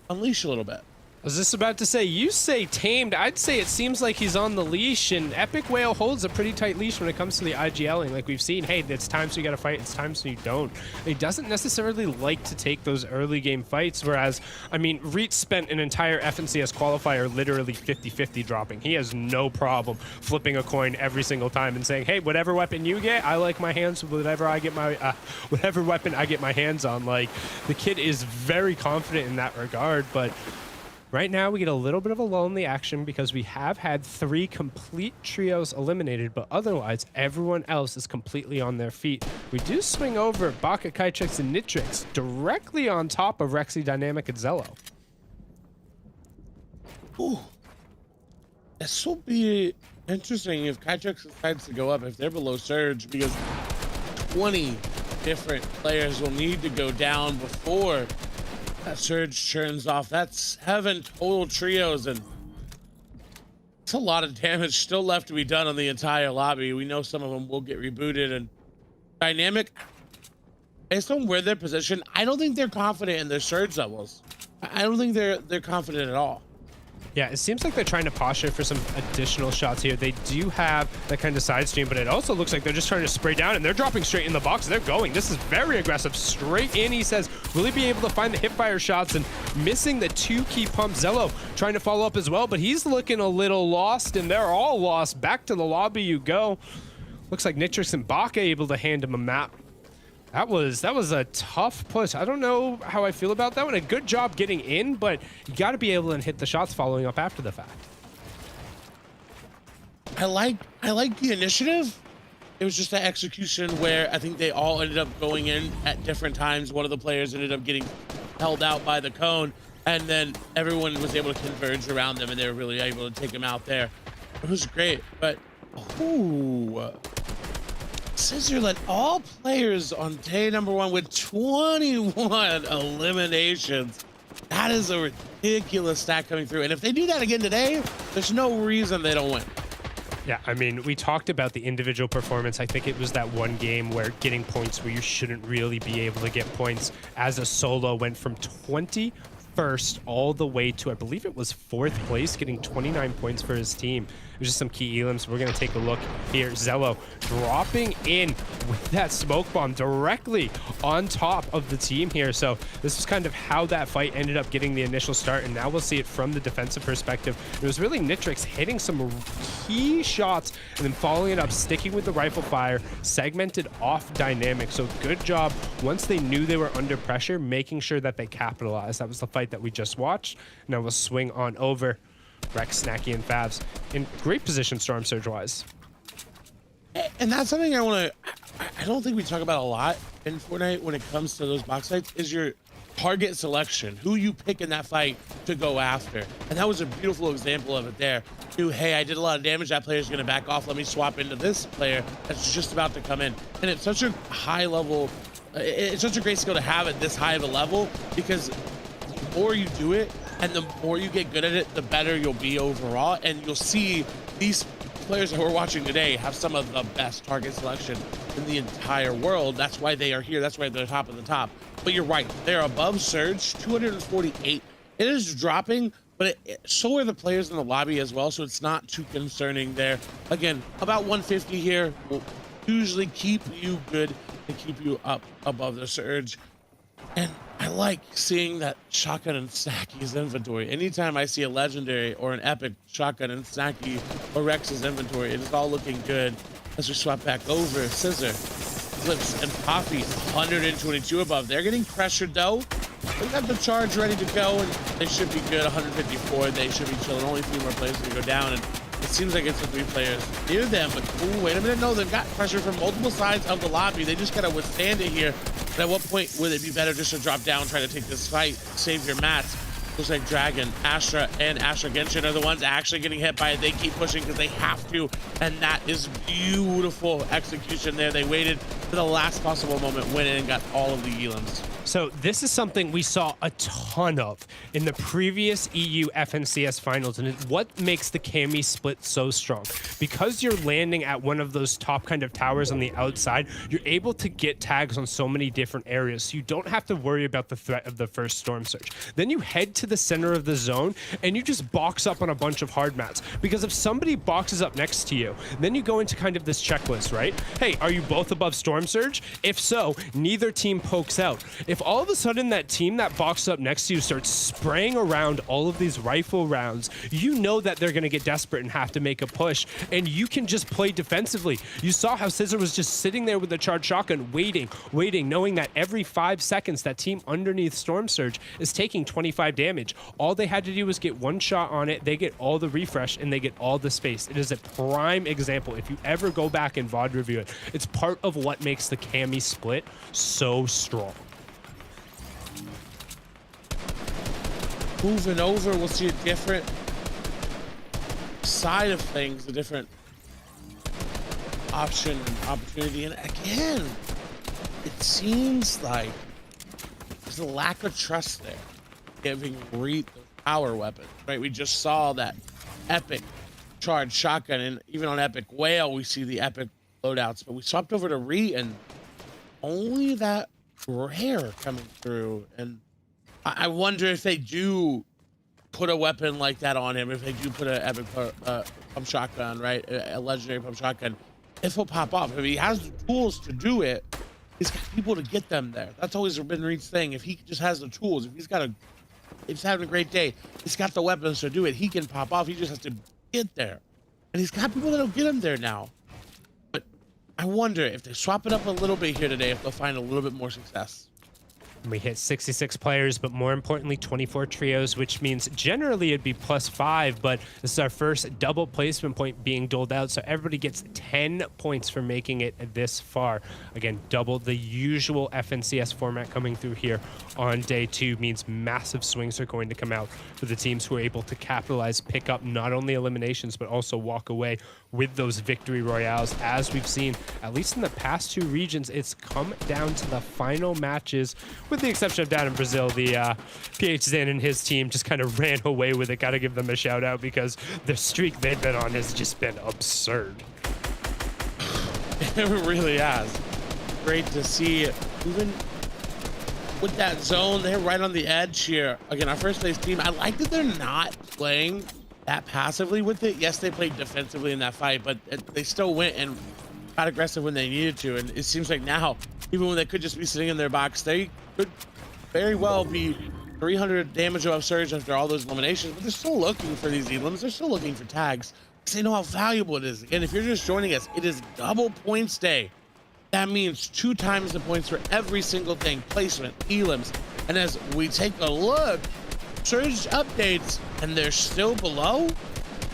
unleash a little bit. I was just about to say, you say tamed. I'd say it seems like he's on the leash, and Epic Whale holds a pretty tight leash when it comes to the IGLing. Like we've seen, hey, it's times you got to fight, it's times you don't. He doesn't necessarily like to take those early game fights, whereas, I mean, Reet spent an entire FNCS qualifier literally 50-50 dropping. He has no problem flipping a coin every single time and saying, hey, whatever weapon you get, I like my hands with whatever I get my, whatever weapon I get my hands on. Like, the kid is very confident in that regard, but right now, we get a little bit of a lull in the action because we have had 3 complete trios eliminated, but otherwise, everyone else is completely on their feet. We do swing over Baka, Kytrix, and Nitrix directly on top of Rexy, Dynamic, and Zello. Ooh. This will be interesting if Kytrix decides to go up, if they're below Surge, because 20 different players will need to go down before that Surge turns off. That's 7 total trios, and it's a lot of damage still left to be done on the entire lobby. We know some of them will get rebooted, and Dynamic, based on where they're positioned, I don't think they're confident in their Surge levels. I don't think they're confident at all. Yeah, it seems like they're trying to posture for some additional shots here. They do have that kind of side stream, but it also looks like they're just trying to spray down, and they're dropping straight in the box. They're going. This is very aggressive. Straight in, he says. Will he be able to find the hipfire shots and missing the 2 key pumps? Zello trying to follow up as well, but he's looking a little lost, and they're all lost. Back to the lobby you go. Looks like Nitrix and Baka able to hand him a map. That was a tough push. I don't know how I feel about that one. A good job getting in, but you got to be able to hit the shots following up after the fact. I like the initiative. It was just the execution where I think they all ended up going in at different times. One of the players ended up getting held out by the cone, and then everyone was able to converge around them, and they were really able to take them out there. It was great, but ooh. Scissor led all players on day number 1 with 21 eliminations. That is a ridiculous stat coming through. And if they do that again today, there's no reason they don't win. Yeah, I mean, we talked about the individual performance. I think it was that one game where getting points where you shouldn't really be able to get points as a solo went from 21st all the way to, I believe it was 4th place, getting 29 points for his team. There's just some key elims. We're going to take a look here. Zello dropping in with that smoke bomb directly on top of the team here. So this is kind of how that fight ended up getting the initial start, and now we'll see it from the defensive perspective. It was really Nitrix hitting some key shots and then following it up, sticking with the rifle fire, segmented off dynamic. So good job once they knew they were under pressure, making sure that they capitalized. That was the fight that we just watched. Now we'll swing on over. Rex, Snacky, and Favs in great position Storm Surge wise. And that's something I don't think we talk about a lot in Fortnite when it comes to those box fights, is your target selection, who you pick in that fight to go after. And that was a beautiful example of it there. Hey, I did a lot of damage, that player's gonna back off, let me swap into this player that's just about to come in. And it's such a high level, it's such a great skill to have at this high of a level, because the more you do it, and the more you get good at it, the better you'll be overall. And you'll see these players that we're watching today have some of the best target selection in the entire world. That's why they are here. That's why they're top of the top. But you're right. They're above Surge, 248. It is dropping, but so are the players in the lobby as well. So it's not too concerning there. Again, about 150 here will usually keep you good and keep you up above the Surge. And I like seeing that shotgun and Snacky's inventory. Anytime I see a legendary or an epic shotgun and Snacky or Rex's inventory, it is all looking good. As we swap back over, Scissor, Flips, and Poppy, 122 above. They're getting pressured though. They got the charge ready to go, and they should be good. 154. They should be chilling. Only 3 more players to go down, and it seems like it's the 3 players near them. But ooh, wait a minute. No, they've got pressure from multiple sides of the lobby. They just gotta withstand it here. But at what point would it be better just to drop down, try to take this fight, save your mats? Looks like Dragon, Astra, and Astra Genshin are the ones actually getting hit by it. They keep pushing because they have to, and that is beautiful execution there. They waited for the last possible moment, went in and got all of the elims. So this is something we saw a ton of in the previous EU FNCS finals, and it's what makes the Cammy split so strong. Because you're landing at one of those top kind of towers on the outside, you're able to get tags on so many different areas, so you don't have to worry about the threat of the first Storm Surge. Then you head to the center of the zone, and you just box up on a bunch of hard mats. Because if somebody boxes up next to you, then you go into kind of this checklist, right? Hey, are you both above Storm Surge? If so, neither team pokes out. If all of a sudden that team that boxed up next to you starts spraying around all of these rifle rounds, you know that they're going to get desperate and have to make a push, and you can just play defensively. You saw how Scissor was just sitting there with the charged shotgun, waiting, knowing that every 5 seconds that team underneath Storm Surge is taking 25 damage. All they had to do was get 1 shot on it, they get all the refresh, and they get all the space. It is a prime example. If you ever go back and VOD review it, it's part of what makes the Cammy split so strong. Moving over, we'll see a different side of things, a different option and opportunity. And again, it seems like there's a lack of trust there, giving Reet the power weapon, right? We just saw that epic charged shotgun, and even on Epic Whale, we see the epic loadouts, but we swapped over to Reet and only that rare coming through. And I wonder if they do put a weapon like that on him, if they do put an epic pump shotgun, right, a legendary pump shotgun, if he'll pop off. If he has the tools to do it, he's got people to get them there. That's always been Reed's thing. If he just has the tools, if he's having a great day, he's got the weapons to do it, he can pop off. He just has to get there. And he's got people that'll get him there now. But I wonder if they swap it up a little bit here today, if they'll find a little bit more success. We hit 66 players, but more importantly, 24 trios, which means generally it'd be +5, but this is our first double placement point being doled out, so everybody gets 10 points for making it this far. Again, double the usual FNCS format coming through here on day 2 means massive swings are going to come out for the teams who are able to capitalize, pick up not only eliminations, but also walk away with those victory royales. As we've seen, at least in the past 2 regions, it's come down to the final matches, with the exception of down in Brazil. The PH Zan and his team just kind of ran away with it. Got to give them a shout out because the streak they've been on has just been absurd. It really has. Great to see it. Even with that zone, they're right on the edge here. Again, our first place team, I like that they're not playing that passively with it. Yes, they played defensively in that fight, but they still went and got aggressive when they needed to. And it seems like now, even when they could just be sitting in their box, they could very well be 300 damage above Surge after all those eliminations, but they're still looking for these elims. They're still looking for tags because they know how valuable it is. Again, if you're just joining us, it is double points day. That means 2 times the points for every single thing, placement, elims. And as we take a look, Surge updates, and they're still below.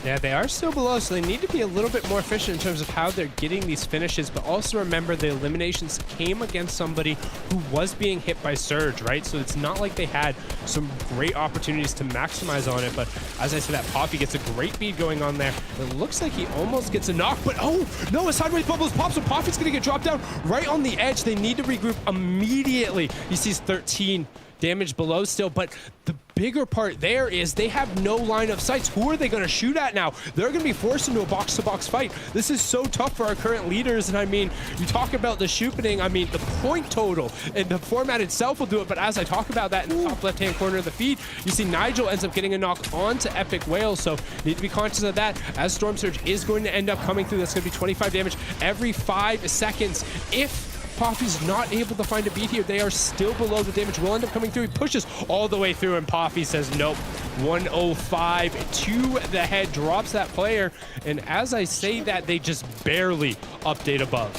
Yeah, they are still below, so they need to be a little bit more efficient in terms of how they're getting these finishes, but also remember the eliminations came against somebody who was being hit by Surge, right? So it's not like they had some great opportunities to maximize on it, but as I said, that Poppy gets a great bead going on there. It looks like he almost gets a knock, but oh, no, a sideways bubbles pops, so Poppy's gonna get dropped down right on the edge. They need to regroup immediately. He sees 13 damage below still, but the bigger part there is they have no line of sights. Who are they going to shoot at now? They're going to be forced into a box-to-box fight. This is so tough for our current leaders, and I mean, you talk about the shooting, I mean, the point total and the format itself will do it, but as I talk about that in the top left-hand corner of the feed, you see Nigel ends up getting a knock onto Epic Whale, so need to be conscious of that, as Storm Surge is going to end up coming through. That's going to be 25 damage every 5 seconds. If Poppy's not able to find a beat here, they are still below. The damage will end up coming through. He pushes all the way through, and Poppy says nope. 105 to the head, drops that player, and as I say that, they just barely update above.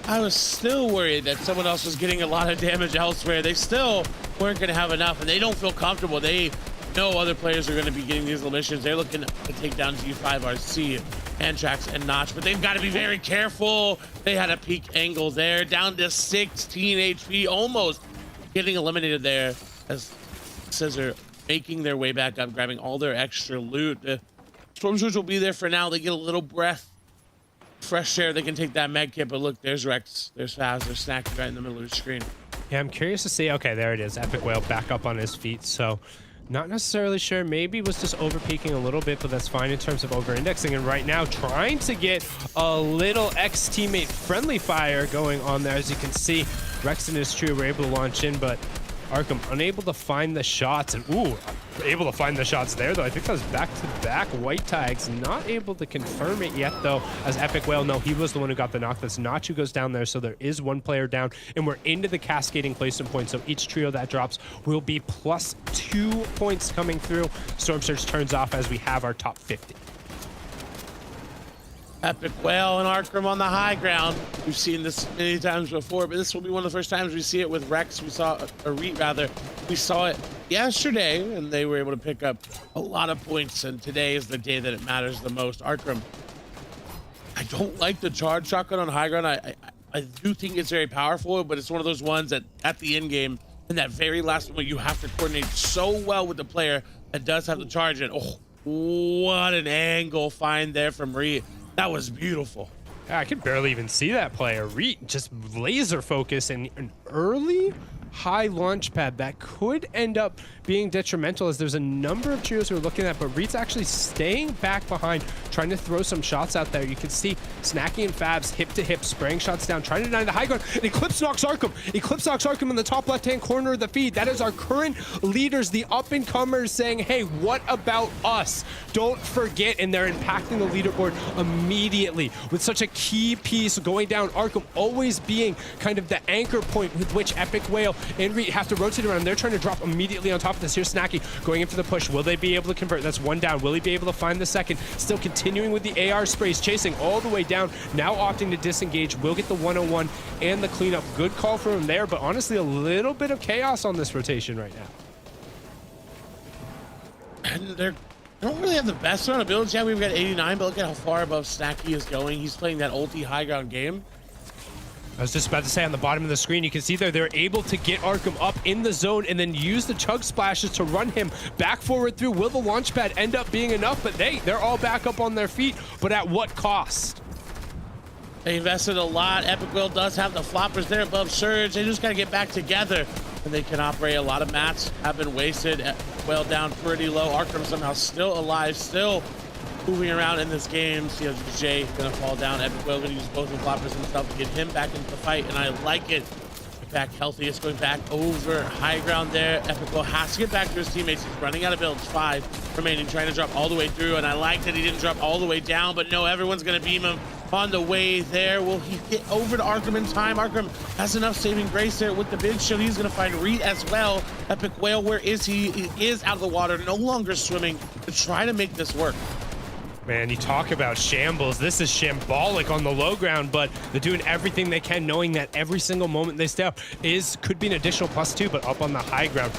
I was still worried that someone else was getting a lot of damage elsewhere. They still weren't going to have enough, and they don't feel comfortable. They know other players are going to be getting these eliminations. They're looking to take down G5 RC, Antrax, and Notch, but they've got to be very careful. They had a peak angle there, down to 16 HP, almost getting eliminated there as Scissor making their way back up, grabbing all their extra loot. Storm Surge will be there for now. They get a little breath, fresh air. They can take that med kit, but look, there's Rex, there's Faz, they're snacking right in the middle of the screen. Yeah, I'm curious to see. Okay, there it is. Epic Whale back up on his feet, so not necessarily sure. Maybe was just over peaking a little bit, but that's fine in terms of over indexing. And right now trying to get a little ex-teammate friendly fire going on there. As you can see, Rex and his trio were able to launch in, but Arkham unable to find the shots. And ooh, able to find the shots there though. I think that was back-to-back white tags. Not able to confirm it yet though, as Epic Whale, no, he was the one who got the knock. That's Nacho goes down there, so there is one player down, and we're into the cascading placement point. So each trio that drops will be +2 points coming through. Storm Surge turns off as we have our top 50. Epic Whale and Arkham on the high ground. We've seen this many times before, but this will be one of the first times we see it with Rex. We saw, or Reet rather, we saw it yesterday, and they were able to pick up a lot of points, and today is the day that it matters the most. Arkham, I don't like the charge shotgun on high ground. I do think it's very powerful, but it's one of those ones that at the end game, in that very last moment, you have to coordinate so well with the player that does have the charge. And oh, what an angle find there from Reet. That was beautiful. I could barely even see that player. Reet just laser focus and an early high launch pad that could end up being detrimental, as there's a number of trios we're looking at, but Reed's actually staying back behind, trying to throw some shots out there. You can see Snacky and Fabs hip to hip, spraying shots down, trying to deny the high ground, and Eclipse knocks Arkham. Eclipse knocks Arkham in the top left-hand corner of the feed. That is our current leaders, the up-and-comers, saying, hey, what about us? Don't forget, and they're impacting the leaderboard immediately with such a key piece going down. Arkham always being kind of the anchor point with which Epic Whale and Reed have to rotate around. They're trying to drop immediately on top of this. Here's Snacky going in for the push. Will they be able to convert? That's one down. Will he be able to find the second? Still continuing with the AR sprays, chasing all the way down. Now opting to disengage. Will get the 101 and the cleanup. Good call from him there, but honestly, a little bit of chaos on this rotation right now. And they don't really have the best amount of builds. Yeah, we've got 89, but look at how far above Snacky is going. He's playing that ulti high ground game. I was just about to say, on the bottom of the screen, you can see there they're able to get Arkham up in the zone and then use the chug splashes to run him back forward through. Will the launch pad end up being enough? But they're all back up on their feet, but at what cost? They invested a lot. Epic Whale does have the floppers there above Surge. They just got to get back together and they can operate. A lot of mats have been wasted. Whale down pretty low. Arkham somehow still alive, still moving around in this game. CLJ gonna fall down. Epic Whale gonna use both the floppers himself to get him back into the fight, and I like it. Back healthy. It's going back over high ground there. Epic Whale has to get back to his teammates. He's running out of builds. 5 remaining, trying to drop all the way through, and I like that he didn't drop all the way down, but no, everyone's gonna beam him on the way there. Will he get over to Arkham in time? Arkham has enough saving grace there with the big shield. He's gonna find Reed as well. Epic Whale, where is he? He is out of the water, no longer swimming, to try to make this work. Man, you talk about shambles. This is shambolic on the low ground, but they're doing everything they can, knowing that every single moment they step could be an additional +2, but up on the high ground,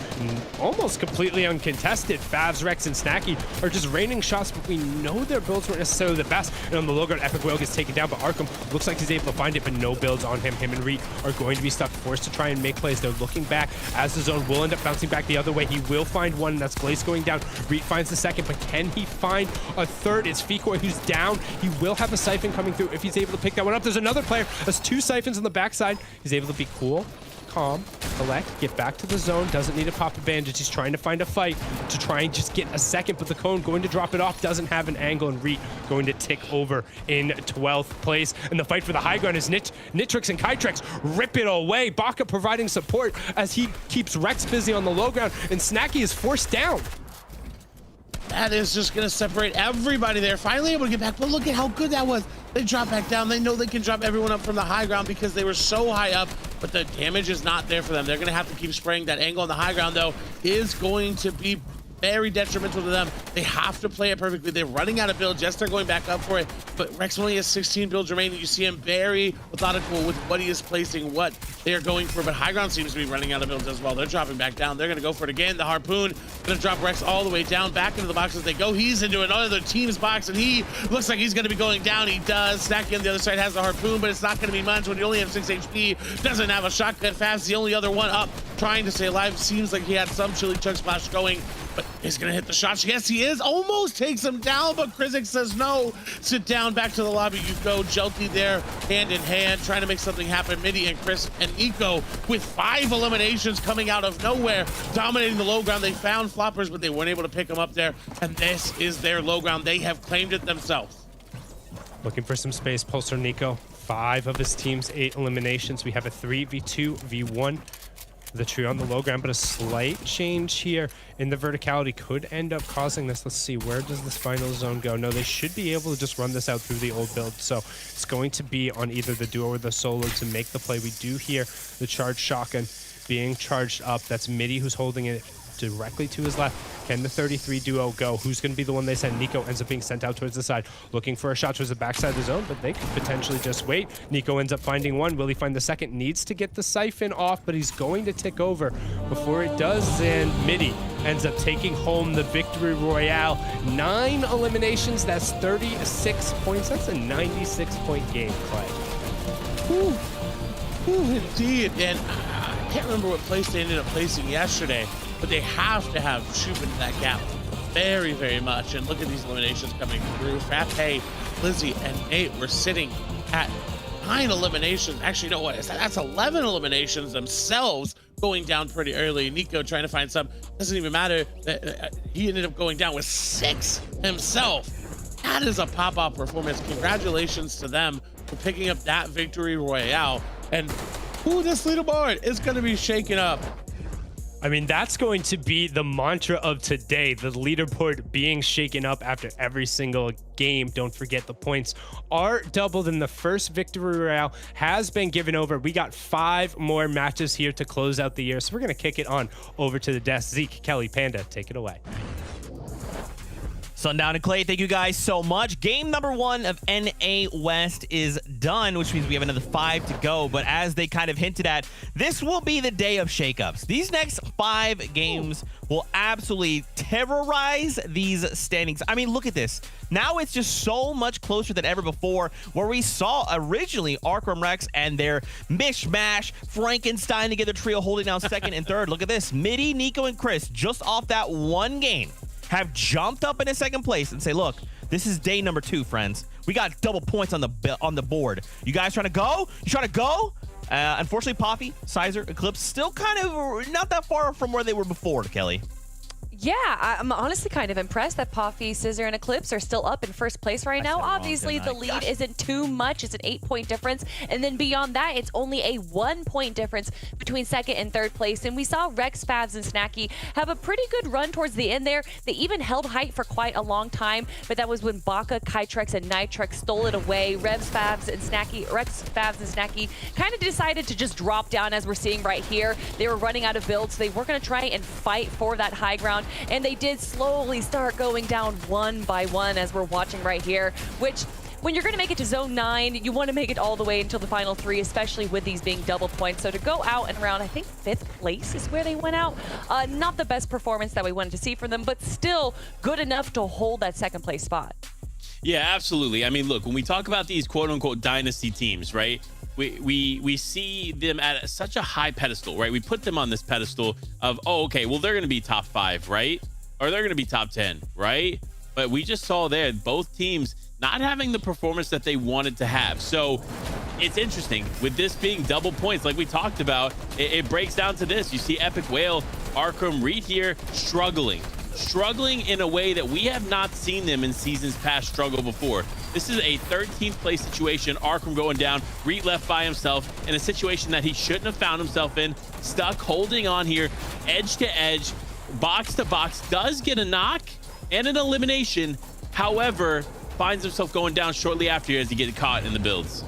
almost completely uncontested. Favs, Rex, and Snacky are just raining shots, but we know their builds weren't necessarily the best. And on the low ground, Epic Whale gets taken down, but Arkham looks like he's able to find it, but no builds on him. Him and Reed are going to be stuck, forced to try and make plays. They're looking back as the zone will end up bouncing back the other way. He will find one, and that's Glaze going down. Reed finds the second, but can he find a third? It's Fikoi who's down. He will have a siphon coming through if he's able to pick that one up. There's another player. There's 2 siphons on the backside. He's able to be cool, calm, collect, get back to the zone. Doesn't need to pop a bandage. He's trying to find a fight to try and just get a second, but the cone going to drop it off doesn't have an angle, and Reed going to tick over in 12th place. And the fight for the high ground is Nitrix and Kytrex rip it away. Baka providing support as he keeps Rex busy on the low ground, and Snacky is forced down. That is just going to separate everybody there. Finally able to get back, but look at how good that was. They drop back down. They know they can drop everyone up from the high ground because they were so high up, but the damage is not there for them. They're going to have to keep spraying. That angle on the high ground, though, is going to be very detrimental to them. They have to play it perfectly. They're running out of builds. Yes, they're going back up for it, but Rex only has 16 builds remaining. You see him very methodical with what he is placing, what they are going for, but high ground seems to be running out of builds as well. They're dropping back down. They're going to go for it again. The harpoon going to drop Rex all the way down, back into the box as they go. He's into another team's box, and he looks like he's going to be going down. He does. Snacky on the other side has the harpoon, but it's not going to be much when you only have 6 HP. Doesn't have a shotgun. Fast, the only other one up, trying to stay alive. Seems like he had some chili chug splash going, but he's gonna hit the shots. Yes, he is. Almost takes him down, but Krizik says no. Sit down, back to the lobby you go. Jelty there, hand in hand, trying to make something happen. Midi and Chris and Eco with 5 eliminations coming out of nowhere, dominating the low ground. They found floppers, but they weren't able to pick them up there, and this is their low ground. They have claimed it themselves. Looking for some space, Pulsar Nico. 5 of his team's 8 eliminations. We have a 3v2, v1. The trio on the low ground, but a slight change here in the verticality could end up causing this. Let's see, where does this final zone go? No, they should be able to just run this out through the old build. So it's going to be on either the duo or the solo to make the play. We do hear the charged shotgun being charged up. That's Midi who's holding it directly to his left. Can the 33 duo go? Who's going to be the one they send? Nico ends up being sent out towards the side, looking for a shot towards the backside of the zone, but they could potentially just wait. Nico ends up finding one. Will he find the second? Needs to get the siphon off, but he's going to tick over before it does, and Midi ends up taking home the victory royale. 9 eliminations, that's 36 points. That's a 96-point game, Clay. Whew. Whew, indeed, and I can't remember what place they ended up placing yesterday, but they have to have Shoop into that gap very, very much. And look at these eliminations coming through. Frappe, Lizzie, and Nate were sitting at 9 eliminations. Actually, you know what? That's 11 eliminations themselves going down pretty early. Nico trying to find some. Doesn't even matter. He ended up going down with 6 himself. That is a pop-off performance. Congratulations to them for picking up that victory royale. And this leaderboard is going to be shaken up. I mean, that's going to be the mantra of today, the leaderboard being shaken up after every single game. Don't forget the points are doubled and the first victory royale has been given over. We got 5 more matches here to close out the year. So we're going to kick it on over to the desk. Zeke, Kelly, Panda, take it away. Sundown and Clay, thank you guys so much. Game number 1 of NA West is done, which means we have another 5 to go. But as they kind of hinted at, this will be the day of shakeups. These next 5 games will absolutely terrorize these standings. I mean, look at this. Now it's just so much closer than ever before, where we saw originally Arkham Rex and their mishmash Frankenstein together trio holding down second and third. Look at this. Mitty, Nico, and Chris, just off that one game, have jumped up into second place and say, look, this is day number 2, friends. We got double points on the board. You guys trying to go? You trying to go? Unfortunately, Poppy, Sizer, Eclipse still kind of not that far from where they were before, Kelly. Yeah, I'm honestly kind of impressed that Poppy, Scissor, and Eclipse are still up in first place right now. Obviously, the lead isn't too much. It's an 8-point difference. And then beyond that, it's only a 1-point difference between second and third place. And we saw Rex, Favs, and Snacky have a pretty good run towards the end there. They even held height for quite a long time, but that was when Baka, Kytrex, and Nitrex stole it away. Rex, Favs, and Snacky kind of decided to just drop down, as we're seeing right here. They were running out of builds, so they were going to try and fight for that high ground. And they did slowly start going down one by one, as we're watching right here, which when you're going to make it to zone 9, you want to make it all the way until the final 3, especially with these being double points. So to go out and around, I think 5th place is where they went out. Not the best performance that we wanted to see from them, but still good enough to hold that second place spot. Yeah, absolutely. I mean, look, when we talk about these quote-unquote dynasty teams, right? We see them at such a high pedestal, right? We put them on this pedestal of, oh, okay, well, they're going to be top 5, right? Or they're going to be top 10, right? But we just saw there both teams not having the performance that they wanted to have. So it's interesting with this being double points, like we talked about, it breaks down to this. You see Epic Whale, Arkham, Reed here struggling in a way that we have not seen them in seasons past struggle before. This is a 13th place situation. Arkham going down, Reed left by himself in a situation that he shouldn't have found himself in. Stuck, holding on here, edge to edge, box to box, does get a knock and an elimination. However, finds himself going down shortly after as he gets caught in the builds.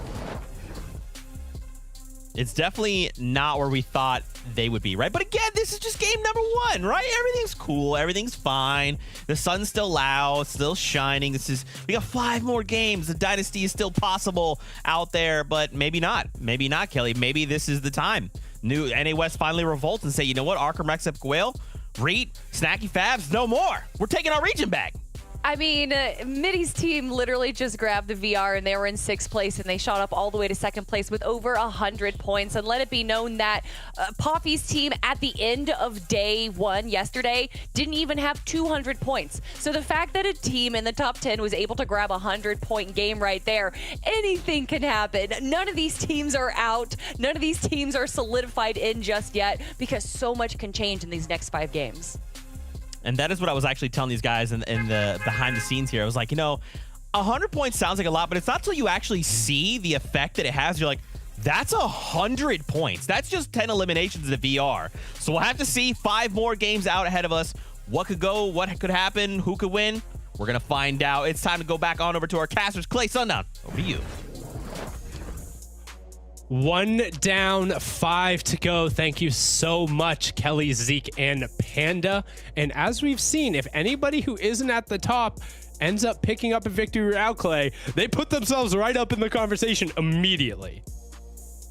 It's definitely not where we thought they would be, right? But again, this is just game number 1, right? Everything's cool, everything's fine. The sun's still out, still shining. We got 5 more games. The dynasty is still possible out there, but maybe not. Maybe not, Kelly. Maybe this is the time. New NA West finally revolts and say, you know what? Arkham, Rex, Epic Whale, Reed, Snacky, Fabs, no more. We're taking our region back. I mean, Mitty's team literally just grabbed the VR and they were in 6th place and they shot up all the way to 2nd place with over 100 points. And let it be known that Poppy's team at the end of day 1 yesterday didn't even have 200 points. So the fact that a team in the top 10 was able to grab a 100-point game right there, anything can happen. None of these teams are out. None of these teams are solidified in just yet because so much can change in these next 5 games. And that is what I was actually telling these guys in the behind the scenes here. I was like, 100 points sounds like a lot, but it's not until you actually see the effect that it has. You're like, that's 100 points. That's just 10 eliminations in the VR. So we'll have to see 5 more games out ahead of us. What could go? What could happen? Who could win? We're going to find out. It's time to go back on over to our casters. Clay, Sundown, over to you. 1 down, 5 to go. Thank you so much, Kelly, Zeke, and Panda. And as we've seen, if anybody who isn't at the top ends up picking up a victory royale, Clay, they put themselves right up in the conversation immediately.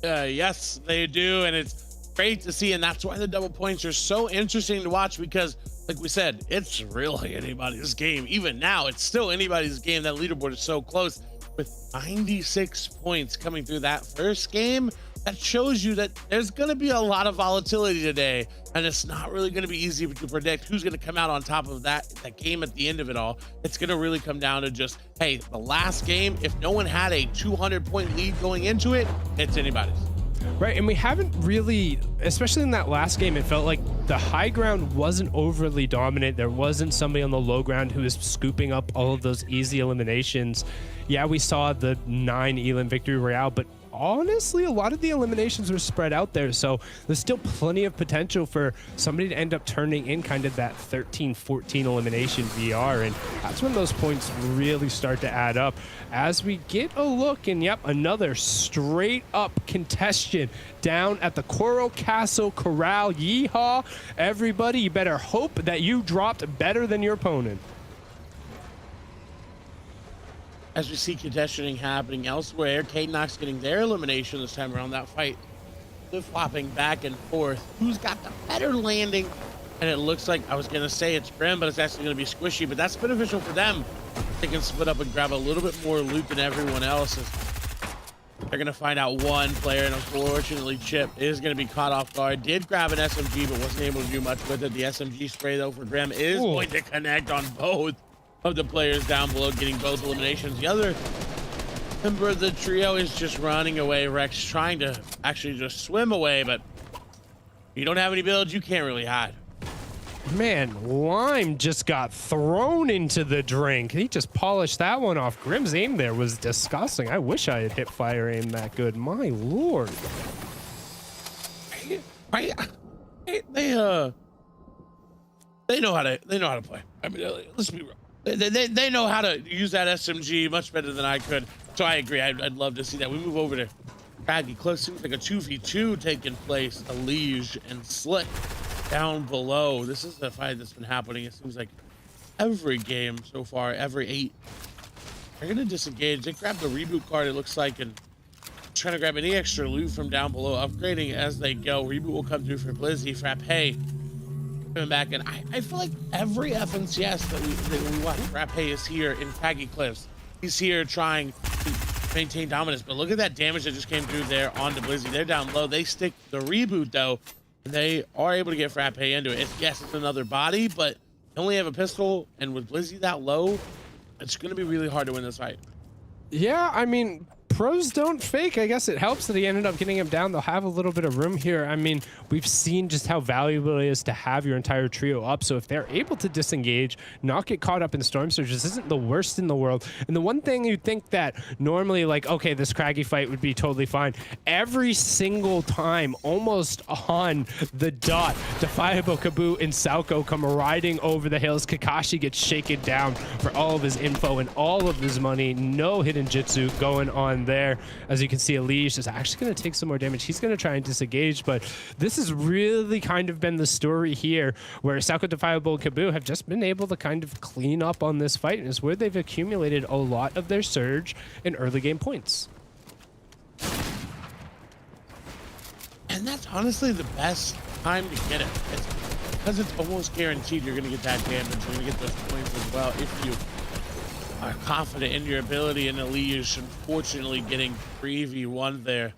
Yes, they do. And it's great to see. And that's why the double points are so interesting to watch because, like we said, it's really anybody's game. Even now, it's still anybody's game. That leaderboard is so close. With 96 points coming through that first game, that shows you that there's going to be a lot of volatility today, and it's not really going to be easy to predict who's going to come out on top of that game at the end of it all. It's going to really come down to just, hey, the last game, if no one had a 200-point lead going into it, it's anybody's. Right, and we haven't really, especially in that last game, it felt like the high ground wasn't overly dominant. There wasn't somebody on the low ground who was scooping up all of those easy eliminations. Yeah, we saw the 9 Elim Victory Royale, but honestly, a lot of the eliminations were spread out there, so there's still plenty of potential for somebody to end up turning in kind of that 13-14 elimination VR, and that's when those points really start to add up. As we get a look, and yep, another straight up contestation down at the Coral Castle Corral. Yeehaw, everybody, you better hope that you dropped better than your opponent. As we see conditioning happening elsewhere, K-Nox getting their elimination this time around. That fight flip-flopping back and forth. Who's got the better landing? And it looks like, I was going to say it's Brim, but it's actually going to be Squishy, but that's beneficial for them. They can split up and grab a little bit more loot than everyone else. They're going to find out one player, and unfortunately Chip is going to be caught off guard. Did grab an SMG, but wasn't able to do much with it. The SMG spray, though, for Grim is going to connect on both of the players down below, getting both eliminations. The other member of the trio is just running away. Rex trying to actually just swim away, but you don't have any builds, you can't really hide. Man, Lime just got thrown into the drink. He just polished that one off. Grim's aim there was disgusting. I wish I had hit fire aim that good. My lord. They know how to play. I mean, let's be real. They know how to use that SMG much better than I could. So I agree. I'd love to see that. We move over to Craggy Cliff. Seems like a 2v2 taking place. Elige and Slick down below. This is the fight that's been happening. It seems like every game so far, every 8. They're going to disengage. They grab the reboot card, it looks like, and trying to grab any extra loot from down below, upgrading as they go. Reboot will come through for Blizzy. Frappe coming back, and I feel like every FNCS that we watch, Frappe is here in Craggy Cliffs. He's here trying to maintain dominance, but look at that damage that just came through there onto Blizzy. They're down low. They stick the reboot, though, and they are able to get Frappe into it. Yes, it's another body, but they only have a pistol, and with Blizzy that low, it's going to be really hard to win this fight. Yeah, I mean, pros don't fake. I guess it helps that he ended up getting him down. They'll have a little bit of room here. I mean, we've seen just how valuable it is to have your entire trio up. So if they're able to disengage, not get caught up in storm surges, isn't the worst in the world. And the one thing you'd think that normally, like, okay, this Craggy fight would be totally fine. Every single time, almost on the dot, Defiable Kaboo and Salco come riding over the hills. Kakashi gets shaken down for all of his info and all of his money. No hidden jutsu going on there. As you can see, Elige is actually going to take some more damage. He's going to try and disengage, but this has really kind of been the story here, where Salco, Defiable, and Kaboo have just been able to kind of clean up on this fight, and is where they've accumulated a lot of their surge and early game points. And that's honestly the best time to get it. It's because it's almost guaranteed you're going to get that damage. You're going to get those points as well if you are confident in your ability. And Elige, unfortunately, getting 3v1 there.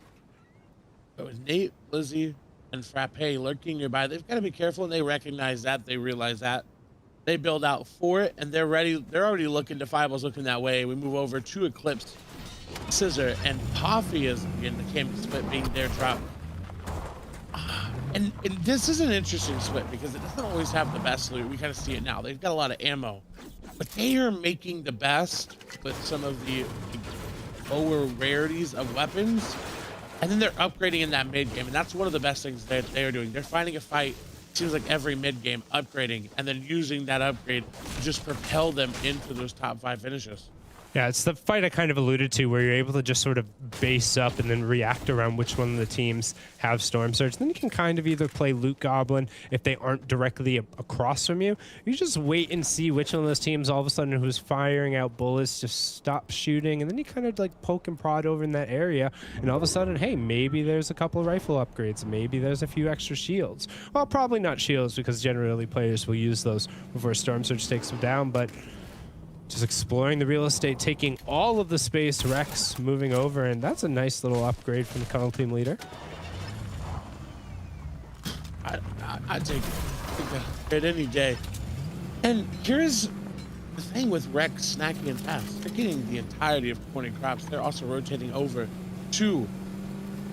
So with Nate, Lizzie, and Frappe lurking nearby, they've got to be careful, and they recognize that. They realize that. They build out for it, and they're ready. They're already looking. Defiable's looking that way. We move over to Eclipse, Scissor, and Coffee is again the Cam split being their drop. And this is an interesting split because it doesn't always have the best loot. We kind of see it now. They've got a lot of ammo, but they are making the best with some of the lower rarities of weapons. And then they're upgrading in that mid game. And that's one of the best things that they are doing. They're finding a fight, seems like every mid game, upgrading, and then using that upgrade to just propel them into those top 5 finishes. Yeah, it's the fight I kind of alluded to, where you're able to just sort of base up and then react around which one of the teams have Storm Surge. Then you can kind of either play Loot Goblin if they aren't directly across from you. You just wait and see which one of those teams all of a sudden who's firing out bullets just stop shooting, and then you kind of like poke and prod over in that area, and all of a sudden, hey, maybe there's a couple of rifle upgrades, maybe there's a few extra shields. Well, probably not shields, because generally players will use those before Storm Surge takes them down, but just exploring the real estate, taking all of the space. Rex moving over, and that's a nice little upgrade from the Cuddle Team leader. I'd take it any day. And here's the thing with Rex snacking and fast. They're getting the entirety of corn and crops. They're also rotating over to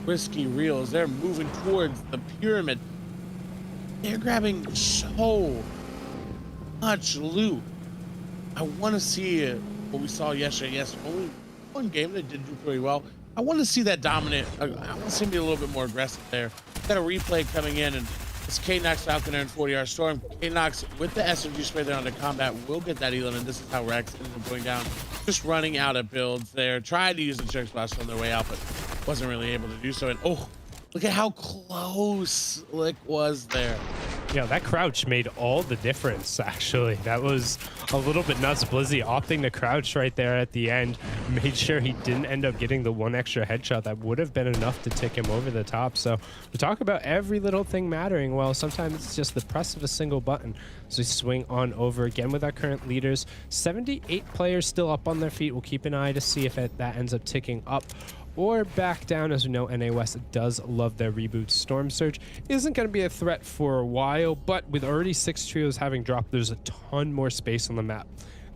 risky reels. They're moving towards the pyramid. They're grabbing so much loot. I want to see what we saw yesterday. Yes, only one game that did do pretty well. I want to see that dominant. I want to see him be a little bit more aggressive there. Got a replay coming in, and it's K-Nox Falconer and 40R Storm. K-Nox with the SMG spray there on the combat will get that Elam, and this is how Rex ended up going down. Just running out of builds there. Tried to use the Church Blast on their way out, but wasn't really able to do so. And oh, look at how close Lick was there. Yeah, that crouch made all the difference, actually. That was a little bit nuts. Blizzy opting to crouch right there at the end. Made sure he didn't end up getting the one extra headshot that would have been enough to tick him over the top. So we talk about every little thing mattering. Well, sometimes it's just the press of a single button. So we swing on over again with our current leaders. 78 players still up on their feet. We'll keep an eye to see if that ends up ticking up or back down. As we know, NA West does love their reboot. Storm Surge isn't going to be a threat for a while, but with already 6 trios having dropped, there's a ton more space on the map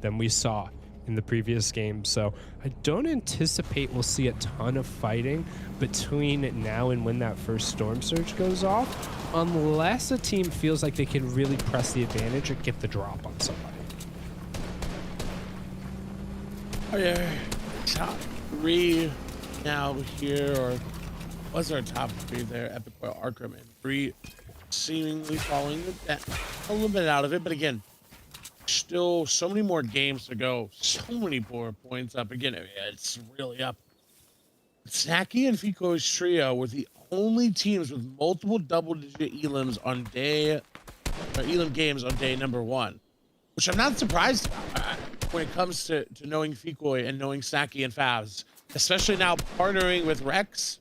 than we saw in the previous game. So I don't anticipate we'll see a ton of fighting between now and when that first Storm Surge goes off, unless a team feels like they can really press the advantage or get the drop on somebody. Oh yeah, top 3 now here, or was our top 3 there? Epic Royal, Arkham, and Bree seemingly falling a little bit out of it, but again, still so many more games to go, so many more points up. Again, it's really up. Snacky and Fico's trio were the only teams with multiple double-digit Elams on Elam games on day number 1, which I'm not surprised about when it comes to knowing Fikoi and knowing Snacky and Favs. Especially now partnering with Rex.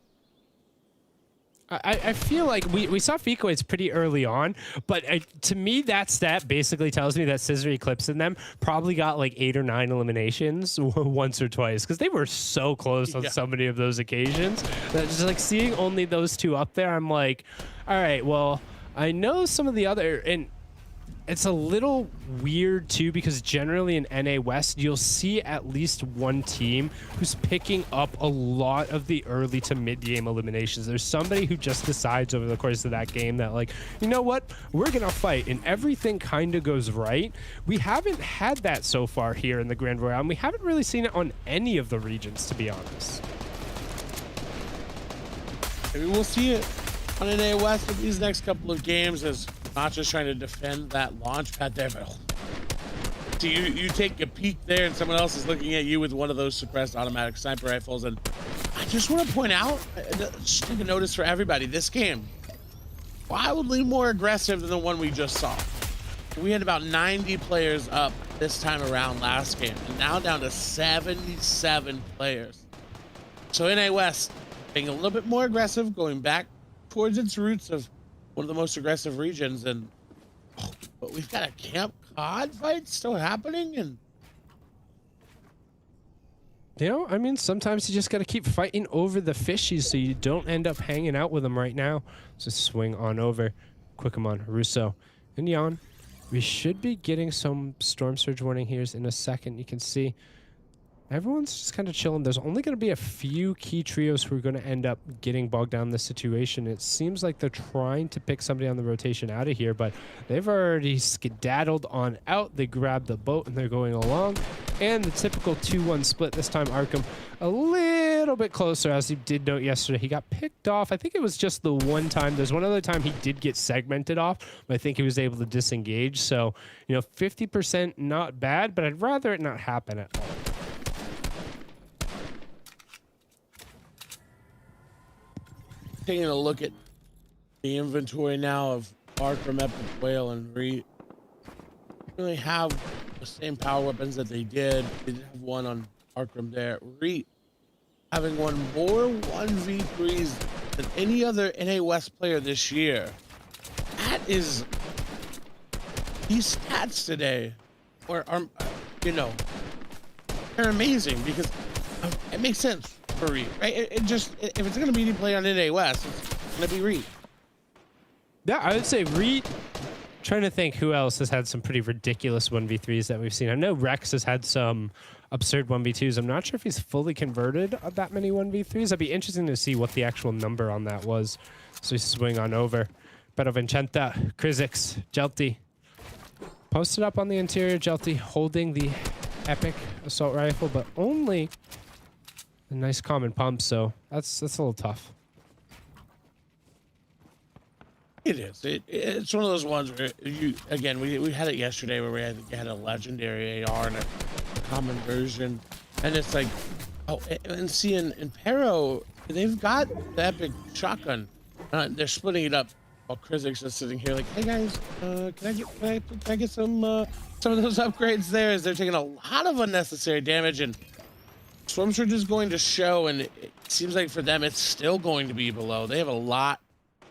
I feel like we saw Fico pretty early on, but to me that stat basically tells me that Scissor Eclipse in them probably got like 8 or 9 eliminations once or twice, because they were so close on so many of those occasions. That just like seeing only those 2 up there, I'm like, all right, well, I know some of the other, and it's a little weird too, because generally in NA West, you'll see at least one team who's picking up a lot of the early to mid-game eliminations. There's somebody who just decides over the course of that game that, like, you know what, we're gonna fight, and everything kind of goes right. We haven't had that so far here in the Grand Royale, and we haven't really seen it on any of the regions, to be honest. Maybe we'll see it on NA West with these next couple of games, as not just trying to defend that launch pad there, but so you take a peek there and someone else is looking at you with one of those suppressed automatic sniper rifles. And I just want to point out, just take a notice for everybody, this game wildly more aggressive than the one we just saw. We had about 90 players up this time around last game, and now down to 77 players. So NA West being a little bit more aggressive, going back towards its roots of one of the most aggressive regions. And but we've got a Camp Cod fight still happening, and you know, I mean, sometimes you just got to keep fighting over the fishies so you don't end up hanging out with them right now. So swing on over. Quickamon, Russo, and Jan. We should be getting some Storm Surge warning here in a second. You can see everyone's just kind of chilling. There's only going to be a few key trios who are going to end up getting bogged down in this situation. It seems like they're trying to pick somebody on the rotation out of here, but they've already skedaddled on out. They grabbed the boat and they're going along. And the typical 2-1 split. This time Arkham a little bit closer, as he did note yesterday. He got picked off. I think it was just the one time. There's one other time he did get segmented off, but I think he was able to disengage. So, you know, 50% not bad, but I'd rather it not happen at all. Taking a look at the inventory now of Arkham, Epic Whale, and Reed. Really have the same power weapons that they did. They did have one on Arkham there. Reed having won more 1v3s than any other NA West player this year. That is, these stats today are you know, they're amazing, because it makes sense for Reed, right? It just, if it's going to be any play on NA West, it's going to be Reed. Yeah, I would say Reed Trying to think who else has had some pretty ridiculous 1v3s that we've seen. I know Rex has had some absurd 1v2s. I'm not sure if he's fully converted that many 1v3s. It'd be interesting to see what the actual number on that was. So we swing on over. Pero Vincenta, Krizix, Jelty. Posted up on the interior, Jelty holding the epic assault rifle, but only a nice common pump, so that's a little tough. It is. It's one of those ones where we had it yesterday where we had a legendary AR and a common version, and it's like, oh, and see in Pero, they've got the epic shotgun. They're splitting it up while Krizik's just sitting here like, hey guys, can I get some of those upgrades there? As they're taking a lot of unnecessary damage, and Storm Surge is going to show, and it seems like for them it's still going to be below. They have a lot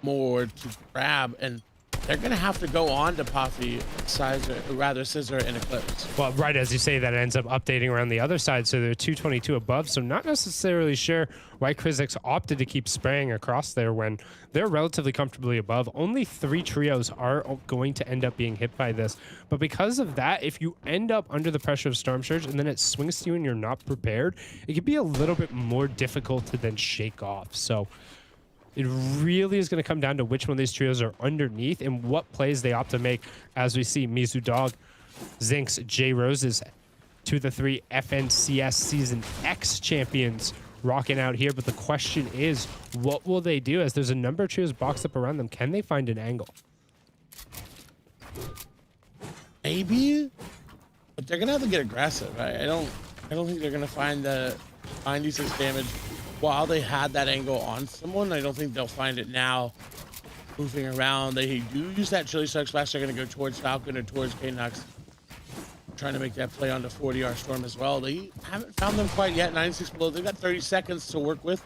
more to grab, and they're gonna have to go on to Poppy, Scissor, and Eclipse. Well, right as you say, that ends up updating around the other side, so they're 222 above, so not necessarily sure why Krizix opted to keep spraying across there when they're relatively comfortably above. Only 3 trios are going to end up being hit by this, but because of that, if you end up under the pressure of Storm Surge and then it swings to you and you're not prepared, it can be a little bit more difficult to then shake off. So it really is going to come down to which one of these trios are underneath and what plays they opt to make. As we see Mizu Dog, Zinx, J Roses, 2 of the 3 FNCS Season X champions rocking out here. But the question is, what will they do as there's a number of trios boxed up around them? Can they find an angle? Maybe, but they're gonna have to get aggressive. I don't think they're gonna find the 96 damage while they had that angle on someone. I don't think they'll find it now. Moving around, they do use that Chili Suck Splash. They're going to go towards Falcon or towards K-Nux. Trying to make that play onto 40R Storm as well. They haven't found them quite yet. 96 below. They've got 30 seconds to work with,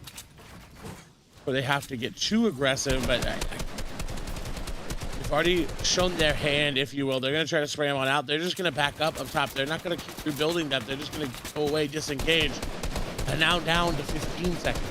or they have to get too aggressive. But they've already shown their hand, if you will. They're going to try to spray them on out. They're just going to back up top. They're not going to keep rebuilding that. They're just going to go away, disengage. And now down to 15 seconds.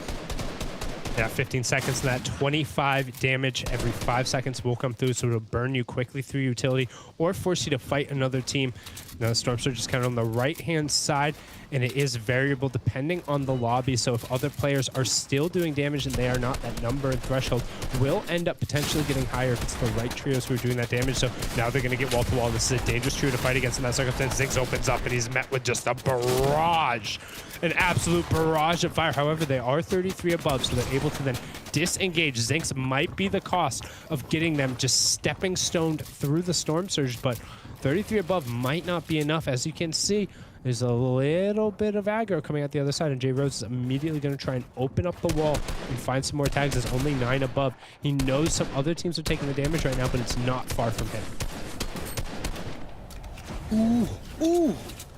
Yeah, 15 seconds to that. 25 damage every 5 seconds will come through, so it'll burn you quickly through utility or force you to fight another team. Now, the Storm Surge is kind of on the right-hand side, and it is variable depending on the lobby. So if other players are still doing damage and they are not, that number and threshold will end up potentially getting higher if it's the right trios who are doing that damage. So now they're going to get wall-to-wall. This is a dangerous trio to fight against in that circumstance. Ziggs opens up, and he's met with just a barrage. An absolute barrage of fire. However, they are 33 above, so they're able to then disengage. Zinx might be the cost of getting them just stepping stoned through the Storm Surge, but 33 above might not be enough. As you can see, there's a little bit of aggro coming out the other side, and J Rose is immediately going to try and open up the wall and find some more tags. There's only 9 above. He knows some other teams are taking the damage right now, but it's not far from him. Ooh.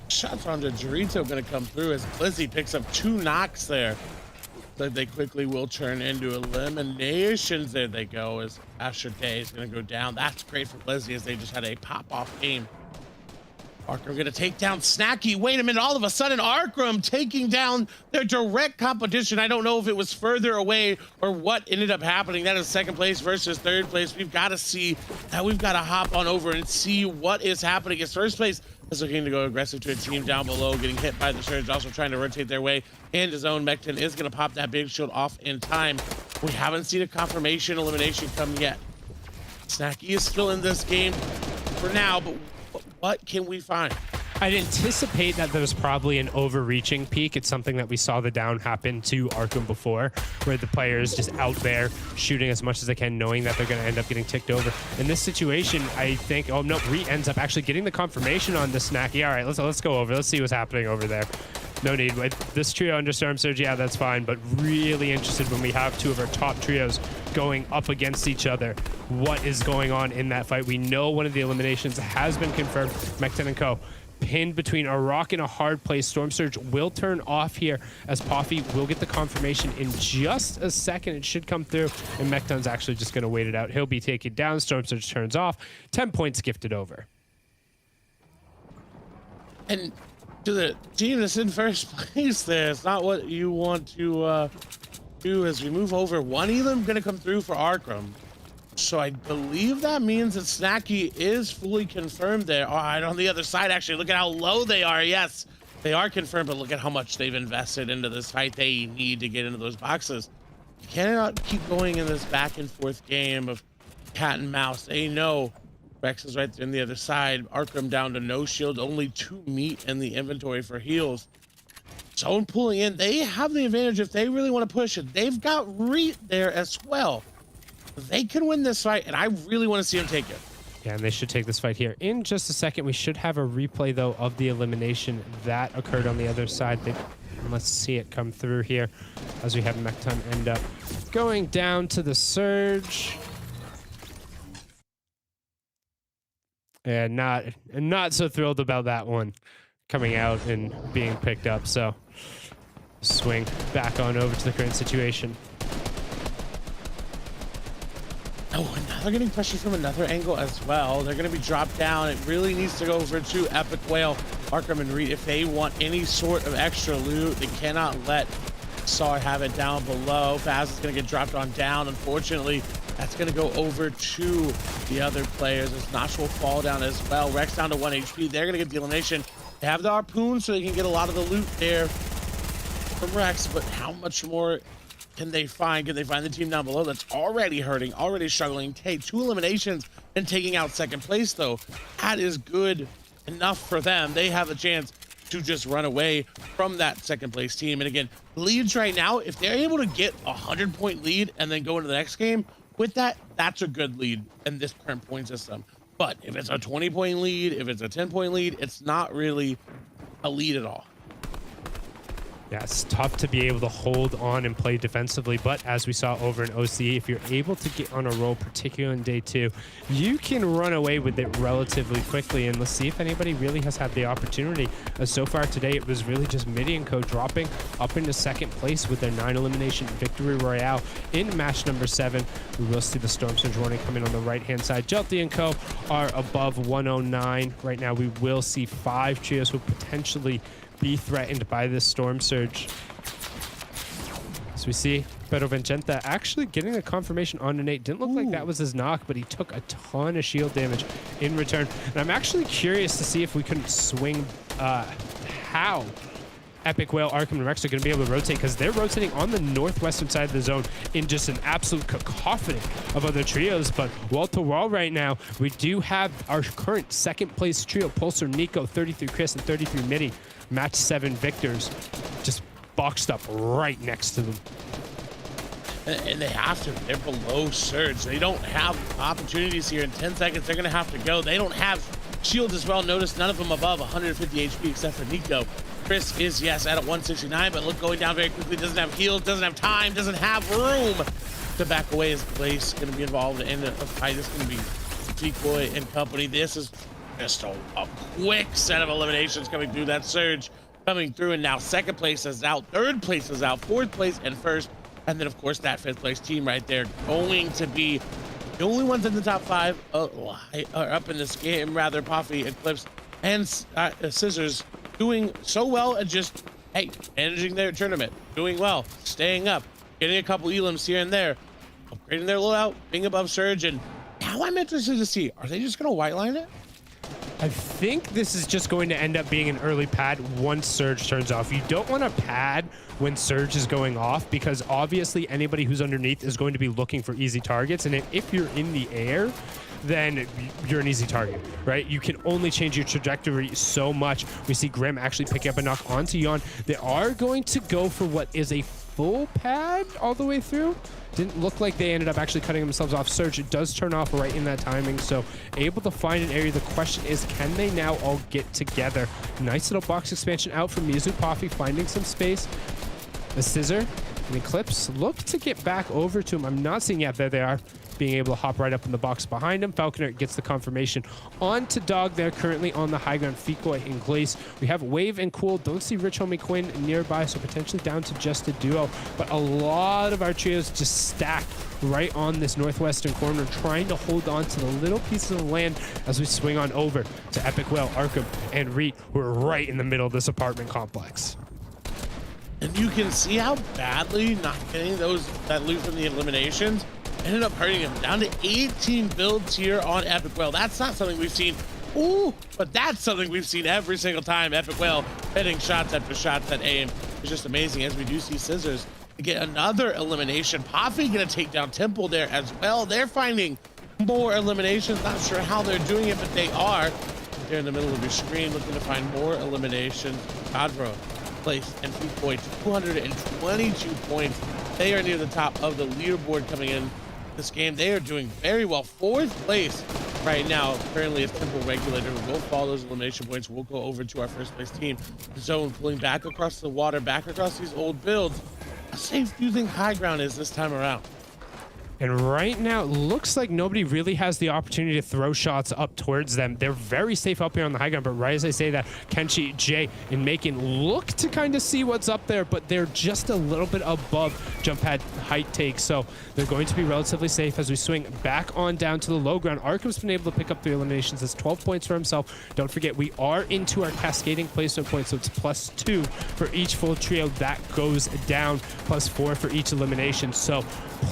Shots onto Dorito going to come through as Blizzy picks up 2 knocks there. But they quickly will turn into eliminations. There they go as Asher Day is going to go down. That's great for Blizzy as they just had a pop-off game. Arkham going to take down Snacky. Wait a minute, all of a sudden Arkham taking down their direct competition. I don't know if it was further away or what ended up happening. That is 2nd place versus 3rd place. We've got to see that. We've got to hop on over and see what is happening. It's 1st place is looking to go aggressive to a team down below, getting hit by the Surge, also trying to rotate their way. And his own Mekton is going to pop that big shield off in time. We haven't seen a confirmation elimination come yet. Snacky is still in this game for now, but what can we find? I'd anticipate that there's probably an overreaching peak. It's something that we saw the down happen to Arkham before, where the player is just out there shooting as much as they can, knowing that they're going to end up getting ticked over. In this situation, I think, oh no, Ree ends up actually getting the confirmation on the Snacky. All right, let's go over. Let's see what's happening over there. No need. With this trio under Storm Surge, yeah, that's fine, but really interested when we have 2 of our top trios going up against each other. What is going on in that fight? We know one of the eliminations has been confirmed. Mekton and Co. pinned between a rock and a hard place. Storm Surge will turn off here as Poffy will get the confirmation in just a second. It should come through, and Mekton's actually just going to wait it out. He'll be taken down. Storm Surge turns off. 10 points gifted over. And to the team that's in 1st place there, it's not what you want to do as we move over. 1 Elam going to come through for Arkham. So I believe that means that Snacky is fully confirmed there. All right, on the other side, actually, look at how low they are. Yes, they are confirmed, but look at how much they've invested into this fight. They need to get into those boxes. You cannot keep going in this back and forth game of cat and mouse. They know Rex is right there on the other side. Arkham down to no shield, only 2 meat in the inventory for heals. Zone pulling in, they have the advantage if they really want to push it. They've got Reet there as well. They can win this fight, and I really want to see them take it. Yeah, and they should take this fight here. In just a second, we should have a replay, though, of the elimination that occurred on the other side. Let's see it come through here as we have Mekton end up going down to the Surge. And not so thrilled about that one coming out and being picked up. So swing back on over to the current situation. Oh, and now they're getting pressure from another angle as well. They're going to be dropped down. It really needs to go over to Epic Whale, Arkham, and Reed. If they want any sort of extra loot, they cannot let Sar have it down below. Faz is going to get dropped on down. Unfortunately, that's going to go over to the other players as Notch will fall down as well. Rex down to 1 HP. They're going to get the elimination. They have the harpoon, so they can get a lot of the loot there from Rex, but how much more can they find? Can they find the team down below that's already hurting, already struggling? Take 2 eliminations and taking out second place, though. That is good enough for them. They have a chance to just run away from that second place team. And again, leads right now, if they're able to get a 100-point lead and then go into the next game with that, that's a good lead in this current point system. But if it's a 20-point lead, if it's a 10-point lead, it's not really a lead at all. Yeah, it's tough to be able to hold on and play defensively, but as we saw over in OCE, if you're able to get on a roll, particularly in day 2, you can run away with it relatively quickly. And let's see if anybody really has had the opportunity. So far today, it was really just Midi and Co dropping up into second place with their 9 elimination victory royale in match number 7. We will see the Storm Surge warning coming on the right-hand side. Jelty and Co are above 109 right now. We will see 5 trios who potentially be threatened by this Storm Surge. As we see Pedro Vincenta actually getting a confirmation on Nate. Didn't look like that was his knock, but he took a ton of shield damage in return. And I'm actually curious to see if we can swing how Epic Whale, Arkham, and Rex are going to be able to rotate, because they're rotating on the northwestern side of the zone in just an absolute cacophony of other trios. But wall to wall right now, we do have our current second place trio, Pulsar, Nico, 33 Chris, and 33 Midi, match 7 victors, just boxed up right next to them. And they have to. They're below Surge. They don't have opportunities here. In 10 seconds, they're going to have to go. They don't have shields as well. Notice none of them above 150 HP except for Nico. Chris is, yes, at 169, but look, going down very quickly. Doesn't have heals, doesn't have time, doesn't have room to back away. His place going to be involved in a fight. It's going to be Decoy and company. This is just a quick set of eliminations coming through. That Surge coming through, and now second place is out, third place is out, fourth place and first. And then, of course, that 5th place team right there going to be the only ones in the top 5 are up in this game, rather. Puffy, Eclipse, and Scissors doing so well at just, hey, managing their tournament, doing well, staying up, getting a couple elims here and there, upgrading their loadout, being above Surge. And now I'm interested to see, are they just going to white line it? I think this is just going to end up being an early pad once Surge turns off. You don't want to pad when Surge is going off, because obviously anybody who's underneath is going to be looking for easy targets. And if you're in the air, then you're an easy target, right? You can only change your trajectory so much. We see Grim actually picking up a knock onto Yon. They are going to go for what is a full pad all the way through. Didn't look like they ended up actually cutting themselves off. Surge, it does turn off right in that timing, so able to find an area. The question is, can they now all get together? Nice little box expansion out from Mizu. Puffy finding some space. The Scissor and Eclipse look to get back over to him. I'm not seeing yet. There they are, being able to hop right up in the box behind him. Falconer gets the confirmation onto Dog there, currently on the high ground. Fikoy and Glaze. We have Wave and Cool. Don't see Rich Homie Quinn nearby, so potentially down to just a duo. But a lot of our trios just stacked right on this northwestern corner, trying to hold on to the little pieces of land as we swing on over to Epic Whale, Arkham, and Reet, who are right in the middle of this apartment complex. And you can see how badly not getting that loot from the eliminations ended up hurting him. Down to 18 builds here on Epic Whale. That's not something we've seen. Ooh, but that's something we've seen every single time. Epic Whale hitting shots after shots at aim. It's just amazing, as we do see Scissors get another elimination. Poppy gonna take down Temple there as well. They're finding more eliminations. Not sure how they're doing it, but they are. There in the middle of your screen, looking to find more eliminations. Cadro place and peak points, 222 points. They are near the top of the leaderboard coming in this game. They are doing very well. 4th place right now, currently is Temple Regulator, who will follow those elimination points. We'll go over to our first place team. Zone pulling back across the water, back across these old builds. How safe do you think high ground is this time around? And right now, it looks like nobody really has the opportunity to throw shots up towards them. They're very safe up here on the high ground, but right as I say that, Kenshi, Jay, and Macon look to kind of see what's up there, but they're just a little bit above jump pad height take, so they're going to be relatively safe as we swing back on down to the low ground. Arkham's been able to pick up 3 eliminations. That's 12 points for himself. Don't forget, we are into our cascading placement points, so it's +2 for each full trio. That goes down, +4 for each elimination, so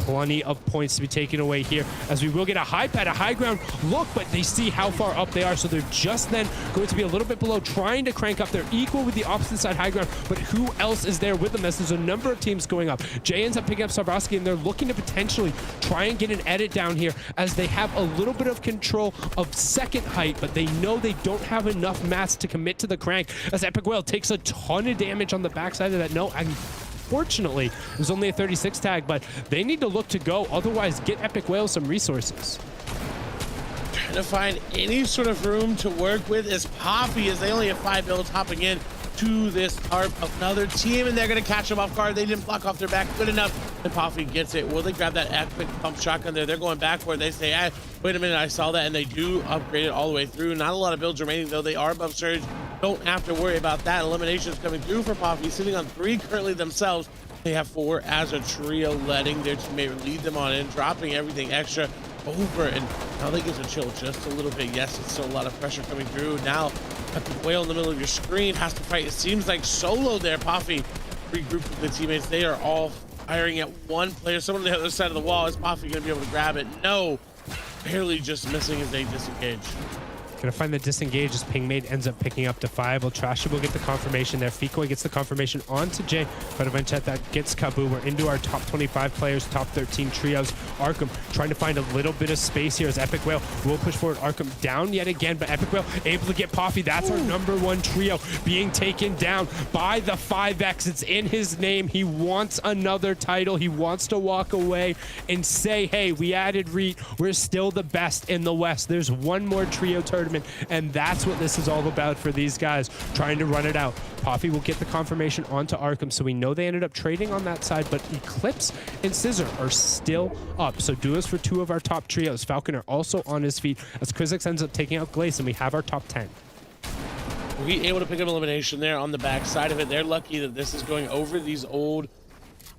plenty of points to be taken away here, as we will get a high pad, a high ground look, but they see how far up they are, so they're just then going to be a little bit below, trying to crank up. They're equal with the opposite side high ground, but who else is there with them, as there's a number of teams going up. Jay ends up picking up Sarbaski, and they're looking to potentially try and get an edit down here, as they have a little bit of control of second height, but they know they don't have enough mats to commit to the crank, as Epic Whale takes a ton of damage on the backside of that. No, unfortunately, it was only a 36 tag, but they need to look to go, otherwise get Epic Whale some resources. Trying to find any sort of room to work with is Poppy, as they only have 5 builds hopping in to this tarp of another team, and they're going to catch them off guard. They didn't block off their back good enough, and Poppy gets it. Will they grab that epic pump shotgun there? They're going back for it. They say, hey, wait a minute, I saw that, and they do upgrade it all the way through. Not a lot of builds remaining, though. They are above surge. Don't have to worry about that. Eliminations coming through for Poppy, sitting on 3 currently themselves. They have 4 as a trio, letting their teammate lead them on in, dropping everything extra over, and now they get to chill just a little bit. Yes, it's still a lot of pressure coming through. Now, Epic Whale in the middle of your screen has to fight. It seems like solo there. Poppy regrouped with the teammates. They are all firing at one player. Someone on the other side of the wall. Is Poppy going to be able to grab it? No. Barely just missing as they disengage. Gonna find the disengage as Pingmade ends up picking up to 5. Ultrasha will get the confirmation there. Fikoi gets the confirmation onto Jay, but eventually that gets Kabu. We're into our top 25 players, top 13 trios. Arkham trying to find a little bit of space here as Epic Whale will push forward. Arkham down yet again, but Epic Whale able to get Poppy. That's our #1 trio being taken down by the 5X. It's in his name. He wants another title. He wants to walk away and say, hey, we added Reet. We're still the best in the West. There's one more trio tournament, and that's what this is all about for these guys, trying to run it out. Poppy will get the confirmation onto Arkham, so we know they ended up trading on that side, but Eclipse and Scissor are still up. So duos for 2 of our top trios. Falconer also on his feet as Krizix ends up taking out Glace, and we have our top 10. We able to pick up elimination there on the back side of it. They're lucky that this is going over these old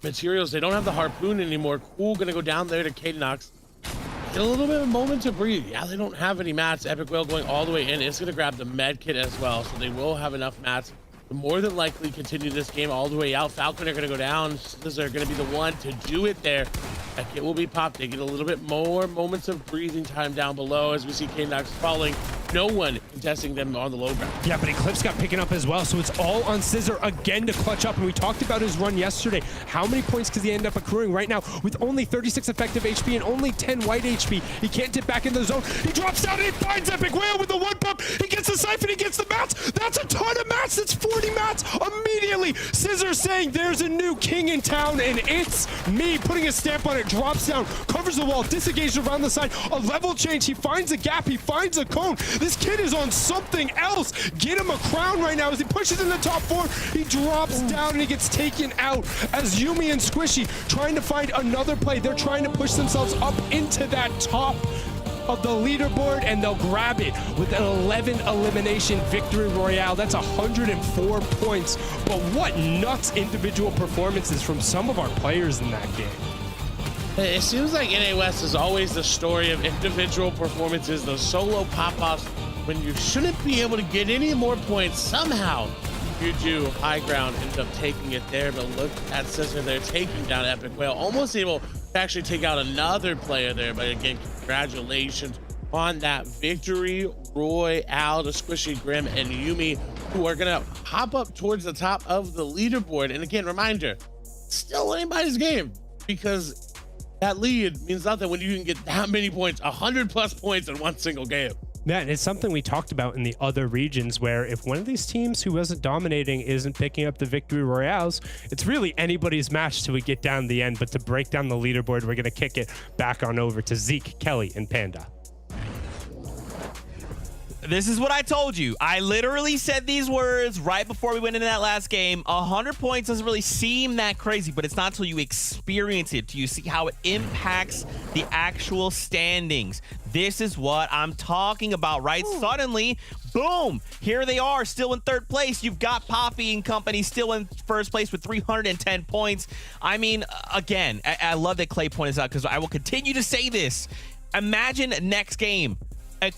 materials. They don't have the harpoon anymore. Cool gonna go down there to Kadenox. Get a little bit of a moment to breathe. Yeah, they don't have any mats. Epic Whale going all the way in. It's going to grab the med kit as well, so they will have enough mats to more than likely continue this game all the way out. Falcon are going to go down. These are going to be the one to do it there. That kit will be popped. They get a little bit more moments of breathing time down below as we see K-Nox falling. No one contesting them on the low ground. Yeah, but Eclipse got picking up as well, so it's all on Scissor again to clutch up. And we talked about his run yesterday. How many points does he end up accruing right now with only 36 effective HP and only 10 white HP? He can't dip back in the zone. He drops down and he finds Epic Whale with the 1 pump. He gets the siphon, he gets the mats. That's a ton of mats. That's 40 mats immediately. Scissor saying there's a new king in town, and it's me. Putting a stamp on it, drops down, covers the wall, disengaged around the side. A level change. He finds a gap. He finds a cone. This kid is on something else. Get him a crown right now as he pushes in the top 4. He drops down and he gets taken out as Yumi and Squishy trying to find another play. They're trying to push themselves up into that top of the leaderboard, and they'll grab it with an 11 elimination victory royale. That's 104 points. But what nuts individual performances from some of our players in that game. It seems like NA West is always the story of individual performances, those solo pop-offs, when you shouldn't be able to get any more points. Somehow, you do. High ground ends up taking it there, but look at Scissor there taking down Epic Whale, almost able to actually take out another player there. But again, congratulations on that victory. Royale, the Squishy, Grim, and Yumi, who are gonna hop up towards the top of the leaderboard. And again, reminder, still anybody's game, because that lead means nothing when you can get that many points, 100+ points in one single game. Yeah, and it's something we talked about in the other regions, where if one of these teams who wasn't dominating isn't picking up the victory royales, it's really anybody's match till we get down the end. But to break down the leaderboard, we're going to kick it back on over to Zeke, Kelly, and Panda. This is what I told you. I literally said these words right before we went into that last game. 100 points doesn't really seem that crazy, but it's not until you experience it, till you see how it impacts the actual standings. This is what I'm talking about, right? Ooh. Suddenly, boom, here they are, still in third place. You've got Poppy and company still in first place with 310 points. I mean, again, I love that Clay pointed this out, because I will continue to say this. Imagine next game,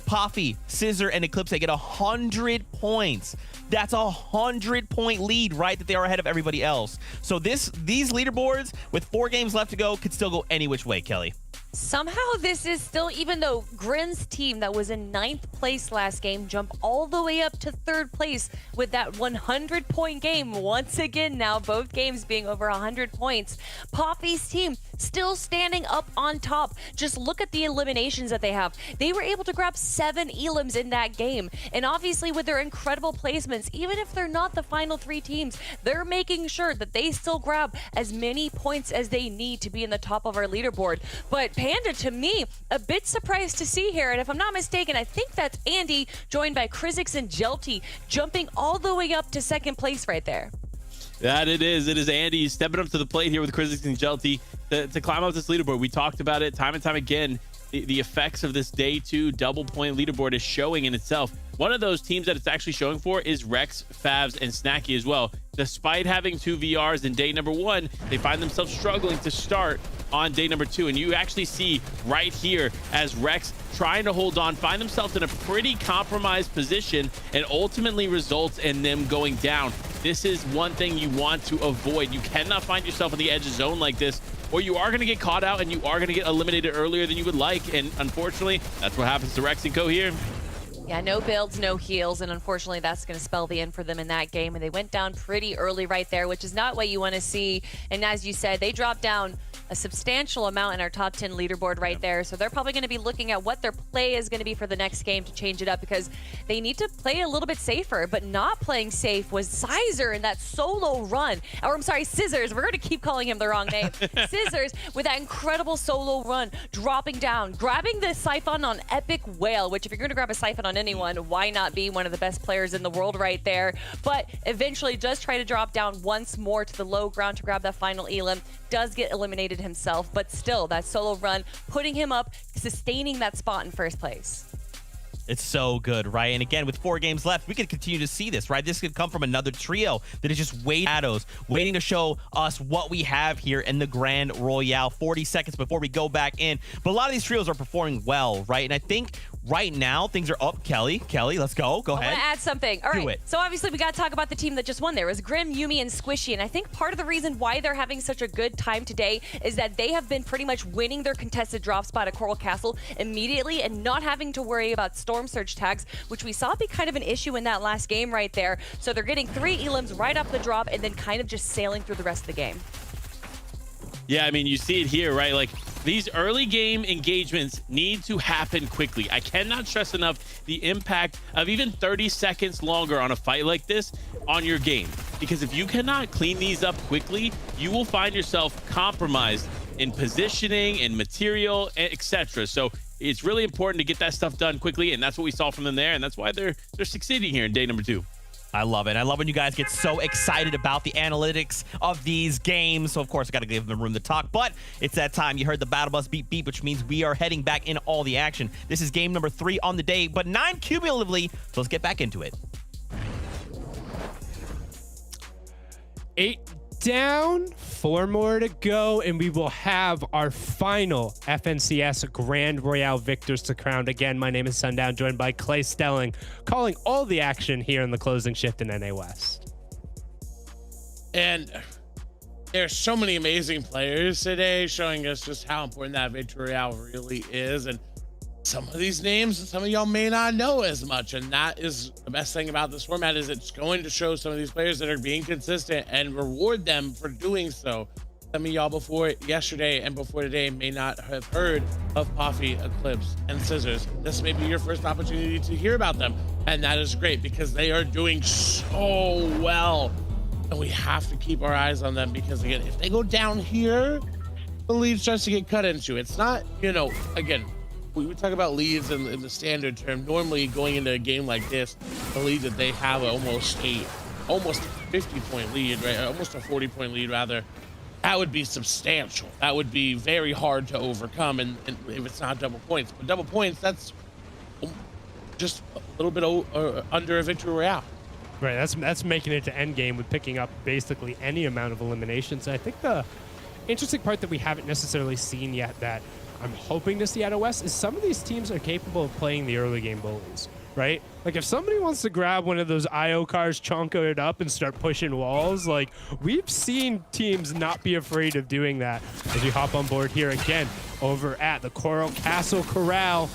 Poppy, Scissor, and Eclipse, they get 100 points. That's a 100-point lead, right? That they are ahead of everybody else. So these leaderboards with 4 games left to go could still go any which way, Kelly. Somehow this is still, even though Grim's team that was in 9th place last game jumped all the way up to 3rd place with that 100-point game. Once again now, both games being over 100 points. Poppy's team still standing up on top. Just look at the eliminations that they have. They were able to grab 7 elims in that game. And obviously with their incredible placements, even if they're not the final 3 teams, they're making sure that they still grab as many points as they need to be in the top of our leaderboard. But Panda, to me, a bit surprised to see here. And if I'm not mistaken, I think that's Andy, joined by Krizix and Jelty, jumping all the way up to 2nd place right there. That it is. It is Andy stepping up to the plate here with Krizix and Jelty to climb up this leaderboard. We talked about it time and time again. The effects of this day 2 double point leaderboard is showing in itself. One of those teams that it's actually showing for is Rex, Favs, and Snacky as well. Despite having 2 VRs in day number 1, they find themselves struggling to start on day number 2. And you actually see right here as Rex trying to hold on, find themselves in a pretty compromised position, and ultimately results in them going down. This is one thing you want to avoid. You cannot find yourself in the edge of zone like this, or you are going to get caught out and you are going to get eliminated earlier than you would like. And unfortunately, that's what happens to Rex and Co here. Yeah, no builds, no heals, and unfortunately that's going to spell the end for them in that game. And they went down pretty early right there, which is not what you want to see. And as you said, they dropped down a substantial amount in our top 10 leaderboard right there. So they're probably going to be looking at what their play is going to be for the next game to change it up, because they need to play a little bit safer. But not playing safe was Sizer in that solo run. Or I'm sorry, Scissors. We're going to keep calling him the wrong name. Scissors with that incredible solo run, dropping down, grabbing the Siphon on Epic Whale, which if you're going to grab a Siphon on anyone, why not be one of the best players in the world right there? But eventually does try to drop down once more to the low ground to grab that final elim. Does get eliminated himself, but still that solo run putting him up, sustaining that spot in first place. It's so good, right? And again, with 4 games left, we could continue to see this, right? This could come from another trio that is just waiting to show us what we have here in the Grand Royale. 40 seconds before we go back in. But a lot of these trios are performing well, right? And I think right now things are up. Kelly, let's go. Go ahead. I want to add something. All Do right. it. So obviously we got to talk about the team that just won there. It was Grim, Yumi, and Squishy. And I think part of the reason why they're having such a good time today is that they have been pretty much winning their contested drop spot at Coral Castle immediately and not having to worry about Storm Surge tags, which we saw be kind of an issue in that last game right there. So they're getting 3 elims right off the drop and then kind of just sailing through the rest of the game. Yeah, I mean, you see it here, right? Like, these early game engagements need to happen quickly. I cannot stress enough the impact of even 30 seconds longer on a fight like this on your game. Because if you cannot clean these up quickly, you will find yourself compromised in positioning and material, etc. So it's really important to get that stuff done quickly, and that's what we saw from them there, and that's why they're succeeding here in day number 2. I love it. I love when you guys get so excited about the analytics of these games. So, of course, I got to give them room to talk. But it's that time. You heard the battle bus beep, beep, which means we are heading back in all the action. This is game number 3 on the day, but 9 cumulatively. So let's get back into it. 8 down, 4 more to go, and we will have our final FNCS Grand Royale victors to crown. Again, my name is Sundown, joined by Clay Stelling, calling all the action here in the closing shift in NA West. And There's so many amazing players today showing us just how important that Victory Royale really is. And some of these names, some of y'all may not know as much. And that is the best thing about this format, is it's going to show some of these players that are being consistent and reward them for doing so. Some of y'all before yesterday and before today may not have heard of Poffy, Eclipse, and Scissors. This may be your first opportunity to hear about them. And that is great because they are doing so well. And we have to keep our eyes on them because, again, if they go down here, the lead starts to get cut into. It's not, you know, again, we talk about leads in the standard term. Normally, going into a game like this, the lead that they have almost a 50-point lead, right? Almost a 40-point lead, rather. That would be substantial. That would be very hard to overcome, and if it's not double points. But double points, that's just a little bit under a Victory Royale. Right, that's making it to endgame with picking up basically any amount of eliminations. And I think the interesting part that we haven't necessarily seen yet that I'm hoping to see out of West is some of these teams are capable of playing the early game bullies, right? Like if somebody wants to grab one of those IO cars, chonk it up, and start pushing walls, like we've seen teams not be afraid of doing that. As we hop on board here again over at the Coral Castle Corral.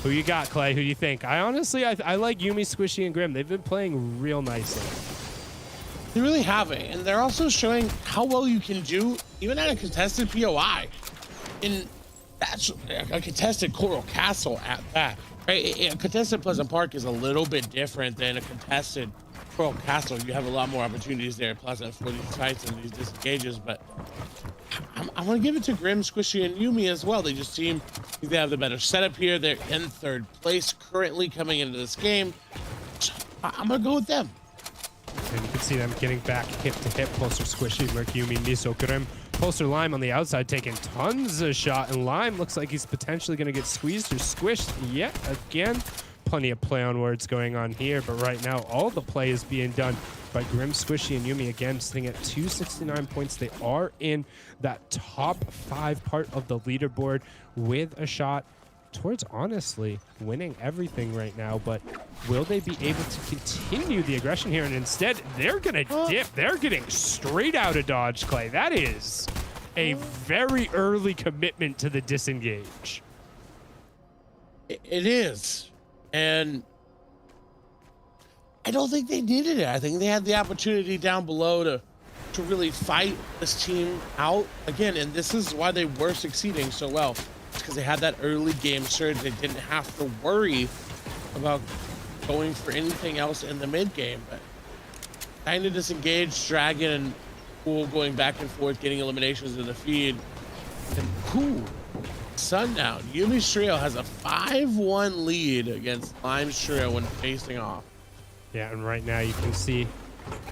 Who you got, Clay? Who do you think? I honestly like Yuumi, Squishy, and Grim. They've been playing real nicely. They really have it, and they're also showing how well you can do even at a contested POI. And that's a contested Coral Castle at that. Right? A contested Pleasant Park is a little bit different than a contested Coral Castle. You have a lot more opportunities there at Pleasant for these fights and these disengages, but I want to give it to Grim, Squishy, and Yuumi as well. They just seem they have the better setup here. They're in third place currently coming into this game. So I'm going to go with them. And you can see them getting back hip to hip. Pulsar, Squishy, Merc, Yuumi, Miso, Grim. Pulsar, Lime on the outside taking tons of shot. And Lime looks like he's potentially going to get squeezed or squished yet again. Plenty of play on words going on here. But right now, all the play is being done by Grim, Squishy, and Yuumi. Again, sitting at 269 points. They are in that top 5 part of the leaderboard with a shot towards, honestly, winning everything right now. But will they be able to continue the aggression here? And instead, they're going to dip. They're getting straight out of dodge, Clay. That is a very early commitment to the disengage. It is. And I don't think they needed it. I think they had the opportunity down below to really fight this team out again. And this is why they were succeeding so well. It's because they had that early game surge. They didn't have to worry about going for anything else in the mid game. But trying to disengage Dragon and Pool going back and forth, getting eliminations in the feed. And cool. Sundown. Yumi's trio has a 5-1 lead against Lime's trio when facing off. Yeah, and right now you can see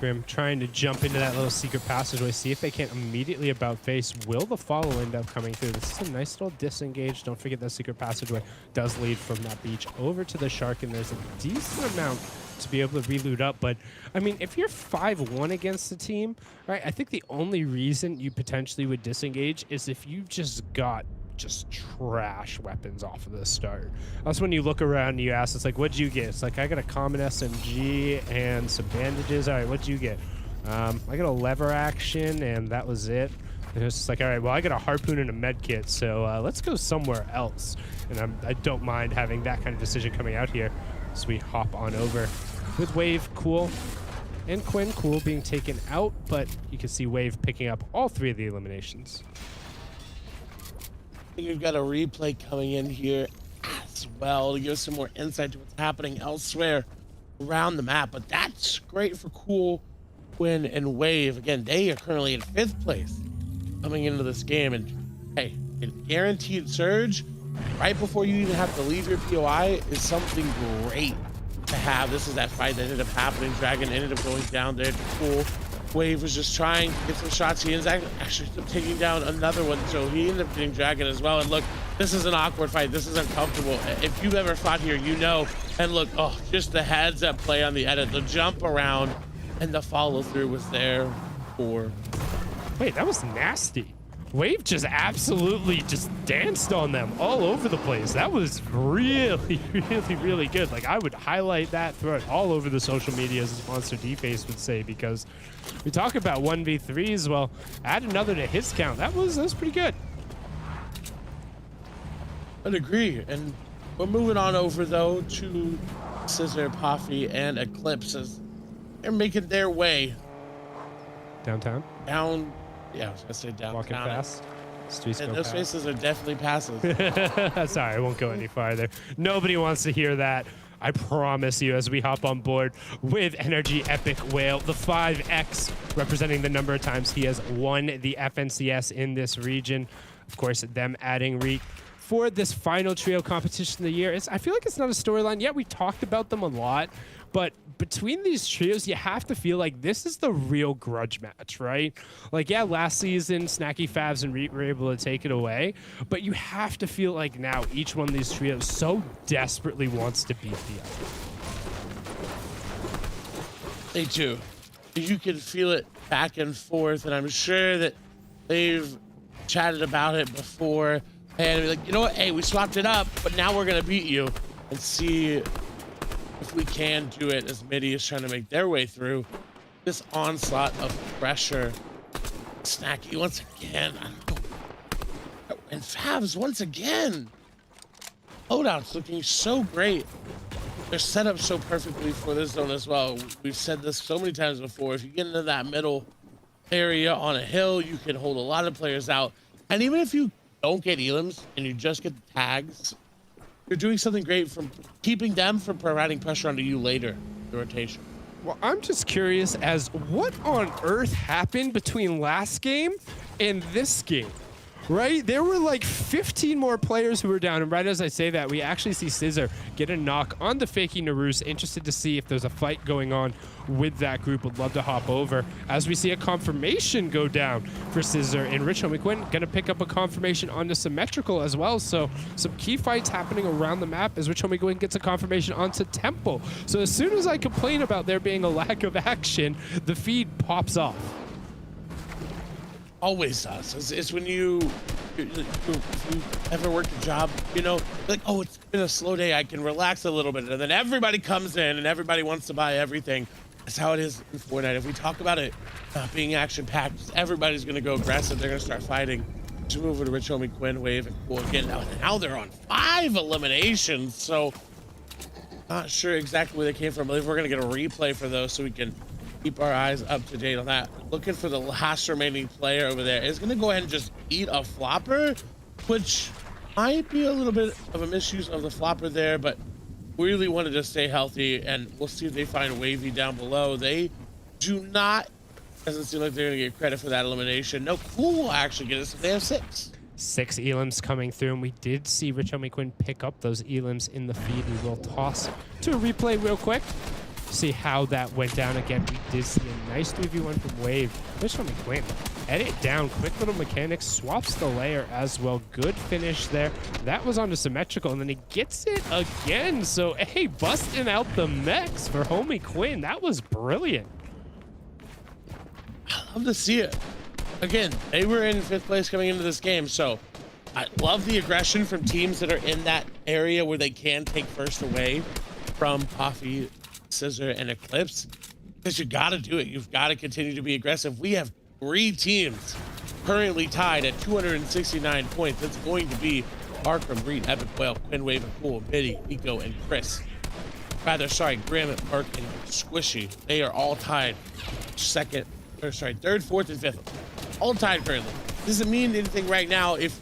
Grim trying to jump into that little secret passageway, see if they can't immediately about face. Will the follow end up coming through? This is a nice little disengage. Don't forget that secret passageway does lead from that beach over to the shark, and there's a decent amount to be able to reload up. But I mean, if you're 5-1 against the team, right, I think the only reason you potentially would disengage is if you just got trash weapons off of the start. That's when you look around and you ask, it's like, what'd you get? It's like, I got a common SMG and some bandages. All right, what'd you get? I got a lever action, and that was it. And it's just like, all right, well, I got a harpoon and a med kit, so let's go somewhere else. And I don't mind having that kind of decision coming out here. So we hop on over with Wave, Cool, and Quinn. Cool being taken out, but you can see Wave picking up all 3 of the eliminations. I think we've got a replay coming in here as well to give us some more insight to what's happening elsewhere around the map. But that's great for Cool, Quinn, and Wave. Again, they are currently in 5th place coming into this game. And hey, a guaranteed surge right before you even have to leave your POI is something great to have. This is that fight that ended up happening. Dragon ended up going down there to Cool. Wave was just trying to get some shots. He ends up actually taking down another one, so he ended up getting Dragon as well. And look, this is an awkward fight. This is uncomfortable. If you've ever fought here, you know. And look, oh, just the heads up play on the edit, the jump around, and the follow through was there for. Wait, that was nasty. Wave just absolutely just danced on them all over the place. That was really, really good. Like, I would highlight that, throw it all over the social medias, as Monster D-Face would say, because we talk about 1v3s. Well, add another to his count. That was pretty good. I'd agree. And we're moving on over, though, to Scissor, Puffy, and Eclipse as they're making their way downtown. Yeah, I was gonna say downtown. Walking fast. Streets And go those fast. faces are definitely passes. Sorry, I won't go any farther. Nobody wants to hear that. I promise you, as we hop on board with Energy Epic Whale, the 5X, representing the number of times he has won the FNCS in this region. Of course, them adding Reek for this final trio competition of the year. I feel like it's not a storyline yet. We talked about them a lot, but between these trios, you have to feel like this is the real grudge match, right? Like, yeah, last season, Snacky Fabs and Reet were able to take it away, but you have to feel like now each one of these trios so desperately wants to beat the other. They do. You can feel it back and forth, and I'm sure that they've chatted about it before. And be like, you know what? Hey, we swapped it up, but now we're gonna beat you and see if we can do it as Midi is trying to make their way through this onslaught of pressure. Snacky once again. And Fabs once again. Loadout's looking so great. They're set up so perfectly for this zone as well. We've said this so many times before. If you get into that middle area on a hill, you can hold a lot of players out. And even if you don't get elims and you just get the tags, you're doing something great from keeping them from providing pressure onto you later in the rotation. Well, I'm just curious as what on earth happened between last game and this game, right? There were like 15 more players who were down, and right as I say that, we actually see Scissor get a knock on the Fakey Naruse. Interested to see if there's a fight going on with that group. Would love to hop over as we see a confirmation go down for Scissor, and Rich Homie Quinn gonna pick up a confirmation onto Symmetrical as well. So some key fights happening around the map as Rich Homie Quinn gets a confirmation onto Temple. So as soon as I complain about there being a lack of action, the feed pops off. Always does. It's when you ever work a job, you know, like, oh, it's been a slow day, I can relax a little bit, and then everybody comes in and everybody wants to buy everything. That's how it is in Fortnite. If we talk about it being action-packed, everybody's going to go aggressive. They're going to start fighting. Just move over to Rich Homie Quinn, Wave, and Cool again. Now they're on 5 eliminations, so not sure exactly where they came from. I believe we're going to get a replay for those so we can keep our eyes up to date on that. Looking for the last remaining player over there is going to go ahead and just eat a flopper, which might be a little bit of a misuse of the flopper there, but really wanted to stay healthy, and we'll see if they find Wavy down below. They do not, doesn't seem like they're going to get credit for that elimination. No, Cool will actually get us if they have 6. 6 elims coming through, and we did see Rich Homie Quinn pick up those elims in the feed. We will toss to a replay real quick. See how that went down again. We did see a nice 3v1 from Wave. Rich Homie Quinn, edit down, quick little mechanics, swaps the layer as well. Good finish there. That was onto Symmetrical, and then he gets it again. So, hey, busting out the mechs for Homie Quinn. That was brilliant. I love to see it. Again, they were in 5th place coming into this game, so I love the aggression from teams that are in that area where they can take first away from Puffy, Scissor, and Eclipse, because you got to do it. You've got to continue to be aggressive. We have 3 teams currently tied at 269 points. That's going to be Arkham, Reed, Epic Whale, Quinn, Wave, and Cool, Biddy, Nico, and Chris. Rather, sorry, Graham, Mark, and Squishy. They are all tied third, 4th, and 5th. All tied currently. Doesn't mean anything right now if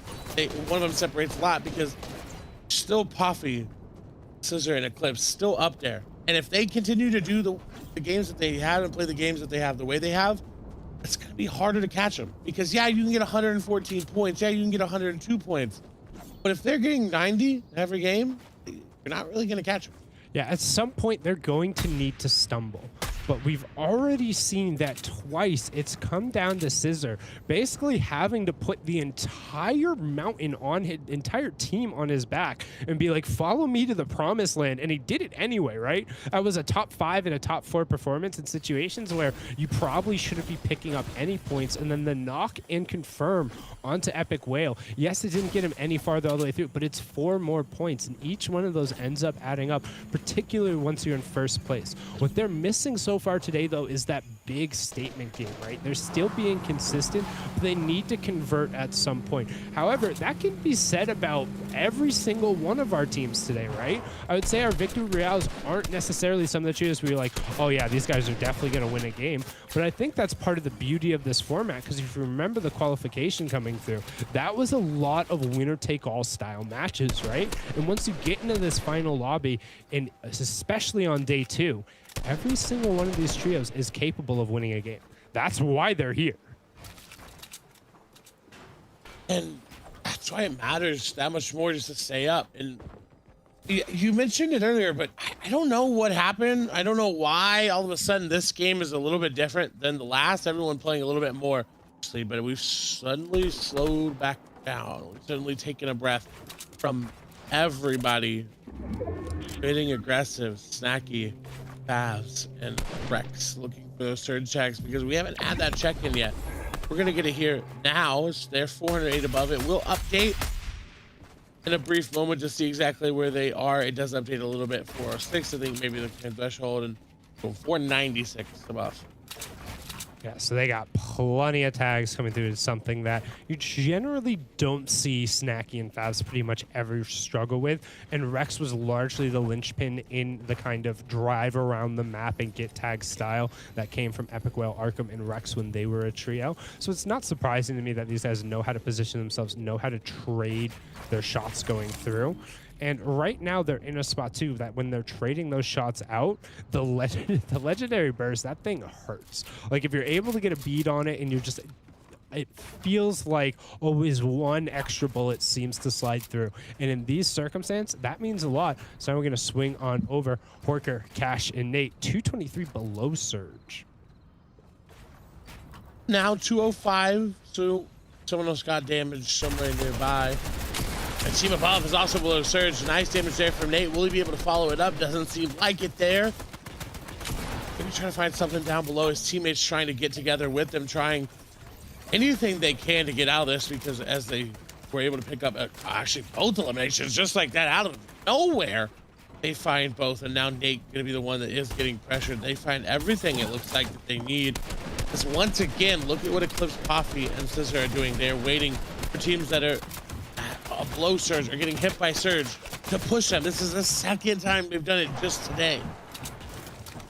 one of them separates a lot, because still Puffy, Scissor, and Eclipse still up there. And if they continue to do the games that they have and play the games that they have the way they have, it's going to be harder to catch them. Because, yeah, you can get 114 points. Yeah, you can get 102 points. But if they're getting 90 every game, you're not really going to catch them. Yeah, at some point, they're going to need to stumble. but we've already seen that twice. It's come down to Scissor basically having to put the entire mountain on his entire team on his back and be like, follow me to the promised land. And he did it anyway, right? That was a top 5 and a top 4 performance in situations where you probably shouldn't be picking up any points. And then the knock and confirm onto Epic Whale. Yes, it didn't get him any farther all the way through, but it's 4 more points. And each one of those ends up adding up, particularly once you're in first place. What they're missing so far today, though, is that big statement game, right? They're still being consistent, but they need to convert at some point. However, that can be said about every single one of our teams today, right? I would say our Victory Royales aren't necessarily some of the trios where you're like, oh yeah, these guys are definitely going to win a game. But I think that's part of the beauty of this format, because if you remember the qualification coming through, that was a lot of winner-take-all style matches, right? And once you get into this final lobby, and especially on day 2, every single one of these trios is capable of winning a game. That's why they're here. And that's why it matters that much more just to stay up. And you mentioned it earlier, but I don't know what happened. I don't know why all of a sudden this game is a little bit different than the last. Everyone playing a little bit more, but we've suddenly slowed back down. We've suddenly taken a breath from everybody. Getting aggressive, Snacky, Favs, and Rex looking for those surge checks because we haven't had that check in yet. We're gonna get it here now. They're 408 above it. We'll update in a brief moment to see exactly where they are. It does update a little bit for 6. I think maybe the threshold, and 496 above. Yeah, so they got plenty of tags coming through. It's something that you generally don't see Snacky and Favs pretty much ever struggle with. And Rex was largely the linchpin in the kind of drive around the map and get tag style that came from Epic Whale, Arkham, and Rex when they were a trio. So it's not surprising to me that these guys know how to position themselves, know how to trade their shots going through. And right now they're in a spot too that when they're trading those shots out, the legendary burst, that thing hurts. Like if you're able to get a bead on it and you're just, it feels like always one extra bullet seems to slide through. And in these circumstances, that means a lot. So we're going to swing on over Horker, Cash, and Nate. 223 below Surge. Now 205, so someone else got damaged somewhere nearby. And team above is also below Surge. Nice damage there from Nate. Will he be able to follow it up? Doesn't seem like it there. Maybe trying to find something down below. His teammates trying to get together with them, trying anything they can to get out of this, because as they were able to pick up actually both eliminations just like that out of nowhere, they find both. And now Nate gonna be the one that is getting pressured. They find everything it looks like that they need. Because once again, look at what Eclipse Coffee and Scissor are doing. They're waiting for teams that are below Surge or getting hit by Surge to push them. This is the second time they've done it just today.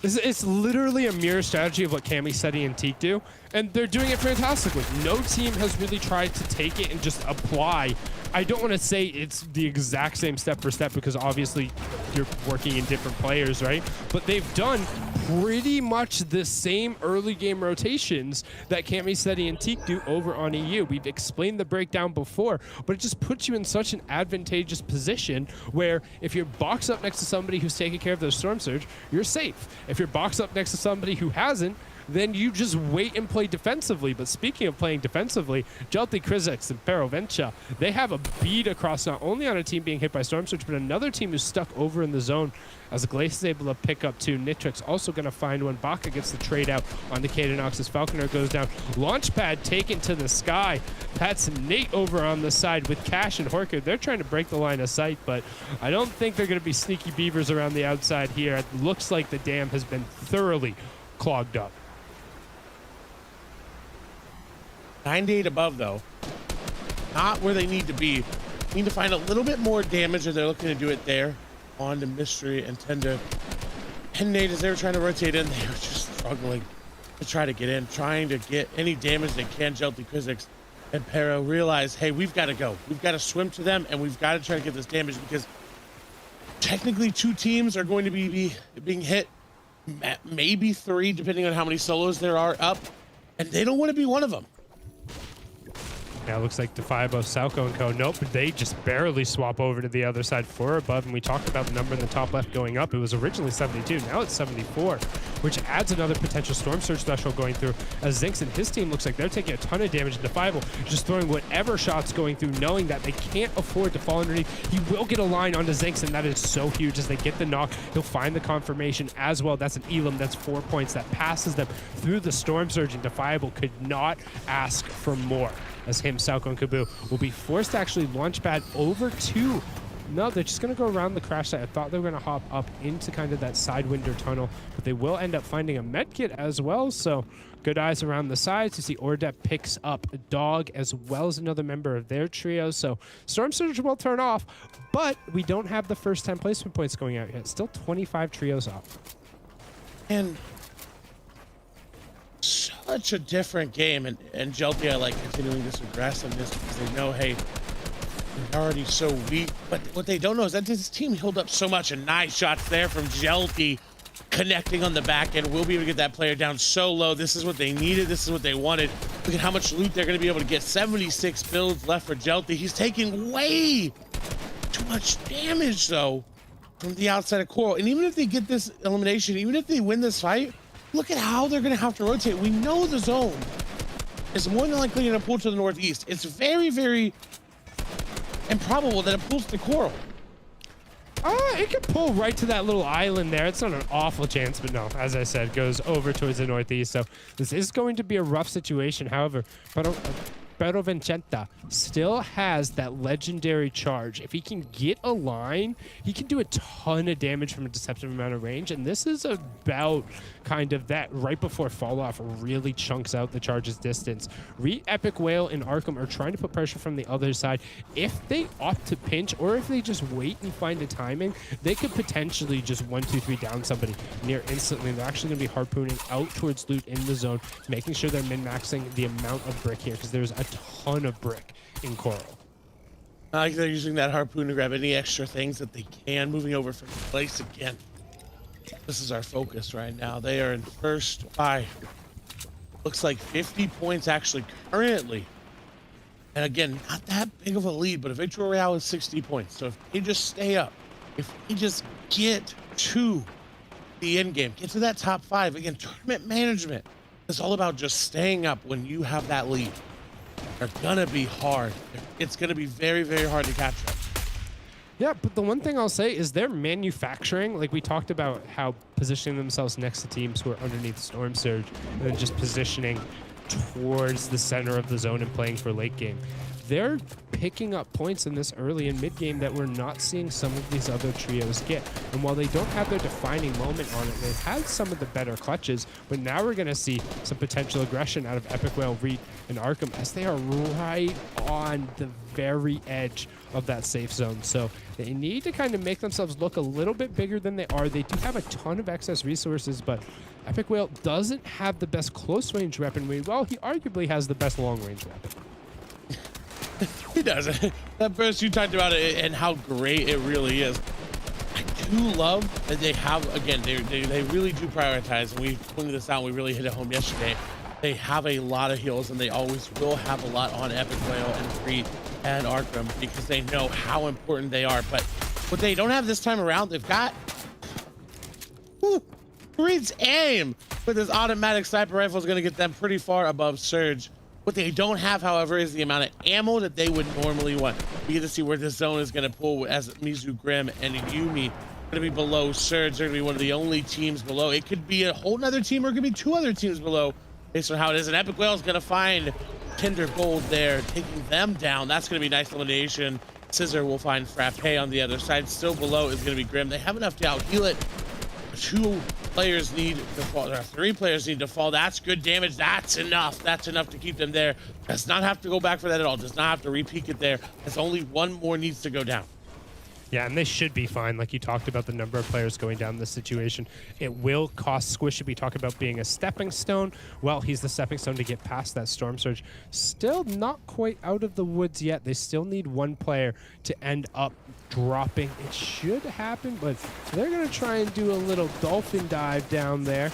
It's literally a mirror strategy of what Cammy, Seti, and Teak do, and they're doing it fantastically. No team has really tried to take it and just apply. I don't want to say it's the exact same step for step because obviously you're working in different players, right? But they've done pretty much the same early game rotations that Cammy, Seti, and Teak do over on EU. We've explained the breakdown before, but it just puts you in such an advantageous position where if you're boxed up next to somebody who's taking care of their Storm Surge, you're safe. If you're boxed up next to somebody who hasn't, then you just wait and play defensively. But speaking of playing defensively, Jelty Krizix and Perovencha, they have a beat across not only on a team being hit by Storm Surge, but another team who's stuck over in the zone as Glace is able to pick up 2. Nitrix also going to find one. Baka gets the trade out on the Cadenox's Falconer goes down. Launchpad taken to the sky. That's Nate over on the side with Cash and Horker. They're trying to break the line of sight, but I don't think they're going to be sneaky beavers around the outside here. It looks like the dam has been thoroughly clogged up. 98 above though, not where they need to be. Need to find a little bit more damage, and they're looking to do it there on the Mystery and Tender. And Nate, as they were trying to rotate in, they were just struggling to try to get in, trying to get any damage they can. Jelty Krizix and Pero realize, hey, we've got to go. We've got to swim to them, and we've got to try to get this damage because technically 2 teams are going to be being hit, maybe 3, depending on how many solos there are up, and they don't want to be one of them. Yeah, it looks like Defibo, Salco, and Co. Nope, they just barely swap over to the other side for above. And we talked about the number in the top left going up. It was originally 72. Now it's 74, which adds another potential Storm Surge threshold going through. As Zinx and his team looks like they're taking a ton of damage. Defibo just throwing whatever shots going through, knowing that they can't afford to fall underneath. He will get a line onto Zinx, and that is so huge. As they get the knock, he'll find the confirmation as well. That's an Elam. That's 4 points. That passes them through the Storm Surge, and Defiable could not ask for more. As him, Salco, and Kaboo will be forced to actually launch pad over to... No, they're just going to go around the crash site. I thought they were going to hop up into kind of that side window tunnel, but they will end up finding a med kit as well. So good eyes around the sides. You see Ordep picks up Dog as well as another member of their trio. So Storm Surge will turn off, but we don't have the first 10 placement points going out yet. Still 25 trios off. And such a different game, and Jelty, I like continuing this aggressiveness because they know, hey, they're already so weak. But what they don't know is that this team healed up so much, and nice shots there from Jelty connecting on the back end. We'll be able to get that player down so low. This is what they needed. This is what they wanted. Look at how much loot they're going to be able to get. 76 builds left for Jelty. He's taking way too much damage, though, from the outside of Coral. And even if they get this elimination, even if they win this fight, look at how they're going to have to rotate. We know the zone is more than likely going to pull to the northeast. It's very, very improbable that it pulls to Coral. It could pull right to that little island there. It's not an awful chance, but no, as I said, goes over towards the northeast. So this is going to be a rough situation. However, Pero Vincenta still has that legendary charge. If he can get a line, he can do a ton of damage from a deceptive amount of range. And this is about kind of that right before fall off really chunks out the charge's distance. Epic Whale and Arkham are trying to put pressure from the other side. If they opt to pinch, or if they just wait and find a timing, they could potentially just 1, 2, 3 down somebody near instantly. They're actually going to be harpooning out towards loot in the zone, making sure they're min-maxing the amount of brick here, because there's a ton of brick in Coral. I like they're using that harpoon to grab any extra things that they can, moving over from place again. This is our focus right now. They are in first by, looks like 50 points actually currently. And again, not that big of a lead, but a Victory Royale is 60 points. So if they just stay up, if they just get to the end game, get to that top 5, again, tournament management is all about just staying up when you have that lead. They're gonna be hard. It's gonna be very, very hard to catch up. Yeah, but the one thing I'll say is they're manufacturing, like we talked about how positioning themselves next to teams who are underneath Storm Surge and then just positioning towards the center of the zone and playing for late game. They're picking up points in this early and mid game that we're not seeing some of these other trios get. And while they don't have their defining moment on it, they've had some of the better clutches, but now we're going to see some potential aggression out of Epic Whale, Reed, and Arkham as they are right on the very edge of that safe zone. So they need to kind of make themselves look a little bit bigger than they are. They do have a ton of excess resources, but Epic Whale doesn't have the best close range weaponry. Well, he arguably has the best long range weapon. He does. That burst you talked about it and how great it really is. I do love that they have, again, they really do prioritize, and we pointed this out, we really hit it home yesterday. They have a lot of heals, and they always will have a lot on Epic Whale and Free and Arkham because they know how important they are. But what they don't have this time around, they've got Reed's aim with his automatic sniper rifle is going to get them pretty far above Surge. What they don't have, however, is the amount of ammo that they would normally want. We get to see where this zone is going to pull as Mizu, Grim, and Yumi are going to be below Surge. They're going to be one of the only teams below. It could be a whole nother team, or it could be 2 other teams below based on how it is. And Epic Whale is going to find Kinder Gold there, taking them down. That's going to be nice elimination. Scissor will find Frappe on the other side. Still below is going to be Grim. They have enough to out-heal it. 2 players need to fall. There are 3 players need to fall. That's good damage. That's enough. That's enough to keep them there. Does not have to go back for that at all. Does not have to re-peek it there. There's only 1 more needs to go down. Yeah, and they should be fine. Like you talked about the number of players going down this situation. It will cost Squishy. We talk about being a stepping stone. Well, he's the stepping stone to get past that Storm Surge. Still not quite out of the woods yet. They still need 1 player to end up dropping. It should happen, but they're going to try and do a little dolphin dive down there.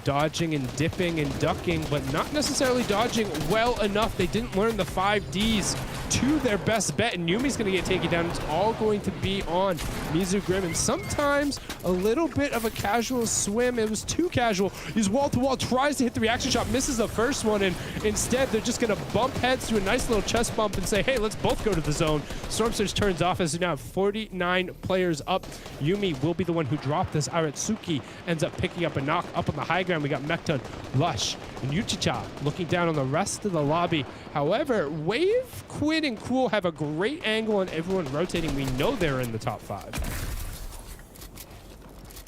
dodging and dipping and ducking, but not necessarily dodging well enough. They didn't learn the 5Ds to their best bet, and Yumi's going to get taken down. It's all going to be on Mizu Grim, and sometimes a little bit of a casual swim. It was too casual. He's wall-to-wall, tries to hit the reaction shot, misses the first one, and instead they're just going to bump heads to a nice little chest bump and say, hey, let's both go to the zone. Storm Surge turns off as we now have 49 players up. Yumi will be the one who dropped this. Aratsuki ends up picking up a knock up on the high ground. We got Mekton, Lush, and Yuchicha looking down on the rest of the lobby. However, Wave, Quinn, and Cool have a great angle on everyone rotating. We know they're in the top 5.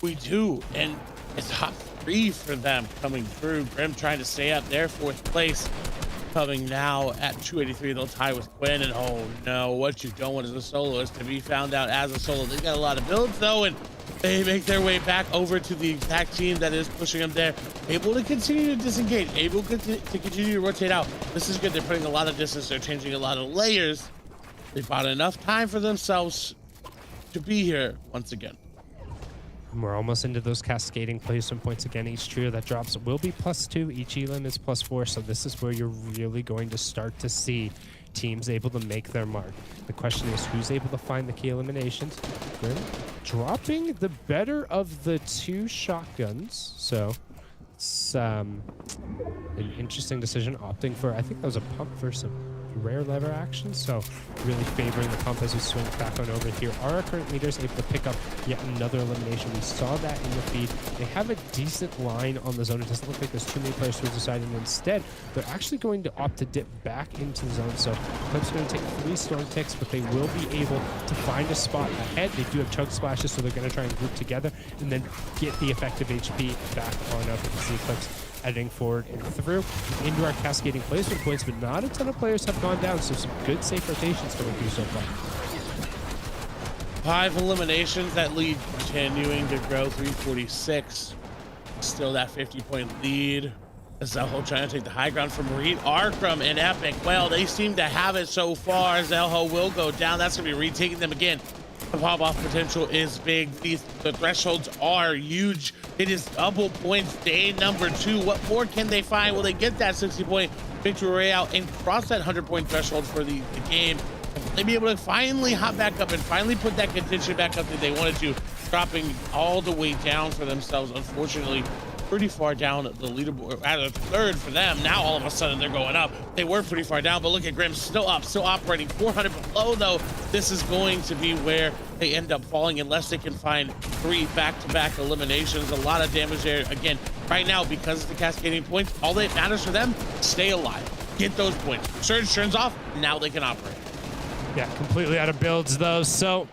We do, and it's top 3 for them coming through. Grim trying to stay up there, 4th place. Coming now at 283, they'll tie with Quinn, and oh no, what you don't want as a soloist to be found out as a solo. They've got a lot of builds though, and they make their way back over to the exact team that is pushing them there. Able to continue to disengage, able to continue to rotate out. This is good. They're putting a lot of distance. They're changing a lot of layers. They bought enough time for themselves to be here once again. And we're almost into those cascading placement points again. Each trio that drops will be +2. Each elim is +4. So this is where you're really going to start to see teams able to make their mark. The question is, who's able to find the key eliminations? Grim dropping the better of the 2 shotguns. So it's an interesting decision, opting for, I think that was a pump versus a rare lever action, so really favoring the pump as we swing back on over here. Are our current leaders able to pick up yet another elimination? We saw that in the feed. They have a decent line on the zone. It doesn't look like there's too many players towards the side, and instead they're actually going to opt to dip back into the zone. So Clip's going to take 3 storm ticks, but they will be able to find a spot ahead. They do have chug splashes, so they're going to try and group together and then get the effective HP back on up. You can see Clip's heading forward and through into our cascading placement points, but not a ton of players have gone down, so some good safe rotations coming through so far. 5 eliminations, that lead continuing to grow. 346, still that 50-point lead. Zelho trying to take the high ground from Reed. Arkram and Epic, well, they seem to have it so far. Zelho will go down. That's gonna be Reed taking them again. The pop-off potential is big. The thresholds are huge. It is double points, day number 2. What more can they find? Will they get that 60-point victory royale and cross that 100-point threshold for the game? Will they be able to finally hop back up and finally put that contention back up that they wanted to, dropping all the way down for themselves, unfortunately. Pretty far down the leaderboard, at a 3rd for them. Now all of a sudden they're going up. They were pretty far down, but look at Grim, still up, still operating. 400 below though. This is going to be where they end up falling unless they can find 3 back-to-back eliminations. A lot of damage there. Again, right now, because of the cascading points, all that matters for them, stay alive. Get those points. Surge turns off, now they can operate. Yeah, completely out of builds though, so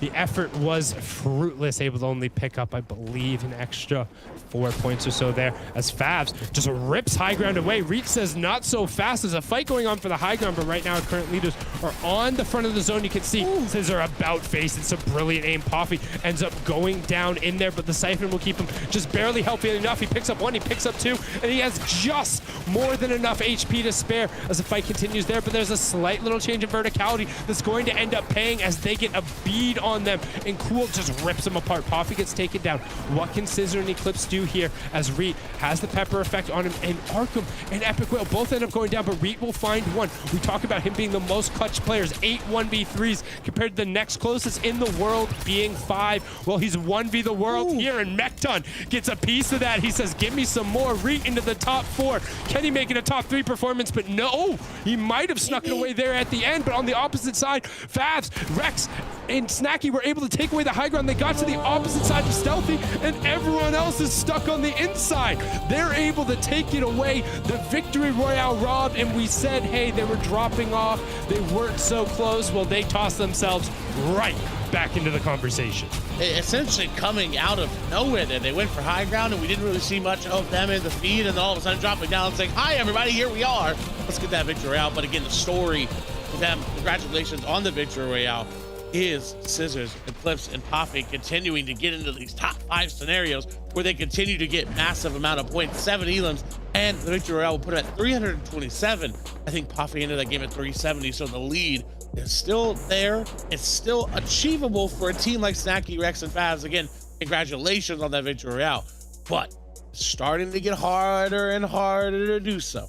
the effort was fruitless, able to only pick up, I believe, an extra 4 points or so there as Favs just rips high ground away. Reach says not so fast. There's a fight going on for the high ground, but right now our current leaders are on the front of the zone. You can see Scissor about face. It's a brilliant aim. Poffy ends up going down in there, but the Siphon will keep him just barely healthy enough. He picks up 1, he picks up 2, and he has just more than enough HP to spare as the fight continues there, but there's a slight little change in verticality that's going to end up paying as they get a bead on them, and Cool just rips them apart. Poffy gets taken down. What can Scissor and Eclipse do here as Reed has the pepper effect on him, and Arkham and Epic Whale both end up going down, but Reed will find 1. We talk about him being the most clutch players, 8 1v3s compared to the next closest in the world being 5. Well, he's 1v the world here, and Mekton gets a piece of that. He says, give me some more. Reed into the top 4. Can he make it a top 3 performance? But no, he might have snuck it away there at the end, but on the opposite side, Favs, Rex, and Snacky were able to take away the high ground. They got to the opposite side of Stealthy, and everyone else is stuck on the inside. They're able to take it away. The victory royale robbed, and we said, hey, they were dropping off. They weren't so close. Well, they tossed themselves right back into the conversation. Essentially coming out of nowhere there. They went for high ground, and we didn't really see much of them in the feed, and all of a sudden dropping down and saying, hi, everybody, here we are. Let's get that victory royale. But again, the story for them, congratulations on the victory royale, is Scissors, Eclipse, and Poffy continuing to get into these top 5 scenarios where they continue to get massive amount of points, 7 elims, and the victory royale will put it at 327. I think Poffy ended that game at 370, so the lead is still there. It's still achievable for a team like Snacky, Rex, and Favs. Again, congratulations on that victory royale, but starting to get harder and harder to do so.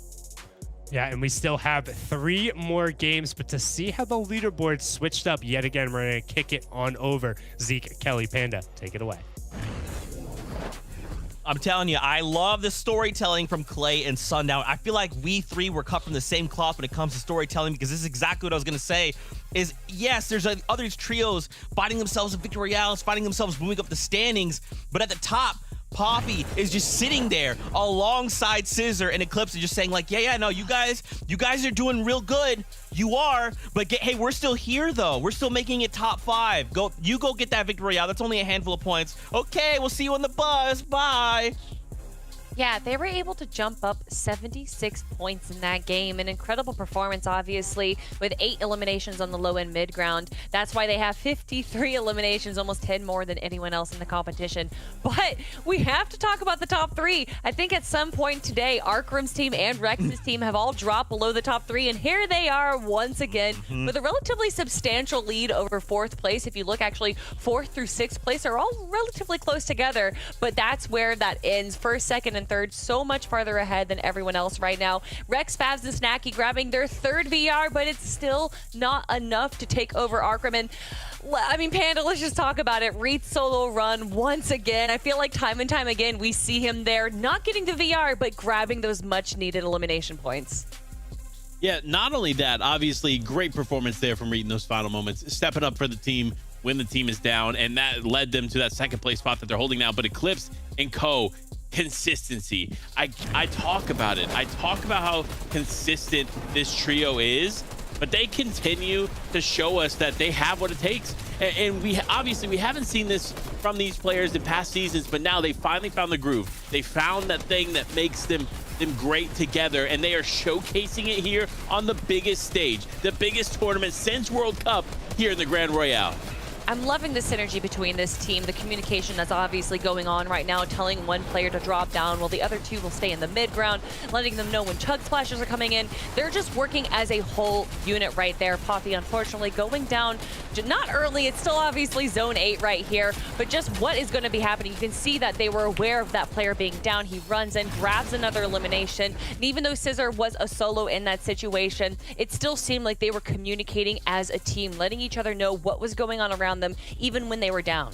Yeah, and we still have 3 more games, but to see how the leaderboard switched up yet again, we're going to kick it on over. Zeke, Kelly, Panda, take it away. I'm telling you, I love the storytelling from Clay and Sundown. I feel like we 3 were cut from the same cloth when it comes to storytelling, because this is exactly what I was going to say. Is yes, there's other trios fighting themselves in Victory Royales, fighting themselves moving up the standings, but at the top, Poppy is just sitting there alongside Scissor and Eclipse and just saying like, yeah, no, you guys are doing real good. You are, but hey, we're still here though. We're still making it top 5. Go get that Victory Royale. That's only a handful of points. Okay, we'll see you on the bus. Bye. Yeah, they were able to jump up 76 points in that game. An incredible performance, obviously, with 8 eliminations on the low-end mid-ground. That's why they have 53 eliminations, almost 10 more than anyone else in the competition. But we have to talk about the top 3. I think at some point today, Arkram's team and Rex's team have all dropped below the top 3, and here they are once again with a relatively substantial lead over 4th place. If you look, actually, 4th through 6th place are all relatively close together, but that's where that ends. 1st, 2nd, and 3rd, so much farther ahead than everyone else right now. Rex, Favs, and Snacky grabbing their 3rd VR, but it's still not enough to take over Arkram. And I mean, Panda, let's just talk about it. Reed's solo run once again. I feel like time and time again we see him there, not getting the VR, but grabbing those much needed elimination points. Yeah, not only that, obviously great performance there from Reed in those final moments, stepping up for the team when the team is down, and that led them to that 2nd place spot that they're holding now. But Eclipse and Co, consistency. I talk about it. I talk about how consistent this trio is, but they continue to show us that they have what it takes. And we haven't seen this from these players in past seasons, but now they finally found the groove. They found that thing that makes them great together, and they are showcasing it here on the biggest stage, the biggest tournament since World Cup here in the Grand Royale. I'm loving the synergy between this team, the communication that's obviously going on right now, telling one player to drop down while the other 2 will stay in the mid-ground, letting them know when chug splashes are coming in. They're just working as a whole unit right there. Poppy, unfortunately, going down, not early. It's still obviously zone 8 right here, but just what is going to be happening. You can see that they were aware of that player being down. He runs in, grabs another elimination. And even though Scissor was a solo in that situation, it still seemed like they were communicating as a team, letting each other know what was going on around them, even when they were down.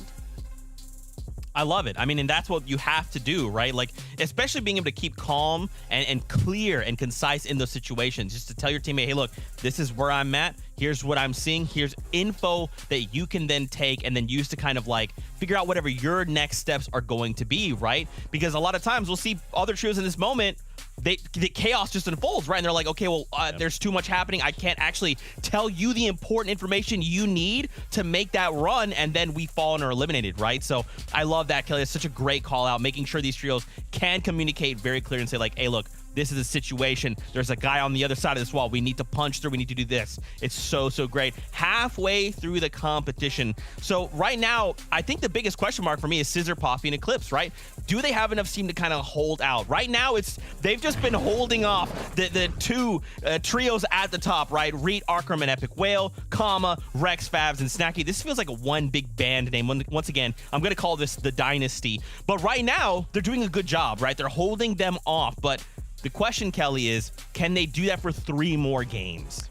I love it. I mean, and that's what you have to do, right? Like, especially being able to keep calm and clear and concise in those situations, just to tell your teammate, hey, look, this is where I'm at. Here's what I'm seeing. Here's info that you can then take and then use to kind of like figure out whatever your next steps are going to be, right? Because a lot of times we'll see other trios in this moment, the chaos just unfolds, right? And they're like, okay, well, there's too much happening. I can't actually tell you the important information you need to make that run, and then we fall and are eliminated, right? So I love that, Kelly. It's such a great call out, making sure these trios can communicate very clearly and say like, hey, look, this is a situation. There's a guy on the other side of this wall. We need to punch through. We need to do this. It's so great. Halfway through the competition. So right now, I think the biggest question mark for me is Scissor, Poppy, and Eclipse, right? Do they have enough team to kind of hold out? Right now, they've just been holding off the 2 trios at the top, right? Reed, Arkram, and Epic Whale, comma, Rex, Favs, and Snacky. This feels like a one big band name. Once again, I'm going to call this the Dynasty. But right now, they're doing a good job, right? They're holding them off, but the question, Kelly, is can they do that for 3 more games?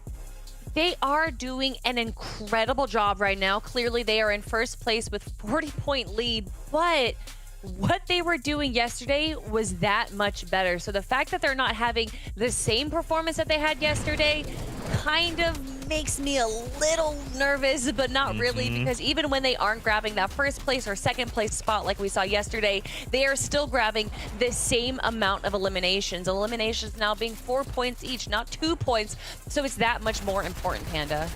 They are doing an incredible job right now. Clearly, they are in 1st place with 40-point lead, but what they were doing yesterday was that much better. So the fact that they're not having the same performance that they had yesterday kind of makes me a little nervous, but not really, because even when they aren't grabbing that 1st place or 2nd place spot like we saw yesterday, they are still grabbing the same amount of eliminations. Eliminations now being 4 points each, not 2 points. So it's that much more important, Panda.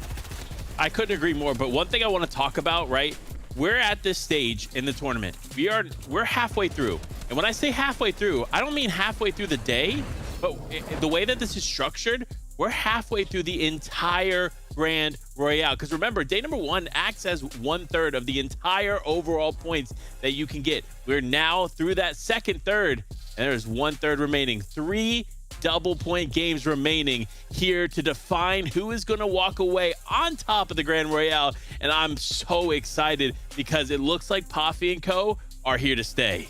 I couldn't agree more, but one thing I want to talk about, right? We're at this stage in the tournament. We're halfway through. And when I say halfway through, I don't mean halfway through the day, but the way that this is structured, we're halfway through the entire Grand Royale. Because remember, day number 1 acts as 1/3 of the entire overall points that you can get. We're now through that 2nd third, and there's 1/3 remaining. 3 double point games remaining here to define who is going to walk away on top of the Grand Royale. And I'm so excited because it looks like Poffy and Co are here to stay.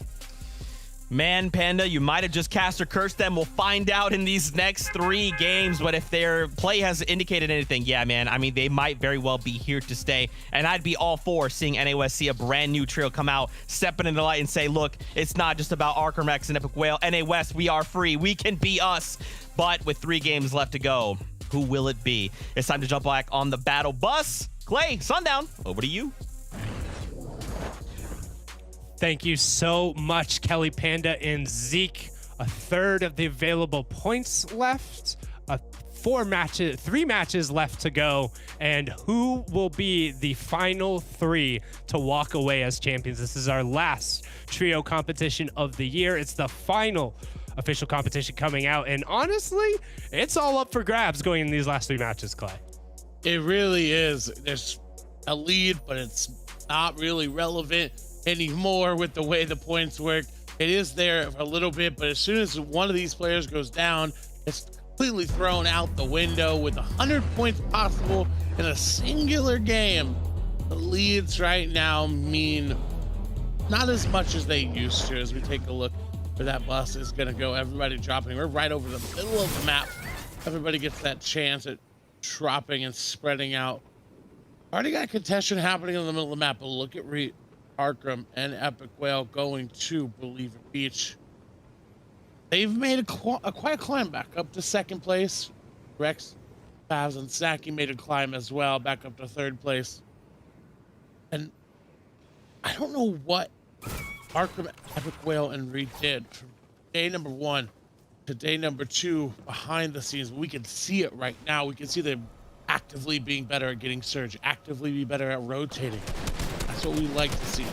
Man, Panda, you might have just cast or cursed them. We'll find out in these next 3 games. But if their play has indicated anything, yeah, man, I mean, they might very well be here to stay. And I'd be all for seeing NA West see a brand new trio come out, stepping into the light and say, look, it's not just about Arkham Rex and Epic Whale. NA West, we are free. We can be us. But with 3 games left to go, who will it be? It's time to jump back on the battle bus. Clay, Sundown, over to you. Thank you so much, Kelly, Panda, and Zeke. A third of the available points left. 3 matches left to go. And who will be the final 3 to walk away as champions? This is our last trio competition of the year. It's the final official competition coming out. And honestly, it's all up for grabs going in these last 3 matches, Clay. It really is. There's a lead, but it's not really relevant anymore with the way the points work. It is there for a little bit, but as soon as one of these players goes down, it's completely thrown out the window. With 100 points possible in a singular game, the leads right now mean not as much as they used to. As we take a look where that bus is going to go, everybody dropping. We're right over the middle of the map. Everybody gets that chance at dropping and spreading out. Already got contention happening in the middle of the map, but look at Arkham and Epic Whale going to Believer Beach. They've made quite a climb back up to 2nd place. Rex, Pavs, and Saki made a climb as well, back up to 3rd place. And I don't know what Arkham, Epic Whale, and Reed did from day number 1 to day number 2 behind the scenes. We can see it right now. We can see them actively being better at getting surge, actively be better at rotating. That's what we like to see.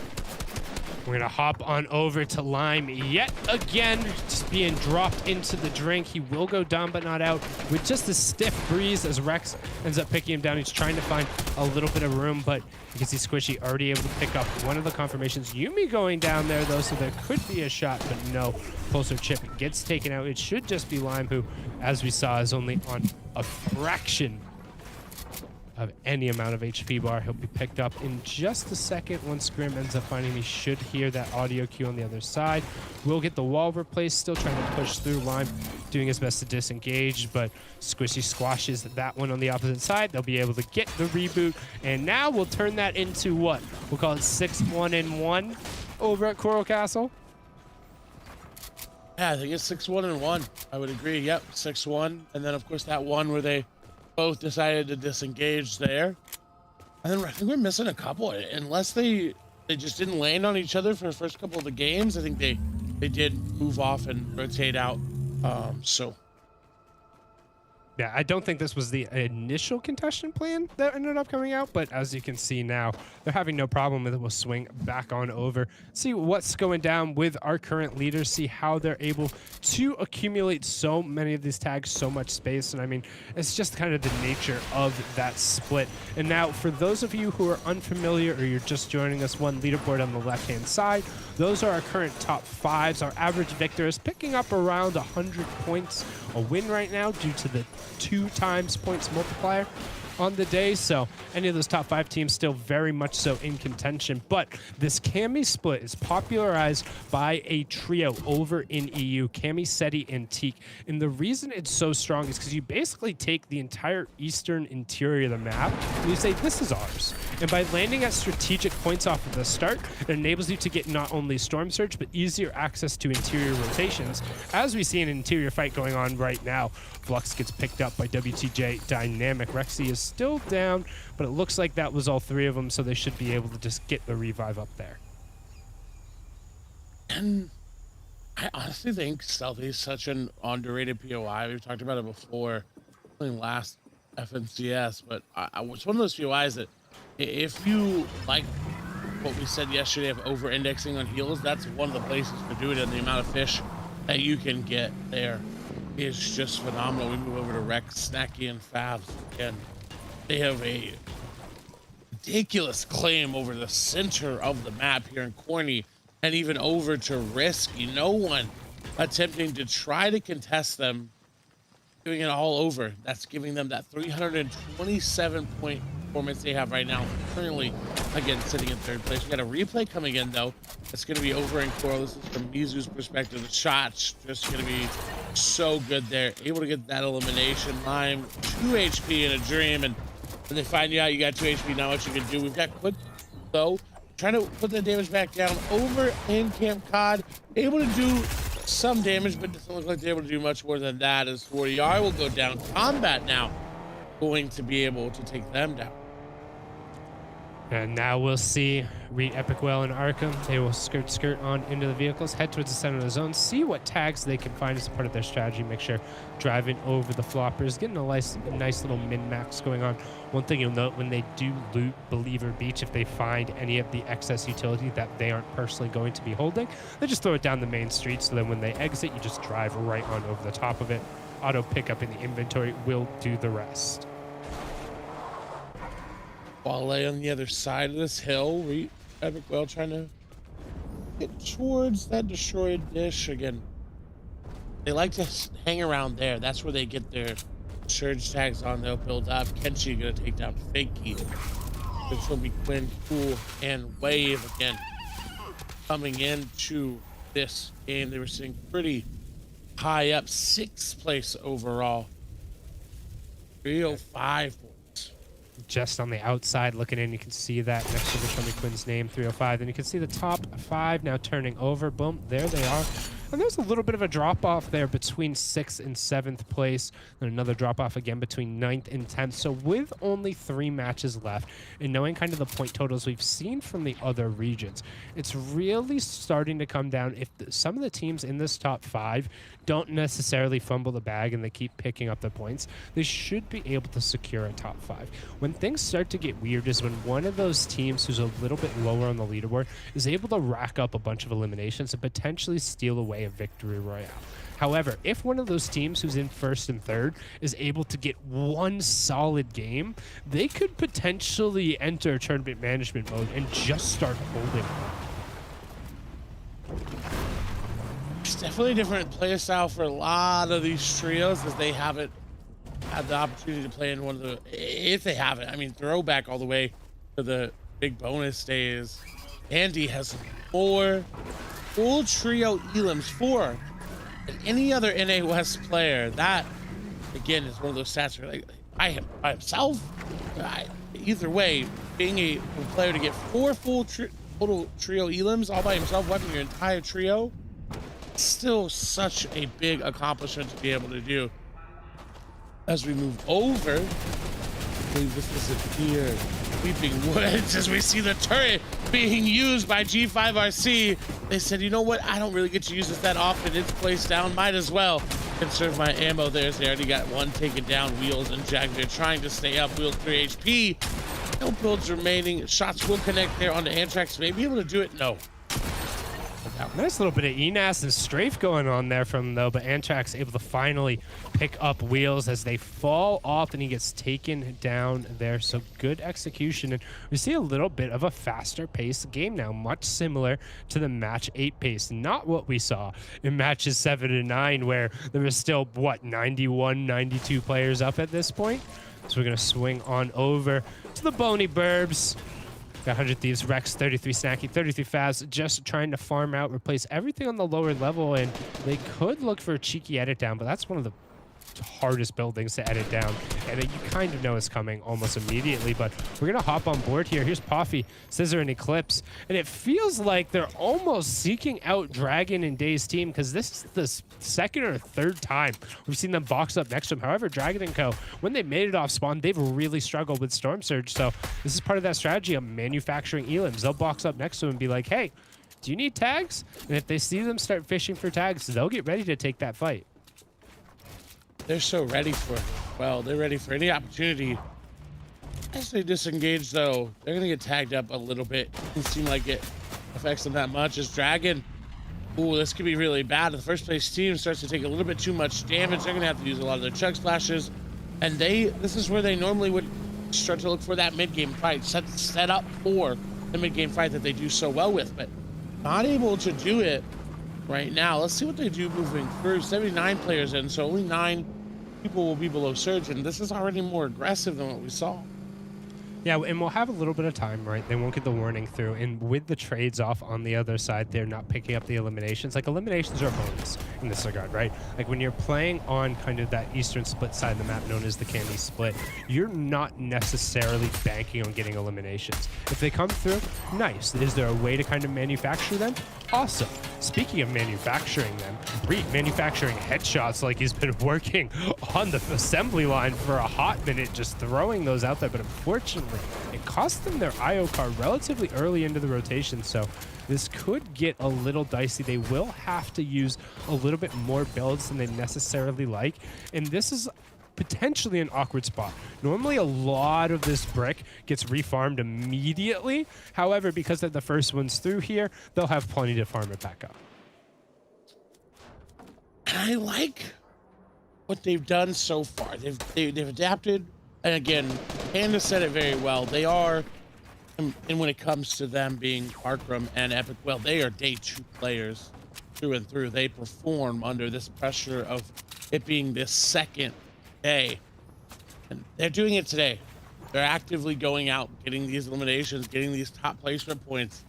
We're gonna hop on over to Lime yet again, just being dropped into the drink. He will go down but not out with just a stiff breeze as Rex ends up picking him down. He's trying to find a little bit of room, but you can see Squishy already able to pick up one of the confirmations. Yumi going down there though, so there could be a shot, but no. Pulsar Chip gets taken out. It should just be Lime, who, as we saw, is only on a fraction of any amount of HP bar. He'll be picked up in just a second. Once Grim ends up finding him, he should hear that audio cue on the other side. We'll get the wall replaced, still trying to push through. Lime doing his best to disengage, but Squishy squashes that one on the opposite side. They'll be able to get the reboot, and now we'll turn that into what? We'll call it 6-1-1 over at Coral Castle. Yeah, I think it's 6-1-1. I would agree. Yep, 6-1. And then, of course, that one where they both decided to disengage there. And then I think we're missing a couple. Unless they just didn't land on each other for the first couple of the games. I think they did move off and rotate out. So yeah, I don't think this was the initial contestant plan that ended up coming out, but as you can see now, they're having no problem with it. We'll swing back on over, see what's going down with our current leaders, see how they're able to accumulate so many of these tags, so much space. And I mean, it's just kind of the nature of that split. And now for those of you who are unfamiliar or you're just joining us, one leaderboard on the left-hand side, those are our current top 5s. Our average victor is picking up around 100 points a win right now due to the 2 times points multiplier on the day. So any of those top 5 teams still very much so in contention. But this Cammy split is popularized by a trio over in EU, Cammy, Seti, and Teak. And the reason it's so strong is because you basically take the entire eastern interior of the map and you say, this is ours. And by landing at strategic points off of the start, it enables you to get not only Storm Surge, but easier access to interior rotations. As we see an interior fight going on right now, Flux gets picked up by WTJ Dynamic. Rexy is still down, but it looks like that was all 3 of them, so they should be able to just get the revive up there. And I honestly think Stealthy is such an underrated POI. We've talked about it before, I think last FNCS, but it's one of those POIs that if you like what we said yesterday of over-indexing on heals, that's one of the places to do it, and the amount of fish that you can get there is just phenomenal. We move over to Rex, Snacky, and Fabs again. They have a ridiculous claim over the center of the map here in Corny, and even over to Risky. No one attempting to try to contest them, doing it all over. That's giving them that 327 point performance they have right now. Currently, again, sitting in third place. We got a replay coming in, though. It's going to be over in Coral. This is from Mizu's perspective. The shots just going to be so good there. Able to get that elimination. Lime, 2 HP in a dream. And when they find you out, you got 2 HP, not much you can do. We've got Quick, though, trying to put the damage back down. Over in Camp Cod, able to do some damage, but doesn't look like they're able to do much more than that. As Royale will go down. Combat now going to be able to take them down. And now we'll see Reed, Epic Well, and Arkham. They will skirt on into the vehicles, head towards the center of the zone, see what tags they can find as part of their strategy. Make sure driving over the floppers, getting a nice little min-max going on. One thing you'll note when they do loot Believer Beach, if they find any of the excess utility that they aren't personally going to be holding, they just throw it down the main street. So then when they exit, you just drive right on over the top of it. Auto pickup in the inventory will do the rest. Wale on the other side of this hill. Epic Well trying to get towards that destroyed dish again. They like to hang around there. That's where they get their surge tags on. They'll build up. Kenshi gonna take down Fakey. This will be Quinn, Cool, and Wave again. Coming into this game, they were sitting pretty high up, 6th place overall. 305 points. Just on the outside looking in, you can see that next to the Show Me Quinn's name, 305. Then you can see the top 5 now turning over. Boom, there they are. And there's a little bit of a drop off there between 6th and 7th place. And another drop off again between 9th and 10th. So with only 3 matches left and knowing kind of the point totals we've seen from the other regions, it's really starting to come down. If some of the teams in this top 5 don't necessarily fumble the bag and they keep picking up the points, they should be able to secure a top 5. When things start to get weird is when one of those teams who's a little bit lower on the leaderboard is able to rack up a bunch of eliminations and potentially steal away a victory royale. However, if one of those teams who's in 1st and 3rd is able to get one solid game, they could potentially enter tournament management mode and just start holding. It's definitely a different play style for a lot of these trios, as they haven't had the opportunity to play in one of the, if they haven't, I mean, throwback all the way to the big bonus days. Andy has more full trio elims, 4 than any other NA West player. That, again, is one of those stats where, like, by himself, either way, being a player to get 4 full total trio elims all by himself, wiping your entire trio, still such a big accomplishment to be able to do. As we move over, I believe this is a here. Weeping Woods, as we see the turret being used by G5RC. They said, you know what? I don't really get to use this that often. It's placed down. Might as well conserve my ammo. There's they already got one taken down. Wheels and Jag, they're trying to stay up. Wheels 3 HP. No builds remaining. Shots will connect there onto Antrax. May be able to do it. No. Nice little bit of Enas and strafe going on there from him, though, but Antrax able to finally pick up Wheels as they fall off and he gets taken down there. So good execution, and we see a little bit of a faster paced game now, much similar to the match 8 pace. Not what we saw in matches 7 and 9, where there was still, what, 91, 92 players up at this point. So we're going to swing on over to the Bony Burbs. Got 100 Thieves, Rex, 33 Snacky, 33 Faz, just trying to farm out, replace everything on the lower level, and they could look for a cheeky edit down, but that's one of the hardest buildings to edit down, and you kind of know it's coming almost immediately. But we're gonna hop on board here. Here's Poffy, Scissor, and Eclipse, and it feels like they're almost seeking out Dragon and Day's team, because this is the 2nd or 3rd time we've seen them box up next to them. However, Dragon and Co., when they made it off spawn, they've really struggled with Storm Surge, so this is part of that strategy of manufacturing elims. They'll box up next to them and be like, hey, do you need tags? And if they see them start fishing for tags, they'll get ready to take that fight. They're so ready for it. Well, they're ready for any opportunity. As they disengage, though, they're going to get tagged up a little bit. Doesn't seem like it affects them that much. As Dragon, ooh, this could be really bad. The first place team starts to take a little bit too much damage. They're going to have to use a lot of their chug splashes. And this is where they normally would start to look for that mid-game fight, set up for the mid-game fight that they do so well with, but not able to do it right now. Let's see what they do moving through. 79 players in, so only 9 people will be below Surge, and this is already more aggressive than what we saw. Yeah, and we'll have a little bit of time, right? They won't get the warning through. And with the trades off on the other side, they're not picking up the eliminations. Like, eliminations are a bonus in this regard, right? Like, when you're playing on kind of that eastern split side of the map known as the Candy Split, you're not necessarily banking on getting eliminations. If they come through, nice. Is there a way to kind of manufacture them? Awesome. Speaking of manufacturing them, Reed manufacturing headshots like he's been working on the assembly line for a hot minute, just throwing those out there. But unfortunately, it cost them their IO card relatively early into the rotation. So this could get a little dicey. They will have to use a little bit more builds than they necessarily like. And this is potentially an awkward spot. Normally a lot of this brick gets refarmed immediately. However, because they're the first ones through here, they'll have plenty to farm it back up. I like what they've done so far. They've adapted, and again, Panda said it very well. They are, and when it comes to them being Arkham and Epic, well, they are day 2 players through and through. They perform under this pressure of it being this second day, and they're doing it today. They're actively going out, getting these eliminations, getting these top placement points.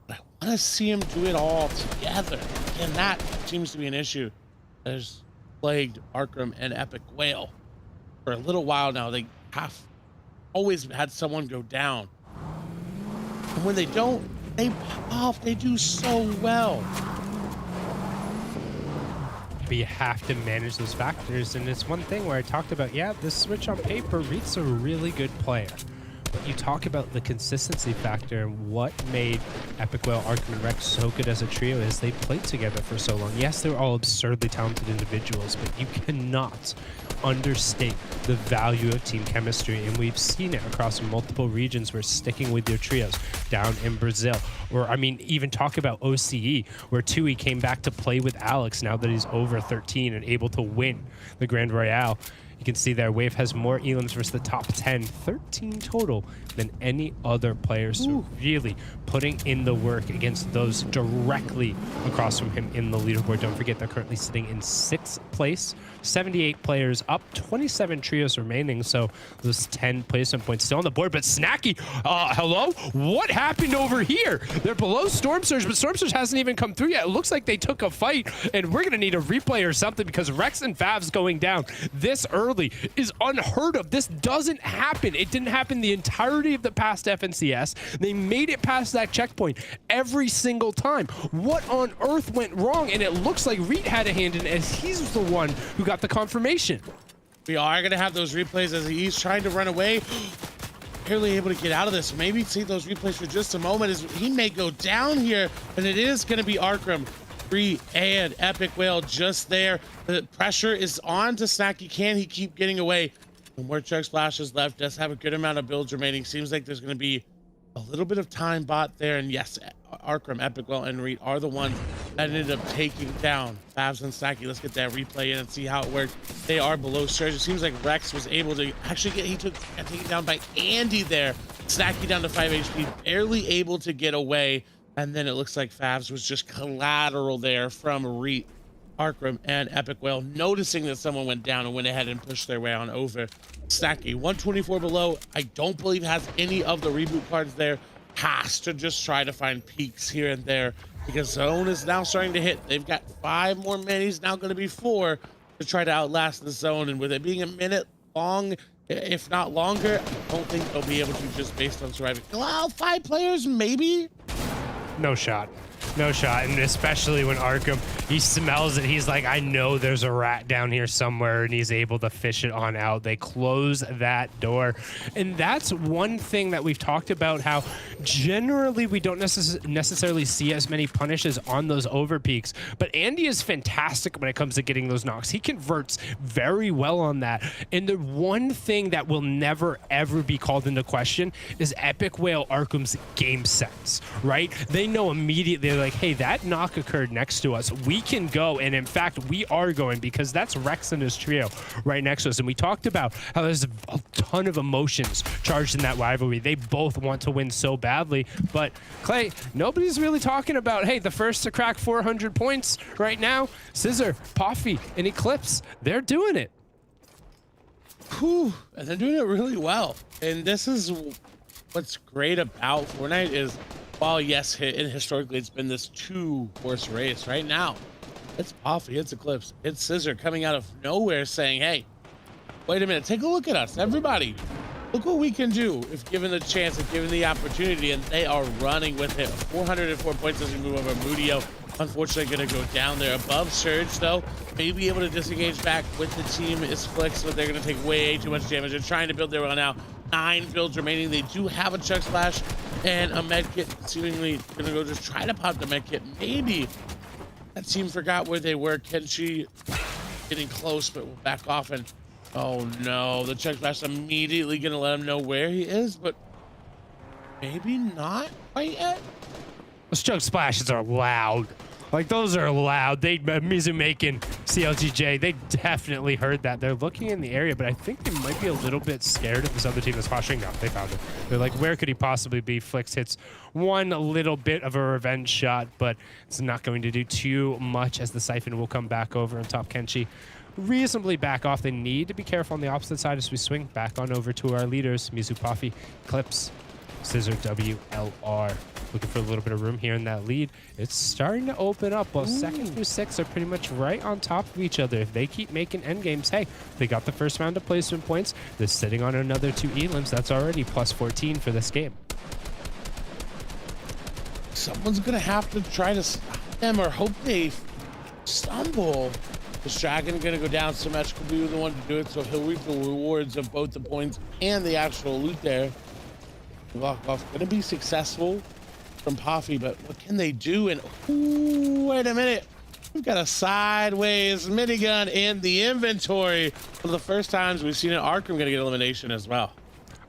But I want to see them do it all together, and that seems to be an issue. There's plagued Arkham and Epic Whale for a little while now. They have always had someone go down, and when they don't, they pop off. They do so well. But you have to manage those factors, and it's one thing where I talked about, yeah, this switch on paper, Reed's a really good player. But you talk about the consistency factor and what made Epic Whale, Arkham, and Rex so good as a trio is they played together for so long. Yes, they were all absurdly talented individuals, but you cannot understate the value of team chemistry, and we've seen it across multiple regions where sticking with your trios down in Brazil, or I mean, even talk about OCE, where Tui came back to play with Alex now that he's over 13 and able to win the Grand Royale. You can see there, Wave has more elims versus the top 10, 13 total, than any other player. So really putting in the work against those directly across from him in the leaderboard. Don't forget, they're currently sitting in 6th place, 78 players up, 27 trios remaining. So those 10 placement points still on the board. But Snacky, hello? What happened over here? They're below Storm Surge, but Storm Surge hasn't even come through yet. It looks like they took a fight, and we're going to need a replay or something because Rex and Favs going down this early is unheard of. This doesn't happen. It didn't happen the entirety of the past FNCS. They made it past that checkpoint every single time. What on earth went wrong? And it looks like Reed had a hand in it as he's the one who got the confirmation. We are going to have those replays as he's trying to run away. Barely able to get out of this. Maybe see those replays for just a moment as he may go down here, and it is going to be Arkham, Free, and Epic Whale just there. The pressure is on to Snacky. Can he keep getting away? And more Chug Splashes left. Does have a good amount of builds remaining. Seems like there's going to be a little bit of time bought there. And yes, Arkham, Epic Whale, and Reed are the ones that ended up taking down Favs and Snacky. Let's get that replay in and see how it worked. They are below Surge. It seems like Rex was able to actually got taken down by Andy there. Snacky down to 5 HP, barely able to get away. And then it looks like Favs was just collateral there from Reed, Arkham, and Epic Whale, noticing that someone went down and went ahead and pushed their way on over. Snacky, 124 below. I don't believe has any of the reboot cards there. Has to just try to find peaks here and there because zone is now starting to hit. They've got 5 more minis, now going to be 4 to try to outlast the zone. And with it being a minute long, if not longer, I don't think they'll be able to just based on surviving. Well, 5 players, maybe? No shot. No shot. And especially when Arkham, he smells it. He's like, I know there's a rat down here somewhere, and he's able to fish it on out. They close that door. And that's one thing that we've talked about, how generally we don't necessarily see as many punishes on those overpeaks. But Andy is fantastic when it comes to getting those knocks. He converts very well on that. And the one thing that will never, ever be called into question is Epic Whale Arkham's game sense, right? They know immediately, like, hey, that knock occurred next to us. We can go, and in fact, we are going because that's Rex and his trio right next to us. And we talked about how there's a ton of emotions charged in that rivalry. They both want to win so badly, but Clay, nobody's really talking about, hey, the first to crack 400 points right now, Scissor, Poffy, and Eclipse, they're doing it. Whew, and they're doing it really well. And this is what's great about Fortnite is, while yes, historically it's been this 2-horse race. Right now, it's Poffy, it's Eclipse, it's Scissor coming out of nowhere saying, hey, wait a minute, take a look at us, everybody. Look what we can do if given the chance, if given the opportunity, and they are running with it. 404 points as we move over. Mudio, unfortunately, going to go down there. Above Surge, though, may be able to disengage back with the team. Is Flicks, but they're going to take way too much damage. They're trying to build their own now. 9 builds remaining. They do have a Chug Splash and a med kit. Seemingly going to go just try to pop the med kit. Maybe that team forgot where they were. Kenshi getting close, but will back off and oh no, the Chug Splash immediately gonna let him know where he is, but maybe not quite yet. Those Chug Splashes are loud. Like, those are loud. Mizumakin, CLGJ, they definitely heard that. They're looking in the area, but I think they might be a little bit scared of this other team that's posturing. No, they found it. They're like, where could he possibly be? Flicks hits one little bit of a revenge shot, but it's not going to do too much as the Siphon will come back over on top. Kenshi reasonably back off. They need to be careful on the opposite side as we swing back on over to our leaders. Mizu Poffy, Clips, Scissor, WLR. Looking for a little bit of room here in that lead. It's starting to open up. Well, 2nd through 6th are pretty much right on top of each other. If they keep making end games, hey, they got the first round of placement points. They're sitting on another 2 elims. That's already plus 14 for this game. Someone's gonna have to try to stop them or hope they stumble. This Dragon gonna go down. Symmetric will be the one to do it, so he'll reap the rewards of both the points and the actual loot there. Walk off gonna be successful from Poffy, but what can they do? And ooh, wait a minute, we've got a sideways minigun in the inventory. One of the first times we've seen it. Arkham gonna get elimination as well.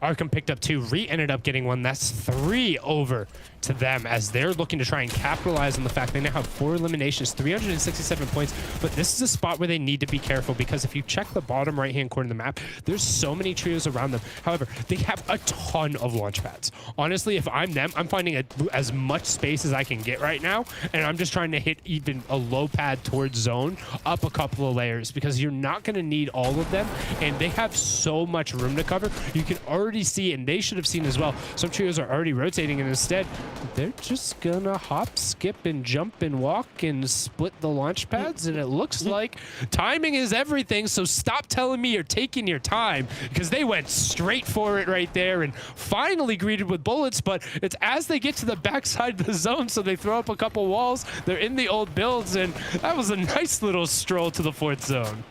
Arkham picked up 2. Re ended up getting 1. That's 3 over to them as they're looking to try and capitalize on the fact they now have 4 eliminations, 367 points. But this is a spot where they need to be careful because if you check the bottom right-hand corner of the map, there's so many trios around them. However, they have a ton of launch pads. Honestly, if I'm them, I'm finding as much space as I can get right now, and I'm just trying to hit even a low pad towards zone up a couple of layers because you're not going to need all of them, and they have so much room to cover. You can already see, and they should have seen as well, some trios are already rotating, and instead they're just gonna hop, skip, and jump and walk and split the launch pads. And it looks like timing is everything, so stop telling me you're taking your time, because they went straight for it right there and finally greeted with bullets. But it's as they get to the backside of the zone, so they throw up a couple walls. They're in the old builds, and that was a nice little stroll to the 4th zone.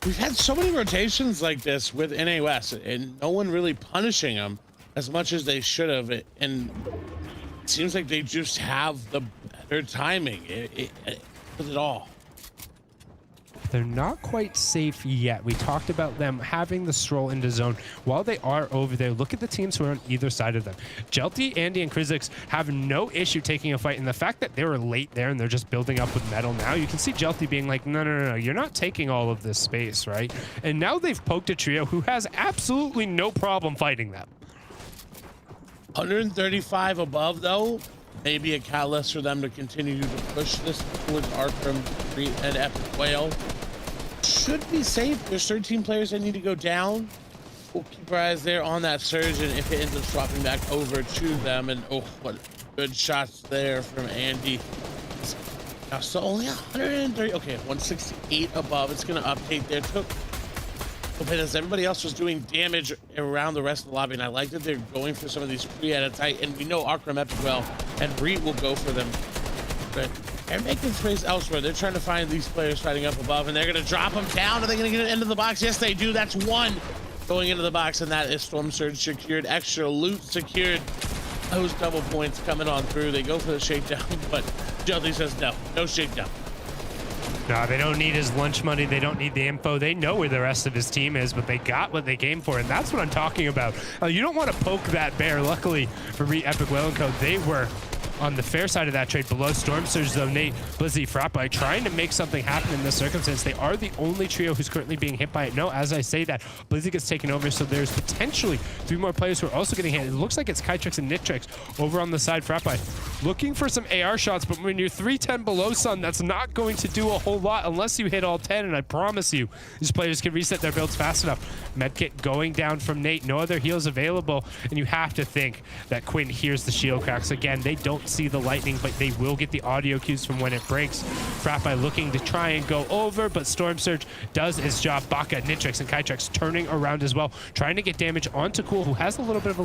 We've had so many rotations like this with NA West, and no one really punishing them as much as they should have. And it seems like they just have the better timing with it all. They're not quite safe yet. We talked about them having the stroll into zone. While they are over there, look at the teams who are on either side of them. Jelty, Andy, and Krizix have no issue taking a fight. And the fact that they were late there and they're just building up with metal now, you can see Jelty being like, no, you're not taking all of this space, right? And now they've poked a trio who has absolutely no problem fighting them. 135 above, though, maybe a catalyst for them to continue to push this towards Arkham and Epic Whale. Should be safe. There's 13 players that need to go down. We'll keep our eyes there on that surge, and if it ends up dropping back over to them, and oh, what good shots there from Andy. Now, so only 130. Okay, 168 above. It's going to update there. Took a bit as everybody else was doing damage around the rest of the lobby, and I like that they're going for some of these pre-edits. And we know Arkham Epic well, and Reed will go for them. But they're making space elsewhere. They're trying to find these players fighting up above, and they're going to drop them down. Are they going to get it into the box? Yes, they do. That's 1 going into the box, and that is Storm Surge secured. Extra loot secured. Those double points coming on through. They go for the shakedown, but Jelty says no shakedown. No, they don't need his lunch money. They don't need the info. They know where the rest of his team is, but they got what they came for, and that's what I'm talking about. You don't want to poke that bear. Luckily for Epic Whale & Co., they were on the fair side of that trade below Storm Surge, though, Nate, Blizzy, Frappi trying to make something happen in this circumstance. They are the only trio who's currently being hit by it. No, as I say that, Blizzy gets taken over, so there's potentially 3 more players who are also getting hit. It looks like it's Kytrix and Nitrix over on the side. Frappi looking for some AR shots, but when you're 310 below Sun, that's not going to do a whole lot unless you hit all 10, and I promise you, these players can reset their builds fast enough. Medkit going down from Nate, no other heals available, and you have to think that Quinn hears the shield cracks. Again, they don't see the lightning, but they will get the audio cues from when it breaks. Frappi looking to try and go over, but Storm Surge does its job. Baka, Nitrix, and Kytrix turning around as well, trying to get damage onto Cool, who has a little bit of a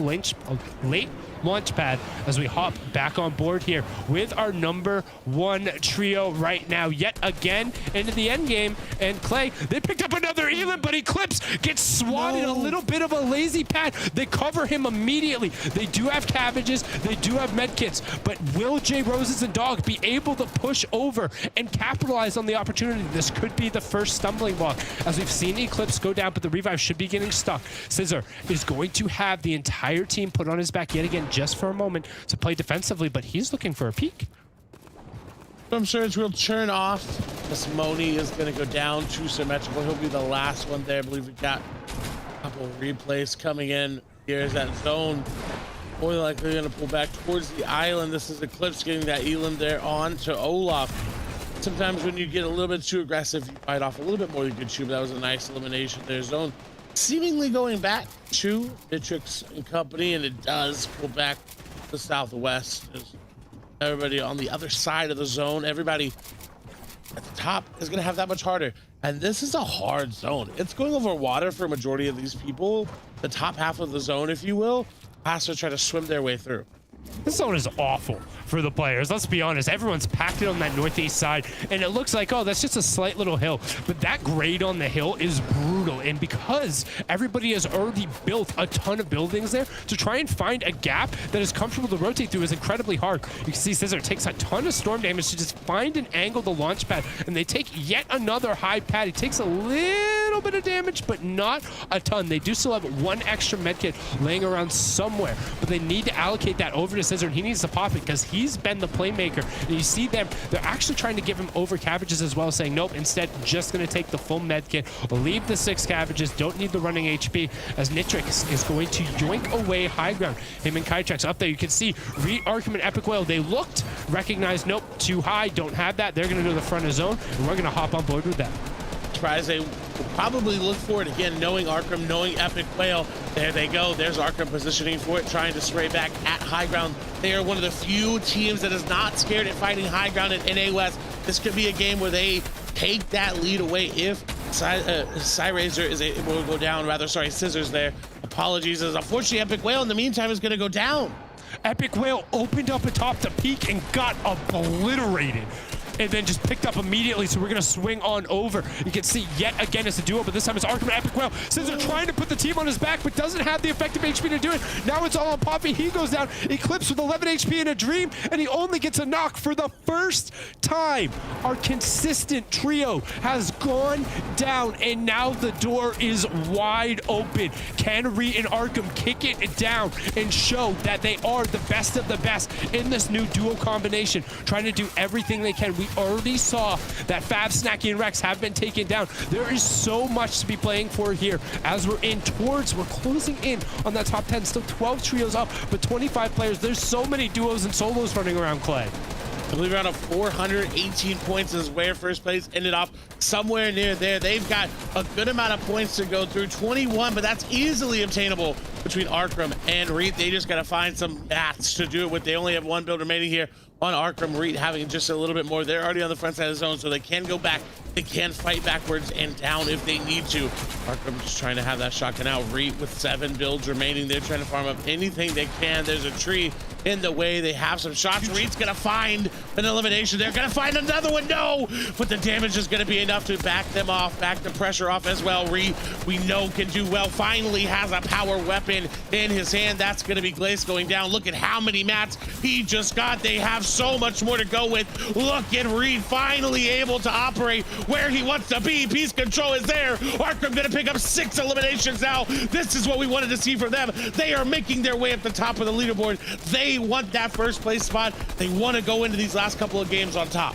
late launch pad as we hop back on board here with our #1 trio right now, yet again into the end game. And Clay, they picked up another Elam, but Eclipse gets swatted. A little bit of a lazy pad. They cover him immediately. They do have cabbages, they do have medkits, but will J Roses and Dog be able to push over and capitalize on the opportunity? This could be the first stumbling block, as we've seen Eclipse go down, but the revive should be getting stuck. Scissor is going to have the entire team put on his back yet again, just for a moment, to play defensively, but he's looking for a peek. Storm Surge will turn off. This Moni is going to go down to Symmetrical. He'll be the last one there. I believe we got a couple of replays coming in. Here's that zone. More than likely going to pull back towards the island. This is Eclipse getting that Elam there on to Olaf. Sometimes when you get a little bit too aggressive, you fight off a little bit more than you could chew, but that was a nice elimination there. Zone seemingly going back to Nitrix and company, and it does pull back to the southwest. There's everybody on the other side of the zone, everybody at the top is going to have that much harder. And this is a hard zone. It's going over water for a majority of these people. The top half of the zone, if you will, has to try to swim their way through. This zone is awful for the players. Let's be honest. Everyone's packed it on that northeast side, and it looks like, oh, that's just a slight little hill. But that grade on the hill is brutal, and because everybody has already built a ton of buildings there, to try and find a gap that is comfortable to rotate through is incredibly hard. You can see Scissor takes a ton of storm damage to just find an angle to launch pad, and they take yet another high pad. He takes a little bit of damage, but not a ton. They do still have 1 extra medkit laying around somewhere, but they need to allocate that over to Scissor, and he needs to pop it because he's been the playmaker. And you see them, they're actually trying to give him over cabbages as well, saying nope, instead just going to take the full medkit, leave the 6 cabbages, don't need the running HP, as Nitrix is going to yoink away high ground. Him and Kytrex up there, you can see Reed, Arkham, and Epic Whale, they looked, recognized, nope, too high, don't have that. They're going to do the front of zone, and we're going to hop on board with that. Surprise, they will probably look for it again, knowing Arkham, knowing Epic Whale. There they go. There's Arkham positioning for it, trying to spray back at high ground. They are one of the few teams that is not scared at fighting high ground in NA West. This could be a game where they take that lead away if Cyrazor is able to go down. Rather, sorry, Scissors there. Apologies, as unfortunately Epic Whale in the meantime is going to go down. Epic Whale opened up atop the peak and got obliterated, and then just picked up immediately, so we're going to swing on over. You can see yet again it's a duo, but this time it's Arkham and Epic Whale. Scissor trying to put the team on his back, but doesn't have the effective HP to do it. Now it's all on Poppy. He goes down. Eclipse with 11 HP in a dream, and he only gets a knock for the first time. Our consistent trio has gone down, and now the door is wide open. Can Reed and Arkham kick it down and show that they are the best of the best in this new duo combination, trying to do everything they can? We already saw that Fab, Snacky, and Rex have been taken down. There is so much to be playing for here as we're closing in on that top 10. Still 12 trios up, but 25 players. There's so many duos and solos running around, Clay. I believe around 418 points is where first place ended off, somewhere near there. They've got a good amount of points to go through, 21, but that's easily obtainable between Arkham and Reed. They just got to find some maths to do it with. They only have 1 build remaining here on Arkham. Reed having just a little bit more. They're already on the front side of the zone, so they can go back. They can fight backwards and down if they need to. Arkham just trying to have that shotgun out. Reed with 7 builds remaining. They're trying to farm up anything they can. There's a tree in the way. They have some shots. Reed's gonna find an elimination. They're gonna find another one. No, but the damage is gonna be enough to back them off, back the pressure off as well. Reed, we know, can do well. Finally has a power weapon in his hand. That's gonna be Glace going down. Look at how many mats he just got. They have so much more to go with. Look at Reed finally able to operate where he wants to be. Peace control is there. Arkham gonna pick up 6 eliminations now. This is what we wanted to see from them. They are making their way up the top of the leaderboard. They want that first place spot. They want to go into these last couple of games on top.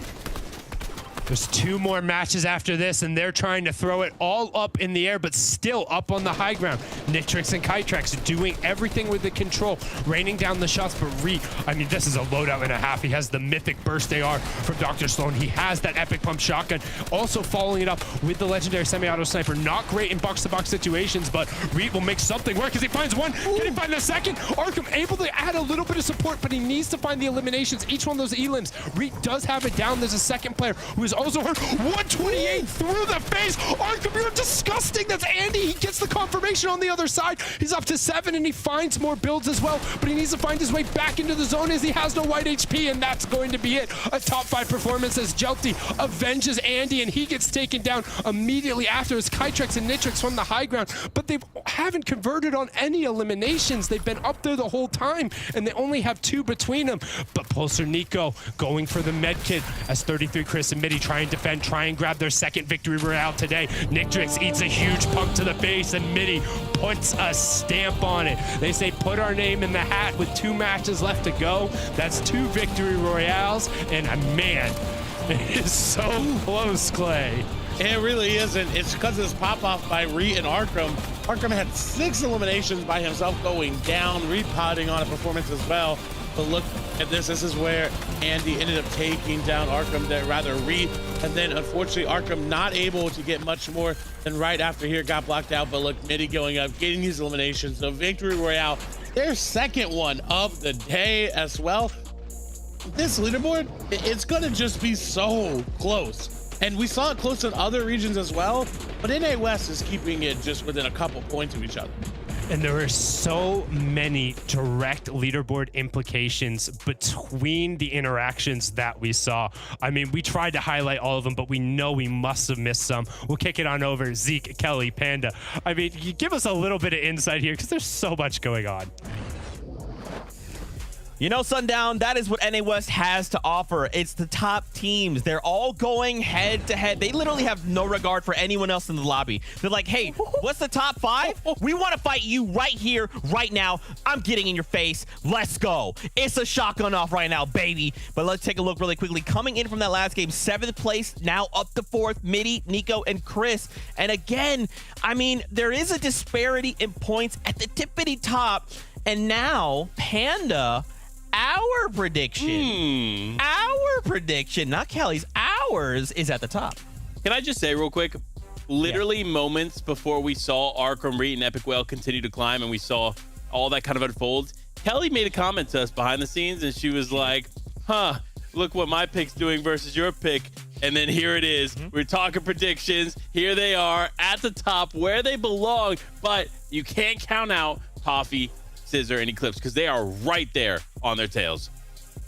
There's 2 more matches after this, and they're trying to throw it all up in the air, but still up on the high ground. Nitrix and Kytrex doing everything with the control, raining down the shots, but I mean, this is a loadout and a half. He has the mythic burst AR from Dr. Sloan. He has that epic pump shotgun, also following it up with the legendary semi-auto sniper. Not great in box-to-box situations, but Reet will make something work as he finds one. Can he find the second? Arkham able to add a little bit of support, but he needs to find the eliminations. Each one of those elims. Reet does have it down. There's a second player who is also hurt. 128 through the face. Arkham, you're disgusting. That's Andy. He gets the confirmation on the other side. He's up to 7, and he finds more builds as well, but he needs to find his way back into the zone as he has no white HP, and that's going to be it. A top 5 performance as Jelty avenges Andy, and he gets taken down immediately after as Kytrex and Nitrix from the high ground, but they haven't converted on any eliminations. They've been up there the whole time, and they only have 2 between them. But Pulsar Nico going for the med kit as 33 Chris and Mitty try and defend, try and grab their second victory royale today. Nitrix eats a huge pump to the face, and Mitty puts a stamp on it. They say put our name in the hat with 2 matches left to go. That's 2 victory royales, and man, it is so close, Clay. It really isn't. It's because of this pop-off by Reet and Arkham. Arkham had 6 eliminations by himself going down. Reet potting on a performance as well. But look at this. This is where Andy ended up taking down Arkham, rather Reet. And then, unfortunately, Arkham not able to get much more than right after here got blocked out. But look, Mitty going up, getting these eliminations. So Victory Royale, their second one of the day as well. This leaderboard, it's going to just be so close. And we saw it close in other regions as well, but NA West is keeping it just within a couple points of each other. And there are so many direct leaderboard implications between the interactions that we saw. I mean, we tried to highlight all of them, but we know we must have missed some. We'll kick it on over. Zeke, Kelly, Panda. I mean, you give us a little bit of insight here because there's so much going on. You know, Sundown, that is what NA West has to offer. It's the top teams. They're all going head to head. They literally have no regard for anyone else in the lobby. They're like, hey, what's the top 5? We want to fight you right here, right now. I'm getting in your face. Let's go. It's a shotgun off right now, baby. But let's take a look really quickly. Coming in from that last game, 7th place, now up to 4th, Mitty, Nico, and Chris. And again, I mean, there is a disparity in points at the tippity top. And now, Panda... Our prediction, not Kelly's, ours is at the top. Can I just say real quick, literally moments before we saw Arkham, Reet, and Epic Whale continue to climb and we saw all that kind of unfold, Kelly made a comment to us behind the scenes and she was like, look what my pick's doing versus your pick. And then here it is. We're talking predictions. Here they are at the top where they belong, but you can't count out Toffee, Scissor, and Eclipse because they are right there on their tails.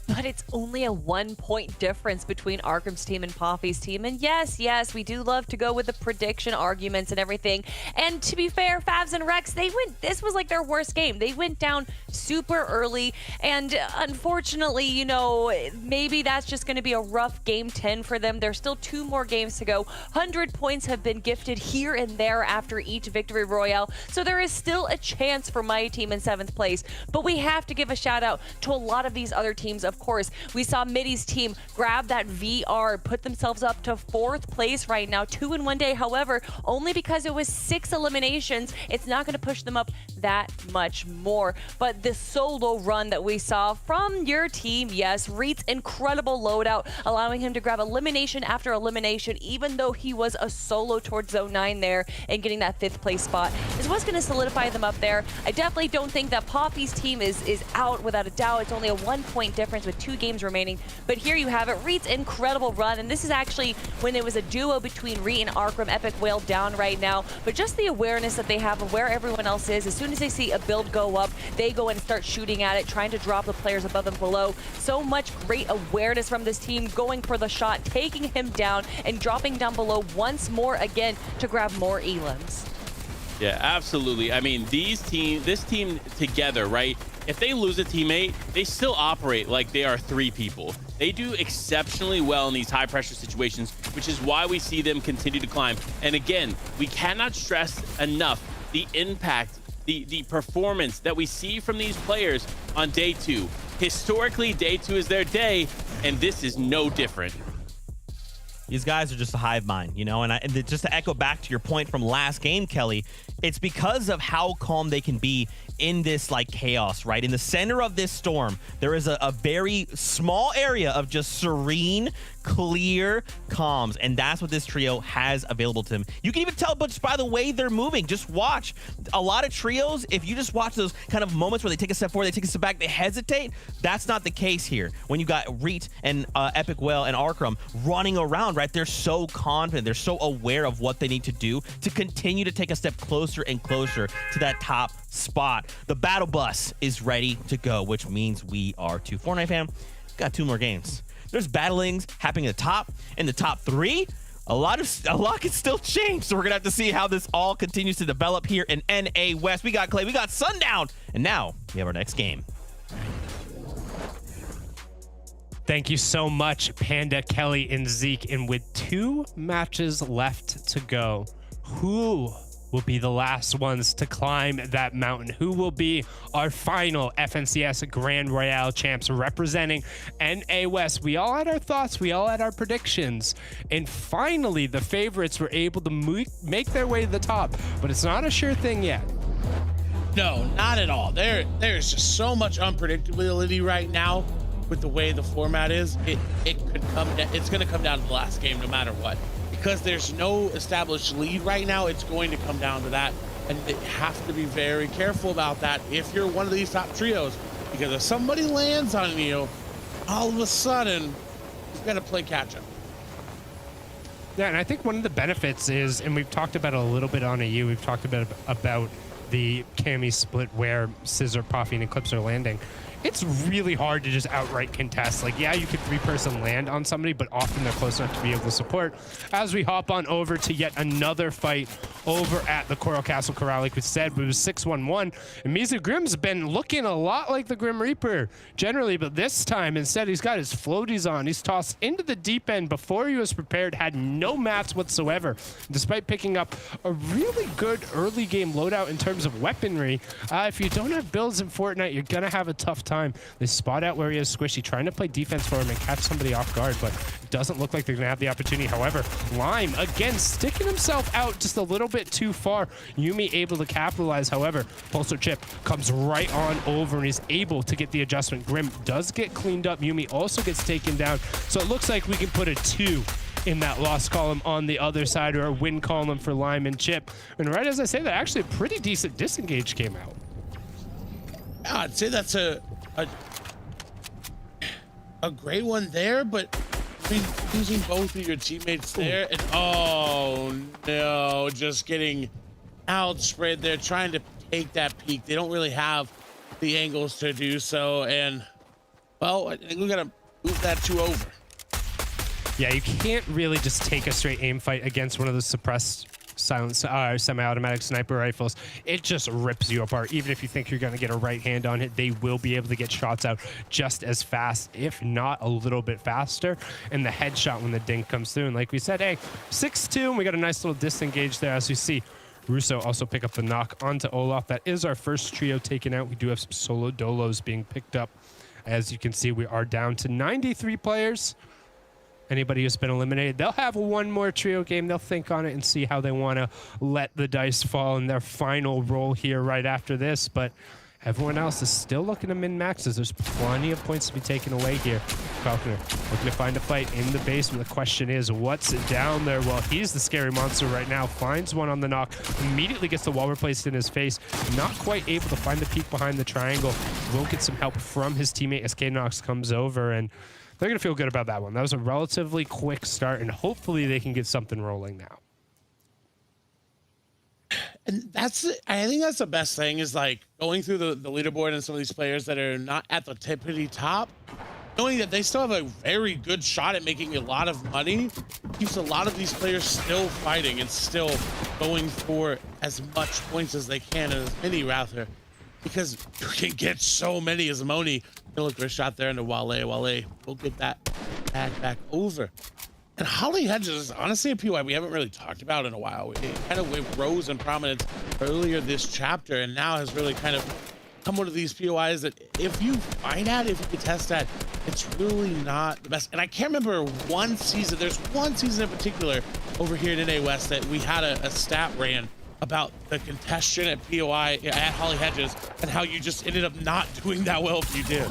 But it's only a 1-point difference between Arkham's team and Poppy's team. And yes, we do love to go with the prediction arguments and everything. And to be fair, Favs and Rex, this was like their worst game. They went down super early. And unfortunately, you know, maybe that's just going to be a rough game 10 for them. There's still 2 more games to go. 100 points have been gifted here and there after each victory royale. So there is still a chance for my team in 7th place. But we have to give a shout out to a lot of these other teams. Of course, we saw Mitty's team grab that VR, put themselves up to 4th place right now, 2 in 1 day. However, only because it was 6 eliminations, it's not going to push them up that much more. But the solo run that we saw from your team, yes, Reet's incredible loadout, allowing him to grab elimination after elimination, even though he was a solo towards Zone 9 there and getting that 5th place spot, is what's going to solidify them up there. I definitely don't think that Poppy's team is out without a doubt. It's only a 1-point difference with 2 games remaining. But here you have it, Reet's incredible run, and this is actually when it was a duo between Reet and Arkham. Epic Whale down right now, but just the awareness that they have of where everyone else is. As soon as they see a build go up, they go and start shooting at it, trying to drop the players above and below. So much great awareness from this team, going for the shot, taking him down, and dropping down below once more again to grab more elims. Yeah, absolutely. I mean, this team together, right? If they lose a teammate, they still operate like they are 3 people. They do exceptionally well in these high pressure situations, which is why we see them continue to climb. And again, we cannot stress enough the impact, the performance that we see from these players on day 2. Historically, day 2 is their day, and this is no different. These guys are just a hive mind, you know, and just to echo back to your point from last game, Kelly, it's because of how calm they can be in this like chaos, right? In the center of this storm, there is a very small area of just serene, clear calms, and that's what this trio has available to them. You can even tell just by the way they're moving. Just watch. A lot of trios, if you just watch those kind of moments where they take a step forward, they take a step back, they hesitate, that's not the case here. When you got Reet and Epic Whale and Arkram running around, right? They're so confident, they're so aware of what they need to do to continue to take a step closer and closer to that top spot. The battle bus is ready to go, which means we are to Fortnite fam. Got 2 more games. There's battlings happening at the top. In the top 3, a lot can still change. So we're gonna have to see how this all continues to develop here in NA West. We got Clay, we got Sundown, and now we have our next game. Thank you so much, Panda, Kelly, and Zeke. And with 2 matches left to go, who will be the last ones to climb that mountain? Who will be our final FNCS Grand Royale champs representing NA West? We all had our thoughts, we all had our predictions, and finally the favorites were able to make their way to the top, but it's not a sure thing yet. No, not at all. There's just so much unpredictability right now with the way the format is. It's going to come down to the last game no matter what. Because there's no established lead right now, it's going to come down to that. And they have to be very careful about that if you're one of these top trios. Because if somebody lands on you, all of a sudden, you've got to play catch up. Yeah, and I think one of the benefits is, and we've talked about it a little bit on AU, we've talked about the Cammy split where Scissor, Puffy, and Eclipse are landing. It's really hard to just outright contest. Like, yeah, you could 3-person land on somebody, but often they're close enough to be able to support. As we hop on over to yet another fight over at the Coral Castle Corral, like we said, it was 6-1-1. And Mizu Grimm's been looking a lot like the Grim Reaper generally, but this time, instead, he's got his floaties on. He's tossed into the deep end before he was prepared, had no mats whatsoever. Despite picking up a really good early game loadout in terms of weaponry, if you don't have builds in Fortnite, you're going to have a tough time. They spot out where he is Squishy, trying to play defense for him and catch somebody off guard, but it doesn't look like they're going to have the opportunity. However, Lime, again, sticking himself out just a little bit too far. Yuumi able to capitalize. However, Pulsar Chip comes right on over and he's able to get the adjustment. Grim does get cleaned up. Yuumi also gets taken down. So it looks like we can put a 2 in that loss column on the other side, or a win column for Lime and Chip. And right as I say that, actually a pretty decent disengage came out. Yeah, I'd say that's a great one there, but I mean, losing both of your teammates there, and oh no, just getting outspread there, trying to take that peak. They don't really have the angles to do so, and well, I think we gotta move that 2 over. Yeah, you can't really just take a straight aim fight against one of the suppressed semi-automatic sniper rifles. It just rips you apart. Even if you think you're going to get a right hand on it, they will be able to get shots out just as fast, if not a little bit faster. And the headshot when the ding comes through. And like we said, hey, 6-2, and we got a nice little disengage there, as you see. Russo also pick up the knock onto Olaf. That is our first trio taken out. We do have some solo dolos being picked up. As you can see, we are down to 93 players. Anybody who's been eliminated, they'll have one more trio game. They'll think on it and see how they want to let the dice fall in their final roll here right after this. But everyone else is still looking to min-maxes. There's plenty of points to be taken away here. Falconer looking to find a fight in the basement. The question is, what's down there? Well, he's the scary monster right now. Finds one on the knock. Immediately gets the wall replaced in his face. Not quite able to find the peek behind the triangle. Will get some help from his teammate as K-Nox comes over, and they're going to feel good about that one. That was a relatively quick start, and hopefully they can get something rolling now. And I think that's the best thing, is like going through the leaderboard and some of these players that are not at the tippity top. knowing that they still have a very good shot at making a lot of money keeps a lot of these players still fighting and still going for as much points as they can, and as many rather, because you can get so many as Moni. Look for a shot there into Wale. Wale will get that back over. And Holly Hedges is honestly a POI we haven't really talked about in a while. It kind of rose in prominence earlier this chapter, and now has really kind of become one of these POIs that if you fight at, if you can test at, it's really not the best. And I can't remember one season, there's one season in particular over here at NA West that we had a stat ran about the contestation at POI at Holly Hedges and how you just ended up not doing that well if you did.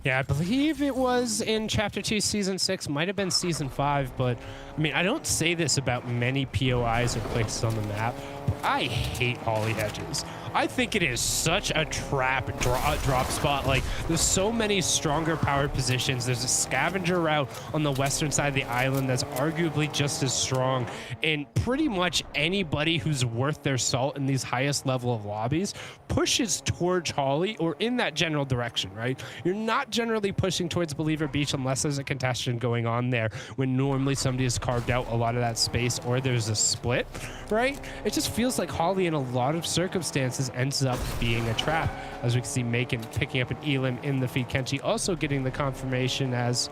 Yeah, I believe it was in Chapter 2, Season 6. Might have been Season 5, but I mean, I don't say this about many POIs or places on the map. I hate Holly Hedges. I think it is such a trap drop spot. Like, there's so many stronger powered positions. There's a scavenger route on the western side of the island that's arguably just as strong. And pretty much anybody who's worth their salt in these highest level of lobbies pushes towards Holly or in that general direction, right? You're not generally pushing towards Believer Beach unless there's a contestation going on there, when normally somebody has carved out a lot of that space or there's a split, right? It just feels like Holly in a lot of circumstances ends up being a trap, as we can see Macon picking up an Elim in the feed. Kenchi also getting the confirmation as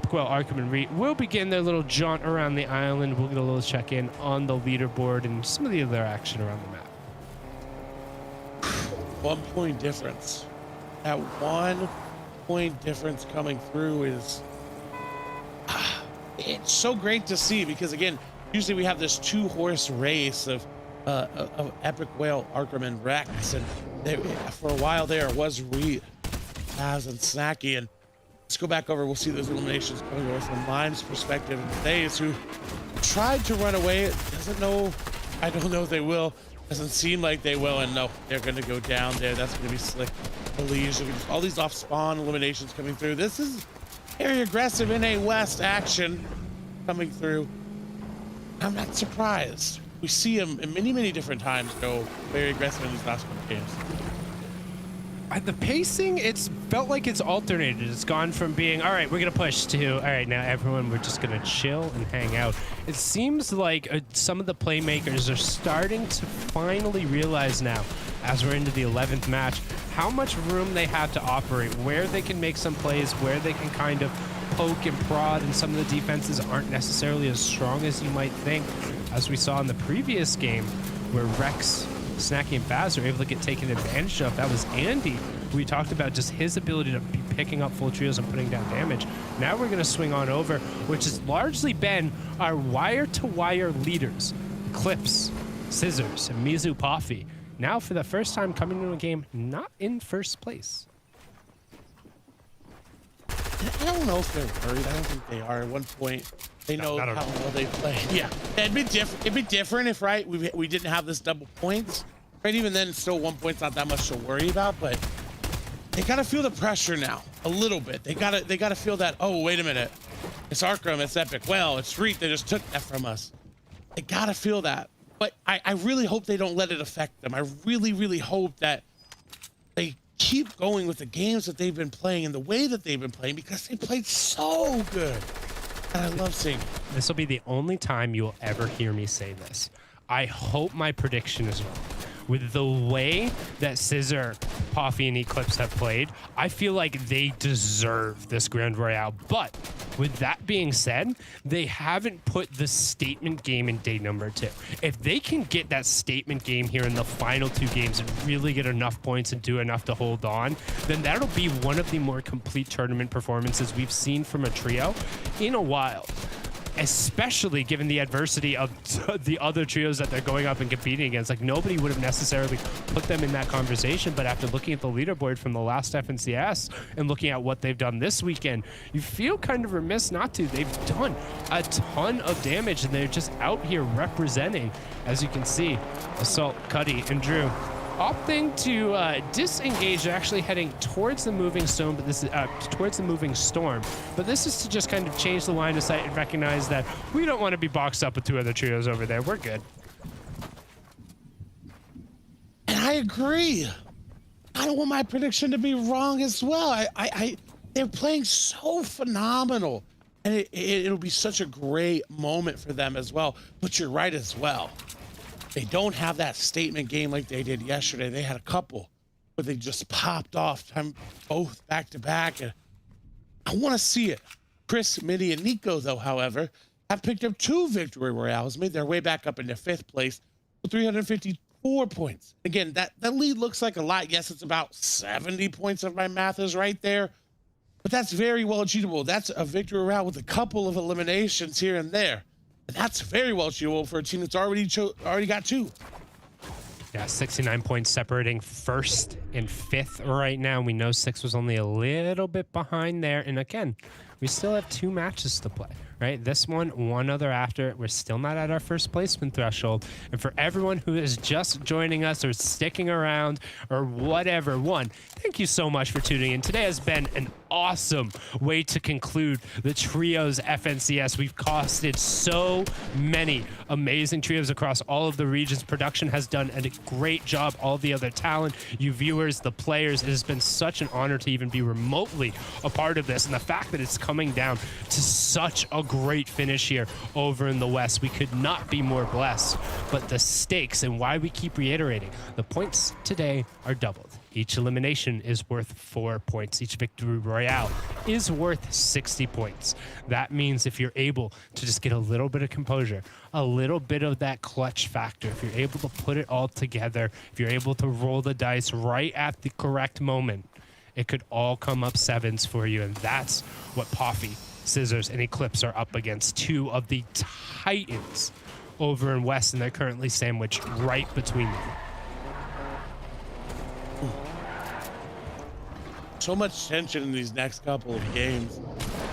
Quell, Arkham, and Reed will begin their little jaunt around the island. We'll get a little check-in on the leaderboard and some of the other action around the map. 1 point difference. That 1 point difference coming through is it's so great to see, because again, usually we have this 2-horse race of Epic Whale, Arkham, and Rex, and for a while there was Reed, Baz, and Snacky. And let's go back over. We'll see those eliminations coming over from Lime's perspective. And Days, who tried to run away, doesn't know. I don't know if they will. Doesn't seem like they will. And no, they're going to go down there. That's going to be Slick. All these off spawn eliminations coming through. This is very aggressive NA West action coming through. I'm not surprised. We see him in many different times go very aggressive in these last couple games. The pacing, it's felt like it's alternated. It's gone from being, all right, we're going to push, to, all right, now everyone, we're just going to chill and hang out. It seems like some of the playmakers are starting to finally realize now, as we're into the 11th match, how much room they have to operate, where they can make some plays, where they can kind of poke and prod, and some of the defenses aren't necessarily as strong as you might think. As we saw in the previous game, where Rex, Snacky, and Baz are able to get taken advantage of. That was Andy. We talked about just his ability to be picking up full trios and putting down damage. Now we're going to swing on over, which has largely been our wire-to-wire leaders, Clips, Scissors, and Mizu Poffy. Now, for the first time coming into a game, not in first place. I don't know if they're worried. I don't think they are. At one point, they know how well they play. Yeah, it'd be different if, right, we didn't have this double points. Right, even then, still 1 point's not that much to worry about. But they gotta feel the pressure now a little bit. They gotta feel that. Oh, wait a minute, it's Arkham, it's Epic. Well, it's Reed. They just took that from us. They gotta feel that. But I really hope they don't let it affect them. I really hope that they keep going with the games that they've been playing and the way that they've been playing, because they played so good. And I love seeing it. This will be the only time you will ever hear me say this. I hope my prediction is wrong. With the way that Scissor, Poffy, and Eclipse have played, I feel like they deserve this Grand Royale. But with that being said, they haven't put the statement game in day number 2. If they can get that statement game here in the final 2 games and really get enough points and do enough to hold on, then that'll be one of the more complete tournament performances we've seen from a trio in a while. Especially given the adversity of the other trios that they're going up and competing against. Like, nobody would have necessarily put them in that conversation, but after looking at the leaderboard from the last FNCS and looking at what they've done this weekend, you feel kind of remiss not to. They've done a ton of damage, and they're just out here representing. As you can see, Assault, Cuddy, and Drew opting to disengage. They're actually heading towards the moving storm, but this is But this is to just kind of change the line of sight and recognize that we don't want to be boxed up with 2 other trios over there. We're good. And I agree. I don't want my prediction to be wrong as well. they're playing so phenomenal. And it'll be such a great moment for them as well. But you're right as well. They don't have that statement game like they did yesterday. They had a couple, but they just popped off both back to back. And I want to see it. Chris, Mitty, and Nico, though, however, have picked up 2 victory royales, made their way back up into 5th place with 354 points. Again, that lead looks like a lot. Yes, it's about 70 points if my math is right there, but that's very well achievable. That's a victory royale with a couple of eliminations here and there. And that's very well achievable for a team that's already got 2. Yeah, 69 points separating 1st and 5th right now. We know 6 was only a little bit behind there. And again, we still have 2 matches to play, right? This one other after. We're still not at our first placement threshold. And for everyone who is just joining us or sticking around or whatever, thank you so much for tuning in. Today has been an awesome way to conclude the trios FNCS. We've costed so many amazing trios across all of the regions. Production has done a great job. All the other talent, you viewers, the players, it has been such an honor to even be remotely a part of this. And the fact that it's coming down to such a great finish here over in the West, we could not be more blessed. But the stakes, and why we keep reiterating, the points today are doubled. Each elimination is worth 4 points. Each victory royale is worth 60 points. That means if you're able to just get a little bit of composure, a little bit of that clutch factor, if you're able to put it all together, if you're able to roll the dice right at the correct moment, it could all come up 7s for you. And that's what Poffy, Scissors, and Eclipse are up against. 2 of the titans over in West, and they're currently sandwiched right between them. So much tension in these next couple of games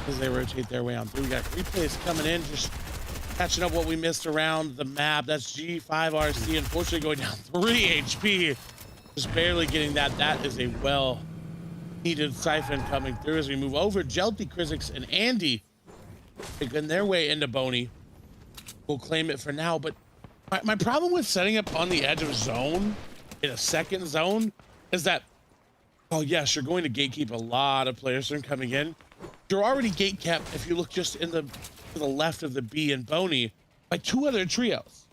as they rotate their way on through. We got replays coming in, just catching up what we missed around the map. That's G5RC, unfortunately going down 3 HP. Just barely getting that. That is a well-needed siphon coming through as we move over. Jelty, Krizix, and Andy making their way into Boney. We'll claim it for now, but my problem with setting up on the edge of zone in a second zone is that, oh yes, you're going to gatekeep a lot of players from coming in. You're already gatekept, if you look just to the left of the B and Boney, by 2 other trios.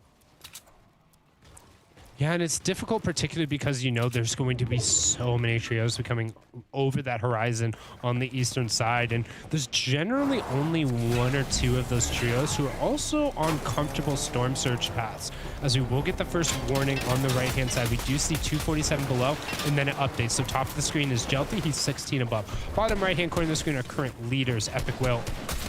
Yeah, and it's difficult, particularly because you know there's going to be so many trios coming over that horizon on the eastern side, and there's generally only 1 or 2 of those trios who are also on comfortable storm surge paths. As we will get the first warning on the right-hand side, we do see 247 below, and then it updates. So top of the screen is Jelty, he's 16 above. Bottom right-hand corner of the screen are current leaders, Epic Whale,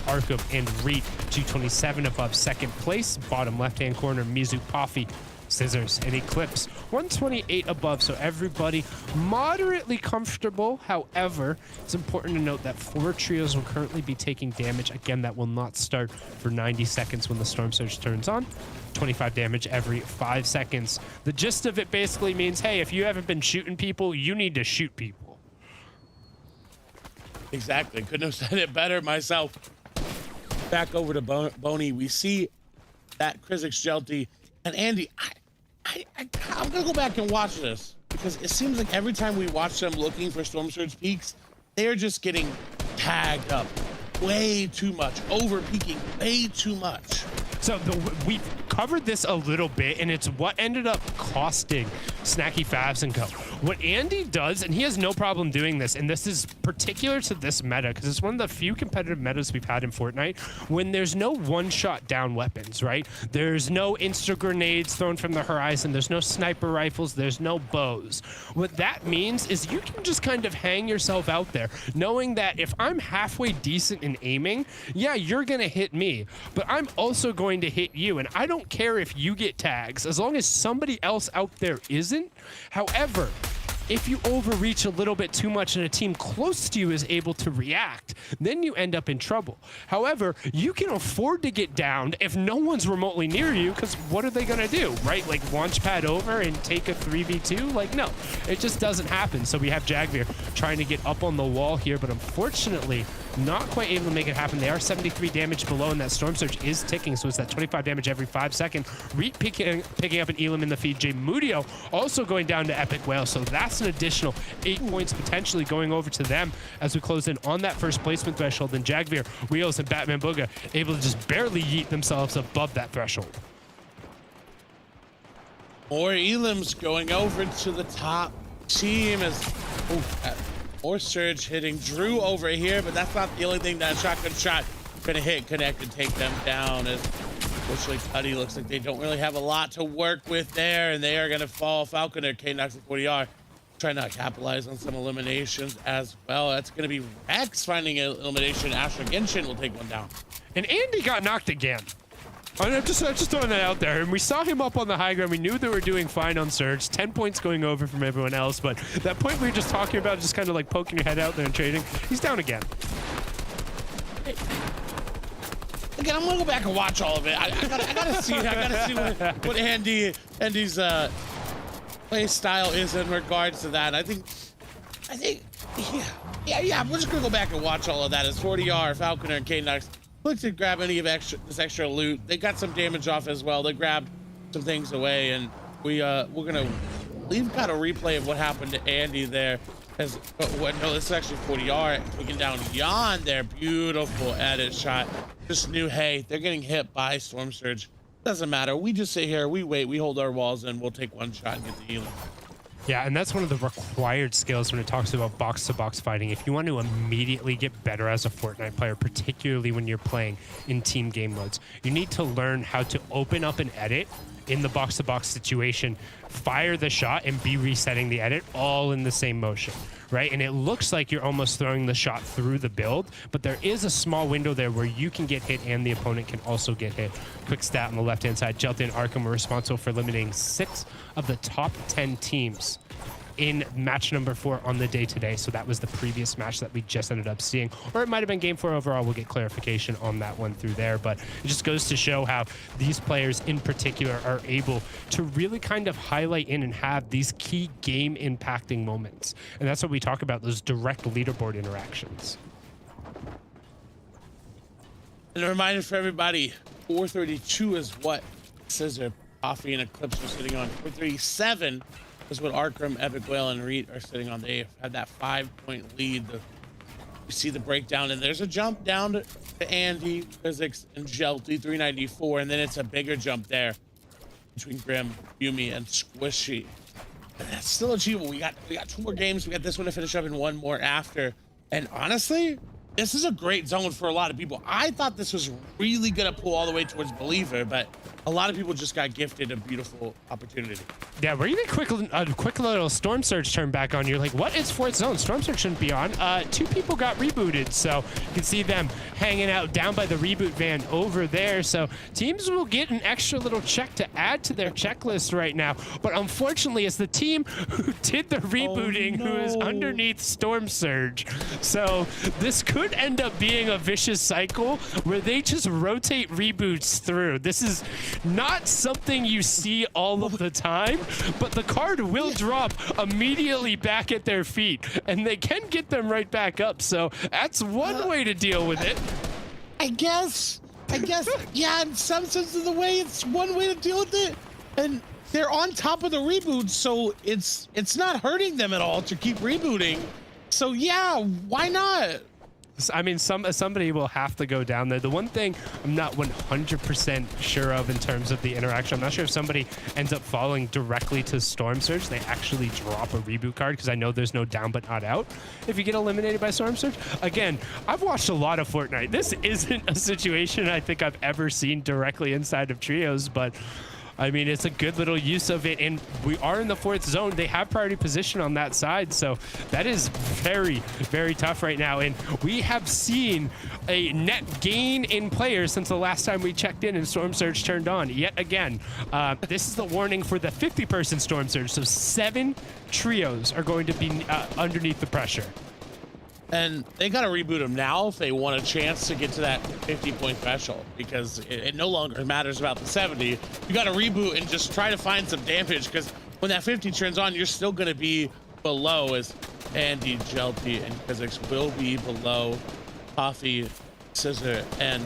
Arkham, and Reet, 227 above. Second place, bottom left-hand corner, Mizu, Poffy, Scissors, and Eclipse, 128 above, so everybody moderately comfortable. However, it's important to note that 4 trios will currently be taking damage. Again, that will not start for 90 seconds when the Storm Surge turns on. 25 damage every 5 seconds. The gist of it basically means, hey, if you haven't been shooting people, you need to shoot people. Exactly. Couldn't have said it better myself. Back over to Boney. We see that Krizix, Jelty, and Andy. I'm gonna go back and watch this because it seems like every time we watch them looking for Storm Surge peaks, they're just getting tagged up way too much, over peaking way too much. So we covered this a little bit, and it's what ended up costing Snacky Fabs and Co. What Andy does, and he has no problem doing this, and this is particular to this meta, because it's one of the few competitive metas we've had in Fortnite, when there's no one-shot down weapons, right? There's no insta-grenades thrown from the horizon, there's no sniper rifles, there's no bows. What that means is you can just kind of hang yourself out there, knowing that if I'm halfway decent in aiming, yeah, you're gonna hit me, but I'm also going to hit you, and I don't care if you get tags as long as somebody else out there isn't. However, if you overreach a little bit too much and a team close to you is able to react, then you end up in trouble. However, you can afford to get downed if no one's remotely near you, because what are they going to do, right? Like launch pad over and take a 3v2? Like, no, it just doesn't happen. So we have Jagvir trying to get up on the wall here, but unfortunately not quite able to make it happen. They are 73 damage below, and that Storm Surge is ticking, so it's that 25 damage every 5 seconds. Reet picking up an Elam in the feed. J Mudio also going down to Epic Whale, so that's an additional 8 points potentially going over to them as we close in on that first placement threshold. And Jagvir, Wheels, and Batman Booga able to just barely yeet themselves above that threshold. More Elams going over to the top team as more Surge hitting Drew over here, but that's not the only thing that shotgun shot gonna hit, connect, and take them down. As unfortunately Cuddy looks like they don't really have a lot to work with there, and they are gonna fall. Falconer, K-Nox, and 40R trying to capitalize on some eliminations as well. That's gonna be Rex finding an elimination. Asher Genshin will take one down. And Andy got knocked again. I'm just throwing that out there. And we saw him up on the high ground. We knew they were doing fine on Surge. 10 points going over from everyone else. But that point we were just talking about, just kind of like poking your head out there and trading, he's down again. Again, I'm gonna go back and watch all of it. I gotta see what Andy's play style is in regards to that. I think, yeah. We're just gonna go back and watch all of that. As 40R, Falconer, and K-Nox look to grab any of this extra loot. They got some damage off as well. They grabbed some things away, and we've got a replay of what happened to Andy there. No, this is actually 40R taking down Yon there. Beautiful edit shot. Just knew, hey, they're getting hit by Storm Surge. Doesn't matter. We just sit here, we wait, we hold our walls, and we'll take one shot and get the healing. Yeah, and that's one of the required skills when it talks about box-to-box fighting. If you want to immediately get better as a Fortnite player, particularly when you're playing in team game modes, you need to learn how to open up an edit in the box-to-box situation, fire the shot, and be resetting the edit all in the same motion, right? And it looks like you're almost throwing the shot through the build, but there is a small window there where you can get hit and the opponent can also get hit. Quick stat on the left-hand side, Jelta and Arkham were responsible for eliminating 6 of the top 10 teams in match number 4 on the day today. So that was the previous match that we just ended up seeing, or it might have been game 4 overall. We'll get clarification on that one through there, but it just goes to show how these players in particular are able to really kind of highlight in and have these key game impacting moments. And that's what we talk about, those direct leaderboard interactions. And a reminder for everybody, 432 is what Scissor, Coffee, and Eclipse are sitting on. 437 is what Arkham, Epic Whale, and Reet are sitting on. They had that 5-point lead. You see the breakdown, and there's a jump down to Andy, Physics, and Jelty, 394, and then it's a bigger jump there between Grim, Yumi, and Squishy. And that's still achievable. We got 2 more games. We got this one to finish up and 1 more after. And honestly, this is a great zone for a lot of people. I thought this was really gonna pull all the way towards Believer, but a lot of people just got gifted a beautiful opportunity. Yeah, we're even a quick little Storm Surge turn back on. You're like, what is 4th zone? Storm Surge shouldn't be on. 2 people got rebooted, so you can see them hanging out down by the reboot van over there. So teams will get an extra little check to add to their checklist right now. But unfortunately, it's the team who did the rebooting who is underneath Storm Surge. So this could end up being a vicious cycle where they just rotate reboots through. This is not something you see all of the time, but the card will drop immediately back at their feet, and they can get them right back up. So that's one way to deal with it. I guess, yeah, in some sense of the way, it's one way to deal with it. And they're on top of the reboot, so it's not hurting them at all to keep rebooting. So yeah, why not? I mean, somebody will have to go down there. The one thing I'm not 100% sure of in terms of the interaction, I'm not sure if somebody ends up falling directly to Storm Surge, they actually drop a reboot card, because I know there's no down but not out if you get eliminated by Storm Surge. Again, I've watched a lot of Fortnite. This isn't a situation I think I've ever seen directly inside of Trios, but I mean, it's a good little use of it, and we are in the 4th zone. They have priority position on that side, so that is very, very tough right now. And we have seen a net gain in players since the last time we checked in and Storm Surge turned on. Yet again, this is the warning for the 50-person Storm Surge, so 7 trios are going to be underneath the pressure. And they got to reboot them now if they want a chance to get to that 50-point threshold, because it no longer matters about the 70. You got to reboot and just try to find some damage, because when that 50 turns on, you're still going to be below, as Andy, Jelty, and Physics will be below Coffee, Scissor, and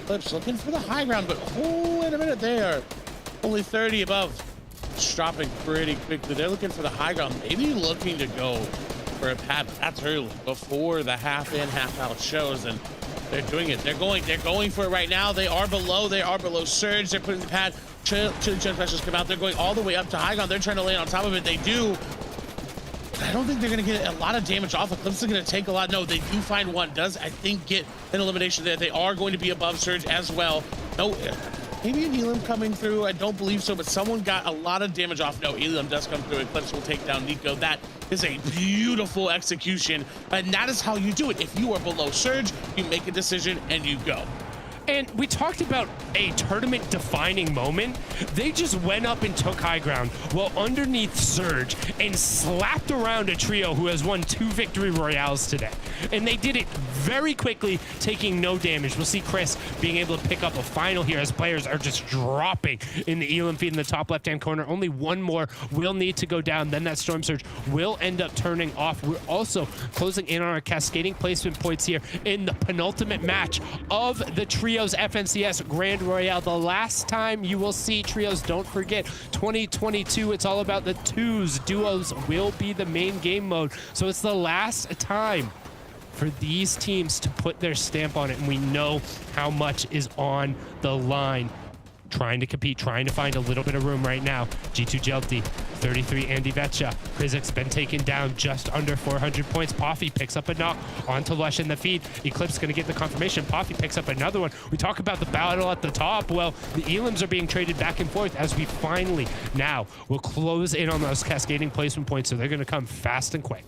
Clips looking for the high ground, but oh, wait a minute, they are only 30 above. It's dropping pretty quickly. They're looking for the high ground, maybe looking to go for a pad, but that's early before the half in, half out shows, and they're doing it. They're going for it right now. They are below Surge. They're putting the pad. Chili Specials come out. They're going all the way up to high ground. They're trying to land on top of it. They do. I don't think they're going to get a lot of damage off. Eclipse is going to take a lot. No, they do find one. Does, I think, get an elimination there. They are going to be above Surge as well. No, maybe an Elam coming through. I don't believe so, but someone got a lot of damage off. No, Elam does come through. Eclipse will take down Nico. That is a beautiful execution, and that is how you do it. If you are below Surge, you make a decision and you go. And we talked about a tournament defining moment. They just went up and took high ground while underneath Surge and slapped around a trio who has won 2 victory royales today. And they did it very quickly, taking no damage. We'll see Chris being able to pick up a final here as players are just dropping in the Elam feed in the top left-hand corner. Only one more will need to go down. Then that Storm Surge will end up turning off. We're also closing in on our cascading placement points here in the penultimate match of the trio FNCS Grand Royale. The last time you will see trios, don't forget, 2022, it's all about the twos. Duos will be the main game mode. So it's the last time for these teams to put their stamp on it, and we know how much is on the line. Trying to compete, trying to find a little bit of room right now. G2 Jelty, 33 Andy Vetcha. Krizik's been taken down just under 400 points. Poffy picks up a knock onto Lush in the feed. Eclipse going to get the confirmation. Poffy picks up another one. We talk about the battle at the top. Well, the Elams are being traded back and forth as we finally now will close in on those cascading placement points, so they're going to come fast and quick.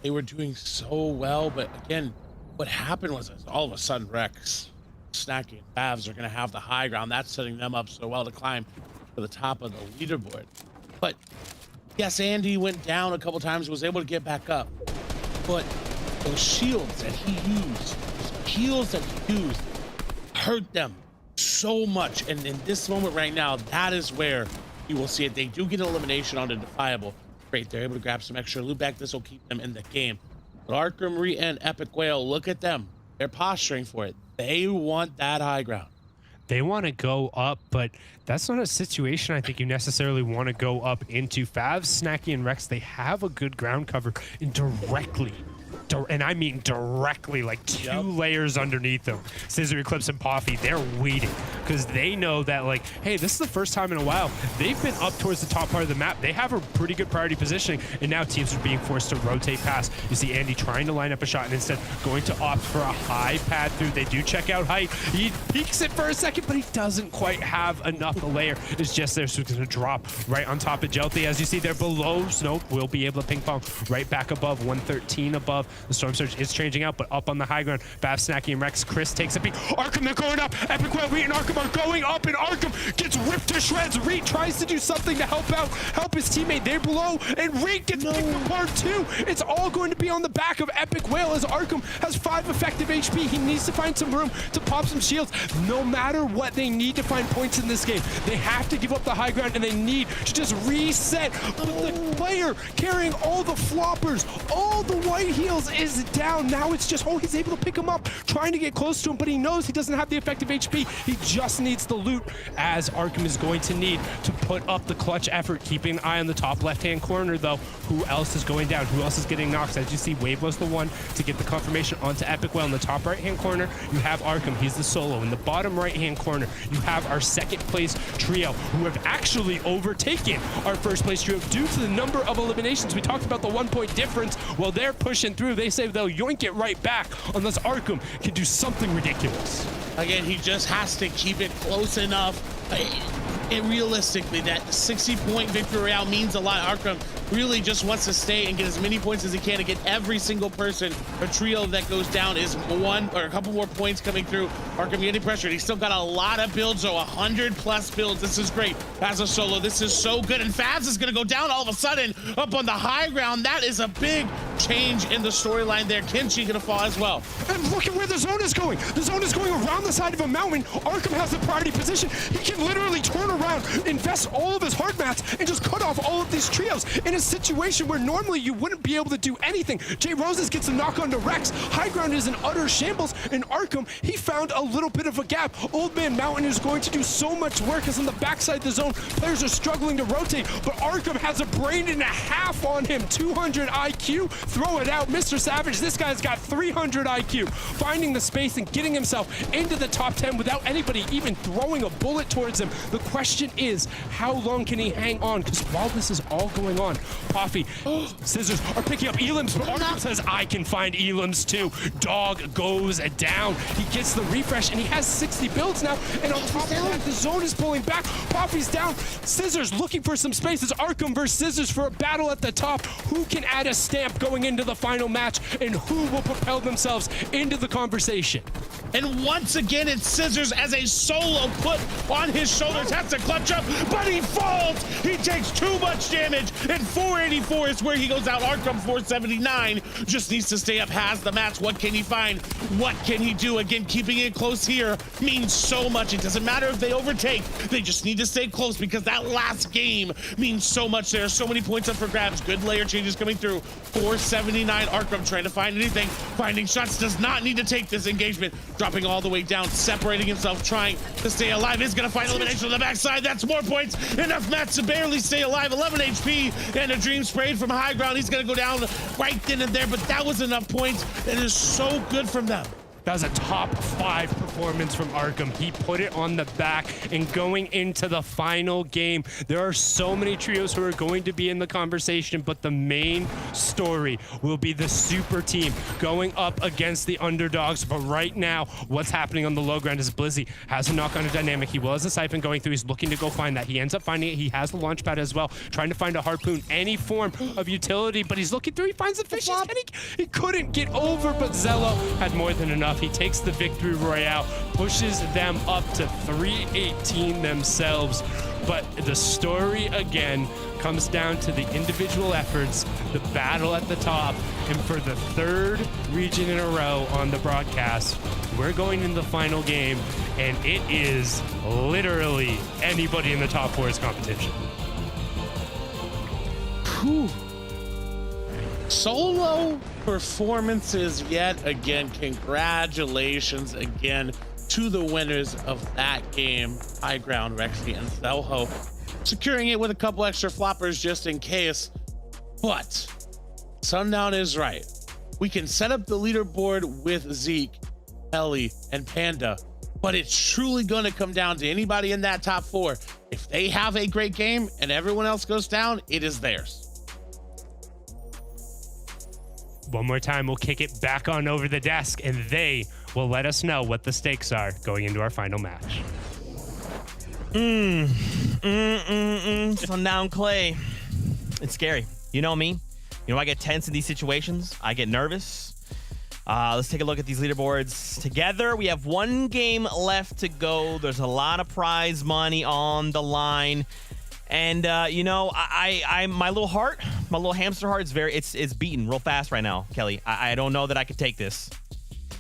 They were doing so well, but again, what happened was all of a sudden Rex, Snacky, and Bavs are going to have the high ground. That's setting them up so well to climb to the top of the leaderboard. But yes, Andy went down a couple times, was able to get back up. But those shields that he used, hurt them so much. And in this moment right now, that is where you will see it. They do get an elimination on the Defiable. Great, they're able to grab some extra loot back. This will keep them in the game. But Arkham, Re, and Epic Whale, look at them. They're posturing for it. They want that high ground. They want to go up, but that's not a situation I think you necessarily want to go up into. Favs, Snacky, and Rex, they have a good ground cover indirectly. And I mean directly, like 2 layers underneath them. Scissor, Eclipse, and Poffy, they're waiting because they know that, like, hey, this is the first time in a while they've been up towards the top part of the map. They have a pretty good priority positioning, and now teams are being forced to rotate past. You see Andy trying to line up a shot and instead going to opt for a high pad through. They do check out height. He peeks it for a second, but he doesn't quite have enough. The layer is just there, so it's going to drop right on top of Jelty. As you see, they're below. Snoke will be able to ping pong right back above, 113 above. The Storm Surge is changing out, but up on the high ground, Bav, Snacky, and Rex. Chris takes a peek. Arkham, they're going up. Epic Whale, Reet, and Arkham are going up, and Arkham gets ripped to shreds. Reet tries to do something to help out, help his teammate. They're below, and Reet gets picked apart too. It's all going to be on the back of Epic Whale as Arkham has 5 effective HP. He needs to find some room to pop some shields. No matter what, they need to find points in this game. They have to give up the high ground, and they need to just reset. The player carrying all the floppers, all the white heals is down. Now it's just, oh, he's able to pick him up, trying to get close to him, but he knows he doesn't have the effective HP. He just needs the loot, as Arkham is going to need to put up the clutch effort. Keeping an eye on the top left-hand corner, though. Who else is going down? Who else is getting knocks? As you see, Wave was the one to get the confirmation onto Epic Whale. In the top right-hand corner, you have Arkham. He's the solo. In the bottom right-hand corner, you have our second-place trio, who have actually overtaken our first-place trio due to the number of eliminations. We talked about the 1-point difference. Well, they're pushing through. They say they'll yoink it right back unless Arkham can do something ridiculous. Again, he just has to keep it close enough. And realistically, that 60-point victory royale means a lot. Arkham really just wants to stay and get as many points as he can to get every single person or trio that goes down is 1 or a couple more points coming through. Arkham getting pressured. He's still got a lot of builds, so 100+ builds. This is great. As a solo, this is so good. And Favs is going to go down all of a sudden up on the high ground. That is a big change in the storyline there. Kenshi gonna fall as well. And look at where the zone is going. The zone is going around the side of a mountain. Arkham has the priority position. He can literally turn around, invest all of his hard mats, and just cut off all of these trios in a situation where normally you wouldn't be able to do anything. Jay Roses gets a knock on to Rex. High ground is in utter shambles. And Arkham, he found a little bit of a gap. Old Man Mountain is going to do so much work as on the backside of the zone, players are struggling to rotate, but Arkham has a brain and a half on him. 200 IQ, throw it out. Mr. Savage, this guy's got 300 IQ. Finding the space and getting himself into the top 10 without anybody even throwing a bullet towards him. The question is, how long can he hang on? Because while this is all going on, Poffy, Scissors are picking up Elims, but Arkham says, I can find Elims too. Dog goes down. He gets the refresh, and he has 60 builds now, and on top of that, the zone is pulling back. Poffy's down. Scissors looking for some spaces. Arkham versus Scissors for a battle at the top. Who can add a stamp going into the final match, and who will propel themselves into the conversation? And once again, it's Scissors as a solo put on his shoulders. Has to clutch up, but he falls. He takes too much damage, and 484 is where he goes out. Arkham 479 just needs to stay up, has the match. What can he find? What can he do? Again, keeping it close here means so much. It doesn't matter if they overtake. They just need to stay close because that last game means so much. There are so many points up for grabs. Good layer changes coming through. 479 Arkham trying to find anything. Finding shots, does not need to take this engagement. Dropping all the way down, separating himself, trying to stay alive. Is going to find elimination on the backside. That's more points. Enough mats to barely stay alive. 11 HP and a dream sprayed from high ground. He's going to go down right then and there, but that was enough points. It is so good from them. That was a top 5 performance from Arkham. He put it on the back, and going into the final game, there are so many trios who are going to be in the conversation, but the main story will be the super team going up against the underdogs. But right now, what's happening on the low ground is Blizzy has a knock on a dynamic. He was a siphon going through. He's looking to go find that. He ends up finding it. He has the launch pad as well, trying to find a harpoon, any form of utility, but he's looking through. He finds the fishes, and he couldn't get over, but Zello had more than enough. He takes the victory royale, pushes them up to 318 themselves. But the story again comes down to the individual efforts, the battle at the top, and for the 3rd region in a row on the broadcast, we're going into the final game, and it is literally anybody in the top 4's competition. Whew. Solo performances yet again. Congratulations again to the winners of that game, High Ground, Rexy, and Selho, securing it with a couple extra floppers just in case. But Sundown is right. We can set up the leaderboard with Zeke, Ellie, and Panda, but it's truly going to come down to anybody in that top 4. If they have a great game and everyone else goes down, it is theirs. One more time, we'll kick it back on over the desk, and they will let us know what the stakes are going into our final match. Sundown Clay. It's scary. You know me. You know, I get tense in these situations. I get nervous. Let's take a look at these leaderboards together. We have 1 game left to go. There's a lot of prize money on the line. And you know, my little heart, my little hamster heart is it's beating real fast right now, Kelly. I don't know that I could take this.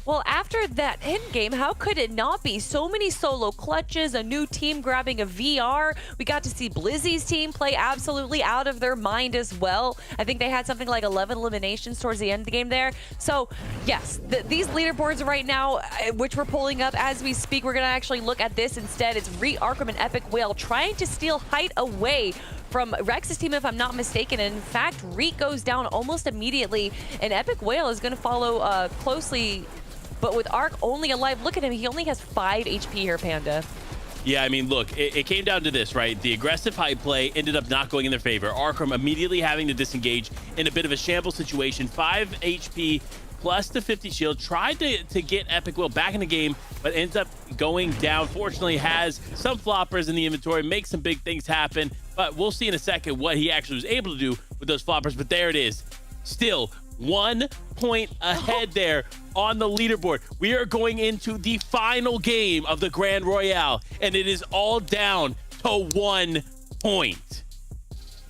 Well, after that end game, how could it not be? So many solo clutches, a new team grabbing a VR. We got to see Blizzy's team play absolutely out of their mind as well. I think they had something like 11 eliminations towards the end of the game there. So, yes, these leaderboards right now, which we're pulling up as we speak, we're going to actually look at this instead. It's Arkham and Epic Whale trying to steal height away from Rex's team, if I'm not mistaken. And in fact, Reek goes down almost immediately, and Epic Whale is going to follow closely. But with Ark only alive, look at him. He only has 5 HP here, Panda. Yeah, I mean, look, it came down to this, right? The aggressive high play ended up not going in their favor. Arkham immediately having to disengage in a bit of a shambles situation. 5 HP plus the 50 shield. Tried to get Epic Will back in the game, but ends up going down. Fortunately, has some floppers in the inventory, makes some big things happen. But we'll see in a second what he actually was able to do with those floppers. But there it is. Still 1 point ahead there on the leaderboard. We are going into the final game of the Grand Royale, and it is all down to 1 point.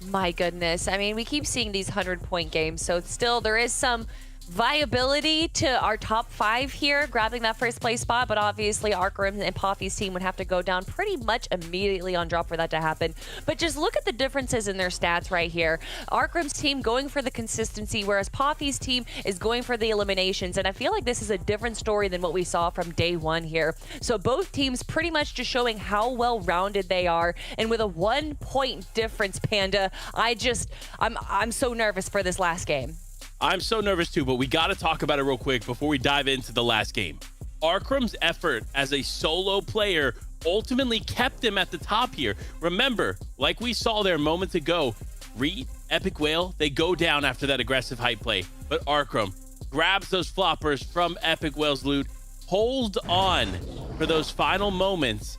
My goodness. I mean, we keep seeing these 100-point games, so still there is some viability to our top 5 here, grabbing that first place spot, but obviously Arkarim and Poffy's team would have to go down pretty much immediately on drop for that to happen. But just look at the differences in their stats right here. Arkarim's team going for the consistency, whereas Poffy's team is going for the eliminations, and I feel like this is a different story than what we saw from day 1 here. So both teams pretty much just showing how well-rounded they are, and with a 1-point difference, Panda, I'm so nervous for this last game. I'm so nervous too, but we got to talk about it real quick before we dive into the last game. Arkarim's effort as a solo player ultimately kept him at the top here. Remember, like we saw there moments ago, Reed, Epic Whale, they go down after that aggressive hype play, but Arkarim grabs those floppers from Epic Whale's loot, holds on for those final moments,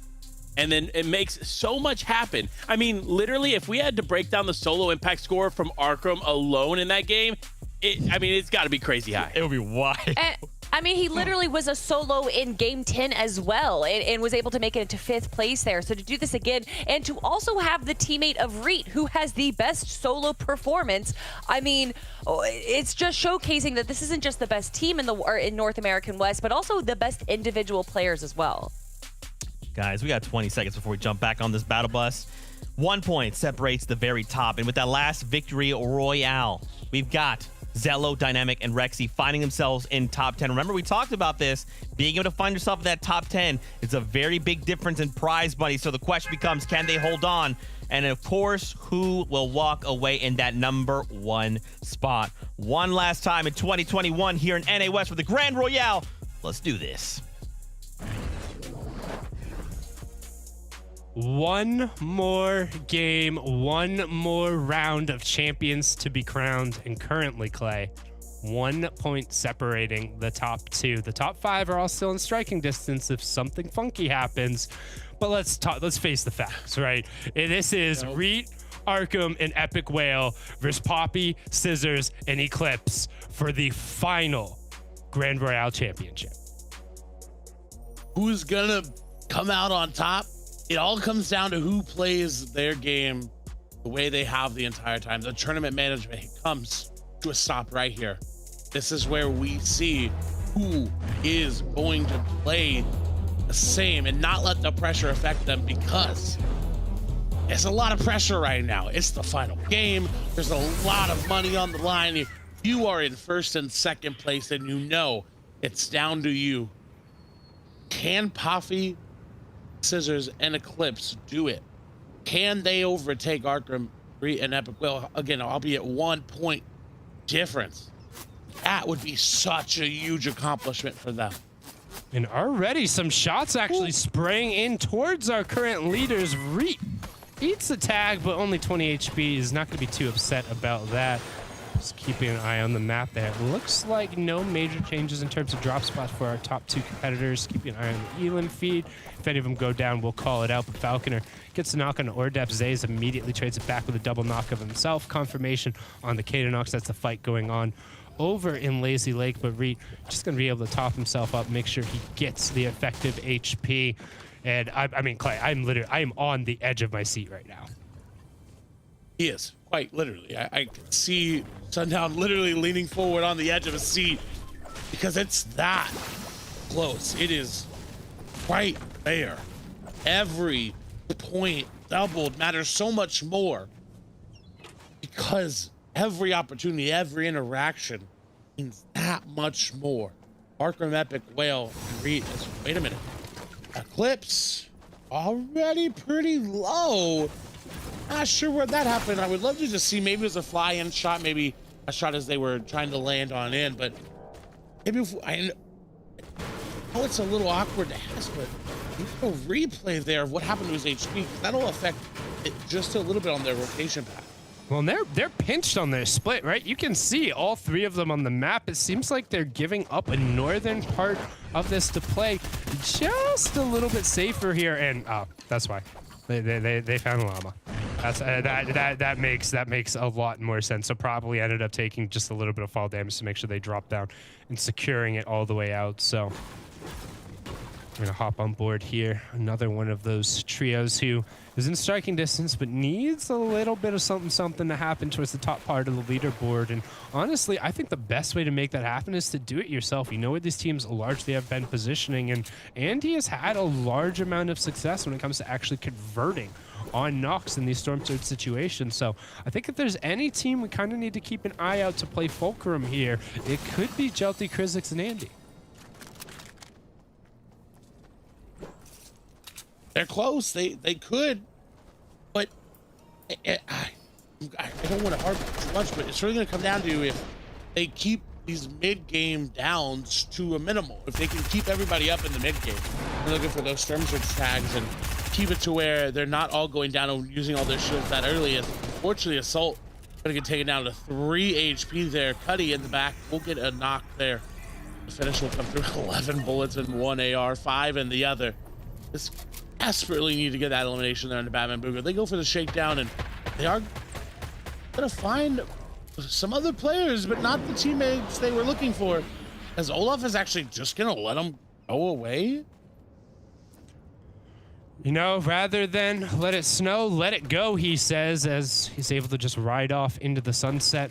and then it makes so much happen. I mean, literally, if we had to break down the solo impact score from Arkarim alone in that game, it's got to be crazy high. It would be wild. And, I mean, he literally was a solo in game 10 as well, and was able to make it into 5th place there. So to do this again, and to also have the teammate of Reet, who has the best solo performance, I mean, it's just showcasing that this isn't just the best team in North American West, but also the best individual players as well. Guys, we got 20 seconds before we jump back on this battle bus. 1 point separates the very top, and with that last victory royale, we've got Zello, Dynamic, and Rexy finding themselves in top 10. Remember, we talked about this. Being able to find yourself in that top 10 is a very big difference in prize money. So the question becomes, can they hold on? And of course, who will walk away in that number 1 spot? One last time in 2021 here in NA West for the Grand Royale. Let's do this. One more game, one more round of champions to be crowned, and currently, Clay, 1 point separating the top 2. The top 5 are all still in striking distance if something funky happens. But let's face the facts, right? This is Reet, Arkham, and Epic Whale versus Poppy, Scissors, and Eclipse for the final Grand Royale Championship. Who's gonna come out on top? It all comes down to who plays their game the way they have the entire time. The tournament management comes to a stop right here. This is where we see who is going to play the same and not let the pressure affect them, because it's a lot of pressure right now. It's the final game. There's a lot of money on the line. If you are in 1st and 2nd place, and you know it's down to you. Can Poffy, Scissors, and Eclipse do it? Can they overtake Arkham, Reet, and Epic Whale? Again, albeit 1 point difference. That would be such a huge accomplishment for them. And already some shots actually spraying in towards our current leaders. Reet eats the tag, but only 20 HP. Is not going to be too upset about that. Just keeping an eye on the map there. Looks like no major changes in terms of drop spots for our top 2 competitors. Keeping an eye on the Elin feed. If any of them go down, we'll call it out. But Falconer gets a knock on Ordep. Zays immediately trades it back with a double knock of himself. Confirmation on the Kadenox. That's the fight going on over in Lazy Lake. But Reet just going to be able to top himself up, make sure he gets the effective HP. And I mean, Clay, I am on the edge of my seat right now. He is, quite literally. I can see Sundown literally leaning forward on the edge of a seat, because it's that close. It is right there. Every point doubled matters so much more, because every opportunity, every interaction means that much more. Arkham, Epic, Whale, and Reet is, wait a minute. Eclipse already pretty low. Not sure where that happened. I would love to just see, maybe it was a fly-in shot, maybe a shot as they were trying to land on in, but maybe if I know it's a little awkward to ask, but maybe a replay there of what happened to his HP, because that'll affect it just a little bit on their rotation path. Well, they're pinched on their split, right? You can see all 3 of them on the map. It seems like they're giving up a northern part of this to play just a little bit safer here, and that's why they found a llama. That's that makes a lot more sense. So probably ended up taking just a little bit of fall damage to make sure they drop down and securing it all the way out. So We're gonna hop on board here. Another one of those trios who is in striking distance, but needs a little bit of something to happen towards the top part of the leaderboard. And honestly, I think the best way to make that happen is to do it yourself. You know where these teams largely have been positioning, and Andy has had a large amount of success when it comes to actually converting on Nox in these Storm Surge situations. So I think if there's any team we kind of need to keep an eye out to play Fulcrum here, it could be Jelty, Krizix, and Andy. They're close. They could, but I don't want to harp too much. But it's really going to come down to if they keep these mid-game downs to a minimal. If they can keep everybody up in the mid-game, they're looking for those Storm Surge tags and keep it to where they're not all going down and using all their shields that early. And unfortunately, Assault going to get taken down to 3 HP there. Cuddy in the back will get a knock there. The finish will come through. 11 bullets in one AR, 5 in the other. This desperately need to get that elimination there on the Batman Booger. They go for the shakedown, and they are gonna find some other players, but not the teammates they were looking for, as Olaf is actually just gonna let them go away. You know, rather than let it snow, let it go, he says, as he's able to just ride off into the sunset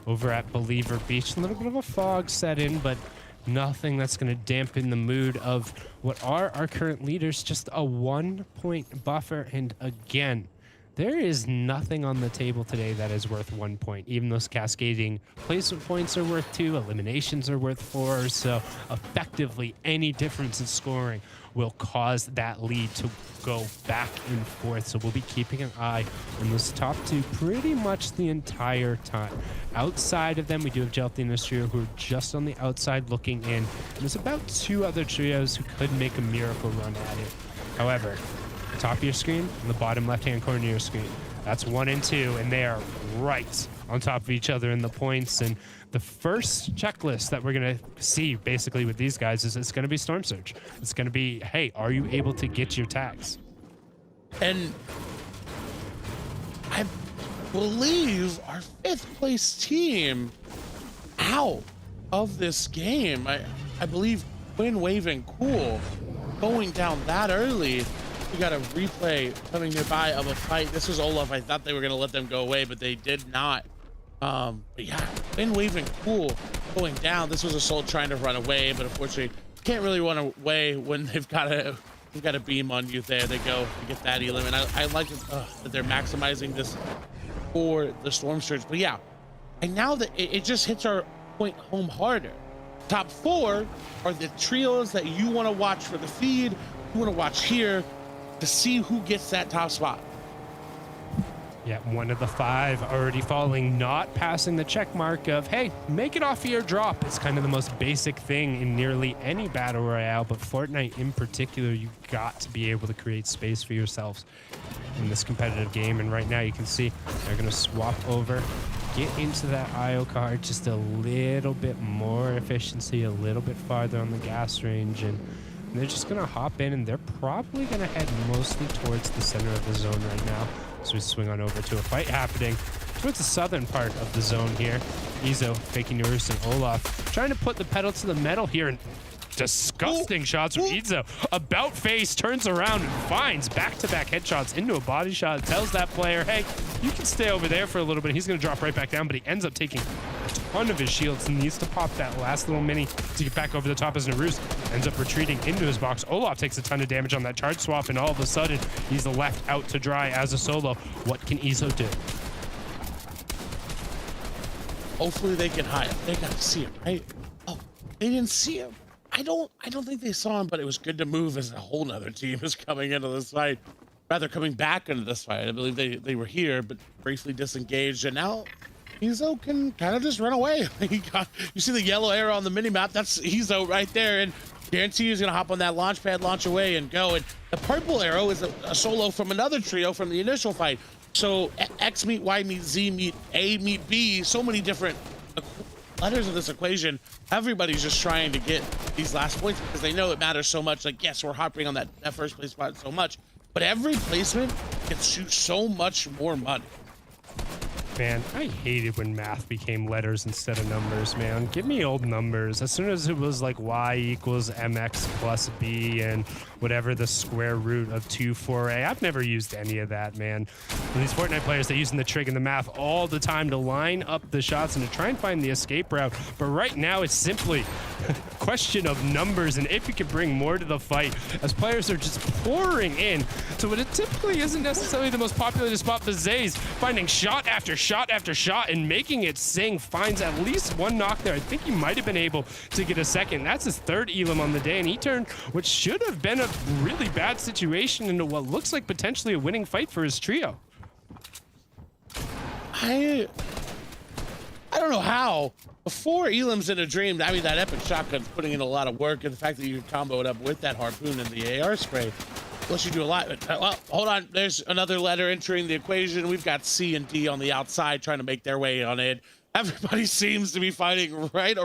over at Believer Beach. A little bit of a fog set in, but nothing that's going to dampen the mood of what are our current leaders. Just a 1-point buffer. And again, there is nothing on the table today that is worth 1 point. Even those cascading placement points are worth 2, eliminations are worth 4. So effectively, any difference in scoring will cause that lead to go back and forth. So we'll be keeping an eye on those top 2 pretty much the entire time. Outside of them, we do have Jelty and this trio who are just on the outside looking in. And there's about 2 other trios who could make a miracle run at it. However, top of your screen and the bottom left-hand corner of your screen, that's 1 and 2, and they are right on top of each other in the points. And the first checklist that we're going to see basically with these guys is it's going to be Storm Surge. It's going to be, hey, are you able to get your tags? And I believe our 5th place team out of this game, I believe Quinn, Wave, and Cool going down that early. We got a replay coming nearby of a fight. This was Olaf. I thought they were going to let them go away, but they did not. But yeah, Quinn, Wave, and Cool going down. This was Assault trying to run away, but unfortunately can't really run away when they've got a beam on you there. They go to get that elim. And I like that they're maximizing this for the Storm Surge. But yeah, and now that it just hits our point home harder. Top 4 are the trios that you want to watch for the feed. You want to watch here to see who gets that top spot. Yeah, 1 of the 5 already falling, not passing the check mark of, hey, make it off of your drop. It's kind of the most basic thing in nearly any battle royale, but Fortnite in particular, you got to be able to create space for yourselves in this competitive game. And right now you can see they're going to swap over, get into that IO card, just a little bit more efficiency, a little bit farther on the gas range, and they're just going to hop in, and they're probably going to head mostly towards the center of the zone right now. So we swing on over to a fight happening towards the southern part of the zone here. Izo faking Nurus and Olaf trying to put the pedal to the metal here, and disgusting shots from Izo. About face, turns around and finds back-to-back headshots into a body shot. Tells that player, hey, you can stay over there for a little bit. He's going to drop right back down, but he ends up taking a ton of his shields and needs to pop that last little mini to get back over the top as Nurus ends up retreating into his box. Olaf takes a ton of damage on that charge swap, and all of a sudden, he's left out to dry as a solo. What can Izo do? Hopefully they can hide. They got to see him, right? Oh, they didn't see him. I don't think they saw him, but it was good to move as a whole nother team is coming into this fight. Rather coming back into this fight. I believe they were here, but briefly disengaged, and now Izo can kind of just run away. You see the yellow arrow on the minimap, that's Izo right there, and guarantee he's gonna hop on that launch pad, launch away, and go. And the purple arrow is a solo from another trio from the initial fight. So X meet Y meet Z meet A meet B, so many different letters of this equation. Everybody's just trying to get these last points because they know it matters so much. Like, yes, we're hopping on that first place spot so much, but every placement gets you so much more money. Man, I hated when math became letters instead of numbers, man. Give me old numbers. As soon as it was like y equals mx plus b and whatever the square root of 2,4a, I've never used any of that, man. And these Fortnite players, they're using the trig and the math all the time to line up the shots and to try and find the escape route. But right now, it's simply a question of numbers and if you can bring more to the fight as players are just pouring in to what it typically isn't necessarily the most populated spot. The Zays finding shot after shot after shot and making it sing. Finds at least one knock there. I think he might have been able to get a second. That's his third elim on the day, and he turned what should have been a really bad situation into what looks like potentially a winning fight for his trio. I don't know how. Before Elam's in a dream, I mean, that epic shotgun's putting in a lot of work, and the fact that you can combo it up with that harpoon and the AR spray lets you do a lot. But, well, hold on. There's another letter entering the equation. We've got C and D on the outside trying to make their way on it. Everybody seems to be fighting right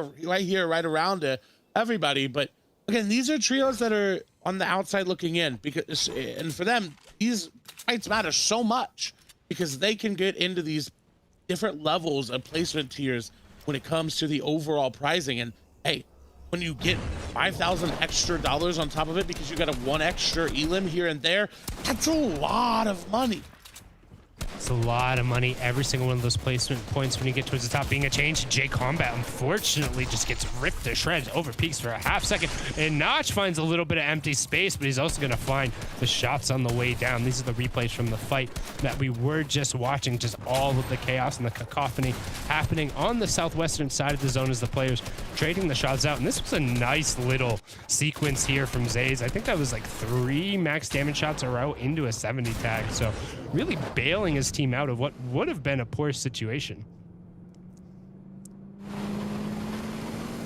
here, right around everybody. But again, these are trios that are on the outside looking in, because, and for them, these fights matter so much because they can get into these different levels of placement tiers when it comes to the overall pricing. And hey, when you get $5,000 extra on top of it because you got a one extra elim here and there, that's a lot of money. It's a lot of money. Every single one of those placement points when you get towards the top being a change. J Combat unfortunately just gets ripped to shreds, over peaks for a half second, and Notch finds a little bit of empty space, but he's also going to find the shots on the way down. These are the replays from the fight that we were just watching, just all of the chaos and the cacophony happening on the southwestern side of the zone as the players trading the shots out. And this was a nice little sequence here from Zays. I think that was like 3 max damage shots a row into a 70 tag. So really bailing his team out of what would have been a poor situation.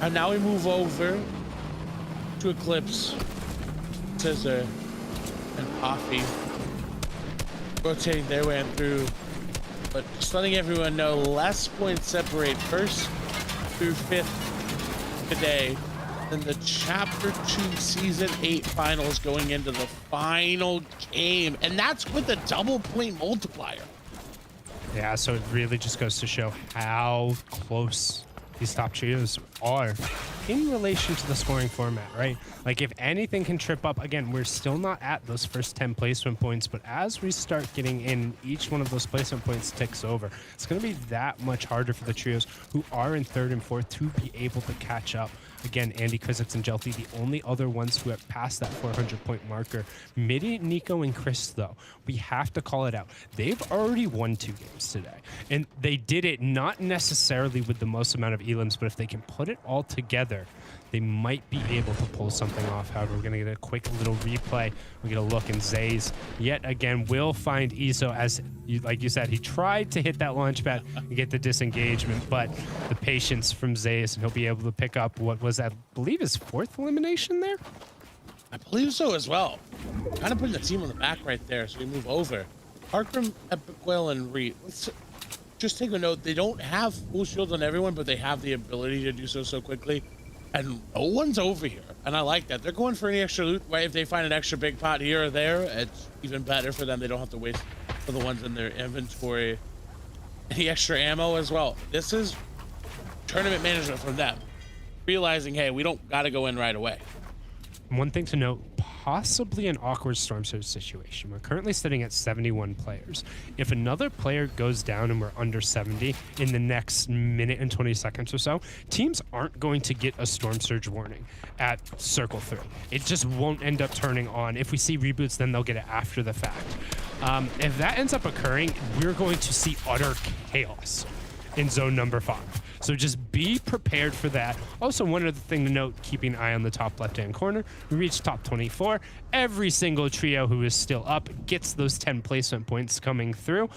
And now we move over to Eclipse, Scissor, and Coffee, rotating their way through, but just letting everyone know less points separate first through fifth today than the Chapter 2 Season 8 finals going into the final game. And that's with a double point multiplier. Yeah, so it really just goes to show how close these top trios are in relation to the scoring format, right? Like if anything can trip up, again, we're still not at those first 10 placement points, but as we start getting in, each one of those placement points ticks over. It's going to be that much harder for the trios who are in third and fourth to be able to catch up. Again, Andy, Krizix, and Jelty, the only other ones who have passed that 400-point marker. Midi, Nico, and Chris, though, we have to call it out. They've already won 2 games today, and they did it not necessarily with the most amount of elims, but if they can put it all together, they might be able to pull something off. However, we're going to get a quick little replay. We get a look, and Zays yet again will find ESO, as like you said, he tried to hit that launch pad and get the disengagement, but the patience from Zays, and he'll be able to pick up what was, I believe, his 4th elimination there? I believe so as well. Kind of putting the team on the back right there, so we move over. Arkram, Epic Whale, and Reed. Let's just take a note. They don't have full shields on everyone, but they have the ability to do so quickly. And no one's over here, and I like that. They're going for any extra loot, right? If they find an extra big pot here or there, it's even better for them. They don't have to waste for the ones in their inventory. Any extra ammo as well. This is tournament management from them, realizing, hey, we don't got to go in right away. One thing to note, possibly an awkward Storm Surge situation. We're currently sitting at 71 players. If another player goes down and we're under 70 in the next minute and 20 seconds or so, teams aren't going to get a Storm Surge warning at Circle 3. It just won't end up turning on. If we see reboots, then they'll get it after the fact. If that ends up occurring, we're going to see utter chaos in zone number 5. So just be prepared for that. Also, one other thing to note, keeping an eye on the top left-hand corner. We reached top 24. Every single trio who is still up gets those 10 placement points coming through.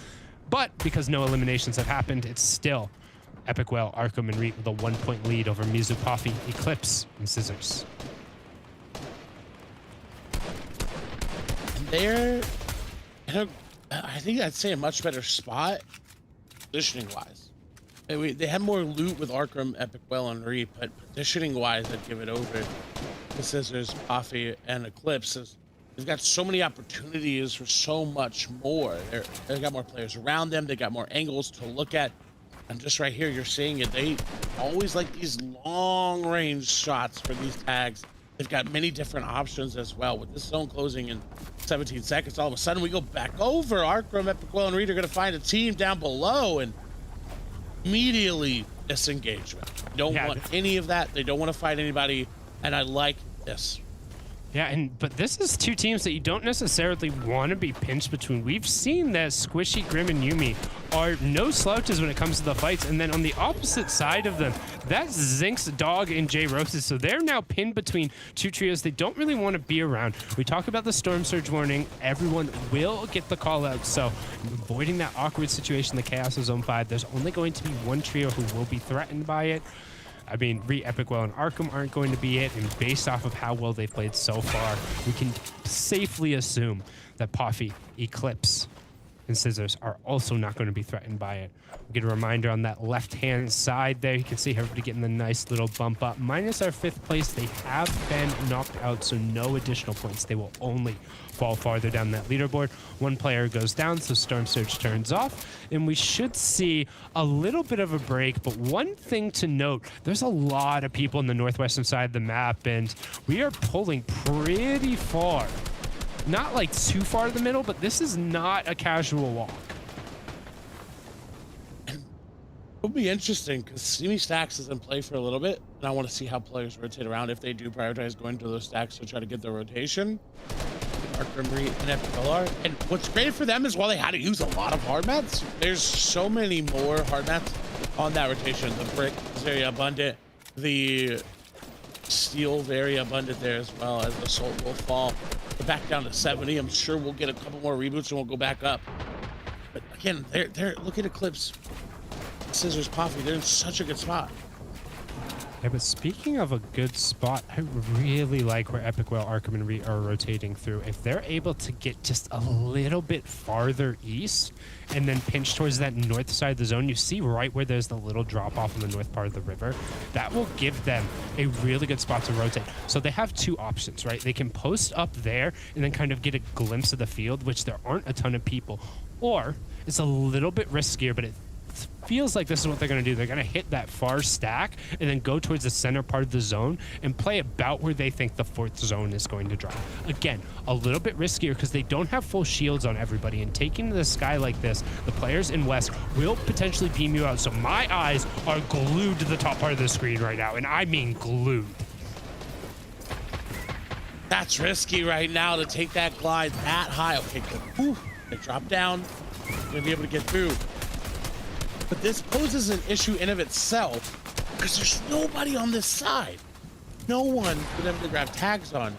But because no eliminations have happened, it's still Epic Whale, Arkham, and Reet with a 1-point lead over Mizu, Coffee, Eclipse, and Scissors. And they're in I think I'd say a much better spot positioning-wise. They have more loot with Arkham, Epic Whale, and Reap, but positioning-wise, I'd give it over to Scissors, Coffee, and Eclipse. they've got so many opportunities for so much more. They've got more players around them. They got more angles to look at. And just right here, you're seeing it. They always like these long range shots for these tags. They've got many different options as well. With this zone closing in 17 seconds, all of a sudden we go back over. Arkram, Epic Well, and Reed are going to find a team down below and immediately disengagement. They don't want any of that. They don't want to fight anybody. And I like this. Yeah, but this is two teams that you don't necessarily want to be pinched between. We've seen that Squishy, Grim, and Yumi are no slouches when it comes to the fights. And then on the opposite side of them, that's Zinx, Dog, and J Roses. So they're now pinned between two trios they don't really want to be around. We talk about the Storm Surge warning. Everyone will get the call out. So avoiding that awkward situation, the Chaos of Zone 5, there's only going to be one trio who will be threatened by it. I mean, Epic Well and Arkham aren't going to be it, and based off of how well they've played so far, we can safely assume that Poffy, Eclipse, and Scissors are also not going to be threatened by it. We get a reminder on that left-hand side there. You can see everybody getting the nice little bump up. Minus our 5th place, they have been knocked out, so no additional points. They will only fall farther down that leaderboard. One player goes down, so Storm Surge turns off, and we should see a little bit of a break. But one thing to note, there's a lot of people in the northwestern side of the map, and we are pulling pretty far. Not like too far to the middle, but this is not a casual walk. It'll be interesting because Simi Stacks is in play for a little bit, and I want to see how players rotate around if they do prioritize going to those stacks to try to get their rotation. Arkham and Epic are. And what's great for them is while they had to use a lot of hard mats, there's so many more hard mats on that rotation. The brick is very abundant. The steel very abundant there as well, as the Assault will fall. We're back down to 70. I'm sure we'll get a couple more reboots and we'll go back up. But again, they're look at Eclipse, Scissors, Poffy. They're in such a good spot. Yeah, but speaking of a good spot, I really like where Epic Well, Arkham, and Reed are rotating through. If they're able to get just a little bit farther east and then pinch towards that north side of the zone, you see right where there's the little drop off in the north part of the river. That will give them a really good spot to rotate. So they have two options, right? They can post up there and then kind of get a glimpse of the field, which there aren't a ton of people. Or it's a little bit riskier, but it feels like this is what they're going to do. They're going to hit that far stack and then go towards the center part of the zone and play about where they think the 4th zone is going to drop. Again, a little bit riskier because they don't have full shields on everybody, and taking to the sky like this, the players in West will potentially beam you out. So my eyes are glued to the top part of the screen right now, and I mean glued. That's risky right now to take that glide that high. Okay, good. Whew. They drop down. Gonna be able to get through. But this poses an issue in of itself because there's nobody on this side. No one for them to grab tags on.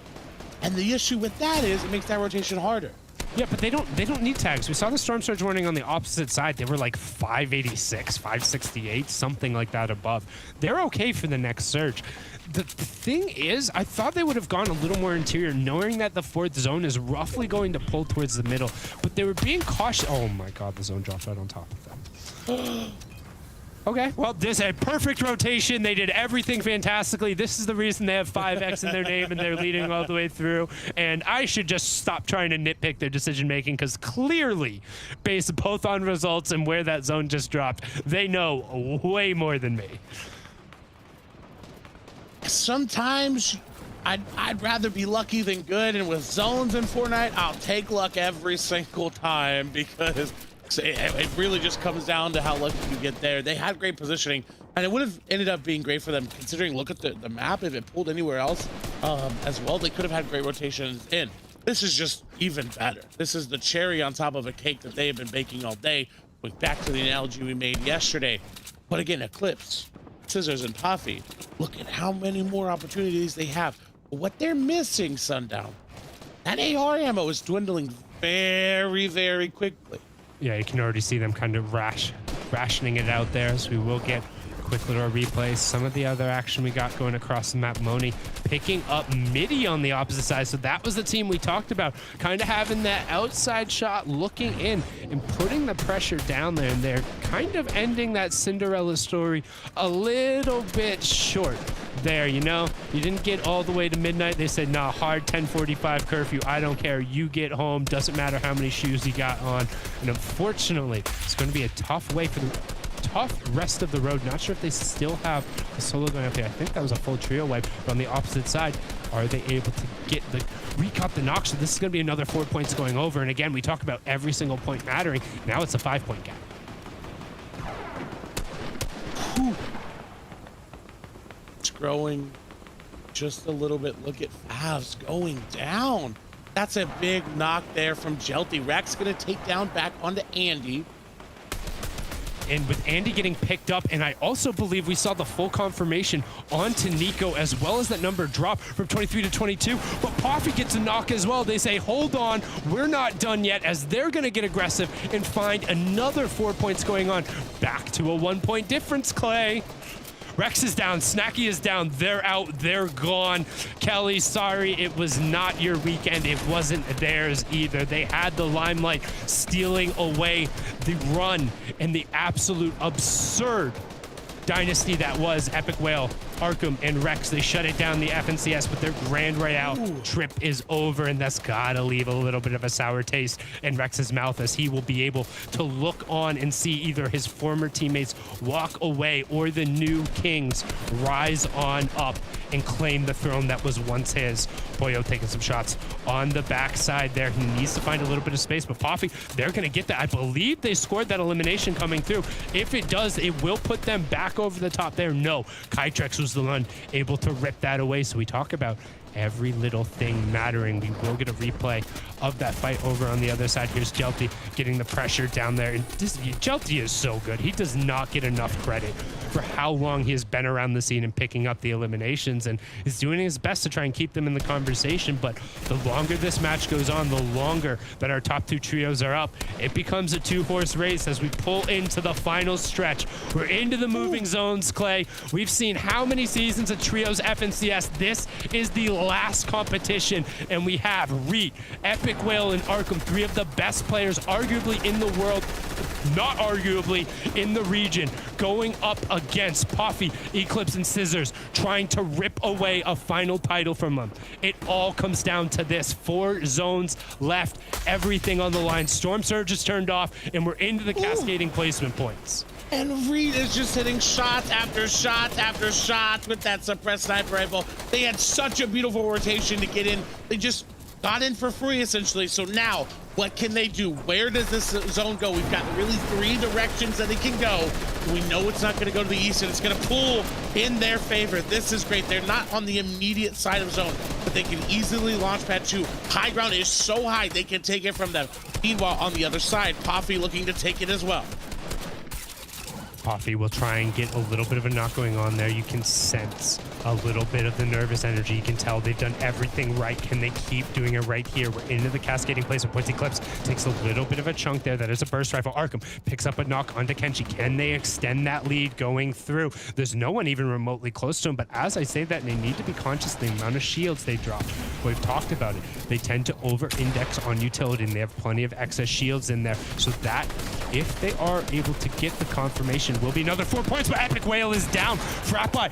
And the issue with that is it makes that rotation harder. Yeah, but they don't need tags. We saw the Storm Surge warning on the opposite side. They were like 586, 568, something like that above. They're okay for the next surge. The thing is, I thought they would have gone a little more interior, knowing that the 4th zone is roughly going to pull towards the middle. But they were being cautious. Oh my god, the zone dropped right on top of them. Okay, well, this is a perfect rotation. They did everything fantastically. This is the reason they have 5X in their name and they're leading all the way through. And I should just stop trying to nitpick their decision making because clearly, based both on results and where that zone just dropped, they know way more than me. Sometimes I'd rather be lucky than good, and with zones in Fortnite, I'll take luck every single time because it really just comes down to how lucky you get there. They had great positioning, and it would have ended up being great for them considering, look at the map. If it pulled anywhere else as well, they could have had great rotations in. This is just even better. This is the cherry on top of a cake that they have been baking all day. Going back to the analogy we made yesterday. But again, Eclipse, Scissors, and Poffy, look at how many more opportunities they have. But what they're missing, Sundown, that AR ammo is dwindling very, very quickly. Yeah, you can already see them kind of rationing it out there, so we will get quick little replays. Some of the other action we got going across the map, Moni picking up Midi on the opposite side. So that was the team we talked about, kind of having that outside shot, looking in and putting the pressure down there. And they're kind of ending that Cinderella story a little bit short. there, you know? You didn't get all the way to midnight. They said, nah, hard 10:45 curfew. I don't care. You get home. Doesn't matter how many shoes you got on. And unfortunately, it's going to be a tough way for the tough rest of the road. Not sure if they still have a solo going up here. I think that was a full trio wipe. But on the opposite side, are they able to get the recap the knock? So this is going to be another 4 points going over. And again, we talk about every single point mattering. Now it's a 5-point gap. Whew. It's growing just a little bit. Look at Favs going down. That's a big knock there from Jelty. Rex going to take down back onto Andy. And with Andy getting picked up, and I also believe we saw the full confirmation onto Nico, as well as that number drop from 23 to 22. But Poffy gets a knock as well. They say, hold on, we're not done yet, as they're going to get aggressive and find another 4 points going on. Back to a 1 point difference, Clay. Rex is down, Snacky is down, they're out, they're gone. Kelly, sorry, it was not your weekend. It wasn't theirs either. They had the limelight, stealing away the run and the absolute absurd dynasty that was Epic Whale, Arkham, and Rex. They shut it down, the FNCS, but their Grand Royale trip is over, and that's gotta leave a little bit of a sour taste in Rex's mouth, as he will be able to look on and see either his former teammates walk away or the new Kings rise on up and claim the throne that was once his. Boyo taking some shots on the backside there. He needs to find a little bit of space, but Poffy, they're gonna get that. I believe they scored that elimination coming through. If it does, it will put them back over the top there. No, Kytrex was the one able to rip that away. So we talk about every little thing mattering. We will get a replay of that fight over on the other side. Here's Jelty getting the pressure down there. And Jelty is so good. He does not get enough credit for how long he has been around the scene and picking up the eliminations, and is doing his best to try and keep them in the conversation. But the longer this match goes on, the longer that our top two trios are up, it becomes a two-horse race as we pull into the final stretch. We're into the moving zones, Clay. We've seen how many seasons of trios FNCS. This is the last competition, and we have Reet, Epic Whale, and Arkham, three of the best players arguably in the world, not arguably in the region, going up against Poffy, Eclipse, and Scissors, trying to rip away a final title from them. It all comes down to this. 4 zones left, everything on the line. Storm Surge is turned off, and we're into the cascading placement points. And Reed is just hitting shots after shots after shots with that suppressed sniper rifle. They had such a beautiful rotation to get in. They just got in for free, essentially. So now, what can they do? Where does this zone go? We've got really 3 directions that it can go. We know it's not going to go to the east, and it's going to pull in their favor. This is great. They're not on the immediate side of zone, but they can easily launch pad 2. High ground is so high, they can take it from them. Meanwhile, on the other side, Poffy looking to take it as well. Poffy will try and get a little bit of a knock going on there. You can sense a little bit of the nervous energy. You can tell they've done everything right. Can they keep doing it right here? We're into the cascading place of points. Eclipse takes a little bit of a chunk there. That is a burst rifle. Arkham picks up a knock onto Kenshi. Can they extend that lead going through? There's no one even remotely close to him, but as I say that, they need to be conscious of the amount of shields they drop. We've talked about it. They tend to over-index on utility, and they have plenty of excess shields in there, so that if they are able to get the confirmation, will be another 4 points, but Epic Whale is down. Frappi,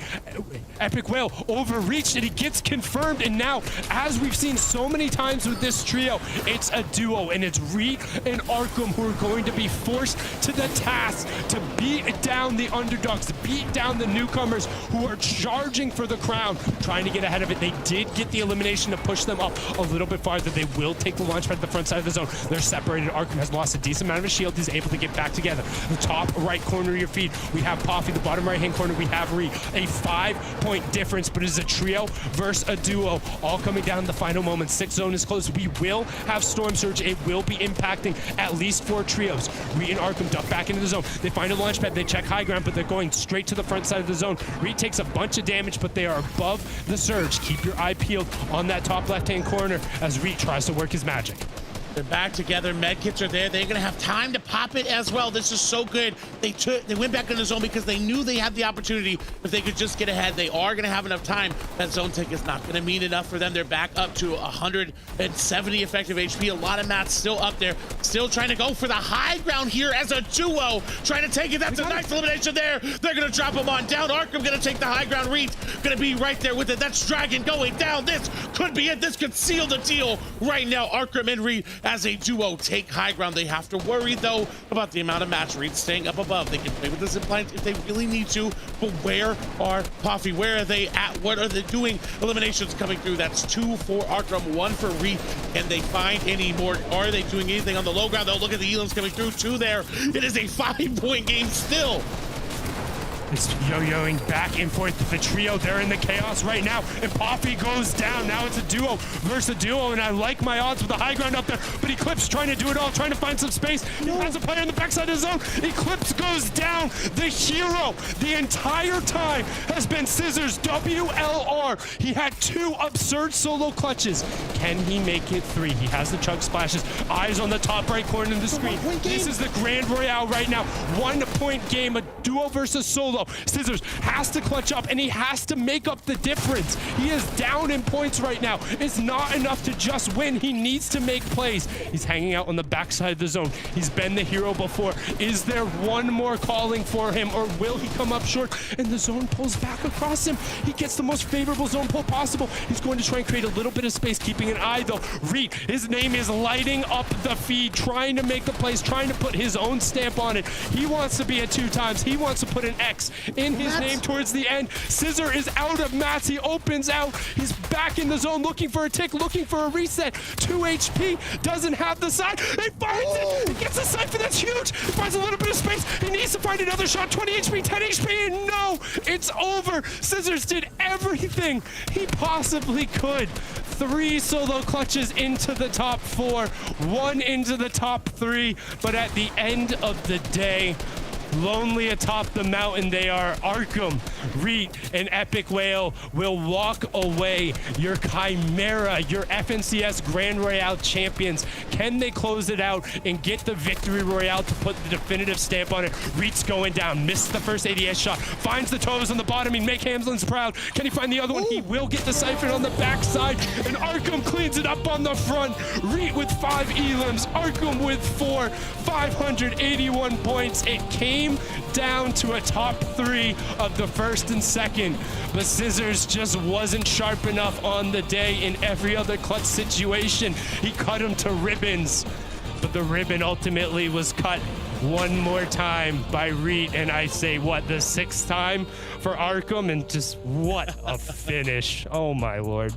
Epic Whale overreached, and he gets confirmed. And now, as we've seen so many times with this trio, it's a duo, and it's Reed and Arkham who are going to be forced to the task to beat down the underdogs, to beat down the newcomers who are charging for the crown, trying to get ahead of it. They did get the elimination to push them up a little bit farther. They will take the launch pad to the front side of the zone. They're separated. Arkham has lost a decent amount of his shield. He's able to get back together. The top right corner of your feed, we have Poffy. The bottom right-hand corner, we have Reed. A 5-point difference, but it is a trio versus a duo, all coming down in the final moments. 6 zone is close. We will have Storm Surge. It will be impacting at least 4 trios. Reed and Arkham duck back into the zone. They find a launch pad. They check high ground, but they're going straight to the front side of the zone. Reed takes a bunch of damage, but they are above the surge. Keep your eye peeled on that top left-hand corner as Reed tries to work his magic. They're back together. Medkits are there. They're gonna have time to pop it as well. This is so good. They went back in the zone because they knew they had the opportunity. If they could just get ahead, they are gonna have enough time. That zone tick is not gonna mean enough for them. They're back up to 170 effective HP. A lot of mats still up there. Still trying to go for the high ground here as a duo. Trying to take it. That's a nice elimination there. They're gonna drop him on down. Arkham gonna take the high ground. Reed gonna be right there with it. That's Dragon going down. This could be it. This could seal the deal right now. Arkham and Reed as a duo take high ground. They have to worry though about the amount of match. Reed staying up above. They can play with the zip lines if they really need to, but where are Puffy? Where are they at? What are they doing? Eliminations coming through. That's 2 for Arkham, 1 for Reed. Can they find any more? Are they doing anything on the low ground? They'll look at the Elams coming through. 2 there. It is a 5-point game still. It's yo-yoing back and forth with the trio. They're in the chaos right now, and Poppy goes down. Now it's a duo versus a duo, and I like my odds with the high ground up there, but Eclipse trying to do it all, trying to find some space. He has a player in the backside of the zone. Eclipse goes down. The hero the entire time has been Scissors, WLR. He had 2 absurd solo clutches. Can he make it 3? He has the chug splashes. Eyes on the top right corner of the screen. This is the Grand Royale right now. 1-point game, a duo versus solo. Scissors has to clutch up, and he has to make up the difference. He is down in points right now. It's not enough to just win. He needs to make plays. He's hanging out on the backside of the zone. He's been the hero before. Is there one more calling for him, or will he come up short? And the zone pulls back across him. He gets the most favorable zone pull possible. He's going to try and create a little bit of space, keeping an eye though. Reed, his name is lighting up the feed, trying to make the plays, trying to put his own stamp on it. He wants to be at 2 times. He wants to put an X in his name towards the end. Scissor is out of mats. He opens out. He's back in the zone, looking for a tick, looking for a reset. 2 HP, doesn't have the side. He finds it. He gets the cypher. That's huge. He finds a little bit of space. He needs to find another shot. 20 HP, 10 HP, and no, it's over. Scissors did everything he possibly could. 3 solo clutches into the top 4, 1 into the top 3, but at the end of the day, lonely atop the mountain, they are. Arkham, Reet, and Epic Whale will walk away. Your Chimera, your FNCS Grand Royale champions. Can they close it out and get the victory royale to put the definitive stamp on it? Reet's going down, missed the first ADS shot, finds the toes on the bottom and make Hamlin's proud. Can he find the other one? He will get the siphon on the backside, and Arkham cleans it up on the front. Reet with 5 elims, Arkham with 4, 581 points. It came down to a top 3 of the first and second, but Scissors just wasn't sharp enough on the day. In every other clutch situation, he cut him to ribbons, but the ribbon ultimately was cut one more time by Reet, and I say, what, the 6th time for Arkham? And just what a finish. Oh my lord.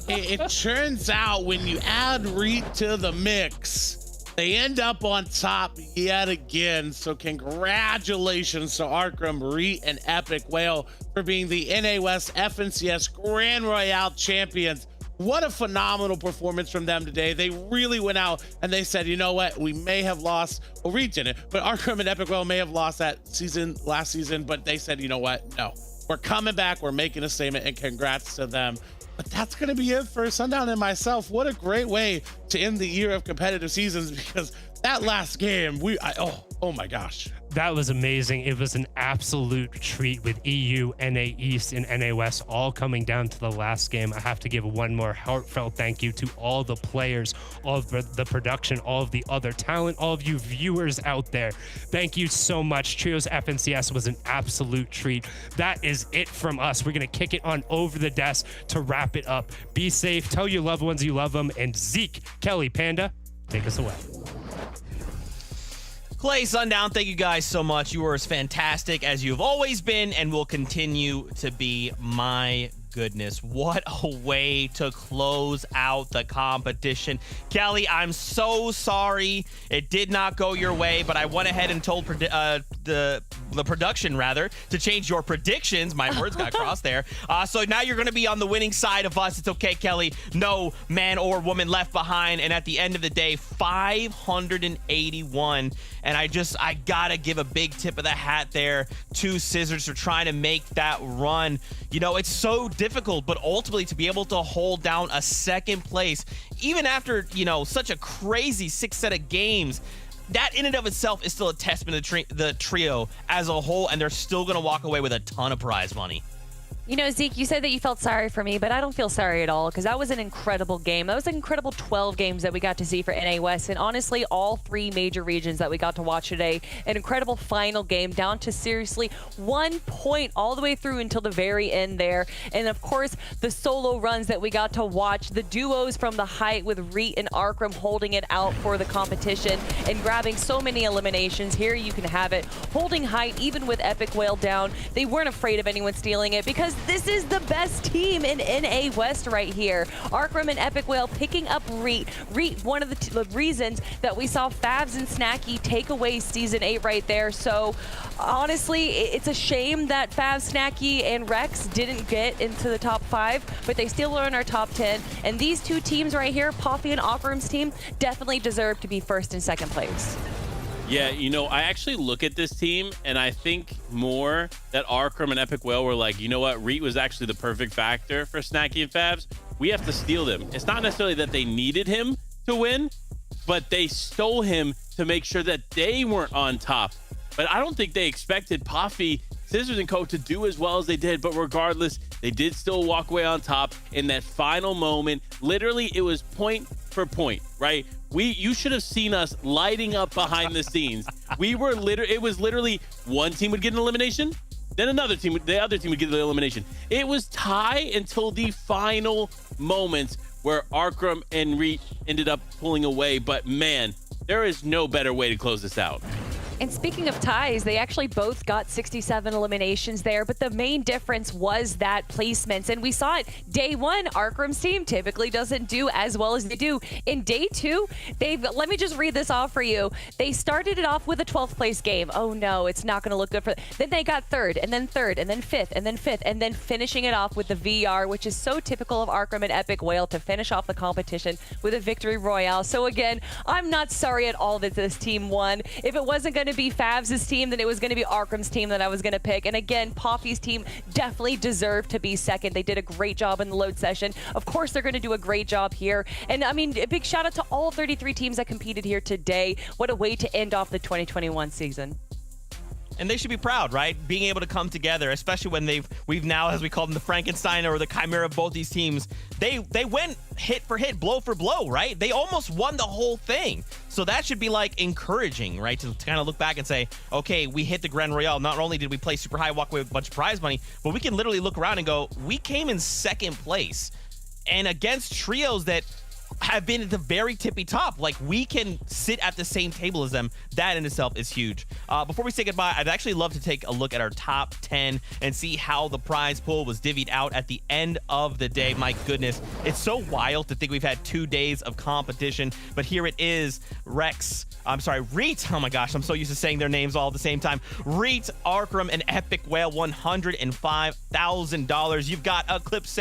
It turns out when you add Reet to the mix, they end up on top yet again. So congratulations to Arkham, Reet, and Epic Whale for being the NA West FNCS Grand Royale champions. What a phenomenal performance from them today. They really went out and they said, you know what, we may have lost, well, Reet didn't, but Arkham and Epic Whale may have lost that season, last season, but they said, you know what, no, we're coming back, we're making a statement, and congrats to them. But that's going to be it for Sundown and myself. What a great way to end the year of competitive seasons, because that last game, oh my gosh. That was amazing. It was an absolute treat with EU, NA East, and NA West all coming down to the last game. I have to give one more heartfelt thank you to all the players, all of the production, all of the other talent, all of you viewers out there. Thank you so much. Trios FNCS was an absolute treat. That is it from us. We're going to kick it on over the desk to wrap it up. Be safe. Tell your loved ones you love them. And Zeke, Kelly, Panda, take us away. Clay, Sundown, thank you guys so much. You were as fantastic as you've always been and will continue to be. My goodness, what a way to close out the competition. Kelly, I'm so sorry it did not go your way, but I went ahead and told the production rather to change your predictions. My words got crossed there. So now you're going to be on the winning side of us. It's okay, Kelly. No man or woman left behind. And at the end of the day, 581. And I gotta give a big tip of the hat there to Scissors for trying to make that run. You know, it's so difficult, but ultimately to be able to hold down a second place, even after, you know, such a crazy 6 set of games, that in and of itself is still a testament to the trio as a whole, and they're still going to walk away with a ton of prize money. You know, Zeke, you said that you felt sorry for me, but I don't feel sorry at all because that was an incredible game. That was an incredible 12 games that we got to see for NA West, and honestly, all 3 major regions that we got to watch today. An incredible final game down to seriously 1 point all the way through until the very end there. And of course, the solo runs that we got to watch, the duos from the height with Reet and Arkram holding it out for the competition and grabbing so many eliminations. Here you can have it. Holding height, even with Epic Whale down, they weren't afraid of anyone stealing it because this is the best team in NA West right here. Arkram and Epic Whale picking up Reet. Reet, one of the reasons that we saw Favs and Snacky take away Season 8 right there. So honestly, it's a shame that Favs, Snacky, and Rex didn't get into the top 5, but they still are in our top 10. And these 2 teams right here, Poffy and Arkram's team, definitely deserve to be first and second place. Yeah, you know, I actually look at this team and I think more that Arkram and Epic Whale were like, you know what, Reet was actually the perfect factor for Snacky and Favs. We have to steal them. It's not necessarily that they needed him to win, but they stole him to make sure that they weren't on top. But I don't think they expected Poffy, Scissors, and Co. to do as well as they did. But regardless, they did still walk away on top in that final moment. Literally, it was point for point, right? You should have seen us lighting up behind the scenes. It was literally one team would get an elimination, then the other team would get the elimination. It was tie until the final moments where Arkram and Reet ended up pulling away. But man, there is no better way to close this out. And speaking of ties, they actually both got 67 eliminations there, but the main difference was that placements. And we saw it day 1, Arkram's team typically doesn't do as well as they do. In day 2, let me just read this off for you. They started it off with a 12th place game. Oh no, it's not gonna look good for them. Then they got 3rd, and then 3rd, and then 5th, and then 5th, and then finishing it off with the VR, which is so typical of Arkram and Epic Whale to finish off the competition with a victory royale. So again, I'm not sorry at all that this team won. If it wasn't going to be Favs' team, then it was going to be Arkram's team that I was going to pick. And again, Poffy's team definitely deserved to be second. They did a great job in the load session. Of course, they're going to do a great job here. And I mean, a big shout out to all 33 teams that competed here today. What a way to end off the 2021 season. And they should be proud, right? Being able to come together, especially when we've now, as we call them, the Frankenstein or the Chimera of both these teams. They went hit for hit, blow for blow, right? They almost won the whole thing. So that should be like encouraging, right? To kind of look back and say, okay, we hit the Grand Royale. Not only did we play super high, walk away with a bunch of prize money, but we can literally look around and go, we came in second place. And against trios that have been at the very tippy top. Like, we can sit at the same table as them. That in itself is huge. Before we say goodbye, I'd actually love to take a look at our top 10 and see how the prize pool was divvied out at the end of the day. My goodness, it's so wild to think we've had 2 days of competition, but here it is. Reet. Oh my gosh, I'm so used to saying their names all at the same time. Reet, Arkram, and Epic Whale, $105,000. You've got Eclipse,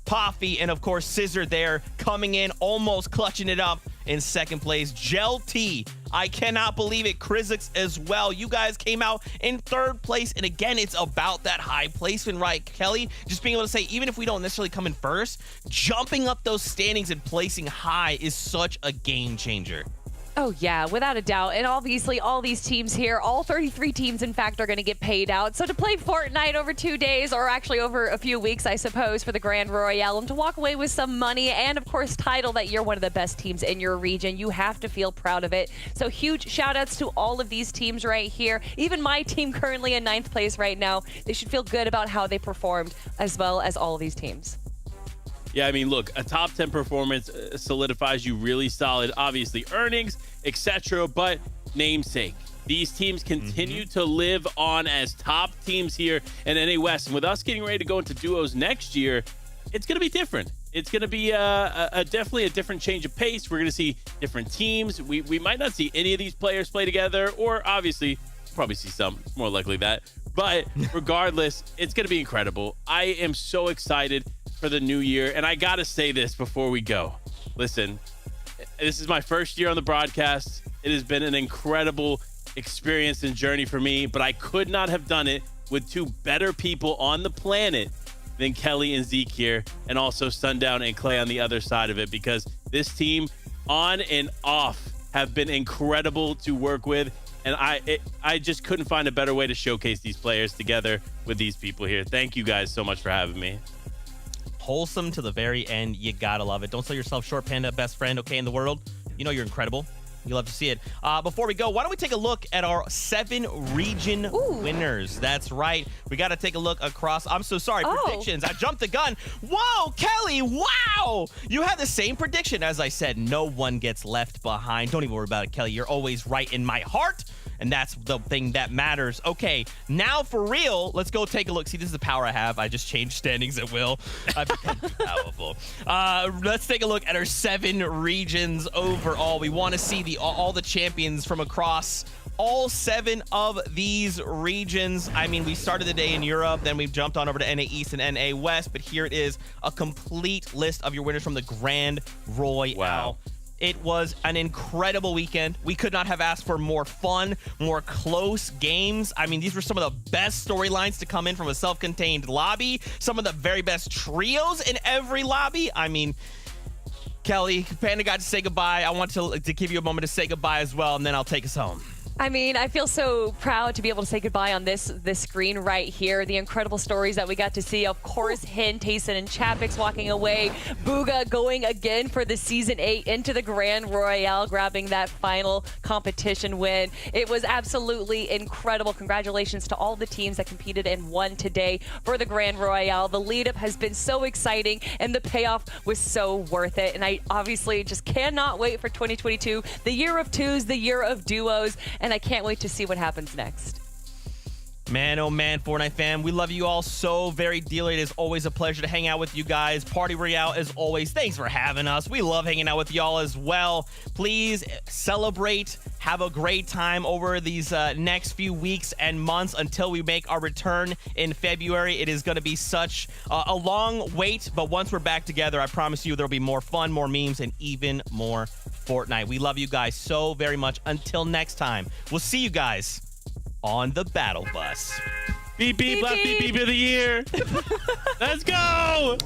Poffy, and of course Scissor there coming in, almost clutching it up in second place. Gel T, I cannot believe it. Krizix as well. You guys came out in third place, and again, it's about that high placement, right, Kelly? Just being able to say, even if we don't necessarily come in first, jumping up those standings and placing high is such a game changer. Oh, yeah, without a doubt. And obviously, all these teams here, all 33 teams, in fact, are going to get paid out. So to play Fortnite over 2 days, or actually over a few weeks, I suppose, for the Grand Royale, and to walk away with some money and, of course, title that you're one of the best teams in your region, you have to feel proud of it. So huge shout-outs to all of these teams right here. Even my team currently in 9th place right now. They should feel good about how they performed, as well as all of these teams. Yeah, I mean, look, a top 10 performance solidifies you really solid, obviously earnings, etc., but namesake. These teams continue to live on as top teams here in NA West. And with us getting ready to go into duos next year, it's going to be different. It's going to be definitely a different change of pace. We're going to see different teams. We might not see any of these players play together, or obviously probably see some, more likely that. But regardless, it's going to be incredible. I am so excited for the new year. And I got to say this before we go. Listen, this is my first year on the broadcast. It has been an incredible experience and journey for me, but I could not have done it with two better people on the planet than Kelly and Zeke here, and also Sundown and Clay on the other side of it, because this team on and off have been incredible to work with. And I just couldn't find a better way to showcase these players together with these people here. Thank you guys so much for having me. Wholesome to the very end. You gotta love it. Don't sell yourself short, Panda. Best friend, okay, in the world. You know you're incredible. You love to see it. Before we go, why don't we take a look at our 7 region winners? That's right. We got to take a look across. I'm so sorry. Predictions. I jumped the gun. Whoa, Kelly. Wow. You had the same prediction. As I said, no one gets left behind. Don't even worry about it, Kelly. You're always right in my heart. And that's the thing that matters. Okay, now for real, let's go take a look. See, this is the power I have. I just change standings at will. I've become too powerful. Let's take a look at our 7 regions overall. We want to see all the champions from across all 7 of these regions. I mean, we started the day in Europe, then we've jumped on over to NA East and NA West, but here it is, a complete list of your winners from the Grand Royale. Wow. It was an incredible weekend. We could not have asked for more fun, more close games. I mean, these were some of the best storylines to come in from a self-contained lobby. Some of the very best trios in every lobby. I mean, Kelly, Panda got to say goodbye. I want to give you a moment to say goodbye as well, and then I'll take us home. I mean, I feel so proud to be able to say goodbye on this screen right here. The incredible stories that we got to see. Of course, Hin, Tayson, and Chapix walking away. Booga going again for the Season 8 into the Grand Royale, grabbing that final competition win. It was absolutely incredible. Congratulations to all the teams that competed and won today for the Grand Royale. The lead-up has been so exciting, and the payoff was so worth it. And I obviously just cannot wait for 2022, the year of twos, the year of duos, and I can't wait to see what happens next. Man, oh man, Fortnite fam, we love you all so very dearly. It is always a pleasure to hang out with you guys. Party Royale, as always, thanks for having us. We love hanging out with y'all as well. Please celebrate, have a great time over these next few weeks and months until we make our return in February. It is going to be such a long wait, but once we're back together, I promise you there'll be more fun, more memes, and even more Fortnite. We love you guys so very much. Until next time, we'll see you guys on the battle bus. Beep, beep, last beep, beep of the year. Let's go.